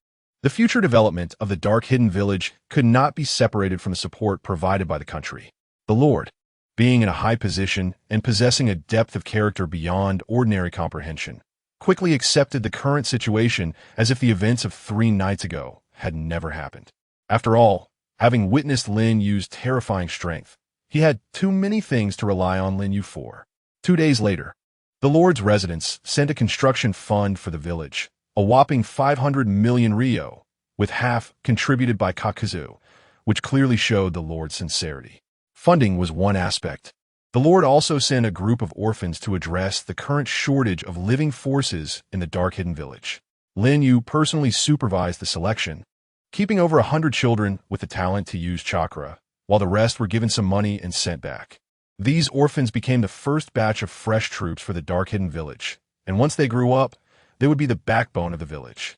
the future development of the dark hidden village could not be separated from the support provided by the country. The Lord, being in a high position and possessing a depth of character beyond ordinary comprehension, quickly accepted the current situation as if the events of 3 nights ago had never happened. After all, having witnessed Lin Yu's terrifying strength, he had too many things to rely on Lin Yu for. 2 days later, the Lord's residence sent a construction fund for the village, a whopping 500 million ryo, with half contributed by Kakashi, which clearly showed the Lord's sincerity. Funding was one aspect. The Lord also sent a group of orphans to address the current shortage of living forces in the dark hidden village. Lin Yu personally supervised the selection, keeping over 100 children with the talent to use chakra, while the rest were given some money and sent back. These orphans became the first batch of fresh troops for the dark hidden village, and once they grew up, they would be the backbone of the village.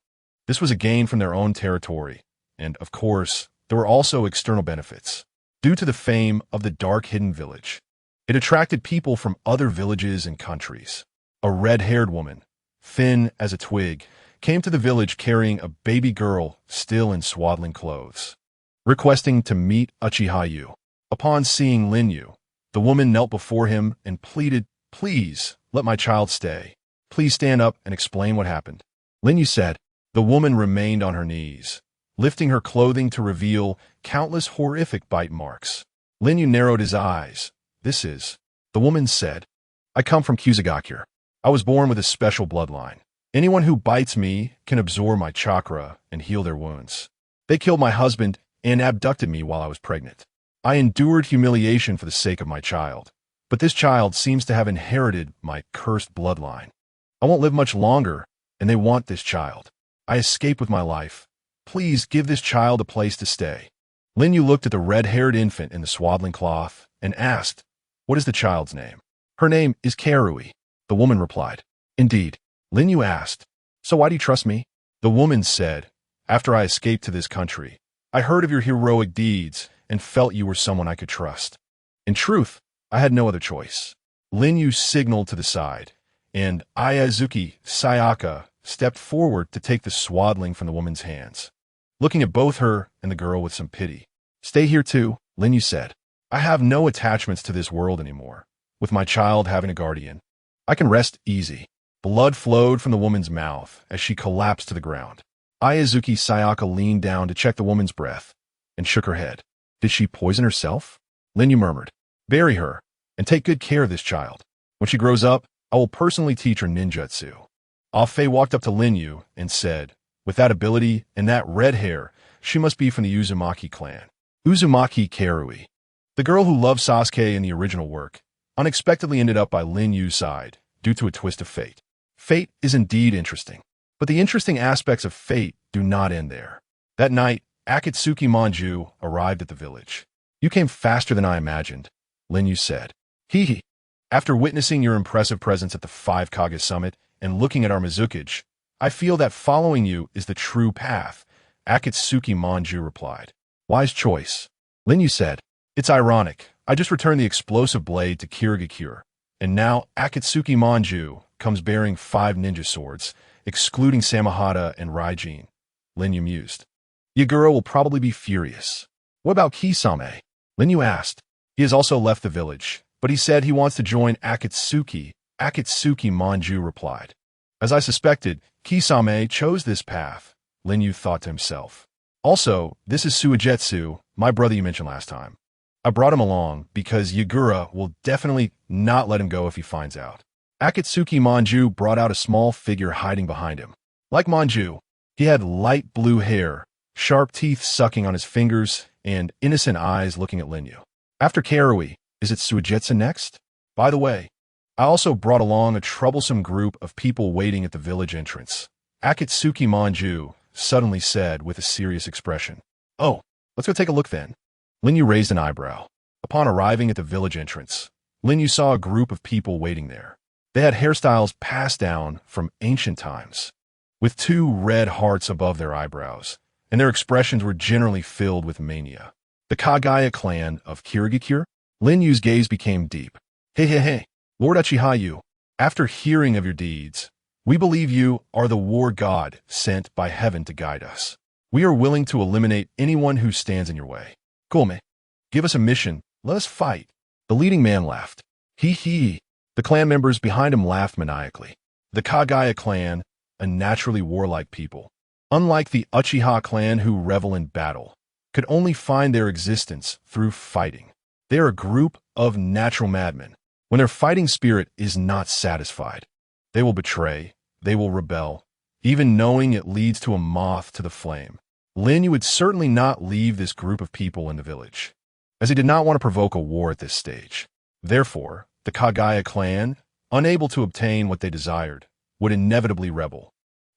This was a gain from their own territory, and, of course, there were also external benefits. Due to the fame of the dark hidden village, it attracted people from other villages and countries. A red-haired woman, thin as a twig, came to the village carrying a baby girl still in swaddling clothes, requesting to meet Uchiha. Upon seeing Lin Yu, the woman knelt before him and pleaded, "Please, let my child stay. Please stand up and explain what happened." Lin Yu said. The woman remained on her knees, lifting her clothing to reveal countless horrific bite marks. Lin Yu narrowed his eyes. The woman said, "I come from Kurozetsu. I was born with a special bloodline. Anyone who bites me can absorb my chakra and heal their wounds. They killed my husband and abducted me while I was pregnant. I endured humiliation for the sake of my child, but this child seems to have inherited my cursed bloodline. I won't live much longer, and they want this child. I escaped with my life. Please give this child a place to stay." Lin Yu looked at the red-haired infant in the swaddling cloth and asked, "What is the child's name?" "Her name is Karui," the woman replied. "Indeed." Lin Yu asked, "So why do you trust me?" The woman said, "After I escaped to this country, I heard of your heroic deeds and felt you were someone I could trust. In truth, I had no other choice." Lin Yu signaled to the side, and Ayazuki Sayaka stepped forward to take the swaddling from the woman's hands, looking at both her and the girl with some pity. "Stay here too," Lin Yu said. "I have no attachments to this world anymore. With my child having a guardian, I can rest easy." Blood flowed from the woman's mouth as she collapsed to the ground. Ayazuki Sayaka leaned down to check the woman's breath and shook her head. Did she poison herself? Lin Yu murmured. Bury her, and take good care of this child. When she grows up, I will personally teach her ninjutsu. Ah-Fei walked up to Lin Yu and said, with that ability and that red hair, she must be from the Uzumaki clan. Uzumaki Karui. The girl who loved Sasuke in the original work, unexpectedly ended up by Lin Yu's side due to a twist of fate. Fate is indeed interesting, but the interesting aspects of fate do not end there. That night, Akatsuki Manju arrived at the village. You came faster than I imagined, Lin Yu said. Hee. After witnessing your impressive presence at the 5 Kage Summit and looking at our Mizukage, I feel that following you is the true path, Akatsuki Manju replied. Wise choice. Lin Yu said. It's ironic. I just returned the explosive blade to Kirigakure, and now Akatsuki Manju comes bearing 5 ninja swords, excluding Samahata and Raijin. Lin Yu mused. Yagura will probably be furious. What about Kisame? Lin Yu asked. He has also left the village, but he said he wants to join Akatsuki. Akatsuki Manju replied. As I suspected, Kisame chose this path, Lin Yu thought to himself. Also, this is Suigetsu, my brother you mentioned last time. I brought him along because Yagura will definitely not let him go if he finds out. Akatsuki Manju brought out a small figure hiding behind him. Like Manju, he had light blue hair, sharp teeth sucking on his fingers, and innocent eyes looking at Lin Yu. After Karui, is it Suigetsu next? By the way, I also brought along a troublesome group of people waiting at the village entrance. Akatsuki Manju suddenly said with a serious expression. Oh, let's go take a look then. Lin Yu raised an eyebrow. Upon arriving at the village entrance, Lin Yu saw a group of people waiting there. They had hairstyles passed down from ancient times, with 2 red hearts above their eyebrows, and their expressions were generally filled with mania. The Kaguya clan of Kirigakure? Lin Yu's gaze became deep. Hey, Lord Uchiha, after hearing of your deeds, we believe you are the war god sent by heaven to guide us. We are willing to eliminate anyone who stands in your way. Kulme, give us a mission. Let us fight. The leading man laughed. Hee. The clan members behind him laughed maniacally. The Kaguya clan, a naturally warlike people, unlike the Uchiha clan who revel in battle, could only find their existence through fighting. They are a group of natural madmen. When their fighting spirit is not satisfied, they will betray, they will rebel, even knowing it leads to a moth to the flame. Lin Yu would certainly not leave this group of people in the village, as he did not want to provoke a war at this stage. Therefore, the Kaguya clan, unable to obtain what they desired, would inevitably rebel.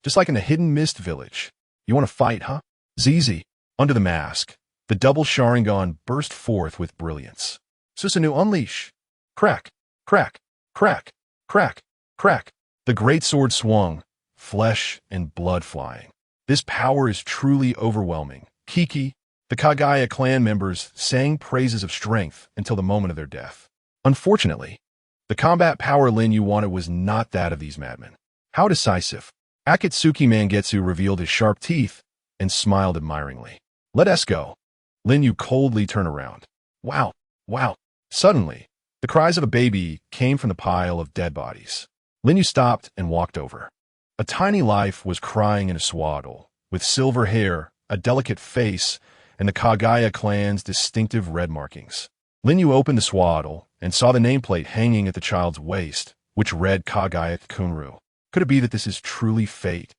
Just like in the Hidden Mist village. You want to fight, huh? ZZ. Under the mask, the double Sharingan burst forth with brilliance. Susanoo unleash. Crack, crack, crack, crack, crack. The great sword swung, flesh and blood flying. This power is truly overwhelming. Kiki, the Kaguya clan members sang praises of strength until the moment of their death. Unfortunately, the combat power Lin Yu wanted was not that of these madmen. How decisive. Akatsuki Mangetsu revealed his sharp teeth and smiled admiringly. Let us go. Lin Yu coldly turned around. Wow. Suddenly, the cries of a baby came from the pile of dead bodies. Lin Yu stopped and walked over. A tiny life was crying in a swaddle, with silver hair, a delicate face, and the Kaguya clan's distinctive red markings. Lin Yu opened the swaddle and saw the nameplate hanging at the child's waist, which read Kaguya Kunru. Could it be that this is truly fate?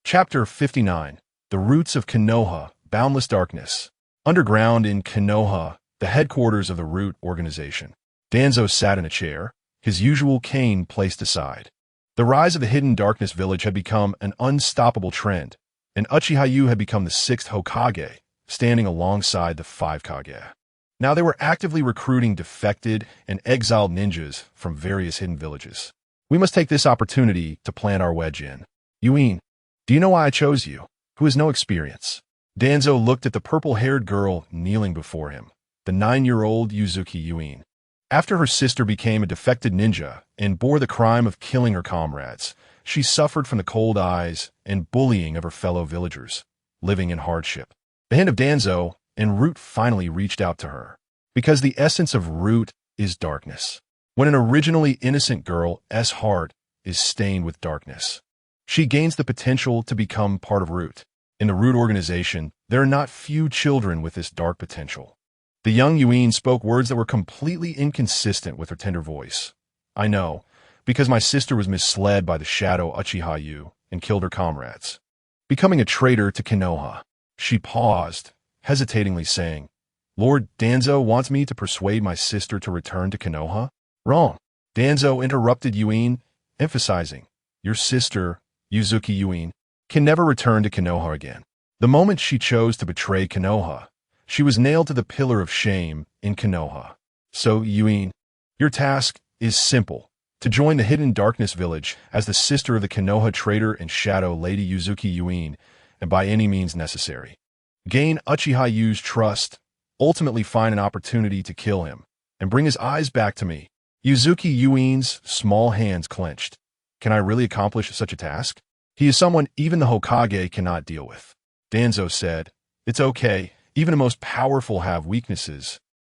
Chapter 59. The Roots of Konoha, Boundless Darkness. Underground in Konoha, the headquarters of the Root organization, Danzo sat in a chair, his usual cane placed aside. The rise of the Hidden Darkness village had become an unstoppable trend, and Uchiha had become the 6th Hokage, standing alongside the 5 Kage. Now they were actively recruiting defected and exiled ninjas from various hidden villages. We must take this opportunity to plant our wedge in. Yuin, do you know why I chose you, who has no experience? Danzo looked at the purple-haired girl kneeling before him, the 9-year-old Yuzuki Yuin. After her sister became a defected ninja and bore the crime of killing her comrades, she suffered from the cold eyes and bullying of her fellow villagers, living in hardship. The hand of Danzo and Root finally reached out to her, because the essence of Root is darkness. When an originally innocent girl's heart is stained with darkness, she gains the potential to become part of Root. In the Root organization, there are not few children with this dark potential. The young Yuin spoke words that were completely inconsistent with her tender voice. I know, because my sister was misled by the shadow Uchiha Yu and killed her comrades, becoming a traitor to Konoha. She paused, hesitatingly saying, Lord Danzo wants me to persuade my sister to return to Konoha? Wrong. Danzo interrupted Yuin, emphasizing, your sister, Uzuki Yuin, can never return to Konoha again. The moment she chose to betray Konoha, she was nailed to the pillar of shame in Konoha. So, Yuin, your task is simple, to join the Hidden Darkness Village as the sister of the Konoha traitor and shadow Lady Uzuki Yuin, and by any means necessary. Gain Uchiha Yu's trust, ultimately find an opportunity to kill him, and bring his eyes back to me. Uzuki Yuin's small hands clenched. Can I really accomplish such a task? He is someone even the Hokage cannot deal with. Danzo said, it's okay, even the most powerful have weaknesses,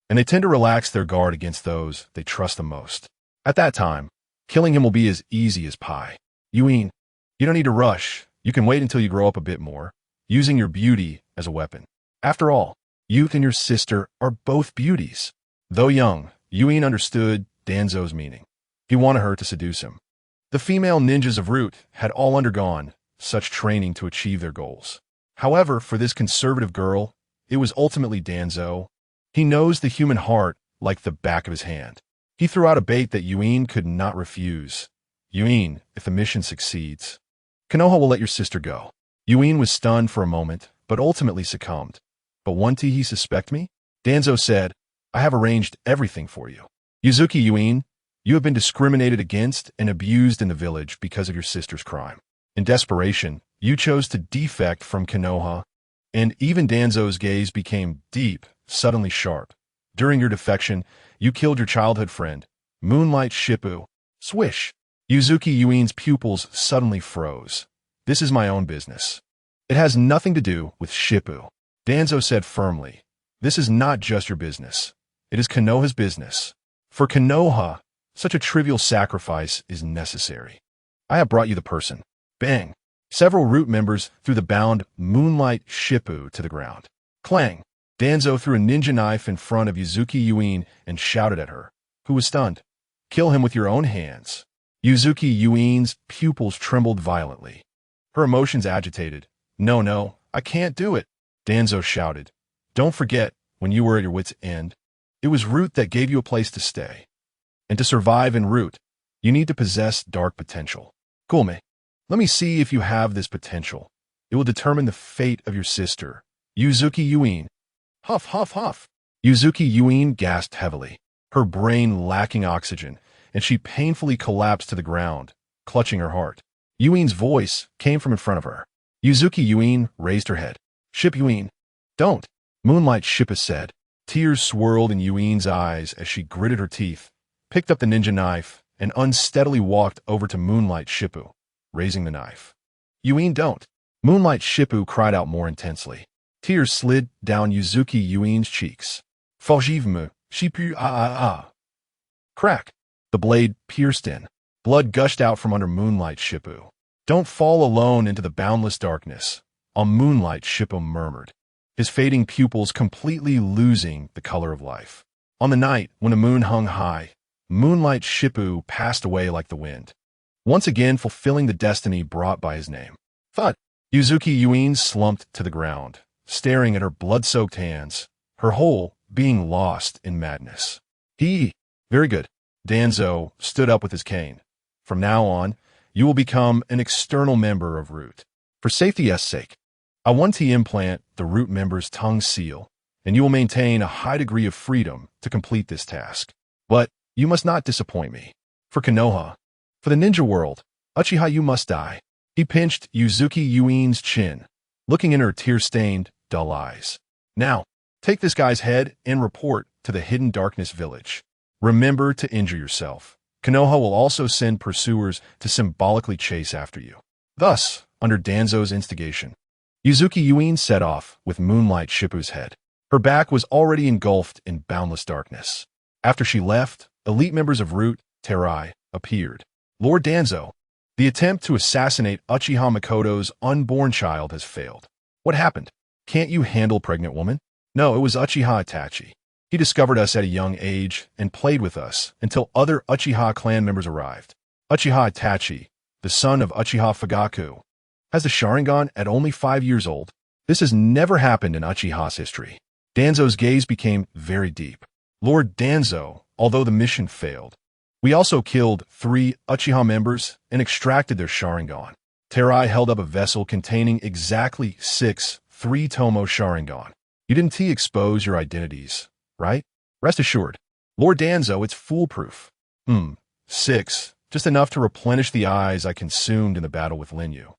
and they tend to relax their guard against those they trust the most. At that time, killing him will be as easy as pie. Yuin, you don't need to rush. You can wait until you grow up a bit more, using your beauty as a weapon. After all, you and your sister are both beauties. Though young, Yuin understood Danzo's meaning. He wanted her to seduce him. The female ninjas of Root had all undergone such training to achieve their goals. However, for this conservative girl, it was ultimately Danzo. He knows the human heart like the back of his hand. He threw out a bait that Yuin could not refuse. Yuin, if the mission succeeds, Konoha will let your sister go. Yuin was stunned for a moment, but ultimately succumbed. But won't he suspect me? Danzo said, I have arranged everything for you. Uzuki Yuin, you have been discriminated against and abused in the village because of your sister's crime. In desperation, you chose to defect from Konoha, and even Danzo's gaze became deep, suddenly sharp. During your defection, you killed your childhood friend, Moonlight Shippu. Swish! Uzuki Yuin's pupils suddenly froze. This is my own business. It has nothing to do with Shippu. Danzo said firmly, this is not just your business. It is Konoha's business. For Konoha, such a trivial sacrifice is necessary. I have brought you the person. Bang! Several Root members threw the bound Moonlight Shippu to the ground. Clang! Danzo threw a ninja knife in front of Uzuki Yuin and shouted at her, who was stunned. Kill him with your own hands. Uzuki Yuin's pupils trembled violently. Her emotions agitated. No, I can't do it. Danzo shouted. Don't forget, when you were at your wit's end, it was Root that gave you a place to stay. And to survive in Root, you need to possess dark potential. Gulme, let me see if you have this potential. It will determine the fate of your sister, Uzuki Yuin. Huff, huff, huff. Uzuki Yuin gasped heavily, her brain lacking oxygen, and she painfully collapsed to the ground, clutching her heart. Yuin's voice came from in front of her. Uzuki Yuin raised her head. Ship Yuin. Don't. Moonlight Shippu said. Tears swirled in Yuin's eyes as she gritted her teeth, picked up the ninja knife, and unsteadily walked over to Moonlight Shippu, raising the knife. Yuin, don't. Moonlight Shippu cried out more intensely. Tears slid down Uzuki Yuin's cheeks. Forgive-me, Shippu Crack. The blade pierced in. Blood gushed out from under Moonlight Shippu. Don't fall alone into the boundless darkness, a Moonlight Shippu murmured, his fading pupils completely losing the color of life. On the night when the moon hung high, Moonlight Shippu passed away like the wind, once again fulfilling the destiny brought by his name. Thud! Uzuki Yuin slumped to the ground, staring at her blood-soaked hands, her whole being lost in madness. Very good. Danzo stood up with his cane. From now on, you will become an external member of Root. For safety's sake, I want to implant the Root member's tongue seal, and you will maintain a high degree of freedom to complete this task. But you must not disappoint me. For Konoha, for the ninja world, Uchiha Yu must die. He pinched Uzuki Yuin's chin, looking in her tear-stained, dull eyes. Now, take this guy's head and report to the Hidden Darkness Village. Remember to injure yourself. Konoha will also send pursuers to symbolically chase after you. Thus, under Danzo's instigation, Uzuki Yuin set off with Moonlight Shippu's head. Her back was already engulfed in boundless darkness. After she left, elite members of Root, Terai, appeared. Lord Danzo, the attempt to assassinate Uchiha Makoto's unborn child has failed. What happened? Can't you handle pregnant woman? No, it was Uchiha Itachi. He discovered us at a young age and played with us until other Uchiha clan members arrived. Uchiha Itachi, the son of Uchiha Fugaku, has the Sharingan at only 5 years old. This has never happened in Uchiha's history. Danzo's gaze became very deep. Lord Danzo, although the mission failed, we also killed 3 Uchiha members and extracted their Sharingan. Terai held up a vessel containing exactly 6 3-tomo Sharingan. You didn't expose your identities, right? Rest assured, Lord Danzo, it's foolproof. 6, just enough to replenish the eyes I consumed in the battle with Lin Yu.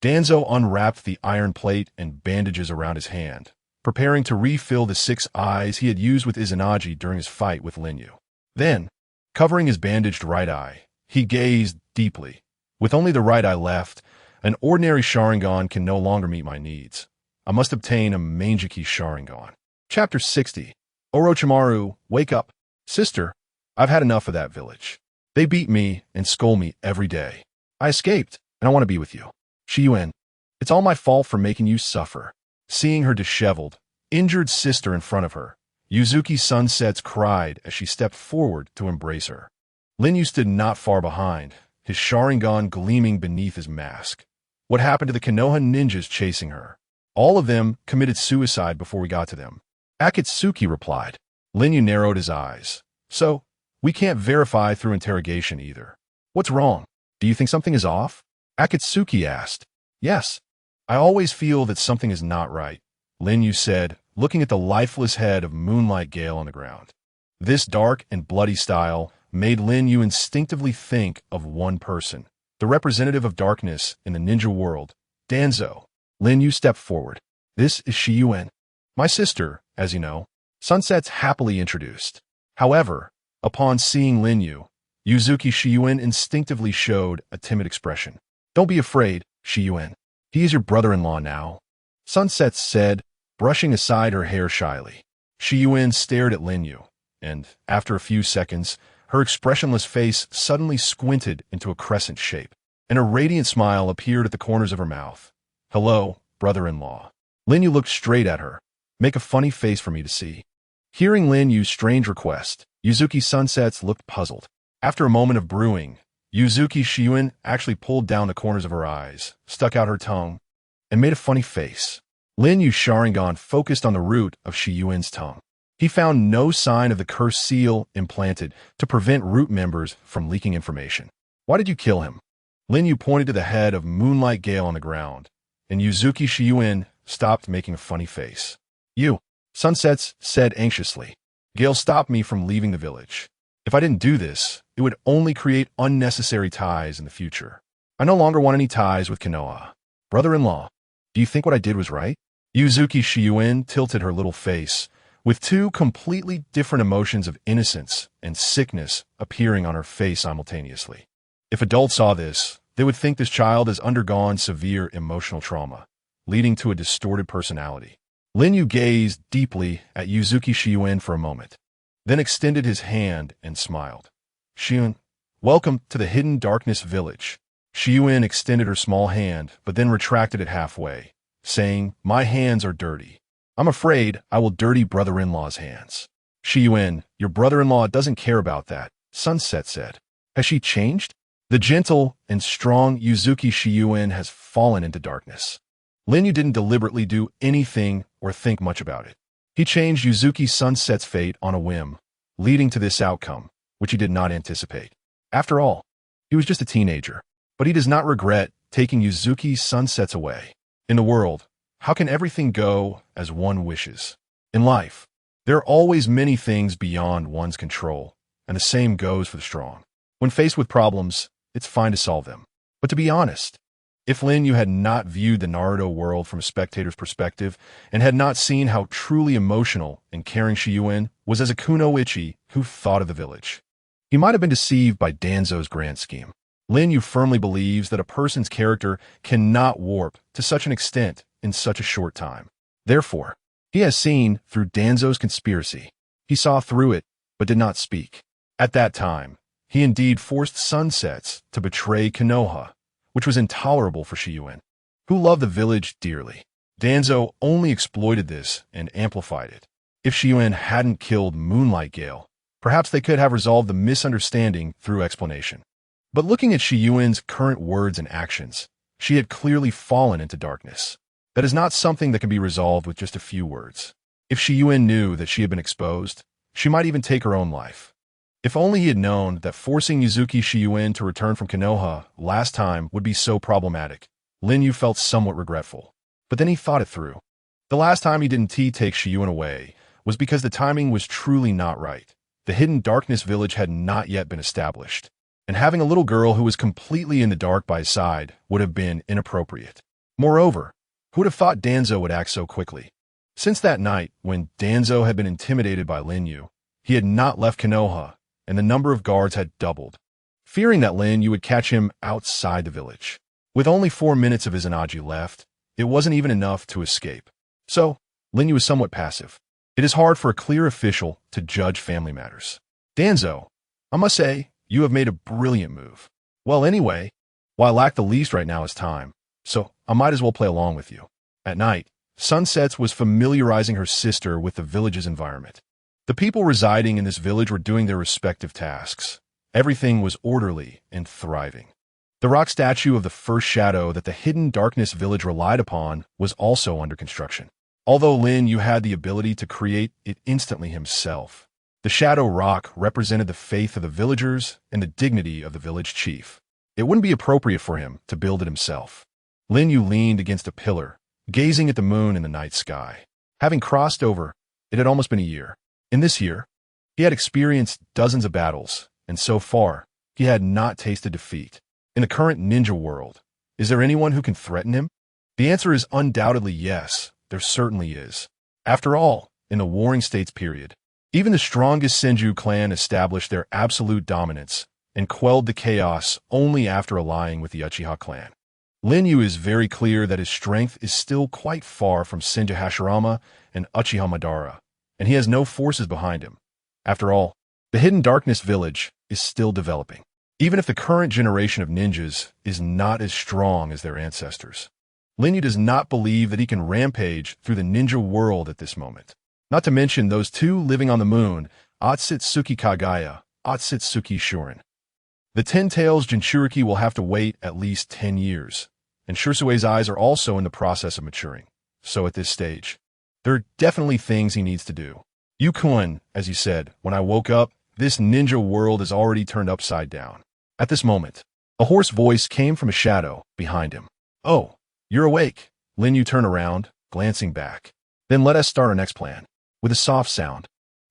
Danzo unwrapped the iron plate and bandages around his hand, preparing to refill the 6 eyes he had used with Izanagi during his fight with Lin Yu. Then, covering his bandaged right eye, he gazed deeply. With only the right eye left, an ordinary Sharingan can no longer meet my needs. I must obtain a Mangeki Sharingan. Chapter 60. Orochimaru, wake up. Sister, I've had enough of that village. They beat me and scold me every day. I escaped, and I want to be with you. Shiyuin, it's all my fault for making you suffer. Seeing her disheveled, injured sister in front of her, Yuzuki Sunsets cried as she stepped forward to embrace her. Lin Yu stood not far behind, his Sharingan gleaming beneath his mask. What happened to the Konoha ninjas chasing her? All of them committed suicide before we got to them. Akatsuki replied. Lin Yu narrowed his eyes. So, we can't verify through interrogation either. What's wrong? Do you think something is off? Akatsuki asked. Yes. I always feel that something is not right, Lin Yu said, looking at the lifeless head of Moonlight Gale on the ground. This dark and bloody style made Lin Yu instinctively think of one person, the representative of darkness in the ninja world, Danzo. Lin Yu stepped forward. This is Shiyuin. My sister, as you know. Sunsets happily introduced. However, upon seeing Lin Yu, Yuzuki Shiyuin instinctively showed a timid expression. Don't be afraid, Shiyuin. He is your brother-in-law now, Sunsets said, brushing aside her hair shyly. Shiyuin stared at Lin Yu, and, after a few seconds, her expressionless face suddenly squinted into a crescent shape, and a radiant smile appeared at the corners of her mouth. Hello, brother-in-law. Lin Yu looked straight at her. Make a funny face for me to see. Hearing Lin Yu's strange request, Yuzuki Sunsets looked puzzled. After a moment of brewing, Yuzuki Shiyuin actually pulled down the corners of her eyes, stuck out her tongue, and made a funny face. Lin Yu's Sharingan focused on the root of Shiyuin's tongue. He found no sign of the cursed seal implanted to prevent root members from leaking information. Why did you kill him? Lin Yu pointed to the head of Moonlight Gale on the ground, and Yuzuki Shiyuin stopped making a funny face. You, Sunsets said anxiously. Gale stopped me from leaving the village. If I didn't do this, it would only create unnecessary ties in the future. I no longer want any ties with Konoha. Brother-in-law, do you think what I did was right? Yuzuki Shiyuin tilted her little face, with 2 completely different emotions of innocence and sickness appearing on her face simultaneously. If adults saw this, they would think this child has undergone severe emotional trauma, leading to a distorted personality. Lin Yu gazed deeply at Yuzuki Shiyuin for a moment, then extended his hand and smiled. Shiyuin, welcome to the Hidden Darkness Village. Shiyuin extended her small hand, but then retracted it halfway, saying, My hands are dirty. I'm afraid I will dirty brother-in-law's hands. Shiyuin, your brother-in-law doesn't care about that, Sunset said. Has she changed? The gentle and strong Yuzuki Shiyuin has fallen into darkness. Lin Yu didn't deliberately do anything or think much about it. He changed Yuzuki Sunset's fate on a whim, leading to this outcome, which he did not anticipate. After all, he was just a teenager, but he does not regret taking Yuzuki Sunsets away. In the world, how can everything go as one wishes? In life, there are always many things beyond one's control, and the same goes for the strong. When faced with problems, it's fine to solve them. But to be honest, if Lin Yu had not viewed the Naruto world from a spectator's perspective and had not seen how truly emotional and caring Shiyuin was as a kunoichi who thought of the village, he might have been deceived by Danzo's grand scheme. Lin Yu firmly believes that a person's character cannot warp to such an extent in such a short time. Therefore, he has seen through Danzo's conspiracy. He saw through it, but did not speak. At that time, he indeed forced Sunsets to betray Konoha, which was intolerable for Shiyuin, who loved the village dearly. Danzo only exploited this and amplified it. If Shiyuan hadn't killed Moonlight Gale, perhaps they could have resolved the misunderstanding through explanation. But looking at Shiyuan's current words and actions, she had clearly fallen into darkness. That is not something that can be resolved with just a few words. If Shiyuan knew that she had been exposed, she might even take her own life. If only he had known that forcing Yuzuki Shiyuan to return from Konoha last time would be so problematic, Lin Yu felt somewhat regretful. But then he thought it through. The last time he didn't take Shiyuan away was because the timing was truly not right. The hidden darkness village had not yet been established, and having a little girl who was completely in the dark by his side would have been inappropriate. Moreover, who would have thought Danzo would act so quickly? Since that night, when Danzo had been intimidated by Lin Yu, he had not left Konoha, and the number of guards had doubled, fearing that Lin Yu would catch him outside the village. With only 4 minutes of his Izanagi left, it wasn't even enough to escape. So, Lin Yu was somewhat passive. It is hard for a clear official to judge family matters. Danzo, I must say, you have made a brilliant move. Well, anyway, what I lack the least right now is time, so I might as well play along with you. At night, Sunsets was familiarizing her sister with the village's environment. The people residing in this village were doing their respective tasks. Everything was orderly and thriving. The rock statue of the first shadow that the hidden darkness village relied upon was also under construction. Although Lin Yu had the ability to create it instantly himself, the shadow rock represented the faith of the villagers and the dignity of the village chief. It wouldn't be appropriate for him to build it himself. Lin Yu leaned against a pillar, gazing at the moon in the night sky. Having crossed over, it had almost been a year. In this year, he had experienced dozens of battles, and so far, he had not tasted defeat. In the current ninja world, is there anyone who can threaten him? The answer is undoubtedly yes, there certainly is. After all, in the Warring States period, even the strongest Senju clan established their absolute dominance and quelled the chaos only after allying with the Uchiha clan. Lin Yu is very clear that his strength is still quite far from Senju Hashirama and Uchiha Madara, and he has no forces behind him. After all, the Hidden Darkness village is still developing, even if the current generation of ninjas is not as strong as their ancestors. Lin Yu does not believe that he can rampage through the ninja world at this moment. Not to mention those two living on the moon, Otsutsuki Kaguya, Otsutsuki Shuren. The Ten Tails Jinchuriki will have to wait at least 10 years, and Shursue's eyes are also in the process of maturing. So at this stage, there are definitely things he needs to do. Yu-kun, as you said, when I woke up, this ninja world is already turned upside down. At this moment, a hoarse voice came from a shadow behind him. Oh, you're awake. Lin Yu turned around, glancing back. Then let us start our next plan. With a soft sound,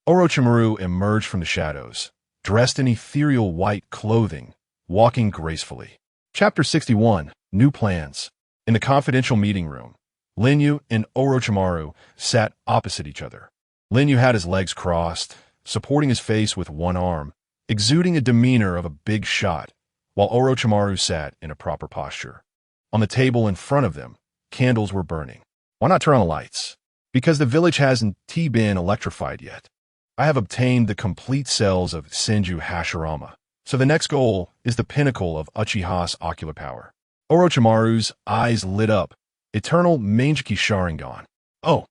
Orochimaru emerged from the shadows, dressed in ethereal white clothing, walking gracefully. Chapter 61, New Plans. In the confidential meeting room, Lin Yu and Orochimaru sat opposite each other. Lin Yu had his legs crossed, supporting his face with one arm, exuding a demeanor of a big shot, while Orochimaru sat in a proper posture. On the table in front of them, candles were burning. Why not turn on the lights? Because the village hasn't been electrified yet. I have obtained the complete cells of Senju Hashirama, so the next goal is the pinnacle of Uchiha's ocular power. Orochimaru's eyes lit up. Eternal Mangeki Sharingan. Oh,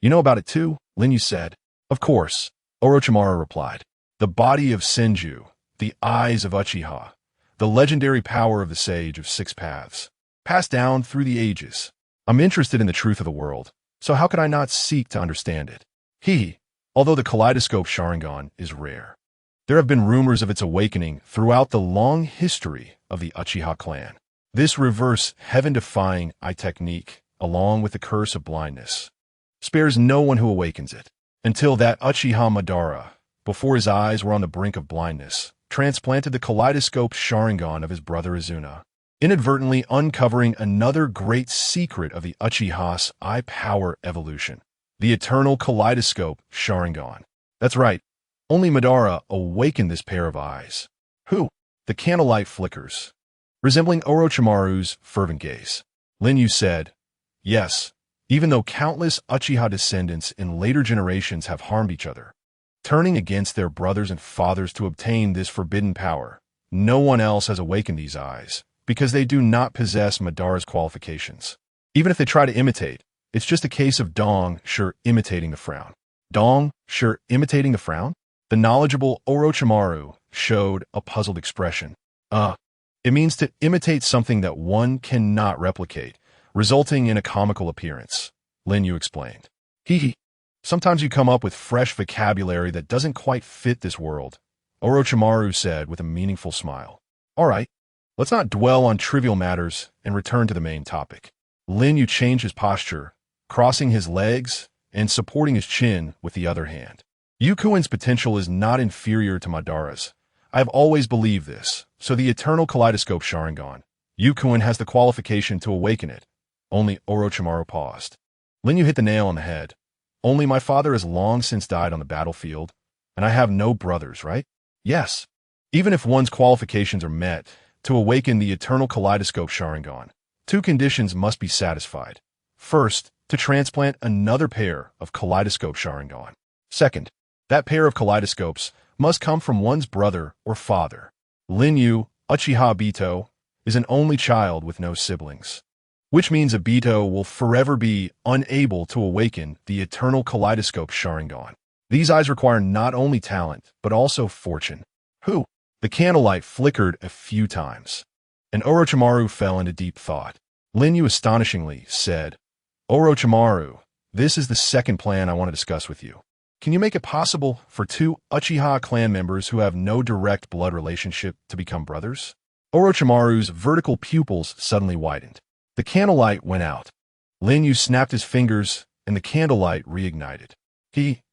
you know about it too? Lin Yu said. Of course, Orochimaru replied. The body of Senju, the eyes of Uchiha, the legendary power of the Sage of Six Paths, passed down through the ages. I'm interested in the truth of the world, so how could I not seek to understand it? Although the kaleidoscope Sharingan is rare, there have been rumors of its awakening throughout the long history of the Uchiha clan. This reverse heaven-defying eye technique, along with the curse of blindness, spares no one who awakens it, until that Uchiha Madara, before his eyes were on the brink of blindness, transplanted the kaleidoscope Sharingan of his brother Izuna, inadvertently uncovering another great secret of the Uchiha's eye power evolution, the eternal kaleidoscope Sharingan. That's right, only Madara awakened this pair of eyes. Who? The candlelight flickers, resembling Orochimaru's fervent gaze. Lin Yu said, yes, even though countless Uchiha descendants in later generations have harmed each other, turning against their brothers and fathers to obtain this forbidden power, no one else has awakened these eyes, because they do not possess Madara's qualifications. Even if they try to imitate, it's just a case of Dong sure imitating the frown. Dong, sure, imitating the frown? The knowledgeable Orochimaru showed a puzzled expression. It means to imitate something that one cannot replicate, resulting in a comical appearance, Lin Yu explained. Hee. Sometimes you come up with fresh vocabulary that doesn't quite fit this world, Orochimaru said with a meaningful smile. All right, let's not dwell on trivial matters and return to the main topic. Lin Yu changed his posture, crossing his legs and supporting his chin with the other hand. Yukuin's potential is not inferior to Madara's. I have always believed this, so the Eternal Kaleidoscope Sharingan. Yukuin has the qualification to awaken it. Only Orochimaru paused. Lin Yu hit the nail on the head. Only my father has long since died on the battlefield, and I have no brothers, right? Yes. Even if one's qualifications are met, to awaken the Eternal Kaleidoscope Sharingan, two conditions must be satisfied. First, to transplant another pair of Kaleidoscope Sharingan. Second, that pair of kaleidoscopes must come from one's brother or father. Lin Yu, Uchiha Obito, is an only child with no siblings, which means Obito will forever be unable to awaken the Eternal Kaleidoscope Sharingan. These eyes require not only talent, but also fortune. Who? The candlelight flickered a few times, and Orochimaru fell into deep thought. Lin Yu astonishingly said, Orochimaru, this is the second plan I want to discuss with you. Can you make it possible for two Uchiha clan members who have no direct blood relationship to become brothers? Orochimaru's vertical pupils suddenly widened. The candlelight went out. Lin Yu snapped his fingers, and the candlelight reignited.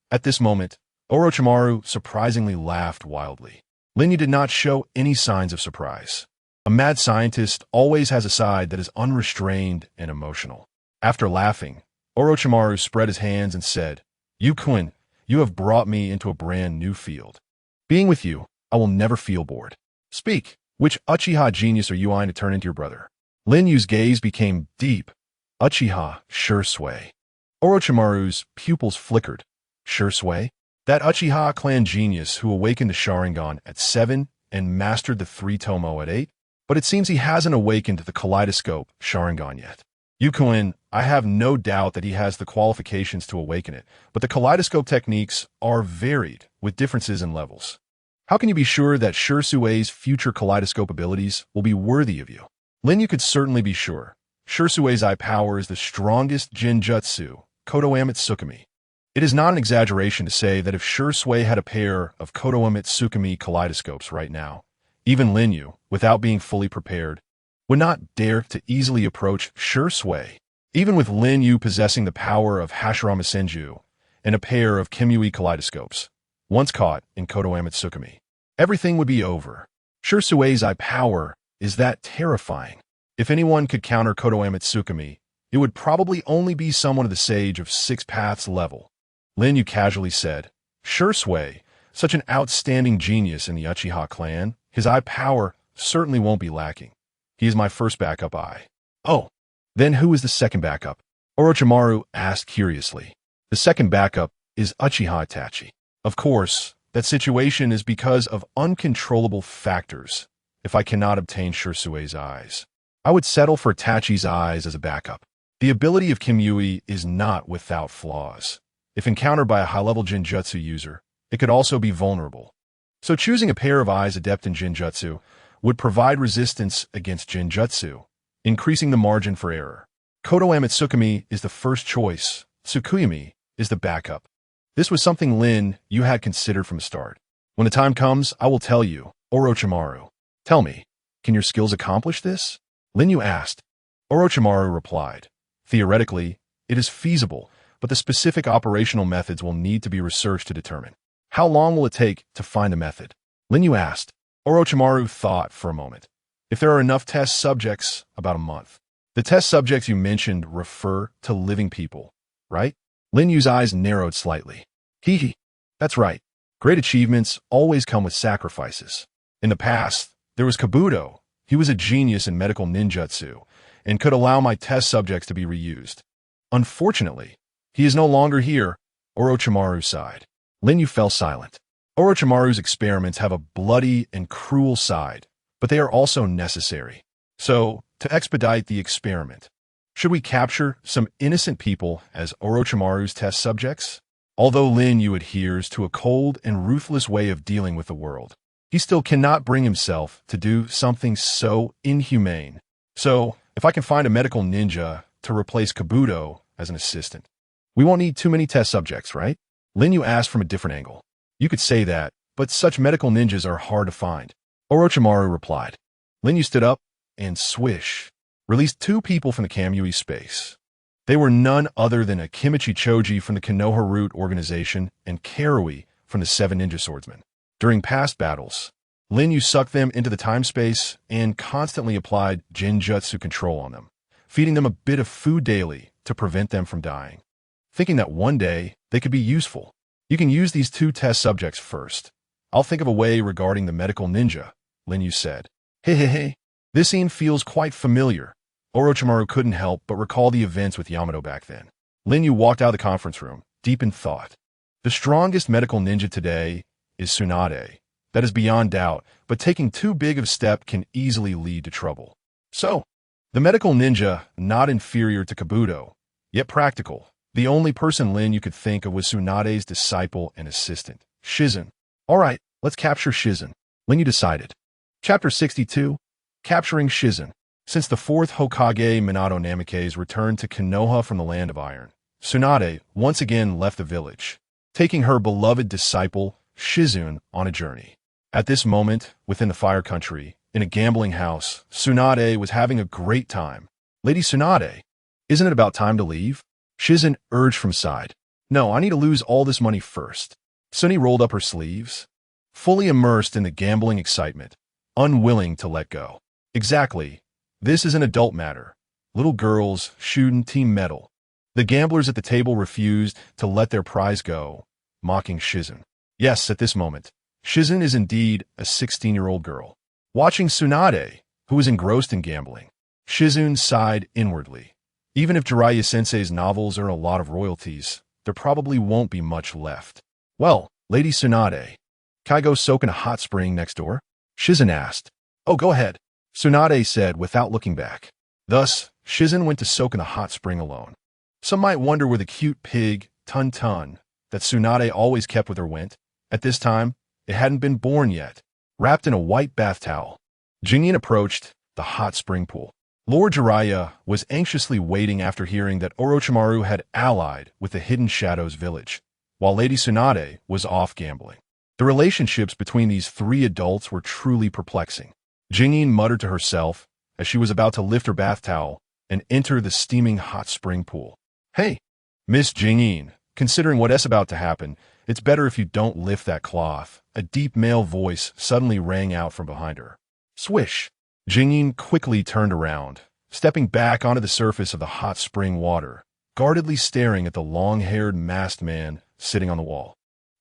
At this moment, Orochimaru surprisingly laughed wildly. Lin Yu did not show any signs of surprise. A mad scientist always has a side that is unrestrained and emotional. After laughing, Orochimaru spread his hands and said, Yukuin, you have brought me into a brand new field. Being with you, I will never feel bored. Speak, which Uchiha genius are you eyeing to turn into your brother? Lin Yu's gaze became deep. Uchiha, sure sway. Orochimaru's pupils flickered. Sure sway? That Uchiha clan genius who awakened the Sharingan at 7 and mastered the 3 Tomo at 8? But it seems he hasn't awakened the Kaleidoscope Sharingan yet. Yukuin, I have no doubt that he has the qualifications to awaken it, but the kaleidoscope techniques are varied with differences in levels. How can you be sure that Shursue's future kaleidoscope abilities will be worthy of you? Lin Yu could certainly be sure. Shursue's eye power is the strongest Jinjutsu, Kodoamatsukami. It is not an exaggeration to say that if Shursue had a pair of Kodoamatsukami kaleidoscopes right now, even Lin Yu, without being fully prepared, would not dare to easily approach Shursue. Even with Lin Yu possessing the power of Hashirama Senju and a pair of Kamui kaleidoscopes, once caught in Kodoamatsukami, everything would be over. Shursue's eye power is that terrifying. If anyone could counter Kodoamatsukami, it would probably only be someone of the Sage of Six Paths level. Lin Yu casually said, Shursue, such an outstanding genius in the Uchiha clan, his eye power certainly won't be lacking. He is my first backup eye. Oh, then who is the second backup? Orochimaru asked curiously. The second backup is Uchiha Itachi. Of course, that situation is because of uncontrollable factors. If I cannot obtain Shursue's eyes, I would settle for Itachi's eyes as a backup. The ability of Kamui is not without flaws. If encountered by a high-level Jinjutsu user, it could also be vulnerable. So choosing a pair of eyes adept in Jinjutsu would provide resistance against Jinjutsu, increasing the margin for error. Kodoamatsukami is the first choice. Tsukuyami is the backup. This was something Lin Yu had considered from the start. When the time comes, I will tell you, Orochimaru. Tell me, can your skills accomplish this? Lin Yu asked. Orochimaru replied, theoretically, it is feasible, but the specific operational methods will need to be researched to determine. How long will it take to find the method? Lin Yu asked. Orochimaru thought for a moment. If there are enough test subjects, about a month. The test subjects you mentioned refer to living people, right? Lin Yu's eyes narrowed slightly. Hee, that's right. Great achievements always come with sacrifices. In the past, there was Kabuto. He was a genius in medical ninjutsu and could allow my test subjects to be reused. Unfortunately, he is no longer here, Orochimaru sighed. Lin Yu fell silent. Orochimaru's experiments have a bloody and cruel side, but they are also necessary. So, to expedite the experiment, should we capture some innocent people as Orochimaru's test subjects? Although Lin Yu adheres to a cold and ruthless way of dealing with the world, he still cannot bring himself to do something so inhumane. So, if I can find a medical ninja to replace Kabuto as an assistant, we won't need too many test subjects, right? Lin Yu asked from a different angle. You could say that, but such medical ninjas are hard to find. Orochimaru replied. Lin Yu stood up and swish, released 2 people from the Kamui space. They were none other than Akimichi Choji from the Konoha Root organization and Karui from the 7 Ninja Swordsmen. During past battles, Lin Yu sucked them into the time-space and constantly applied Jinjutsu control on them, feeding them a bit of food daily to prevent them from dying. Thinking that one day they could be useful, you can use these 2 test subjects first. I'll think of a way regarding the medical ninja, Lin Yu said. Hey. This scene feels quite familiar. Orochimaru couldn't help but recall the events with Yamato back then. Lin Yu walked out of the conference room, deep in thought. The strongest medical ninja today is Tsunade. That is beyond doubt, but taking too big of a step can easily lead to trouble. So, the medical ninja, not inferior to Kabuto, yet practical. The only person Lin Yu could think of was Tsunade's disciple and assistant, Shizen. All right, let's capture Shizen, Lin Yu decided. Chapter 62, Capturing Shizen. Since the 4th Hokage Minato Namikaze returned to Konoha from the Land of Iron, Tsunade once again left the village, taking her beloved disciple, Shizune, on a journey. At this moment, within the Fire Country, in a gambling house, Tsunade was having a great time. Lady Tsunade, isn't it about time to leave? Shizen urged from side. No, I need to lose all this money first. Sunny rolled up her sleeves, fully immersed in the gambling excitement, unwilling to let go. Exactly. This is an adult matter. Little girls, shootin' team medal. The gamblers at the table refused to let their prize go, mocking Shizen. Yes, at this moment, Shizen is indeed a 16-year-old girl. Watching Tsunade, who was engrossed in gambling, Shizen sighed inwardly. Even if Jiraiya-sensei's novels are a lot of royalties, there probably won't be much left. Well, Lady Tsunade, can I go soak in a hot spring next door? Shizen asked. Oh, go ahead, Tsunade said without looking back. Thus, Shizen went to soak in the hot spring alone. Some might wonder where the cute pig, Tun-Tun, that Tsunade always kept with her went. At this time, it hadn't been born yet. Wrapped in a white bath towel, Jinyin approached the hot spring pool. Lord Jiraiya was anxiously waiting after hearing that Orochimaru had allied with the Hidden Shadows village, while Lady Tsunade was off gambling. The relationships between these 3 adults were truly perplexing. Jinyin muttered to herself as she was about to lift her bath towel and enter the steaming hot spring pool. Hey, Miss Jinyin, considering what's about to happen, it's better if you don't lift that cloth. A deep male voice suddenly rang out from behind her. Swish! Jinyin quickly turned around, stepping back onto the surface of the hot spring water, guardedly staring at the long-haired masked man sitting on the wall.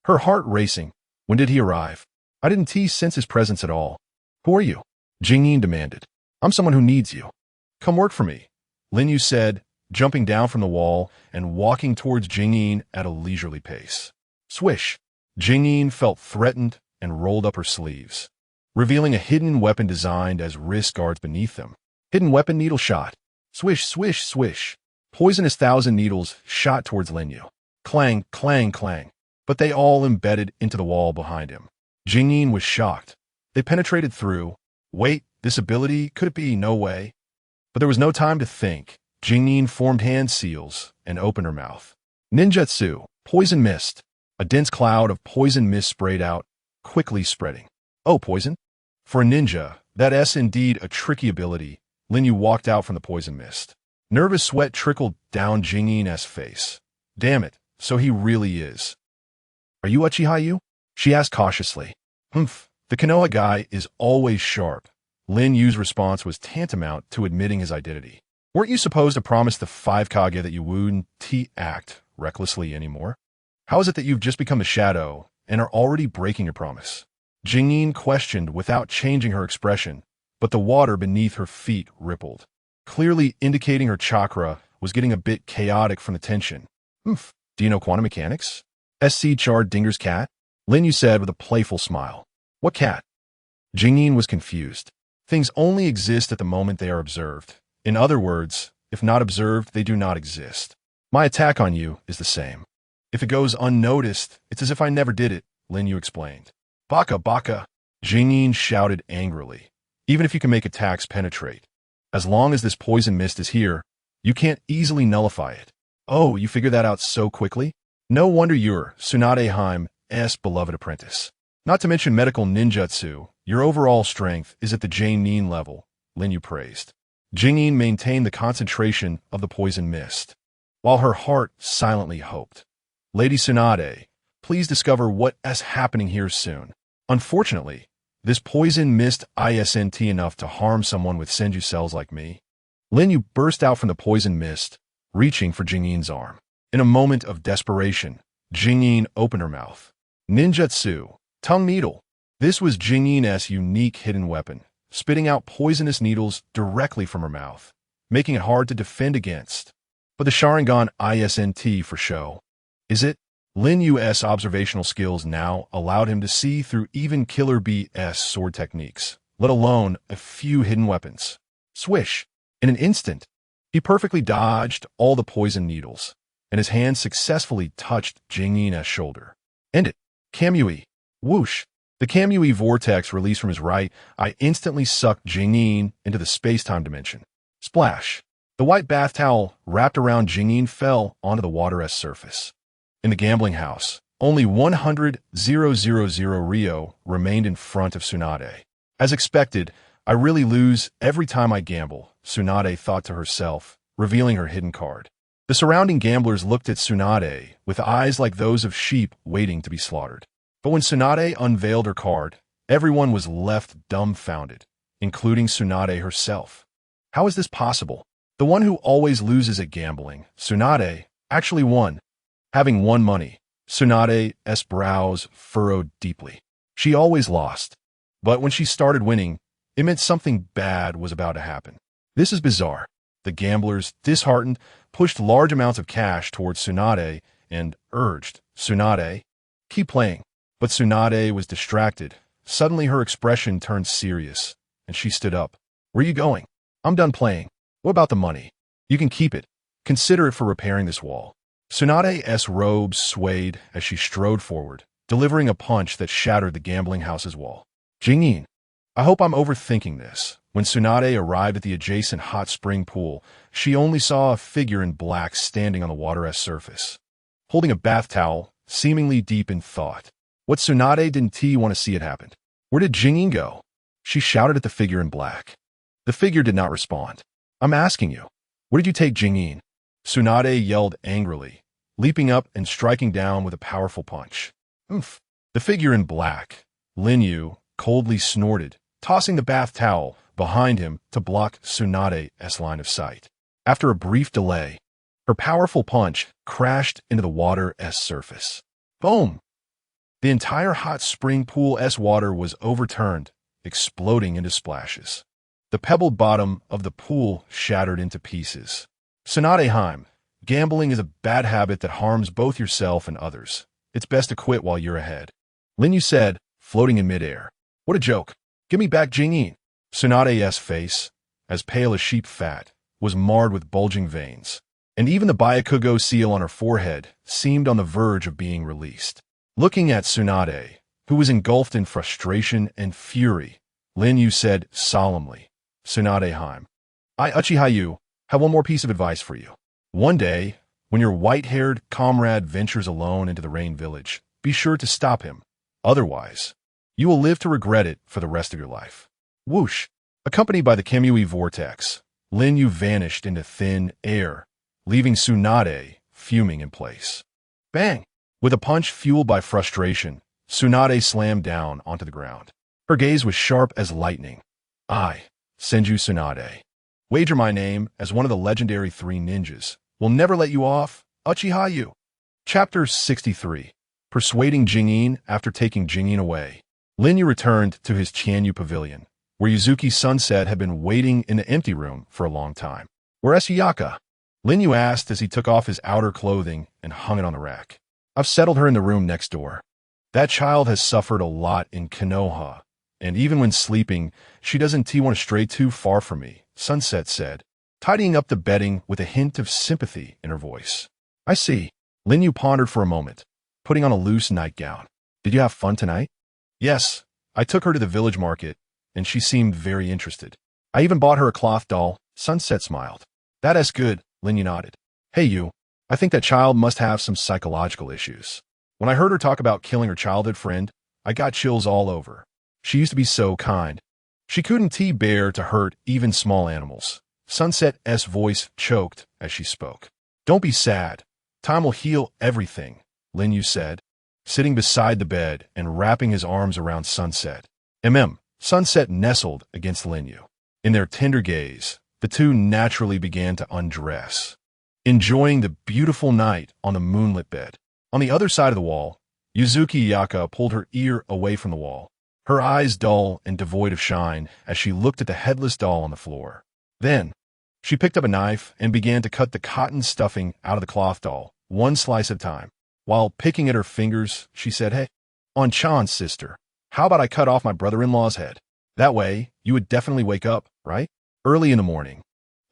Her heart racing. When did he arrive? I didn't sense his presence at all. Who are you? Jinyin demanded. I'm someone who needs you. Come work for me, Lin Yu said, jumping down from the wall and walking towards Jinyin at a leisurely pace. Swish! Jinyin felt threatened and rolled up her sleeves, revealing a hidden weapon designed as wrist guards beneath them. Hidden weapon needle shot. Swish, swish, swish. Poisonous 1,000 needles shot towards Lin Yu. Clang, clang, clang. But they all embedded into the wall behind him. Jinyin was shocked. They penetrated through. Wait, this ability? Could it be? No way. But there was no time to think. Jinyin formed hand seals and opened her mouth. Ninjutsu, poison mist. A dense cloud of poison mist sprayed out, quickly spreading. Oh, poison? For a ninja, that's indeed a tricky ability. Lin Yu walked out from the poison mist. Nervous sweat trickled down Jinyin's face. Damn it, so he really is. Are you Uchiha Yu? She asked cautiously. Humph, the Konoha guy is always sharp. Lin Yu's response was tantamount to admitting his identity. Weren't you supposed to promise the 5 Kage that you wouldn't act recklessly anymore? How is it that you've just become the shadow and are already breaking your promise? Jinyin questioned without changing her expression, but the water beneath her feet rippled, clearly indicating her chakra was getting a bit chaotic from the tension. Humph, do you know quantum mechanics? SC Chard Dinger's cat? Lin Yu said with a playful smile. What cat? Jinyin was confused. Things only exist at the moment they are observed. In other words, if not observed, they do not exist. My attack on you is the same. If it goes unnoticed, it's as if I never did it, Lin Yu explained. Baka baka, Jingyin shouted angrily. Even if you can make attacks penetrate, as long as this poison mist is here, you can't easily nullify it. Oh, you figured that out so quickly? No wonder you're Tsunade Heime's beloved apprentice. Not to mention medical ninjutsu, your overall strength is at the Jainin level, Lin Yu praised. Jingyin maintained the concentration of the poison mist, while her heart silently hoped. Lady Tsunade, please discover what is happening here soon. Unfortunately, this poison mist isn't enough to harm someone with senju cells like me. Lin Yu burst out from the poison mist, reaching for Jingyin's arm. In a moment of desperation, Jingyin opened her mouth. Ninjutsu, tongue needle. This was Jingyin's unique hidden weapon, spitting out poisonous needles directly from her mouth, making it hard to defend against. But the Sharingan isn't for show. Is it? Lin Yu's observational skills now allowed him to see through even Killer Bee's sword techniques, let alone a few hidden weapons. Swish! In an instant, he perfectly dodged all the poison needles, and his hand successfully touched Jingyin's shoulder. End it! Kamui! Whoosh! The Kamui vortex released from his right eye instantly sucked Jingyin into the space-time dimension. Splash! The white bath towel wrapped around Jingyin fell onto the water's surface. In the gambling house, only 100,000 Rio remained in front of Tsunade. As expected, I really lose every time I gamble, Tsunade thought to herself, revealing her hidden card. The surrounding gamblers looked at Tsunade with eyes like those of sheep waiting to be slaughtered. But when Tsunade unveiled her card, everyone was left dumbfounded, including Tsunade herself. How is this possible? The one who always loses at gambling, Tsunade, actually won. Having won money, Tsunade's brows furrowed deeply. She always lost. But when she started winning, it meant something bad was about to happen. This is bizarre. The gamblers, disheartened, pushed large amounts of cash towards Tsunade and urged, Tsunade, keep playing. But Tsunade was distracted. Suddenly her expression turned serious, and she stood up. Where are you going? I'm done playing. What about the money? You can keep it. Consider it for repairing this wall. Tsunade's robes swayed as she strode forward, delivering a punch that shattered the gambling house's wall. Jingyin, I hope I'm overthinking this. When Tsunade arrived at the adjacent hot spring pool, she only saw a figure in black standing on the water's surface, holding a bath towel, seemingly deep in thought. What Tsunade didn't want to see it happen. Where did Jingyin go? She shouted at the figure in black. The figure did not respond. I'm asking you, where did you take Jingyin? Tsunade yelled angrily, leaping up and striking down with a powerful punch. Oof! The figure in black, Lin Yu, coldly snorted, tossing the bath towel behind him to block Tsunade's line of sight. After a brief delay, her powerful punch crashed into the water's surface. Boom! The entire hot spring pool's water was overturned, exploding into splashes. The pebbled bottom of the pool shattered into pieces. Tsunade Heim, gambling is a bad habit that harms both yourself and others. It's best to quit while you're ahead. Lin Yu said, floating in midair. What a joke. Give me back Jingyin. Tsunade's face, as pale as sheep fat, was marred with bulging veins, and even the Byakugo seal on her forehead seemed on the verge of being released. Looking at Tsunade, who was engulfed in frustration and fury, Lin Yu said solemnly, Tsunade Heim, I Uchiha Yu have one more piece of advice for you. One day, when your white-haired comrade ventures alone into the Rain Village, be sure to stop him. Otherwise, you will live to regret it for the rest of your life. Whoosh! Accompanied by the Kamui vortex, Lin Yu vanished into thin air, leaving Tsunade fuming in place. Bang! With a punch fueled by frustration, Tsunade slammed down onto the ground. Her gaze was sharp as lightning. I, Senju Tsunade, wager my name as one of the legendary 3 ninjas. Will never let you off, Uchiha Yu. Chapter 63. Persuading Jingyin after taking Jingyin away. Lin Yu returned to his Qianyu pavilion, where Yuzuki's sunset had been waiting in the empty room for a long time. Where's Yuyaka? Lin Yu asked as he took off his outer clothing and hung it on the rack. I've settled her in the room next door. That child has suffered a lot in Konoha, and even when sleeping, she doesn't want to stray too far from me, Sunset said, tidying up the bedding with a hint of sympathy in her voice. I see. Lin Yu pondered for a moment, putting on a loose nightgown. Did you have fun tonight? Yes, I took her to the village market, and she seemed very interested. I even bought her a cloth doll. Sunset smiled. That is good, Lin Yu nodded. Hey you, I think that child must have some psychological issues. When I heard her talk about killing her childhood friend, I got chills all over. She used to be so kind. She couldn't bear to hurt even small animals. Sunset's voice choked as she spoke. Don't be sad. Time will heal everything, Lin Yu said, sitting beside the bed and wrapping his arms around Sunset. Sunset nestled against Lin Yu. In their tender gaze, the two naturally began to undress, enjoying the beautiful night on the moonlit bed. On the other side of the wall, Yuzuki Yaka pulled her ear away from the wall, her eyes dull and devoid of shine as she looked at the headless doll on the floor. Then, she picked up a knife and began to cut the cotton stuffing out of the cloth doll, one slice at a time. While picking at her fingers, she said, Hey, On-chan's sister, how about I cut off my brother-in-law's head? That way, you would definitely wake up, right? Early in the morning,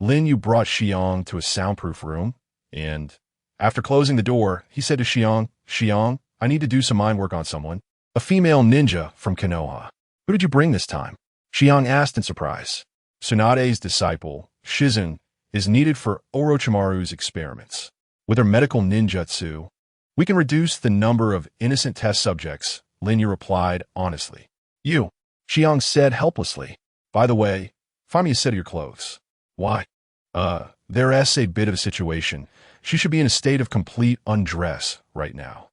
Lin Yu brought Xiang to a soundproof room, and after closing the door, he said to Xiang, I need to do some mind work on someone. A female ninja from Konoha. Who did you bring this time? Xiang asked in surprise. Tsunade's disciple, Shizun, is needed for Orochimaru's experiments. With her medical ninjutsu, we can reduce the number of innocent test subjects, Lin Yu replied honestly. You, Xiang said helplessly. By the way, find me a set of your clothes. Why? There's a bit of a situation. She should be in a state of complete undress right now.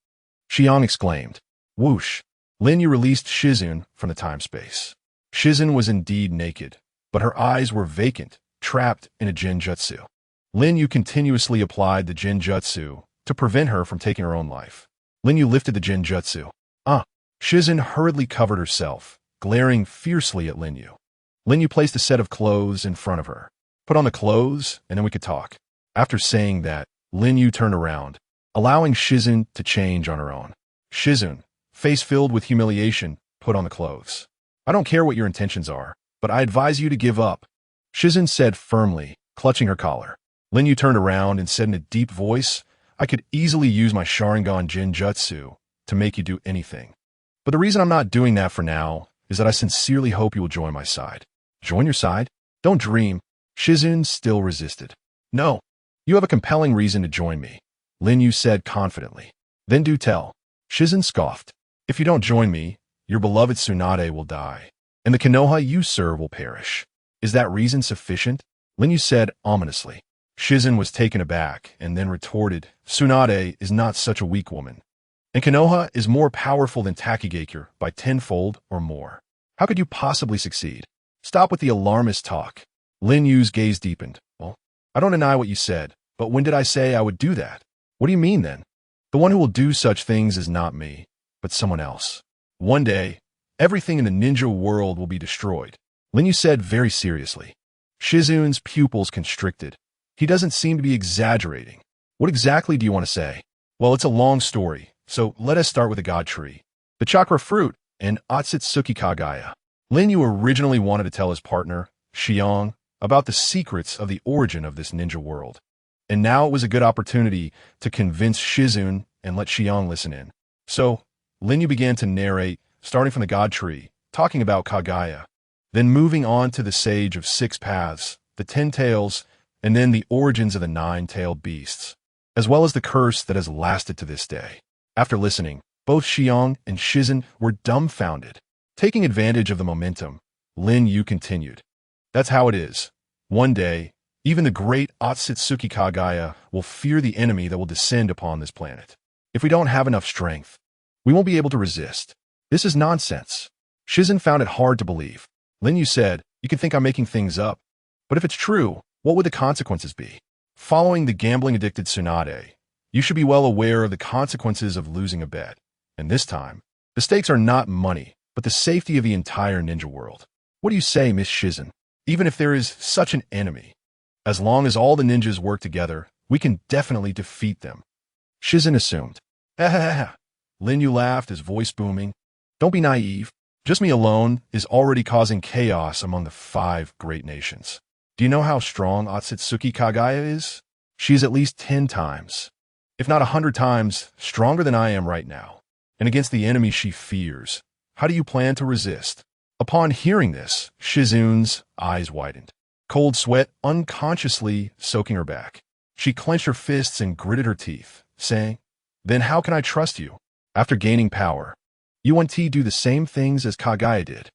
Xiang exclaimed. Whoosh. Lin Yu released Shizun from the time-space. Shizun was indeed naked, but her eyes were vacant, trapped in a Jinjutsu. Lin Yu continuously applied the Jinjutsu to prevent her from taking her own life. Lin Yu lifted the Jinjutsu. Shizun hurriedly covered herself, glaring fiercely at Lin Yu. Lin Yu placed a set of clothes in front of her. Put on the clothes, and then we could talk. After saying that, Lin Yu turned around, allowing Shizun to change on her own. Shizun, face filled with humiliation, put on the clothes. I don't care what your intentions are, but I advise you to give up, Shizun said firmly, clutching her collar. Lin Yu turned around and said in a deep voice, I could easily use my Sharingan Jinjutsu to make you do anything. But the reason I'm not doing that for now is that I sincerely hope you will join my side. Join your side? Don't dream. Shizun still resisted. No, you have a compelling reason to join me, Lin Yu said confidently. Then do tell. Shizun scoffed. If you don't join me, your beloved Tsunade will die, and the Konoha you serve will perish. Is that reason sufficient? Lin Yu said ominously. Shizun was taken aback and then retorted, Tsunade is not such a weak woman, and Konoha is more powerful than Takigakure by tenfold or more. How could you possibly succeed? Stop with the alarmist talk. Lin Yu's gaze deepened. Well, I don't deny what you said, but when did I say I would do that? What do you mean then? The one who will do such things is not me, but someone else. One day, everything in the ninja world will be destroyed, Lin Yu said very seriously. Shizun's pupils constricted. He doesn't seem to be exaggerating. What exactly do you want to say? Well, it's a long story, so let us start with the God Tree, the Chakra Fruit, and Otsutsuki Kaguya. Lin Yu originally wanted to tell his partner, Xiang, about the secrets of the origin of this ninja world. And now it was a good opportunity to convince Shizun and let Xiang listen in. So, Lin Yu began to narrate, starting from the God Tree, talking about Kaguya, then moving on to the Sage of Six Paths, the 10 Tails, and then the origins of the 9-tailed beasts, as well as the curse that has lasted to this day. After listening, both Xiang and Shizun were dumbfounded. Taking advantage of the momentum, Lin Yu continued. That's how it is. One day, even the great Otsutsuki Kaguya will fear the enemy that will descend upon this planet. If we don't have enough strength, we won't be able to resist. This is nonsense. Shizun found it hard to believe. Lin Yu said, you can think I'm making things up, but if it's true, what would the consequences be? Following the gambling-addicted Tsunade, you should be well aware of the consequences of losing a bet. And this time, the stakes are not money, but the safety of the entire ninja world. What do you say, Miss Shizun? Even if there is such an enemy, as long as all the ninjas work together, we can definitely defeat them. Shizun assumed. Lin Yu laughed, his voice booming. Don't be naive. Just me alone is already causing chaos among the 5 great nations. Do you know how strong Otsutsuki Kaguya is? She is at least 10 times. if not 100 times, stronger than I am right now, and against the enemy she fears. How do you plan to resist? Upon hearing this, Shizune's eyes widened, cold sweat unconsciously soaking her back. She clenched her fists and gritted her teeth, saying, "Then how can I trust you? After gaining power, you want to do the same things as Kaguya did."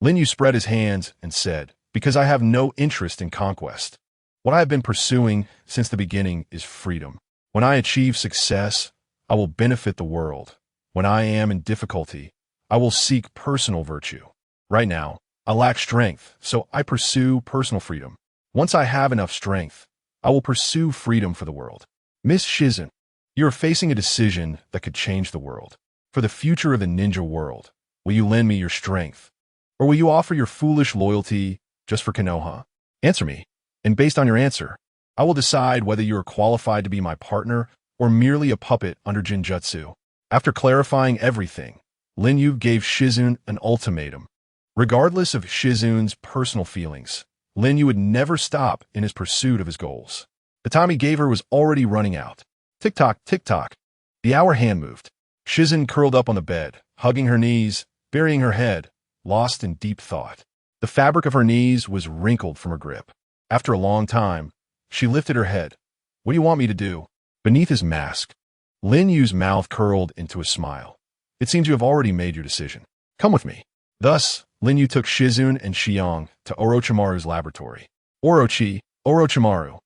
Lin Yu spread his hands and said, "Because I have no interest in conquest. What I have been pursuing since the beginning is freedom. When I achieve success, I will benefit the world. When I am in difficulty, I will seek personal virtue. Right now, I lack strength, so I pursue personal freedom. Once I have enough strength, I will pursue freedom for the world." Miss Shizune, you are facing a decision that could change the world. For the future of the ninja world, will you lend me your strength? Or will you offer your foolish loyalty just for Konoha? Answer me, and based on your answer, I will decide whether you are qualified to be my partner or merely a puppet under Jinjutsu. After clarifying everything, Lin Yu gave Shizune an ultimatum. Regardless of Shizune's personal feelings, Lin Yu would never stop in his pursuit of his goals. The time he gave her was already running out. Tick-tock, tick-tock. The hour hand moved. Shizune curled up on the bed, hugging her knees, burying her head, lost in deep thought. The fabric of her knees was wrinkled from her grip. After a long time, she lifted her head. "What do you want me to do?" Beneath his mask, Lin Yu's mouth curled into a smile. "It seems you have already made your decision. Come with me." Thus, Lin Yu took Shizune and Xiang to Orochimaru's laboratory. Orochimaru.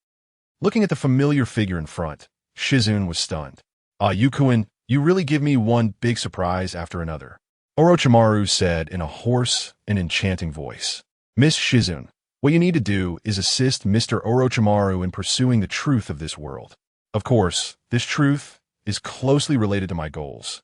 Looking at the familiar figure in front, Shizune was stunned. "Ah, Yukuin, you really give me one big surprise after another," Orochimaru said in a hoarse and enchanting voice. "Miss Shizune, what you need to do is assist Mr. Orochimaru in pursuing the truth of this world. Of course, this truth is closely related to my goals,"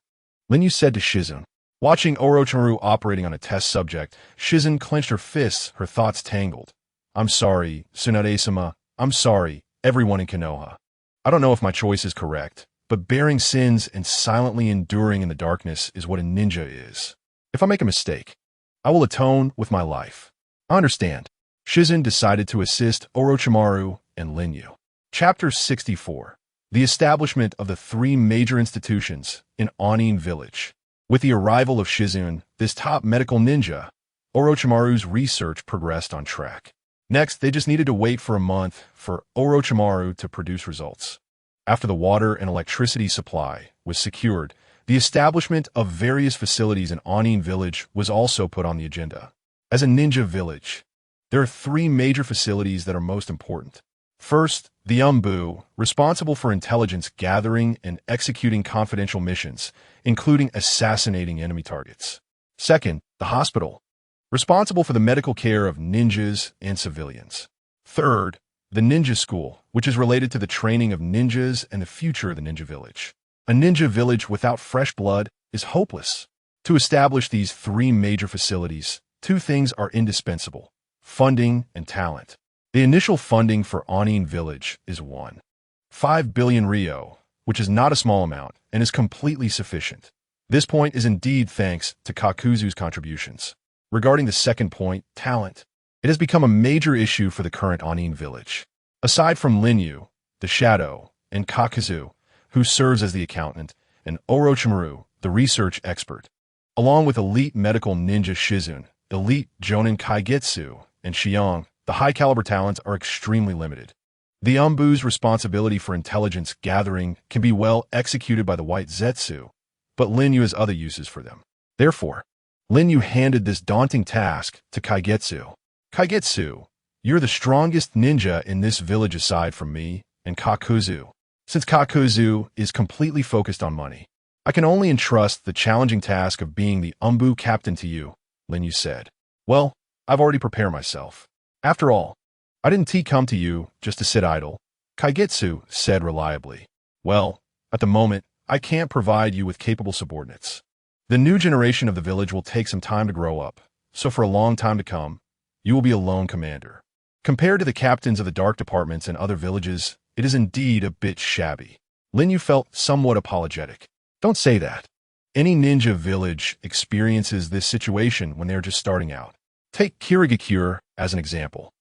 Lin Yu said to Shizune. Watching Orochimaru operating on a test subject, Shizune clenched her fists, her thoughts tangled. "I'm sorry, Tsunade-sama. I'm sorry, everyone in Konoha. I don't know if my choice is correct, but bearing sins and silently enduring in the darkness is what a ninja is. If I make a mistake, I will atone with my life. I understand." Shizune decided to assist Orochimaru and Lin Yu. Chapter 64. The establishment of the three major institutions in Onin Village. With the arrival of Shizune, this top medical ninja, Orochimaru's research progressed on track. Next, they just needed to wait for a month for Orochimaru to produce results. After the water and electricity supply was secured, the establishment of various facilities in Onin Village was also put on the agenda. As a ninja village, there are three major facilities that are most important. First, the Umbu, responsible for intelligence gathering and executing confidential missions, including assassinating enemy targets. Second, the hospital, responsible for the medical care of ninjas and civilians. Third, the ninja school, which is related to the training of ninjas and the future of the ninja village. A ninja village without fresh blood is hopeless. To establish these three major facilities, two things are indispensable: funding and talent. The initial funding for Onin Village is 1.5 billion Ryo, which is not a small amount and is completely sufficient. This point is indeed thanks to Kakuzu's contributions. Regarding the second point, talent, it has become a major issue for the current Onin Village. Aside from Lin Yu, the Shadow, and Kakuzu, who serves as the accountant, and Orochimaru, the research expert, along with elite medical ninja Shizune, elite Jonin Kaigetsu, and Xiang, the high-caliber talents are extremely limited. The Umbu's responsibility for intelligence gathering can be well executed by the White Zetsu, but Lin Yu has other uses for them. Therefore, Lin Yu handed this daunting task to Kaigetsu. "Kaigetsu, you're the strongest ninja in this village aside from me and Kakuzu. Since Kakuzu is completely focused on money, I can only entrust the challenging task of being the Umbu captain to you," Lin Yu said. "Well, I've already prepared myself. After all, I didn't come to you just to sit idle," Kaigetsu said reliably. "Well, at the moment, I can't provide you with capable subordinates. The new generation of the village will take some time to grow up, so for a long time to come, you will be a lone commander. Compared to the captains of the dark departments and other villages, it is indeed a bit shabby." Lin Yu felt somewhat apologetic. "Don't say that. Any ninja village experiences this situation when they're just starting out. Take Kirigakure as an example.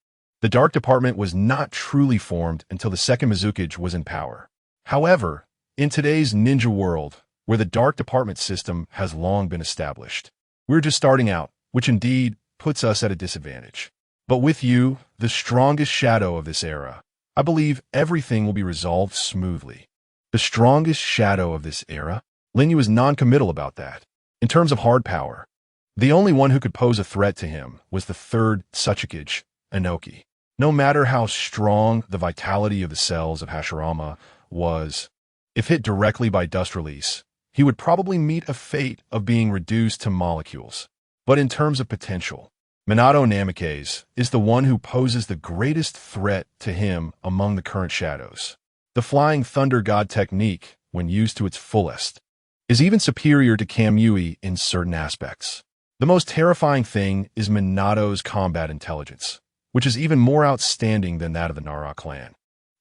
The Dark Department was not truly formed until the second Mizukage was in power. However, In today's ninja world, where the dark department system has long been established, we're just starting out, which indeed puts us at a disadvantage. But with you, the strongest shadow of this era, I believe everything will be resolved smoothly. The strongest shadow of this era? Lin Yu is non-committal about that. In terms of hard power, the only one who could pose a threat to him was the third Tsuchikage, Inoki. No matter how strong the vitality of the cells of Hashirama was, if hit directly by dust release, he would probably meet a fate of being reduced to molecules. But in terms of potential, Minato Namikaze is the one who poses the greatest threat to him among the current shadows. The Flying Thunder God technique, when used to its fullest, is even superior to Kamui in certain aspects. The most terrifying thing is Minato's combat intelligence, which is even more outstanding than that of the Nara clan,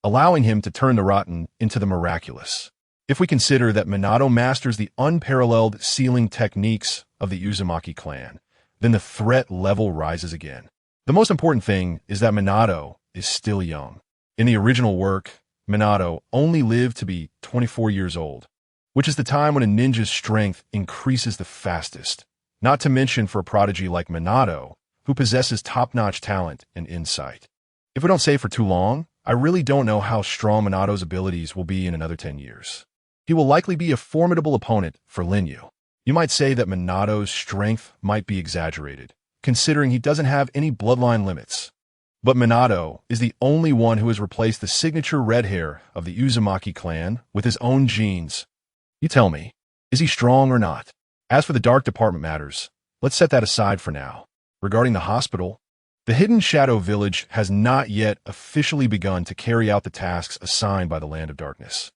allowing him to turn the rotten into the miraculous. If we consider that Minato masters the unparalleled sealing techniques of the Uzumaki clan, then the threat level rises again. The most important thing is that Minato is still young. In the original work, Minato only lived to be 24 years old, which is the time when a ninja's strength increases the fastest. Not to mention for a prodigy like Minato, who possesses top-notch talent and insight. If we don't say for too long, I really don't know how strong Minato's abilities will be in another 10 years. He will likely be a formidable opponent for Lin Yu. You might say that Minato's strength might be exaggerated, considering he doesn't have any bloodline limits. But Minato is the only one who has replaced the signature red hair of the Uzumaki clan with his own genes. You tell me, is he strong or not? As for the dark department matters, let's set that aside for now. Regarding the hospital, the Hidden Shadow Village has not yet officially begun to carry out the tasks assigned by the Land of Darkness.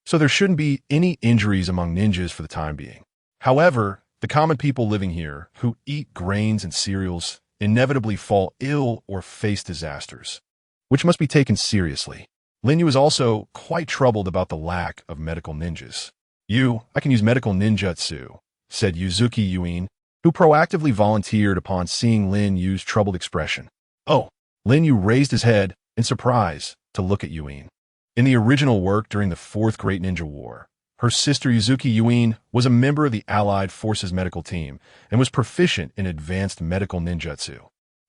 So there shouldn't be any injuries among ninjas for the time being. However, the common people living here who eat grains and cereals inevitably fall ill or face disasters, which must be taken seriously. Lin Yu is also quite troubled about the lack of medical ninjas. I can use medical ninjutsu, said Yuzuki Yuin, who proactively volunteered upon seeing Lin Yu's troubled expression. Oh, Lin Yu raised his head in surprise to look at Yuin. In the original work during the Fourth Great Ninja War, her sister Yuzuki Yuin was a member of the Allied Forces medical team and was proficient in advanced medical ninjutsu.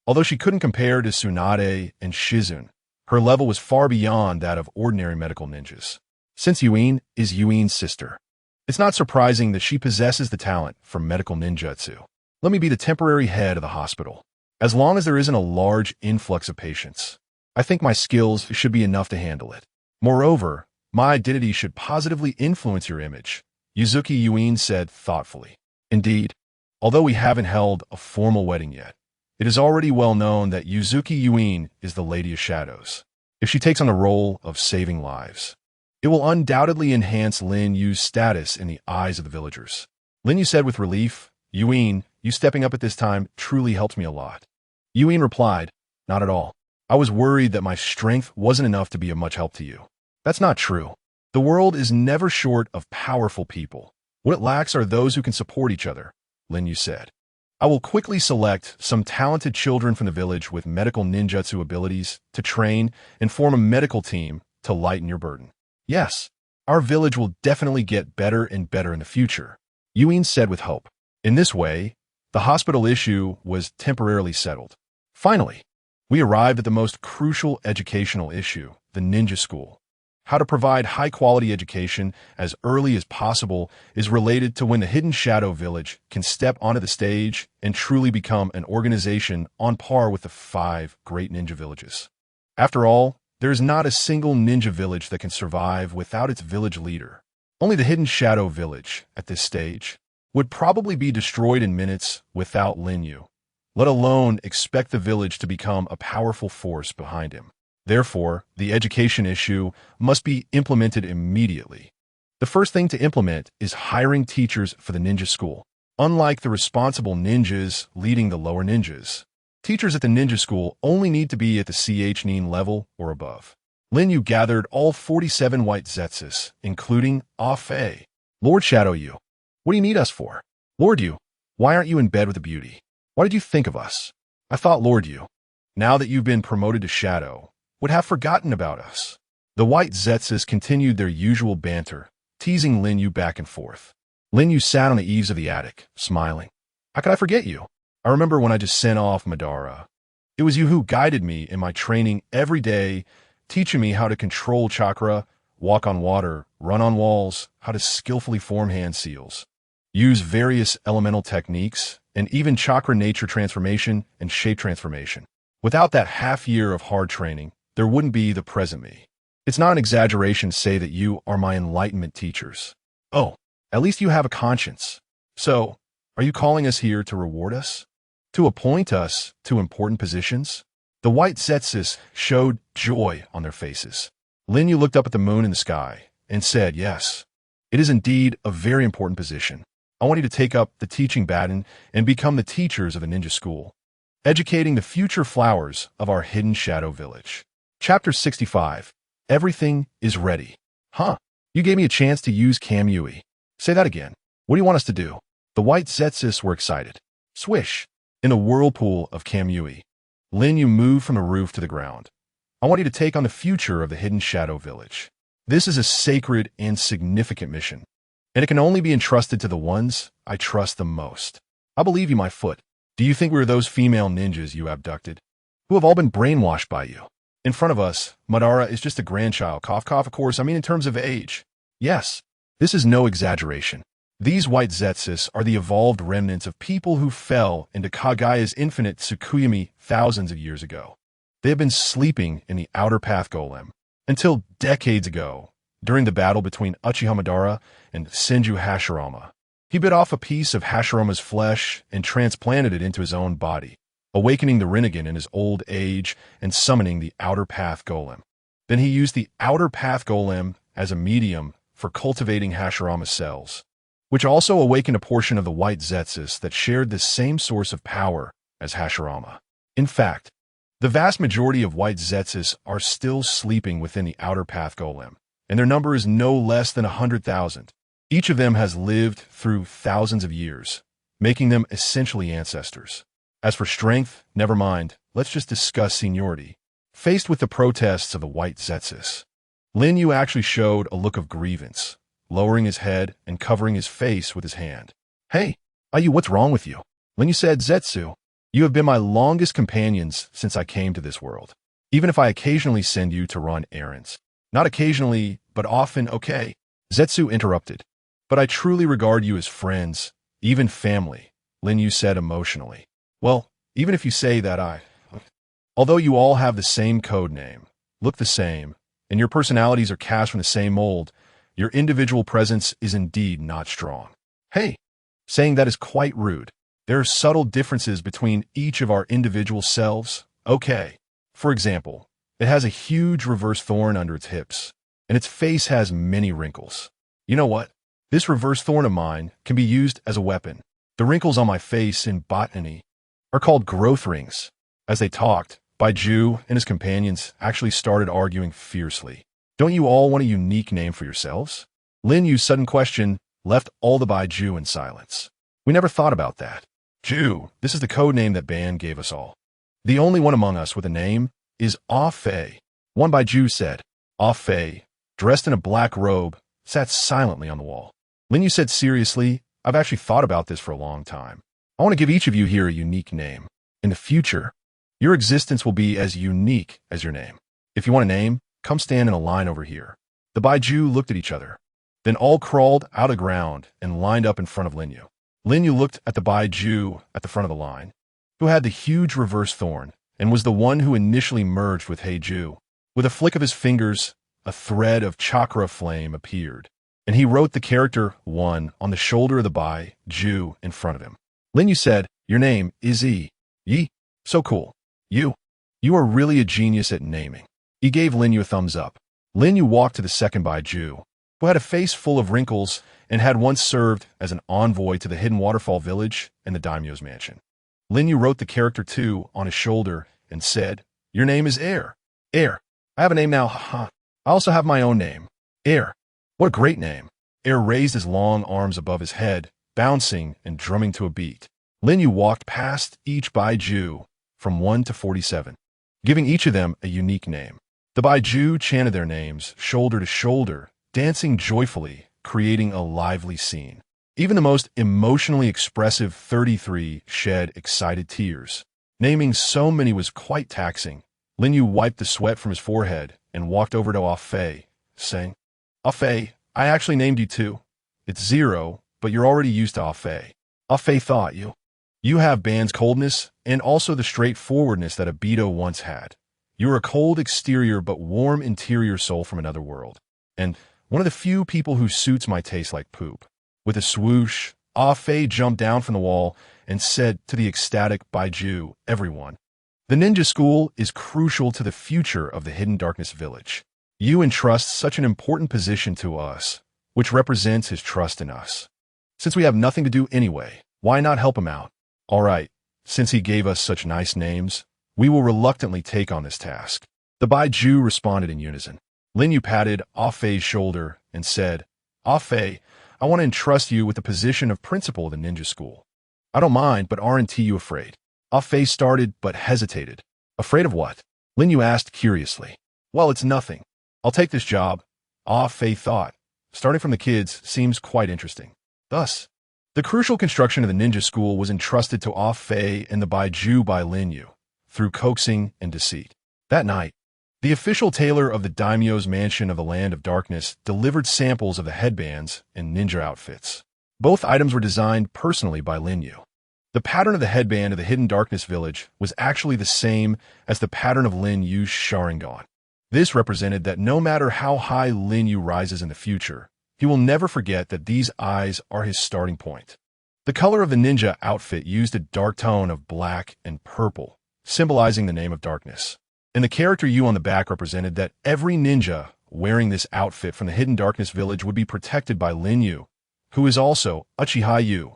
Although she couldn't compare to Tsunade and Shizun, her level was far beyond that of ordinary medical ninjas. Since Yuin is Yuin's sister, it's not surprising that she possesses the talent for medical ninjutsu. Let me be the temporary head of the hospital. As long as there isn't a large influx of patients, I think my skills should be enough to handle it. Moreover, my identity should positively influence your image, Yuzuki Yuin said thoughtfully. Indeed, although we haven't held a formal wedding yet, it is already well known that Yuzuki Yuin is the Lady of Shadows. If she takes on the role of saving lives, it will undoubtedly enhance Lin Yu's status in the eyes of the villagers. Lin Yu said with relief, Yuin, you stepping up at this time truly helps me a lot. Yuin replied, not at all. I was worried that my strength wasn't enough to be of much help to you. That's not true. The world is never short of powerful people. What it lacks are those who can support each other, Lin Yu said. I will quickly select some talented children from the village with medical ninjutsu abilities to train and form a medical team to lighten your burden. Yes, our village will definitely get better and better in the future, Yuin said with hope. In this way, the hospital issue was temporarily settled. Finally, we arrived at the most crucial educational issue, the ninja school. How to provide high-quality education as early as possible is related to when the Hidden Shadow Village can step onto the stage and truly become an organization on par with the 5 great ninja villages. After all, there is not a single ninja village that can survive without its village leader. Only the Hidden Shadow Village, at this stage, would probably be destroyed in minutes without Lin Yu, let alone expect the village to become a powerful force behind him. Therefore, the education issue must be implemented immediately. The first thing to implement is hiring teachers for the ninja school. Unlike the responsible ninjas leading the lower ninjas, teachers at the ninja school only need to be at the CH9 level or above. Lin Yu gathered all 47 white zetsus, including Ah-Fei. Lord Shadow Yu, what do you need us for? Lord Yu, why aren't you in bed with the beauty? Why did you think of us? I thought Lord Yu, now that you've been promoted to Shadow, would have forgotten about us. The white zetsus continued their usual banter, teasing Lin Yu back and forth. Lin Yu sat on the eaves of the attic, smiling. How could I forget you? I remember when I just sent off Madara. It was you who guided me in my training every day, teaching me how to control chakra, walk on water, run on walls, how to skillfully form hand seals, use various elemental techniques, and even chakra nature transformation and shape transformation. Without that half year of hard training, there wouldn't be the present me. It's not an exaggeration to say that you are my enlightenment teachers. Oh, at least you have a conscience. So, are you calling us here to reward us? To appoint us to important positions? The white Zetsus showed joy on their faces. Lin Yu looked up at the moon in the sky and said, yes, it is indeed a very important position. I want you to take up the teaching baton and become the teachers of the ninja school, educating the future flowers of our hidden shadow village. Chapter 65. Everything is ready. Huh? You gave me a chance to use Kamui. Say that again. What do you want us to do? The white Zetsus were excited. Swish. In a whirlpool of Kamui, Lin Yu moved from the roof to the ground. I want you to take on the future of the hidden shadow village. This is a sacred and significant mission, and it can only be entrusted to the ones I trust the most. I believe you, my foot. Do you think we were those female ninjas you abducted, who have all been brainwashed by you? In front of us, Madara is just a grandchild. Cough, cough, of course, I mean in terms of age. Yes, this is no exaggeration. These white Zetsus are the evolved remnants of people who fell into Kaguya's infinite Tsukuyomi thousands of years ago. They have been sleeping in the outer path golem until decades ago, during the battle between Uchiha Madara and Senju Hashirama. He bit off a piece of Hashirama's flesh and transplanted it into his own body, awakening the Rinnegan in his old age and summoning the outer path golem. Then he used the outer path golem as a medium for cultivating Hashirama's cells, which also awakened a portion of the white Zetsus that shared the same source of power as Hashirama. In fact, the vast majority of white Zetsus are still sleeping within the outer path golem, and their number is no less than 100,000. Each of them has lived through thousands of years, making them essentially ancestors. As for strength, never mind, let's just discuss seniority. Faced with the protests of the white Zetsus, Lin Yu actually showed a look of grievance, lowering his head and covering his face with his hand. Hey, Ayu, what's wrong with you? Lin Yu said, Zetsu, you have been my longest companions since I came to this world. Even if I occasionally send you to run errands. Not occasionally, but often, okay. Zetsu interrupted. But I truly regard you as friends, even family, Lin Yu said emotionally. Well, even if you say that although you all have the same code name, look the same, and your personalities are cast from the same mold, your individual presence is indeed not strong. Hey, saying that is quite rude. There are subtle differences between each of our individual selves. Okay. For example, it has a huge reverse thorn under its hips, and its face has many wrinkles. You know what? This reverse thorn of mine can be used as a weapon. The wrinkles on my face in botany are called growth rings. As they talked, Baiju and his companions actually started arguing fiercely. Don't you all want a unique name for yourselves? Lin Yu's sudden question left all the Baiju in silence. We never thought about that. Ju, this is the code name that Ban gave us all. The only one among us with a name is Ah Fei. One Baiju said. Ah Fei, dressed in a black robe, sat silently on the wall. Lin Yu said seriously, I've actually thought about this for a long time. I want to give each of you here a unique name. In the future, your existence will be as unique as your name. If you want a name, come stand in a line over here. The Baiju looked at each other, then all crawled out of ground and lined up in front of Lin Yu. Lin Yu looked at the Baiju at the front of the line, who had the huge reverse thorn and was the one who initially merged with Heiju. With a flick of his fingers, a thread of chakra flame appeared, and he wrote the character 1 on the shoulder of the Baiju in front of him. Lin Yu said, your name is Yi. So cool. You are really a genius at naming. He gave Lin Yu a thumbs up. Lin Yu walked to the second Baiju, who had a face full of wrinkles and had once served as an envoy to the hidden waterfall village and the daimyo's mansion. Lin Yu wrote the character 2 on his shoulder and said, your name is Air. Air. I have a name now, haha. I also have my own name. Air. What a great name. Air raised his long arms above his head, bouncing and drumming to a beat. Lin Yu walked past each Baiju from 1 to 47, giving each of them a unique name. The Baiju chanted their names, shoulder to shoulder, dancing joyfully creating a lively scene. Even the most emotionally expressive 33 shed excited tears. Naming so many was quite taxing. Lin Yu wiped the sweat from his forehead and walked over to Ah Fei, saying, "Ah Fei, I actually named you too. It's Zero, but you're already used to Ah Fei." Ah Fei thought, You have Ban's coldness and also the straightforwardness that Obito once had. You're a cold exterior but warm interior soul from another world. And one of the few people whose suits might taste like poop." With a swoosh, Ah Fei jumped down from the wall and said to the ecstatic Baiju, "Everyone, the ninja school is crucial to the future of the Hidden Darkness Village. You entrust such an important position to us, which represents his trust in us. Since we have nothing to do anyway, why not help him out? All right, since he gave us such nice names, we will reluctantly take on this task." The Baiju responded in unison. Lin Yu patted Ah Fei's shoulder and said, "Ah Fei, I want to entrust you with the position of principal of the ninja school. I don't mind, but aren't you afraid?" Ah Fei started but hesitated. "Afraid of what?" Lin Yu asked curiously. "Well, it's nothing. I'll take this job." Ah Fei thought. Starting from the kids seems quite interesting. Thus, the crucial construction of the ninja school was entrusted to Ah Fei and the Baiju by Lin Yu, through coaxing and deceit. That night, the official tailor of the daimyo's mansion of the Land of Darkness delivered samples of the headbands and ninja outfits. Both items were designed personally by Lin Yu. The pattern of the headband of the Hidden Darkness Village was actually the same as the pattern of Lin Yu's Sharingan. This represented that no matter how high Lin Yu rises in the future, he will never forget that these eyes are his starting point. The color of the ninja outfit used a dark tone of black and purple, symbolizing the name of darkness. And the character Yu on the back represented that every ninja wearing this outfit from the Hidden Darkness Village would be protected by Lin Yu, who is also Uchiha Yu.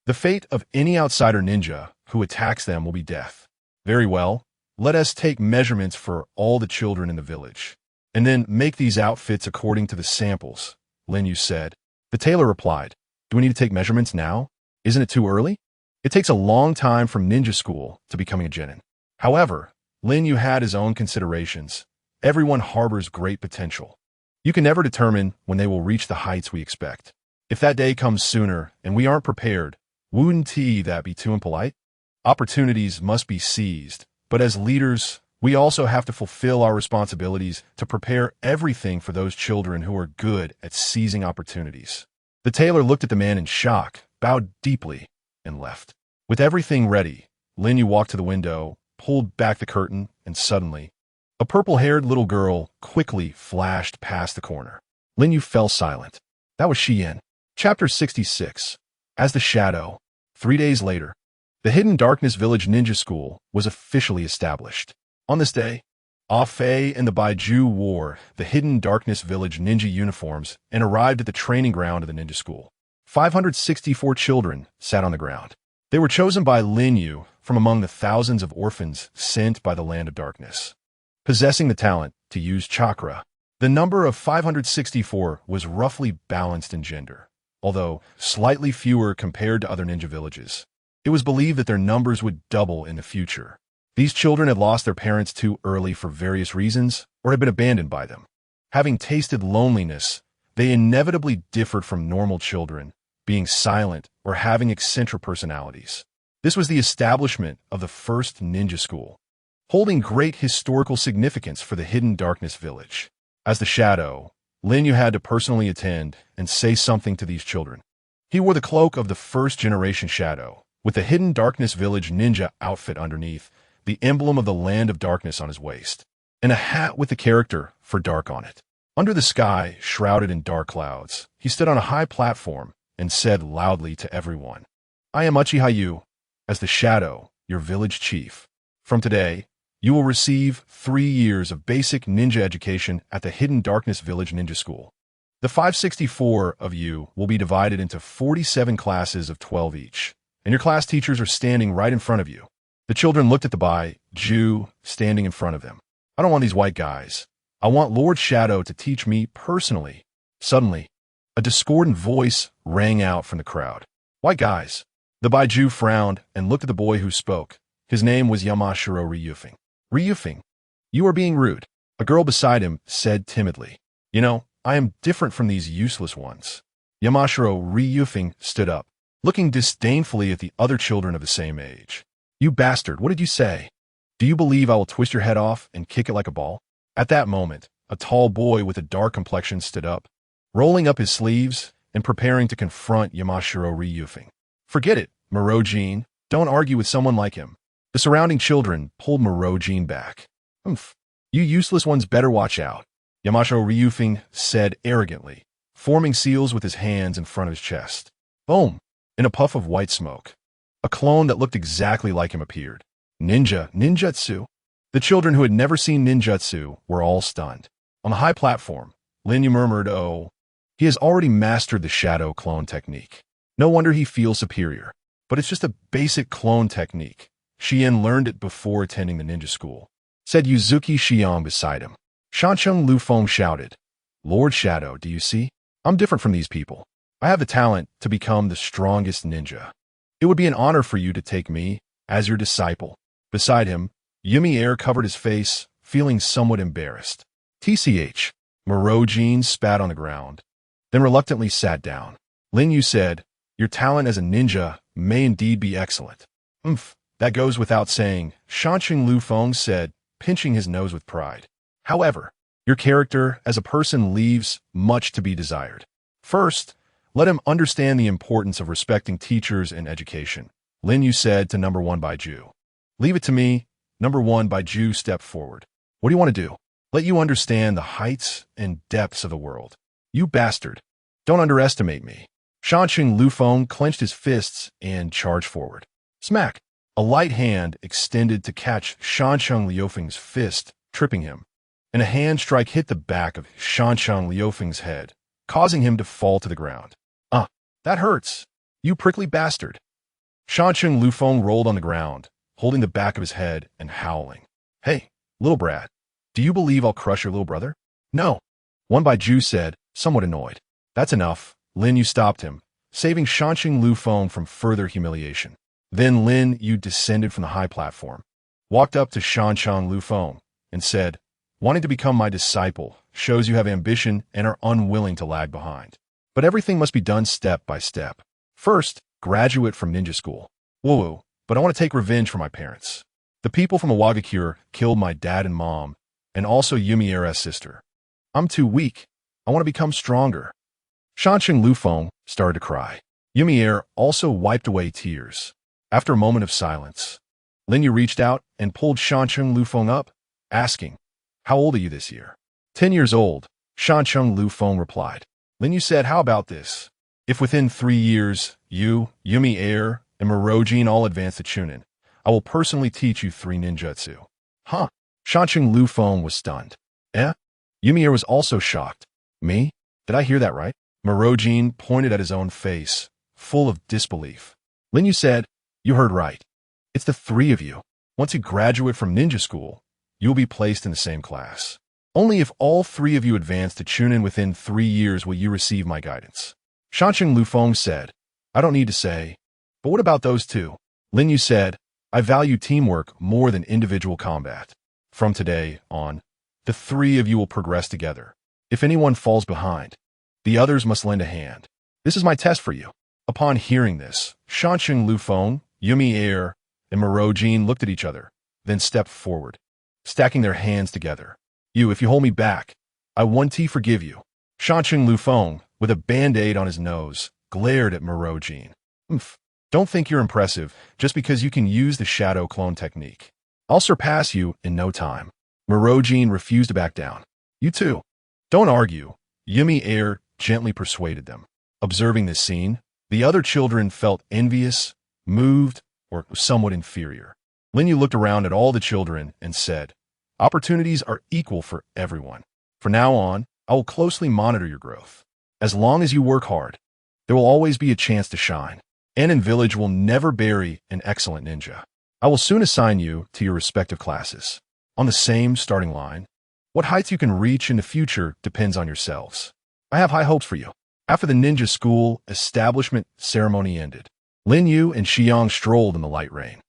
The fate of any outsider ninja who attacks them will be death. Very well, let us take measurements for all the children in the village, and then make these outfits according to the samples, Lin Yu said. The tailor replied, "Do we need to take measurements now? Isn't it too early? It takes a long time from ninja school to becoming a genin." However, Lin Yu had his own considerations. Everyone harbors great potential. You can never determine when they will reach the heights we expect. If that day comes sooner and we aren't prepared, wouldn't that be too impolite? Opportunities must be seized, but as leaders, we also have to fulfill our responsibilities to prepare everything for those children who are good at seizing opportunities. The tailor looked at the man in shock, bowed deeply, and left. With everything ready, Lin Yu walked to the window, pulled back the curtain, and suddenly, a purple-haired little girl quickly flashed past the corner. Lin Yu fell silent. That was Xian. Chapter 66. As the Shadow. 3 days later, the Hidden Darkness Village Ninja School was officially established. On this day, Ah Fei and the Baiju wore the Hidden Darkness Village ninja uniforms and arrived at the training ground of the ninja school. 564 children sat on the ground. They were chosen by Lin Yu from among the thousands of orphans sent by the Land of Darkness. Possessing the talent to use chakra, the number of 564 was roughly balanced in gender, although slightly fewer compared to other ninja villages. It was believed that their numbers would double in the future. These children had lost their parents too early for various reasons or had been abandoned by them. Having tasted loneliness, they inevitably differed from normal children, being silent or having eccentric personalities. This was the establishment of the first ninja school, holding great historical significance for the Hidden Darkness Village. As the Shadow, Lin Yu had to personally attend and say something to these children. He wore the cloak of the first-generation Shadow, with the Hidden Darkness Village ninja outfit underneath, the emblem of the Land of Darkness on his waist, and a hat with the character for dark on it. Under the sky, shrouded in dark clouds, he stood on a high platform and said loudly to everyone, "I am Uchiha Yu, as the Shadow, your village chief. From today, you will receive 3 years of basic ninja education at the Hidden Darkness Village Ninja School. The 564 of you will be divided into 47 classes of 12 each, and your class teachers are standing right in front of you." The children looked at the Baiju standing in front of them. "I don't want these white guys. I want Lord Shadow to teach me personally." Suddenly, a discordant voice rang out from the crowd. "White guys." The Baiju frowned and looked at the boy who spoke. His name was Yamashiro Ryufing. "Ryufing, you are being rude." A girl beside him said timidly, "You know, I am different from these useless ones." Yamashiro Ryufing stood up, looking disdainfully at the other children of the same age. You bastard, what did you say? Do you believe I will twist your head off and kick it like a ball? At that moment, a tall boy with a dark complexion stood up, rolling up his sleeves and preparing to confront Yamashiro Ryufing. Forget it, Morojin. Don't argue with someone like him. The surrounding children pulled Morojin back. Humph. You useless ones better watch out, Yamashiro Ryufing said arrogantly, forming seals with his hands in front of his chest. Boom! In a puff of white smoke, a clone that looked exactly like him appeared. Ninjutsu. The children who had never seen ninjutsu were all stunned. On the high platform, Lin Yu murmured, "Oh, he has already mastered the shadow clone technique. No wonder he feels superior. But it's just a basic clone technique. Shien learned it before attending the ninja school," said Yuzuki Xiang beside him. Shancheng Lufeng shouted, "Lord Shadow, do you see? I'm different from these people. I have the talent to become the strongest ninja. It would be an honor for you to take me as your disciple." Beside him, Yumi Air covered his face, feeling somewhat embarrassed. TCH. Morojin spat on the ground, then reluctantly sat down. Lin Yu said, "Your talent as a ninja may indeed be excellent." That goes without saying, Shancheng Lufeng said, pinching his nose with pride. "However, your character as a person leaves much to be desired. First, let him understand the importance of respecting teachers and education," Lin Yu said to number 1 Baiju. "Leave it to me." Number 1 Baiju stepped forward. "What do you want to do?" "Let you understand the heights and depths of the world." "You bastard. Don't underestimate me." Shancheng Lufeng clenched his fists and charged forward. Smack! A light hand extended to catch Shancheng Liufeng's fist, tripping him, and a hand strike hit the back of Shancheng Liufeng's head, causing him to fall to the ground. That hurts. You prickly bastard." Shancheng Lufeng rolled on the ground, holding the back of his head and howling. "Hey, little brat, do you believe I'll crush your little brother?" "No," one Baiju said, somewhat annoyed. "That's enough." Lin Yu stopped him, saving Shancheng Lufeng from further humiliation. Then Lin Yu descended from the high platform, walked up to Shancheng Lufeng, and said, "Wanting to become my disciple shows you have ambition and are unwilling to lag behind. But everything must be done step by step. First, graduate from ninja school. Woo-woo, but I want to take revenge for my parents. The people from Awagakure killed my dad and mom, and also Yumiera's sister. I'm too weak. I want to become stronger." Shancheng Lufeng started to cry. Yumiera also wiped away tears. After a moment of silence, Lin Yu reached out and pulled Shancheng Lufeng up, asking, "How old are you this year?" 10 years old, Shancheng Lufeng replied. Lin Yu said, "How about this? If within 3 years, you, Yumi Air, and Morojin all advance to Chunin, I will personally teach you 3 ninjutsu." Huh? Shancheng Lufeng was stunned. Yumi Air was also shocked. "Me? Did I hear that right?" Morojin pointed at his own face, full of disbelief. Lin Yu said, "You heard right. It's the 3 of you. Once you graduate from ninja school, you will be placed in the same class. Only if all 3 of you advance to Chunin within 3 years will you receive my guidance." Shancheng Lufeng said, "I don't need to say, but what about those 2? Lin Yu said, "I value teamwork more than individual combat. From today on, the 3 of you will progress together. If anyone falls behind, the others must lend a hand. This is my test for you." Upon hearing this, Shancheng Lufeng, Yumi Air, and Morojin looked at each other, then stepped forward, stacking their hands together. If you hold me back, I 1T forgive you." Shancheng Lufeng, with a band-aid on his nose, glared at Morojin. Don't think you're impressive just because you can use the shadow clone technique. I'll surpass you in no time." Morojin refused to back down. "You too. Don't argue," Yumi Air gently persuaded them. Observing this scene, the other children felt envious, moved, or somewhat inferior. Lin Yu looked around at all the children and said, "Opportunities are equal for everyone. From now on, I will closely monitor your growth. As long as you work hard, there will always be a chance to shine. Anin Village will never bury an excellent ninja. I will soon assign you to your respective classes, on the same starting line. What heights you can reach in the future depends on yourselves. I have high hopes for you." After the ninja school establishment ceremony ended, Lin Yu and Xiang strolled in the light rain.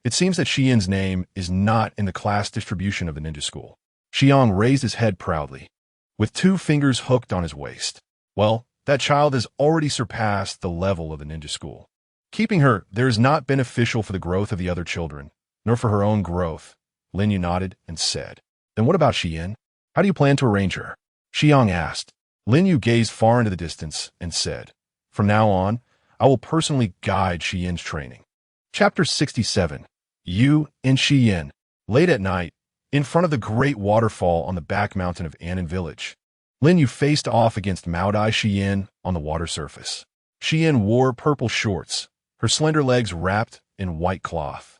It seems that Xian's name is not in the class distribution of the ninja school." Xiang raised his head proudly, with 2 fingers hooked on his waist. "Well, That child has already surpassed the level of the ninja school. Keeping her there is not beneficial for the growth of the other children, nor for her own growth. Lin Yu nodded and said, Then what about Xian? How do you plan to arrange her? Xiang asked. Lin Yu gazed far into the distance and said, From now on, I will personally guide Xian's training. Chapter 67. Yu and Xian. Late at night, in front of the great waterfall on the back mountain of Annan village, Lin Yu faced off against Maodai Xian on the water surface. Xian wore purple shorts, her slender legs wrapped in white cloth,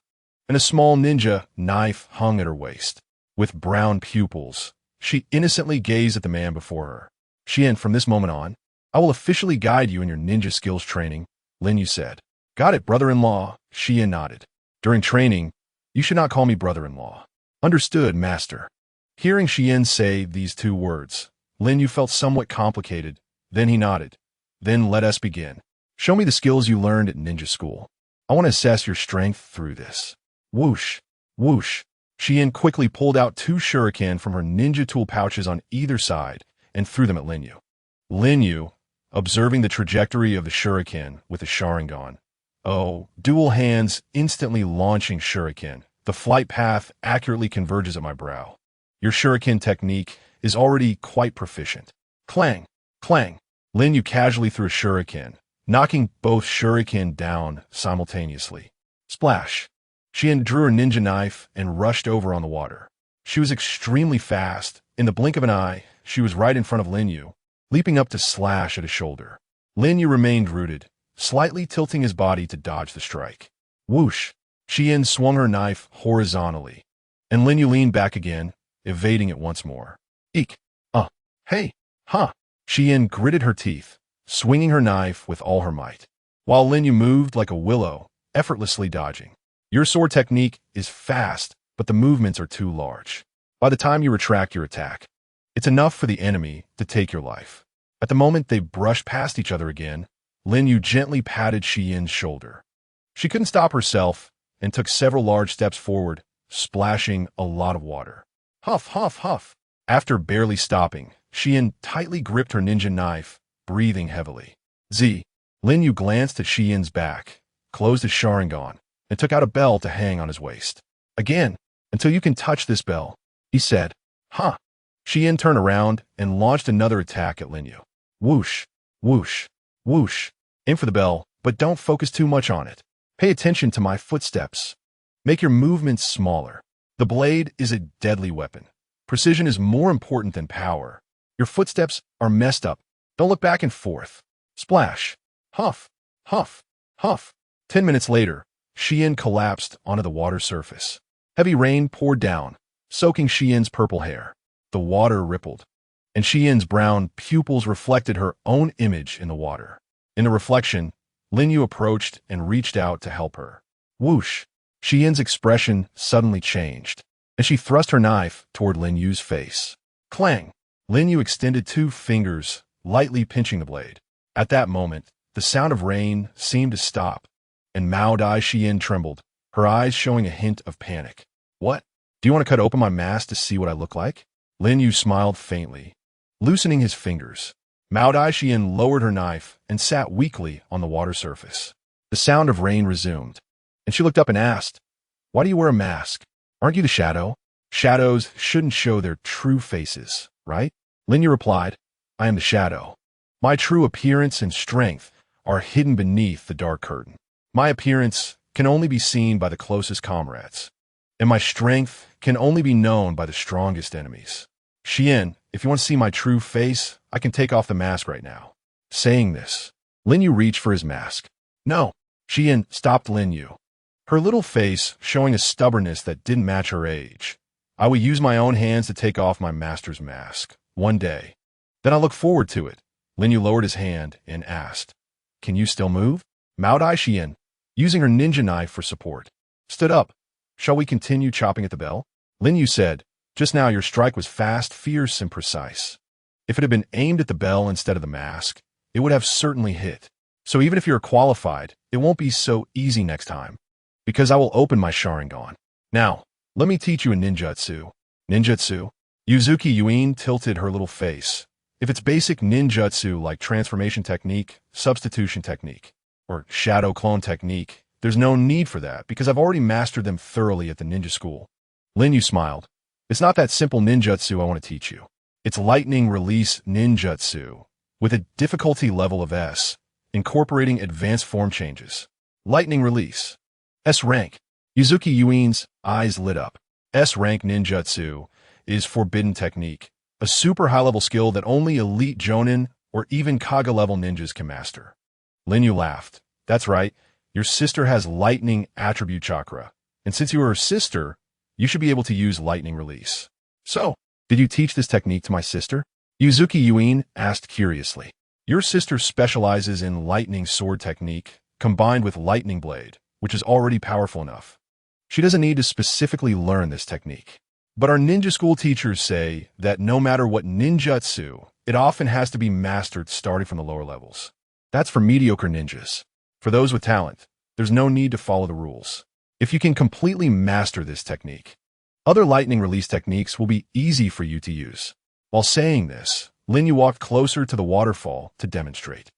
and a small ninja knife hung at her waist. With brown pupils, she innocently gazed at the man before her. Xian, from this moment on, I will officially guide you in your ninja skills training, Lin Yu said. Got it, brother-in-law, Xian nodded. During training, you should not call me brother-in-law. Understood, master. Hearing Xian say these two words, Lin Yu felt somewhat complicated. Then he nodded. Then let us begin. Show me the skills you learned at ninja school. I want to assess your strength through this. Whoosh, whoosh. Xian quickly pulled out two shuriken from her ninja tool pouches on either side and threw them at Lin Yu. Lin Yu, observing the trajectory of the shuriken with the Sharingan, dual hands instantly launching shuriken. The flight path accurately converges at my brow. Your shuriken technique is already quite proficient. Clang, clang. Lin Yu casually threw a shuriken, knocking both shuriken down simultaneously. Splash. Xian drew her ninja knife and rushed over on the water. She was extremely fast. In the blink of an eye, she was right in front of Lin Yu, leaping up to slash at his shoulder. Lin Yu remained rooted, slightly tilting his body to dodge the strike. Whoosh! Xian swung her knife horizontally, and Lin Yu leaned back again, evading it once more. Eek! Hey! Huh! Xian gritted her teeth, swinging her knife with all her might, while Lin Yu moved like a willow, effortlessly dodging. Your sword technique is fast, but the movements are too large. By the time you retract your attack, it's enough for the enemy to take your life. At the moment they brushed past each other again, Lin Yu gently patted Xian's shoulder. She couldn't stop herself and took several large steps forward, splashing a lot of water. Huff, huff, huff. After barely stopping, Xian tightly gripped her ninja knife, breathing heavily. Lin Yu glanced at Xian's back, closed his Sharingan, and took out a bell to hang on his waist. Again, until you can touch this bell, he said. Huh. Xian turned around and launched another attack at Lin Yu. Whoosh, whoosh, whoosh. Aim for the bell, but don't focus too much on it. Pay attention to my footsteps. Make your movements smaller. The blade is a deadly weapon. Precision is more important than power. Your footsteps are messed up. Don't look back and forth. Splash. Huff. Huff. Huff. 10 minutes later, Xian collapsed onto the water surface. Heavy rain poured down, soaking Xian's purple hair. The water rippled, and Xian's brown pupils reflected her own image in the water. In the reflection, Lin Yu approached and reached out to help her. Whoosh! Xian's expression suddenly changed, and she thrust her knife toward Lin Yu's face. Clang! Lin Yu extended 2 fingers, lightly pinching the blade. At that moment, the sound of rain seemed to stop, and Maodai Xian trembled, her eyes showing a hint of panic. What? Do you want to cut open my mask to see what I look like? Lin Yu smiled faintly, loosening his fingers. Maodai Xian lowered her knife and sat weakly on the water surface. The sound of rain resumed, and she looked up and asked, Why do you wear a mask? Aren't you the shadow? Shadows shouldn't show their true faces, right? Lin Yu replied, I am the shadow. My true appearance and strength are hidden beneath the dark curtain. My appearance can only be seen by the closest comrades, and my strength can only be known by the strongest enemies. Xian, if you want to see my true face, I can take off the mask right now. Saying this, Lin Yu reached for his mask. No, Xian stopped Lin Yu, her little face showing a stubbornness that didn't match her age. I will use my own hands to take off my master's mask, one day. Then I look forward to it. Lin Yu lowered his hand and asked, Can you still move? Maodai Xian, using her ninja knife for support, stood up. Shall we continue chopping at the bell? Lin Yu said, Just now your strike was fast, fierce, and precise. If it had been aimed at the bell instead of the mask, it would have certainly hit. So even if you're qualified, it won't be so easy next time, because I will open my Sharingan. Now, let me teach you a ninjutsu. Ninjutsu? Yuzuki Yuin tilted her little face, If it's basic ninjutsu like transformation technique, substitution technique, or shadow clone technique, there's no need for that because I've already mastered them thoroughly at the ninja school. Lin Yu smiled. It's not that simple ninjutsu I want to teach you. It's lightning release ninjutsu, with a difficulty level of S, incorporating advanced form changes. Lightning release. S rank. Yuzuki Yuin's eyes lit up. S rank ninjutsu is forbidden technique, a super high-level skill that only elite jonin or even Kaga-level ninjas can master. Lin Yu laughed. That's right, your sister has lightning attribute chakra, and since you are her sister, you should be able to use lightning release. So, did you teach this technique to my sister? Yuzuki Yuin asked curiously. Your sister specializes in lightning sword technique, combined with lightning blade, which is already powerful enough. She doesn't need to specifically learn this technique. But our ninja school teachers say that no matter what ninjutsu, it often has to be mastered starting from the lower levels. That's for mediocre ninjas. For those with talent, there's no need to follow the rules. If you can completely master this technique, other lightning release techniques will be easy for you to use. While saying this, Lin Yu walked closer to the waterfall to demonstrate.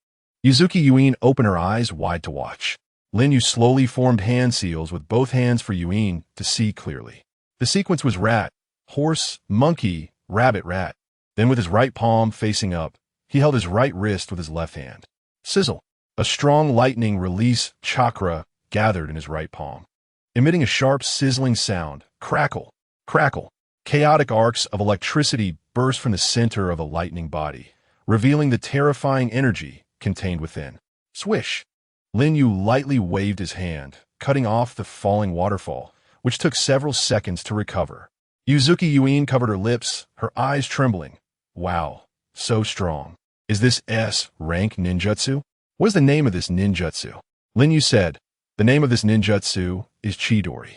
Yuzuki Yuin opened her eyes wide to watch. Lin Yu slowly formed hand seals with both hands for Yuin to see clearly. The sequence was rat, horse, monkey, rabbit, rat. Then with his right palm facing up, he held his right wrist with his left hand. Sizzle. A strong lightning release chakra gathered in his right palm, emitting a sharp sizzling sound. Crackle, crackle. Chaotic arcs of electricity burst from the center of the lightning body, revealing the terrifying energy contained within. Swish. Lin Yu lightly waved his hand, cutting off the falling waterfall, which took several seconds to recover. Yuzuki Yuin covered her lips, her eyes trembling. Wow, so strong. Is this S rank ninjutsu? What is the name of this ninjutsu? Lin Yu said, the name of this ninjutsu is Chidori.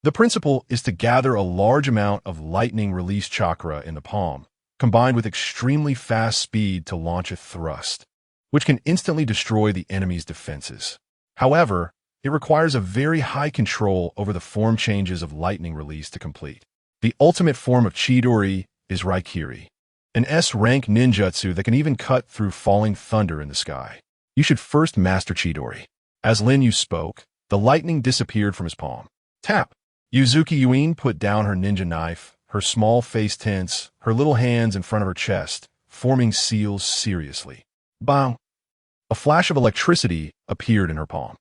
The principle is to gather a large amount of lightning release chakra in the palm, combined with extremely fast speed to launch a thrust, which can instantly destroy the enemy's defenses. However, it requires a very high control over the form changes of lightning release to complete. The ultimate form of Chidori is Raikiri, an S-rank ninjutsu that can even cut through falling thunder in the sky. You should first master Chidori. As Lin Yu spoke, the lightning disappeared from his palm. Tap! Yuzuki Yuin put down her ninja knife, her small face tense, her little hands in front of her chest, forming seals seriously. Bang! A flash of electricity appeared in her palm.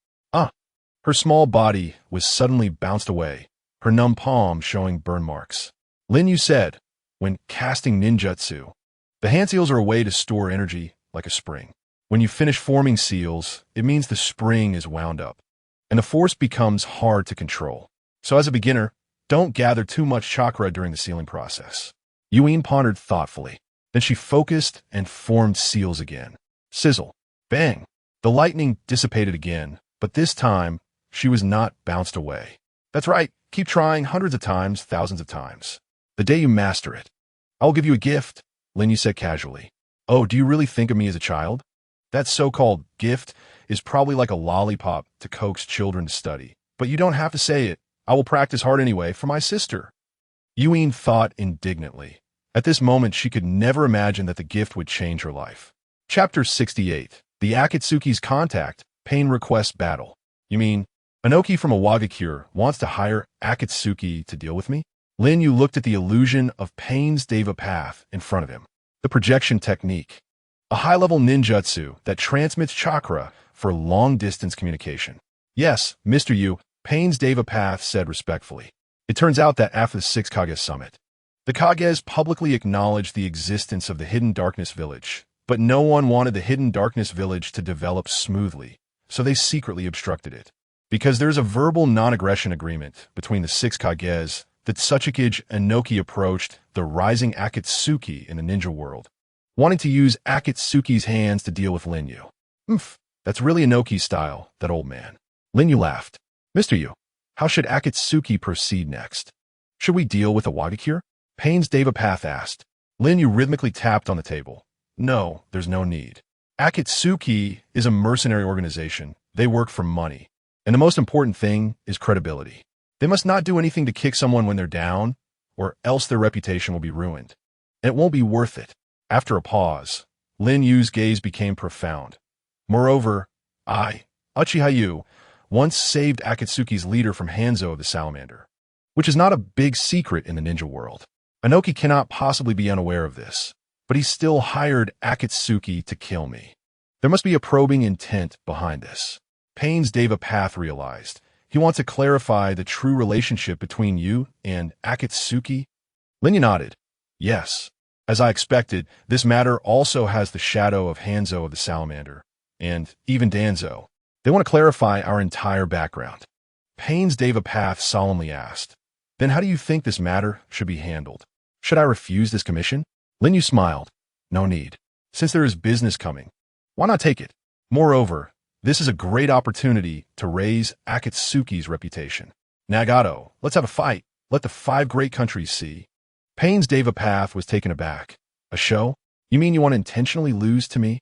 Her small body was suddenly bounced away, her numb palm showing burn marks. Lin Yu said, when casting ninjutsu, the hand seals are a way to store energy like a spring. When you finish forming seals, it means the spring is wound up, and the force becomes hard to control. So as a beginner, don't gather too much chakra during the sealing process. Yuin pondered thoughtfully. Then she focused and formed seals again. Sizzle. Bang. The lightning dissipated again, but this time, she was not bounced away. That's right. Keep trying hundreds of times, thousands of times. The day you master it, I will give you a gift, Lin Yu said casually. Oh, do you really think of me as a child? That so-called gift is probably like a lollipop to coax children to study. But you don't have to say it. I will practice hard anyway for my sister. Yuin thought indignantly. At this moment, she could never imagine that the gift would change her life. Chapter 68. The Akatsuki's Contact, Pain Request Battle. You mean, Inoki from Awagakure wants to hire Akatsuki to deal with me? Lin Yu looked at the illusion of Pain's Deva Path in front of him. The projection technique. A high-level ninjutsu that transmits chakra for long-distance communication. Yes, Mr. Yu, Pain's Deva Path said respectfully. It turns out that after the 6 Kage Summit, the Kages publicly acknowledged the existence of the Hidden Darkness Village, but no one wanted the Hidden Darkness Village to develop smoothly, so they secretly obstructed it. Because there's a verbal non-aggression agreement between the 6 Kages that Tsuchikage Inoki approached the rising Akatsuki in the ninja world, wanting to use Akatsuki's hands to deal with Lin Yu. That's really Inoki's style, that old man. Lin Yu laughed. Mr. Yu, how should Akatsuki proceed next? Should we deal with Awagakure? Pain's Deva Path asked. Lin Yu rhythmically tapped on the table. No, there's no need. Akatsuki is a mercenary organization. They work for money. And the most important thing is credibility. They must not do anything to kick someone when they're down, or else their reputation will be ruined. And it won't be worth it. After a pause, Lin Yu's gaze became profound. Moreover, Uchiha Yu, once saved Akatsuki's leader from Hanzo of the Salamander, which is not a big secret in the ninja world. Inoki cannot possibly be unaware of this, but he still hired Akatsuki to kill me. There must be a probing intent behind this. Pain's Deva Path realized. He wants to clarify the true relationship between you and Akatsuki. Lin Yu nodded. Yes. As I expected, this matter also has the shadow of Hanzo of the Salamander, and even Danzo. They want to clarify our entire background. Pain's Deva Path solemnly asked, then how do you think this matter should be handled? Should I refuse this commission? Lin Yu smiled. No need. Since there is business coming, why not take it? Moreover, this is a great opportunity to raise Akatsuki's reputation. Nagato, let's have a fight. Let the 5 great countries see. Pain's Deva Path was taken aback. A show? You mean you want to intentionally lose to me?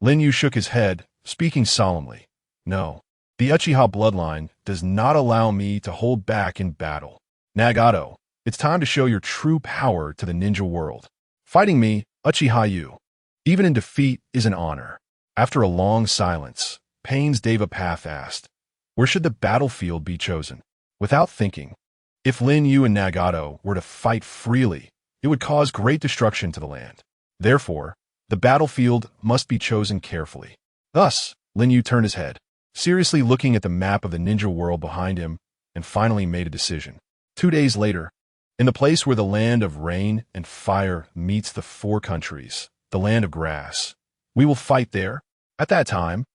Lin Yu shook his head, speaking solemnly. No. The Uchiha bloodline does not allow me to hold back in battle. Nagato, it's time to show your true power to the ninja world. Fighting me, Uchiha Yu, even in defeat, is an honor. After a long silence, Pain's Deva Path asked, where should the battlefield be chosen? Without thinking, if Lin Yu and Nagato were to fight freely, it would cause great destruction to the land. Therefore, the battlefield must be chosen carefully. Thus, Lin Yu turned his head, seriously looking at the map of the ninja world behind him, and finally made a decision. 2 days later, in the place where the land of rain and fire meets the 4 countries, the land of grass, we will fight there. At that time,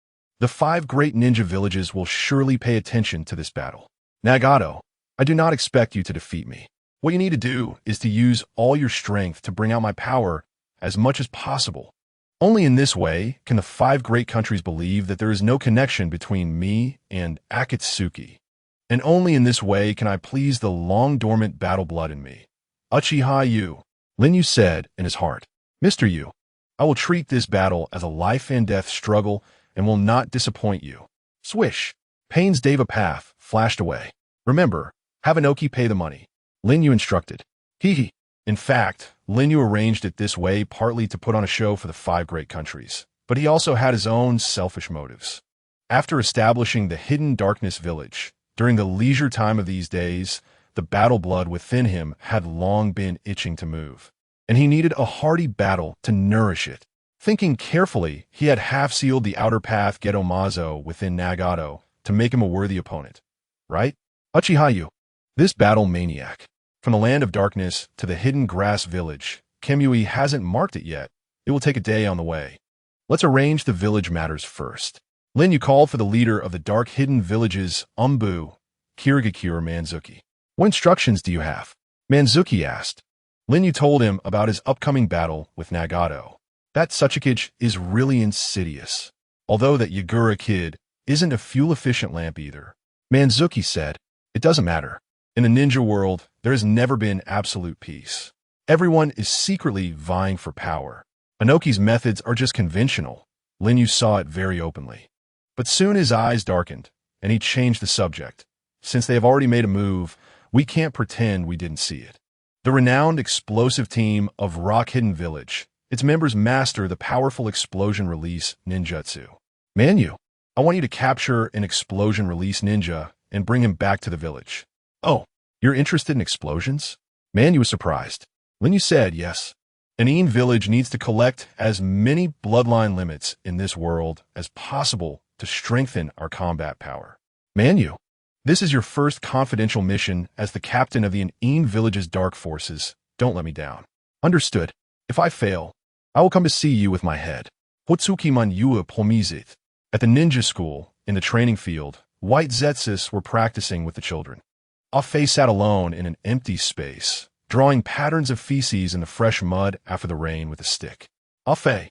the 5 great ninja villages will surely pay attention to this battle. Nagato, I do not expect you to defeat me. What you need to do is to use all your strength to bring out my power as much as possible. Only in this way can the 5 great countries believe that there is no connection between me and Akatsuki. And only in this way can I please the long-dormant battle blood in me. Uchiha Yu, Lin Yu said in his heart. Mr. Yu, I will treat this battle as a life-and-death struggle and will not disappoint you. Swish. Pain's Deva Path flashed away. Remember, have Inoki pay the money. Lin Yu instructed. In fact, Lin Yu arranged it this way partly to put on a show for the 5 great countries, but he also had his own selfish motives. After establishing the Hidden Darkness Village, during the leisure time of these days, the battle blood within him had long been itching to move, and he needed a hearty battle to nourish it. Thinking carefully, he had half-sealed the outer path Gedomazo within Nagato to make him a worthy opponent. Right? Uchiha Yu, this battle maniac. From the land of darkness to the hidden grass village, Kamui hasn't marked it yet. It will take a day on the way. Let's arrange the village matters first. Lin Yu called for the leader of the dark hidden villages, Umbu, Kirigaki or Manzuki. What instructions do you have? Manzuki asked. Lin Yu told him about his upcoming battle with Nagato. That Tsuchikage is really insidious. Although that Yagura kid isn't a fuel-efficient lamp either. Manzuki said, it doesn't matter. In the ninja world, there has never been absolute peace. Everyone is secretly vying for power. Inoki's methods are just conventional. Lin Yu saw it very openly. But soon his eyes darkened, and he changed the subject. Since they have already made a move, we can't pretend we didn't see it. The renowned explosive team of Rock Hidden Village. Its members master the powerful explosion release ninjutsu. Manu, I want you to capture an explosion release ninja and bring him back to the village. Oh, you're interested in explosions? Manu was surprised. Lin Yu said yes. An Een village needs to collect as many bloodline limits in this world as possible to strengthen our combat power. Manu, this is your first confidential mission as the captain of the Een village's dark forces. Don't let me down. Understood. If I fail, I will come to see you with my head. Hotsuki man yua pomizit. At the ninja school, in the training field, white Zetsus were practicing with the children. Afe sat alone in an empty space, drawing patterns of feces in the fresh mud after the rain with a stick. Afe,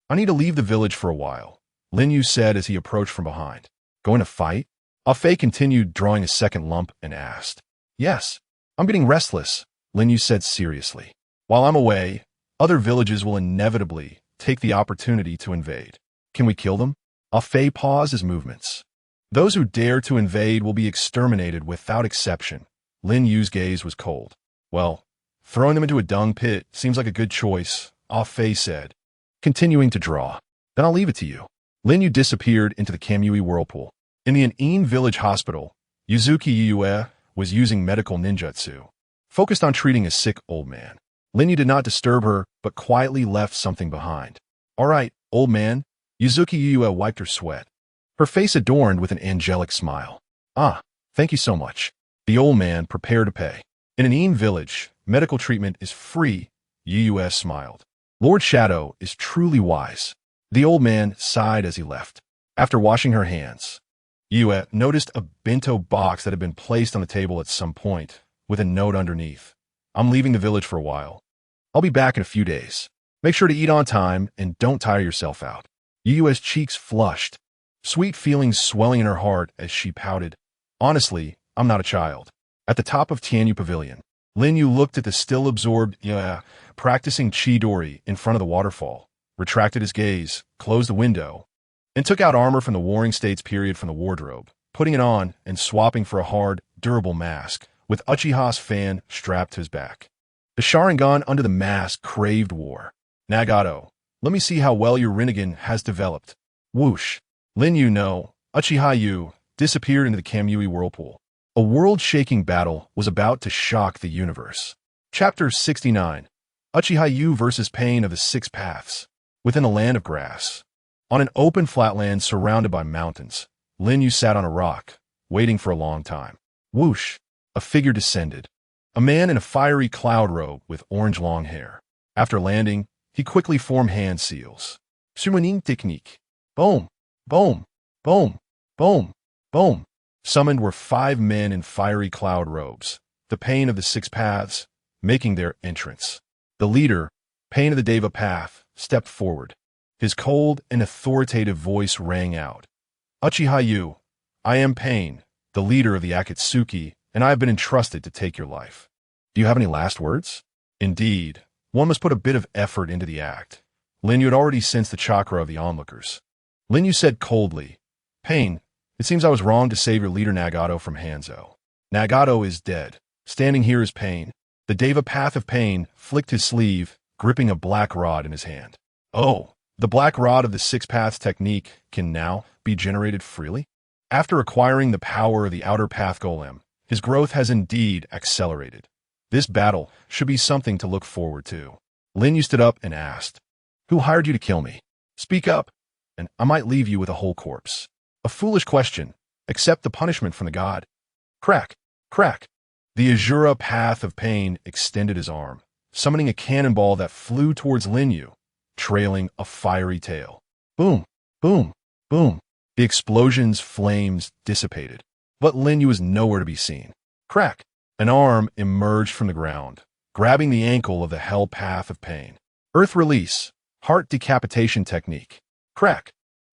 I need to leave the village for a while, Lin Yu said as he approached from behind. Going to fight? Afe continued drawing a second lump and asked. Yes, I'm getting restless, Lin Yu said seriously. While I'm away, other villages will inevitably take the opportunity to invade. Can we kill them? Afe paused his movements. Those who dare to invade will be exterminated without exception. Lin Yu's gaze was cold. Well, throwing them into a dung pit seems like a good choice, Fei said, continuing to draw. Then I'll leave it to you. Lin Yu disappeared into the Kamui whirlpool. In the Anin village hospital, Yuzuki Yue was using medical ninjutsu, focused on treating a sick old man. Lin Yu did not disturb her, but quietly left something behind. All right, old man. Yuzuki Yue wiped her sweat, her face adorned with an angelic smile. Ah, thank you so much. The old man prepared to pay. In Anin village, medical treatment is free. Yue smiled. Lord Shadow is truly wise. The old man sighed as he left. After washing her hands, Yue noticed a bento box that had been placed on the table at some point, with a note underneath. I'm leaving the village for a while. I'll be back in a few days. Make sure to eat on time and don't tire yourself out. Yue's cheeks flushed, sweet feelings swelling in her heart as she pouted. Honestly, I'm not a child. At the top of Tianyu Pavilion, Lin Yu looked at the still absorbed Yue practicing Chidori in front of the waterfall, retracted his gaze, closed the window, and took out armor from the Warring States period from the wardrobe, putting it on and swapping for a hard, durable mask, with Uchiha's fan strapped to his back. The Sharingan under the mask craved war. Nagato, let me see how well your Rinnegan has developed. Whoosh. Lin Yu Uchiha Yu disappeared into the Kamui whirlpool. A world-shaking battle was about to shock the universe. Chapter 69. Uchiha Yu versus Pain of the Six Paths. Within a land of grass, on an open flatland surrounded by mountains, Lin Yu sat on a rock, waiting for a long time. Whoosh! A figure descended. A man in a fiery cloud robe with orange long hair. After landing, he quickly formed hand seals. Summoning technique. Boom! Boom! Boom! Boom! Boom! Summoned were 5 men in fiery cloud robes, the Pain of the Six Paths, making their entrance. The leader, Pain of the Deva Path, stepped forward. His cold and authoritative voice rang out. Uchiha Yu, I am Pain, the leader of the Akatsuki, and I have been entrusted to take your life. Do you have any last words? Indeed, one must put a bit of effort into the act. Lin Yu had already sensed the chakra of the onlookers. Lin Yu said coldly, Pain, it seems I was wrong to save your leader Nagato from Hanzo. Nagato is dead. Standing here is Pain. The Deva Path of Pain flicked his sleeve, gripping a black rod in his hand. Oh, the black rod of the Six Paths technique can now be generated freely? After acquiring the power of the Outer Path Golem, his growth has indeed accelerated. This battle should be something to look forward to. Lin Yu stood up and asked, Who hired you to kill me? Speak up, and I might leave you with a whole corpse. A foolish question. Accept the punishment from the god. Crack, crack. The Azura Path of Pain extended his arm, summoning a cannonball that flew towards Lin Yu, trailing a fiery tail. Boom, boom, boom. The explosion's flames dissipated, but Lin Yu was nowhere to be seen. Crack. An arm emerged from the ground, grabbing the ankle of the Hell Path of Pain. Earth Release, Heart Decapitation Technique. Crack.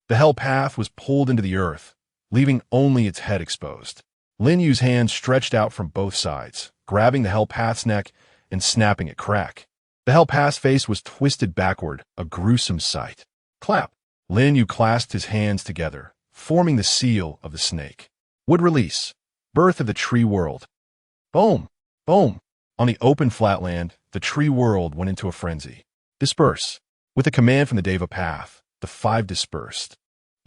The Hell Path was pulled into the earth, leaving only its head exposed. Lin Yu's hand stretched out from both sides, grabbing the Hell Path's neck and snapping it crack. The Hell Path's face was twisted backward, a gruesome sight. Clap. Lin Yu clasped his hands together, forming the seal of the snake. Wood Release, Birth of the Tree World. Boom! Boom! On the open flatland, the tree world went into a frenzy. Disperse. With a command from the Deva Path, the 5 dispersed.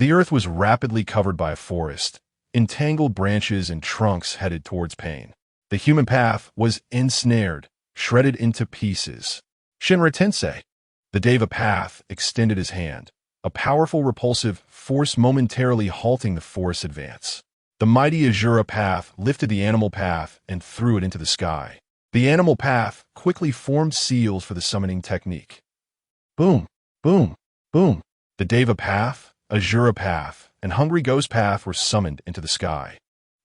The earth was rapidly covered by a forest. Entangled branches and trunks headed towards Pain. The human path was ensnared, shredded into pieces. Shinra Tensei. The Deva Path extended his hand, a powerful repulsive force momentarily halting the forest's advance. The mighty Azura Path lifted the Animal Path and threw it into the sky. The Animal Path quickly formed seals for the summoning technique. Boom, boom, boom. The Deva Path, Azura Path, and Hungry Ghost Path were summoned into the sky.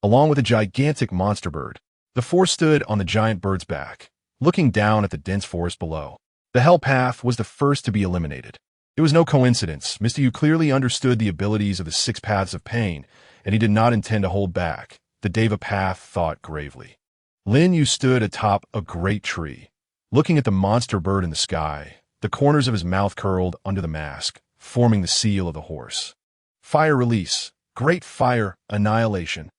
Along with a gigantic monster bird, the 4 stood on the giant bird's back, looking down at the dense forest below. The Hell Path was the first to be eliminated. It was no coincidence. Mr. Yu clearly understood the abilities of the 6 Paths of Pain, and he did not intend to hold back, the Deva Path thought gravely. Lin Yu stood atop a great tree, looking at the monster bird in the sky, the corners of his mouth curled under the mask, forming the seal of the horse. Fire Release, Great Fire Annihilation.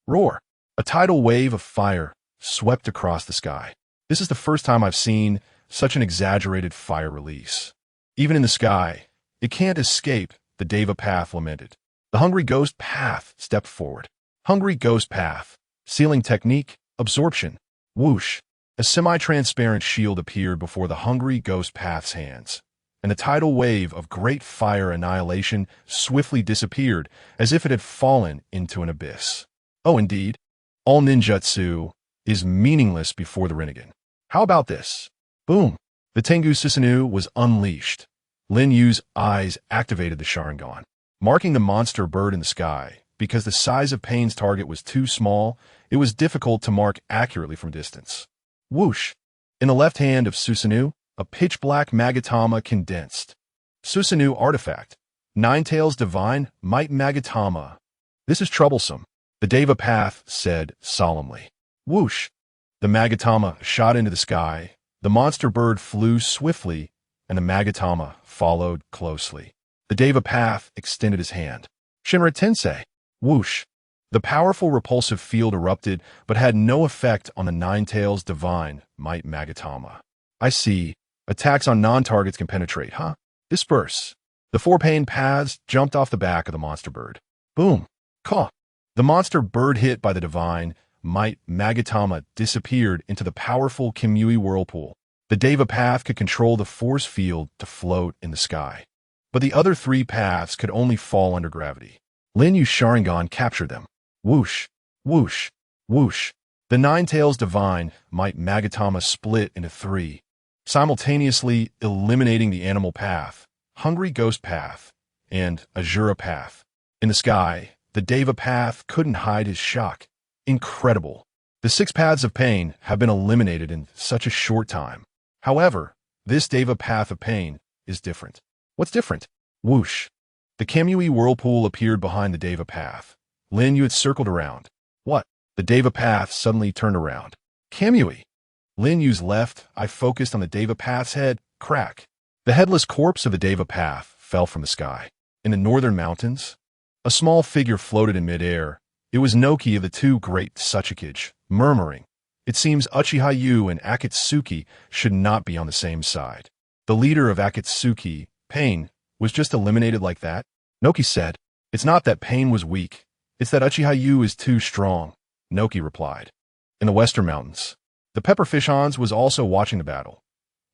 Roar. A tidal wave of fire swept across the sky. This is the first time I've seen such an exaggerated fire release. Even in the sky, it can't escape, the Deva Path lamented. The Hungry Ghost Path stepped forward. Hungry Ghost Path. Sealing technique, absorption. Whoosh. A semi-transparent shield appeared before the Hungry Ghost Path's hands, and a tidal wave of great fire annihilation swiftly disappeared as if it had fallen into an abyss. Oh, indeed. All ninjutsu is meaningless before the Rinnegan. How about this? Boom. The Tengu Susanoo was unleashed. Lin Yu's eyes activated the Sharingan, marking the monster bird in the sky. Because the size of Pain's target was too small, it was difficult to mark accurately from distance. Whoosh! In the left hand of Susanoo, a pitch-black Magatama condensed. Susanoo artifact. Ninetales Divine Might Magatama. This is troublesome, the Deva Path said solemnly. Whoosh! The Magatama shot into the sky. The monster bird flew swiftly, and the Magatama followed closely. The Deva Path extended his hand. Shinra Tensei. Whoosh! The powerful repulsive field erupted, but had no effect on the Ninetales Divine Might Magatama. I see. Attacks on non-targets can penetrate, huh? Disperse. The 4 pain paths jumped off the back of the monster bird. Boom! Caw! The monster bird hit by the Divine Might Magatama disappeared into the powerful Kamui whirlpool. The Deva Path could control the force field to float in the sky, but the other 3 paths could only fall under gravity. Lin Yu's Sharingan captured them. Whoosh! Whoosh! Whoosh! The Ninetales Divine Might Magatama split into 3, simultaneously eliminating the Animal Path, Hungry Ghost Path, and Azura Path. In the sky, the Deva Path couldn't hide his shock. Incredible. The 6 paths of pain have been eliminated in such a short time. However, this Deva Path of pain is different. What's different? Whoosh! The Kamui whirlpool appeared behind the Deva Path. Lin Yu had circled around. What? The Deva Path suddenly turned around. Kamui! Lin Yu's left eye focused on the Deva Path's head. Crack! The headless corpse of the Deva Path fell from the sky. In the northern mountains, a small figure floated in midair. It was Noki of the 2 great Tsuchikage, murmuring, "It seems Uchiha Yu and Akatsuki should not be on the same side." The leader of Akatsuki, Pain, was just eliminated like that? Noki said, "It's not that Pain was weak. It's that Uchiha Yu is too strong," Noki replied. In the western mountains, the Pepperfish Hans was also watching the battle.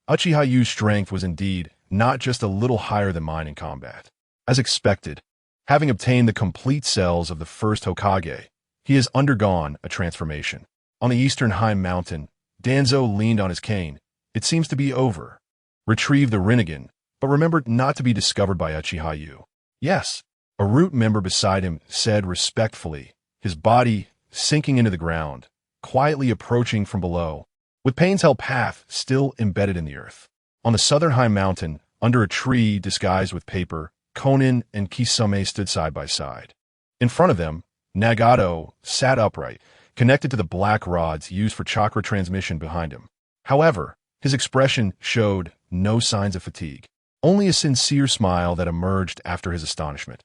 Uchiha Yu's strength was indeed not just a little higher than mine in combat. As expected, having obtained the complete cells of the first Hokage, he has undergone a transformation. On the eastern high mountain, Danzo leaned on his cane. It seems to be over. Retrieve the Rinnegan, but remember not to be discovered by Uchiha Yu. Yes, a root member beside him said respectfully, his body sinking into the ground, quietly approaching from below, with Pain's hell path still embedded in the earth. On the southern high mountain, under a tree disguised with paper, Konin and Kisame stood side by side. In front of them, Nagato sat upright, connected to the black rods used for chakra transmission behind him. However, his expression showed no signs of fatigue, only a sincere smile that emerged after his astonishment.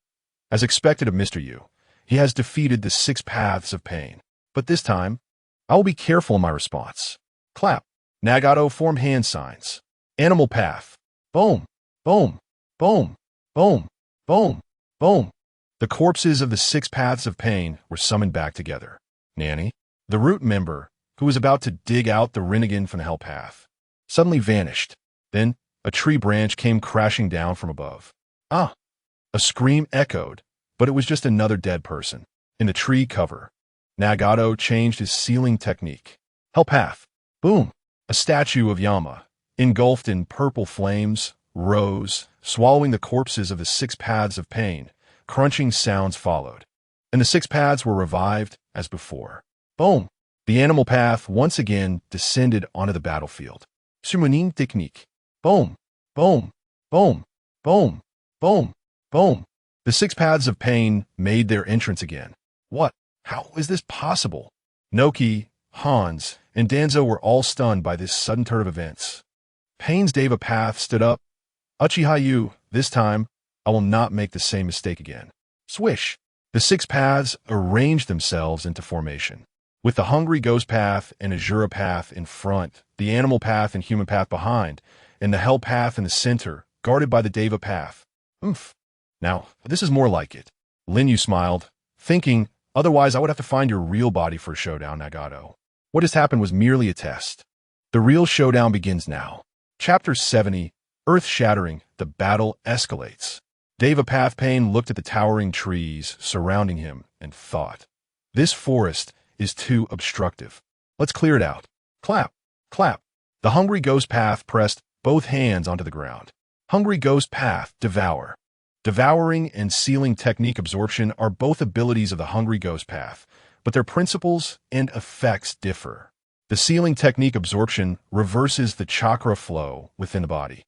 As expected of Mr. Yu, he has defeated the 6 paths of pain. But this time, I will be careful in my response. Clap. Nagato formed hand signs. Animal path. Boom. Boom. Boom. Boom. Boom. Boom. The corpses of the 6 paths of pain were summoned back together. Nanny, the root member, who was about to dig out the Rinnegan from the hell path, suddenly vanished. Then, a tree branch came crashing down from above. Ah! A scream echoed, but it was just another dead person. In the tree cover, Nagato changed his sealing technique. Hell path. Boom! A statue of Yama, engulfed in purple flames, rose, swallowing the corpses of the 6 paths of pain. Crunching sounds followed, and the 6 paths were revived as before. Boom! The animal path once again descended onto the battlefield. Summoning technique. Boom! Boom! Boom! Boom! Boom! Boom! The 6 paths of pain made their entrance again. What? How is this possible? Noki, Hans, and Danzo were all stunned by this sudden turn of events. Pain's Deva Path stood up. Uchiha Yu, this time, I will not make the same mistake again. Swish! The 6 paths arranged themselves into formation. With the Hungry Ghost Path and Azura Path in front, the the animal path and human path behind, and the hell path in the center, guarded by the Deva path. Oomph. Now, this is more like it. Lin Yu smiled, thinking, otherwise I would have to find your real body for a showdown, Nagato. What has happened was merely a test. The real showdown begins now. Chapter 70, Earth-Shattering, the battle escalates. Deva Path Pain looked at the towering trees surrounding him and thought, this forest is too obstructive. Let's clear it out. Clap, clap. The Hungry Ghost Path pressed both hands onto the ground. Hungry Ghost Path, Devour. Devouring and Sealing Technique Absorption are both abilities of the Hungry Ghost Path, but their principles and effects differ. The Sealing Technique Absorption reverses the chakra flow within the body,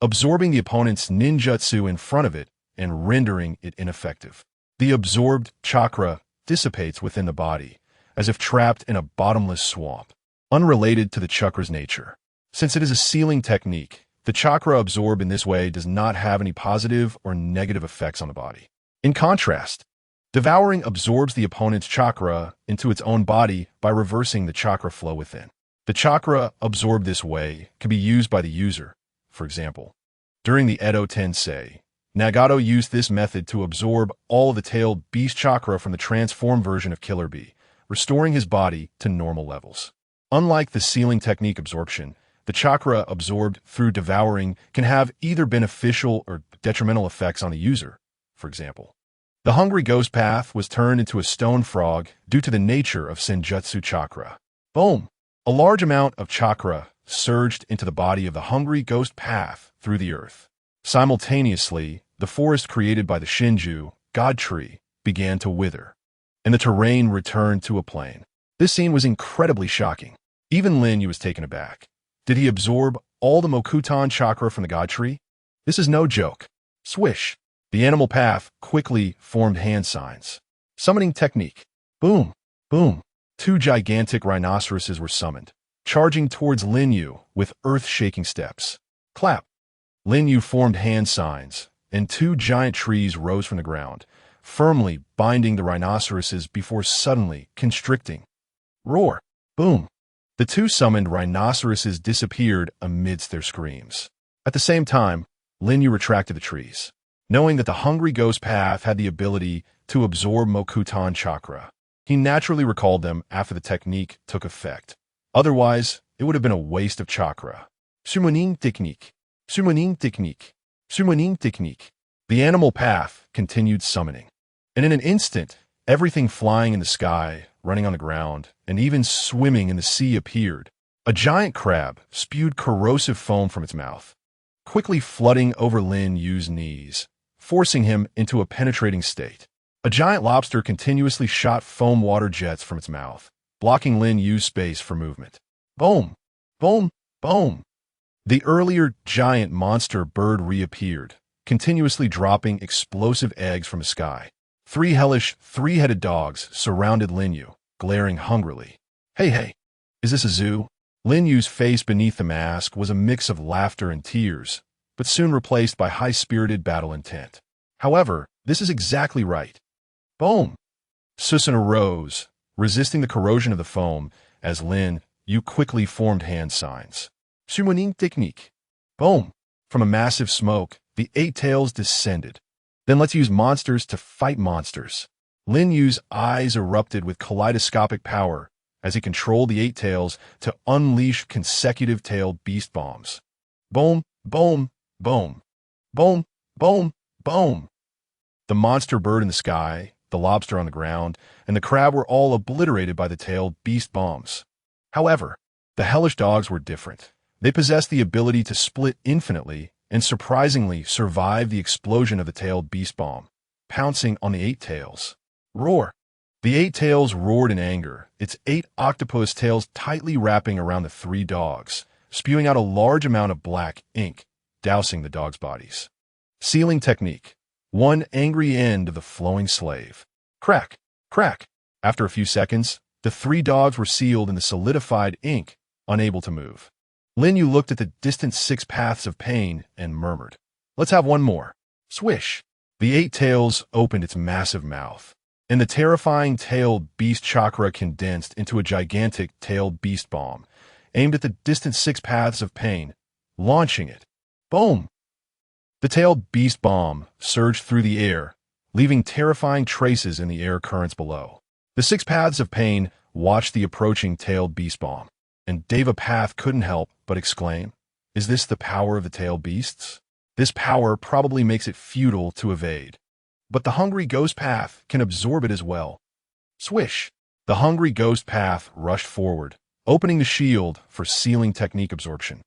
absorbing the opponent's ninjutsu in front of it and rendering it ineffective. The absorbed chakra dissipates within the body, as if trapped in a bottomless swamp, unrelated to the chakra's nature. Since it is a sealing technique, the chakra absorbed in this way does not have any positive or negative effects on the body. In contrast, devouring absorbs the opponent's chakra into its own body by reversing the chakra flow within. The chakra absorbed this way can be used by the user. For example, during the Edo Tensei, Nagato used this method to absorb all of the tailed beast chakra from the transformed version of Killer Bee, restoring his body to normal levels. Unlike the sealing technique absorption, the chakra absorbed through devouring can have either beneficial or detrimental effects on the user. For example, the Hungry Ghost Path was turned into a stone frog due to the nature of Senjutsu chakra. Boom! A large amount of chakra surged into the body of the Hungry Ghost Path through the earth. Simultaneously, the forest created by the Shinju, God Tree, began to wither, and the terrain returned to a plain. This scene was incredibly shocking. Even Lin Yu was taken aback. Did he absorb all the Mokuton chakra from the God Tree? This is no joke. Swish. The animal path quickly formed hand signs. Summoning technique. Boom, boom. Two gigantic rhinoceroses were summoned, charging towards Lin Yu with earth-shaking steps. Clap. Lin Yu formed hand signs, and two giant trees rose from the ground, firmly binding the rhinoceroses before suddenly constricting. Roar. Boom. The two summoned rhinoceroses disappeared amidst their screams. At the same time, Lin Yu retracted the trees, knowing that the Hungry Ghost Path had the ability to absorb Mokuton chakra. He naturally recalled them after the technique took effect. Otherwise, it would have been a waste of chakra. Summoning technique. Summoning technique. Summoning technique. The animal path continued summoning. And in an instant, everything flying in the sky, running on the ground, and even swimming in the sea appeared. A giant crab spewed corrosive foam from its mouth, quickly flooding over Lin Yu's knees, forcing him into a penetrating state. A giant lobster continuously shot foam water jets from its mouth, blocking Lin Yu's space for movement. Boom! Boom! Boom! The earlier giant monster bird reappeared, continuously dropping explosive eggs from the sky. Three hellish, three-headed dogs surrounded Lin Yu, glaring hungrily. Hey, is this a zoo? Lin Yu's face beneath the mask was a mix of laughter and tears, but soon replaced by high-spirited battle intent. However, this is exactly right. Boom! Susanoo rose, resisting the corrosion of the foam, as Lin Yu quickly formed hand signs. Summoning technique. Boom! From a massive smoke, the eight tails descended. Then let's use monsters to fight monsters. Lin Yu's eyes erupted with kaleidoscopic power as he controlled the eight tails to unleash consecutive tailed beast bombs. Boom, boom, boom, boom, boom, boom. The monster bird in the sky, the lobster on the ground, and the crab were all obliterated by the tailed beast bombs. However, the hellish dogs were different. They possessed the ability to split infinitely and surprisingly survive the explosion of the tailed beast bomb, pouncing on the eight tails. Roar! The eight tails roared in anger, its eight octopus tails tightly wrapping around the three dogs, spewing out a large amount of black ink, dousing the dogs' bodies. Sealing technique. One angry end of the flowing slave. Crack! Crack! After a few seconds, the three dogs were sealed in the solidified ink, unable to move. Lin Yu looked at the distant six paths of pain and murmured, "Let's have one more." Swish! The eight tails opened its massive mouth, and the terrifying tailed beast chakra condensed into a gigantic tailed beast bomb, aimed at the distant six paths of pain, launching it. Boom! The tailed beast bomb surged through the air, leaving terrifying traces in the air currents below. The six paths of pain watched the approaching tailed beast bomb, and Deva Path couldn't help but exclaim, "Is this the power of the tailed beasts? This power probably makes it futile to evade. But the hungry ghost path can absorb it as well." Swish! The hungry ghost path rushed forward, opening the shield for sealing technique absorption.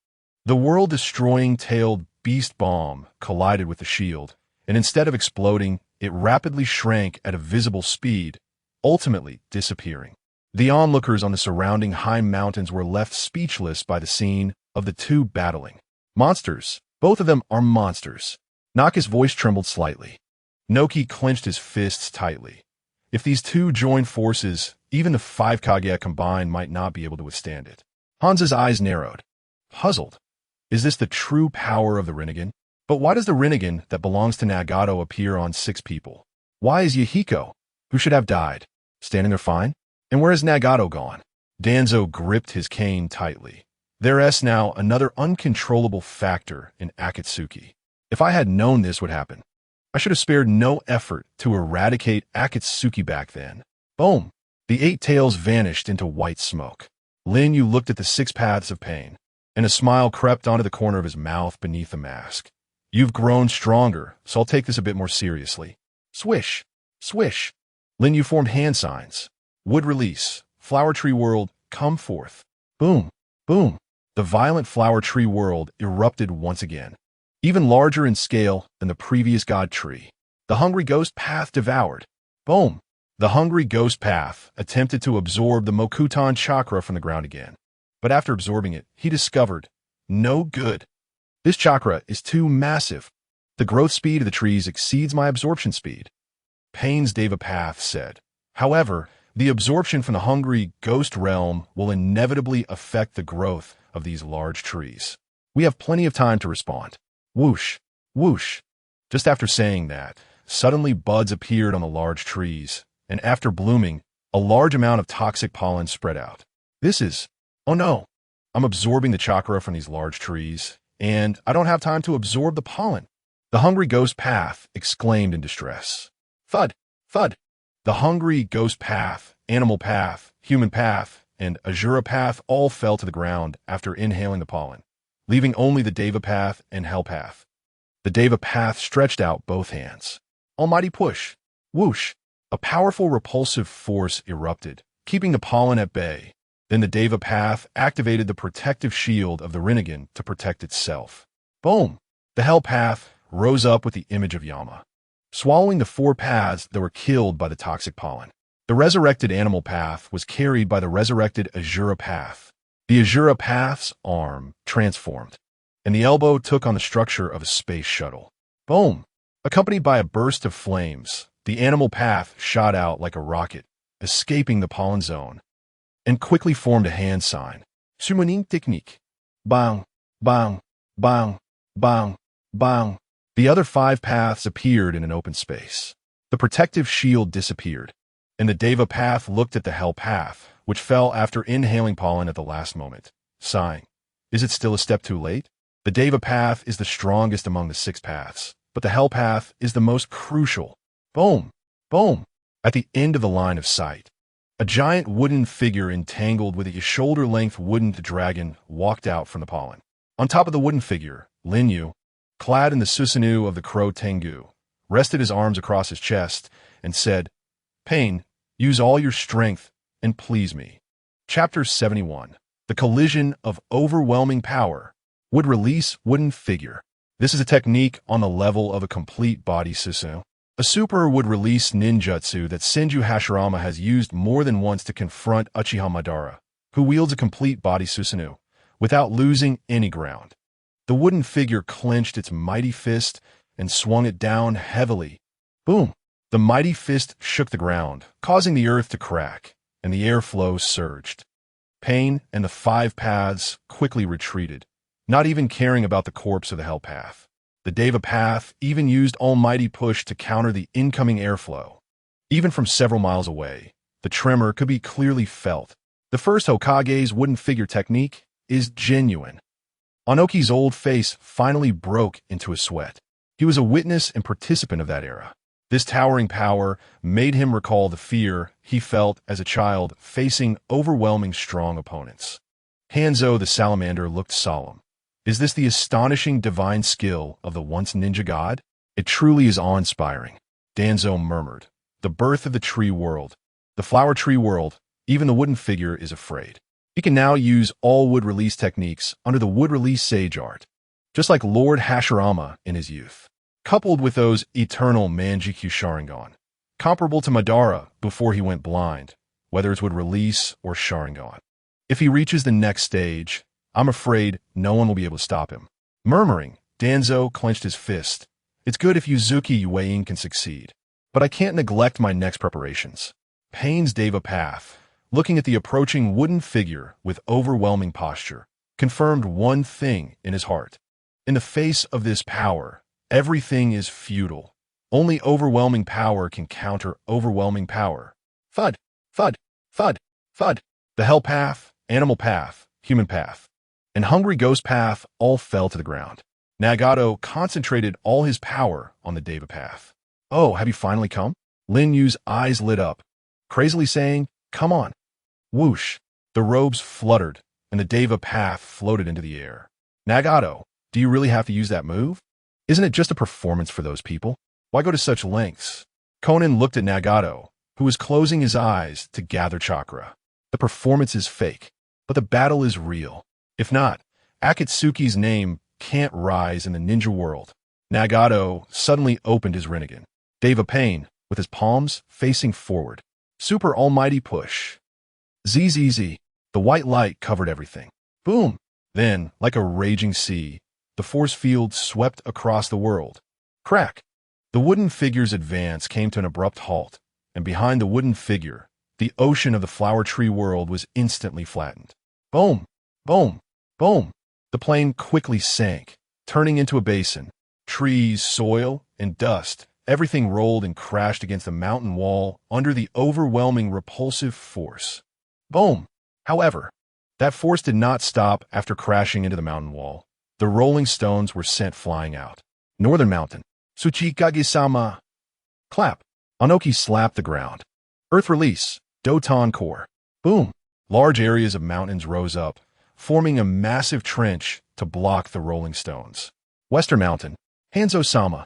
The world-destroying tailed beast bomb collided with the shield, and instead of exploding, it rapidly shrank at a visible speed, ultimately disappearing. The onlookers on the surrounding high mountains were left speechless by the scene of the two battling. Monsters. Both of them are monsters. Naka's voice trembled slightly. Noki clenched his fists tightly. If these two joined forces, even the 5 Kaguya combined might not be able to withstand it. Hansa's eyes narrowed. Puzzled. Is this the true power of the Rinnegan? But why does the Rinnegan that belongs to Nagato appear on 6 people? Why is Yahiko, who should have died, standing there fine? And where has Nagato gone? Danzo gripped his cane tightly. There's now another uncontrollable factor in Akatsuki. If I had known this would happen, I should have spared no effort to eradicate Akatsuki back then. Boom! The 8 tails vanished into white smoke. Lin Yu looked at the 6 paths of pain, and a smile crept onto the corner of his mouth beneath the mask. You've grown stronger, so I'll take this a bit more seriously. Swish! Swish! Lin Yu formed hand signs. Wood release. Flower tree world, come forth. Boom! Boom! The violent flower tree world erupted once again, even larger in scale than the previous god tree. The hungry ghost path devoured. Boom! The hungry ghost path attempted to absorb the Mokutan chakra from the ground again. But after absorbing it, he discovered, no good. This chakra is too massive. The growth speed of the trees exceeds my absorption speed. Pain's Deva Path said. However, the absorption from the hungry ghost realm will inevitably affect the growth of these large trees. We have plenty of time to respond. Whoosh! Whoosh! Just after saying that, suddenly buds appeared on the large trees, and after blooming, a large amount of toxic pollen spread out. This is... oh no! I'm absorbing the chakra from these large trees, and I don't have time to absorb the pollen. The hungry ghost path exclaimed in distress. Thud! Thud! The hungry ghost path, animal path, human path, and Azura path all fell to the ground after inhaling the pollen, leaving only the Deva path and Hell path. The Deva path stretched out both hands. Almighty push! Whoosh! A powerful repulsive force erupted, keeping the pollen at bay. Then the Deva path activated the protective shield of the Rinnegan to protect itself. Boom! The Hell path rose up with the image of Yama, swallowing the 4 paths that were killed by the toxic pollen. The resurrected animal path was carried by the resurrected Azura path. The Azura path's arm transformed, and the elbow took on the structure of a space shuttle. Boom! Accompanied by a burst of flames, the animal path shot out like a rocket, escaping the pollen zone, and quickly formed a hand sign. Summoning technique. Bang! Bang! Bang! Bang! Bang! The other 5 paths appeared in an open space. The protective shield disappeared, and the Deva path looked at the Hell path, which fell after inhaling pollen at the last moment, sighing. Is it still a step too late? The Deva path is the strongest among the 6 paths, but the Hell path is the most crucial. Boom! Boom! At the end of the line of sight, a giant wooden figure entangled with a shoulder-length wooden dragon walked out from the pollen. On top of the wooden figure, Lin Yu, clad in the Susanoo of the Crow Tengu, rested his arms across his chest and said, Pain, use all your strength and please me. Chapter 71. The collision of overwhelming power would release wooden figure. This is a technique on the level of a complete body Susanoo. A super would release ninjutsu that Senju Hashirama has used more than once to confront Uchiha Madara, who wields a complete body Susanoo, without losing any ground. The wooden figure clenched its mighty fist and swung it down heavily. Boom! The mighty fist shook the ground, causing the earth to crack, and the airflow surged. Pain and the 5 paths quickly retreated, not even caring about the corpse of the Hell path. The Deva path even used almighty push to counter the incoming airflow. Even from several miles away, the tremor could be clearly felt. The first Hokage's wooden figure technique is genuine. Anoki's old face finally broke into a sweat. He was a witness and participant of that era. This towering power made him recall the fear he felt as a child facing overwhelming strong opponents. Hanzo the salamander looked solemn. Is this the astonishing divine skill of the once ninja god? It truly is awe-inspiring. Danzo murmured. The birth of the tree world. The flower tree world. Even the wooden figure is afraid. He can now use all wood release techniques under the wood release sage art, just like Lord Hashirama in his youth, coupled with those eternal Manjikyu Sharingan, comparable to Madara before he went blind, whether it's wood release or Sharingan. If he reaches the next stage, I'm afraid no one will be able to stop him. Murmuring, Danzo clenched his fist. It's good if Yuzuki Yuein can succeed, but I can't neglect my next preparations. Pain's Deva Path, looking at the approaching wooden figure with overwhelming posture, confirmed one thing in his heart. In the face of this power, everything is futile. Only overwhelming power can counter overwhelming power. Thud, thud, thud, thud. The Hell Path, Animal Path, Human Path, and Hungry Ghost Path all fell to the ground. Nagato concentrated all his power on the Deva Path. Oh, have you finally come? Lin Yu's eyes lit up, crazily saying, come on. Whoosh! The robes fluttered, and the Deva Path floated into the air. Nagato, do you really have to use that move? Isn't it just a performance for those people? Why go to such lengths? Conan looked at Nagato, who was closing his eyes to gather chakra. The performance is fake, but the battle is real. If not, Akatsuki's name can't rise in the ninja world. Nagato suddenly opened his Rinnegan. Deva Pain, with his palms facing forward. Super Almighty Push. ZZZ. The white light covered everything. Boom! Then, like a raging sea, the force field swept across the world. Crack! The wooden figure's advance came to an abrupt halt, and behind the wooden figure, the ocean of the flower tree world was instantly flattened. Boom! Boom! Boom! The plane quickly sank, turning into a basin. Trees, soil, and dust, everything rolled and crashed against the mountain wall under the overwhelming repulsive force. Boom! However, that force did not stop after crashing into the mountain wall. The rolling stones were sent flying out. Northern Mountain. Tsuchikage-sama. Clap. Anoki slapped the ground. Earth release. Doton core. Boom. Large areas of mountains rose up, forming a massive trench to block the rolling stones. Western Mountain. Hanzo-sama.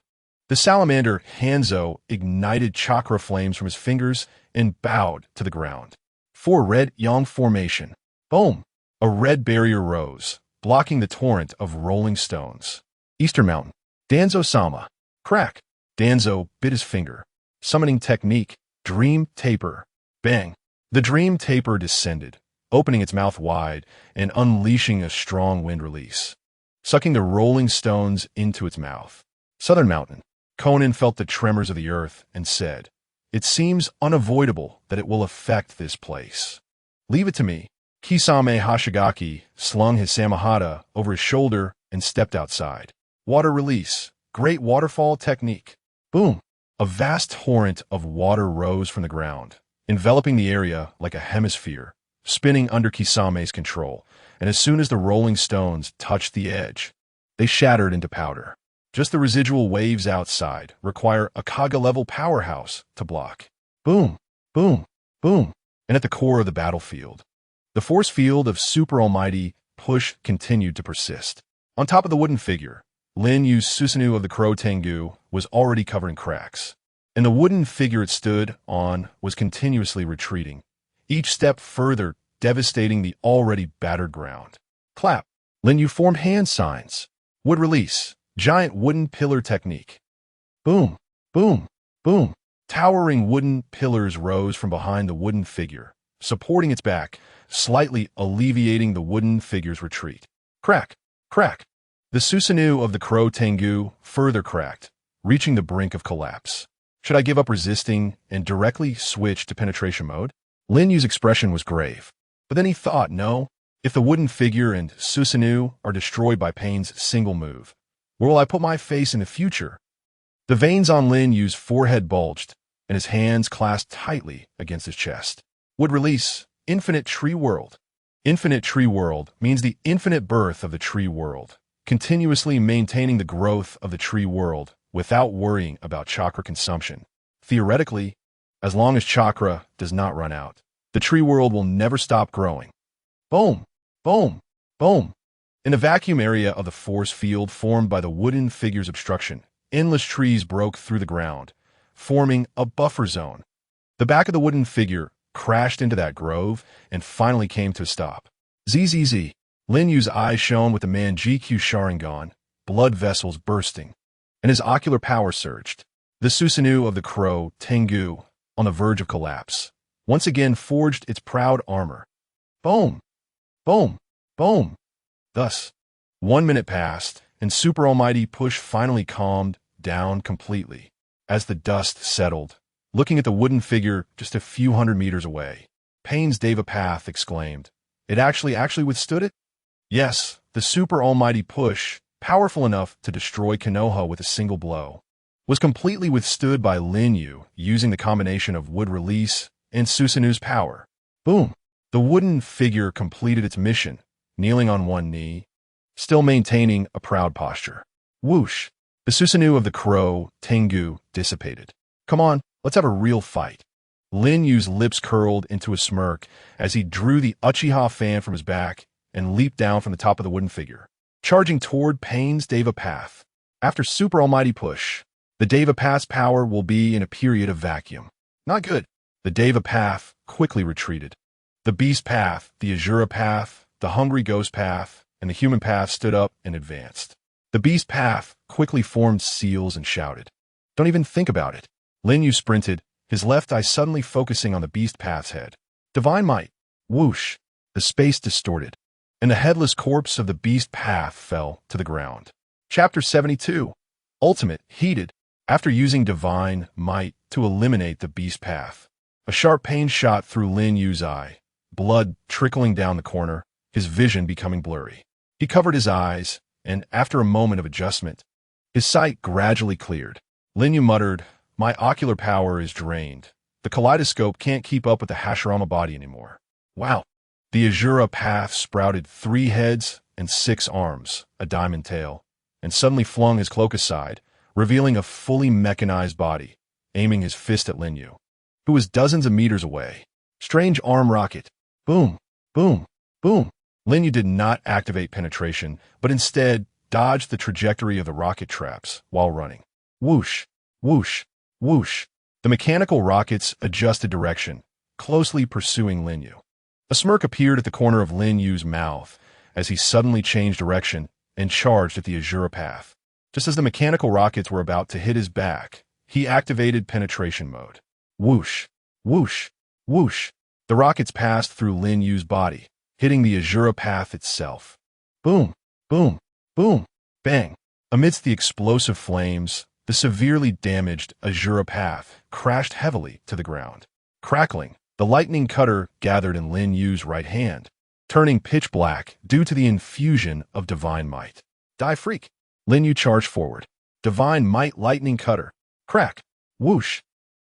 The salamander Hanzo ignited chakra flames from his fingers and bowed to the ground. 4 red yang formation. Boom! A red barrier rose, blocking the torrent of rolling stones. Eastern Mountain. Danzo-sama. Crack! Danzo bit his finger. Summoning technique. Dream Taper. Bang! The Dream Taper descended, opening its mouth wide and unleashing a strong wind release, sucking the rolling stones into its mouth. Southern Mountain. Conan felt the tremors of the earth and said, it seems unavoidable that it will affect this place. Leave it to me. Kisame Hashigaki slung his samahata over his shoulder and stepped outside. Water release. Great waterfall technique. Boom! A vast torrent of water rose from the ground, enveloping the area like a hemisphere, spinning under Kisame's control, and as soon as the rolling stones touched the edge, they shattered into powder. Just the residual waves outside require a Kaga-level powerhouse to block. Boom, boom, boom. And at the core of the battlefield, the force field of Super Almighty Push continued to persist. On top of the wooden figure, Lin Yu's Susanoo of the Crow Tengu was already covered in cracks, and the wooden figure it stood on was continuously retreating, each step further devastating the already battered ground. Clap. Lin Yu formed hand signs. Wood release. Giant wooden pillar technique. Boom, boom, boom. Towering wooden pillars rose from behind the wooden figure, supporting its back, slightly alleviating the wooden figure's retreat. Crack, crack. The Susanoo of the Crow Tengu further cracked, reaching the brink of collapse. Should I give up resisting and directly switch to penetration mode? Lin Yu's expression was grave, but then he thought, no, if the wooden figure and Susanoo are destroyed by Pain's single move, where will I put my face in the future? The veins on Lin Yu's forehead bulged, and his hands clasped tightly against his chest. Would release Infinite Tree World. Infinite tree world means the infinite birth of the tree world, continuously maintaining the growth of the tree world without worrying about chakra consumption. Theoretically, as long as chakra does not run out, the tree world will never stop growing. Boom, boom, boom. In the vacuum area of the force field formed by the wooden figure's obstruction, endless trees broke through the ground, forming a buffer zone. The back of the wooden figure crashed into that grove and finally came to a stop. ZZZ. Lin Yu's eyes shone with the man GQ Sharingan, blood vessels bursting, and his ocular power surged. The Susanoo of the crow, Tengu, on the verge of collapse, once again forged its proud armor. Boom! Boom! Boom! Thus, 1 minute passed, and Super Almighty Push finally calmed down completely. As the dust settled, looking at the wooden figure just a few hundred meters away, Pain's Devapath exclaimed, "It actually withstood it?" Yes, the Super Almighty Push, powerful enough to destroy Konoha with a single blow, was completely withstood by Lin Yu using the combination of wood release and Susanoo's power. Boom! The wooden figure completed its mission, kneeling on one knee, still maintaining a proud posture. Whoosh! The Susanoo of the crow, Tengu, dissipated. Come on, let's have a real fight. Lin Yu's lips curled into a smirk as he drew the Uchiha fan from his back and leaped down from the top of the wooden figure, charging toward Pain's Devapath. After Super Almighty Push, the Devapath's power will be in a period of vacuum. Not good. The Devapath quickly retreated. The Beast Path, the Azura Path, the Hungry Ghost Path, and the Human Path stood up and advanced. The Beast Path quickly formed seals and shouted, "Don't even think about it." Lin Yu sprinted, his left eye suddenly focusing on the Beast Path's head. Divine Might! Whoosh! The space distorted, and the headless corpse of the Beast Path fell to the ground. Chapter 72. Ultimate, heated. After using Divine Might to eliminate the Beast Path, a sharp pain shot through Lin Yu's eye, blood trickling down the corner, his vision becoming blurry. He covered his eyes, and after a moment of adjustment, his sight gradually cleared. Lin Yu muttered, "My ocular power is drained. The kaleidoscope can't keep up with the Hashirama body anymore." Wow! The Azura Path sprouted 3 heads and 6 arms, a diamond tail, and suddenly flung his cloak aside, revealing a fully mechanized body, aiming his fist at Lin Yu, who was dozens of meters away. Strange arm rocket. Boom, boom, boom. Lin Yu did not activate penetration, but instead dodged the trajectory of the rocket traps while running. Whoosh, whoosh, whoosh. The mechanical rockets adjusted direction, closely pursuing Lin Yu. A smirk appeared at the corner of Lin Yu's mouth as he suddenly changed direction and charged at the Azura Path. Just as the mechanical rockets were about to hit his back, he activated penetration mode. Whoosh, whoosh, whoosh. The rockets passed through Lin Yu's body, hitting the Azura Path itself. Boom, boom, boom, bang. Amidst the explosive flames, the severely damaged Azura Path crashed heavily to the ground. Crackling, the lightning cutter gathered in Lin Yu's right hand, turning pitch black due to the infusion of Divine Might. Die freak! Lin Yu charged forward. Divine Might lightning cutter. Crack! Whoosh!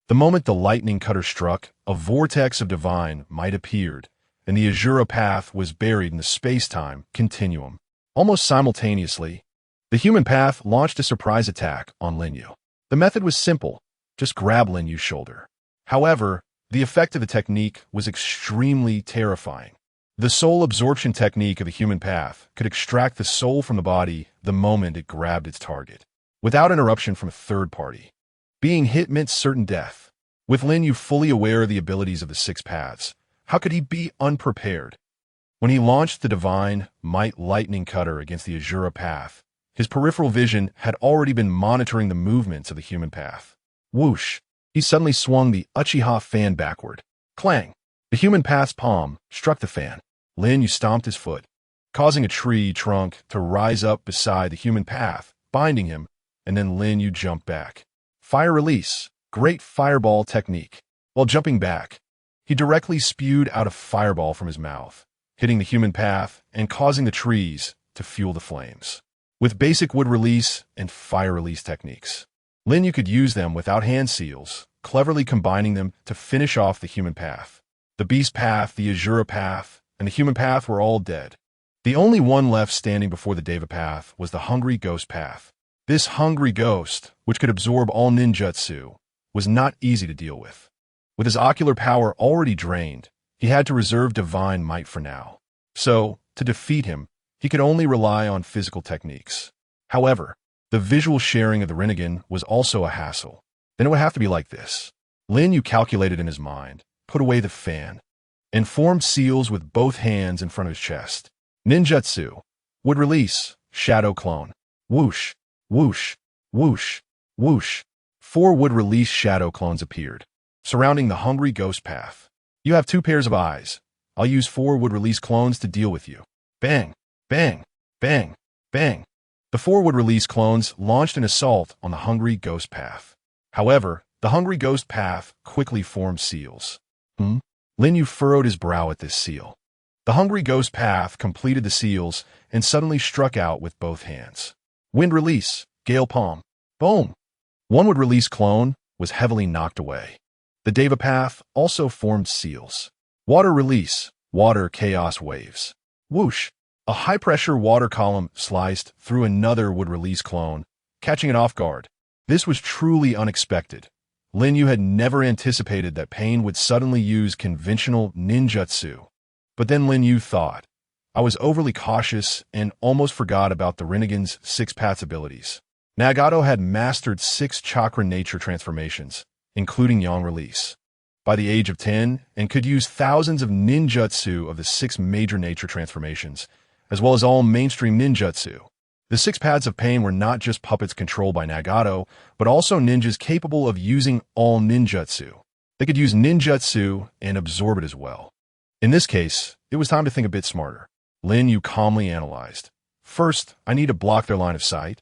The moment the lightning cutter struck, a vortex of Divine Might appeared, and the Azura Path was buried in the space-time continuum. Almost simultaneously, the Human Path launched a surprise attack on Lin Yu. The method was simple, just grab Lin Yu's shoulder. However, the effect of the technique was extremely terrifying. The soul absorption technique of the Human Path could extract the soul from the body the moment it grabbed its target, without interruption from a third party. Being hit meant certain death. With Lin Yu fully aware of the abilities of the 6 paths, how could he be unprepared? When he launched the Divine Might lightning cutter against the Azura Path, his peripheral vision had already been monitoring the movements of the Human Path. Whoosh! He suddenly swung the Uchiha fan backward. Clang! The Human Path's palm struck the fan. Lin Yu stomped his foot, causing a tree trunk to rise up beside the Human Path, binding him, and then Lin Yu jumped back. Fire release. Great fireball technique. While jumping back, he directly spewed out a fireball from his mouth, hitting the Human Path and causing the trees to fuel the flames. With basic wood release and fire release techniques, Lin Yu could use them without hand seals, cleverly combining them to finish off the Human Path. The Beast Path, the Azura Path, and the human path were all dead. The only one left standing before the Deva path was the hungry ghost path. This hungry ghost, which could absorb all ninjutsu, was not easy to deal with. With his ocular power already drained, he had to reserve divine might for now. So, to defeat him, he could only rely on physical techniques. However, the visual sharing of the Rinnegan was also a hassle. Then it would have to be like this. Lin Yu calculated in his mind, put away the fan, and formed seals with both hands in front of his chest. Ninjutsu would release shadow clone. Whoosh, whoosh, whoosh, whoosh. 4 would release shadow clones appeared, surrounding the hungry ghost path. You have 2 pairs of eyes. I'll use 4 would release clones to deal with you. Bang, bang, bang, bang. The 4 would release clones launched an assault on the hungry ghost path. However, the hungry ghost path quickly formed seals. Lin Yu furrowed his brow at this seal. The hungry ghost path completed the seals and suddenly struck out with both hands. Wind release, gale palm, boom. 1 would release clone was heavily knocked away. The Deva path also formed seals. Water release, water chaos waves. Whoosh. A high-pressure water column sliced through another would release clone, catching it off guard. This was truly unexpected. Lin Yu had never anticipated that Pain would suddenly use conventional ninjutsu. But then Lin Yu thought, I was overly cautious and almost forgot about the Rinnegan's 6 paths abilities. Nagato had mastered 6 chakra nature transformations, including Yang release, by the age of 10, and could use thousands of ninjutsu of the 6 major nature transformations, as well as all mainstream ninjutsu. The 6 paths of pain were not just puppets controlled by Nagato, but also ninjas capable of using all ninjutsu. They could use ninjutsu and absorb it as well. In this case, it was time to think a bit smarter. Lin Yu calmly analyzed. First, I need to block their line of sight.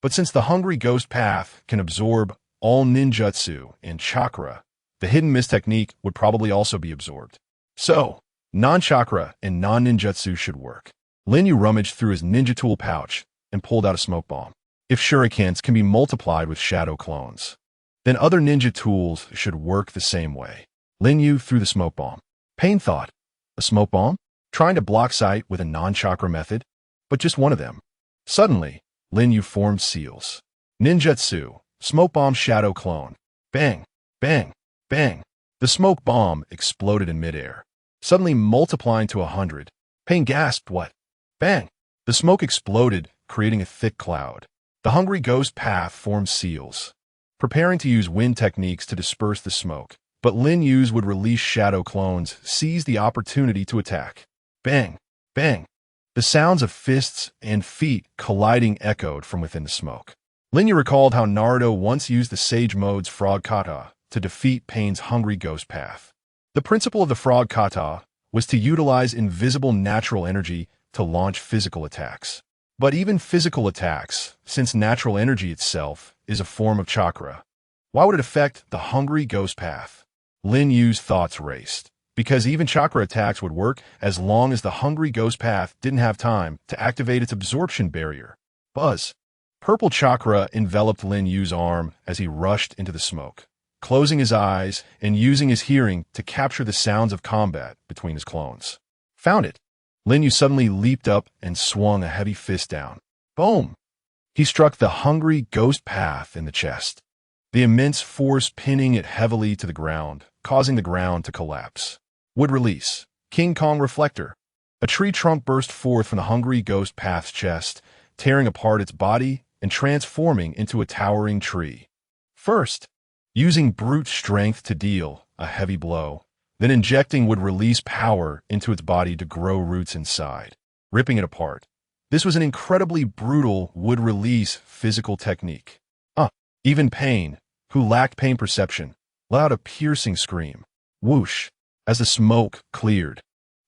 But since the hungry ghost path can absorb all ninjutsu and chakra, the hidden mist technique would probably also be absorbed. So, non-chakra and non-ninjutsu should work. Lin Yu rummaged through his ninja tool pouch and pulled out a smoke bomb. If shurikens can be multiplied with shadow clones, then other ninja tools should work the same way. Lin Yu threw the smoke bomb. Pain thought, a smoke bomb? Trying to block sight with a non-chakra method? But just one of them. Suddenly, Lin Yu formed seals. Ninjutsu, smoke bomb shadow clone. Bang, bang, bang. The smoke bomb exploded in midair, suddenly multiplying to 100. Pain gasped, what? Bang! The smoke exploded, creating a thick cloud. The hungry ghost path formed seals, preparing to use wind techniques to disperse the smoke. But Lin Yu's would release shadow clones, seize the opportunity to attack. Bang! Bang! The sounds of fists and feet colliding echoed from within the smoke. Lin Yu recalled how Naruto once used the Sage Mode's Frog Kata to defeat Pain's hungry ghost path. The principle of the Frog Kata was to utilize invisible natural energy to launch physical attacks. But even physical attacks, since natural energy itself is a form of chakra, why would it affect the hungry ghost path? Lin Yu's thoughts raced, because even chakra attacks would work as long as the hungry ghost path didn't have time to activate its absorption barrier. Buzz. Purple chakra enveloped Lin Yu's arm as he rushed into the smoke, closing his eyes and using his hearing to capture the sounds of combat between his clones. Found it. Lin Yu suddenly leaped up and swung a heavy fist down. Boom! He struck the hungry ghost path in the chest, the immense force pinning it heavily to the ground, causing the ground to collapse. Would release. King Kong Reflector. A tree trunk burst forth from the hungry ghost path's chest, tearing apart its body and transforming into a towering tree. First, using brute strength to deal a heavy blow, then injecting would release power into its body to grow roots inside, ripping it apart. This was an incredibly brutal would release physical technique. Even Pain, who lacked pain perception, let out a piercing scream. Whoosh! As the smoke cleared,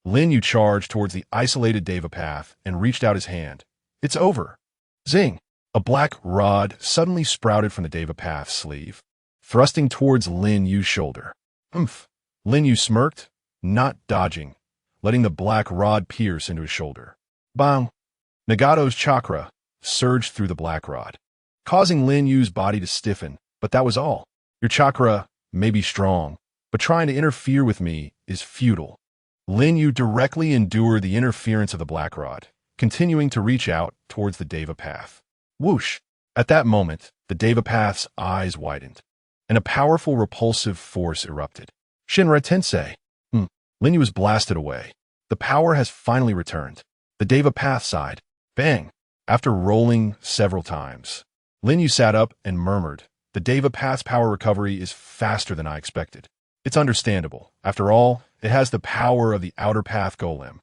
Lin Yu charged towards the isolated Deva path and reached out his hand. It's over. Zing! A black rod suddenly sprouted from the Deva path's sleeve, thrusting towards Lin Yu's shoulder. Oomph! Lin Yu smirked, not dodging, letting the black rod pierce into his shoulder. Bang! Nagato's chakra surged through the black rod, causing Lin Yu's body to stiffen, but that was all. Your chakra may be strong, but trying to interfere with me is futile. Lin Yu directly endured the interference of the black rod, continuing to reach out towards the Deva path. Whoosh! At that moment, the Deva path's eyes widened, and a powerful repulsive force erupted. Shinra Tensei! Lin Yu was blasted away. The power has finally returned. The Deva path sighed. Bang! After rolling several times, Lin Yu sat up and murmured, "The Deva path's power recovery is faster than I expected." It's understandable. After all, it has the power of the outer path golem,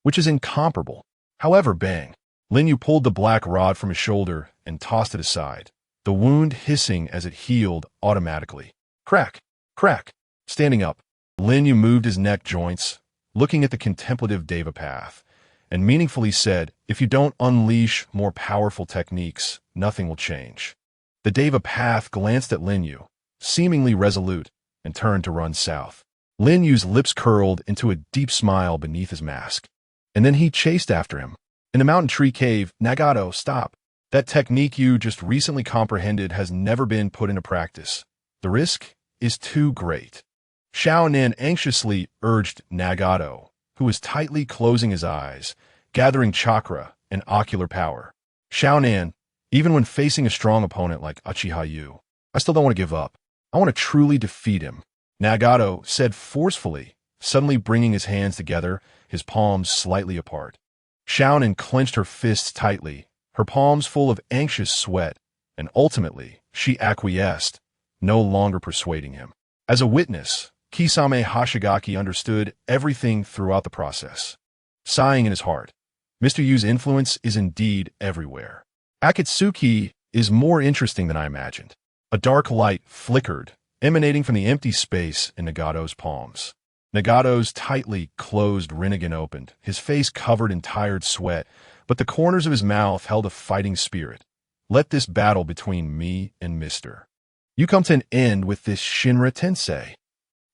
which is incomparable. However, bang! Lin Yu pulled the black rod from his shoulder and tossed it aside, the wound hissing as it healed automatically. Crack! Crack! Standing up, Lin Yu moved his neck joints, looking at the contemplative Deva path, and meaningfully said, "If you don't unleash more powerful techniques, nothing will change." The Deva path glanced at Lin Yu, seemingly resolute, and turned to run south. Lin Yu's lips curled into a deep smile beneath his mask, and then he chased after him. In the mountain tree cave, "Nagato, stop. That technique you just recently comprehended has never been put into practice. The risk is too great." Xiaonan anxiously urged Nagato, who was tightly closing his eyes, gathering chakra and ocular power. "Xiaonan, even when facing a strong opponent like Uchiha Yu, I still don't want to give up. I want to truly defeat him," Nagato said forcefully, suddenly bringing his hands together, his palms slightly apart. Xiaonan clenched her fists tightly, her palms full of anxious sweat, and ultimately, she acquiesced, no longer persuading him. As a witness, Kisame Hashigaki understood everything throughout the process. Sighing in his heart, Mr. Yu's influence is indeed everywhere. "Akatsuki is more interesting than I imagined." A dark light flickered, emanating from the empty space in Nagato's palms. Nagato's tightly closed Rinnegan opened, his face covered in tired sweat, but the corners of his mouth held a fighting spirit. "Let this battle between me and Mr. You come to an end with this, Shinra Tensei."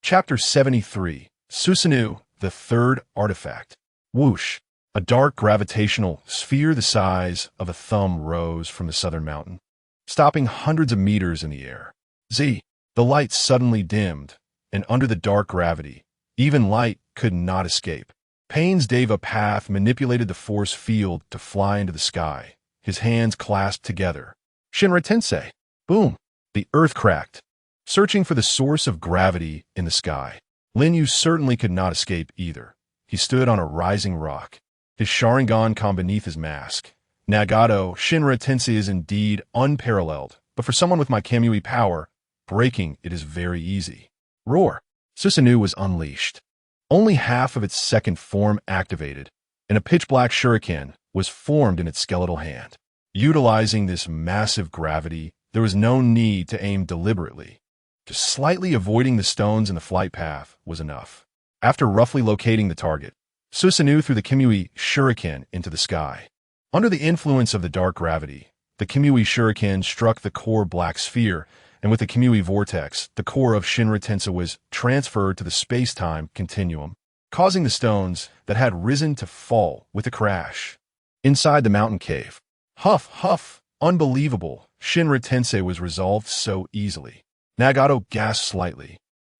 Chapter 73, Susanoo, the Third Artifact. Whoosh! A dark gravitational sphere the size of a thumb rose from the southern mountain, stopping hundreds of meters in the air. The light suddenly dimmed, and under the dark gravity, even light could not escape. Pain's Deva path manipulated the force field to fly into the sky, his hands clasped together. "Shinra Tensei!" Boom! The earth cracked, searching for the source of gravity in the sky. Lin Yu certainly could not escape either. He stood on a rising rock, his Sharingan calm beneath his mask. "Nagato, Shinra Tensei is indeed unparalleled, but for someone with my Kamui power, breaking it is very easy." Roar! Susanoo was unleashed. Only half of its second form activated, and a pitch-black shuriken was formed in its skeletal hand. Utilizing this massive gravity, there was no need to aim deliberately. Just slightly avoiding the stones in the flight path was enough. After roughly locating the target, Susanoo threw the Kamui shuriken into the sky. Under the influence of the dark gravity, the Kamui shuriken struck the core black sphere, and with the Kamui vortex, the core of Shinra Tensei was transferred to the space-time continuum, causing the stones that had risen to fall with a crash. Inside the mountain cave, huff, huff, unbelievable, Shinra Tensei was resolved so easily. Nagato gasped slightly,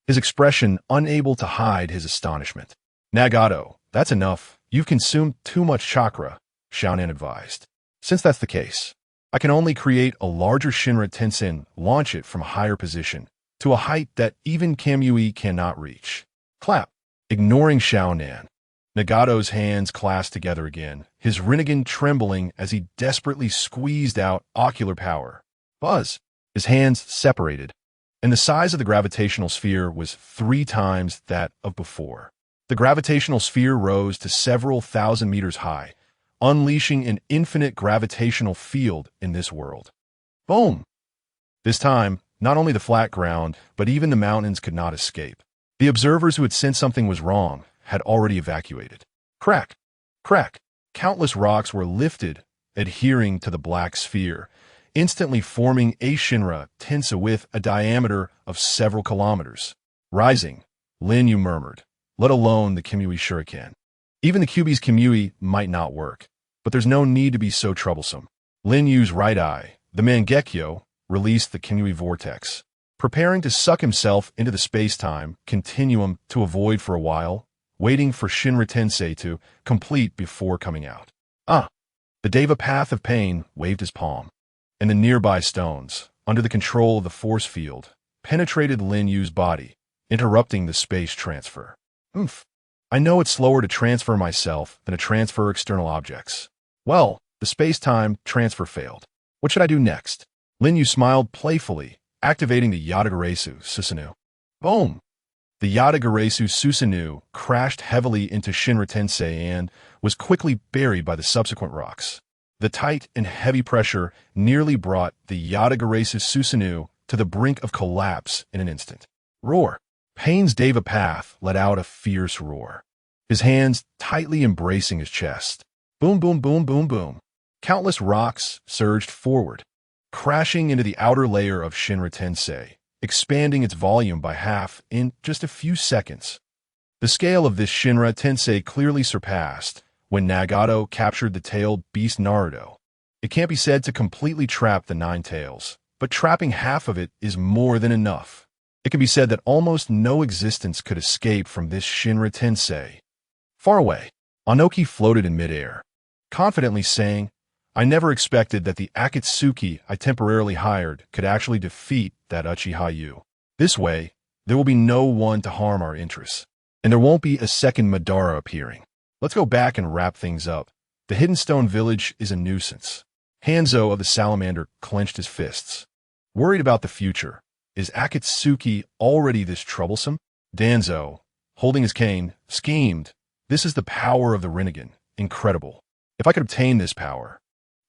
his expression unable to hide his astonishment. "Nagato, that's enough. You've consumed too much chakra," Xiaonan advised. "Since that's the case, I can only create a larger Shinra Tensei and launch it from a higher position, to a height that even Kamui cannot reach." Clap. Ignoring Xiaonan, Nagato's hands clasped together again, his Rinnegan trembling as he desperately squeezed out ocular power. Buzz! His hands separated, and the size of the gravitational sphere was 3 times that of before. The gravitational sphere rose to several thousand meters high, unleashing an infinite gravitational field in this world. Boom! This time, not only the flat ground, but even the mountains could not escape. The observers who had sensed something was wrong had already evacuated. Crack! Crack! Countless rocks were lifted, adhering to the black sphere, instantly forming a Shinra Tensei with a diameter of several kilometers. Rising, Lin Yu murmured, "Let alone the Kamui shuriken. Even the Kyuubi's Kamui might not work, but there's no need to be so troublesome." Lin Yu's right eye, the Mangekyo, released the Kamui vortex, preparing to suck himself into the space-time continuum to avoid for a while waiting for Shinra Tensei to complete before coming out. Ah! The Deva Path of Pain waved his palm, and the nearby stones, under the control of the force field, penetrated Lin Yu's body, interrupting the space transfer. Oomph! I know it's slower to transfer myself than to transfer external objects. Well, the space-time transfer failed. What should I do next? Lin Yu smiled playfully, activating the Yatagarasu Susanoo. Boom! The Yatagarasu Susanoo crashed heavily into Shinra Tensei and was quickly buried by the subsequent rocks. The tight and heavy pressure nearly brought the Yatagarasu Susanoo to the brink of collapse in an instant. Roar! Pain's Deva Path let out a fierce roar, his hands tightly embracing his chest. Boom, boom, boom, boom, boom. Countless rocks surged forward, crashing into the outer layer of Shinra Tensei, expanding its volume by half in just a few seconds. The scale of this Shinra Tensei clearly surpassed when Nagato captured the tailed beast Naruto. It can't be said to completely trap the nine tails, but trapping half of it is more than enough. It can be said that almost no existence could escape from this Shinra Tensei. Far away, Anoki floated in midair, confidently saying, I never expected that the Akatsuki I temporarily hired could actually defeat that Uchiha Yu. This way, there will be no one to harm our interests, and there won't be a second Madara appearing. Let's go back and wrap things up. The Hidden Stone Village is a nuisance. Hanzo of the Salamander clenched his fists. Worried about the future, is Akatsuki already this troublesome? Danzo, holding his cane, schemed. This is the power of the Rinnegan. Incredible. If I could obtain this power,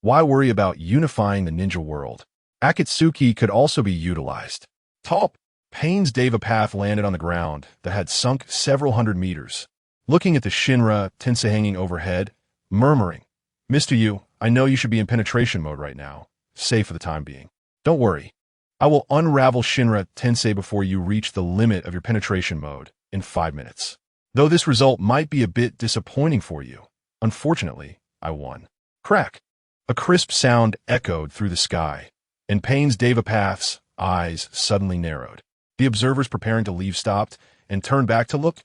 why worry about unifying the ninja world? Akatsuki could also be utilized. Top! Pain's Deva Path landed on the ground that had sunk several hundred meters, looking at the Shinra Tensei hanging overhead, murmuring, Mr. Yu, I know you should be in penetration mode right now, safe for the time being. Don't worry. I will unravel Shinra Tensei before you reach the limit of your penetration mode in 5 minutes. Though this result might be a bit disappointing for you, unfortunately, I won. Crack! A crisp sound echoed through the sky, and Pain's Deva Path's eyes suddenly narrowed. The observers preparing to leave stopped and turned back to look.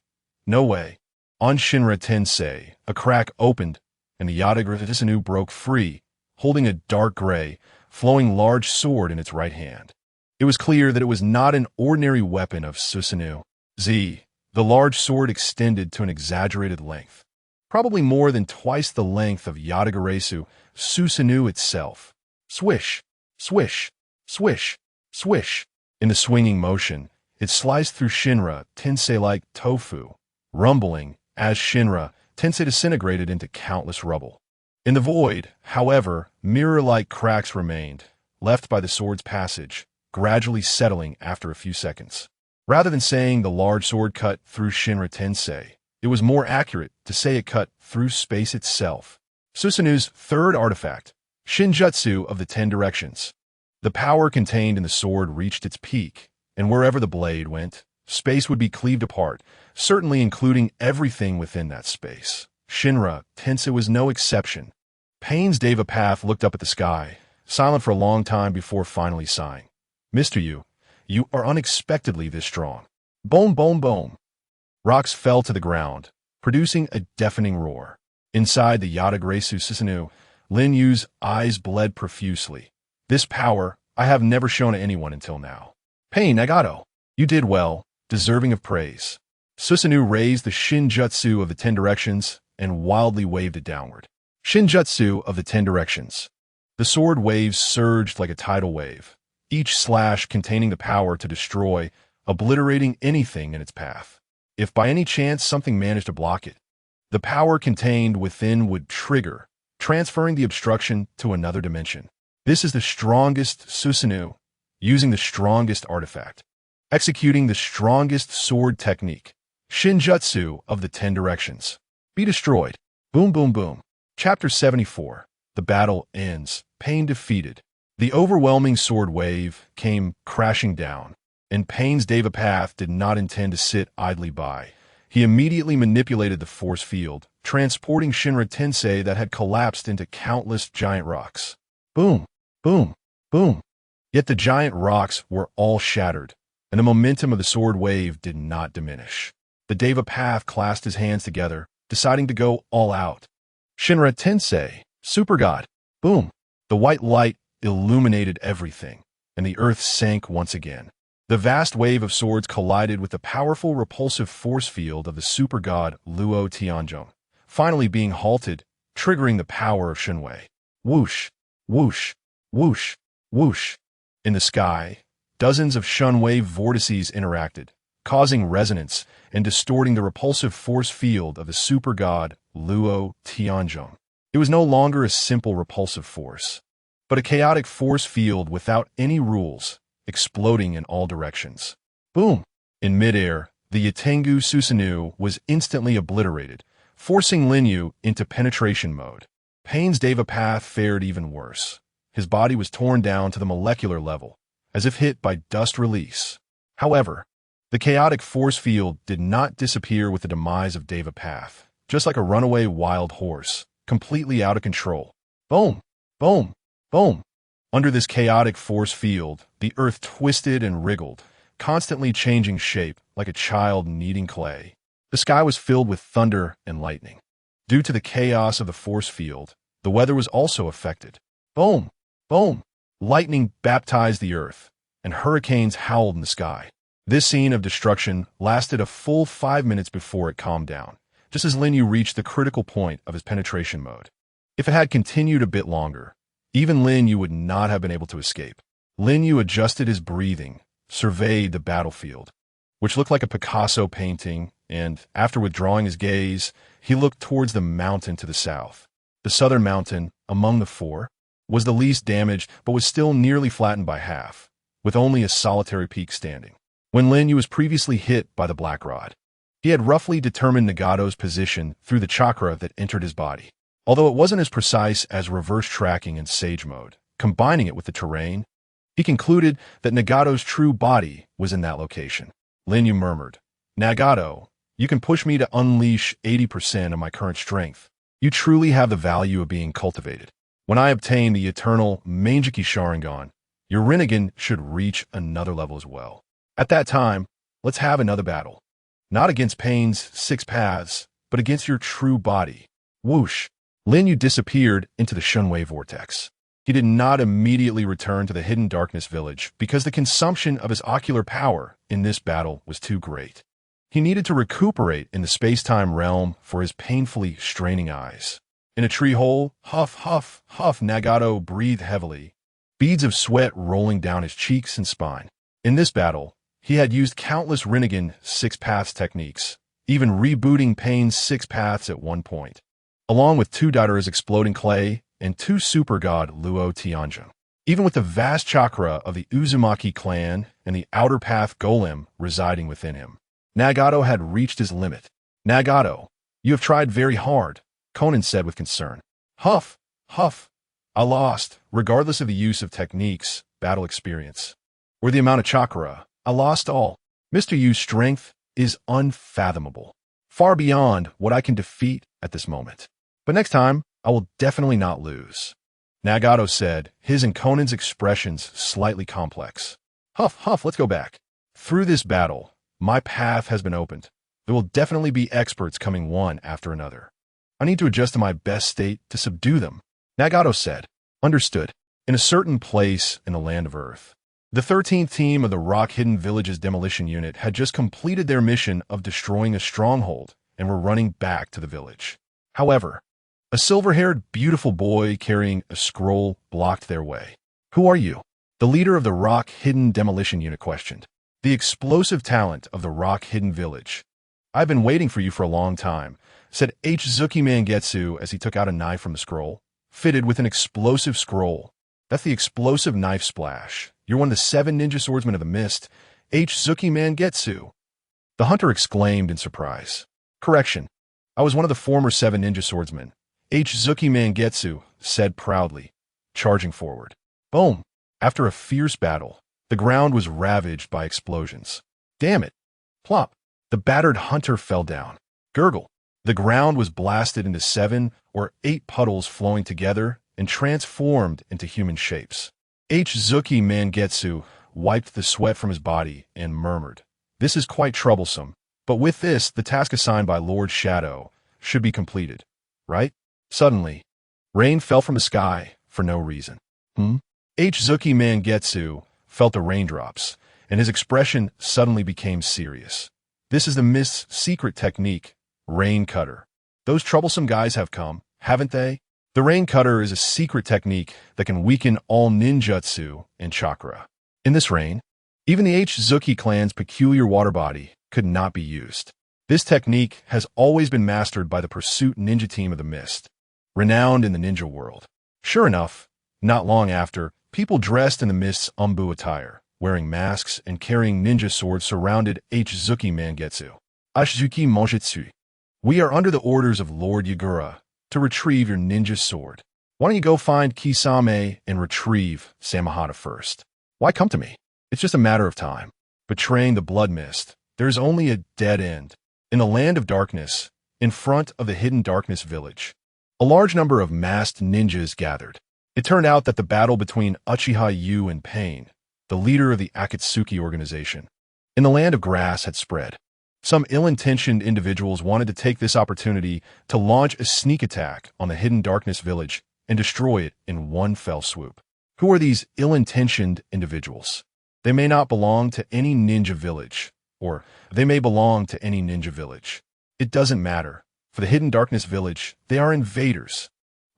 No way. On Shinra Tensei, a crack opened, and the Yatagarasu Susanoo broke free, holding a dark gray, flowing large sword in its right hand. It was clear that it was not an ordinary weapon of Susanoo. The large sword extended to an exaggerated length, probably more than twice the length of Yatagarasu Susanoo itself. Swish, swish, swish, swish. In the swinging motion, it sliced through Shinra Tensei like tofu, rumbling as Shinra Tensei disintegrated into countless rubble. In the void, however, mirror-like cracks remained, left by the sword's passage, gradually settling after a few seconds. Rather than saying the large sword cut through Shinra Tensei, it was more accurate to say it cut through space itself. Susanoo's third artifact, Shinjutsu of the 10 Directions. The power contained in the sword reached its peak, and wherever the blade went, space would be cleaved apart, certainly including everything within that space. Shinra Tensei was no exception. Pain's Deva Path looked up at the sky, silent for a long time before finally sighing. Mr. Yu, you are unexpectedly this strong. Boom, boom, boom. Rocks fell to the ground, producing a deafening roar. Inside the Yatagarasu Susanoo, Lin Yu's eyes bled profusely. This power I have never shown to anyone until now. Pain, Nagato, you did well, deserving of praise. Susanoo raised the Shinjutsu of the 10 Directions and wildly waved it downward. Shinjutsu of the 10 Directions. The sword waves surged like a tidal wave, each slash containing the power to destroy, obliterating anything in its path. If by any chance something managed to block it, the power contained within would trigger, transferring the obstruction to another dimension. This is the strongest Susanoo, using the strongest artifact, executing the strongest sword technique. Shinjutsu of the 10 Directions. Be destroyed. Boom, boom, boom. Chapter 74. The battle ends. Pain defeated. The overwhelming sword wave came crashing down, and Pain's Deva Path did not intend to sit idly by. He immediately manipulated the force field, transporting Shinra Tensei that had collapsed into countless giant rocks. Boom, boom, boom. Yet the giant rocks were all shattered, and the momentum of the sword wave did not diminish. The Deva Path clasped his hands together, deciding to go all out. Shinra Tensei, Super God. Boom! The white light illuminated everything, and the earth sank once again. The vast wave of swords collided with the powerful repulsive force field of the super god Luo Tianzhong, finally being halted, triggering the power of Shenwei. Whoosh, whoosh, whoosh, whoosh. In the sky, dozens of Shenwei vortices interacted, causing resonance and distorting the repulsive force field of the super god Luo Tianzhong. It was no longer a simple repulsive force, but a chaotic force field without any rules, exploding in all directions. Boom! In midair, the Yatengu Susanoo was instantly obliterated, forcing Lin Yu into penetration mode. Pain's Deva Path fared even worse. His body was torn down to the molecular level, as if hit by dust release. However, the chaotic force field did not disappear with the demise of Deva Path, just like a runaway wild horse, completely out of control. Boom! Boom! Boom! Under this chaotic force field, the earth twisted and wriggled, constantly changing shape like a child kneading clay. The sky was filled with thunder and lightning. Due to the chaos of the force field, the weather was also affected. Boom! Boom! Lightning baptized the earth, and hurricanes howled in the sky. This scene of destruction lasted a full 5 minutes before it calmed down, just as Lin Yu reached the critical point of his penetration mode. If it had continued a bit longer, even Lin Yu would not have been able to escape. Lin Yu adjusted his breathing, surveyed the battlefield, which looked like a Picasso painting, and, after withdrawing his gaze, he looked towards the mountain to the south. The southern mountain, among the four, was the least damaged but was still nearly flattened by half, with only a solitary peak standing. When Lin Yu was previously hit by the Black Rod, he had roughly determined Nagato's position through the chakra that entered his body. Although it wasn't as precise as reverse tracking in Sage Mode, combining it with the terrain, he concluded that Nagato's true body was in that location. Lin Yu murmured, "Nagato, you can push me to unleash 80% of my current strength. You truly have the value of being cultivated. When I obtain the eternal Manjiki Sharingan, your Rinnegan should reach another level as well. At that time, let's have another battle. Not against Pain's 6 paths, but against your true body." Whoosh! Lin Yu disappeared into the Shenwei vortex. He did not immediately return to the Hidden Darkness village because the consumption of his ocular power in this battle was too great. He needed to recuperate in the space-time realm for his painfully straining eyes. In a tree hole, huff, huff, huff, Nagato breathed heavily, beads of sweat rolling down his cheeks and spine. In this battle, he had used countless Rinnegan 6 paths techniques, even rebooting Pain's 6 paths at one point, along with 2 Daidora's exploding clay and 2 super god Luo Tianzhong. Even with the vast chakra of the Uzumaki clan and the outer path golem residing within him, Nagato had reached his limit. "Nagato, you have tried very hard," Conan said with concern. "Huff, huff. I lost, regardless of the use of techniques, battle experience, or the amount of chakra. I lost all. Mr. Yu's strength is unfathomable, far beyond what I can defeat at this moment. But next time, I will definitely not lose," Nagato said, his and Conan's expressions slightly complex. "Huff, huff, let's go back. Through this battle, my path has been opened. There will definitely be experts coming one after another. I need to adjust to my best state to subdue them," Nagato said. "Understood." In a certain place in the land of Earth, the 13th team of the Rock Hidden Village's demolition unit had just completed their mission of destroying a stronghold and were running back to the village. However, a silver-haired, beautiful boy carrying a scroll blocked their way. "Who are you?" the leader of the Rock Hidden Demolition Unit questioned. "The explosive talent of the Rock Hidden Village. I've been waiting for you for a long time," said Hzuki Mangetsu as he took out a knife from the scroll, fitted with an explosive scroll. "That's the explosive knife splash. You're one of the 7 ninja swordsmen of the mist, Hzuki Mangetsu." The hunter exclaimed in surprise. "Correction. I was one of the former 7 ninja swordsmen," Hzuki Mangetsu said proudly, charging forward. Boom! After a fierce battle, the ground was ravaged by explosions. "Damn it!" Plop! The battered hunter fell down. Gurgle! The ground was blasted into 7 or 8 puddles flowing together and transformed into human shapes. Hzuki Mangetsu wiped the sweat from his body and murmured, "This is quite troublesome. But with this, the task assigned by Lord Shadow should be completed, right? Suddenly, rain fell from the sky for no reason. Hzuki Mangetsu felt the raindrops, and his expression suddenly became serious. This is the mist's secret technique, rain cutter. Those troublesome guys have come, haven't they? The rain cutter is a secret technique that can weaken all ninjutsu and chakra. In this rain, even the Hzuki clan's peculiar water body could not be used. This technique has always been mastered by the Pursuit Ninja Team of the Mist, renowned in the ninja world. Sure enough, not long after, people dressed in the Mist's Umbu attire, wearing masks and carrying ninja swords surrounded Hzuki Mangetsu. Hashirama Monjutsu. We are under the orders of Lord Yagura to retrieve your ninja sword. Why don't you go find Kisame and retrieve Samahata first? Why come to me? It's just a matter of time. Betraying the blood mist, there is only a dead end. In the land of darkness, in front of the hidden darkness village, a large number of masked ninjas gathered. It turned out that the battle between Uchiha Yu and Pain, the leader of the Akatsuki organization, in the land of grass had spread. Some ill-intentioned individuals wanted to take this opportunity to launch a sneak attack on the hidden darkness village and destroy it in one fell swoop. Who are these ill-intentioned individuals? They may not belong to any ninja village, or they may belong to any ninja village. It doesn't matter. For the hidden darkness village, they are invaders.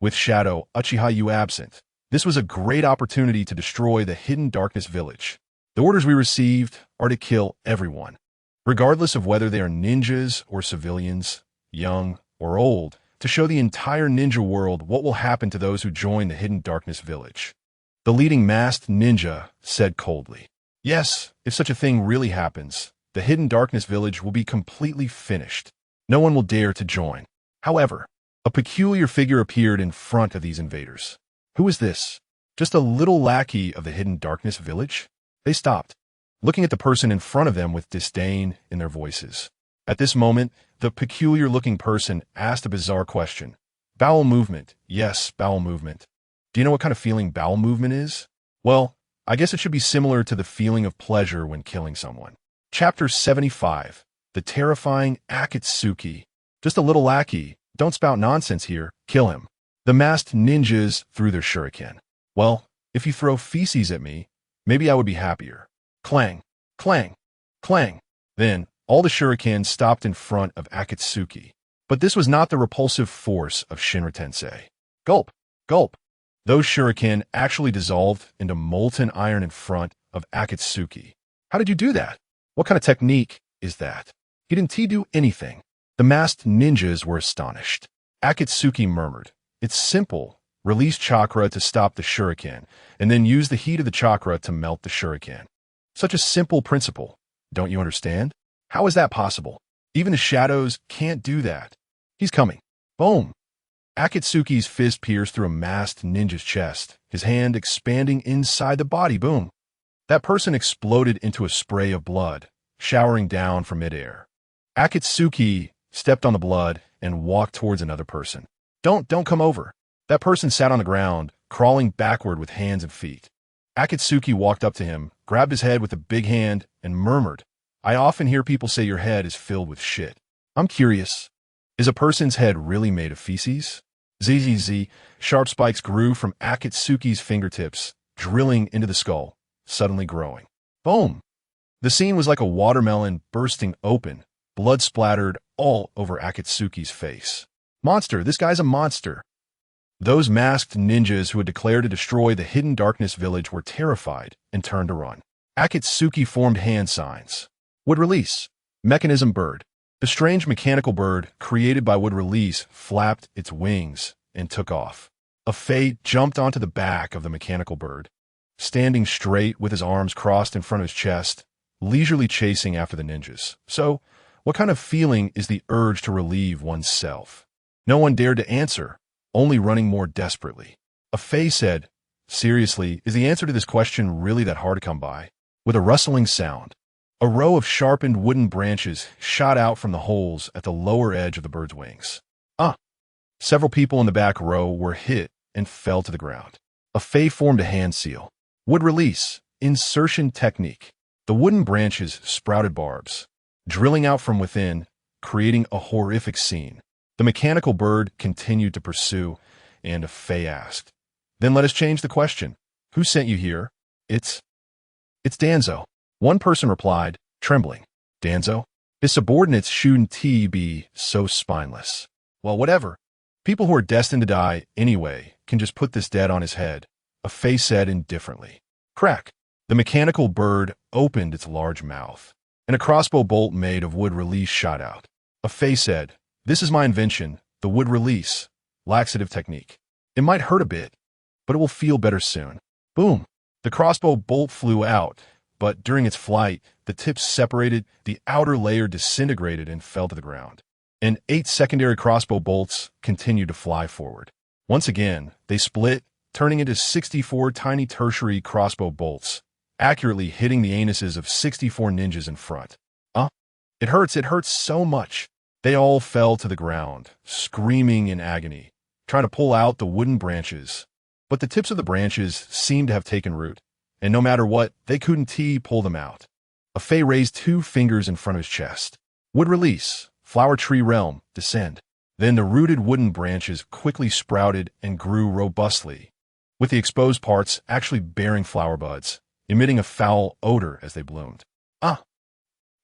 With Shadow Uchiha Yu absent, this was a great opportunity to destroy the hidden darkness village. The orders we received are to kill everyone, regardless of whether they are ninjas or civilians, young or old, to show the entire ninja world what will happen to those who join the hidden darkness village. The leading masked ninja said coldly, "Yes, if such a thing really happens, the hidden darkness village will be completely finished. No one will dare to join." However, a peculiar figure appeared in front of these invaders. Who is this? Just a little lackey of the hidden darkness village? They stopped, looking at the person in front of them with disdain in their voices. At this moment, the peculiar-looking person asked a bizarre question. Bowel movement. Yes, bowel movement. Do you know what kind of feeling bowel movement is? Well, I guess it should be similar to the feeling of pleasure when killing someone. Chapter 75. The terrifying Akatsuki. Just a little lackey. Don't spout nonsense here. Kill him. The masked ninjas threw their shuriken. Well, if you throw feces at me, maybe I would be happier. Clang, clang, clang. Then, all the shurikens stopped in front of Akatsuki. But this was not the repulsive force of Shinra Tensei. Gulp, gulp. Those shuriken actually dissolved into molten iron in front of Akatsuki. How did you do that? What kind of technique is that? He didn't do anything. The masked ninjas were astonished. Akatsuki murmured, "It's simple. Release chakra to stop the shuriken, and then use the heat of the chakra to melt the shuriken. Such a simple principle. Don't you understand? How is that possible? Even the shadows can't do that." He's coming. Boom. Akatsuki's fist pierced through a masked ninja's chest, his hand expanding inside the body. Boom. That person exploded into a spray of blood, showering down from midair. Akatsuki stepped on the blood and walked towards another person. Don't come over." That person sat on the ground, crawling backward with hands and feet. Akatsuki walked up to him, grabbed his head with a big hand, and murmured, "I often hear people say your head is filled with shit. I'm curious. Is a person's head really made of feces?" Zzz. Sharp spikes grew from Akatsuki's fingertips, drilling into the skull, suddenly growing. Boom! The scene was like a watermelon bursting open, blood splattered all over Akatsuki's face. Monster! This guy's a monster! Those masked ninjas who had declared to destroy the hidden darkness village were terrified and turned to run. Akatsuki formed hand signs. Would release. Mechanism bird. The strange mechanical bird, created by Would Release, flapped its wings and took off. A Fei jumped onto the back of the mechanical bird, standing straight with his arms crossed in front of his chest, leisurely chasing after the ninjas. So, what kind of feeling is the urge to relieve oneself? No one dared to answer, only running more desperately. A Fei said, "Seriously, is the answer to this question really that hard to come by?" With a rustling sound, a row of sharpened wooden branches shot out from the holes at the lower edge of the bird's wings. Several people in the back row were hit and fell to the ground. A Fei formed a hand seal. Would Release. Insertion technique. The wooden branches sprouted barbs. drilling out from within, creating a horrific scene. The mechanical bird continued to pursue, and Faye asked, "Then let us change the question. Who sent you here?" It's Danzo." One person replied, trembling. "Danzo? His subordinates shouldn't be so spineless." "Well, whatever. People who are destined to die anyway can just put this dead on his head," Faye said indifferently. Crack. The mechanical bird opened its large mouth, and a crossbow bolt made of wood release shot out. Faye said, "This is my invention, the wood release, laxative technique. It might hurt a bit, but it will feel better soon." Boom! The crossbow bolt flew out, but during its flight, the tips separated, the outer layer disintegrated and fell to the ground. And 8 secondary crossbow bolts continued to fly forward. Once again, they split, turning into 64 tiny tertiary crossbow bolts, accurately hitting the anuses of 64 ninjas in front. It hurts so much." They all fell to the ground, screaming in agony, trying to pull out the wooden branches. But the tips of the branches seemed to have taken root, and no matter what, they couldn't pull them out. Faye raised 2 fingers in front of his chest. "Wood release, flower tree realm, descend." Then the rooted wooden branches quickly sprouted and grew robustly, with the exposed parts actually bearing flower buds, emitting a foul odor as they bloomed.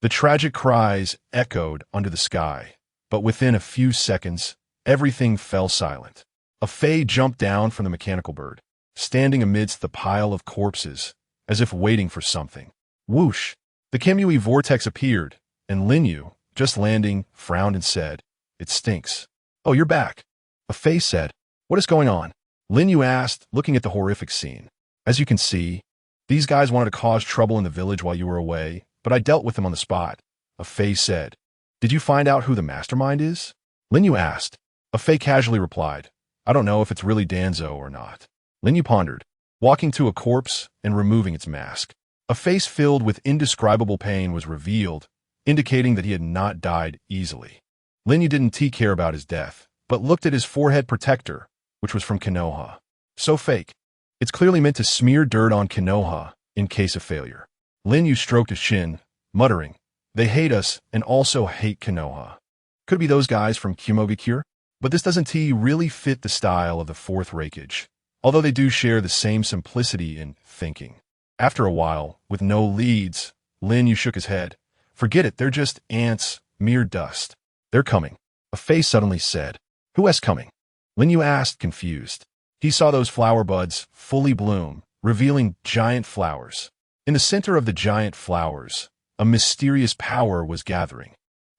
The tragic cries echoed under the sky, but within a few seconds, everything fell silent. Faye jumped down from the mechanical bird, standing amidst the pile of corpses, as if waiting for something. Whoosh! The Kamui vortex appeared, and Lin Yu, just landing, frowned and said, "It stinks." "Oh, you're back," Faye said. "What is going on?" Lin Yu asked, looking at the horrific scene. "As you can see, these guys wanted to cause trouble in the village while you were away, but I dealt with them on the spot," Faye said. "Did you find out who the mastermind is?" Lin Yu asked. Faye casually replied, "I don't know if it's really Danzo or not." Lin Yu pondered, walking to a corpse and removing its mask. A face filled with indescribable pain was revealed, indicating that he had not died easily. Lin Yu didn't care about his death, but looked at his forehead protector, which was from Konoha. So fake. It's clearly meant to smear dirt on Konoha in case of failure. Lin Yu stroked his shin, muttering, "They hate us and also hate Konoha. Could be those guys from Kumogakure? But this doesn't really fit the style of the fourth Raikage, although they do share the same simplicity in thinking." After a while, with no leads, Lin Yu shook his head. "Forget it, they're just ants, mere dust." "They're coming," Faye suddenly said. "Who is coming?" Lin Yu asked, confused. He saw those flower buds fully bloom, revealing giant flowers. In the center of the giant flowers, a mysterious power was gathering.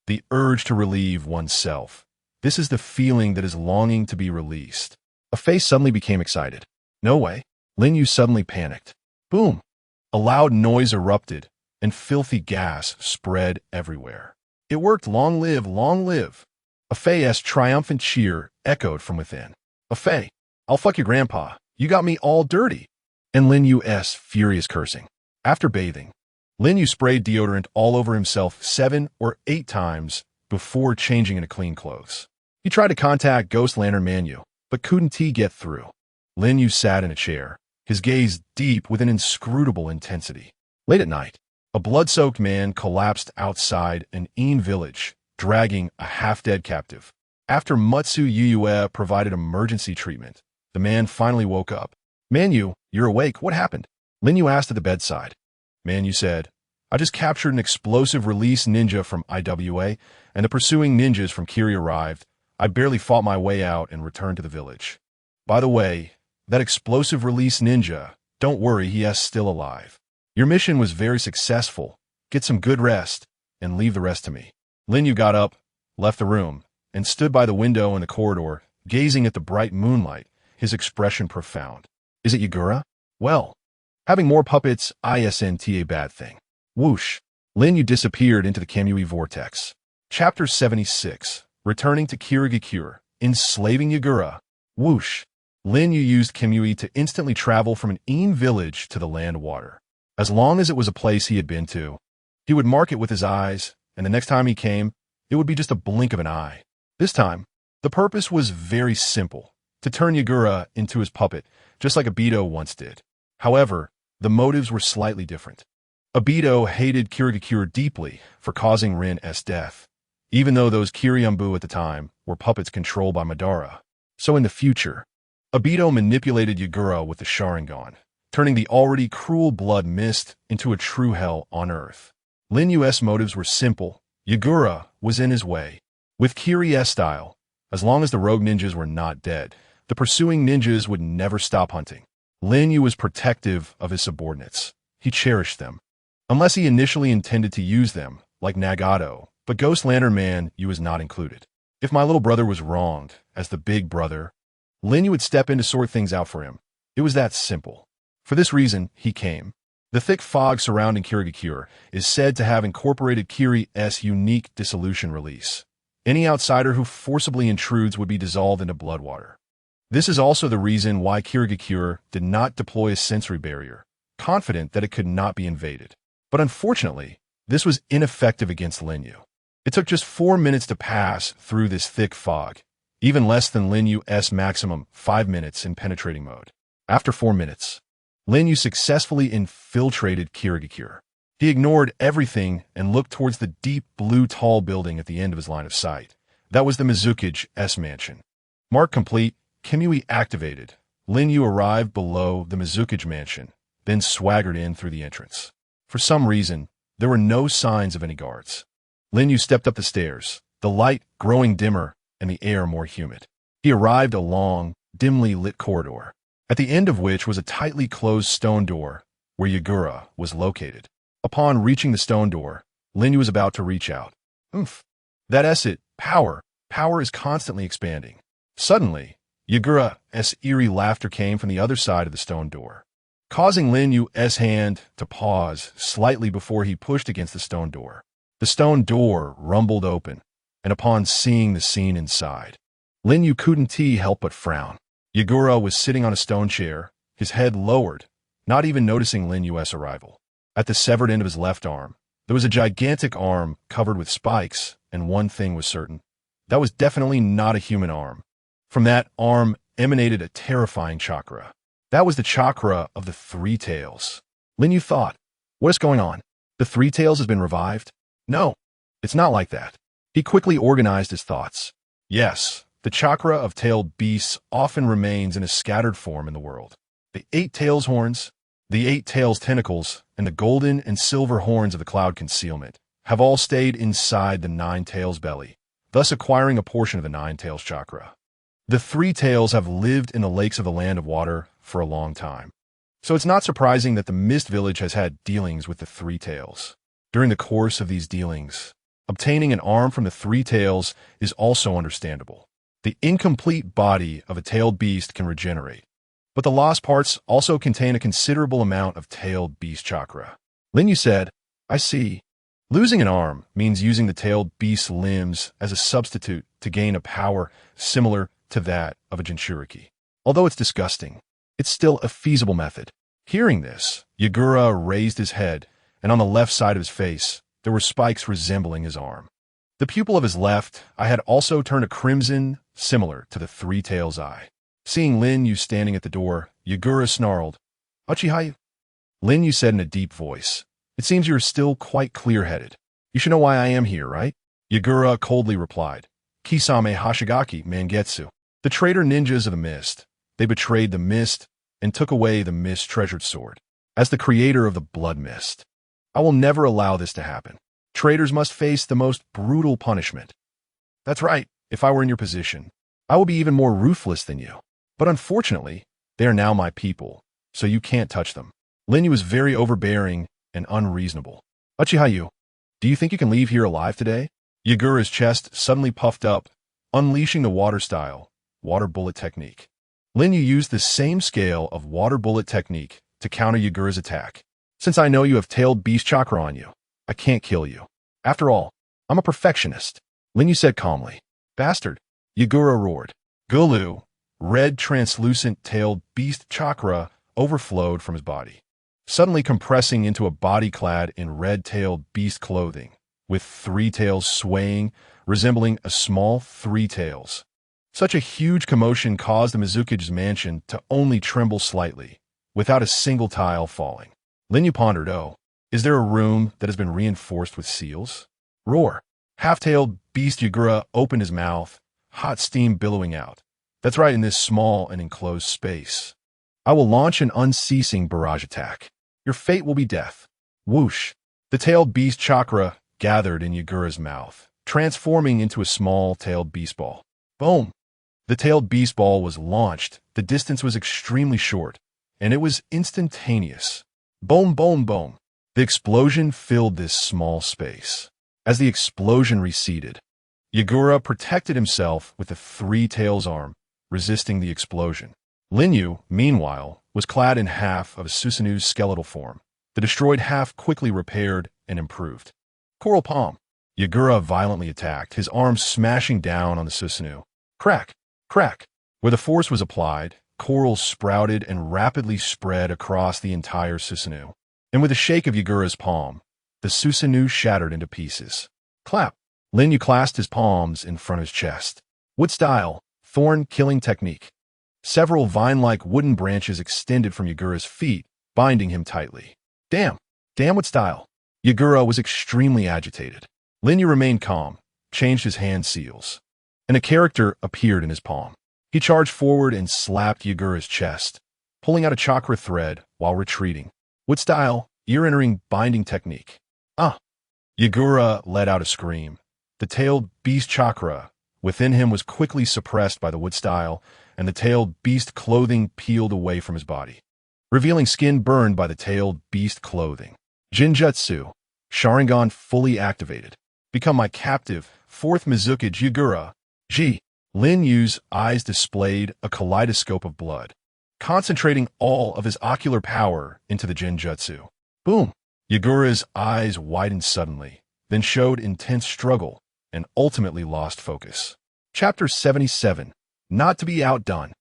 The urge to relieve oneself. This is the feeling that is longing to be released. Faye suddenly became excited. "No way." Lin Yu suddenly panicked. Boom! A loud noise erupted, and filthy gas spread everywhere. "It worked, long live, long live." Faye's triumphant cheer echoed from within. "Faye, I'll fuck your grandpa. You got me all dirty." And Lin Yu's furious cursing. After bathing, Lin Yu sprayed deodorant all over himself 7 or 8 times before changing into clean clothes. He tried to contact Ghost Lantern Manu, but couldn't get through. Lin Yu sat in a chair, his gaze deep with an inscrutable intensity. Late at night, a blood-soaked man collapsed outside an Een village, dragging a half-dead captive. After Mutsu Yuyue provided emergency treatment, the man finally woke up. "Manu, you're awake. What happened?" Lin Yu asked at the bedside. Manu said, "I just captured an explosive release ninja from IWA, and the pursuing ninjas from Kiri arrived. I barely fought my way out and returned to the village. By the way, that explosive release ninja, don't worry, he is still alive. Your mission was very successful. Get some good rest, and leave the rest to me." Lin Yu got up, left the room, and stood by the window in the corridor, gazing at the bright moonlight, his expression profound. "Is it Yagura? Well, having more puppets isn't a bad thing." Whoosh! Lin Yu disappeared into the Kamui vortex. Chapter 76. Returning to Kurozetsu, enslaving Yagura. Whoosh! Lin Yu used Kamui to instantly travel from an Een village to the land water. As long as it was a place he had been to, he would mark it with his eyes, and the next time he came, it would be just a blink of an eye. This time, the purpose was very simple, to turn Yagura into his puppet, just like Obito once did. However, the motives were slightly different. Obito hated Kurogakure deeply for causing Rin's death, even though those Kiryumbu at the time were puppets controlled by Madara. So in the future, Obito manipulated Yagura with the Sharingan, turning the already cruel blood mist into a true hell on Earth. Lin Yu's motives were simple. Yagura was in his way. With Kiryu style, as long as the rogue ninjas were not dead, the pursuing ninjas would never stop hunting. Lin Yu was protective of his subordinates. He cherished them. Unless he initially intended to use them, like Nagato, but Ghost Lantern Man Yu was not included. If my little brother was wronged, as the big brother, Lin Yu would step in to sort things out for him. It was that simple. For this reason, he came. The thick fog surrounding Kurogakure is said to have incorporated Kiryu's unique dissolution release. Any outsider who forcibly intrudes would be dissolved into blood water. This is also the reason why Kurogakure did not deploy a sensory barrier, confident that it could not be invaded. But unfortunately, this was ineffective against Lin Yu. It took just 4 minutes to pass through this thick fog, even less than Lin Yu's maximum 5 minutes in penetrating mode. After 4 minutes, Lin Yu successfully infiltrated Kurogakure. He ignored everything and looked towards the deep blue tall building at the end of his line of sight. That was the Mizuki's mansion. Mark complete, Kamui activated. Lin Yu arrived below the Mizuki mansion, then swaggered in through the entrance. For some reason, there were no signs of any guards. Lin Yu stepped up the stairs, the light growing dimmer and the air more humid. He arrived a long, dimly lit corridor, at the end of which was a tightly closed stone door where Yagura was located. Upon reaching the stone door, Lin Yu was about to reach out. Oomph! That's it, power. Power is constantly expanding. Suddenly, Yagura's eerie laughter came from the other side of the stone door, causing Lin Yu's hand to pause slightly before he pushed against the stone door. The stone door rumbled open, and upon seeing the scene inside, Lin Yu couldn't help but frown. Yagura was sitting on a stone chair, his head lowered, not even noticing Lin Yu's arrival. At the severed end of his left arm, there was a gigantic arm covered with spikes, and one thing was certain. That was definitely not a human arm. From that arm emanated a terrifying chakra. That was the chakra of the Three Tails. Lin Yu thought, what is going on? The Three Tails has been revived? No, it's not like that. He quickly organized his thoughts. Yes, the chakra of tailed beasts often remains in a scattered form in the world. The 8 tails horns, the 8 tails tentacles, and the golden and silver horns of the cloud concealment have all stayed inside the 9 tails belly, thus acquiring a portion of the 9 tails chakra. The Three Tails have lived in the lakes of the land of water for a long time. So it's not surprising that the Mist Village has had dealings with the Three Tails. During the course of these dealings, obtaining an arm from the Three Tails is also understandable. The incomplete body of a tailed beast can regenerate, but the lost parts also contain a considerable amount of tailed beast chakra. Lin Yu said, I see. Losing an arm means using the tailed beast's limbs as a substitute to gain a power similar to that of a Jinchuriki. Although it's disgusting, it's still a feasible method. Hearing this, Yagura raised his head, and on the left side of his face, there were spikes resembling his arm. The pupil of his left eye had also turned a crimson, similar to the Three Tails' eye. Seeing Lin Yu standing at the door, Yagura snarled, Uchiha? Lin Yu said in a deep voice, it seems you are still quite clear-headed. You should know why I am here, right? Yagura coldly replied, Kisame Hashigaki Mangetsu. The traitor ninjas of the mist. They betrayed the mist and took away the mist's treasured sword. As the creator of the blood mist, I will never allow this to happen. Traitors must face the most brutal punishment. That's right. If I were in your position, I would be even more ruthless than you. But unfortunately, they are now my people, so you can't touch them. Lin Yu was very overbearing and unreasonable. Uchiha, do you think you can leave here alive today? Yagura's chest suddenly puffed up, unleashing the water bullet technique. Lin Yu used the same scale of water bullet technique to counter Yagura's attack. Since I know you have tailed beast chakra on you, I can't kill you. After all, I'm a perfectionist. Lin Yu said calmly. Bastard, Yagura roared. Gulu, red translucent tailed beast chakra overflowed from his body, suddenly compressing into a body clad in red-tailed beast clothing, with 3 tails swaying, resembling a small 3 tails. Such a huge commotion caused the Mizuki's mansion to only tremble slightly, without a single tile falling. Lin Yu pondered, oh, Is there a room that has been reinforced with seals? Roar. Half-tailed beast Yagura opened his mouth, hot steam billowing out. That's right, in this small and enclosed space. I will launch an unceasing barrage attack. Your fate will be death. Whoosh. The tailed beast chakra gathered in Yagura's mouth, transforming into a small tailed beast ball. Boom. The tailed beast ball was launched. The distance was extremely short, and it was instantaneous. Boom, boom, boom. The explosion filled this small space. As the explosion receded, Yagura protected himself with a three-tails arm, resisting the explosion. Lin Yu, meanwhile, was clad in half of Susanu's skeletal form. The destroyed half quickly repaired and improved. Coral Palm. Yagura violently attacked, his arms smashing down on the Susanu. Crack! Crack! Where the force was applied, corals sprouted and rapidly spread across the entire Susanu. And with a shake of Yagura's palm, the Susanu shattered into pieces. Clap! Lin Yu clasped his palms in front of his chest. Wood style, thorn killing technique. Several vine-like wooden branches extended from Yagura's feet, binding him tightly. Damn! Damn wood style! Yagura was extremely agitated. Lin Yu remained calm, changed his hand seals, and a character appeared in his palm. He charged forward and slapped Yagura's chest, pulling out a chakra thread while retreating. Wood style, ear-entering binding technique. Ah! Yagura let out a scream. The tailed beast chakra within him was quickly suppressed by the wood style, and the tailed beast clothing peeled away from his body, revealing skin burned by the tailed beast clothing. Jinjutsu, Sharingan fully activated. Become my captive, fourth Mizukage Yagura. G. Lin Yu's eyes displayed a kaleidoscope of blood, concentrating all of his ocular power into the Jinjutsu. Boom! Yagura's eyes widened suddenly, then showed intense struggle, and ultimately lost focus. Chapter 77. Not to be outdone.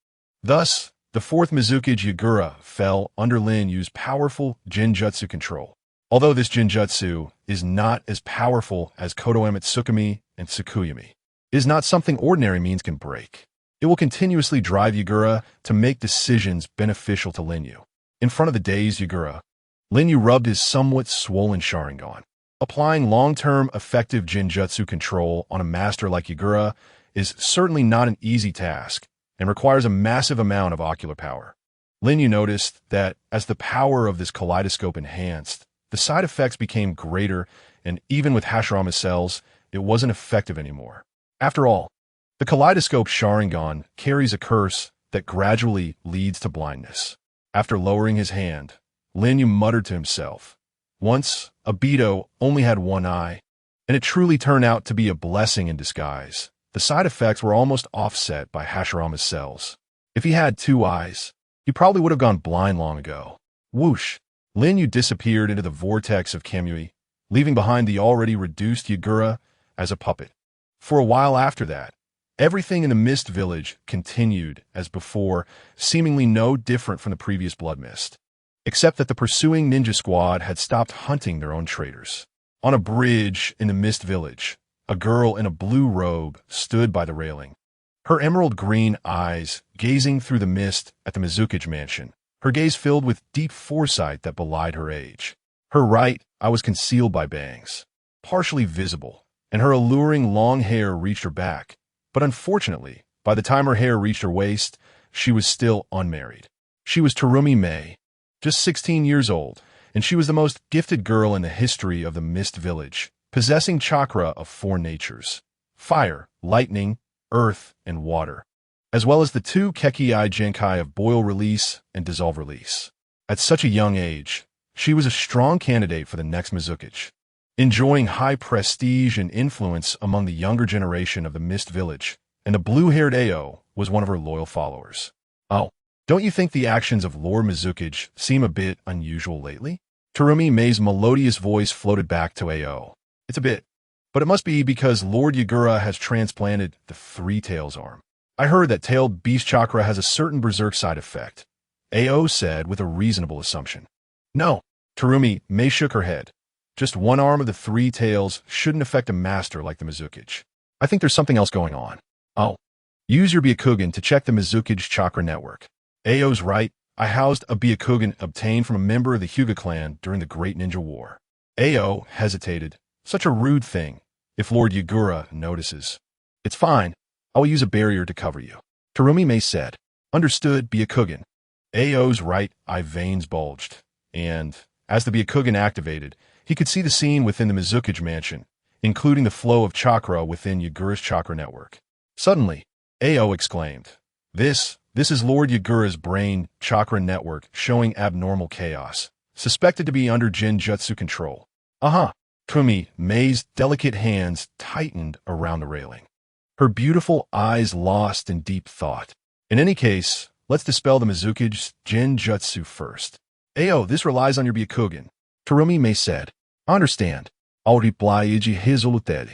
Thus, the fourth Mizukage Yagura fell under Lin Yu's powerful Jinjutsu control. Although this Jinjutsu is not as powerful as Kodoeme Tsukumi and Tsukuyami, it is not something ordinary means can break. It will continuously drive Yagura to make decisions beneficial to Lin Yu. In front of the dazed Yagura, Lin Yu rubbed his somewhat swollen Sharingan. Applying long-term effective Jinjutsu control on a master like Yagura is certainly not an easy task and requires a massive amount of ocular power. Lin Yu noticed that as the power of this kaleidoscope enhanced, the side effects became greater, and even with Hashirama's cells, it wasn't effective anymore. After all, the kaleidoscope Sharingan carries a curse that gradually leads to blindness. After lowering his hand, Lin Yu muttered to himself, once, Obito only had one eye, and it truly turned out to be a blessing in disguise. The side effects were almost offset by Hashirama's cells. If he had two eyes, he probably would have gone blind long ago. Whoosh! Lin Yu disappeared into the vortex of Kamui, leaving behind the already reduced Yagura as a puppet. For a while after that, everything in the Mist Village continued as before, seemingly no different from the previous Blood Mist, except that the pursuing ninja squad had stopped hunting their own traitors. On a bridge in the Mist Village, a girl in a blue robe stood by the railing, her emerald green eyes gazing through the mist at the Mizukage mansion, her gaze filled with deep foresight that belied her age. Her right eye was concealed by bangs, partially visible, and her alluring long hair reached her back. But unfortunately, by the time her hair reached her waist, she was still unmarried. She was Terumi Mei, just 16 years old, and she was the most gifted girl in the history of the Mist Village, possessing chakra of four natures: fire, lightning, earth, and water, as well as the two Kekii Genkai of boil release and dissolve release. At such a young age, she was a strong candidate for the next Mizukage, enjoying high prestige and influence among the younger generation of the Mist Village, and the blue-haired Ao was one of her loyal followers. Oh, don't you think the actions of Lord Mizukage seem a bit unusual lately? Terumi Mei's melodious voice floated back to Ao. It's a bit, but it must be because Lord Yagura has transplanted the three-tails arm. I heard that tailed beast chakra has a certain berserk side effect, Ao said with a reasonable assumption. No, Terumi Mei shook her head. Just one arm of the three tails shouldn't affect a master like the Mizukage. I think there's something else going on. Oh, use your Byakugan to check the Mizukage chakra network. Ao's right. I housed a Byakugan obtained from a member of the Hyuga clan during the Great Ninja War. Ao hesitated. Such a rude thing. If Lord Yagura notices. It's fine. I will use a barrier to cover you. Terumi Mei said. Understood, Byakugan. Ao's right eye veins bulged, and, as the Byakugan activated, he could see the scene within the Mizukage mansion, including the flow of chakra within Yagura's chakra network. Suddenly, Ao exclaimed, This is Lord Yagura's brain chakra network showing abnormal chaos, suspected to be under Jinjutsu control. Terumi Mei's delicate hands tightened around the railing. Her beautiful eyes lost in deep thought. In any case, let's dispel the Mizukage's Jinjutsu first. Ao, this relies on your Byakugan. Terumi Mei said. I understand. I'll reply Iji Hizuluted.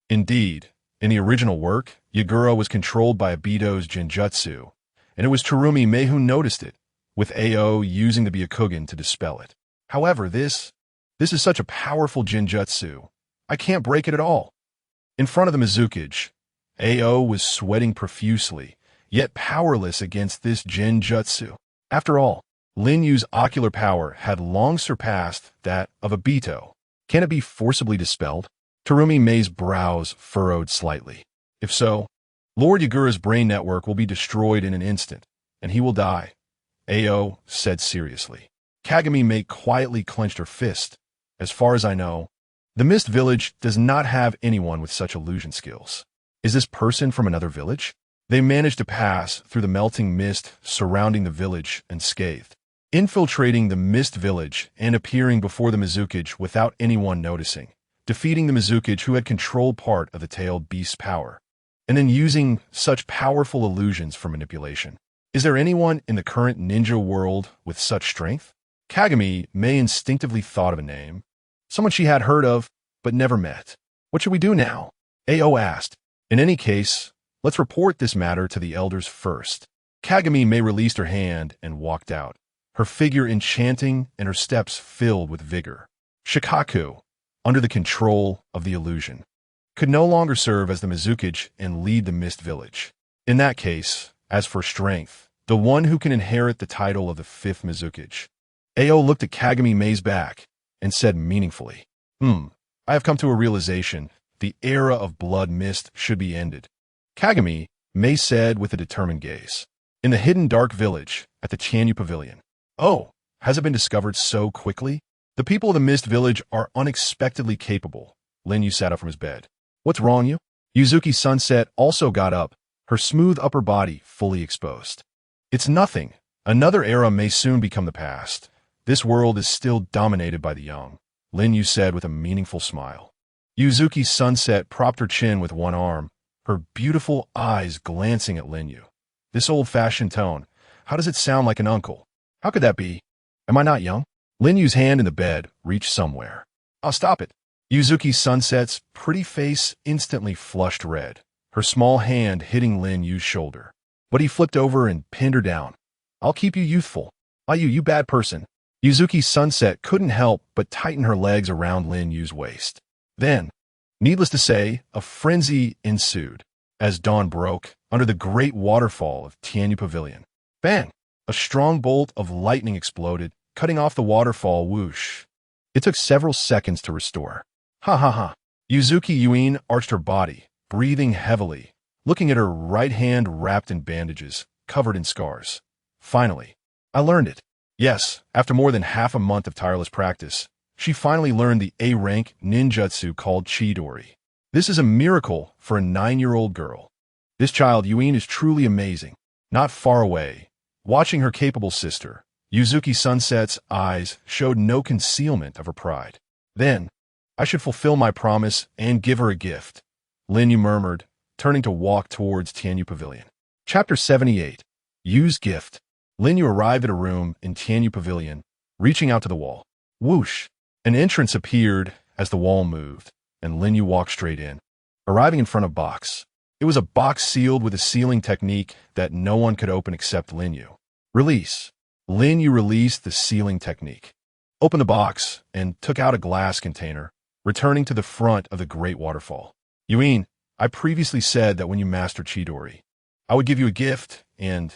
Indeed, in the original work, Yagura was controlled by Obito's Jinjutsu, and it was Terumi Mei who noticed it, with Ao using the Byakugan to dispel it. However, this is such a powerful Jinjutsu. I can't break it at all. In front of the Mizukage, Ao was sweating profusely, yet powerless against this Jinjutsu. After all, Lin Yu's ocular power had long surpassed that of Obito. Can it be forcibly dispelled? Terumi Mei's brows furrowed slightly. If so, Lord Yagura's brain network will be destroyed in an instant, and he will die, Ao said seriously. Kagami Mei quietly clenched her fist. As far as I know, the Mist Village does not have anyone with such illusion skills. Is this person from another village? They managed to pass through the melting mist surrounding the village unscathed, infiltrating the Mist Village and appearing before the Mizukage without anyone noticing, defeating the Mizukage who had controlled part of the tailed beast's power, and then using such powerful illusions for manipulation. Is there anyone in the current ninja world with such strength? Kagami Mei instinctively thought of a name, someone she had heard of but never met. What should we do now? Ao asked. In any case, let's report this matter to the elders first. Kagami Mei released her hand and walked out, her figure enchanting and her steps filled with vigor. Shikaku, under the control of the illusion, could no longer serve as the Mizukage and lead the Mist Village. In that case, as for strength, the one who can inherit the title of the fifth Mizukage. Ao looked at Kagami Mei's back and said meaningfully, I have come to a realization. The era of blood mist should be ended. Kagami Mei said with a determined gaze. In the hidden dark village at the Chanyu Pavilion. Oh, has it been discovered so quickly? The people of the Mist Village are unexpectedly capable. Lin Yu sat up from his bed. What's wrong, you? Yuzuki Sunset also got up, her smooth upper body fully exposed. It's nothing. Another era may soon become the past. This world is still dominated by the young, Lin Yu said with a meaningful smile. Yuzuki Sunset propped her chin with one arm, her beautiful eyes glancing at Lin Yu. This old-fashioned tone, how does it sound like an uncle? How could that be? Am I not young? Lin Yu's hand in the bed reached somewhere. I'll stop it. Yuzuki Sunset's pretty face instantly flushed red, her small hand hitting Lin Yu's shoulder. But he flipped over and pinned her down. I'll keep you youthful. You bad person. Yuzuki Sunset couldn't help but tighten her legs around Lin Yu's waist. Then, needless to say, a frenzy ensued as dawn broke under the great waterfall of Tianyu Pavilion. Bang! A strong bolt of lightning exploded, cutting off the waterfall whoosh. It took several seconds to restore. Ha ha ha. Yuzuki Yuin arched her body, breathing heavily, looking at her right hand wrapped in bandages, covered in scars. Finally, I learned it. Yes, after more than half a month of tireless practice, she finally learned the A-rank ninjutsu called Chidori. This is a miracle for a 9-year-old girl. This child, Yuin, is truly amazing. Not far away, watching her capable sister, Yuzuki Sunset's eyes showed no concealment of her pride. Then, I should fulfill my promise and give her a gift, Lin Yu murmured, turning to walk towards Tianyu Pavilion. Chapter 78. Yu's Gift. Lin Yu arrived at a room in Tianyu Pavilion, reaching out to the wall. Whoosh! An entrance appeared as the wall moved, and Lin Yu walked straight in, arriving in front of a box. It was a box sealed with a sealing technique that no one could open except Lin Yu. Release. Lin Yu released the sealing technique, opened the box, and took out a glass container, returning to the front of the great waterfall. Yuin, I previously said that when you master Chidori, I would give you a gift, and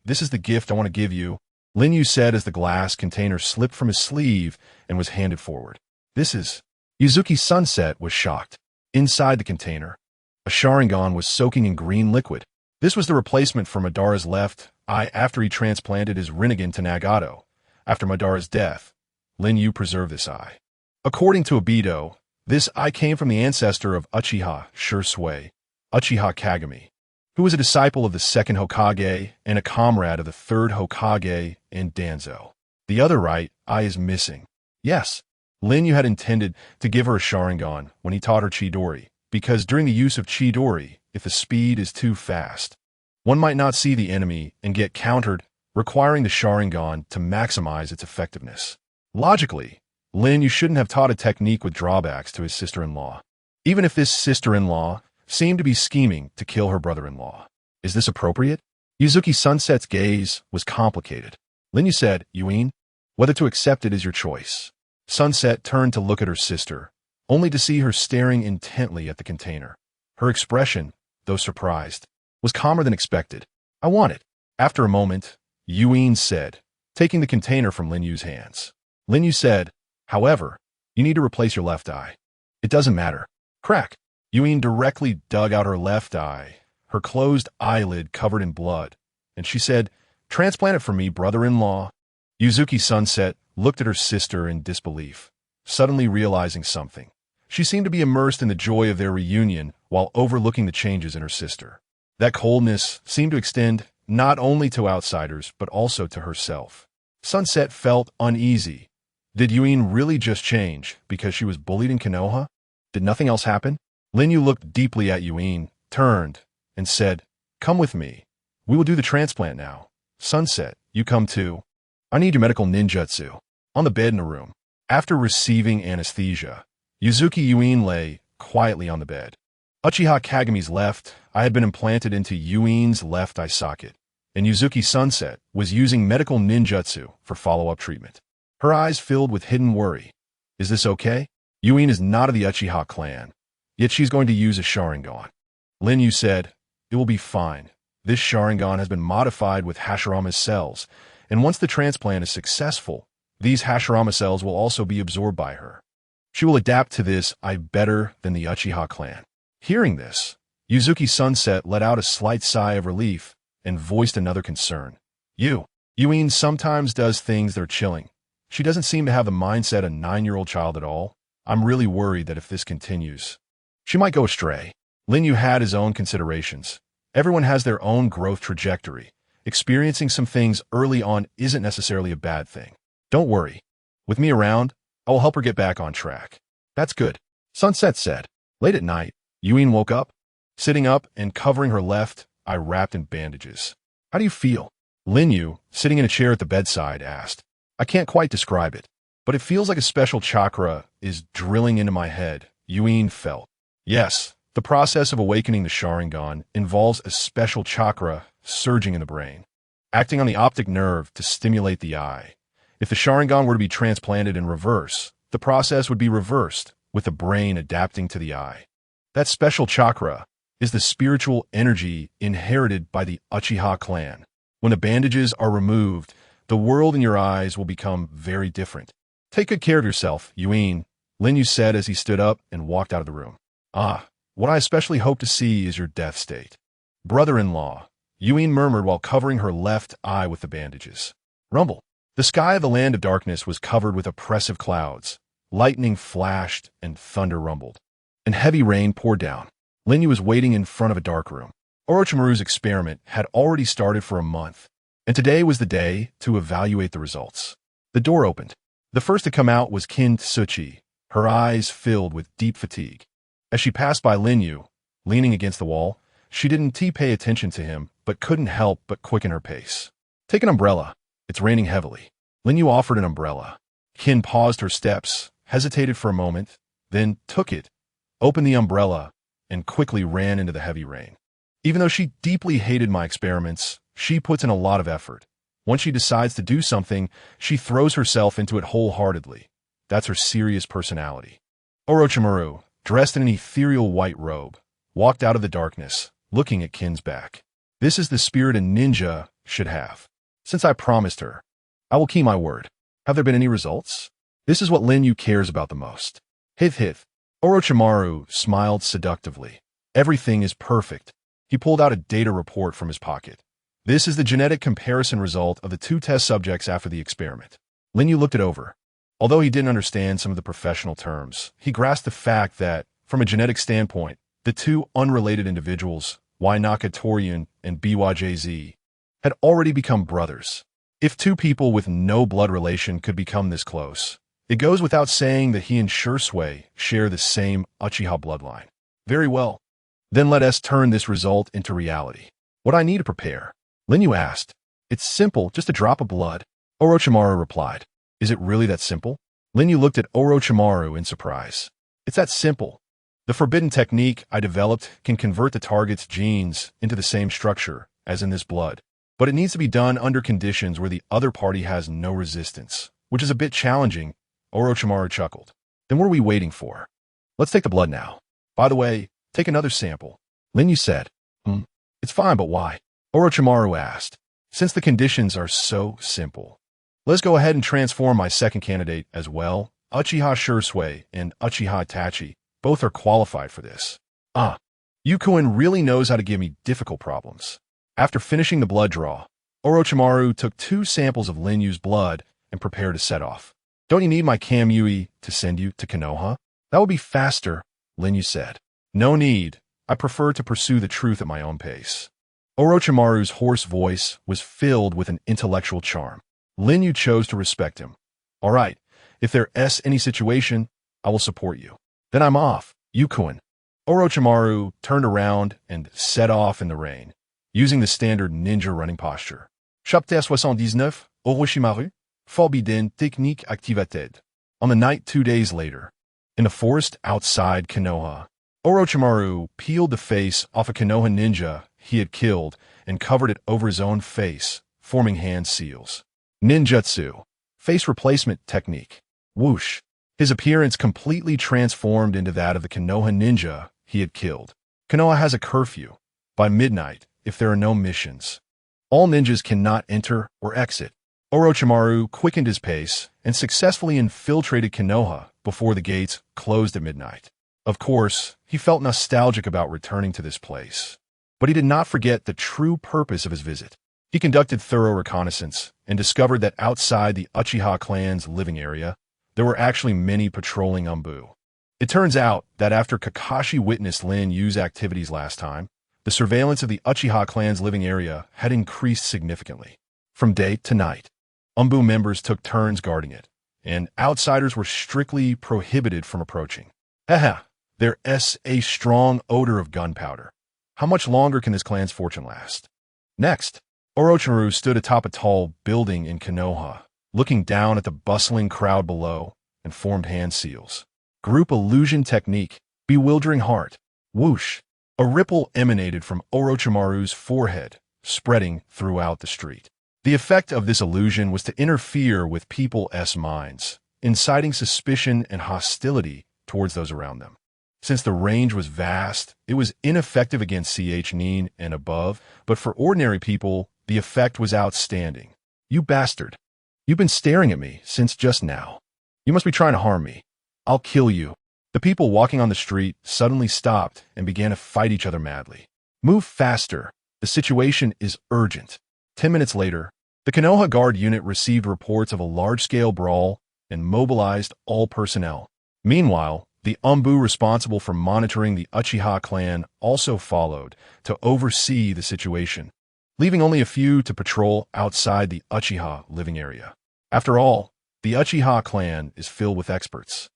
this is the gift I want to give you, Lin Yu said as the glass container slipped from his sleeve and was handed forward. This is... Yuzuki Sunset was shocked. Inside the container, a Sharingan was soaking in green liquid. This was the replacement for Madara's left eye after he transplanted his Rinnegan to Nagato. After Madara's death, Lin Yu preserved this eye. According to Obito, this eye came from the ancestor of Uchiha Shursui, Uchiha Kagami, who was a disciple of the second Hokage and a comrade of the third Hokage and Danzo. The other right eye is missing. Yes, Lin Yu had intended to give her a Sharingan when he taught her Chidori, because during the use of Chidori, if the speed is too fast, one might not see the enemy and get countered, requiring the Sharingan to maximize its effectiveness. Logically, Lin Yu shouldn't have taught a technique with drawbacks to his sister-in-law, even if this sister-in-law seemed to be scheming to kill her brother-in-law. Is this appropriate? Yuzuki Sunset's gaze was complicated. Lin Yu said, "Yuin, whether to accept it is your choice." Sunset turned to look at her sister, only to see her staring intently at the container. Her expression, though surprised, was calmer than expected. "I want it." After a moment, Yuin said, taking the container from Lin Yu's hands. Lin Yu said, "However, you need to replace your left eye." "It doesn't matter." Crack. Yuin directly dug out her left eye, her closed eyelid covered in blood, and she said, "Transplant it for me, brother-in-law." Yuzuki Sunset looked at her sister in disbelief, suddenly realizing something. She seemed to be immersed in the joy of their reunion while overlooking the changes in her sister. That coldness seemed to extend not only to outsiders but also to herself. Sunset felt uneasy. Did Yuin really just change because she was bullied in Konoha? Did nothing else happen? Lin Yu looked deeply at Yuin, turned, and said, "Come with me. We will do the transplant now. Sunset, you come too. I need your medical ninjutsu." On the bed in a room, after receiving anesthesia, Yuzuki Yuin lay quietly on the bed. Uchiha Kagami's left eye had been implanted into Yuin's left eye socket, and Yuzuki Sunset was using medical ninjutsu for follow-up treatment. Her eyes filled with hidden worry. Is this okay? Yuin is not of the Uchiha clan, yet she's going to use a Sharingan. Lin Yu said, "It will be fine. This Sharingan has been modified with Hashirama's cells, and once the transplant is successful, these Hashirama cells will also be absorbed by her. She will adapt to this eye better than the Uchiha clan." Hearing this, Yuzuki Sunset let out a slight sigh of relief and voiced another concern. Yuin sometimes does things that are chilling. She doesn't seem to have the mindset of a 9-year-old child at all. I'm really worried that if this continues, she might go astray. Lin Yu had his own considerations. Everyone has their own growth trajectory. Experiencing some things early on isn't necessarily a bad thing. Don't worry. With me around, I will help her get back on track. That's good, Sunset said. Late at night, Yuin woke up, sitting up and covering her left eye wrapped in bandages. "How do you feel?" Lin Yu, sitting in a chair at the bedside, asked. "I can't quite describe it, but it feels like a special chakra is drilling into my head," Yuin felt. Yes, the process of awakening the Sharingan involves a special chakra surging in the brain, acting on the optic nerve to stimulate the eye. If the Sharingan were to be transplanted in reverse, the process would be reversed, with the brain adapting to the eye. That special chakra is the spiritual energy inherited by the Uchiha clan. When the bandages are removed, the world in your eyes will become very different. "Take good care of yourself, Yuin," Lin Yu said as he stood up and walked out of the room. What I especially hope to see is your death state." "Brother-in-law," Yuin murmured while covering her left eye with the bandages. Rumble. The sky of the Land of Darkness was covered with oppressive clouds. Lightning flashed and thunder rumbled, and heavy rain poured down. Lin Yu was waiting in front of a dark room. Orochimaru's experiment had already started for a month, and today was the day to evaluate the results. The door opened. The first to come out was Kin Tsuchi, her eyes filled with deep fatigue. As she passed by Lin Yu, leaning against the wall, she didn't pay attention to him, but couldn't help but quicken her pace. "Take an umbrella. It's raining heavily." Lin Yu offered an umbrella. Kin paused her steps, hesitated for a moment, then took it, opened the umbrella, and quickly ran into the heavy rain. "Even though she deeply hated my experiments, she puts in a lot of effort. Once she decides to do something, she throws herself into it wholeheartedly. That's her serious personality." Orochimaru, dressed in an ethereal white robe, walked out of the darkness, looking at Kin's back. "This is the spirit a ninja should have. Since I promised her, I will keep my word." "Have there been any results?" This is what Lin Yu cares about the most. Hith hith. Orochimaru smiled seductively. Everything is perfect. He pulled out a data report from his pocket. This is the genetic comparison result of the 2 test subjects after the experiment. Lin Yu looked it over. Although he didn't understand some of the professional terms, he grasped the fact that, from a genetic standpoint, the 2 unrelated individuals, Wainaka Torian and BYJZ, had already become brothers. If 2 people with no blood relation could become this close, it goes without saying that he and Shursui share the same Uchiha bloodline. Very well. Then let us turn this result into reality. What I need to prepare? Lin Yu asked. It's simple, just a drop of blood. Orochimaru replied. Is it really that simple? Lin Yu looked at Orochimaru in surprise. It's that simple. The forbidden technique I developed can convert the target's genes into the same structure as in this blood, but it needs to be done under conditions where the other party has no resistance, which is a bit challenging. Orochimaru chuckled. Then what are we waiting for? Let's take the blood now. By the way, take another sample. Lin Yu said. It's fine, but why? Orochimaru asked. Since the conditions are so simple. Let's go ahead and transform my second candidate as well. Uchiha Shursui and Uchiha Itachi both are qualified for this. Yukuin really knows how to give me difficult problems. After finishing the blood draw, Orochimaru took 2 samples of Lin Yu's blood and prepared to set off. Don't you need my Kamui to send you to Konoha? That would be faster, Lin Yu said. No need. I prefer to pursue the truth at my own pace. Orochimaru's hoarse voice was filled with an intellectual charm. Lin Yu chose to respect him. All right, if there's any situation, I will support you. Then I'm off, Yukuin. Orochimaru turned around and set off in the rain, using the standard ninja running posture. Chapitre 79, Orochimaru, Forbidden Technique Activated. On the night 2 days later, in the forest outside Konoha, Orochimaru peeled the face off a Konoha ninja he had killed and covered it over his own face, forming hand seals. Ninjutsu, face replacement technique. Whoosh. His appearance completely transformed into that of the Konoha ninja he had killed. Konoha has a curfew. By midnight, if there are no missions, all ninjas cannot enter or exit. Orochimaru quickened his pace and successfully infiltrated Konoha before the gates closed at midnight. Of course, he felt nostalgic about returning to this place. But he did not forget the true purpose of his visit. He conducted thorough reconnaissance and discovered that outside the Uchiha clan's living area, there were actually many patrolling Umbu. It turns out that after Kakashi witnessed Lin Yu's activities last time, the surveillance of the Uchiha clan's living area had increased significantly. From day to night, Umbu members took turns guarding it, and outsiders were strictly prohibited from approaching. There's a strong odor of gunpowder. How much longer can this clan's fortune last? Next, Orochimaru stood atop a tall building in Konoha, looking down at the bustling crowd below, and formed hand seals. Group illusion technique, bewildering heart. Whoosh! A ripple emanated from Orochimaru's forehead, spreading throughout the street. The effect of this illusion was to interfere with people's minds, inciting suspicion and hostility towards those around them. Since the range was vast, it was ineffective against Nin and above, but for ordinary people, the effect was outstanding. You bastard. You've been staring at me since just now. You must be trying to harm me. I'll kill you. The people walking on the street suddenly stopped and began to fight each other madly. Move faster. The situation is urgent. 10 minutes later, the Konoha Guard unit received reports of a large-scale brawl and mobilized all personnel. Meanwhile, the Umbu responsible for monitoring the Uchiha clan also followed to oversee the situation, leaving only a few to patrol outside the Uchiha living area. After all, the Uchiha clan is filled with experts.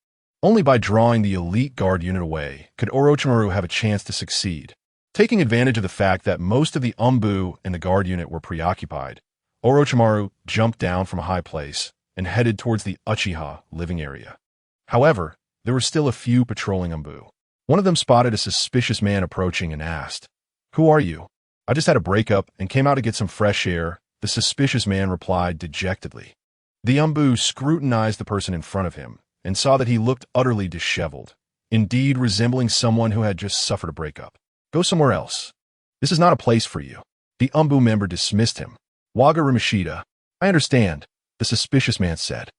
Only by drawing the elite guard unit away could Orochimaru have a chance to succeed. Taking advantage of the fact that most of the Umbu and the guard unit were preoccupied, Orochimaru jumped down from a high place and headed towards the Uchiha living area. However, there were still a few patrolling Umbu. One of them spotted a suspicious man approaching and asked, "Who are you?" "I just had a breakup and came out to get some fresh air," the suspicious man replied dejectedly. The Umbu scrutinized the person in front of him and saw that he looked utterly disheveled, indeed resembling someone who had just suffered a breakup. "Go somewhere else. This is not a place for you." The Umbu member dismissed him. "Waga Rimashita." "I understand," the suspicious man said.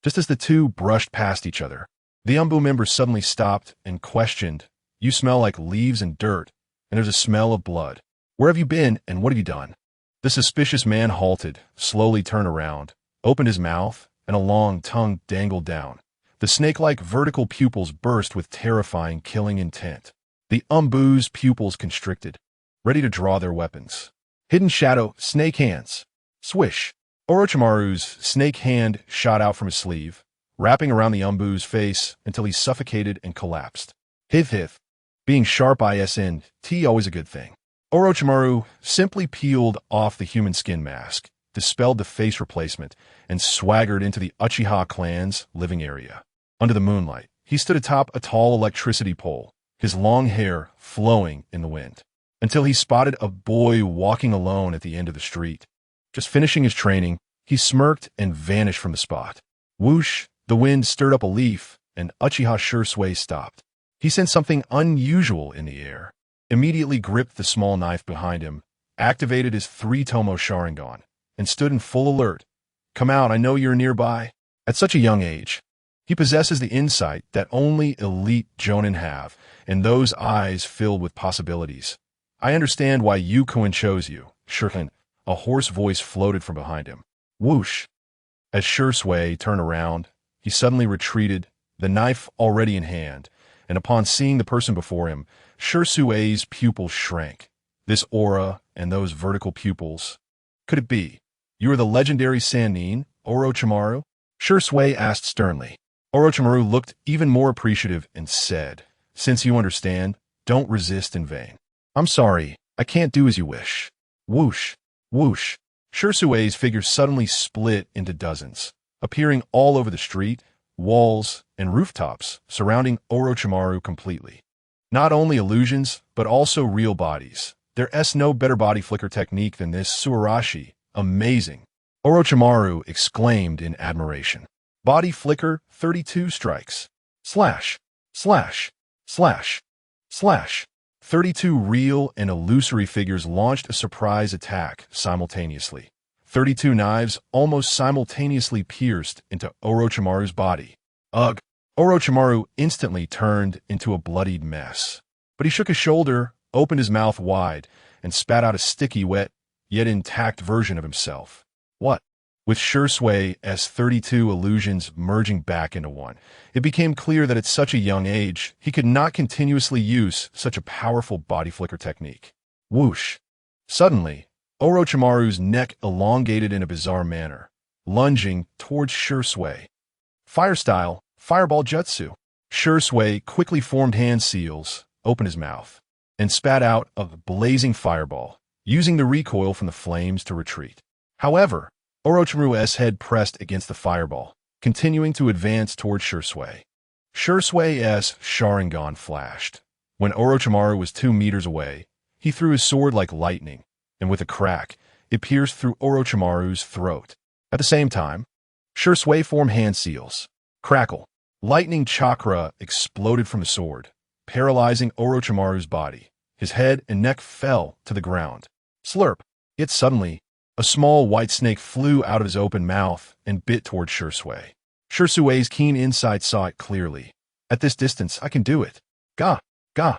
Just as the two brushed past each other, the Umbu member suddenly stopped and questioned, "You smell like leaves and dirt, and there's a smell of blood. Where have you been, and what have you done?" The suspicious man halted, slowly turned around, opened his mouth, and a long tongue dangled down. The snake-like vertical pupils burst with terrifying killing intent. The Umbu's pupils constricted, ready to draw their weapons. Hidden shadow, snake hands. Swish. Orochimaru's snake hand shot out from his sleeve, wrapping around the Umbu's face until he suffocated and collapsed. Hith. Being sharp isn't always a good thing. Orochimaru simply peeled off the human skin mask, dispelled the face replacement, and swaggered into the Uchiha clan's living area. Under the moonlight, he stood atop a tall electricity pole, his long hair flowing in the wind, until he spotted a boy walking alone at the end of the street. Just finishing his training, he smirked and vanished from the spot. Whoosh, the wind stirred up a leaf, and Uchiha Shursui stopped. He sensed something unusual in the air, immediately gripped the small knife behind him, activated his 3-tomo Sharingan, and stood in full alert. "Come out, I know you're nearby." At such a young age, he possesses the insight that only elite jonin have, and those eyes filled with possibilities. "I understand why Yukuin chose you, Shuriken." A hoarse voice floated from behind him. Whoosh! As Shursui turned around, he suddenly retreated, the knife already in hand, and upon seeing the person before him, Shursui's pupils shrank. This aura and those vertical pupils. Could it be? "You are the legendary Sannin, Orochimaru?" Shursui asked sternly. Orochimaru looked even more appreciative and said, "Since you understand, don't resist in vain. I'm sorry, I can't do as you wish." Whoosh! Whoosh! Shursui's figure suddenly split into dozens, appearing all over the street, walls, and rooftops, surrounding Orochimaru completely. Not only illusions, but also real bodies. There's no better body flicker technique than this Suarashi. Amazing! Orochimaru exclaimed in admiration. Body flicker, 32 strikes. Slash! Slash! Slash! Slash! 32 real and illusory figures launched a surprise attack simultaneously. 32 knives almost simultaneously pierced into Orochimaru's body. Ugh! Orochimaru instantly turned into a bloodied mess. But he shook his shoulder, opened his mouth wide, and spat out a sticky, wet, yet intact version of himself. What? With Shursui's 32 illusions merging back into one, it became clear that at such a young age, he could not continuously use such a powerful body flicker technique. Whoosh! Suddenly, Orochimaru's neck elongated in a bizarre manner, lunging towards Shursui. Fire style, fireball jutsu. Shursui quickly formed hand seals, opened his mouth, and spat out a blazing fireball, using the recoil from the flames to retreat. However, Orochimaru's head pressed against the fireball, continuing to advance towards Shursui. Shursui's Sharingan flashed. When Orochimaru was 2 meters away, he threw his sword like lightning, and with a crack, it pierced through Orochimaru's throat. At the same time, Shursui formed hand seals. Crackle. Lightning chakra exploded from the sword, paralyzing Orochimaru's body. His head and neck fell to the ground. Slurp. Yet suddenly, a small white snake flew out of his open mouth and bit toward Shursui. Shursui's keen insight saw it clearly. At this distance, I can do it. Gah! Gah!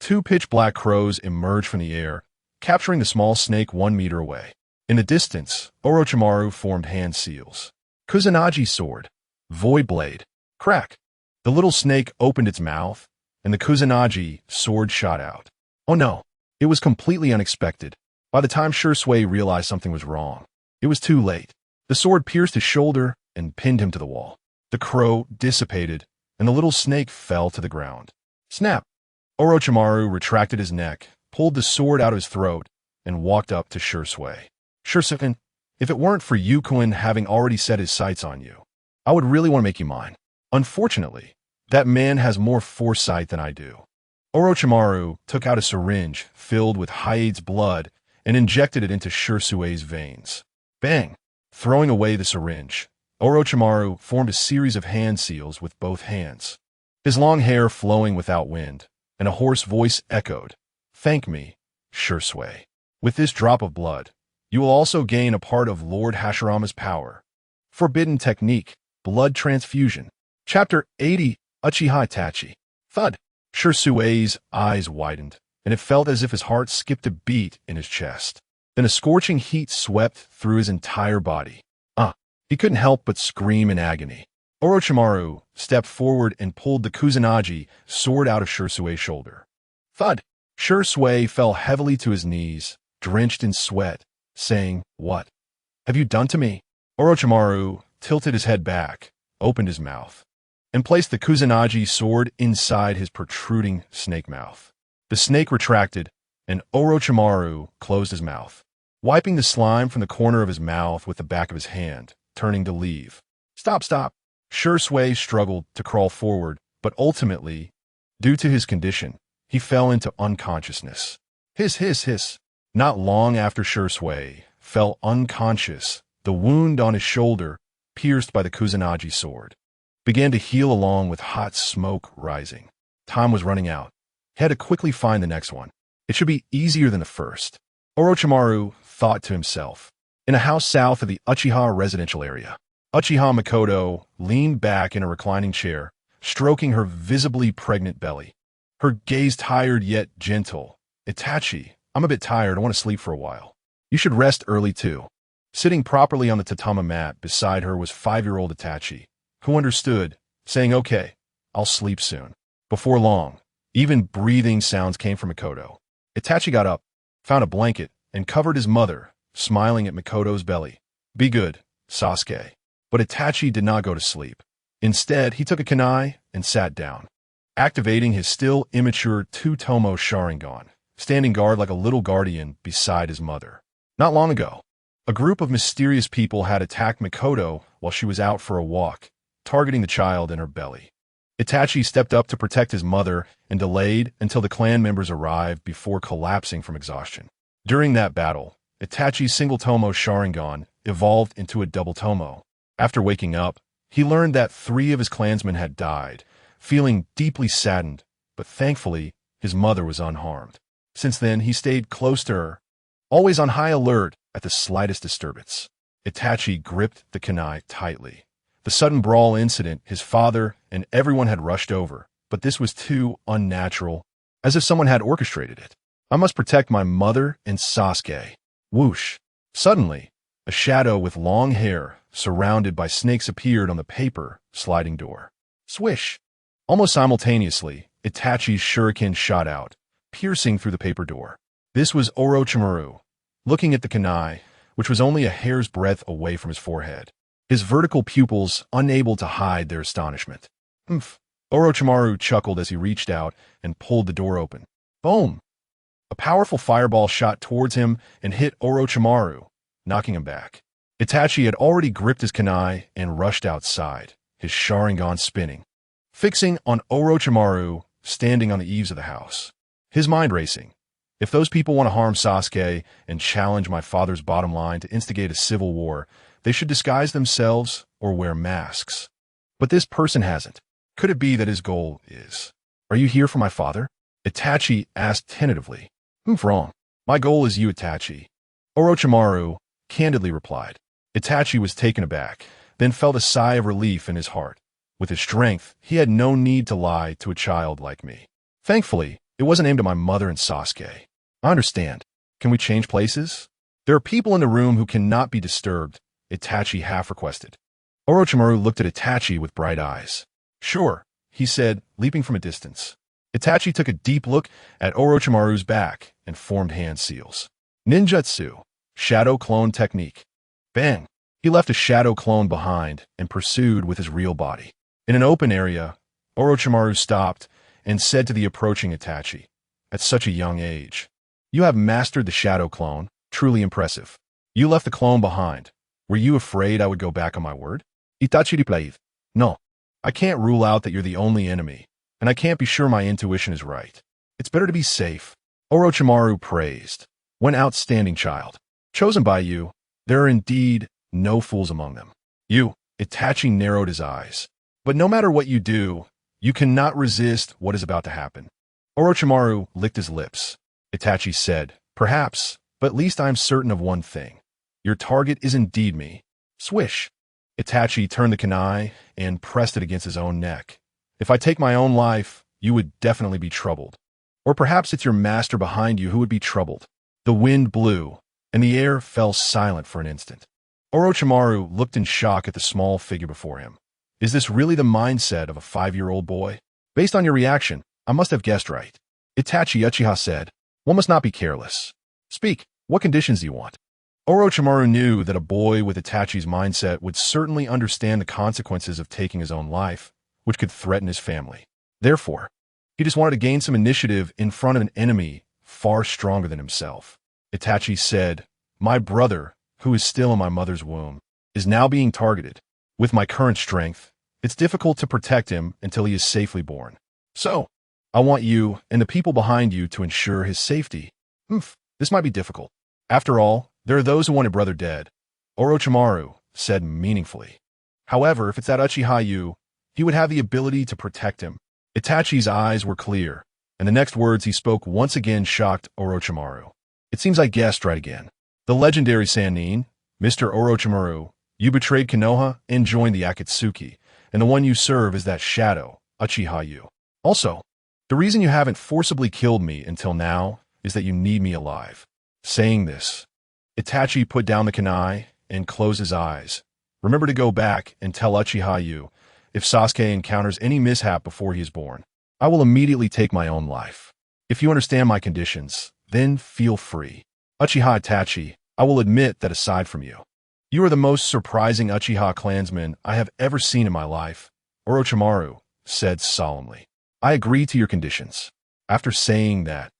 2 pitch-black crows emerged from the air, capturing the small snake 1 meter away. In the distance, Orochimaru formed hand seals. Kusanagi sword. Void blade. Crack! The little snake opened its mouth, and the Kusanagi sword shot out. Oh no! It was completely unexpected. By the time Shursui realized something was wrong, it was too late. The sword pierced his shoulder and pinned him to the wall. The crow dissipated, and the little snake fell to the ground. Snap! Orochimaru retracted his neck, pulled the sword out of his throat, and walked up to Shursui. Shursuken, if it weren't for Yukuin having already set his sights on you, I would really want to make you mine. Unfortunately, that man has more foresight than I do. Orochimaru took out a syringe filled with Hyade's blood and injected it into Shursui's veins. Bang! Throwing away the syringe, Orochimaru formed a series of hand seals with both hands. His long hair flowing without wind, and a hoarse voice echoed, "Thank me, Shursui. With this drop of blood, you will also gain a part of Lord Hashirama's power." Forbidden technique. Blood Transfusion. Chapter 80, Uchiha Itachi. Thud. Shirsue's eyes widened, and it felt as if his heart skipped a beat in his chest. Then a scorching heat swept through his entire body. He couldn't help but scream in agony. Orochimaru stepped forward and pulled the Kusanagi sword out of Shirsue's shoulder. Thud! Shirsue fell heavily to his knees, drenched in sweat, saying, "What have you done to me?" Orochimaru tilted his head back, opened his mouth, and placed the Kusanagi sword inside his protruding snake mouth. The snake retracted, and Orochimaru closed his mouth, wiping the slime from the corner of his mouth with the back of his hand, turning to leave. Stop! Shirsue struggled to crawl forward, but ultimately, due to his condition, he fell into unconsciousness. Hiss. Not long after Shirsue fell unconscious, the wound on his shoulder, pierced by the Kusanagi sword, began to heal along with hot smoke rising. Time was running out. He had to quickly find the next one. It should be easier than the first. Orochimaru thought to himself. In a house south of the Uchiha residential area, Uchiha Mikoto leaned back in a reclining chair, stroking her visibly pregnant belly. Her gaze tired yet gentle. "Itachi, I'm a bit tired. I want to sleep for a while. You should rest early too." Sitting properly on the tatami mat beside her was 5-year-old Itachi, who understood, saying, "Okay, I'll sleep soon." Before long, even breathing sounds came from Mikoto. Itachi got up, found a blanket, and covered his mother, smiling at Mikoto's belly. "Be good, Sasuke." But Itachi did not go to sleep. Instead, he took a kunai and sat down, activating his still immature two-tomo Sharingan, standing guard like a little guardian beside his mother. Not long ago, a group of mysterious people had attacked Mikoto while she was out for a walk, targeting the child in her belly. Itachi stepped up to protect his mother and delayed until the clan members arrived before collapsing from exhaustion. During that battle, Itachi's single-tomo Sharingan evolved into a double-tomo. After waking up, he learned that 3 of his clansmen had died, feeling deeply saddened, but thankfully, his mother was unharmed. Since then, he stayed close to her, always on high alert at the slightest disturbance. Itachi gripped the kunai tightly. The sudden brawl incident, his father and everyone had rushed over, but this was too unnatural, as if someone had orchestrated it. "I must protect my mother and Sasuke." Whoosh! Suddenly, a shadow with long hair, surrounded by snakes, appeared on the paper sliding door. Swish! Almost simultaneously, Itachi's shuriken shot out, piercing through the paper door. This was Orochimaru, looking at the kunai, which was only a hair's breadth away from his forehead, his vertical pupils unable to hide their astonishment. "Humph!" Orochimaru chuckled as he reached out and pulled the door open. Boom! A powerful fireball shot towards him and hit Orochimaru, knocking him back. Itachi had already gripped his kunai and rushed outside, his Sharingan spinning, fixing on Orochimaru standing on the eaves of the house. His mind racing. If those people want to harm Sasuke and challenge my father's bottom line to instigate a civil war, they should disguise themselves or wear masks. But this person hasn't. Could it be that his goal is, "Are you here for my father?" Itachi asked tentatively. "Wrong. My goal is you, Itachi." Orochimaru candidly replied. Itachi was taken aback, then felt a sigh of relief in his heart. With his strength, he had no need to lie to a child like me. Thankfully, it wasn't aimed at my mother and Sasuke. "I understand. Can we change places?" "There are people in the room who cannot be disturbed," Itachi half requested. Orochimaru looked at Itachi with bright eyes. "Sure," he said, leaping from a distance. Itachi took a deep look at Orochimaru's back and formed hand seals. Ninjutsu, shadow clone technique. Bang! He left a shadow clone behind and pursued with his real body. In an open area, Orochimaru stopped and said to the approaching Itachi, "At such a young age, you have mastered the shadow clone. Truly impressive. You left the clone behind. Were you afraid I would go back on my word?" Itachi replied, "No, I can't rule out that you're the only enemy, and I can't be sure my intuition is right. It's better to be safe." Orochimaru praised. "One outstanding child. Chosen by you, there are indeed no fools among them." "You," Itachi narrowed his eyes. "But no matter what you do, you cannot resist what is about to happen." Orochimaru licked his lips. Itachi said, "Perhaps, but at least I am certain of one thing. Your target is indeed me." Swish! Itachi turned the kunai and pressed it against his own neck. If I take my own life, you would definitely be troubled. Or perhaps it's your master behind you who would be troubled. The wind blew, and the air fell silent for an instant. Orochimaru looked in shock at the small figure before him. Is this really the mindset of a 5-year-old boy? Based on your reaction, I must have guessed right. Itachi Uchiha said, one must not be careless. Speak, what conditions do you want? Orochimaru knew that a boy with Itachi's mindset would certainly understand the consequences of taking his own life, which could threaten his family. Therefore, he just wanted to gain some initiative in front of an enemy far stronger than himself. Itachi said, my brother, who is still in my mother's womb, is now being targeted. With my current strength, it's difficult to protect him until he is safely born. So, I want you and the people behind you to ensure his safety. This might be difficult. After all, there are those who want a brother dead, Orochimaru said meaningfully. However, if it's that Uchiha, he would have the ability to protect him. Itachi's eyes were clear, and the next words he spoke once again shocked Orochimaru. It seems I guessed right again. The legendary Sannin, Mr. Orochimaru, you betrayed Konoha and joined the Akatsuki, and the one you serve is that shadow, Uchiha. Also, the reason you haven't forcibly killed me until now is that you need me alive. Saying this, Itachi put down the kunai and closed his eyes. Remember to go back and tell Uchiha if Sasuke encounters any mishap before he is born. I will immediately take my own life. If you understand my conditions, then feel free. Uchiha Itachi, I will admit that aside from you, you are the most surprising Uchiha clansman I have ever seen in my life, Orochimaru said solemnly. I agree to your conditions. After saying that,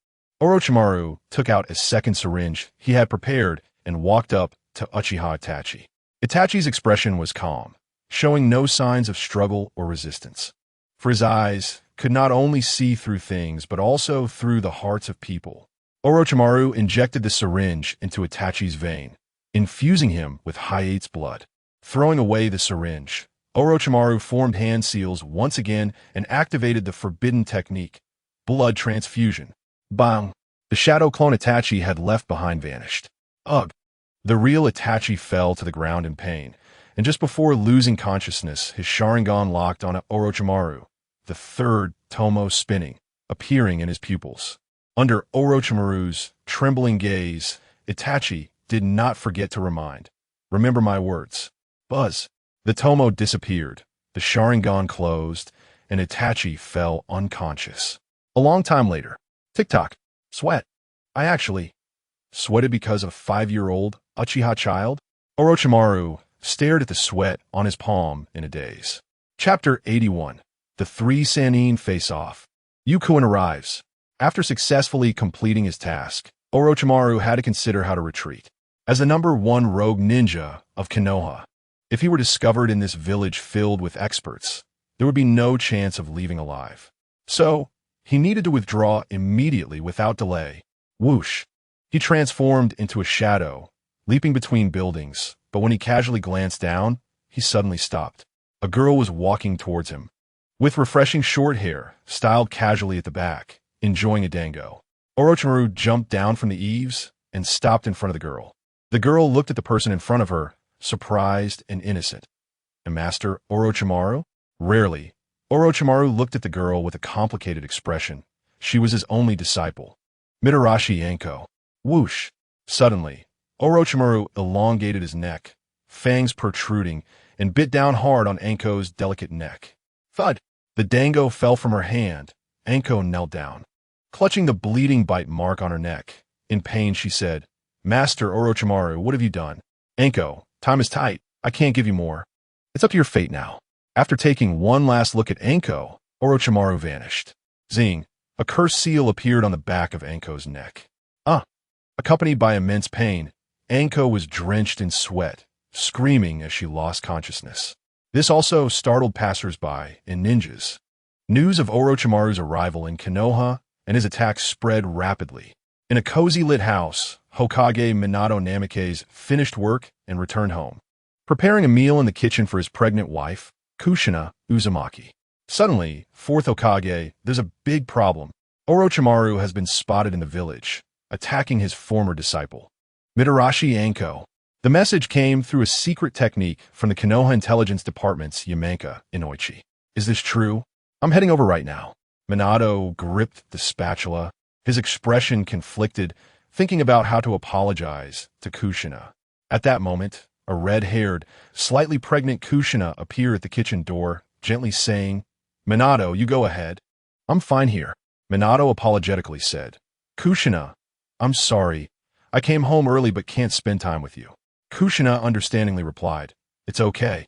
Orochimaru took out a second syringe he had prepared and walked up to Uchiha Itachi. Itachi's expression was calm, showing no signs of struggle or resistance. For his eyes could not only see through things but also through the hearts of people. Orochimaru injected the syringe into Itachi's vein, infusing him with Hiate's blood. Throwing away the syringe, Orochimaru formed hand seals once again and activated the forbidden technique, blood transfusion. Bang! The shadow clone Itachi had left behind vanished. Ugh! The real Itachi fell to the ground in pain, and just before losing consciousness, his Sharingan locked on Orochimaru, the third tomo spinning, appearing in his pupils. Under Orochimaru's trembling gaze, Itachi did not forget to remind, remember my words. Buzz! The tomo disappeared, the Sharingan closed, and Itachi fell unconscious. A long time later, tick-tock, sweat. I actually sweated because of a 5-year-old Uchiha child? Orochimaru stared at the sweat on his palm in a daze. Chapter 81. The Three Sannin Face Off. Yukuin arrives. After successfully completing his task, Orochimaru had to consider how to retreat. As the #1 rogue ninja of Konoha, if he were discovered in this village filled with experts, there would be no chance of leaving alive. So, he needed to withdraw immediately without delay. Whoosh! He transformed into a shadow, leaping between buildings, but when he casually glanced down, he suddenly stopped. A girl was walking towards him, with refreshing short hair, styled casually at the back, enjoying a dango. Orochimaru jumped down from the eaves and stopped in front of the girl. The girl looked at the person in front of her, surprised and innocent. And Master Orochimaru? Rarely. Orochimaru looked at the girl with a complicated expression. She was his only disciple. Mitarashi Anko. Whoosh! Suddenly, Orochimaru elongated his neck, fangs protruding, and bit down hard on Anko's delicate neck. Thud! The dango fell from her hand. Anko knelt down, clutching the bleeding bite mark on her neck. In pain, she said, Master Orochimaru, what have you done? Anko, time is tight. I can't give you more. It's up to your fate now. After taking one last look at Anko, Orochimaru vanished. Zing! A cursed seal appeared on the back of Anko's neck. Accompanied by immense pain, Anko was drenched in sweat, screaming as she lost consciousness. This also startled passers-by and ninjas. News of Orochimaru's arrival in Konoha and his attack spread rapidly. In a cozy lit house, Hokage Minato Namikaze finished work and returned home, preparing a meal in the kitchen for his pregnant wife, Kushina Uzumaki. Suddenly, 4th Hokage, there's a big problem. Orochimaru has been spotted in the village, attacking his former disciple. Mitarashi Anko. The message came through a secret technique from the Konoha Intelligence Department's Yamanka Inoichi. Is this true? I'm heading over right now. Minato gripped the spatula, his expression conflicted, thinking about how to apologize to Kushina. At that moment, a red-haired, slightly pregnant Kushina appeared at the kitchen door, gently saying, "Minato, you go ahead." "I'm fine here," Minato apologetically said. "Kushina, I'm sorry. I came home early but can't spend time with you." Kushina understandingly replied, "It's okay.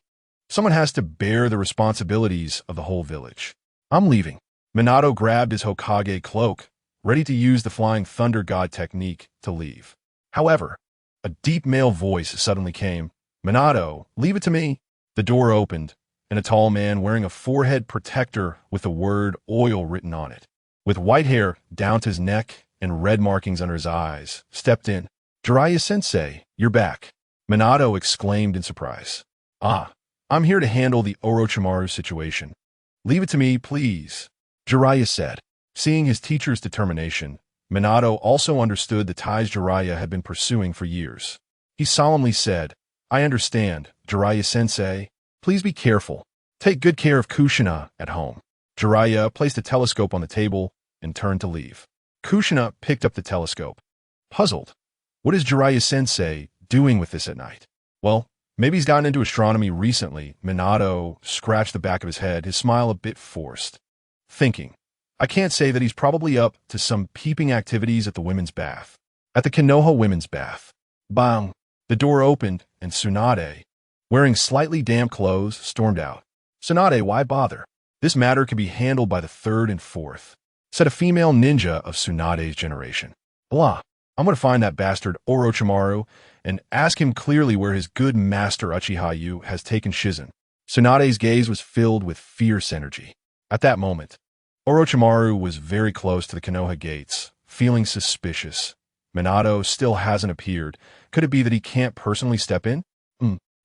Someone has to bear the responsibilities of the whole village. I'm leaving." Minato grabbed his Hokage cloak, ready to use the Flying Thunder God technique to leave. However, a deep male voice suddenly came. "Minato, leave it to me." The door opened, and a tall man wearing a forehead protector with the word oil written on it, with white hair down to his neck and red markings under his eyes, stepped in. "Jiraiya-sensei, you're back," Minato exclaimed in surprise. "Ah, I'm here to handle the Orochimaru situation. Leave it to me, please," Jiraiya said. Seeing his teacher's determination, Minato also understood the ties Jiraiya had been pursuing for years. He solemnly said, "I understand, Jiraiya-sensei. Please be careful. Take good care of Kushina at home." Jiraiya placed a telescope on the table and turned to leave. Kushina picked up the telescope. Puzzled, what is Jiraiya-sensei doing with this at night? Well, maybe he's gotten into astronomy recently. Minato scratched the back of his head, his smile a bit forced, thinking, I can't say that he's probably up to some peeping activities at the women's bath. At the Konoha women's bath. Bang! The door opened, and Tsunade, wearing slightly damp clothes, stormed out. "Tsunade, why bother? This matter can be handled by the third and fourth," said a female ninja of Tsunade's generation. "Blah, I'm going to find that bastard Orochimaru and ask him clearly where his good master Uchiha Yu has taken Shizen." Tsunade's gaze was filled with fierce energy. At that moment, Orochimaru was very close to the Konoha gates, feeling suspicious. Minato still hasn't appeared. Could it be that he can't personally step in?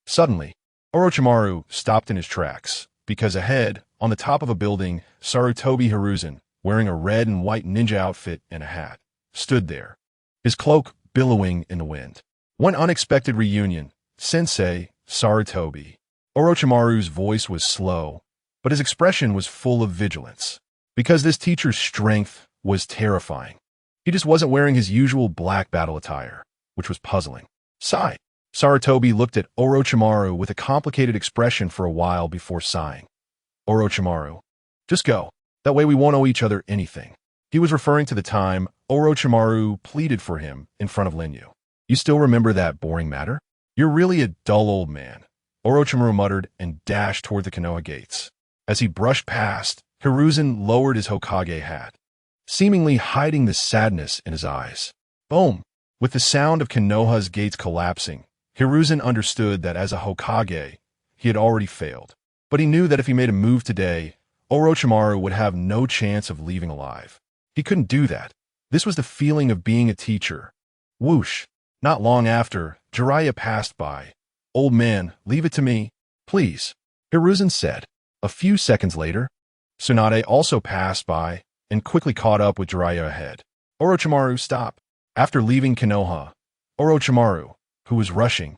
Suddenly, Orochimaru stopped in his tracks, because ahead, on the top of a building, Sarutobi Hiruzen, wearing a red and white ninja outfit and a hat, stood there, his cloak billowing in the wind. One unexpected reunion, Sensei, Sarutobi. Orochimaru's voice was slow, but his expression was full of vigilance, because this teacher's strength was terrifying. He just wasn't wearing his usual black battle attire, which was puzzling. Sigh. Sarutobi looked at Orochimaru with a complicated expression for a while before sighing. "Orochimaru, just go. That way we won't owe each other anything." He was referring to the time Orochimaru pleaded for him in front of Lin Yu. "You still remember that boring matter? You're really a dull old man," Orochimaru muttered and dashed toward the Konoha gates. As he brushed past, Hiruzen lowered his Hokage hat, seemingly hiding the sadness in his eyes. Boom! With the sound of Konoha's gates collapsing, Hiruzen understood that as a Hokage, he had already failed. But he knew that if he made a move today, Orochimaru would have no chance of leaving alive. He couldn't do that. This was the feeling of being a teacher. Whoosh! Not long after, Jiraiya passed by. "Old man, leave it to me, please," Hiruzen said. A few seconds later, Tsunade also passed by and quickly caught up with Jiraiya ahead. "Orochimaru, stop." After leaving Konoha, Orochimaru, who was rushing,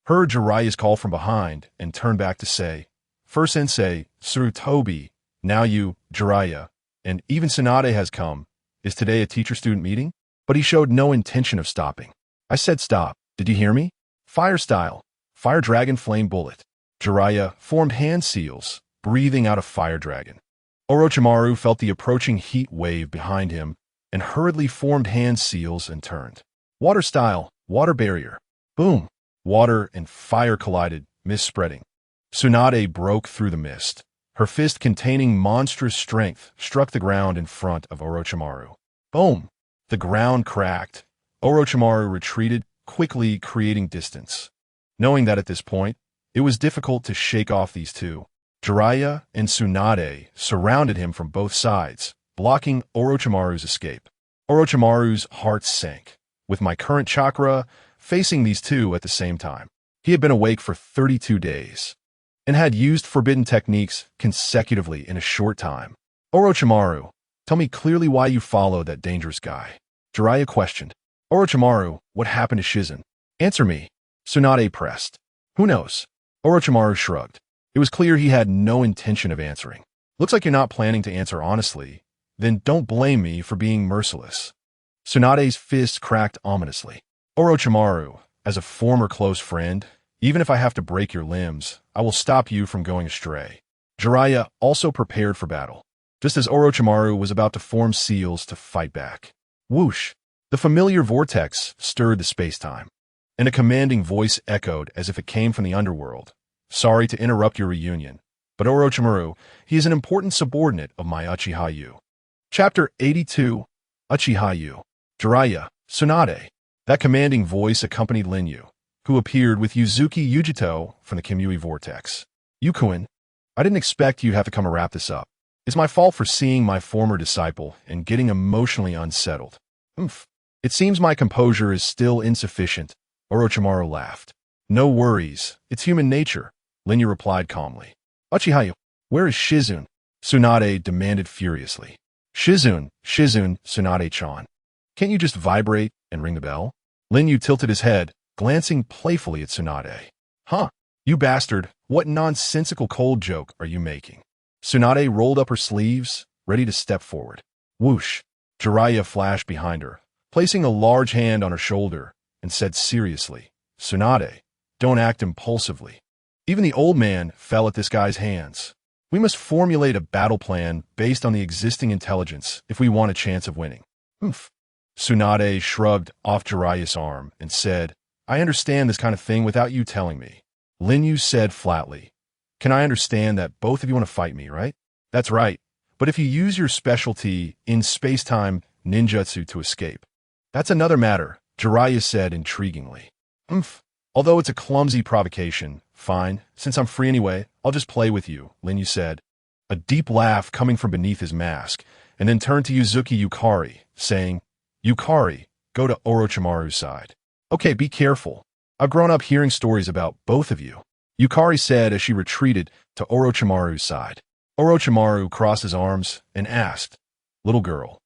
heard Jiraiya's call from behind and turned back to say, "First Sensei, Sarutobi, now you, Jiraiya, and even Tsunade has come. Is today a teacher-student meeting?" But he showed no intention of stopping. "I said stop. Did you hear me? Fire style. Fire Dragon Flame Bullet." Jiraiya formed hand seals, breathing out a fire dragon. Orochimaru felt the approaching heat wave behind him and hurriedly formed hand seals and turned. Water style, water barrier. Boom! Water and fire collided, mist spreading. Tsunade broke through the mist. Her fist containing monstrous strength struck the ground in front of Orochimaru. Boom! The ground cracked. Orochimaru retreated, quickly creating distance. Knowing that at this point, it was difficult to shake off these two, Jiraiya and Tsunade surrounded him from both sides, blocking Orochimaru's escape. Orochimaru's heart sank. With my current chakra, facing these two at the same time. He had been awake for 32 days and had used forbidden techniques consecutively in a short time. "Orochimaru, tell me clearly why you followed that dangerous guy," Jiraiya questioned. "Orochimaru, what happened to Shizen? Answer me." Tsunade pressed. Who knows? Orochimaru shrugged. It was clear he had no intention of answering. Looks like you're not planning to answer honestly. Then don't blame me for being merciless. Tsunade's fist cracked ominously. Orochimaru, as a former close friend, even if I have to break your limbs, I will stop you from going astray. Jiraiya also prepared for battle, just as Orochimaru was about to form seals to fight back. Whoosh! The familiar vortex stirred the space-time, and a commanding voice echoed as if it came from the underworld. Sorry to interrupt your reunion, but Orochimaru, he is an important subordinate of my Uchiha Yu. Chapter 82, Uchiha Yu. Jiraiya, Tsunade. That commanding voice accompanied Lin Yu, who appeared with Uzuki Yujito from the Kamui vortex. Yukuin, I didn't expect you'd have to come and wrap this up. It's my fault for seeing my former disciple and getting emotionally unsettled. It seems my composure is still insufficient. Orochimaru laughed. No worries, it's human nature, Lin Yu replied calmly. Uchiha Yu, where is Shizune? Tsunade demanded furiously. Shizune, Tsunade-chan. Can't you just vibrate and ring the bell? Lin Yu tilted his head, glancing playfully at Tsunade. Huh, you bastard, what nonsensical cold joke are you making? Tsunade rolled up her sleeves, ready to step forward. Whoosh! Jiraiya flashed behind her, placing a large hand on her shoulder, and said seriously, Tsunade, don't act impulsively. Even the old man fell at this guy's hands. We must formulate a battle plan based on the existing intelligence if we want a chance of winning. Tsunade shrugged off Jiraiya's arm and said, I understand this kind of thing without you telling me. Lin Yu said flatly, Can I understand that both of you want to fight me, right? That's right, but if you use your specialty in space-time ninjutsu to escape. That's another matter, Jiraiya said intriguingly. Although it's a clumsy provocation, fine, since I'm free anyway, I'll just play with you, Lin Yu said. A deep laugh coming from beneath his mask, and then turned to Uzuki Yukari, saying, Yukari, go to Orochimaru's side. Okay, be careful. I've grown up hearing stories about both of you, Yukari said as she retreated to Orochimaru's side. Orochimaru crossed his arms and asked, Little girl,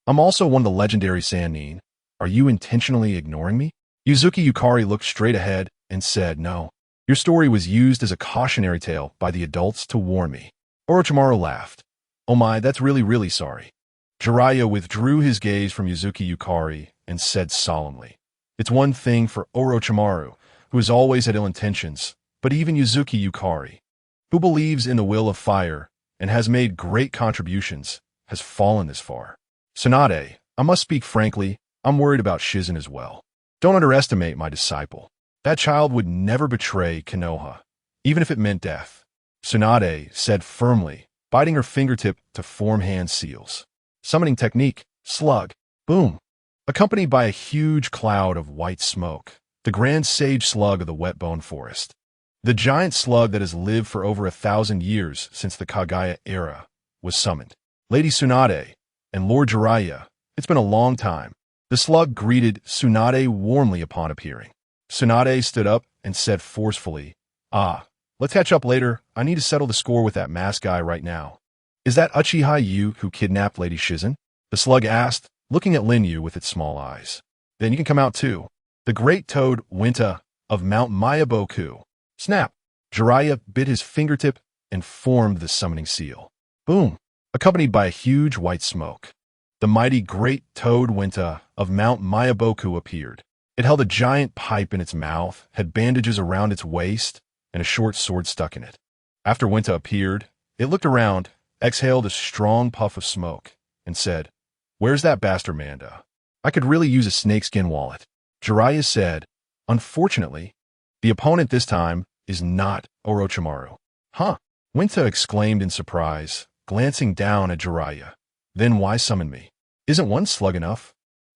I'm also one of the legendary Sannin. Are you intentionally ignoring me? Uzuki Yukari looked straight ahead and said, No. Your story was used as a cautionary tale by the adults to warn me. Orochimaru laughed. Oh my, that's really sorry. Jiraiya withdrew his gaze from Uzuki Yukari and said solemnly, It's one thing for Orochimaru, who has always had ill intentions, but even Uzuki Yukari, who believes in the will of fire and has made great contributions, has fallen this far. Tsunade, I must speak frankly, I'm worried about Shizune as well. Don't underestimate my disciple. That child would never betray Konoha, even if it meant death. Tsunade said firmly, biting her fingertip to form hand seals. Summoning technique, slug, boom. Accompanied by a huge cloud of white smoke, the grand sage slug of the wet bone forest. The giant slug that has lived for over 1,000 years since the Kaguya era was summoned. Lady Tsunade and Lord Jiraiya, it's been a long time. The slug greeted Tsunade warmly upon appearing. Tsunade stood up and said forcefully, let's catch up later. I need to settle the score with that masked guy right now. Is that Uchiha Yu who kidnapped Lady Shizune? The slug asked, looking at Lin Yu with its small eyes. Then you can come out too. The great toad Winta of Mount Mayaboku. Snap! Jiraiya bit his fingertip and formed the summoning seal. Boom! Accompanied by a huge white smoke. The mighty great toad Winta of Mount Mayaboku appeared. It held a giant pipe in its mouth, had bandages around its waist, and a short sword stuck in it. After Winta appeared, it looked around, exhaled a strong puff of smoke, and said, Where's that bastard Manda? I could really use a snakeskin wallet. Jiraiya said, Unfortunately, the opponent this time is not Orochimaru. Huh? Winta exclaimed in surprise, glancing down at Jiraiya. Then why summon me? Isn't one slug enough?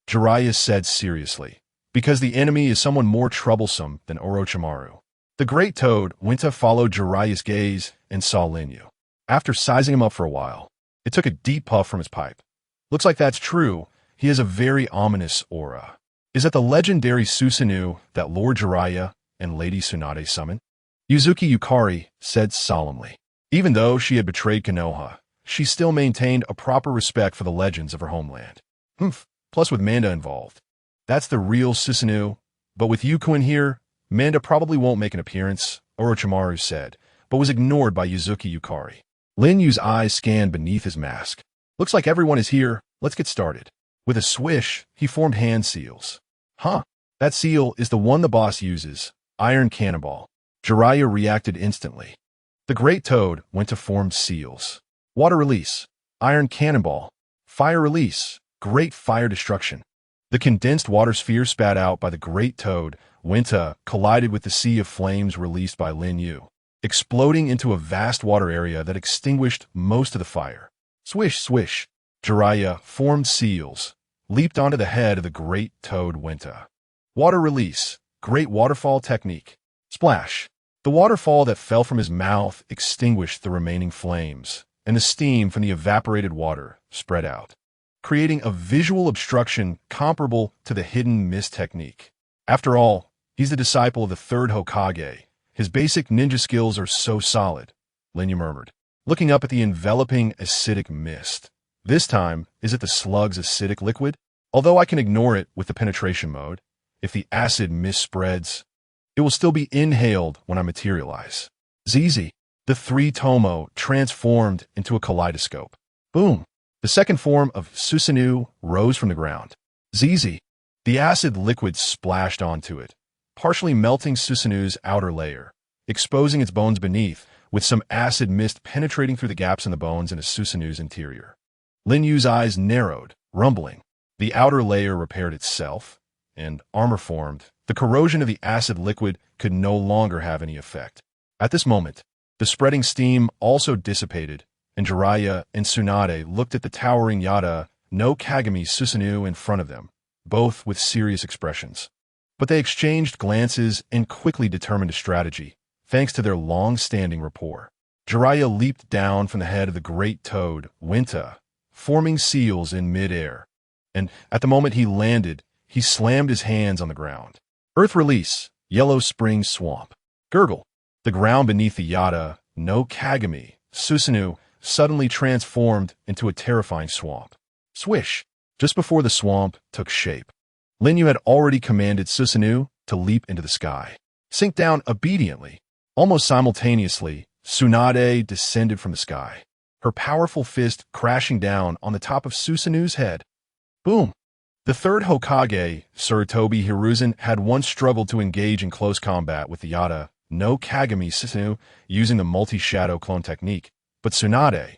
Jiraiya said seriously, because the enemy is someone more troublesome than Orochimaru. The great toad Winta followed Jiraiya's gaze and saw Lin Yu. After sizing him up for a while, it took a deep puff from his pipe. Looks like that's true. He has a very ominous aura. Is it the legendary Susanoo that Lord Jiraiya and Lady Tsunade summoned? Uzuki Yukari said solemnly. Even though she had betrayed Konoha, she still maintained a proper respect for the legends of her homeland. Plus with Manda involved. That's the real Susanoo, but with Yukuin here, Manda probably won't make an appearance, Orochimaru said, but was ignored by Yuzuki Yukari. Lin Yu's eyes scanned beneath his mask. Looks like everyone is here, let's get started. With a swish, he formed hand seals. Huh, that seal is the one the boss uses, Iron Cannonball. Jiraiya reacted instantly. The Great Toad went to form seals. Water Release, Iron Cannonball. Fire Release, Great Fire Destruction. The condensed water sphere spat out by the Great Toad collided with the sea of flames released by Lin Yu, exploding into a vast water area that extinguished most of the fire. Swish, swish. Jiraiya formed seals, leaped onto the head of the Great Toad Water Release, Great Waterfall Technique. Splash. The waterfall that fell from his mouth extinguished the remaining flames, and the steam from the evaporated water spread out, creating a visual obstruction comparable to the hidden mist technique. After all, he's the disciple of the third Hokage. His basic ninja skills are so solid, Lin Yu murmured, looking up at the enveloping acidic mist. This time, is it the slug's acidic liquid? Although I can ignore it with the penetration mode, if the acid mist spreads, it will still be inhaled when I materialize. ZZ. The three Tomo transformed into a kaleidoscope. Boom. The second form of Susanoo rose from the ground. ZZ. The acid liquid splashed onto it, partially melting Susanoo's outer layer, exposing its bones beneath, with some acid mist penetrating through the gaps in the bones into Susanoo's interior. Lin Yu's eyes narrowed, rumbling. The outer layer repaired itself, and armor formed. The corrosion of the acid liquid could no longer have any effect. At this moment, the spreading steam also dissipated, and Jiraiya and Tsunade looked at the towering Yada no Kagami Susanoo in front of them, both with serious expressions. But they exchanged glances and quickly determined a strategy, thanks to their long-standing rapport. Jiraiya leaped down from the head of the Great Toad, forming seals in mid-air, and at the moment he landed, he slammed his hands on the ground. Earth Release, Yellow Spring Swamp. Gurgle. The ground beneath the Yada no Kagami Susanoo suddenly transformed into a terrifying swamp. Swish. Just before the swamp took shape, Lin Yu had already commanded Susanoo to leap into the sky. Sink down obediently. Almost simultaneously, Tsunade descended from the sky, her powerful fist crashing down on the top of Susanoo's head. Boom. The third Hokage, Sarutobi Hiruzen, had once struggled to engage in close combat with the Yada no Kagami Susanoo using the multi-shadow clone technique, but Tsunade,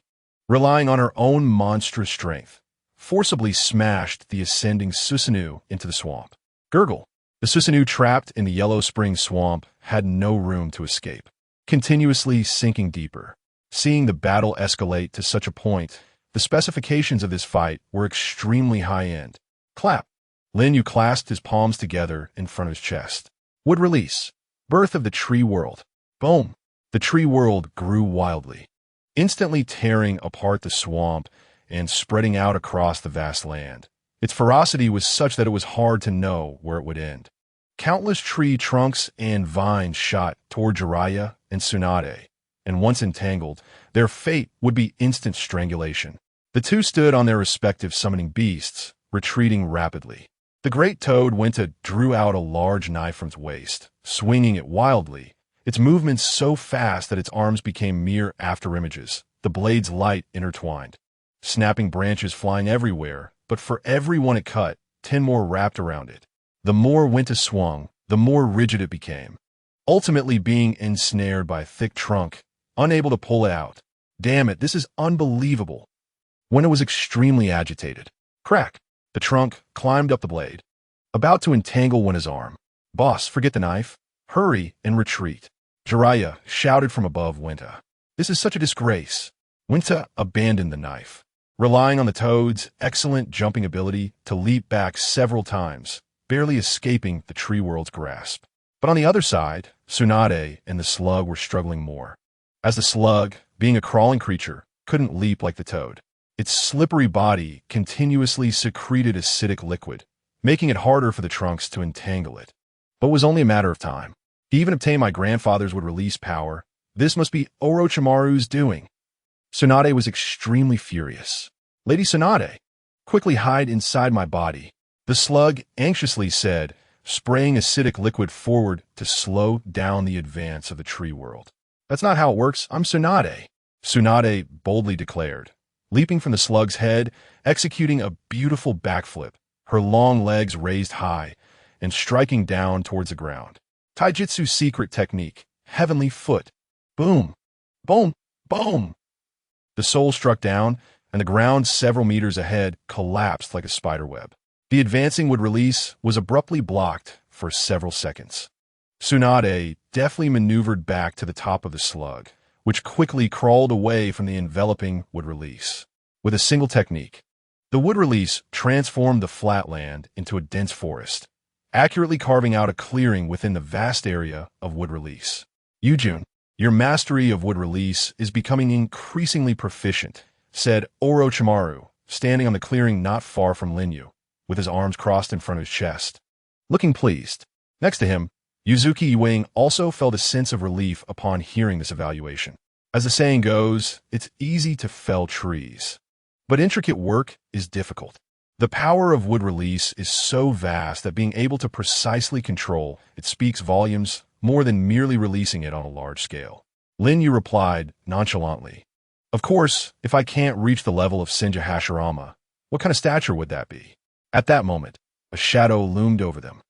relying on her own monstrous strength, forcibly smashed the ascending Susanoo into the swamp. Gurgle. The Susanoo trapped in the Yellow Spring Swamp had no room to escape, continuously sinking deeper. Seeing the battle escalate to such a point, the specifications of this fight were extremely high-end. Clap. Lin Yu clasped his palms together in front of his chest. Wood Release. Birth of the Tree World. Boom. The tree world grew wildly, instantly tearing apart the swamp and spreading out across the vast land. Its ferocity was such that it was hard to know where it would end. Countless tree trunks and vines shot toward Jiraiya and Tsunade, and once entangled, their fate would be instant strangulation. The two stood on their respective summoning beasts, retreating rapidly. The Great Toad drew out a large knife from its waist, swinging it wildly, its movements so fast that its arms became mere afterimages, the blade's light intertwined. Snapping branches flying everywhere, but for every one it cut, 10 more wrapped around it. The more Winta swung, the more rigid it became, ultimately being ensnared by a thick trunk, unable to pull it out. Damn it, this is unbelievable. Winta was extremely agitated. Crack. The trunk climbed up the blade, about to entangle Winta's arm. Boss, forget the knife. Hurry and retreat. Jiraiya shouted from above Winta. This is such a disgrace. Winta abandoned the knife, relying on the Toad's excellent jumping ability to leap back several times, barely escaping the tree world's grasp. But on the other side, Tsunade and the slug were struggling more, as the slug, being a crawling creature, couldn't leap like the Toad. Its slippery body continuously secreted acidic liquid, making it harder for the trunks to entangle it. But it was only a matter of time. To even obtain my grandfather's would release power, this must be Orochimaru's doing. Tsunade was extremely furious. Lady Tsunade, quickly hide inside my body, the slug anxiously said, spraying acidic liquid forward to slow down the advance of the tree world. "That's not how it works. I'm Tsunade," Tsunade boldly declared, leaping from the slug's head, executing a beautiful backflip, her long legs raised high, and striking down towards the ground. Taijutsu's secret technique, Heavenly Foot. Boom! Boom! Boom! The soul struck down, and the ground several meters ahead collapsed like a spiderweb. The advancing wood release was abruptly blocked for several seconds. Tsunade deftly maneuvered back to the top of the slug, which quickly crawled away from the enveloping wood release. With a single technique, the wood release transformed the flatland into a dense forest, accurately carving out a clearing within the vast area of wood release. "Yujun, your mastery of wood release is becoming increasingly proficient," said Orochimaru, standing on the clearing not far from Lin Yu, with his arms crossed in front of his chest, looking pleased. Next to him, Yuzuki Yuing also felt a sense of relief upon hearing this evaluation. As the saying goes, it's easy to fell trees, but intricate work is difficult. The power of wood release is so vast that being able to precisely control it speaks volumes more than merely releasing it on a large scale. Lin Yu replied nonchalantly, "Of course, if I can't reach the level of Senja Hashirama, what kind of stature would that be?" At that moment, a shadow loomed over them.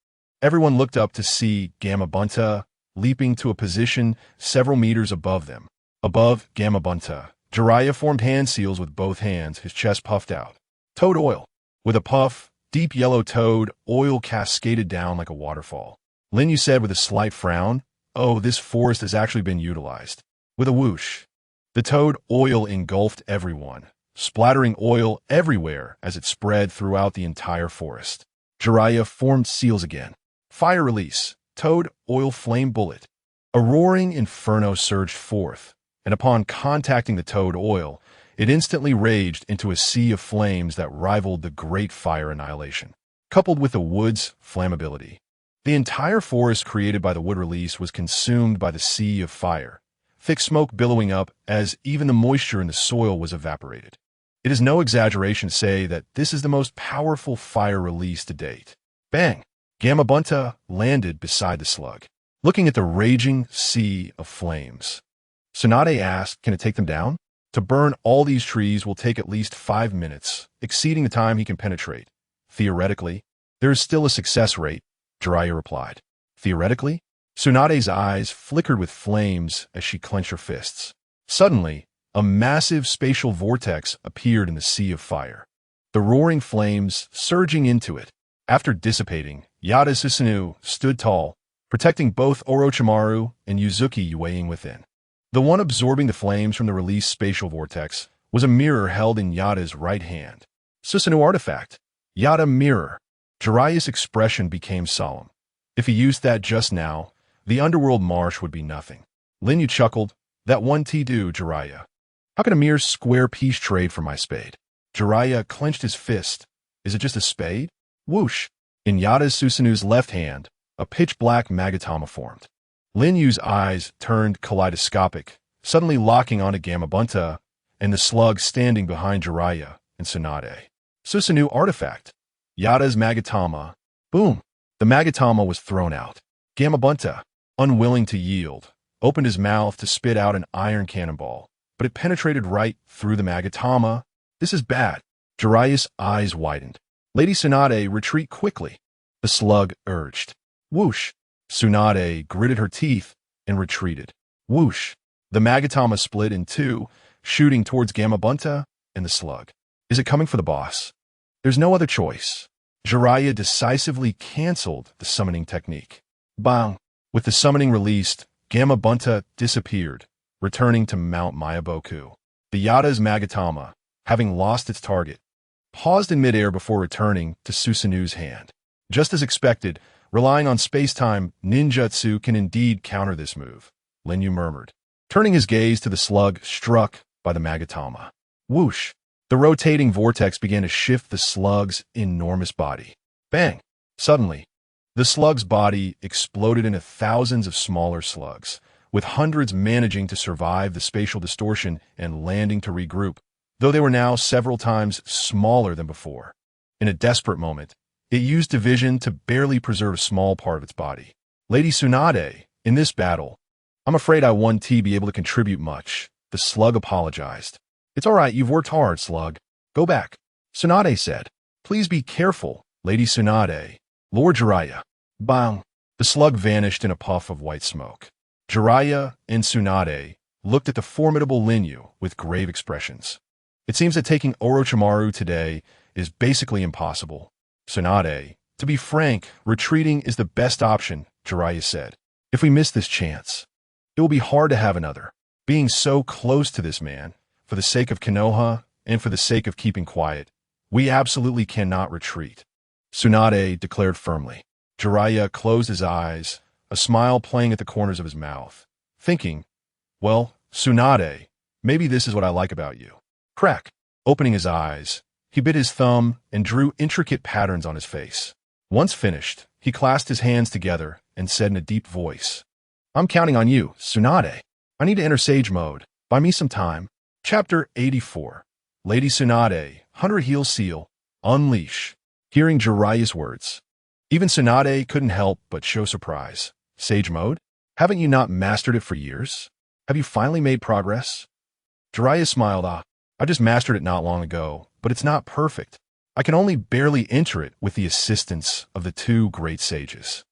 Everyone looked up to see Gamabunta leaping to a position several meters above them. Above Gamabunta, Jiraiya formed hand seals with both hands, his chest puffed out. Toad oil. With a puff, deep yellow toad oil cascaded down like a waterfall. Lin Yu said with a slight frown, "Oh, this forest has actually been utilized." With a whoosh, the toad oil engulfed everyone, splattering oil everywhere as it spread throughout the entire forest. Jiraiya formed seals again. Fire release, toad oil flame bullet. A roaring inferno surged forth, and upon contacting the toad oil, it instantly raged into a sea of flames that rivaled the great fire annihilation. Coupled with the wood's flammability, the entire forest created by the wood release was consumed by the sea of fire, thick smoke billowing up as even the moisture in the soil was evaporated. It is no exaggeration to say that this is the most powerful fire release to date. Bang! Gamabunta landed beside the slug, looking at the raging sea of flames. Tsunade asked, "Can it take them down?" "To burn all these trees will take at least 5 minutes, exceeding the time he can penetrate. Theoretically, there is still a success rate," Jiraiya replied. "Theoretically?" Tsunade's eyes flickered with flames as she clenched her fists. Suddenly, a massive spatial vortex appeared in the sea of fire, the roaring flames surging into it. After dissipating, Yada Susanoo stood tall, protecting both Orochimaru and Yuzuki weighing within. The one absorbing the flames from the released spatial vortex was a mirror held in Yada's right hand. Susanoo artifact. Yada mirror. Jiraiya's expression became solemn. If he used that just now, the underworld marsh would be nothing. Lin Yu chuckled. "That one do, Jiraiya. How can a mere square piece trade for my spade?" Jiraiya clenched his fist. "Is it just a spade?" Whoosh! In Yada Susanoo's left hand, a pitch-black Magatama formed. Lin Yu's eyes turned kaleidoscopic, suddenly locking onto Gamabunta and the slug standing behind Jiraiya and Tsunade. Susanoo artifact. Yada's Magatama. Boom! The Magatama was thrown out. Gamabunta, unwilling to yield, opened his mouth to spit out an iron cannonball, but it penetrated right through the Magatama. "This is bad." Jiraiya's eyes widened. "Lady Tsunade, retreat quickly," the slug urged. Whoosh! Tsunade gritted her teeth and retreated. Whoosh! The Magatama split in two, shooting towards Gamabunta and the slug. "Is it coming for the boss?" "There's no other choice." Jiraiya decisively canceled the summoning technique. Bang! With the summoning released, Gamabunta disappeared, returning to Mount Mayaboku. The Yada's Magatama, having lost its target, paused in midair before returning to Susanoo's hand. Just as expected, relying on space-time ninjutsu can indeed counter this move, Lin Yu murmured, turning his gaze to the slug struck by the Magatama. Whoosh! The rotating vortex began to shift the slug's enormous body. Bang! Suddenly, the slug's body exploded into thousands of smaller slugs, with hundreds managing to survive the spatial distortion and landing to regroup, though they were now several times smaller than before. In a desperate moment, It used division to barely preserve a small part of its body. Lady Tsunade, in this battle, I'm afraid I won't be able to contribute much. The slug apologized. It's all right, you've worked hard, slug. Go back. Tsunade said. Please be careful, Lady Tsunade. Lord Jiraiya. Bang. The slug vanished in a puff of white smoke. Jiraiya and Tsunade looked at the formidable Lin Yu with grave expressions. It seems that taking Orochimaru today is basically impossible. Tsunade, to be frank, retreating is the best option, Jiraiya said. If we miss this chance, it will be hard to have another. Being so close to this man, for the sake of Konoha and for the sake of keeping quiet, we absolutely cannot retreat, Tsunade declared firmly. Jiraiya closed his eyes, a smile playing at the corners of his mouth, thinking, well, Tsunade, maybe this is what I like about you. Crack. Opening his eyes, he bit his thumb and drew intricate patterns on his face. Once finished, he clasped his hands together and said in a deep voice, I'm counting on you, Tsunade. I need to enter Sage Mode. Buy me some time. Chapter 84. Lady Tsunade, 100 Heel Seal, Unleash. Hearing Jiraiya's words, even Tsunade couldn't help but show surprise. Sage Mode? Haven't you not mastered it for years? Have you finally made progress? Jiraiya smiled. I just mastered it not long ago, but it's not perfect. I can only barely enter it with the assistance of the two great sages.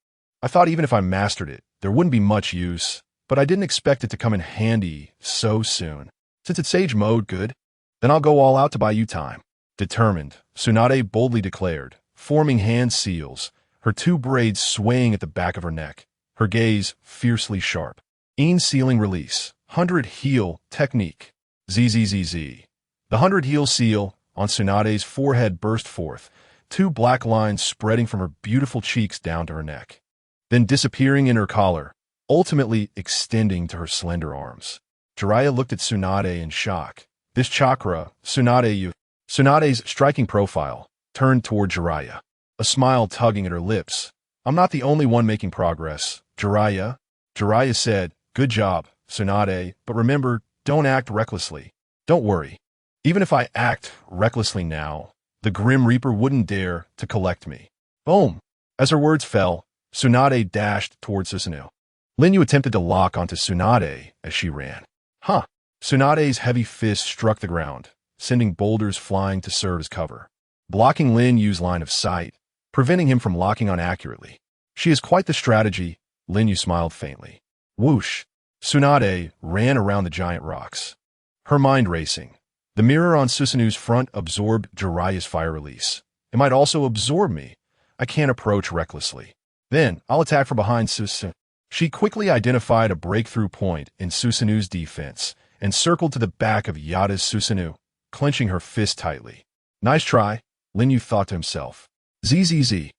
I thought even if I mastered it, there wouldn't be much use, but I didn't expect it to come in handy so soon. Since it's Sage Mode, good, then I'll go all out to buy you time. Determined, Tsunade boldly declared, forming hand seals, her two braids swaying at the back of her neck, her gaze fiercely sharp. Sealing release, 100 heel technique. ZZZZ. The 100 heel seal on Tsunade's forehead burst forth, two black lines spreading from her beautiful cheeks down to her neck, then disappearing in her collar, ultimately extending to her slender arms. Jiraiya looked at Tsunade in shock. This chakra, Tsunade's striking profile, turned toward Jiraiya, a smile tugging at her lips. I'm not the only one making progress, Jiraiya. Jiraiya said, good job, Tsunade, but remember, don't act recklessly. Don't worry. Even if I act recklessly now, the Grim Reaper wouldn't dare to collect me. Boom! As her words fell, Tsunade dashed towards Susanoo. Lin Yu attempted to lock onto Tsunade as she ran. Huh! Tsunade's heavy fist struck the ground, sending boulders flying to serve as cover, blocking Lin Yu's line of sight, preventing him from locking on accurately. She has quite the strategy, Lin Yu smiled faintly. Whoosh! Tsunade ran around the giant rocks, her mind racing. The mirror on Susanoo's front absorbed Jiraiya's fire release. It might also absorb me. I can't approach recklessly. Then, I'll attack from behind Susanoo. She quickly identified a breakthrough point in Susanoo's defense and circled to the back of Yada's Susanoo, clenching her fist tightly. Nice try, Lin Yu thought to himself. ZZZ.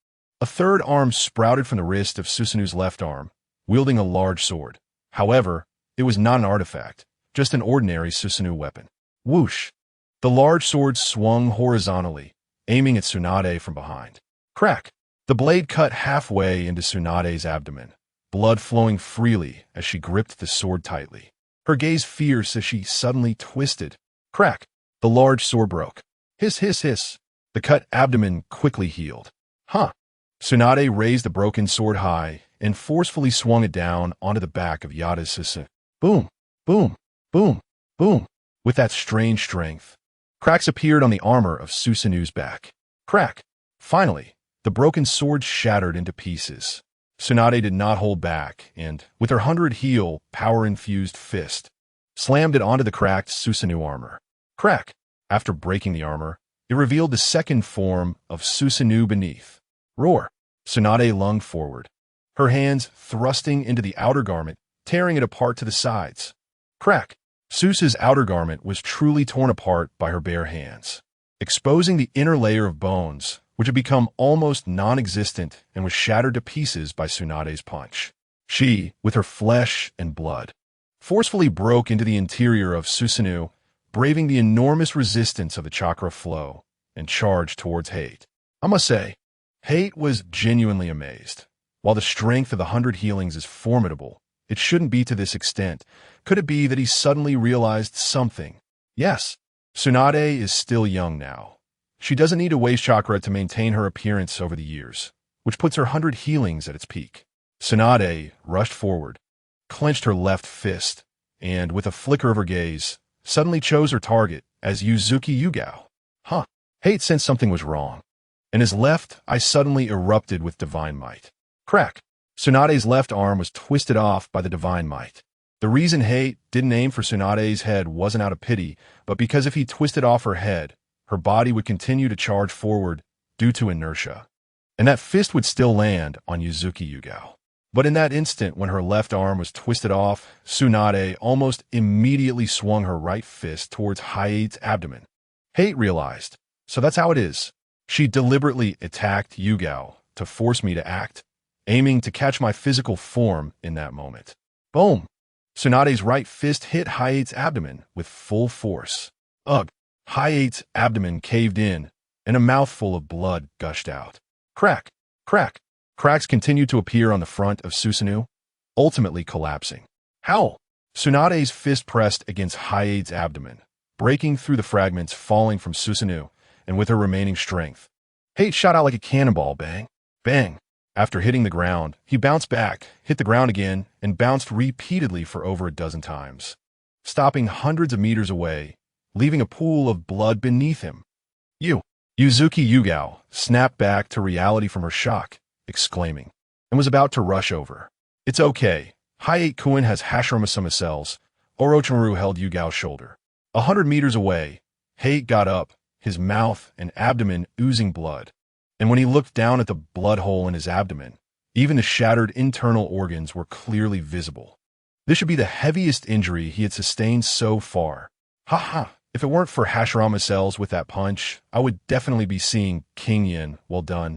A third arm sprouted from the wrist of Susanoo's left arm, wielding a large sword. However, it was not an artifact, just an ordinary Susanoo weapon. Whoosh! The large sword swung horizontally, aiming at Tsunade from behind. Crack! The blade cut halfway into Tsunade's abdomen, blood flowing freely as she gripped the sword tightly. Her gaze fierce as she suddenly twisted. Crack! The large sword broke. Hiss, hiss, hiss. The cut abdomen quickly healed. Huh! Tsunade raised the broken sword high and forcefully swung it down onto the back of Yada's Susanoo. Boom! Boom! Boom! Boom! With that strange strength, cracks appeared on the armor of Susanoo's back. Crack! Finally, the broken sword shattered into pieces. Tsunade did not hold back and, with her 100 heel, power-infused fist, slammed it onto the cracked Susanoo armor. Crack! After breaking the armor, it revealed the second form of Susanoo beneath. Roar! Tsunade lunged forward, her hands thrusting into the outer garment, tearing it apart to the sides. Crack! Susa's outer garment was truly torn apart by her bare hands, exposing the inner layer of bones, which had become almost non-existent and was shattered to pieces by Tsunade's punch. She, with her flesh and blood, forcefully broke into the interior of Susanoo, braving the enormous resistance of the chakra flow, and charged towards Hate. I must say, Hate was genuinely amazed. While the strength of the 100 healings is formidable, it shouldn't be to this extent. Could it be that he suddenly realized something? Yes, Tsunade is still young now. She doesn't need to waste chakra to maintain her appearance over the years, which puts her 100 healings at its peak. Tsunade rushed forward, clenched her left fist, and, with a flicker of her gaze, suddenly chose her target as Uzuki Yugao. Hate sensed something was wrong. In his left eye suddenly erupted with divine might. Crack! Tsunade's left arm was twisted off by the divine might. The reason Hate didn't aim for Tsunade's head wasn't out of pity, but because if he twisted off her head, her body would continue to charge forward due to inertia, and that fist would still land on Uzuki Yugao. But in that instant when her left arm was twisted off, Tsunade almost immediately swung her right fist towards Hate's abdomen. Hate realized, so that's how it is. She deliberately attacked Yugao to force me to act, aiming to catch my physical form in that moment. Boom! Tsunade's right fist hit Hate's abdomen with full force. Ugh! Hate's abdomen caved in, and a mouthful of blood gushed out. Crack! Crack! Cracks continued to appear on the front of Susanoo, ultimately collapsing. Howl! Tsunade's fist pressed against Hate's abdomen, breaking through the fragments falling from Susanoo, and with her remaining strength, Hate shot out like a cannonball. Bang! Bang! After hitting the ground, he bounced back, hit the ground again, and bounced repeatedly for over a dozen times, stopping hundreds of meters away, leaving a pool of blood beneath him. Uzuki Yugao snapped back to reality from her shock, exclaiming, and was about to rush over. It's okay. Hyakuin has Hashirama cells. Orochimaru held Yugao's shoulder. 100 meters away, Hate got up, his mouth and abdomen oozing blood. And when he looked down at the blood hole in his abdomen, even the shattered internal organs were clearly visible. This should be the heaviest injury he had sustained so far. If it weren't for Hashirama cells with that punch, I would definitely be seeing King Yin. Well done.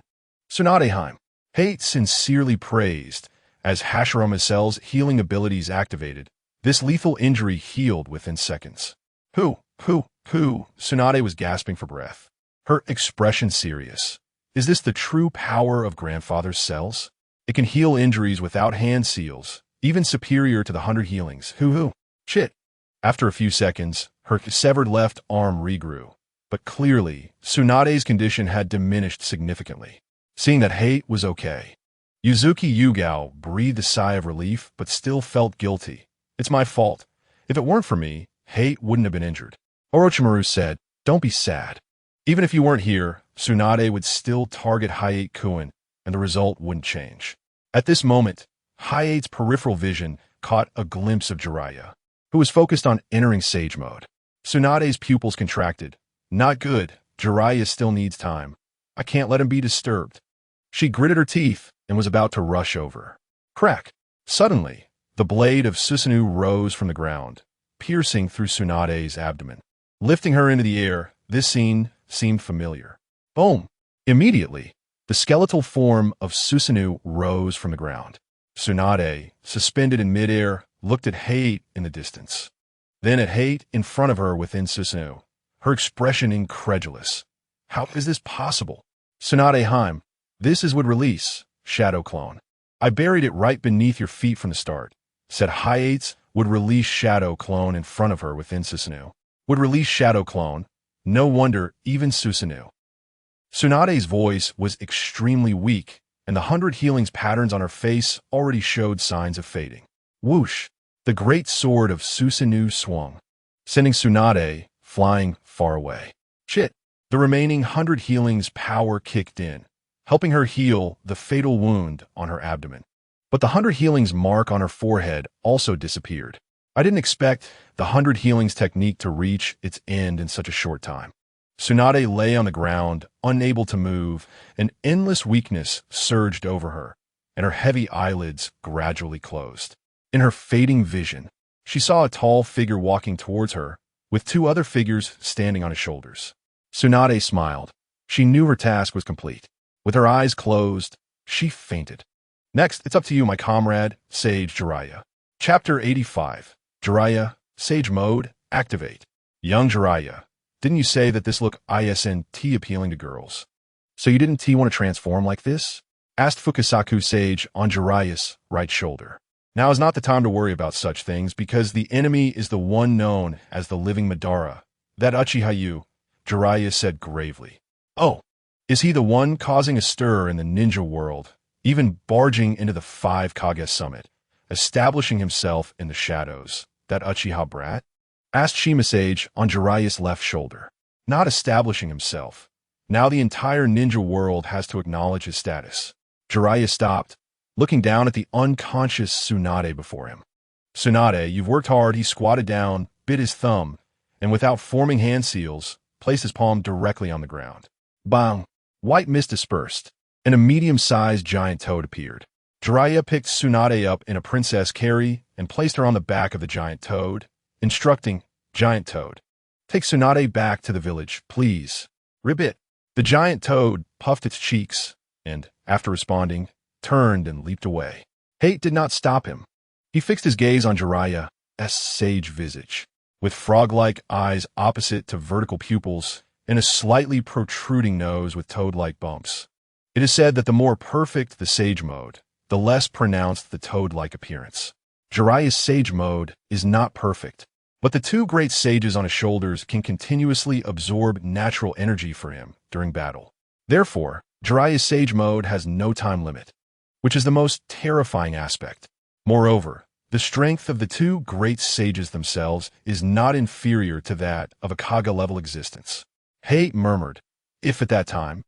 Tsunadeheim. Hate sincerely praised. As Hashirama cells' healing abilities activated, this lethal injury healed within seconds. Tsunade was gasping for breath, her expression serious. Is this the true power of grandfather's cells? It can heal injuries without hand seals, even superior to the 100 healings. Shit. After a few seconds, her severed left arm regrew. But clearly, Tsunade's condition had diminished significantly. Seeing that Hate was okay, Uzuki Yugao breathed a sigh of relief but still felt guilty. It's my fault. If it weren't for me, Hate wouldn't have been injured. Orochimaru said, don't be sad. Even if you weren't here, Tsunade would still target Hyakuin, and the result wouldn't change. At this moment, Hate's peripheral vision caught a glimpse of Jiraiya, who was focused on entering Sage Mode. Tsunade's pupils contracted. Not good. Jiraiya still needs time. I can't let him be disturbed. She gritted her teeth and was about to rush over. Crack! Suddenly, the blade of Susanoo rose from the ground, piercing through Tsunade's abdomen. Lifting her into the air, this scene seemed familiar. Boom! Immediately, the skeletal form of Susanoo rose from the ground. Tsunade, suspended in midair, looked at Hate in the distance. Then at Hate in front of her within Susanoo, her expression incredulous. How is this possible? Tsunadeheim, this is would release, Shadow Clone. I buried it right beneath your feet from the start, said Hate's would release Shadow Clone in front of her within Susanoo. Would release Shadow Clone. No wonder, even Susanoo. Tsunade's voice was extremely weak, and the 100 healings patterns on her face already showed signs of fading. Whoosh! The great sword of Susanoo swung, sending Tsunade flying far away. Shit! The remaining 100 healings power kicked in, helping her heal the fatal wound on her abdomen. But the 100 healings mark on her forehead also disappeared. I didn't expect the 100 healings technique to reach its end in such a short time. Tsunade lay on the ground, unable to move, and endless weakness surged over her, and her heavy eyelids gradually closed. In her fading vision, she saw a tall figure walking towards her, with 2 other figures standing on his shoulders. Tsunade smiled. She knew her task was complete. With her eyes closed, she fainted. Next, it's up to you, my comrade, Sage Jiraiya. Chapter 85. Jiraiya, Sage Mode, Activate. Young Jiraiya, didn't you say that this looked isn't appealing to girls? So you didn't want to transform like this? Asked Fukasaku Sage on Jiraiya's right shoulder. Now is not the time to worry about such things because the enemy is the one known as the living Madara. That Uchiha, Jiraiya said gravely. Oh, is he the one causing a stir in the ninja world, even barging into the 5 Kage summit, establishing himself in the shadows, that Uchiha brat? Asked Shimasage on Jiraiya's left shoulder. Not establishing himself. Now the entire ninja world has to acknowledge his status. Jiraiya stopped, looking down at the unconscious Tsunade before him. Tsunade, you've worked hard. He squatted down, bit his thumb, and without forming hand seals, placed his palm directly on the ground. Bang! White mist dispersed, and a medium-sized giant toad appeared. Jiraiya picked Tsunade up in a princess carry and placed her on the back of the giant toad, instructing, Giant Toad, take Tsunade back to the village, please. Ribbit. The giant toad puffed its cheeks and, after responding, turned and leaped away. Hate did not stop him. He fixed his gaze on Jiraiya's sage visage, with frog-like eyes opposite to vertical pupils and a slightly protruding nose with toad-like bumps. It is said that the more perfect the sage mode, the less pronounced the toad-like appearance. Jiraiya's sage mode is not perfect, but the 2 great sages on his shoulders can continuously absorb natural energy for him during battle. Therefore, Jiraiya's sage mode has no time limit, which is the most terrifying aspect. Moreover, the strength of the 2 great sages themselves is not inferior to that of a Kage-level existence. Hate murmured, if at that time,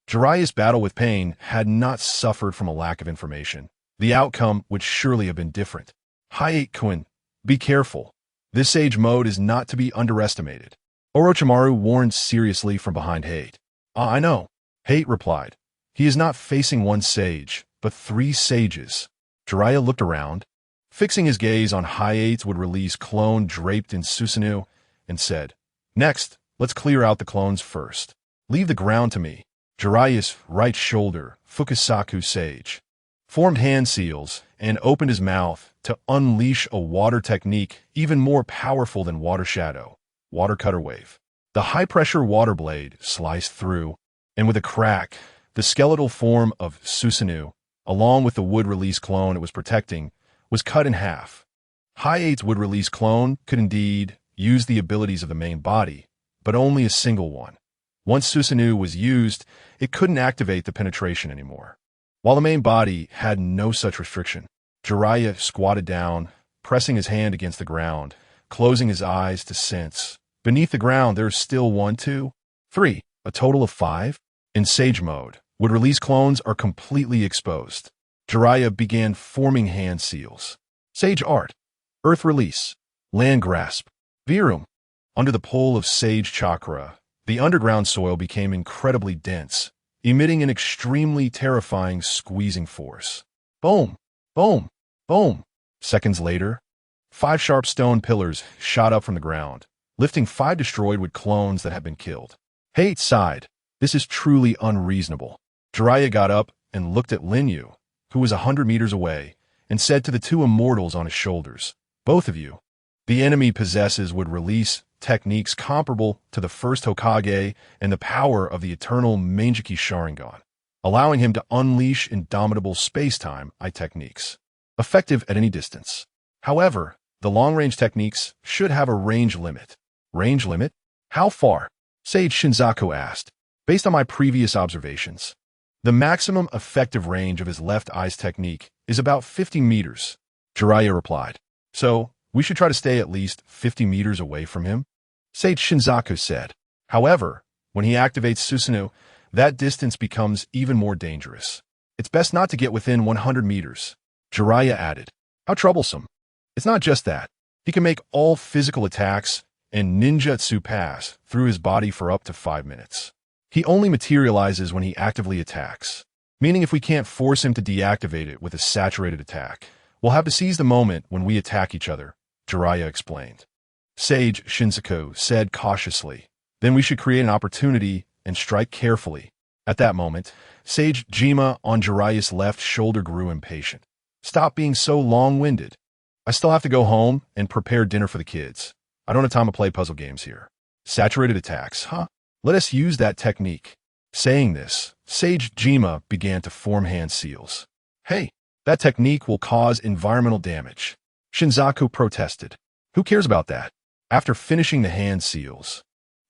Jiraiya's battle with pain had not suffered from a lack of information, the outcome would surely have been different. Hate-kun, be careful. This sage mode is not to be underestimated. Orochimaru warned seriously from behind Hate. I know, Hate replied. He is not facing 1 sage, but 3 sages. Jiraiya looked around, fixing his gaze on Hate's would-release clone draped in Susanoo, and said, Next, let's clear out the clones first. Leave the ground to me. Jiraiya's right shoulder, Fukusaku Sage, formed hand seals and opened his mouth to unleash a water technique even more powerful than Water Shadow, Water Cutter Wave. The high-pressure water blade sliced through, and with a crack, the skeletal form of Susanoo, along with the wood-release clone it was protecting, was cut in half. Hate's wood-release clone could indeed use the abilities of the main body, but only a single one. Once Susanoo was used, it couldn't activate the penetration anymore. While the main body had no such restriction, Jiraiya squatted down, pressing his hand against the ground, closing his eyes to sense. Beneath the ground, there's still 1, 2, 3, a total of 5. In Sage mode, wood-release clones are completely exposed. Jiraiya began forming hand seals. Sage Art, Earth Release, Land Grasp, Virum. Under the pull of Sage Chakra, the underground soil became incredibly dense, emitting an extremely terrifying squeezing force. Boom! Boom! Boom! Seconds later, 5 sharp stone pillars shot up from the ground, lifting 5 destroyed wood clones that had been killed. Hate sighed. This is truly unreasonable. Jiraiya got up and looked at Lin Yu, who was 100 meters away, and said to the 2 immortals on his shoulders, Both of you, the enemy possesses would-release techniques comparable to the first Hokage and the power of the eternal Manjiki Sharingan, allowing him to unleash indomitable space-time techniques, effective at any distance. However, the long-range techniques should have a range limit. Range limit? How far? Sage Shinzaku asked. Based on my previous observations, the maximum effective range of his left eye's technique is about 50 meters, Jiraiya replied. So, we should try to stay at least 50 meters away from him, Sage Shinzaku said. However, when he activates Susanoo, that distance becomes even more dangerous. It's best not to get within 100 meters, Jiraiya added. How troublesome. It's not just that. He can make all physical attacks and ninjutsu pass through his body for up to 5 minutes. He only materializes when he actively attacks, meaning if we can't force him to deactivate it with a saturated attack, we'll have to seize the moment when we attack each other, Jiraiya explained. Sage Shinzaku said cautiously, then we should create an opportunity and strike carefully. At that moment, Sage Jima on Jiraiya's left shoulder grew impatient. Stop being so long-winded. I still have to go home and prepare dinner for the kids. I don't have time to play puzzle games here. Saturated attacks, huh? Let us use that technique. Saying this, Sage Jima began to form hand seals. Hey, that technique will cause environmental damage. Shinzaku protested. Who cares about that? After finishing the hand seals,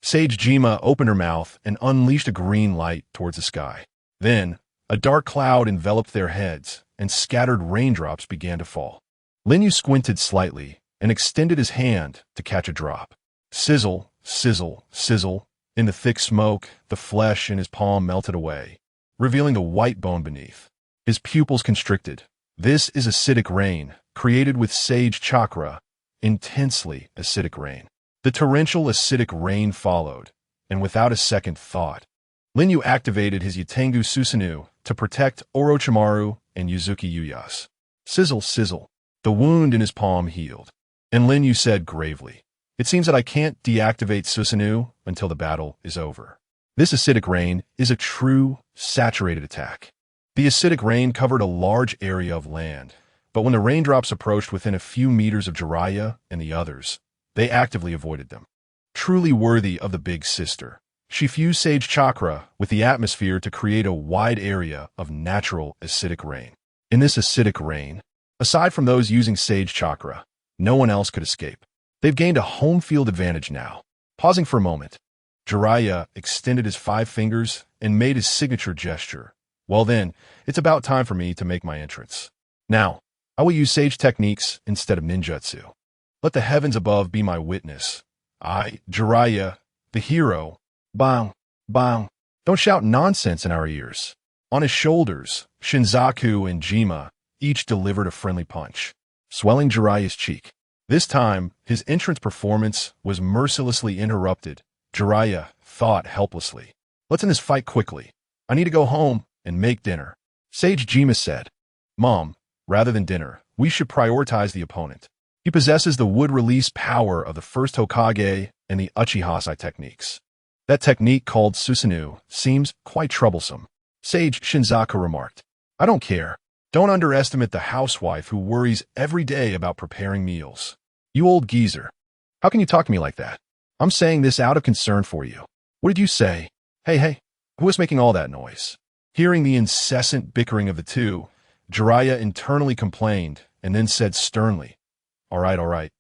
Sage Jima opened her mouth and unleashed a green light towards the sky. Then, a dark cloud enveloped their heads, and scattered raindrops began to fall. Lin Yu squinted slightly and extended his hand to catch a drop. Sizzle, sizzle, sizzle. In the thick smoke, the flesh in his palm melted away, revealing the white bone beneath. His pupils constricted. This is acidic rain, created with sage chakra, intensely acidic rain. The torrential acidic rain followed, and without a second thought, Lin Yu activated his Yatengu Susanoo to protect Orochimaru and Yuzuki Ieyasu. Sizzle, sizzle. The wound in his palm healed, and Lin Yu said gravely, "It seems that I can't deactivate Susanoo until the battle is over." This acidic rain is a true, saturated attack. The acidic rain covered a large area of land, but when the raindrops approached within a few meters of Jiraiya and the others, they actively avoided them. Truly worthy of the big sister, she fused sage chakra with the atmosphere to create a wide area of natural acidic rain. In this acidic rain, aside from those using sage chakra, no one else could escape. They've gained a home field advantage now. Pausing for a moment, Jiraiya extended his 5 fingers and made his signature gesture. Well then, it's about time for me to make my entrance. Now, I will use sage techniques instead of ninjutsu. Let the heavens above be my witness. I, Jiraiya, the hero, bang, bang. Don't shout nonsense in our ears. On his shoulders, Shinzaku and Jima each delivered a friendly punch, swelling Jiraiya's cheek. This time, his entrance performance was mercilessly interrupted. Jiraiya thought helplessly, "Let's end this fight quickly. I need to go home and make dinner." Sage Jima said, "Mom, rather than dinner, we should prioritize the opponent. He possesses the wood-release power of the first Hokage and the Uchiha techniques. That technique called Susanoo seems quite troublesome." Sage Shinzaku remarked, "I don't care. Don't underestimate the housewife who worries every day about preparing meals. You old geezer. How can you talk to me like that? I'm saying this out of concern for you. What did you say? Hey, who is making all that noise?" Hearing the incessant bickering of the two, Jiraiya internally complained and then said sternly, All right.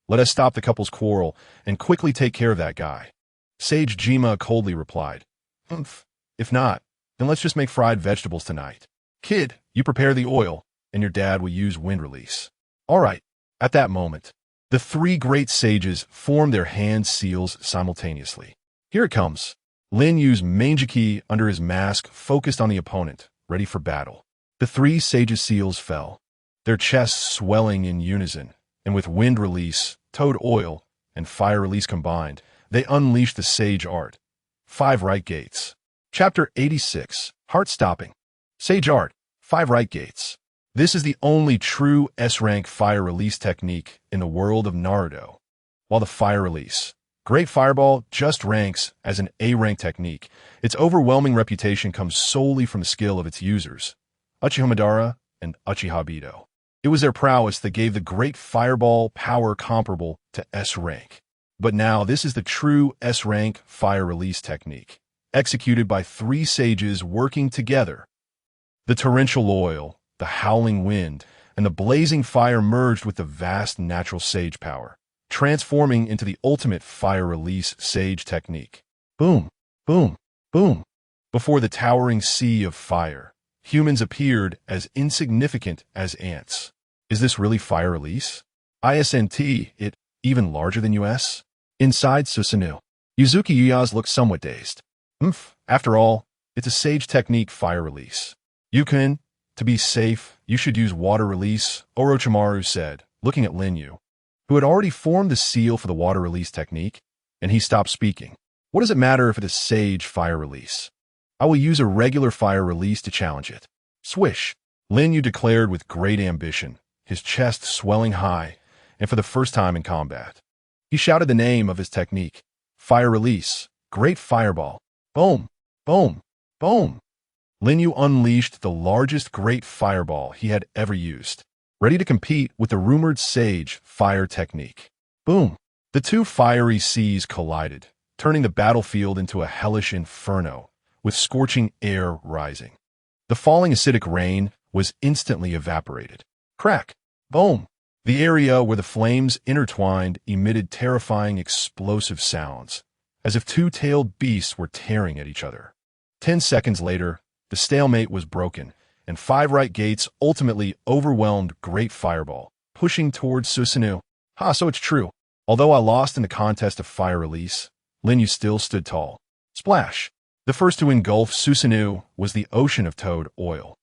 Let us stop the couple's quarrel and quickly take care of that guy." Sage Jima coldly replied, If not, then let's just make fried vegetables tonight. Kid, you prepare the oil, and your dad will use wind release." All right." At that moment, the 3 great sages formed their hand seals simultaneously. Here it comes. Lin Yu's Mangeki under his mask focused on the opponent, ready for battle. The 3 sages' seals fell, their chests swelling in unison, and with wind release, toad oil, and fire release combined, they unleashed the sage art. 5 right gates. Chapter 86, Heart-Stopping. Sage art, 5 right gates. This is the only true S-rank fire release technique in the world of Naruto. While the fire release, Great Fireball, just ranks as an A-rank technique, its overwhelming reputation comes solely from the skill of its users, Uchiha Madara and Uchiha Obito. It was their prowess that gave the Great Fireball power comparable to S-rank. But now this is the true S-rank fire release technique, executed by 3 sages working together. The torrential oil, the howling wind, and the blazing fire merged with the vast natural sage power, transforming into the ultimate fire release sage technique. Boom, boom, boom. Before the towering sea of fire, humans appeared as insignificant as ants. Is this really fire release? ISNT, it even larger than US? Inside Susanoo, Yuzuki Ieyasu looked somewhat dazed. After all, it's a sage technique fire release. "Yukun, to be safe, you should use water release," Orochimaru said, looking at Lin Yu, who had already formed the seal for the water release technique, and he stopped speaking. "What does it matter if it is sage fire release? I will use a regular fire release to challenge it." Swish! Lin Yu declared with great ambition, his chest swelling high, and for the first time in combat. He shouted the name of his technique, Fire Release, Great Fireball. Boom, boom, boom. Lin Yu unleashed the largest Great Fireball he had ever used, ready to compete with the rumored sage fire technique. Boom! The 2 fiery seas collided, turning the battlefield into a hellish inferno, with scorching air rising. The falling acidic rain was instantly evaporated. Crack! Boom! The area where the flames intertwined emitted terrifying explosive sounds, as if two-tailed beasts were tearing at each other. 10 seconds later, the stalemate was broken, and 5 right gates ultimately overwhelmed Great Fireball, pushing towards Susanoo. So it's true. Although I lost in the contest of fire release, Lin Yu still stood tall. Splash! The first to engulf Susanoo was the ocean of toad oil.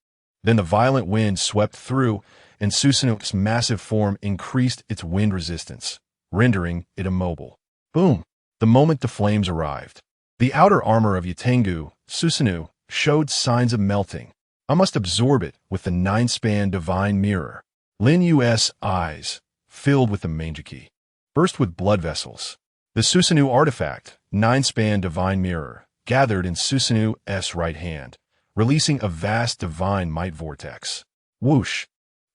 Then the violent wind swept through, and Susanoo's massive form increased its wind resistance, rendering it immobile. Boom! The moment the flames arrived, the outer armor of Yatengu, Susanoo, showed signs of melting. I must absorb it with the 9-span divine mirror. Lin Yu's eyes, filled with the Mangeki, burst with blood vessels. The Susanoo artifact, 9-span divine mirror, gathered in Susanoo's right hand, releasing a vast divine might vortex. Whoosh!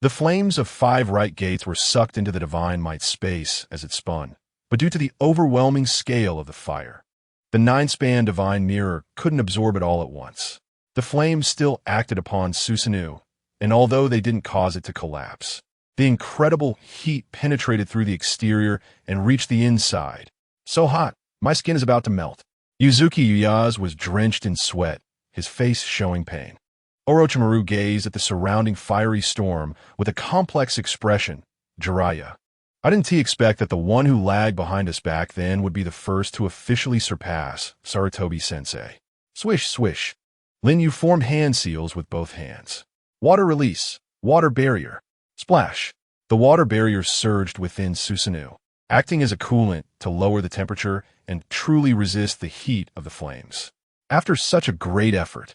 The flames of 5 right gates were sucked into the divine might space as it spun, but due to the overwhelming scale of the fire, the 9-span divine mirror couldn't absorb it all at once. The flames still acted upon Susanoo, and although they didn't cause it to collapse, the incredible heat penetrated through the exterior and reached the inside. So hot, my skin is about to melt. Yuzuki Uyaz was drenched in sweat, his face showing pain. Orochimaru gazed at the surrounding fiery storm with a complex expression. Jiraiya. I didn't expect that the one who lagged behind us back then would be the first to officially surpass Sarutobi-sensei. Swish, swish. Lin Yu formed hand seals with both hands. Water release. Water barrier. Splash. The water barrier surged within Susanoo, acting as a coolant to lower the temperature and truly resist the heat of the flames. After such a great effort,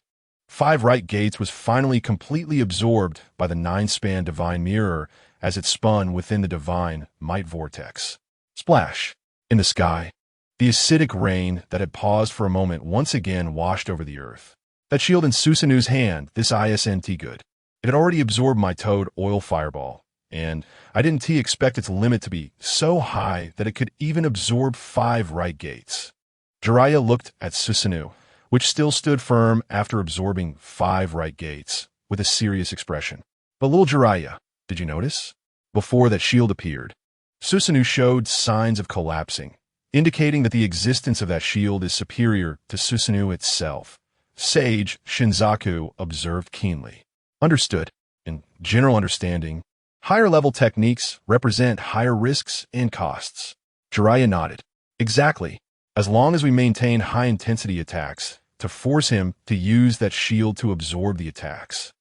5 right gates was finally completely absorbed by the 9-span divine mirror as it spun within the divine might vortex. Splash! In the sky, the acidic rain that had paused for a moment once again washed over the earth. That shield in Susanoo's hand, this isn't good. It had already absorbed my toad oil fireball, and I didn't expect its limit to be so high that it could even absorb 5 right gates. Jiraiya looked at Susanoo, which still stood firm after absorbing 5 right gates, with a serious expression. But little Jiraiya, did you notice? Before that shield appeared, Susanoo showed signs of collapsing, indicating that the existence of that shield is superior to Susanoo itself. Sage Shinzaku observed keenly. Understood. In general understanding, higher-level techniques represent higher risks and costs. Jiraiya nodded. Exactly. As long as we maintain high-intensity attacks to force him to use that shield to absorb the attacks,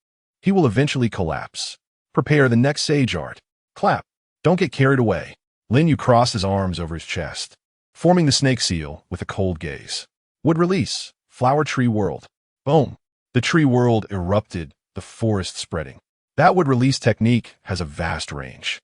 he will eventually collapse. Prepare the next Sage art. Clap. Don't get carried away. Lin Yu crossed his arms over his chest, forming the snake seal with a cold gaze. Would release. Flower tree world. Boom. The tree world erupted, the forest spreading. That would release technique has a vast range.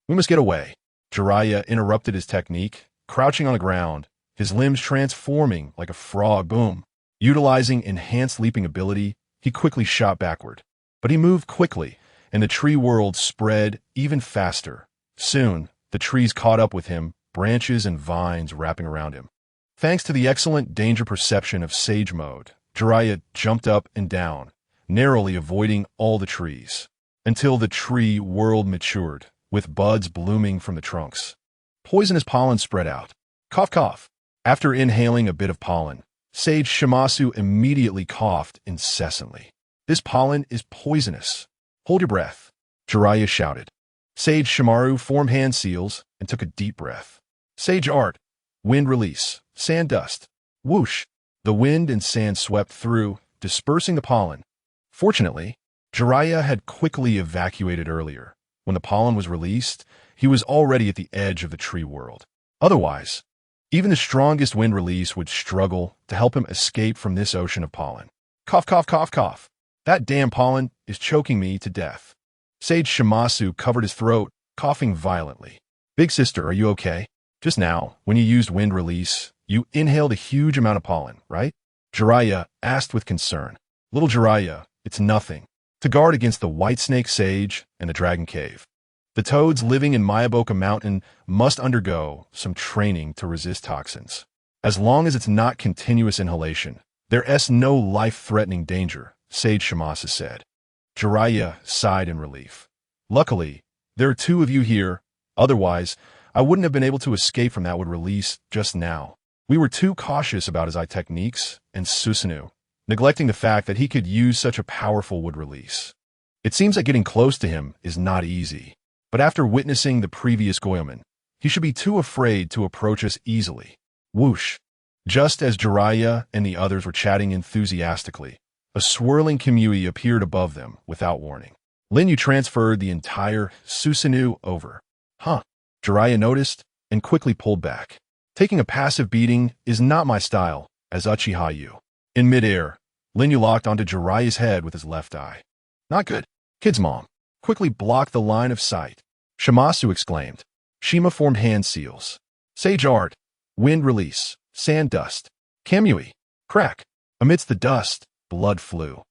We must get away. Jiraiya interrupted his technique, crouching on the ground, his limbs transforming like a frog. Boom. Utilizing enhanced leaping ability, he quickly shot backward. But he moved quickly, and the tree world spread even faster. Soon, the trees caught up with him, branches and vines wrapping around him. Thanks to the excellent danger perception of Sage Mode, Jiraiya jumped up and down, narrowly avoiding all the trees, until the tree world matured, with buds blooming from the trunks. Poisonous pollen spread out. Cough, cough. After inhaling a bit of pollen, Sage Shimasu immediately coughed incessantly. This pollen is poisonous. Hold your breath, Jiraiya shouted. Sage Shimaru formed hand seals and took a deep breath. Sage art. Wind release. Sand dust. Whoosh. The wind and sand swept through, dispersing the pollen. Fortunately, Jiraiya had quickly evacuated earlier. When the pollen was released, he was already at the edge of the tree world. Otherwise, even the strongest wind release would struggle to help him escape from this ocean of pollen. Cough, cough, cough, cough. That damn pollen is choking me to death. Sage Shimasu covered his throat, coughing violently. Big sister, are you okay? Just now, when you used wind release, you inhaled a huge amount of pollen, right? Jiraiya asked with concern. Little Jiraiya, it's nothing. To guard against the White Snake Sage and the Dragon Cave, the toads living in Mayaboka Mountain must undergo some training to resist toxins. As long as it's not continuous inhalation, there's no life-threatening danger, Sage Shimasu said. Jiraiya sighed in relief. Luckily, there are 2 of you here. Otherwise, I wouldn't have been able to escape from that would release just now. We were too cautious about his eye techniques and Susanoo, neglecting the fact that he could use such a powerful wood release. It seems that getting close to him is not easy, but after witnessing the previous Goemon, he should be too afraid to approach us easily. Whoosh! Just as Jiraiya and the others were chatting enthusiastically, a swirling Kamui appeared above them without warning. Lin Yu transferred the entire Susanoo over. Huh? Jiraiya noticed and quickly pulled back. Taking a passive beating is not my style, as Uchiha Yu. In midair, Lin Yu locked onto Jiraiya's head with his left eye. Not good. Kid's mom quickly blocked the line of sight. Shimasu exclaimed. Shima formed hand seals. Sage art. Wind release. Sand dust. Kamui. Crack. Amidst the dust, blood flew.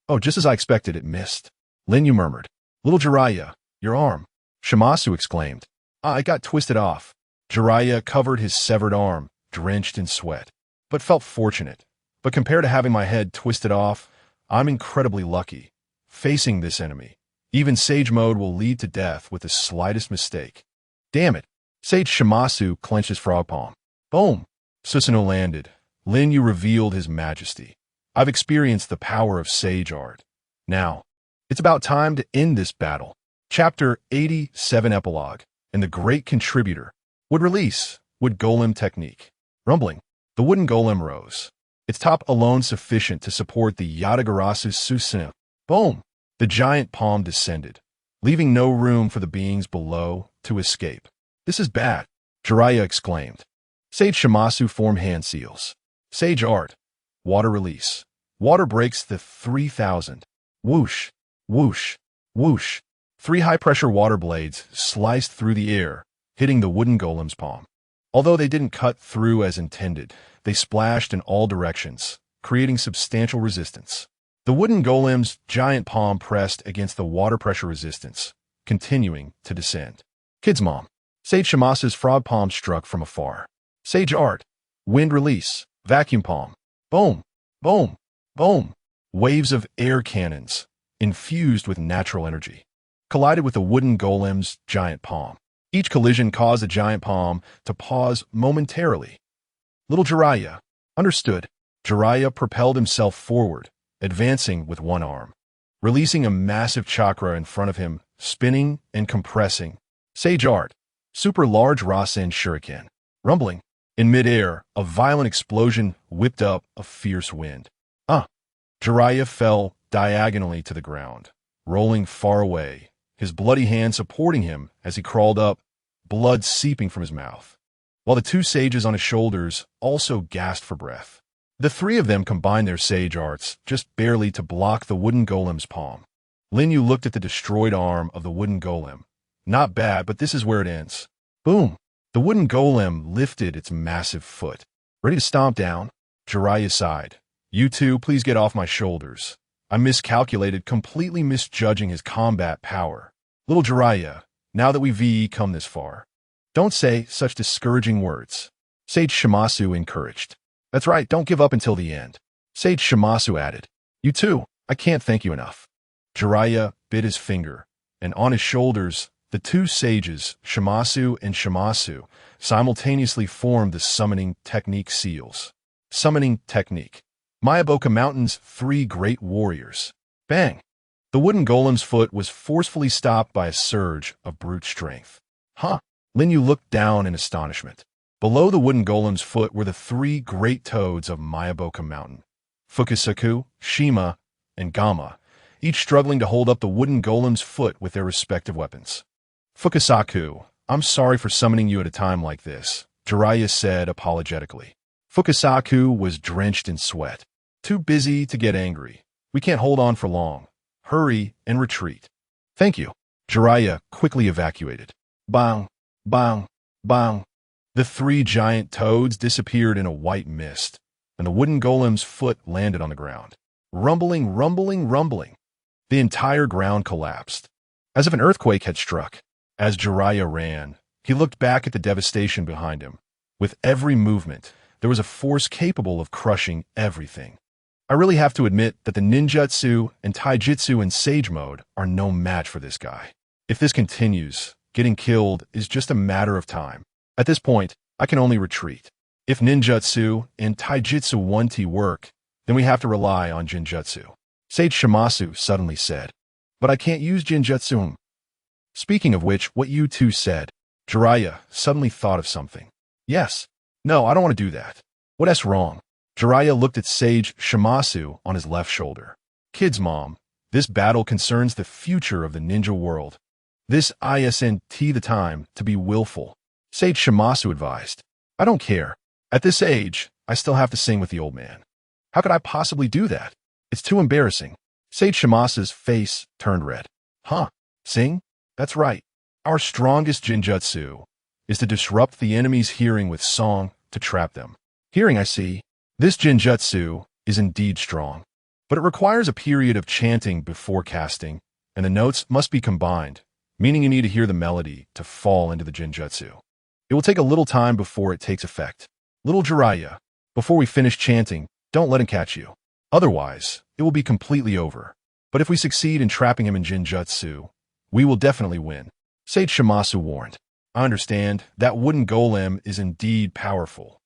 Oh, just as I expected, it missed. Lin Yu murmured. Little Jiraiya, your arm. Shimasu exclaimed. I got twisted off. Jiraiya covered his severed arm, drenched in sweat, but felt fortunate. But compared to having my head twisted off, I'm incredibly lucky. Facing this enemy, even Sage mode will lead to death with the slightest mistake. Damn it. Sage Shimasu clenched his frog palm. Boom. Susanoo landed. Lin Yu revealed his majesty. I've experienced the power of Sage art. Now, it's about time to end this battle. Chapter 87 Epilogue, and the great contributor. Would release. Wood golem technique. Rumbling. The wooden golem rose. Its top alone sufficient to support the Yatagarasu Susanoo. Boom! The giant palm descended, leaving no room for the beings below to escape. This is bad, Jiraiya exclaimed. Sage Shimasu formed hand seals. Sage art. Water release. Water breaks the 3,000. Whoosh, whoosh, whoosh. 3 high-pressure water blades sliced through the air, hitting the wooden golem's palm. Although they didn't cut through as intended, they splashed in all directions, creating substantial resistance. The wooden golem's giant palm pressed against the water pressure resistance, continuing to descend. Kid's mom. Sage Shimasu's frog palm struck from afar. Sage art. Wind release. Vacuum palm. Boom, boom, boom. Waves of air cannons, infused with natural energy, collided with the wooden golem's giant palm. Each collision caused the giant palm to pause momentarily. Little Jiraiya. Understood. Jiraiya propelled himself forward, advancing with one arm, releasing a massive chakra in front of him, spinning and compressing. Sage art. Super large Rasen shuriken. Rumbling. In midair, a violent explosion whipped up a fierce wind. Jiraiya fell diagonally to the ground, rolling far away, his bloody hand supporting him as he crawled up, blood seeping from his mouth, while the 2 sages on his shoulders also gasped for breath. The 3 of them combined their sage arts just barely to block the wooden golem's palm. Lin Yu looked at the destroyed arm of the wooden golem. Not bad, but this is where it ends. Boom! The wooden golem lifted its massive foot. Ready to stomp down? Jiraiya sighed. You two, please get off my shoulders. I miscalculated, completely misjudging his combat power. Little Jiraiya, now that we've come this far, don't say such discouraging words. Sage Shimasu encouraged. That's right, don't give up until the end. Sage Shimasu added. You too, I can't thank you enough. Jiraiya bit his finger, and on his shoulders, the 2 sages, Shimasu and Shimasu, simultaneously formed the summoning technique seals. Summoning technique. Mayaboka Mountain's 3 great warriors. Bang! The wooden golem's foot was forcefully stopped by a surge of brute strength. Huh? Lin Yu looked down in astonishment. Below the wooden golem's foot were the 3 great toads of Mayaboka Mountain. Fukusaku, Shima, and Gamma, each struggling to hold up the wooden golem's foot with their respective weapons. Fukusaku, I'm sorry for summoning you at a time like this, Jiraiya said apologetically. Fukusaku was drenched in sweat. Too busy to get angry. We can't hold on for long. Hurry and retreat. Thank you. Jiraiya quickly evacuated. Bang, bang, bang. The 3 giant toads disappeared in a white mist, and the wooden golem's foot landed on the ground. Rumbling, rumbling, rumbling. The entire ground collapsed, as if an earthquake had struck. As Jiraiya ran, he looked back at the devastation behind him. With every movement, there was a force capable of crushing everything. I really have to admit that the ninjutsu and taijutsu in Sage mode are no match for this guy. If this continues, getting killed is just a matter of time. At this point, I can only retreat. If ninjutsu and taijutsu won't work, then we have to rely on Jinjutsu. Sage Shimasu suddenly said. But I can't use Jinjutsu. Speaking of which, what you two said, Jiraiya suddenly thought of something. Yes. No, I don't want to do that. What's wrong? Jiraiya looked at Sage Shimasu on his left shoulder. Kids, Mom, this battle concerns the future of the ninja world. This isn't the time to be willful. Sage Shimasu advised. I don't care. At this age, I still have to sing with the old man. How could I possibly do that? It's too embarrassing. Sage Shimasu's face turned red. Huh? Sing? That's right. Our strongest Jinjutsu is to disrupt the enemy's hearing with song to trap them. Hearing, I see. This Jinjutsu is indeed strong, but it requires a period of chanting before casting, and the notes must be combined, meaning you need to hear the melody to fall into the Jinjutsu. It will take a little time before it takes effect. Little Jiraiya, before we finish chanting, don't let him catch you. Otherwise, it will be completely over. But if we succeed in trapping him in Jinjutsu, we will definitely win. Sage Shimasu warned. I understand, that wooden golem is indeed powerful,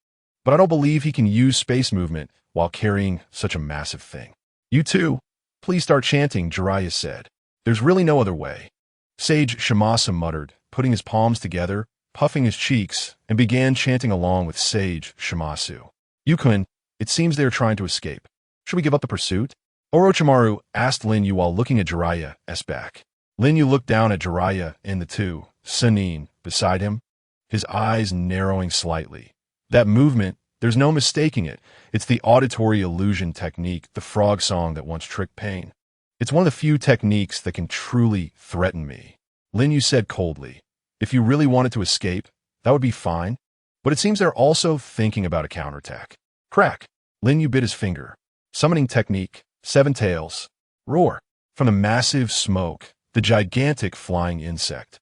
but I don't believe he can use space movement while carrying such a massive thing. You too, please start chanting, Jiraiya said. There's really no other way. Sage Shimasu muttered, putting his palms together, puffing his cheeks, and began chanting along with Sage Shimasu. Yukun, it seems they are trying to escape. Should we give up the pursuit? Orochimaru asked Lin Yu while looking at Jiraiya's back. Lin Yu looked down at Jiraiya and the two, Sannin, beside him, his eyes narrowing slightly. That movement, there's no mistaking it. It's the auditory illusion technique, the frog song that once tricked Pain. It's one of the few techniques that can truly threaten me. Lin Yu said coldly. If you really wanted to escape, that would be fine, but it seems they're also thinking about a counterattack. Crack! Lin Yu bit his finger. Summoning technique, 7 tails. Roar! From the massive smoke, the gigantic flying insect.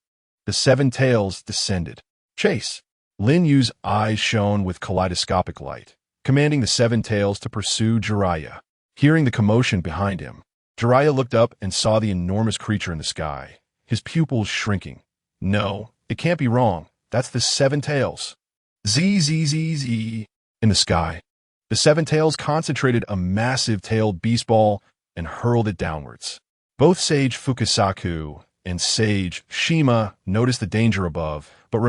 The 7 tails descended. Chase! Lin Yu's eyes shone with kaleidoscopic light, commanding the 7 tails to pursue Jiraiya. Hearing the commotion behind him, Jiraiya looked up and saw the enormous creature in the sky, his pupils shrinking. No, it can't be wrong. That's the 7 tails. Z. In the sky, the 7 tails concentrated a massive tailed beast ball and hurled it downwards. Both Sage Fukasaku and Sage Shima noticed the danger above, but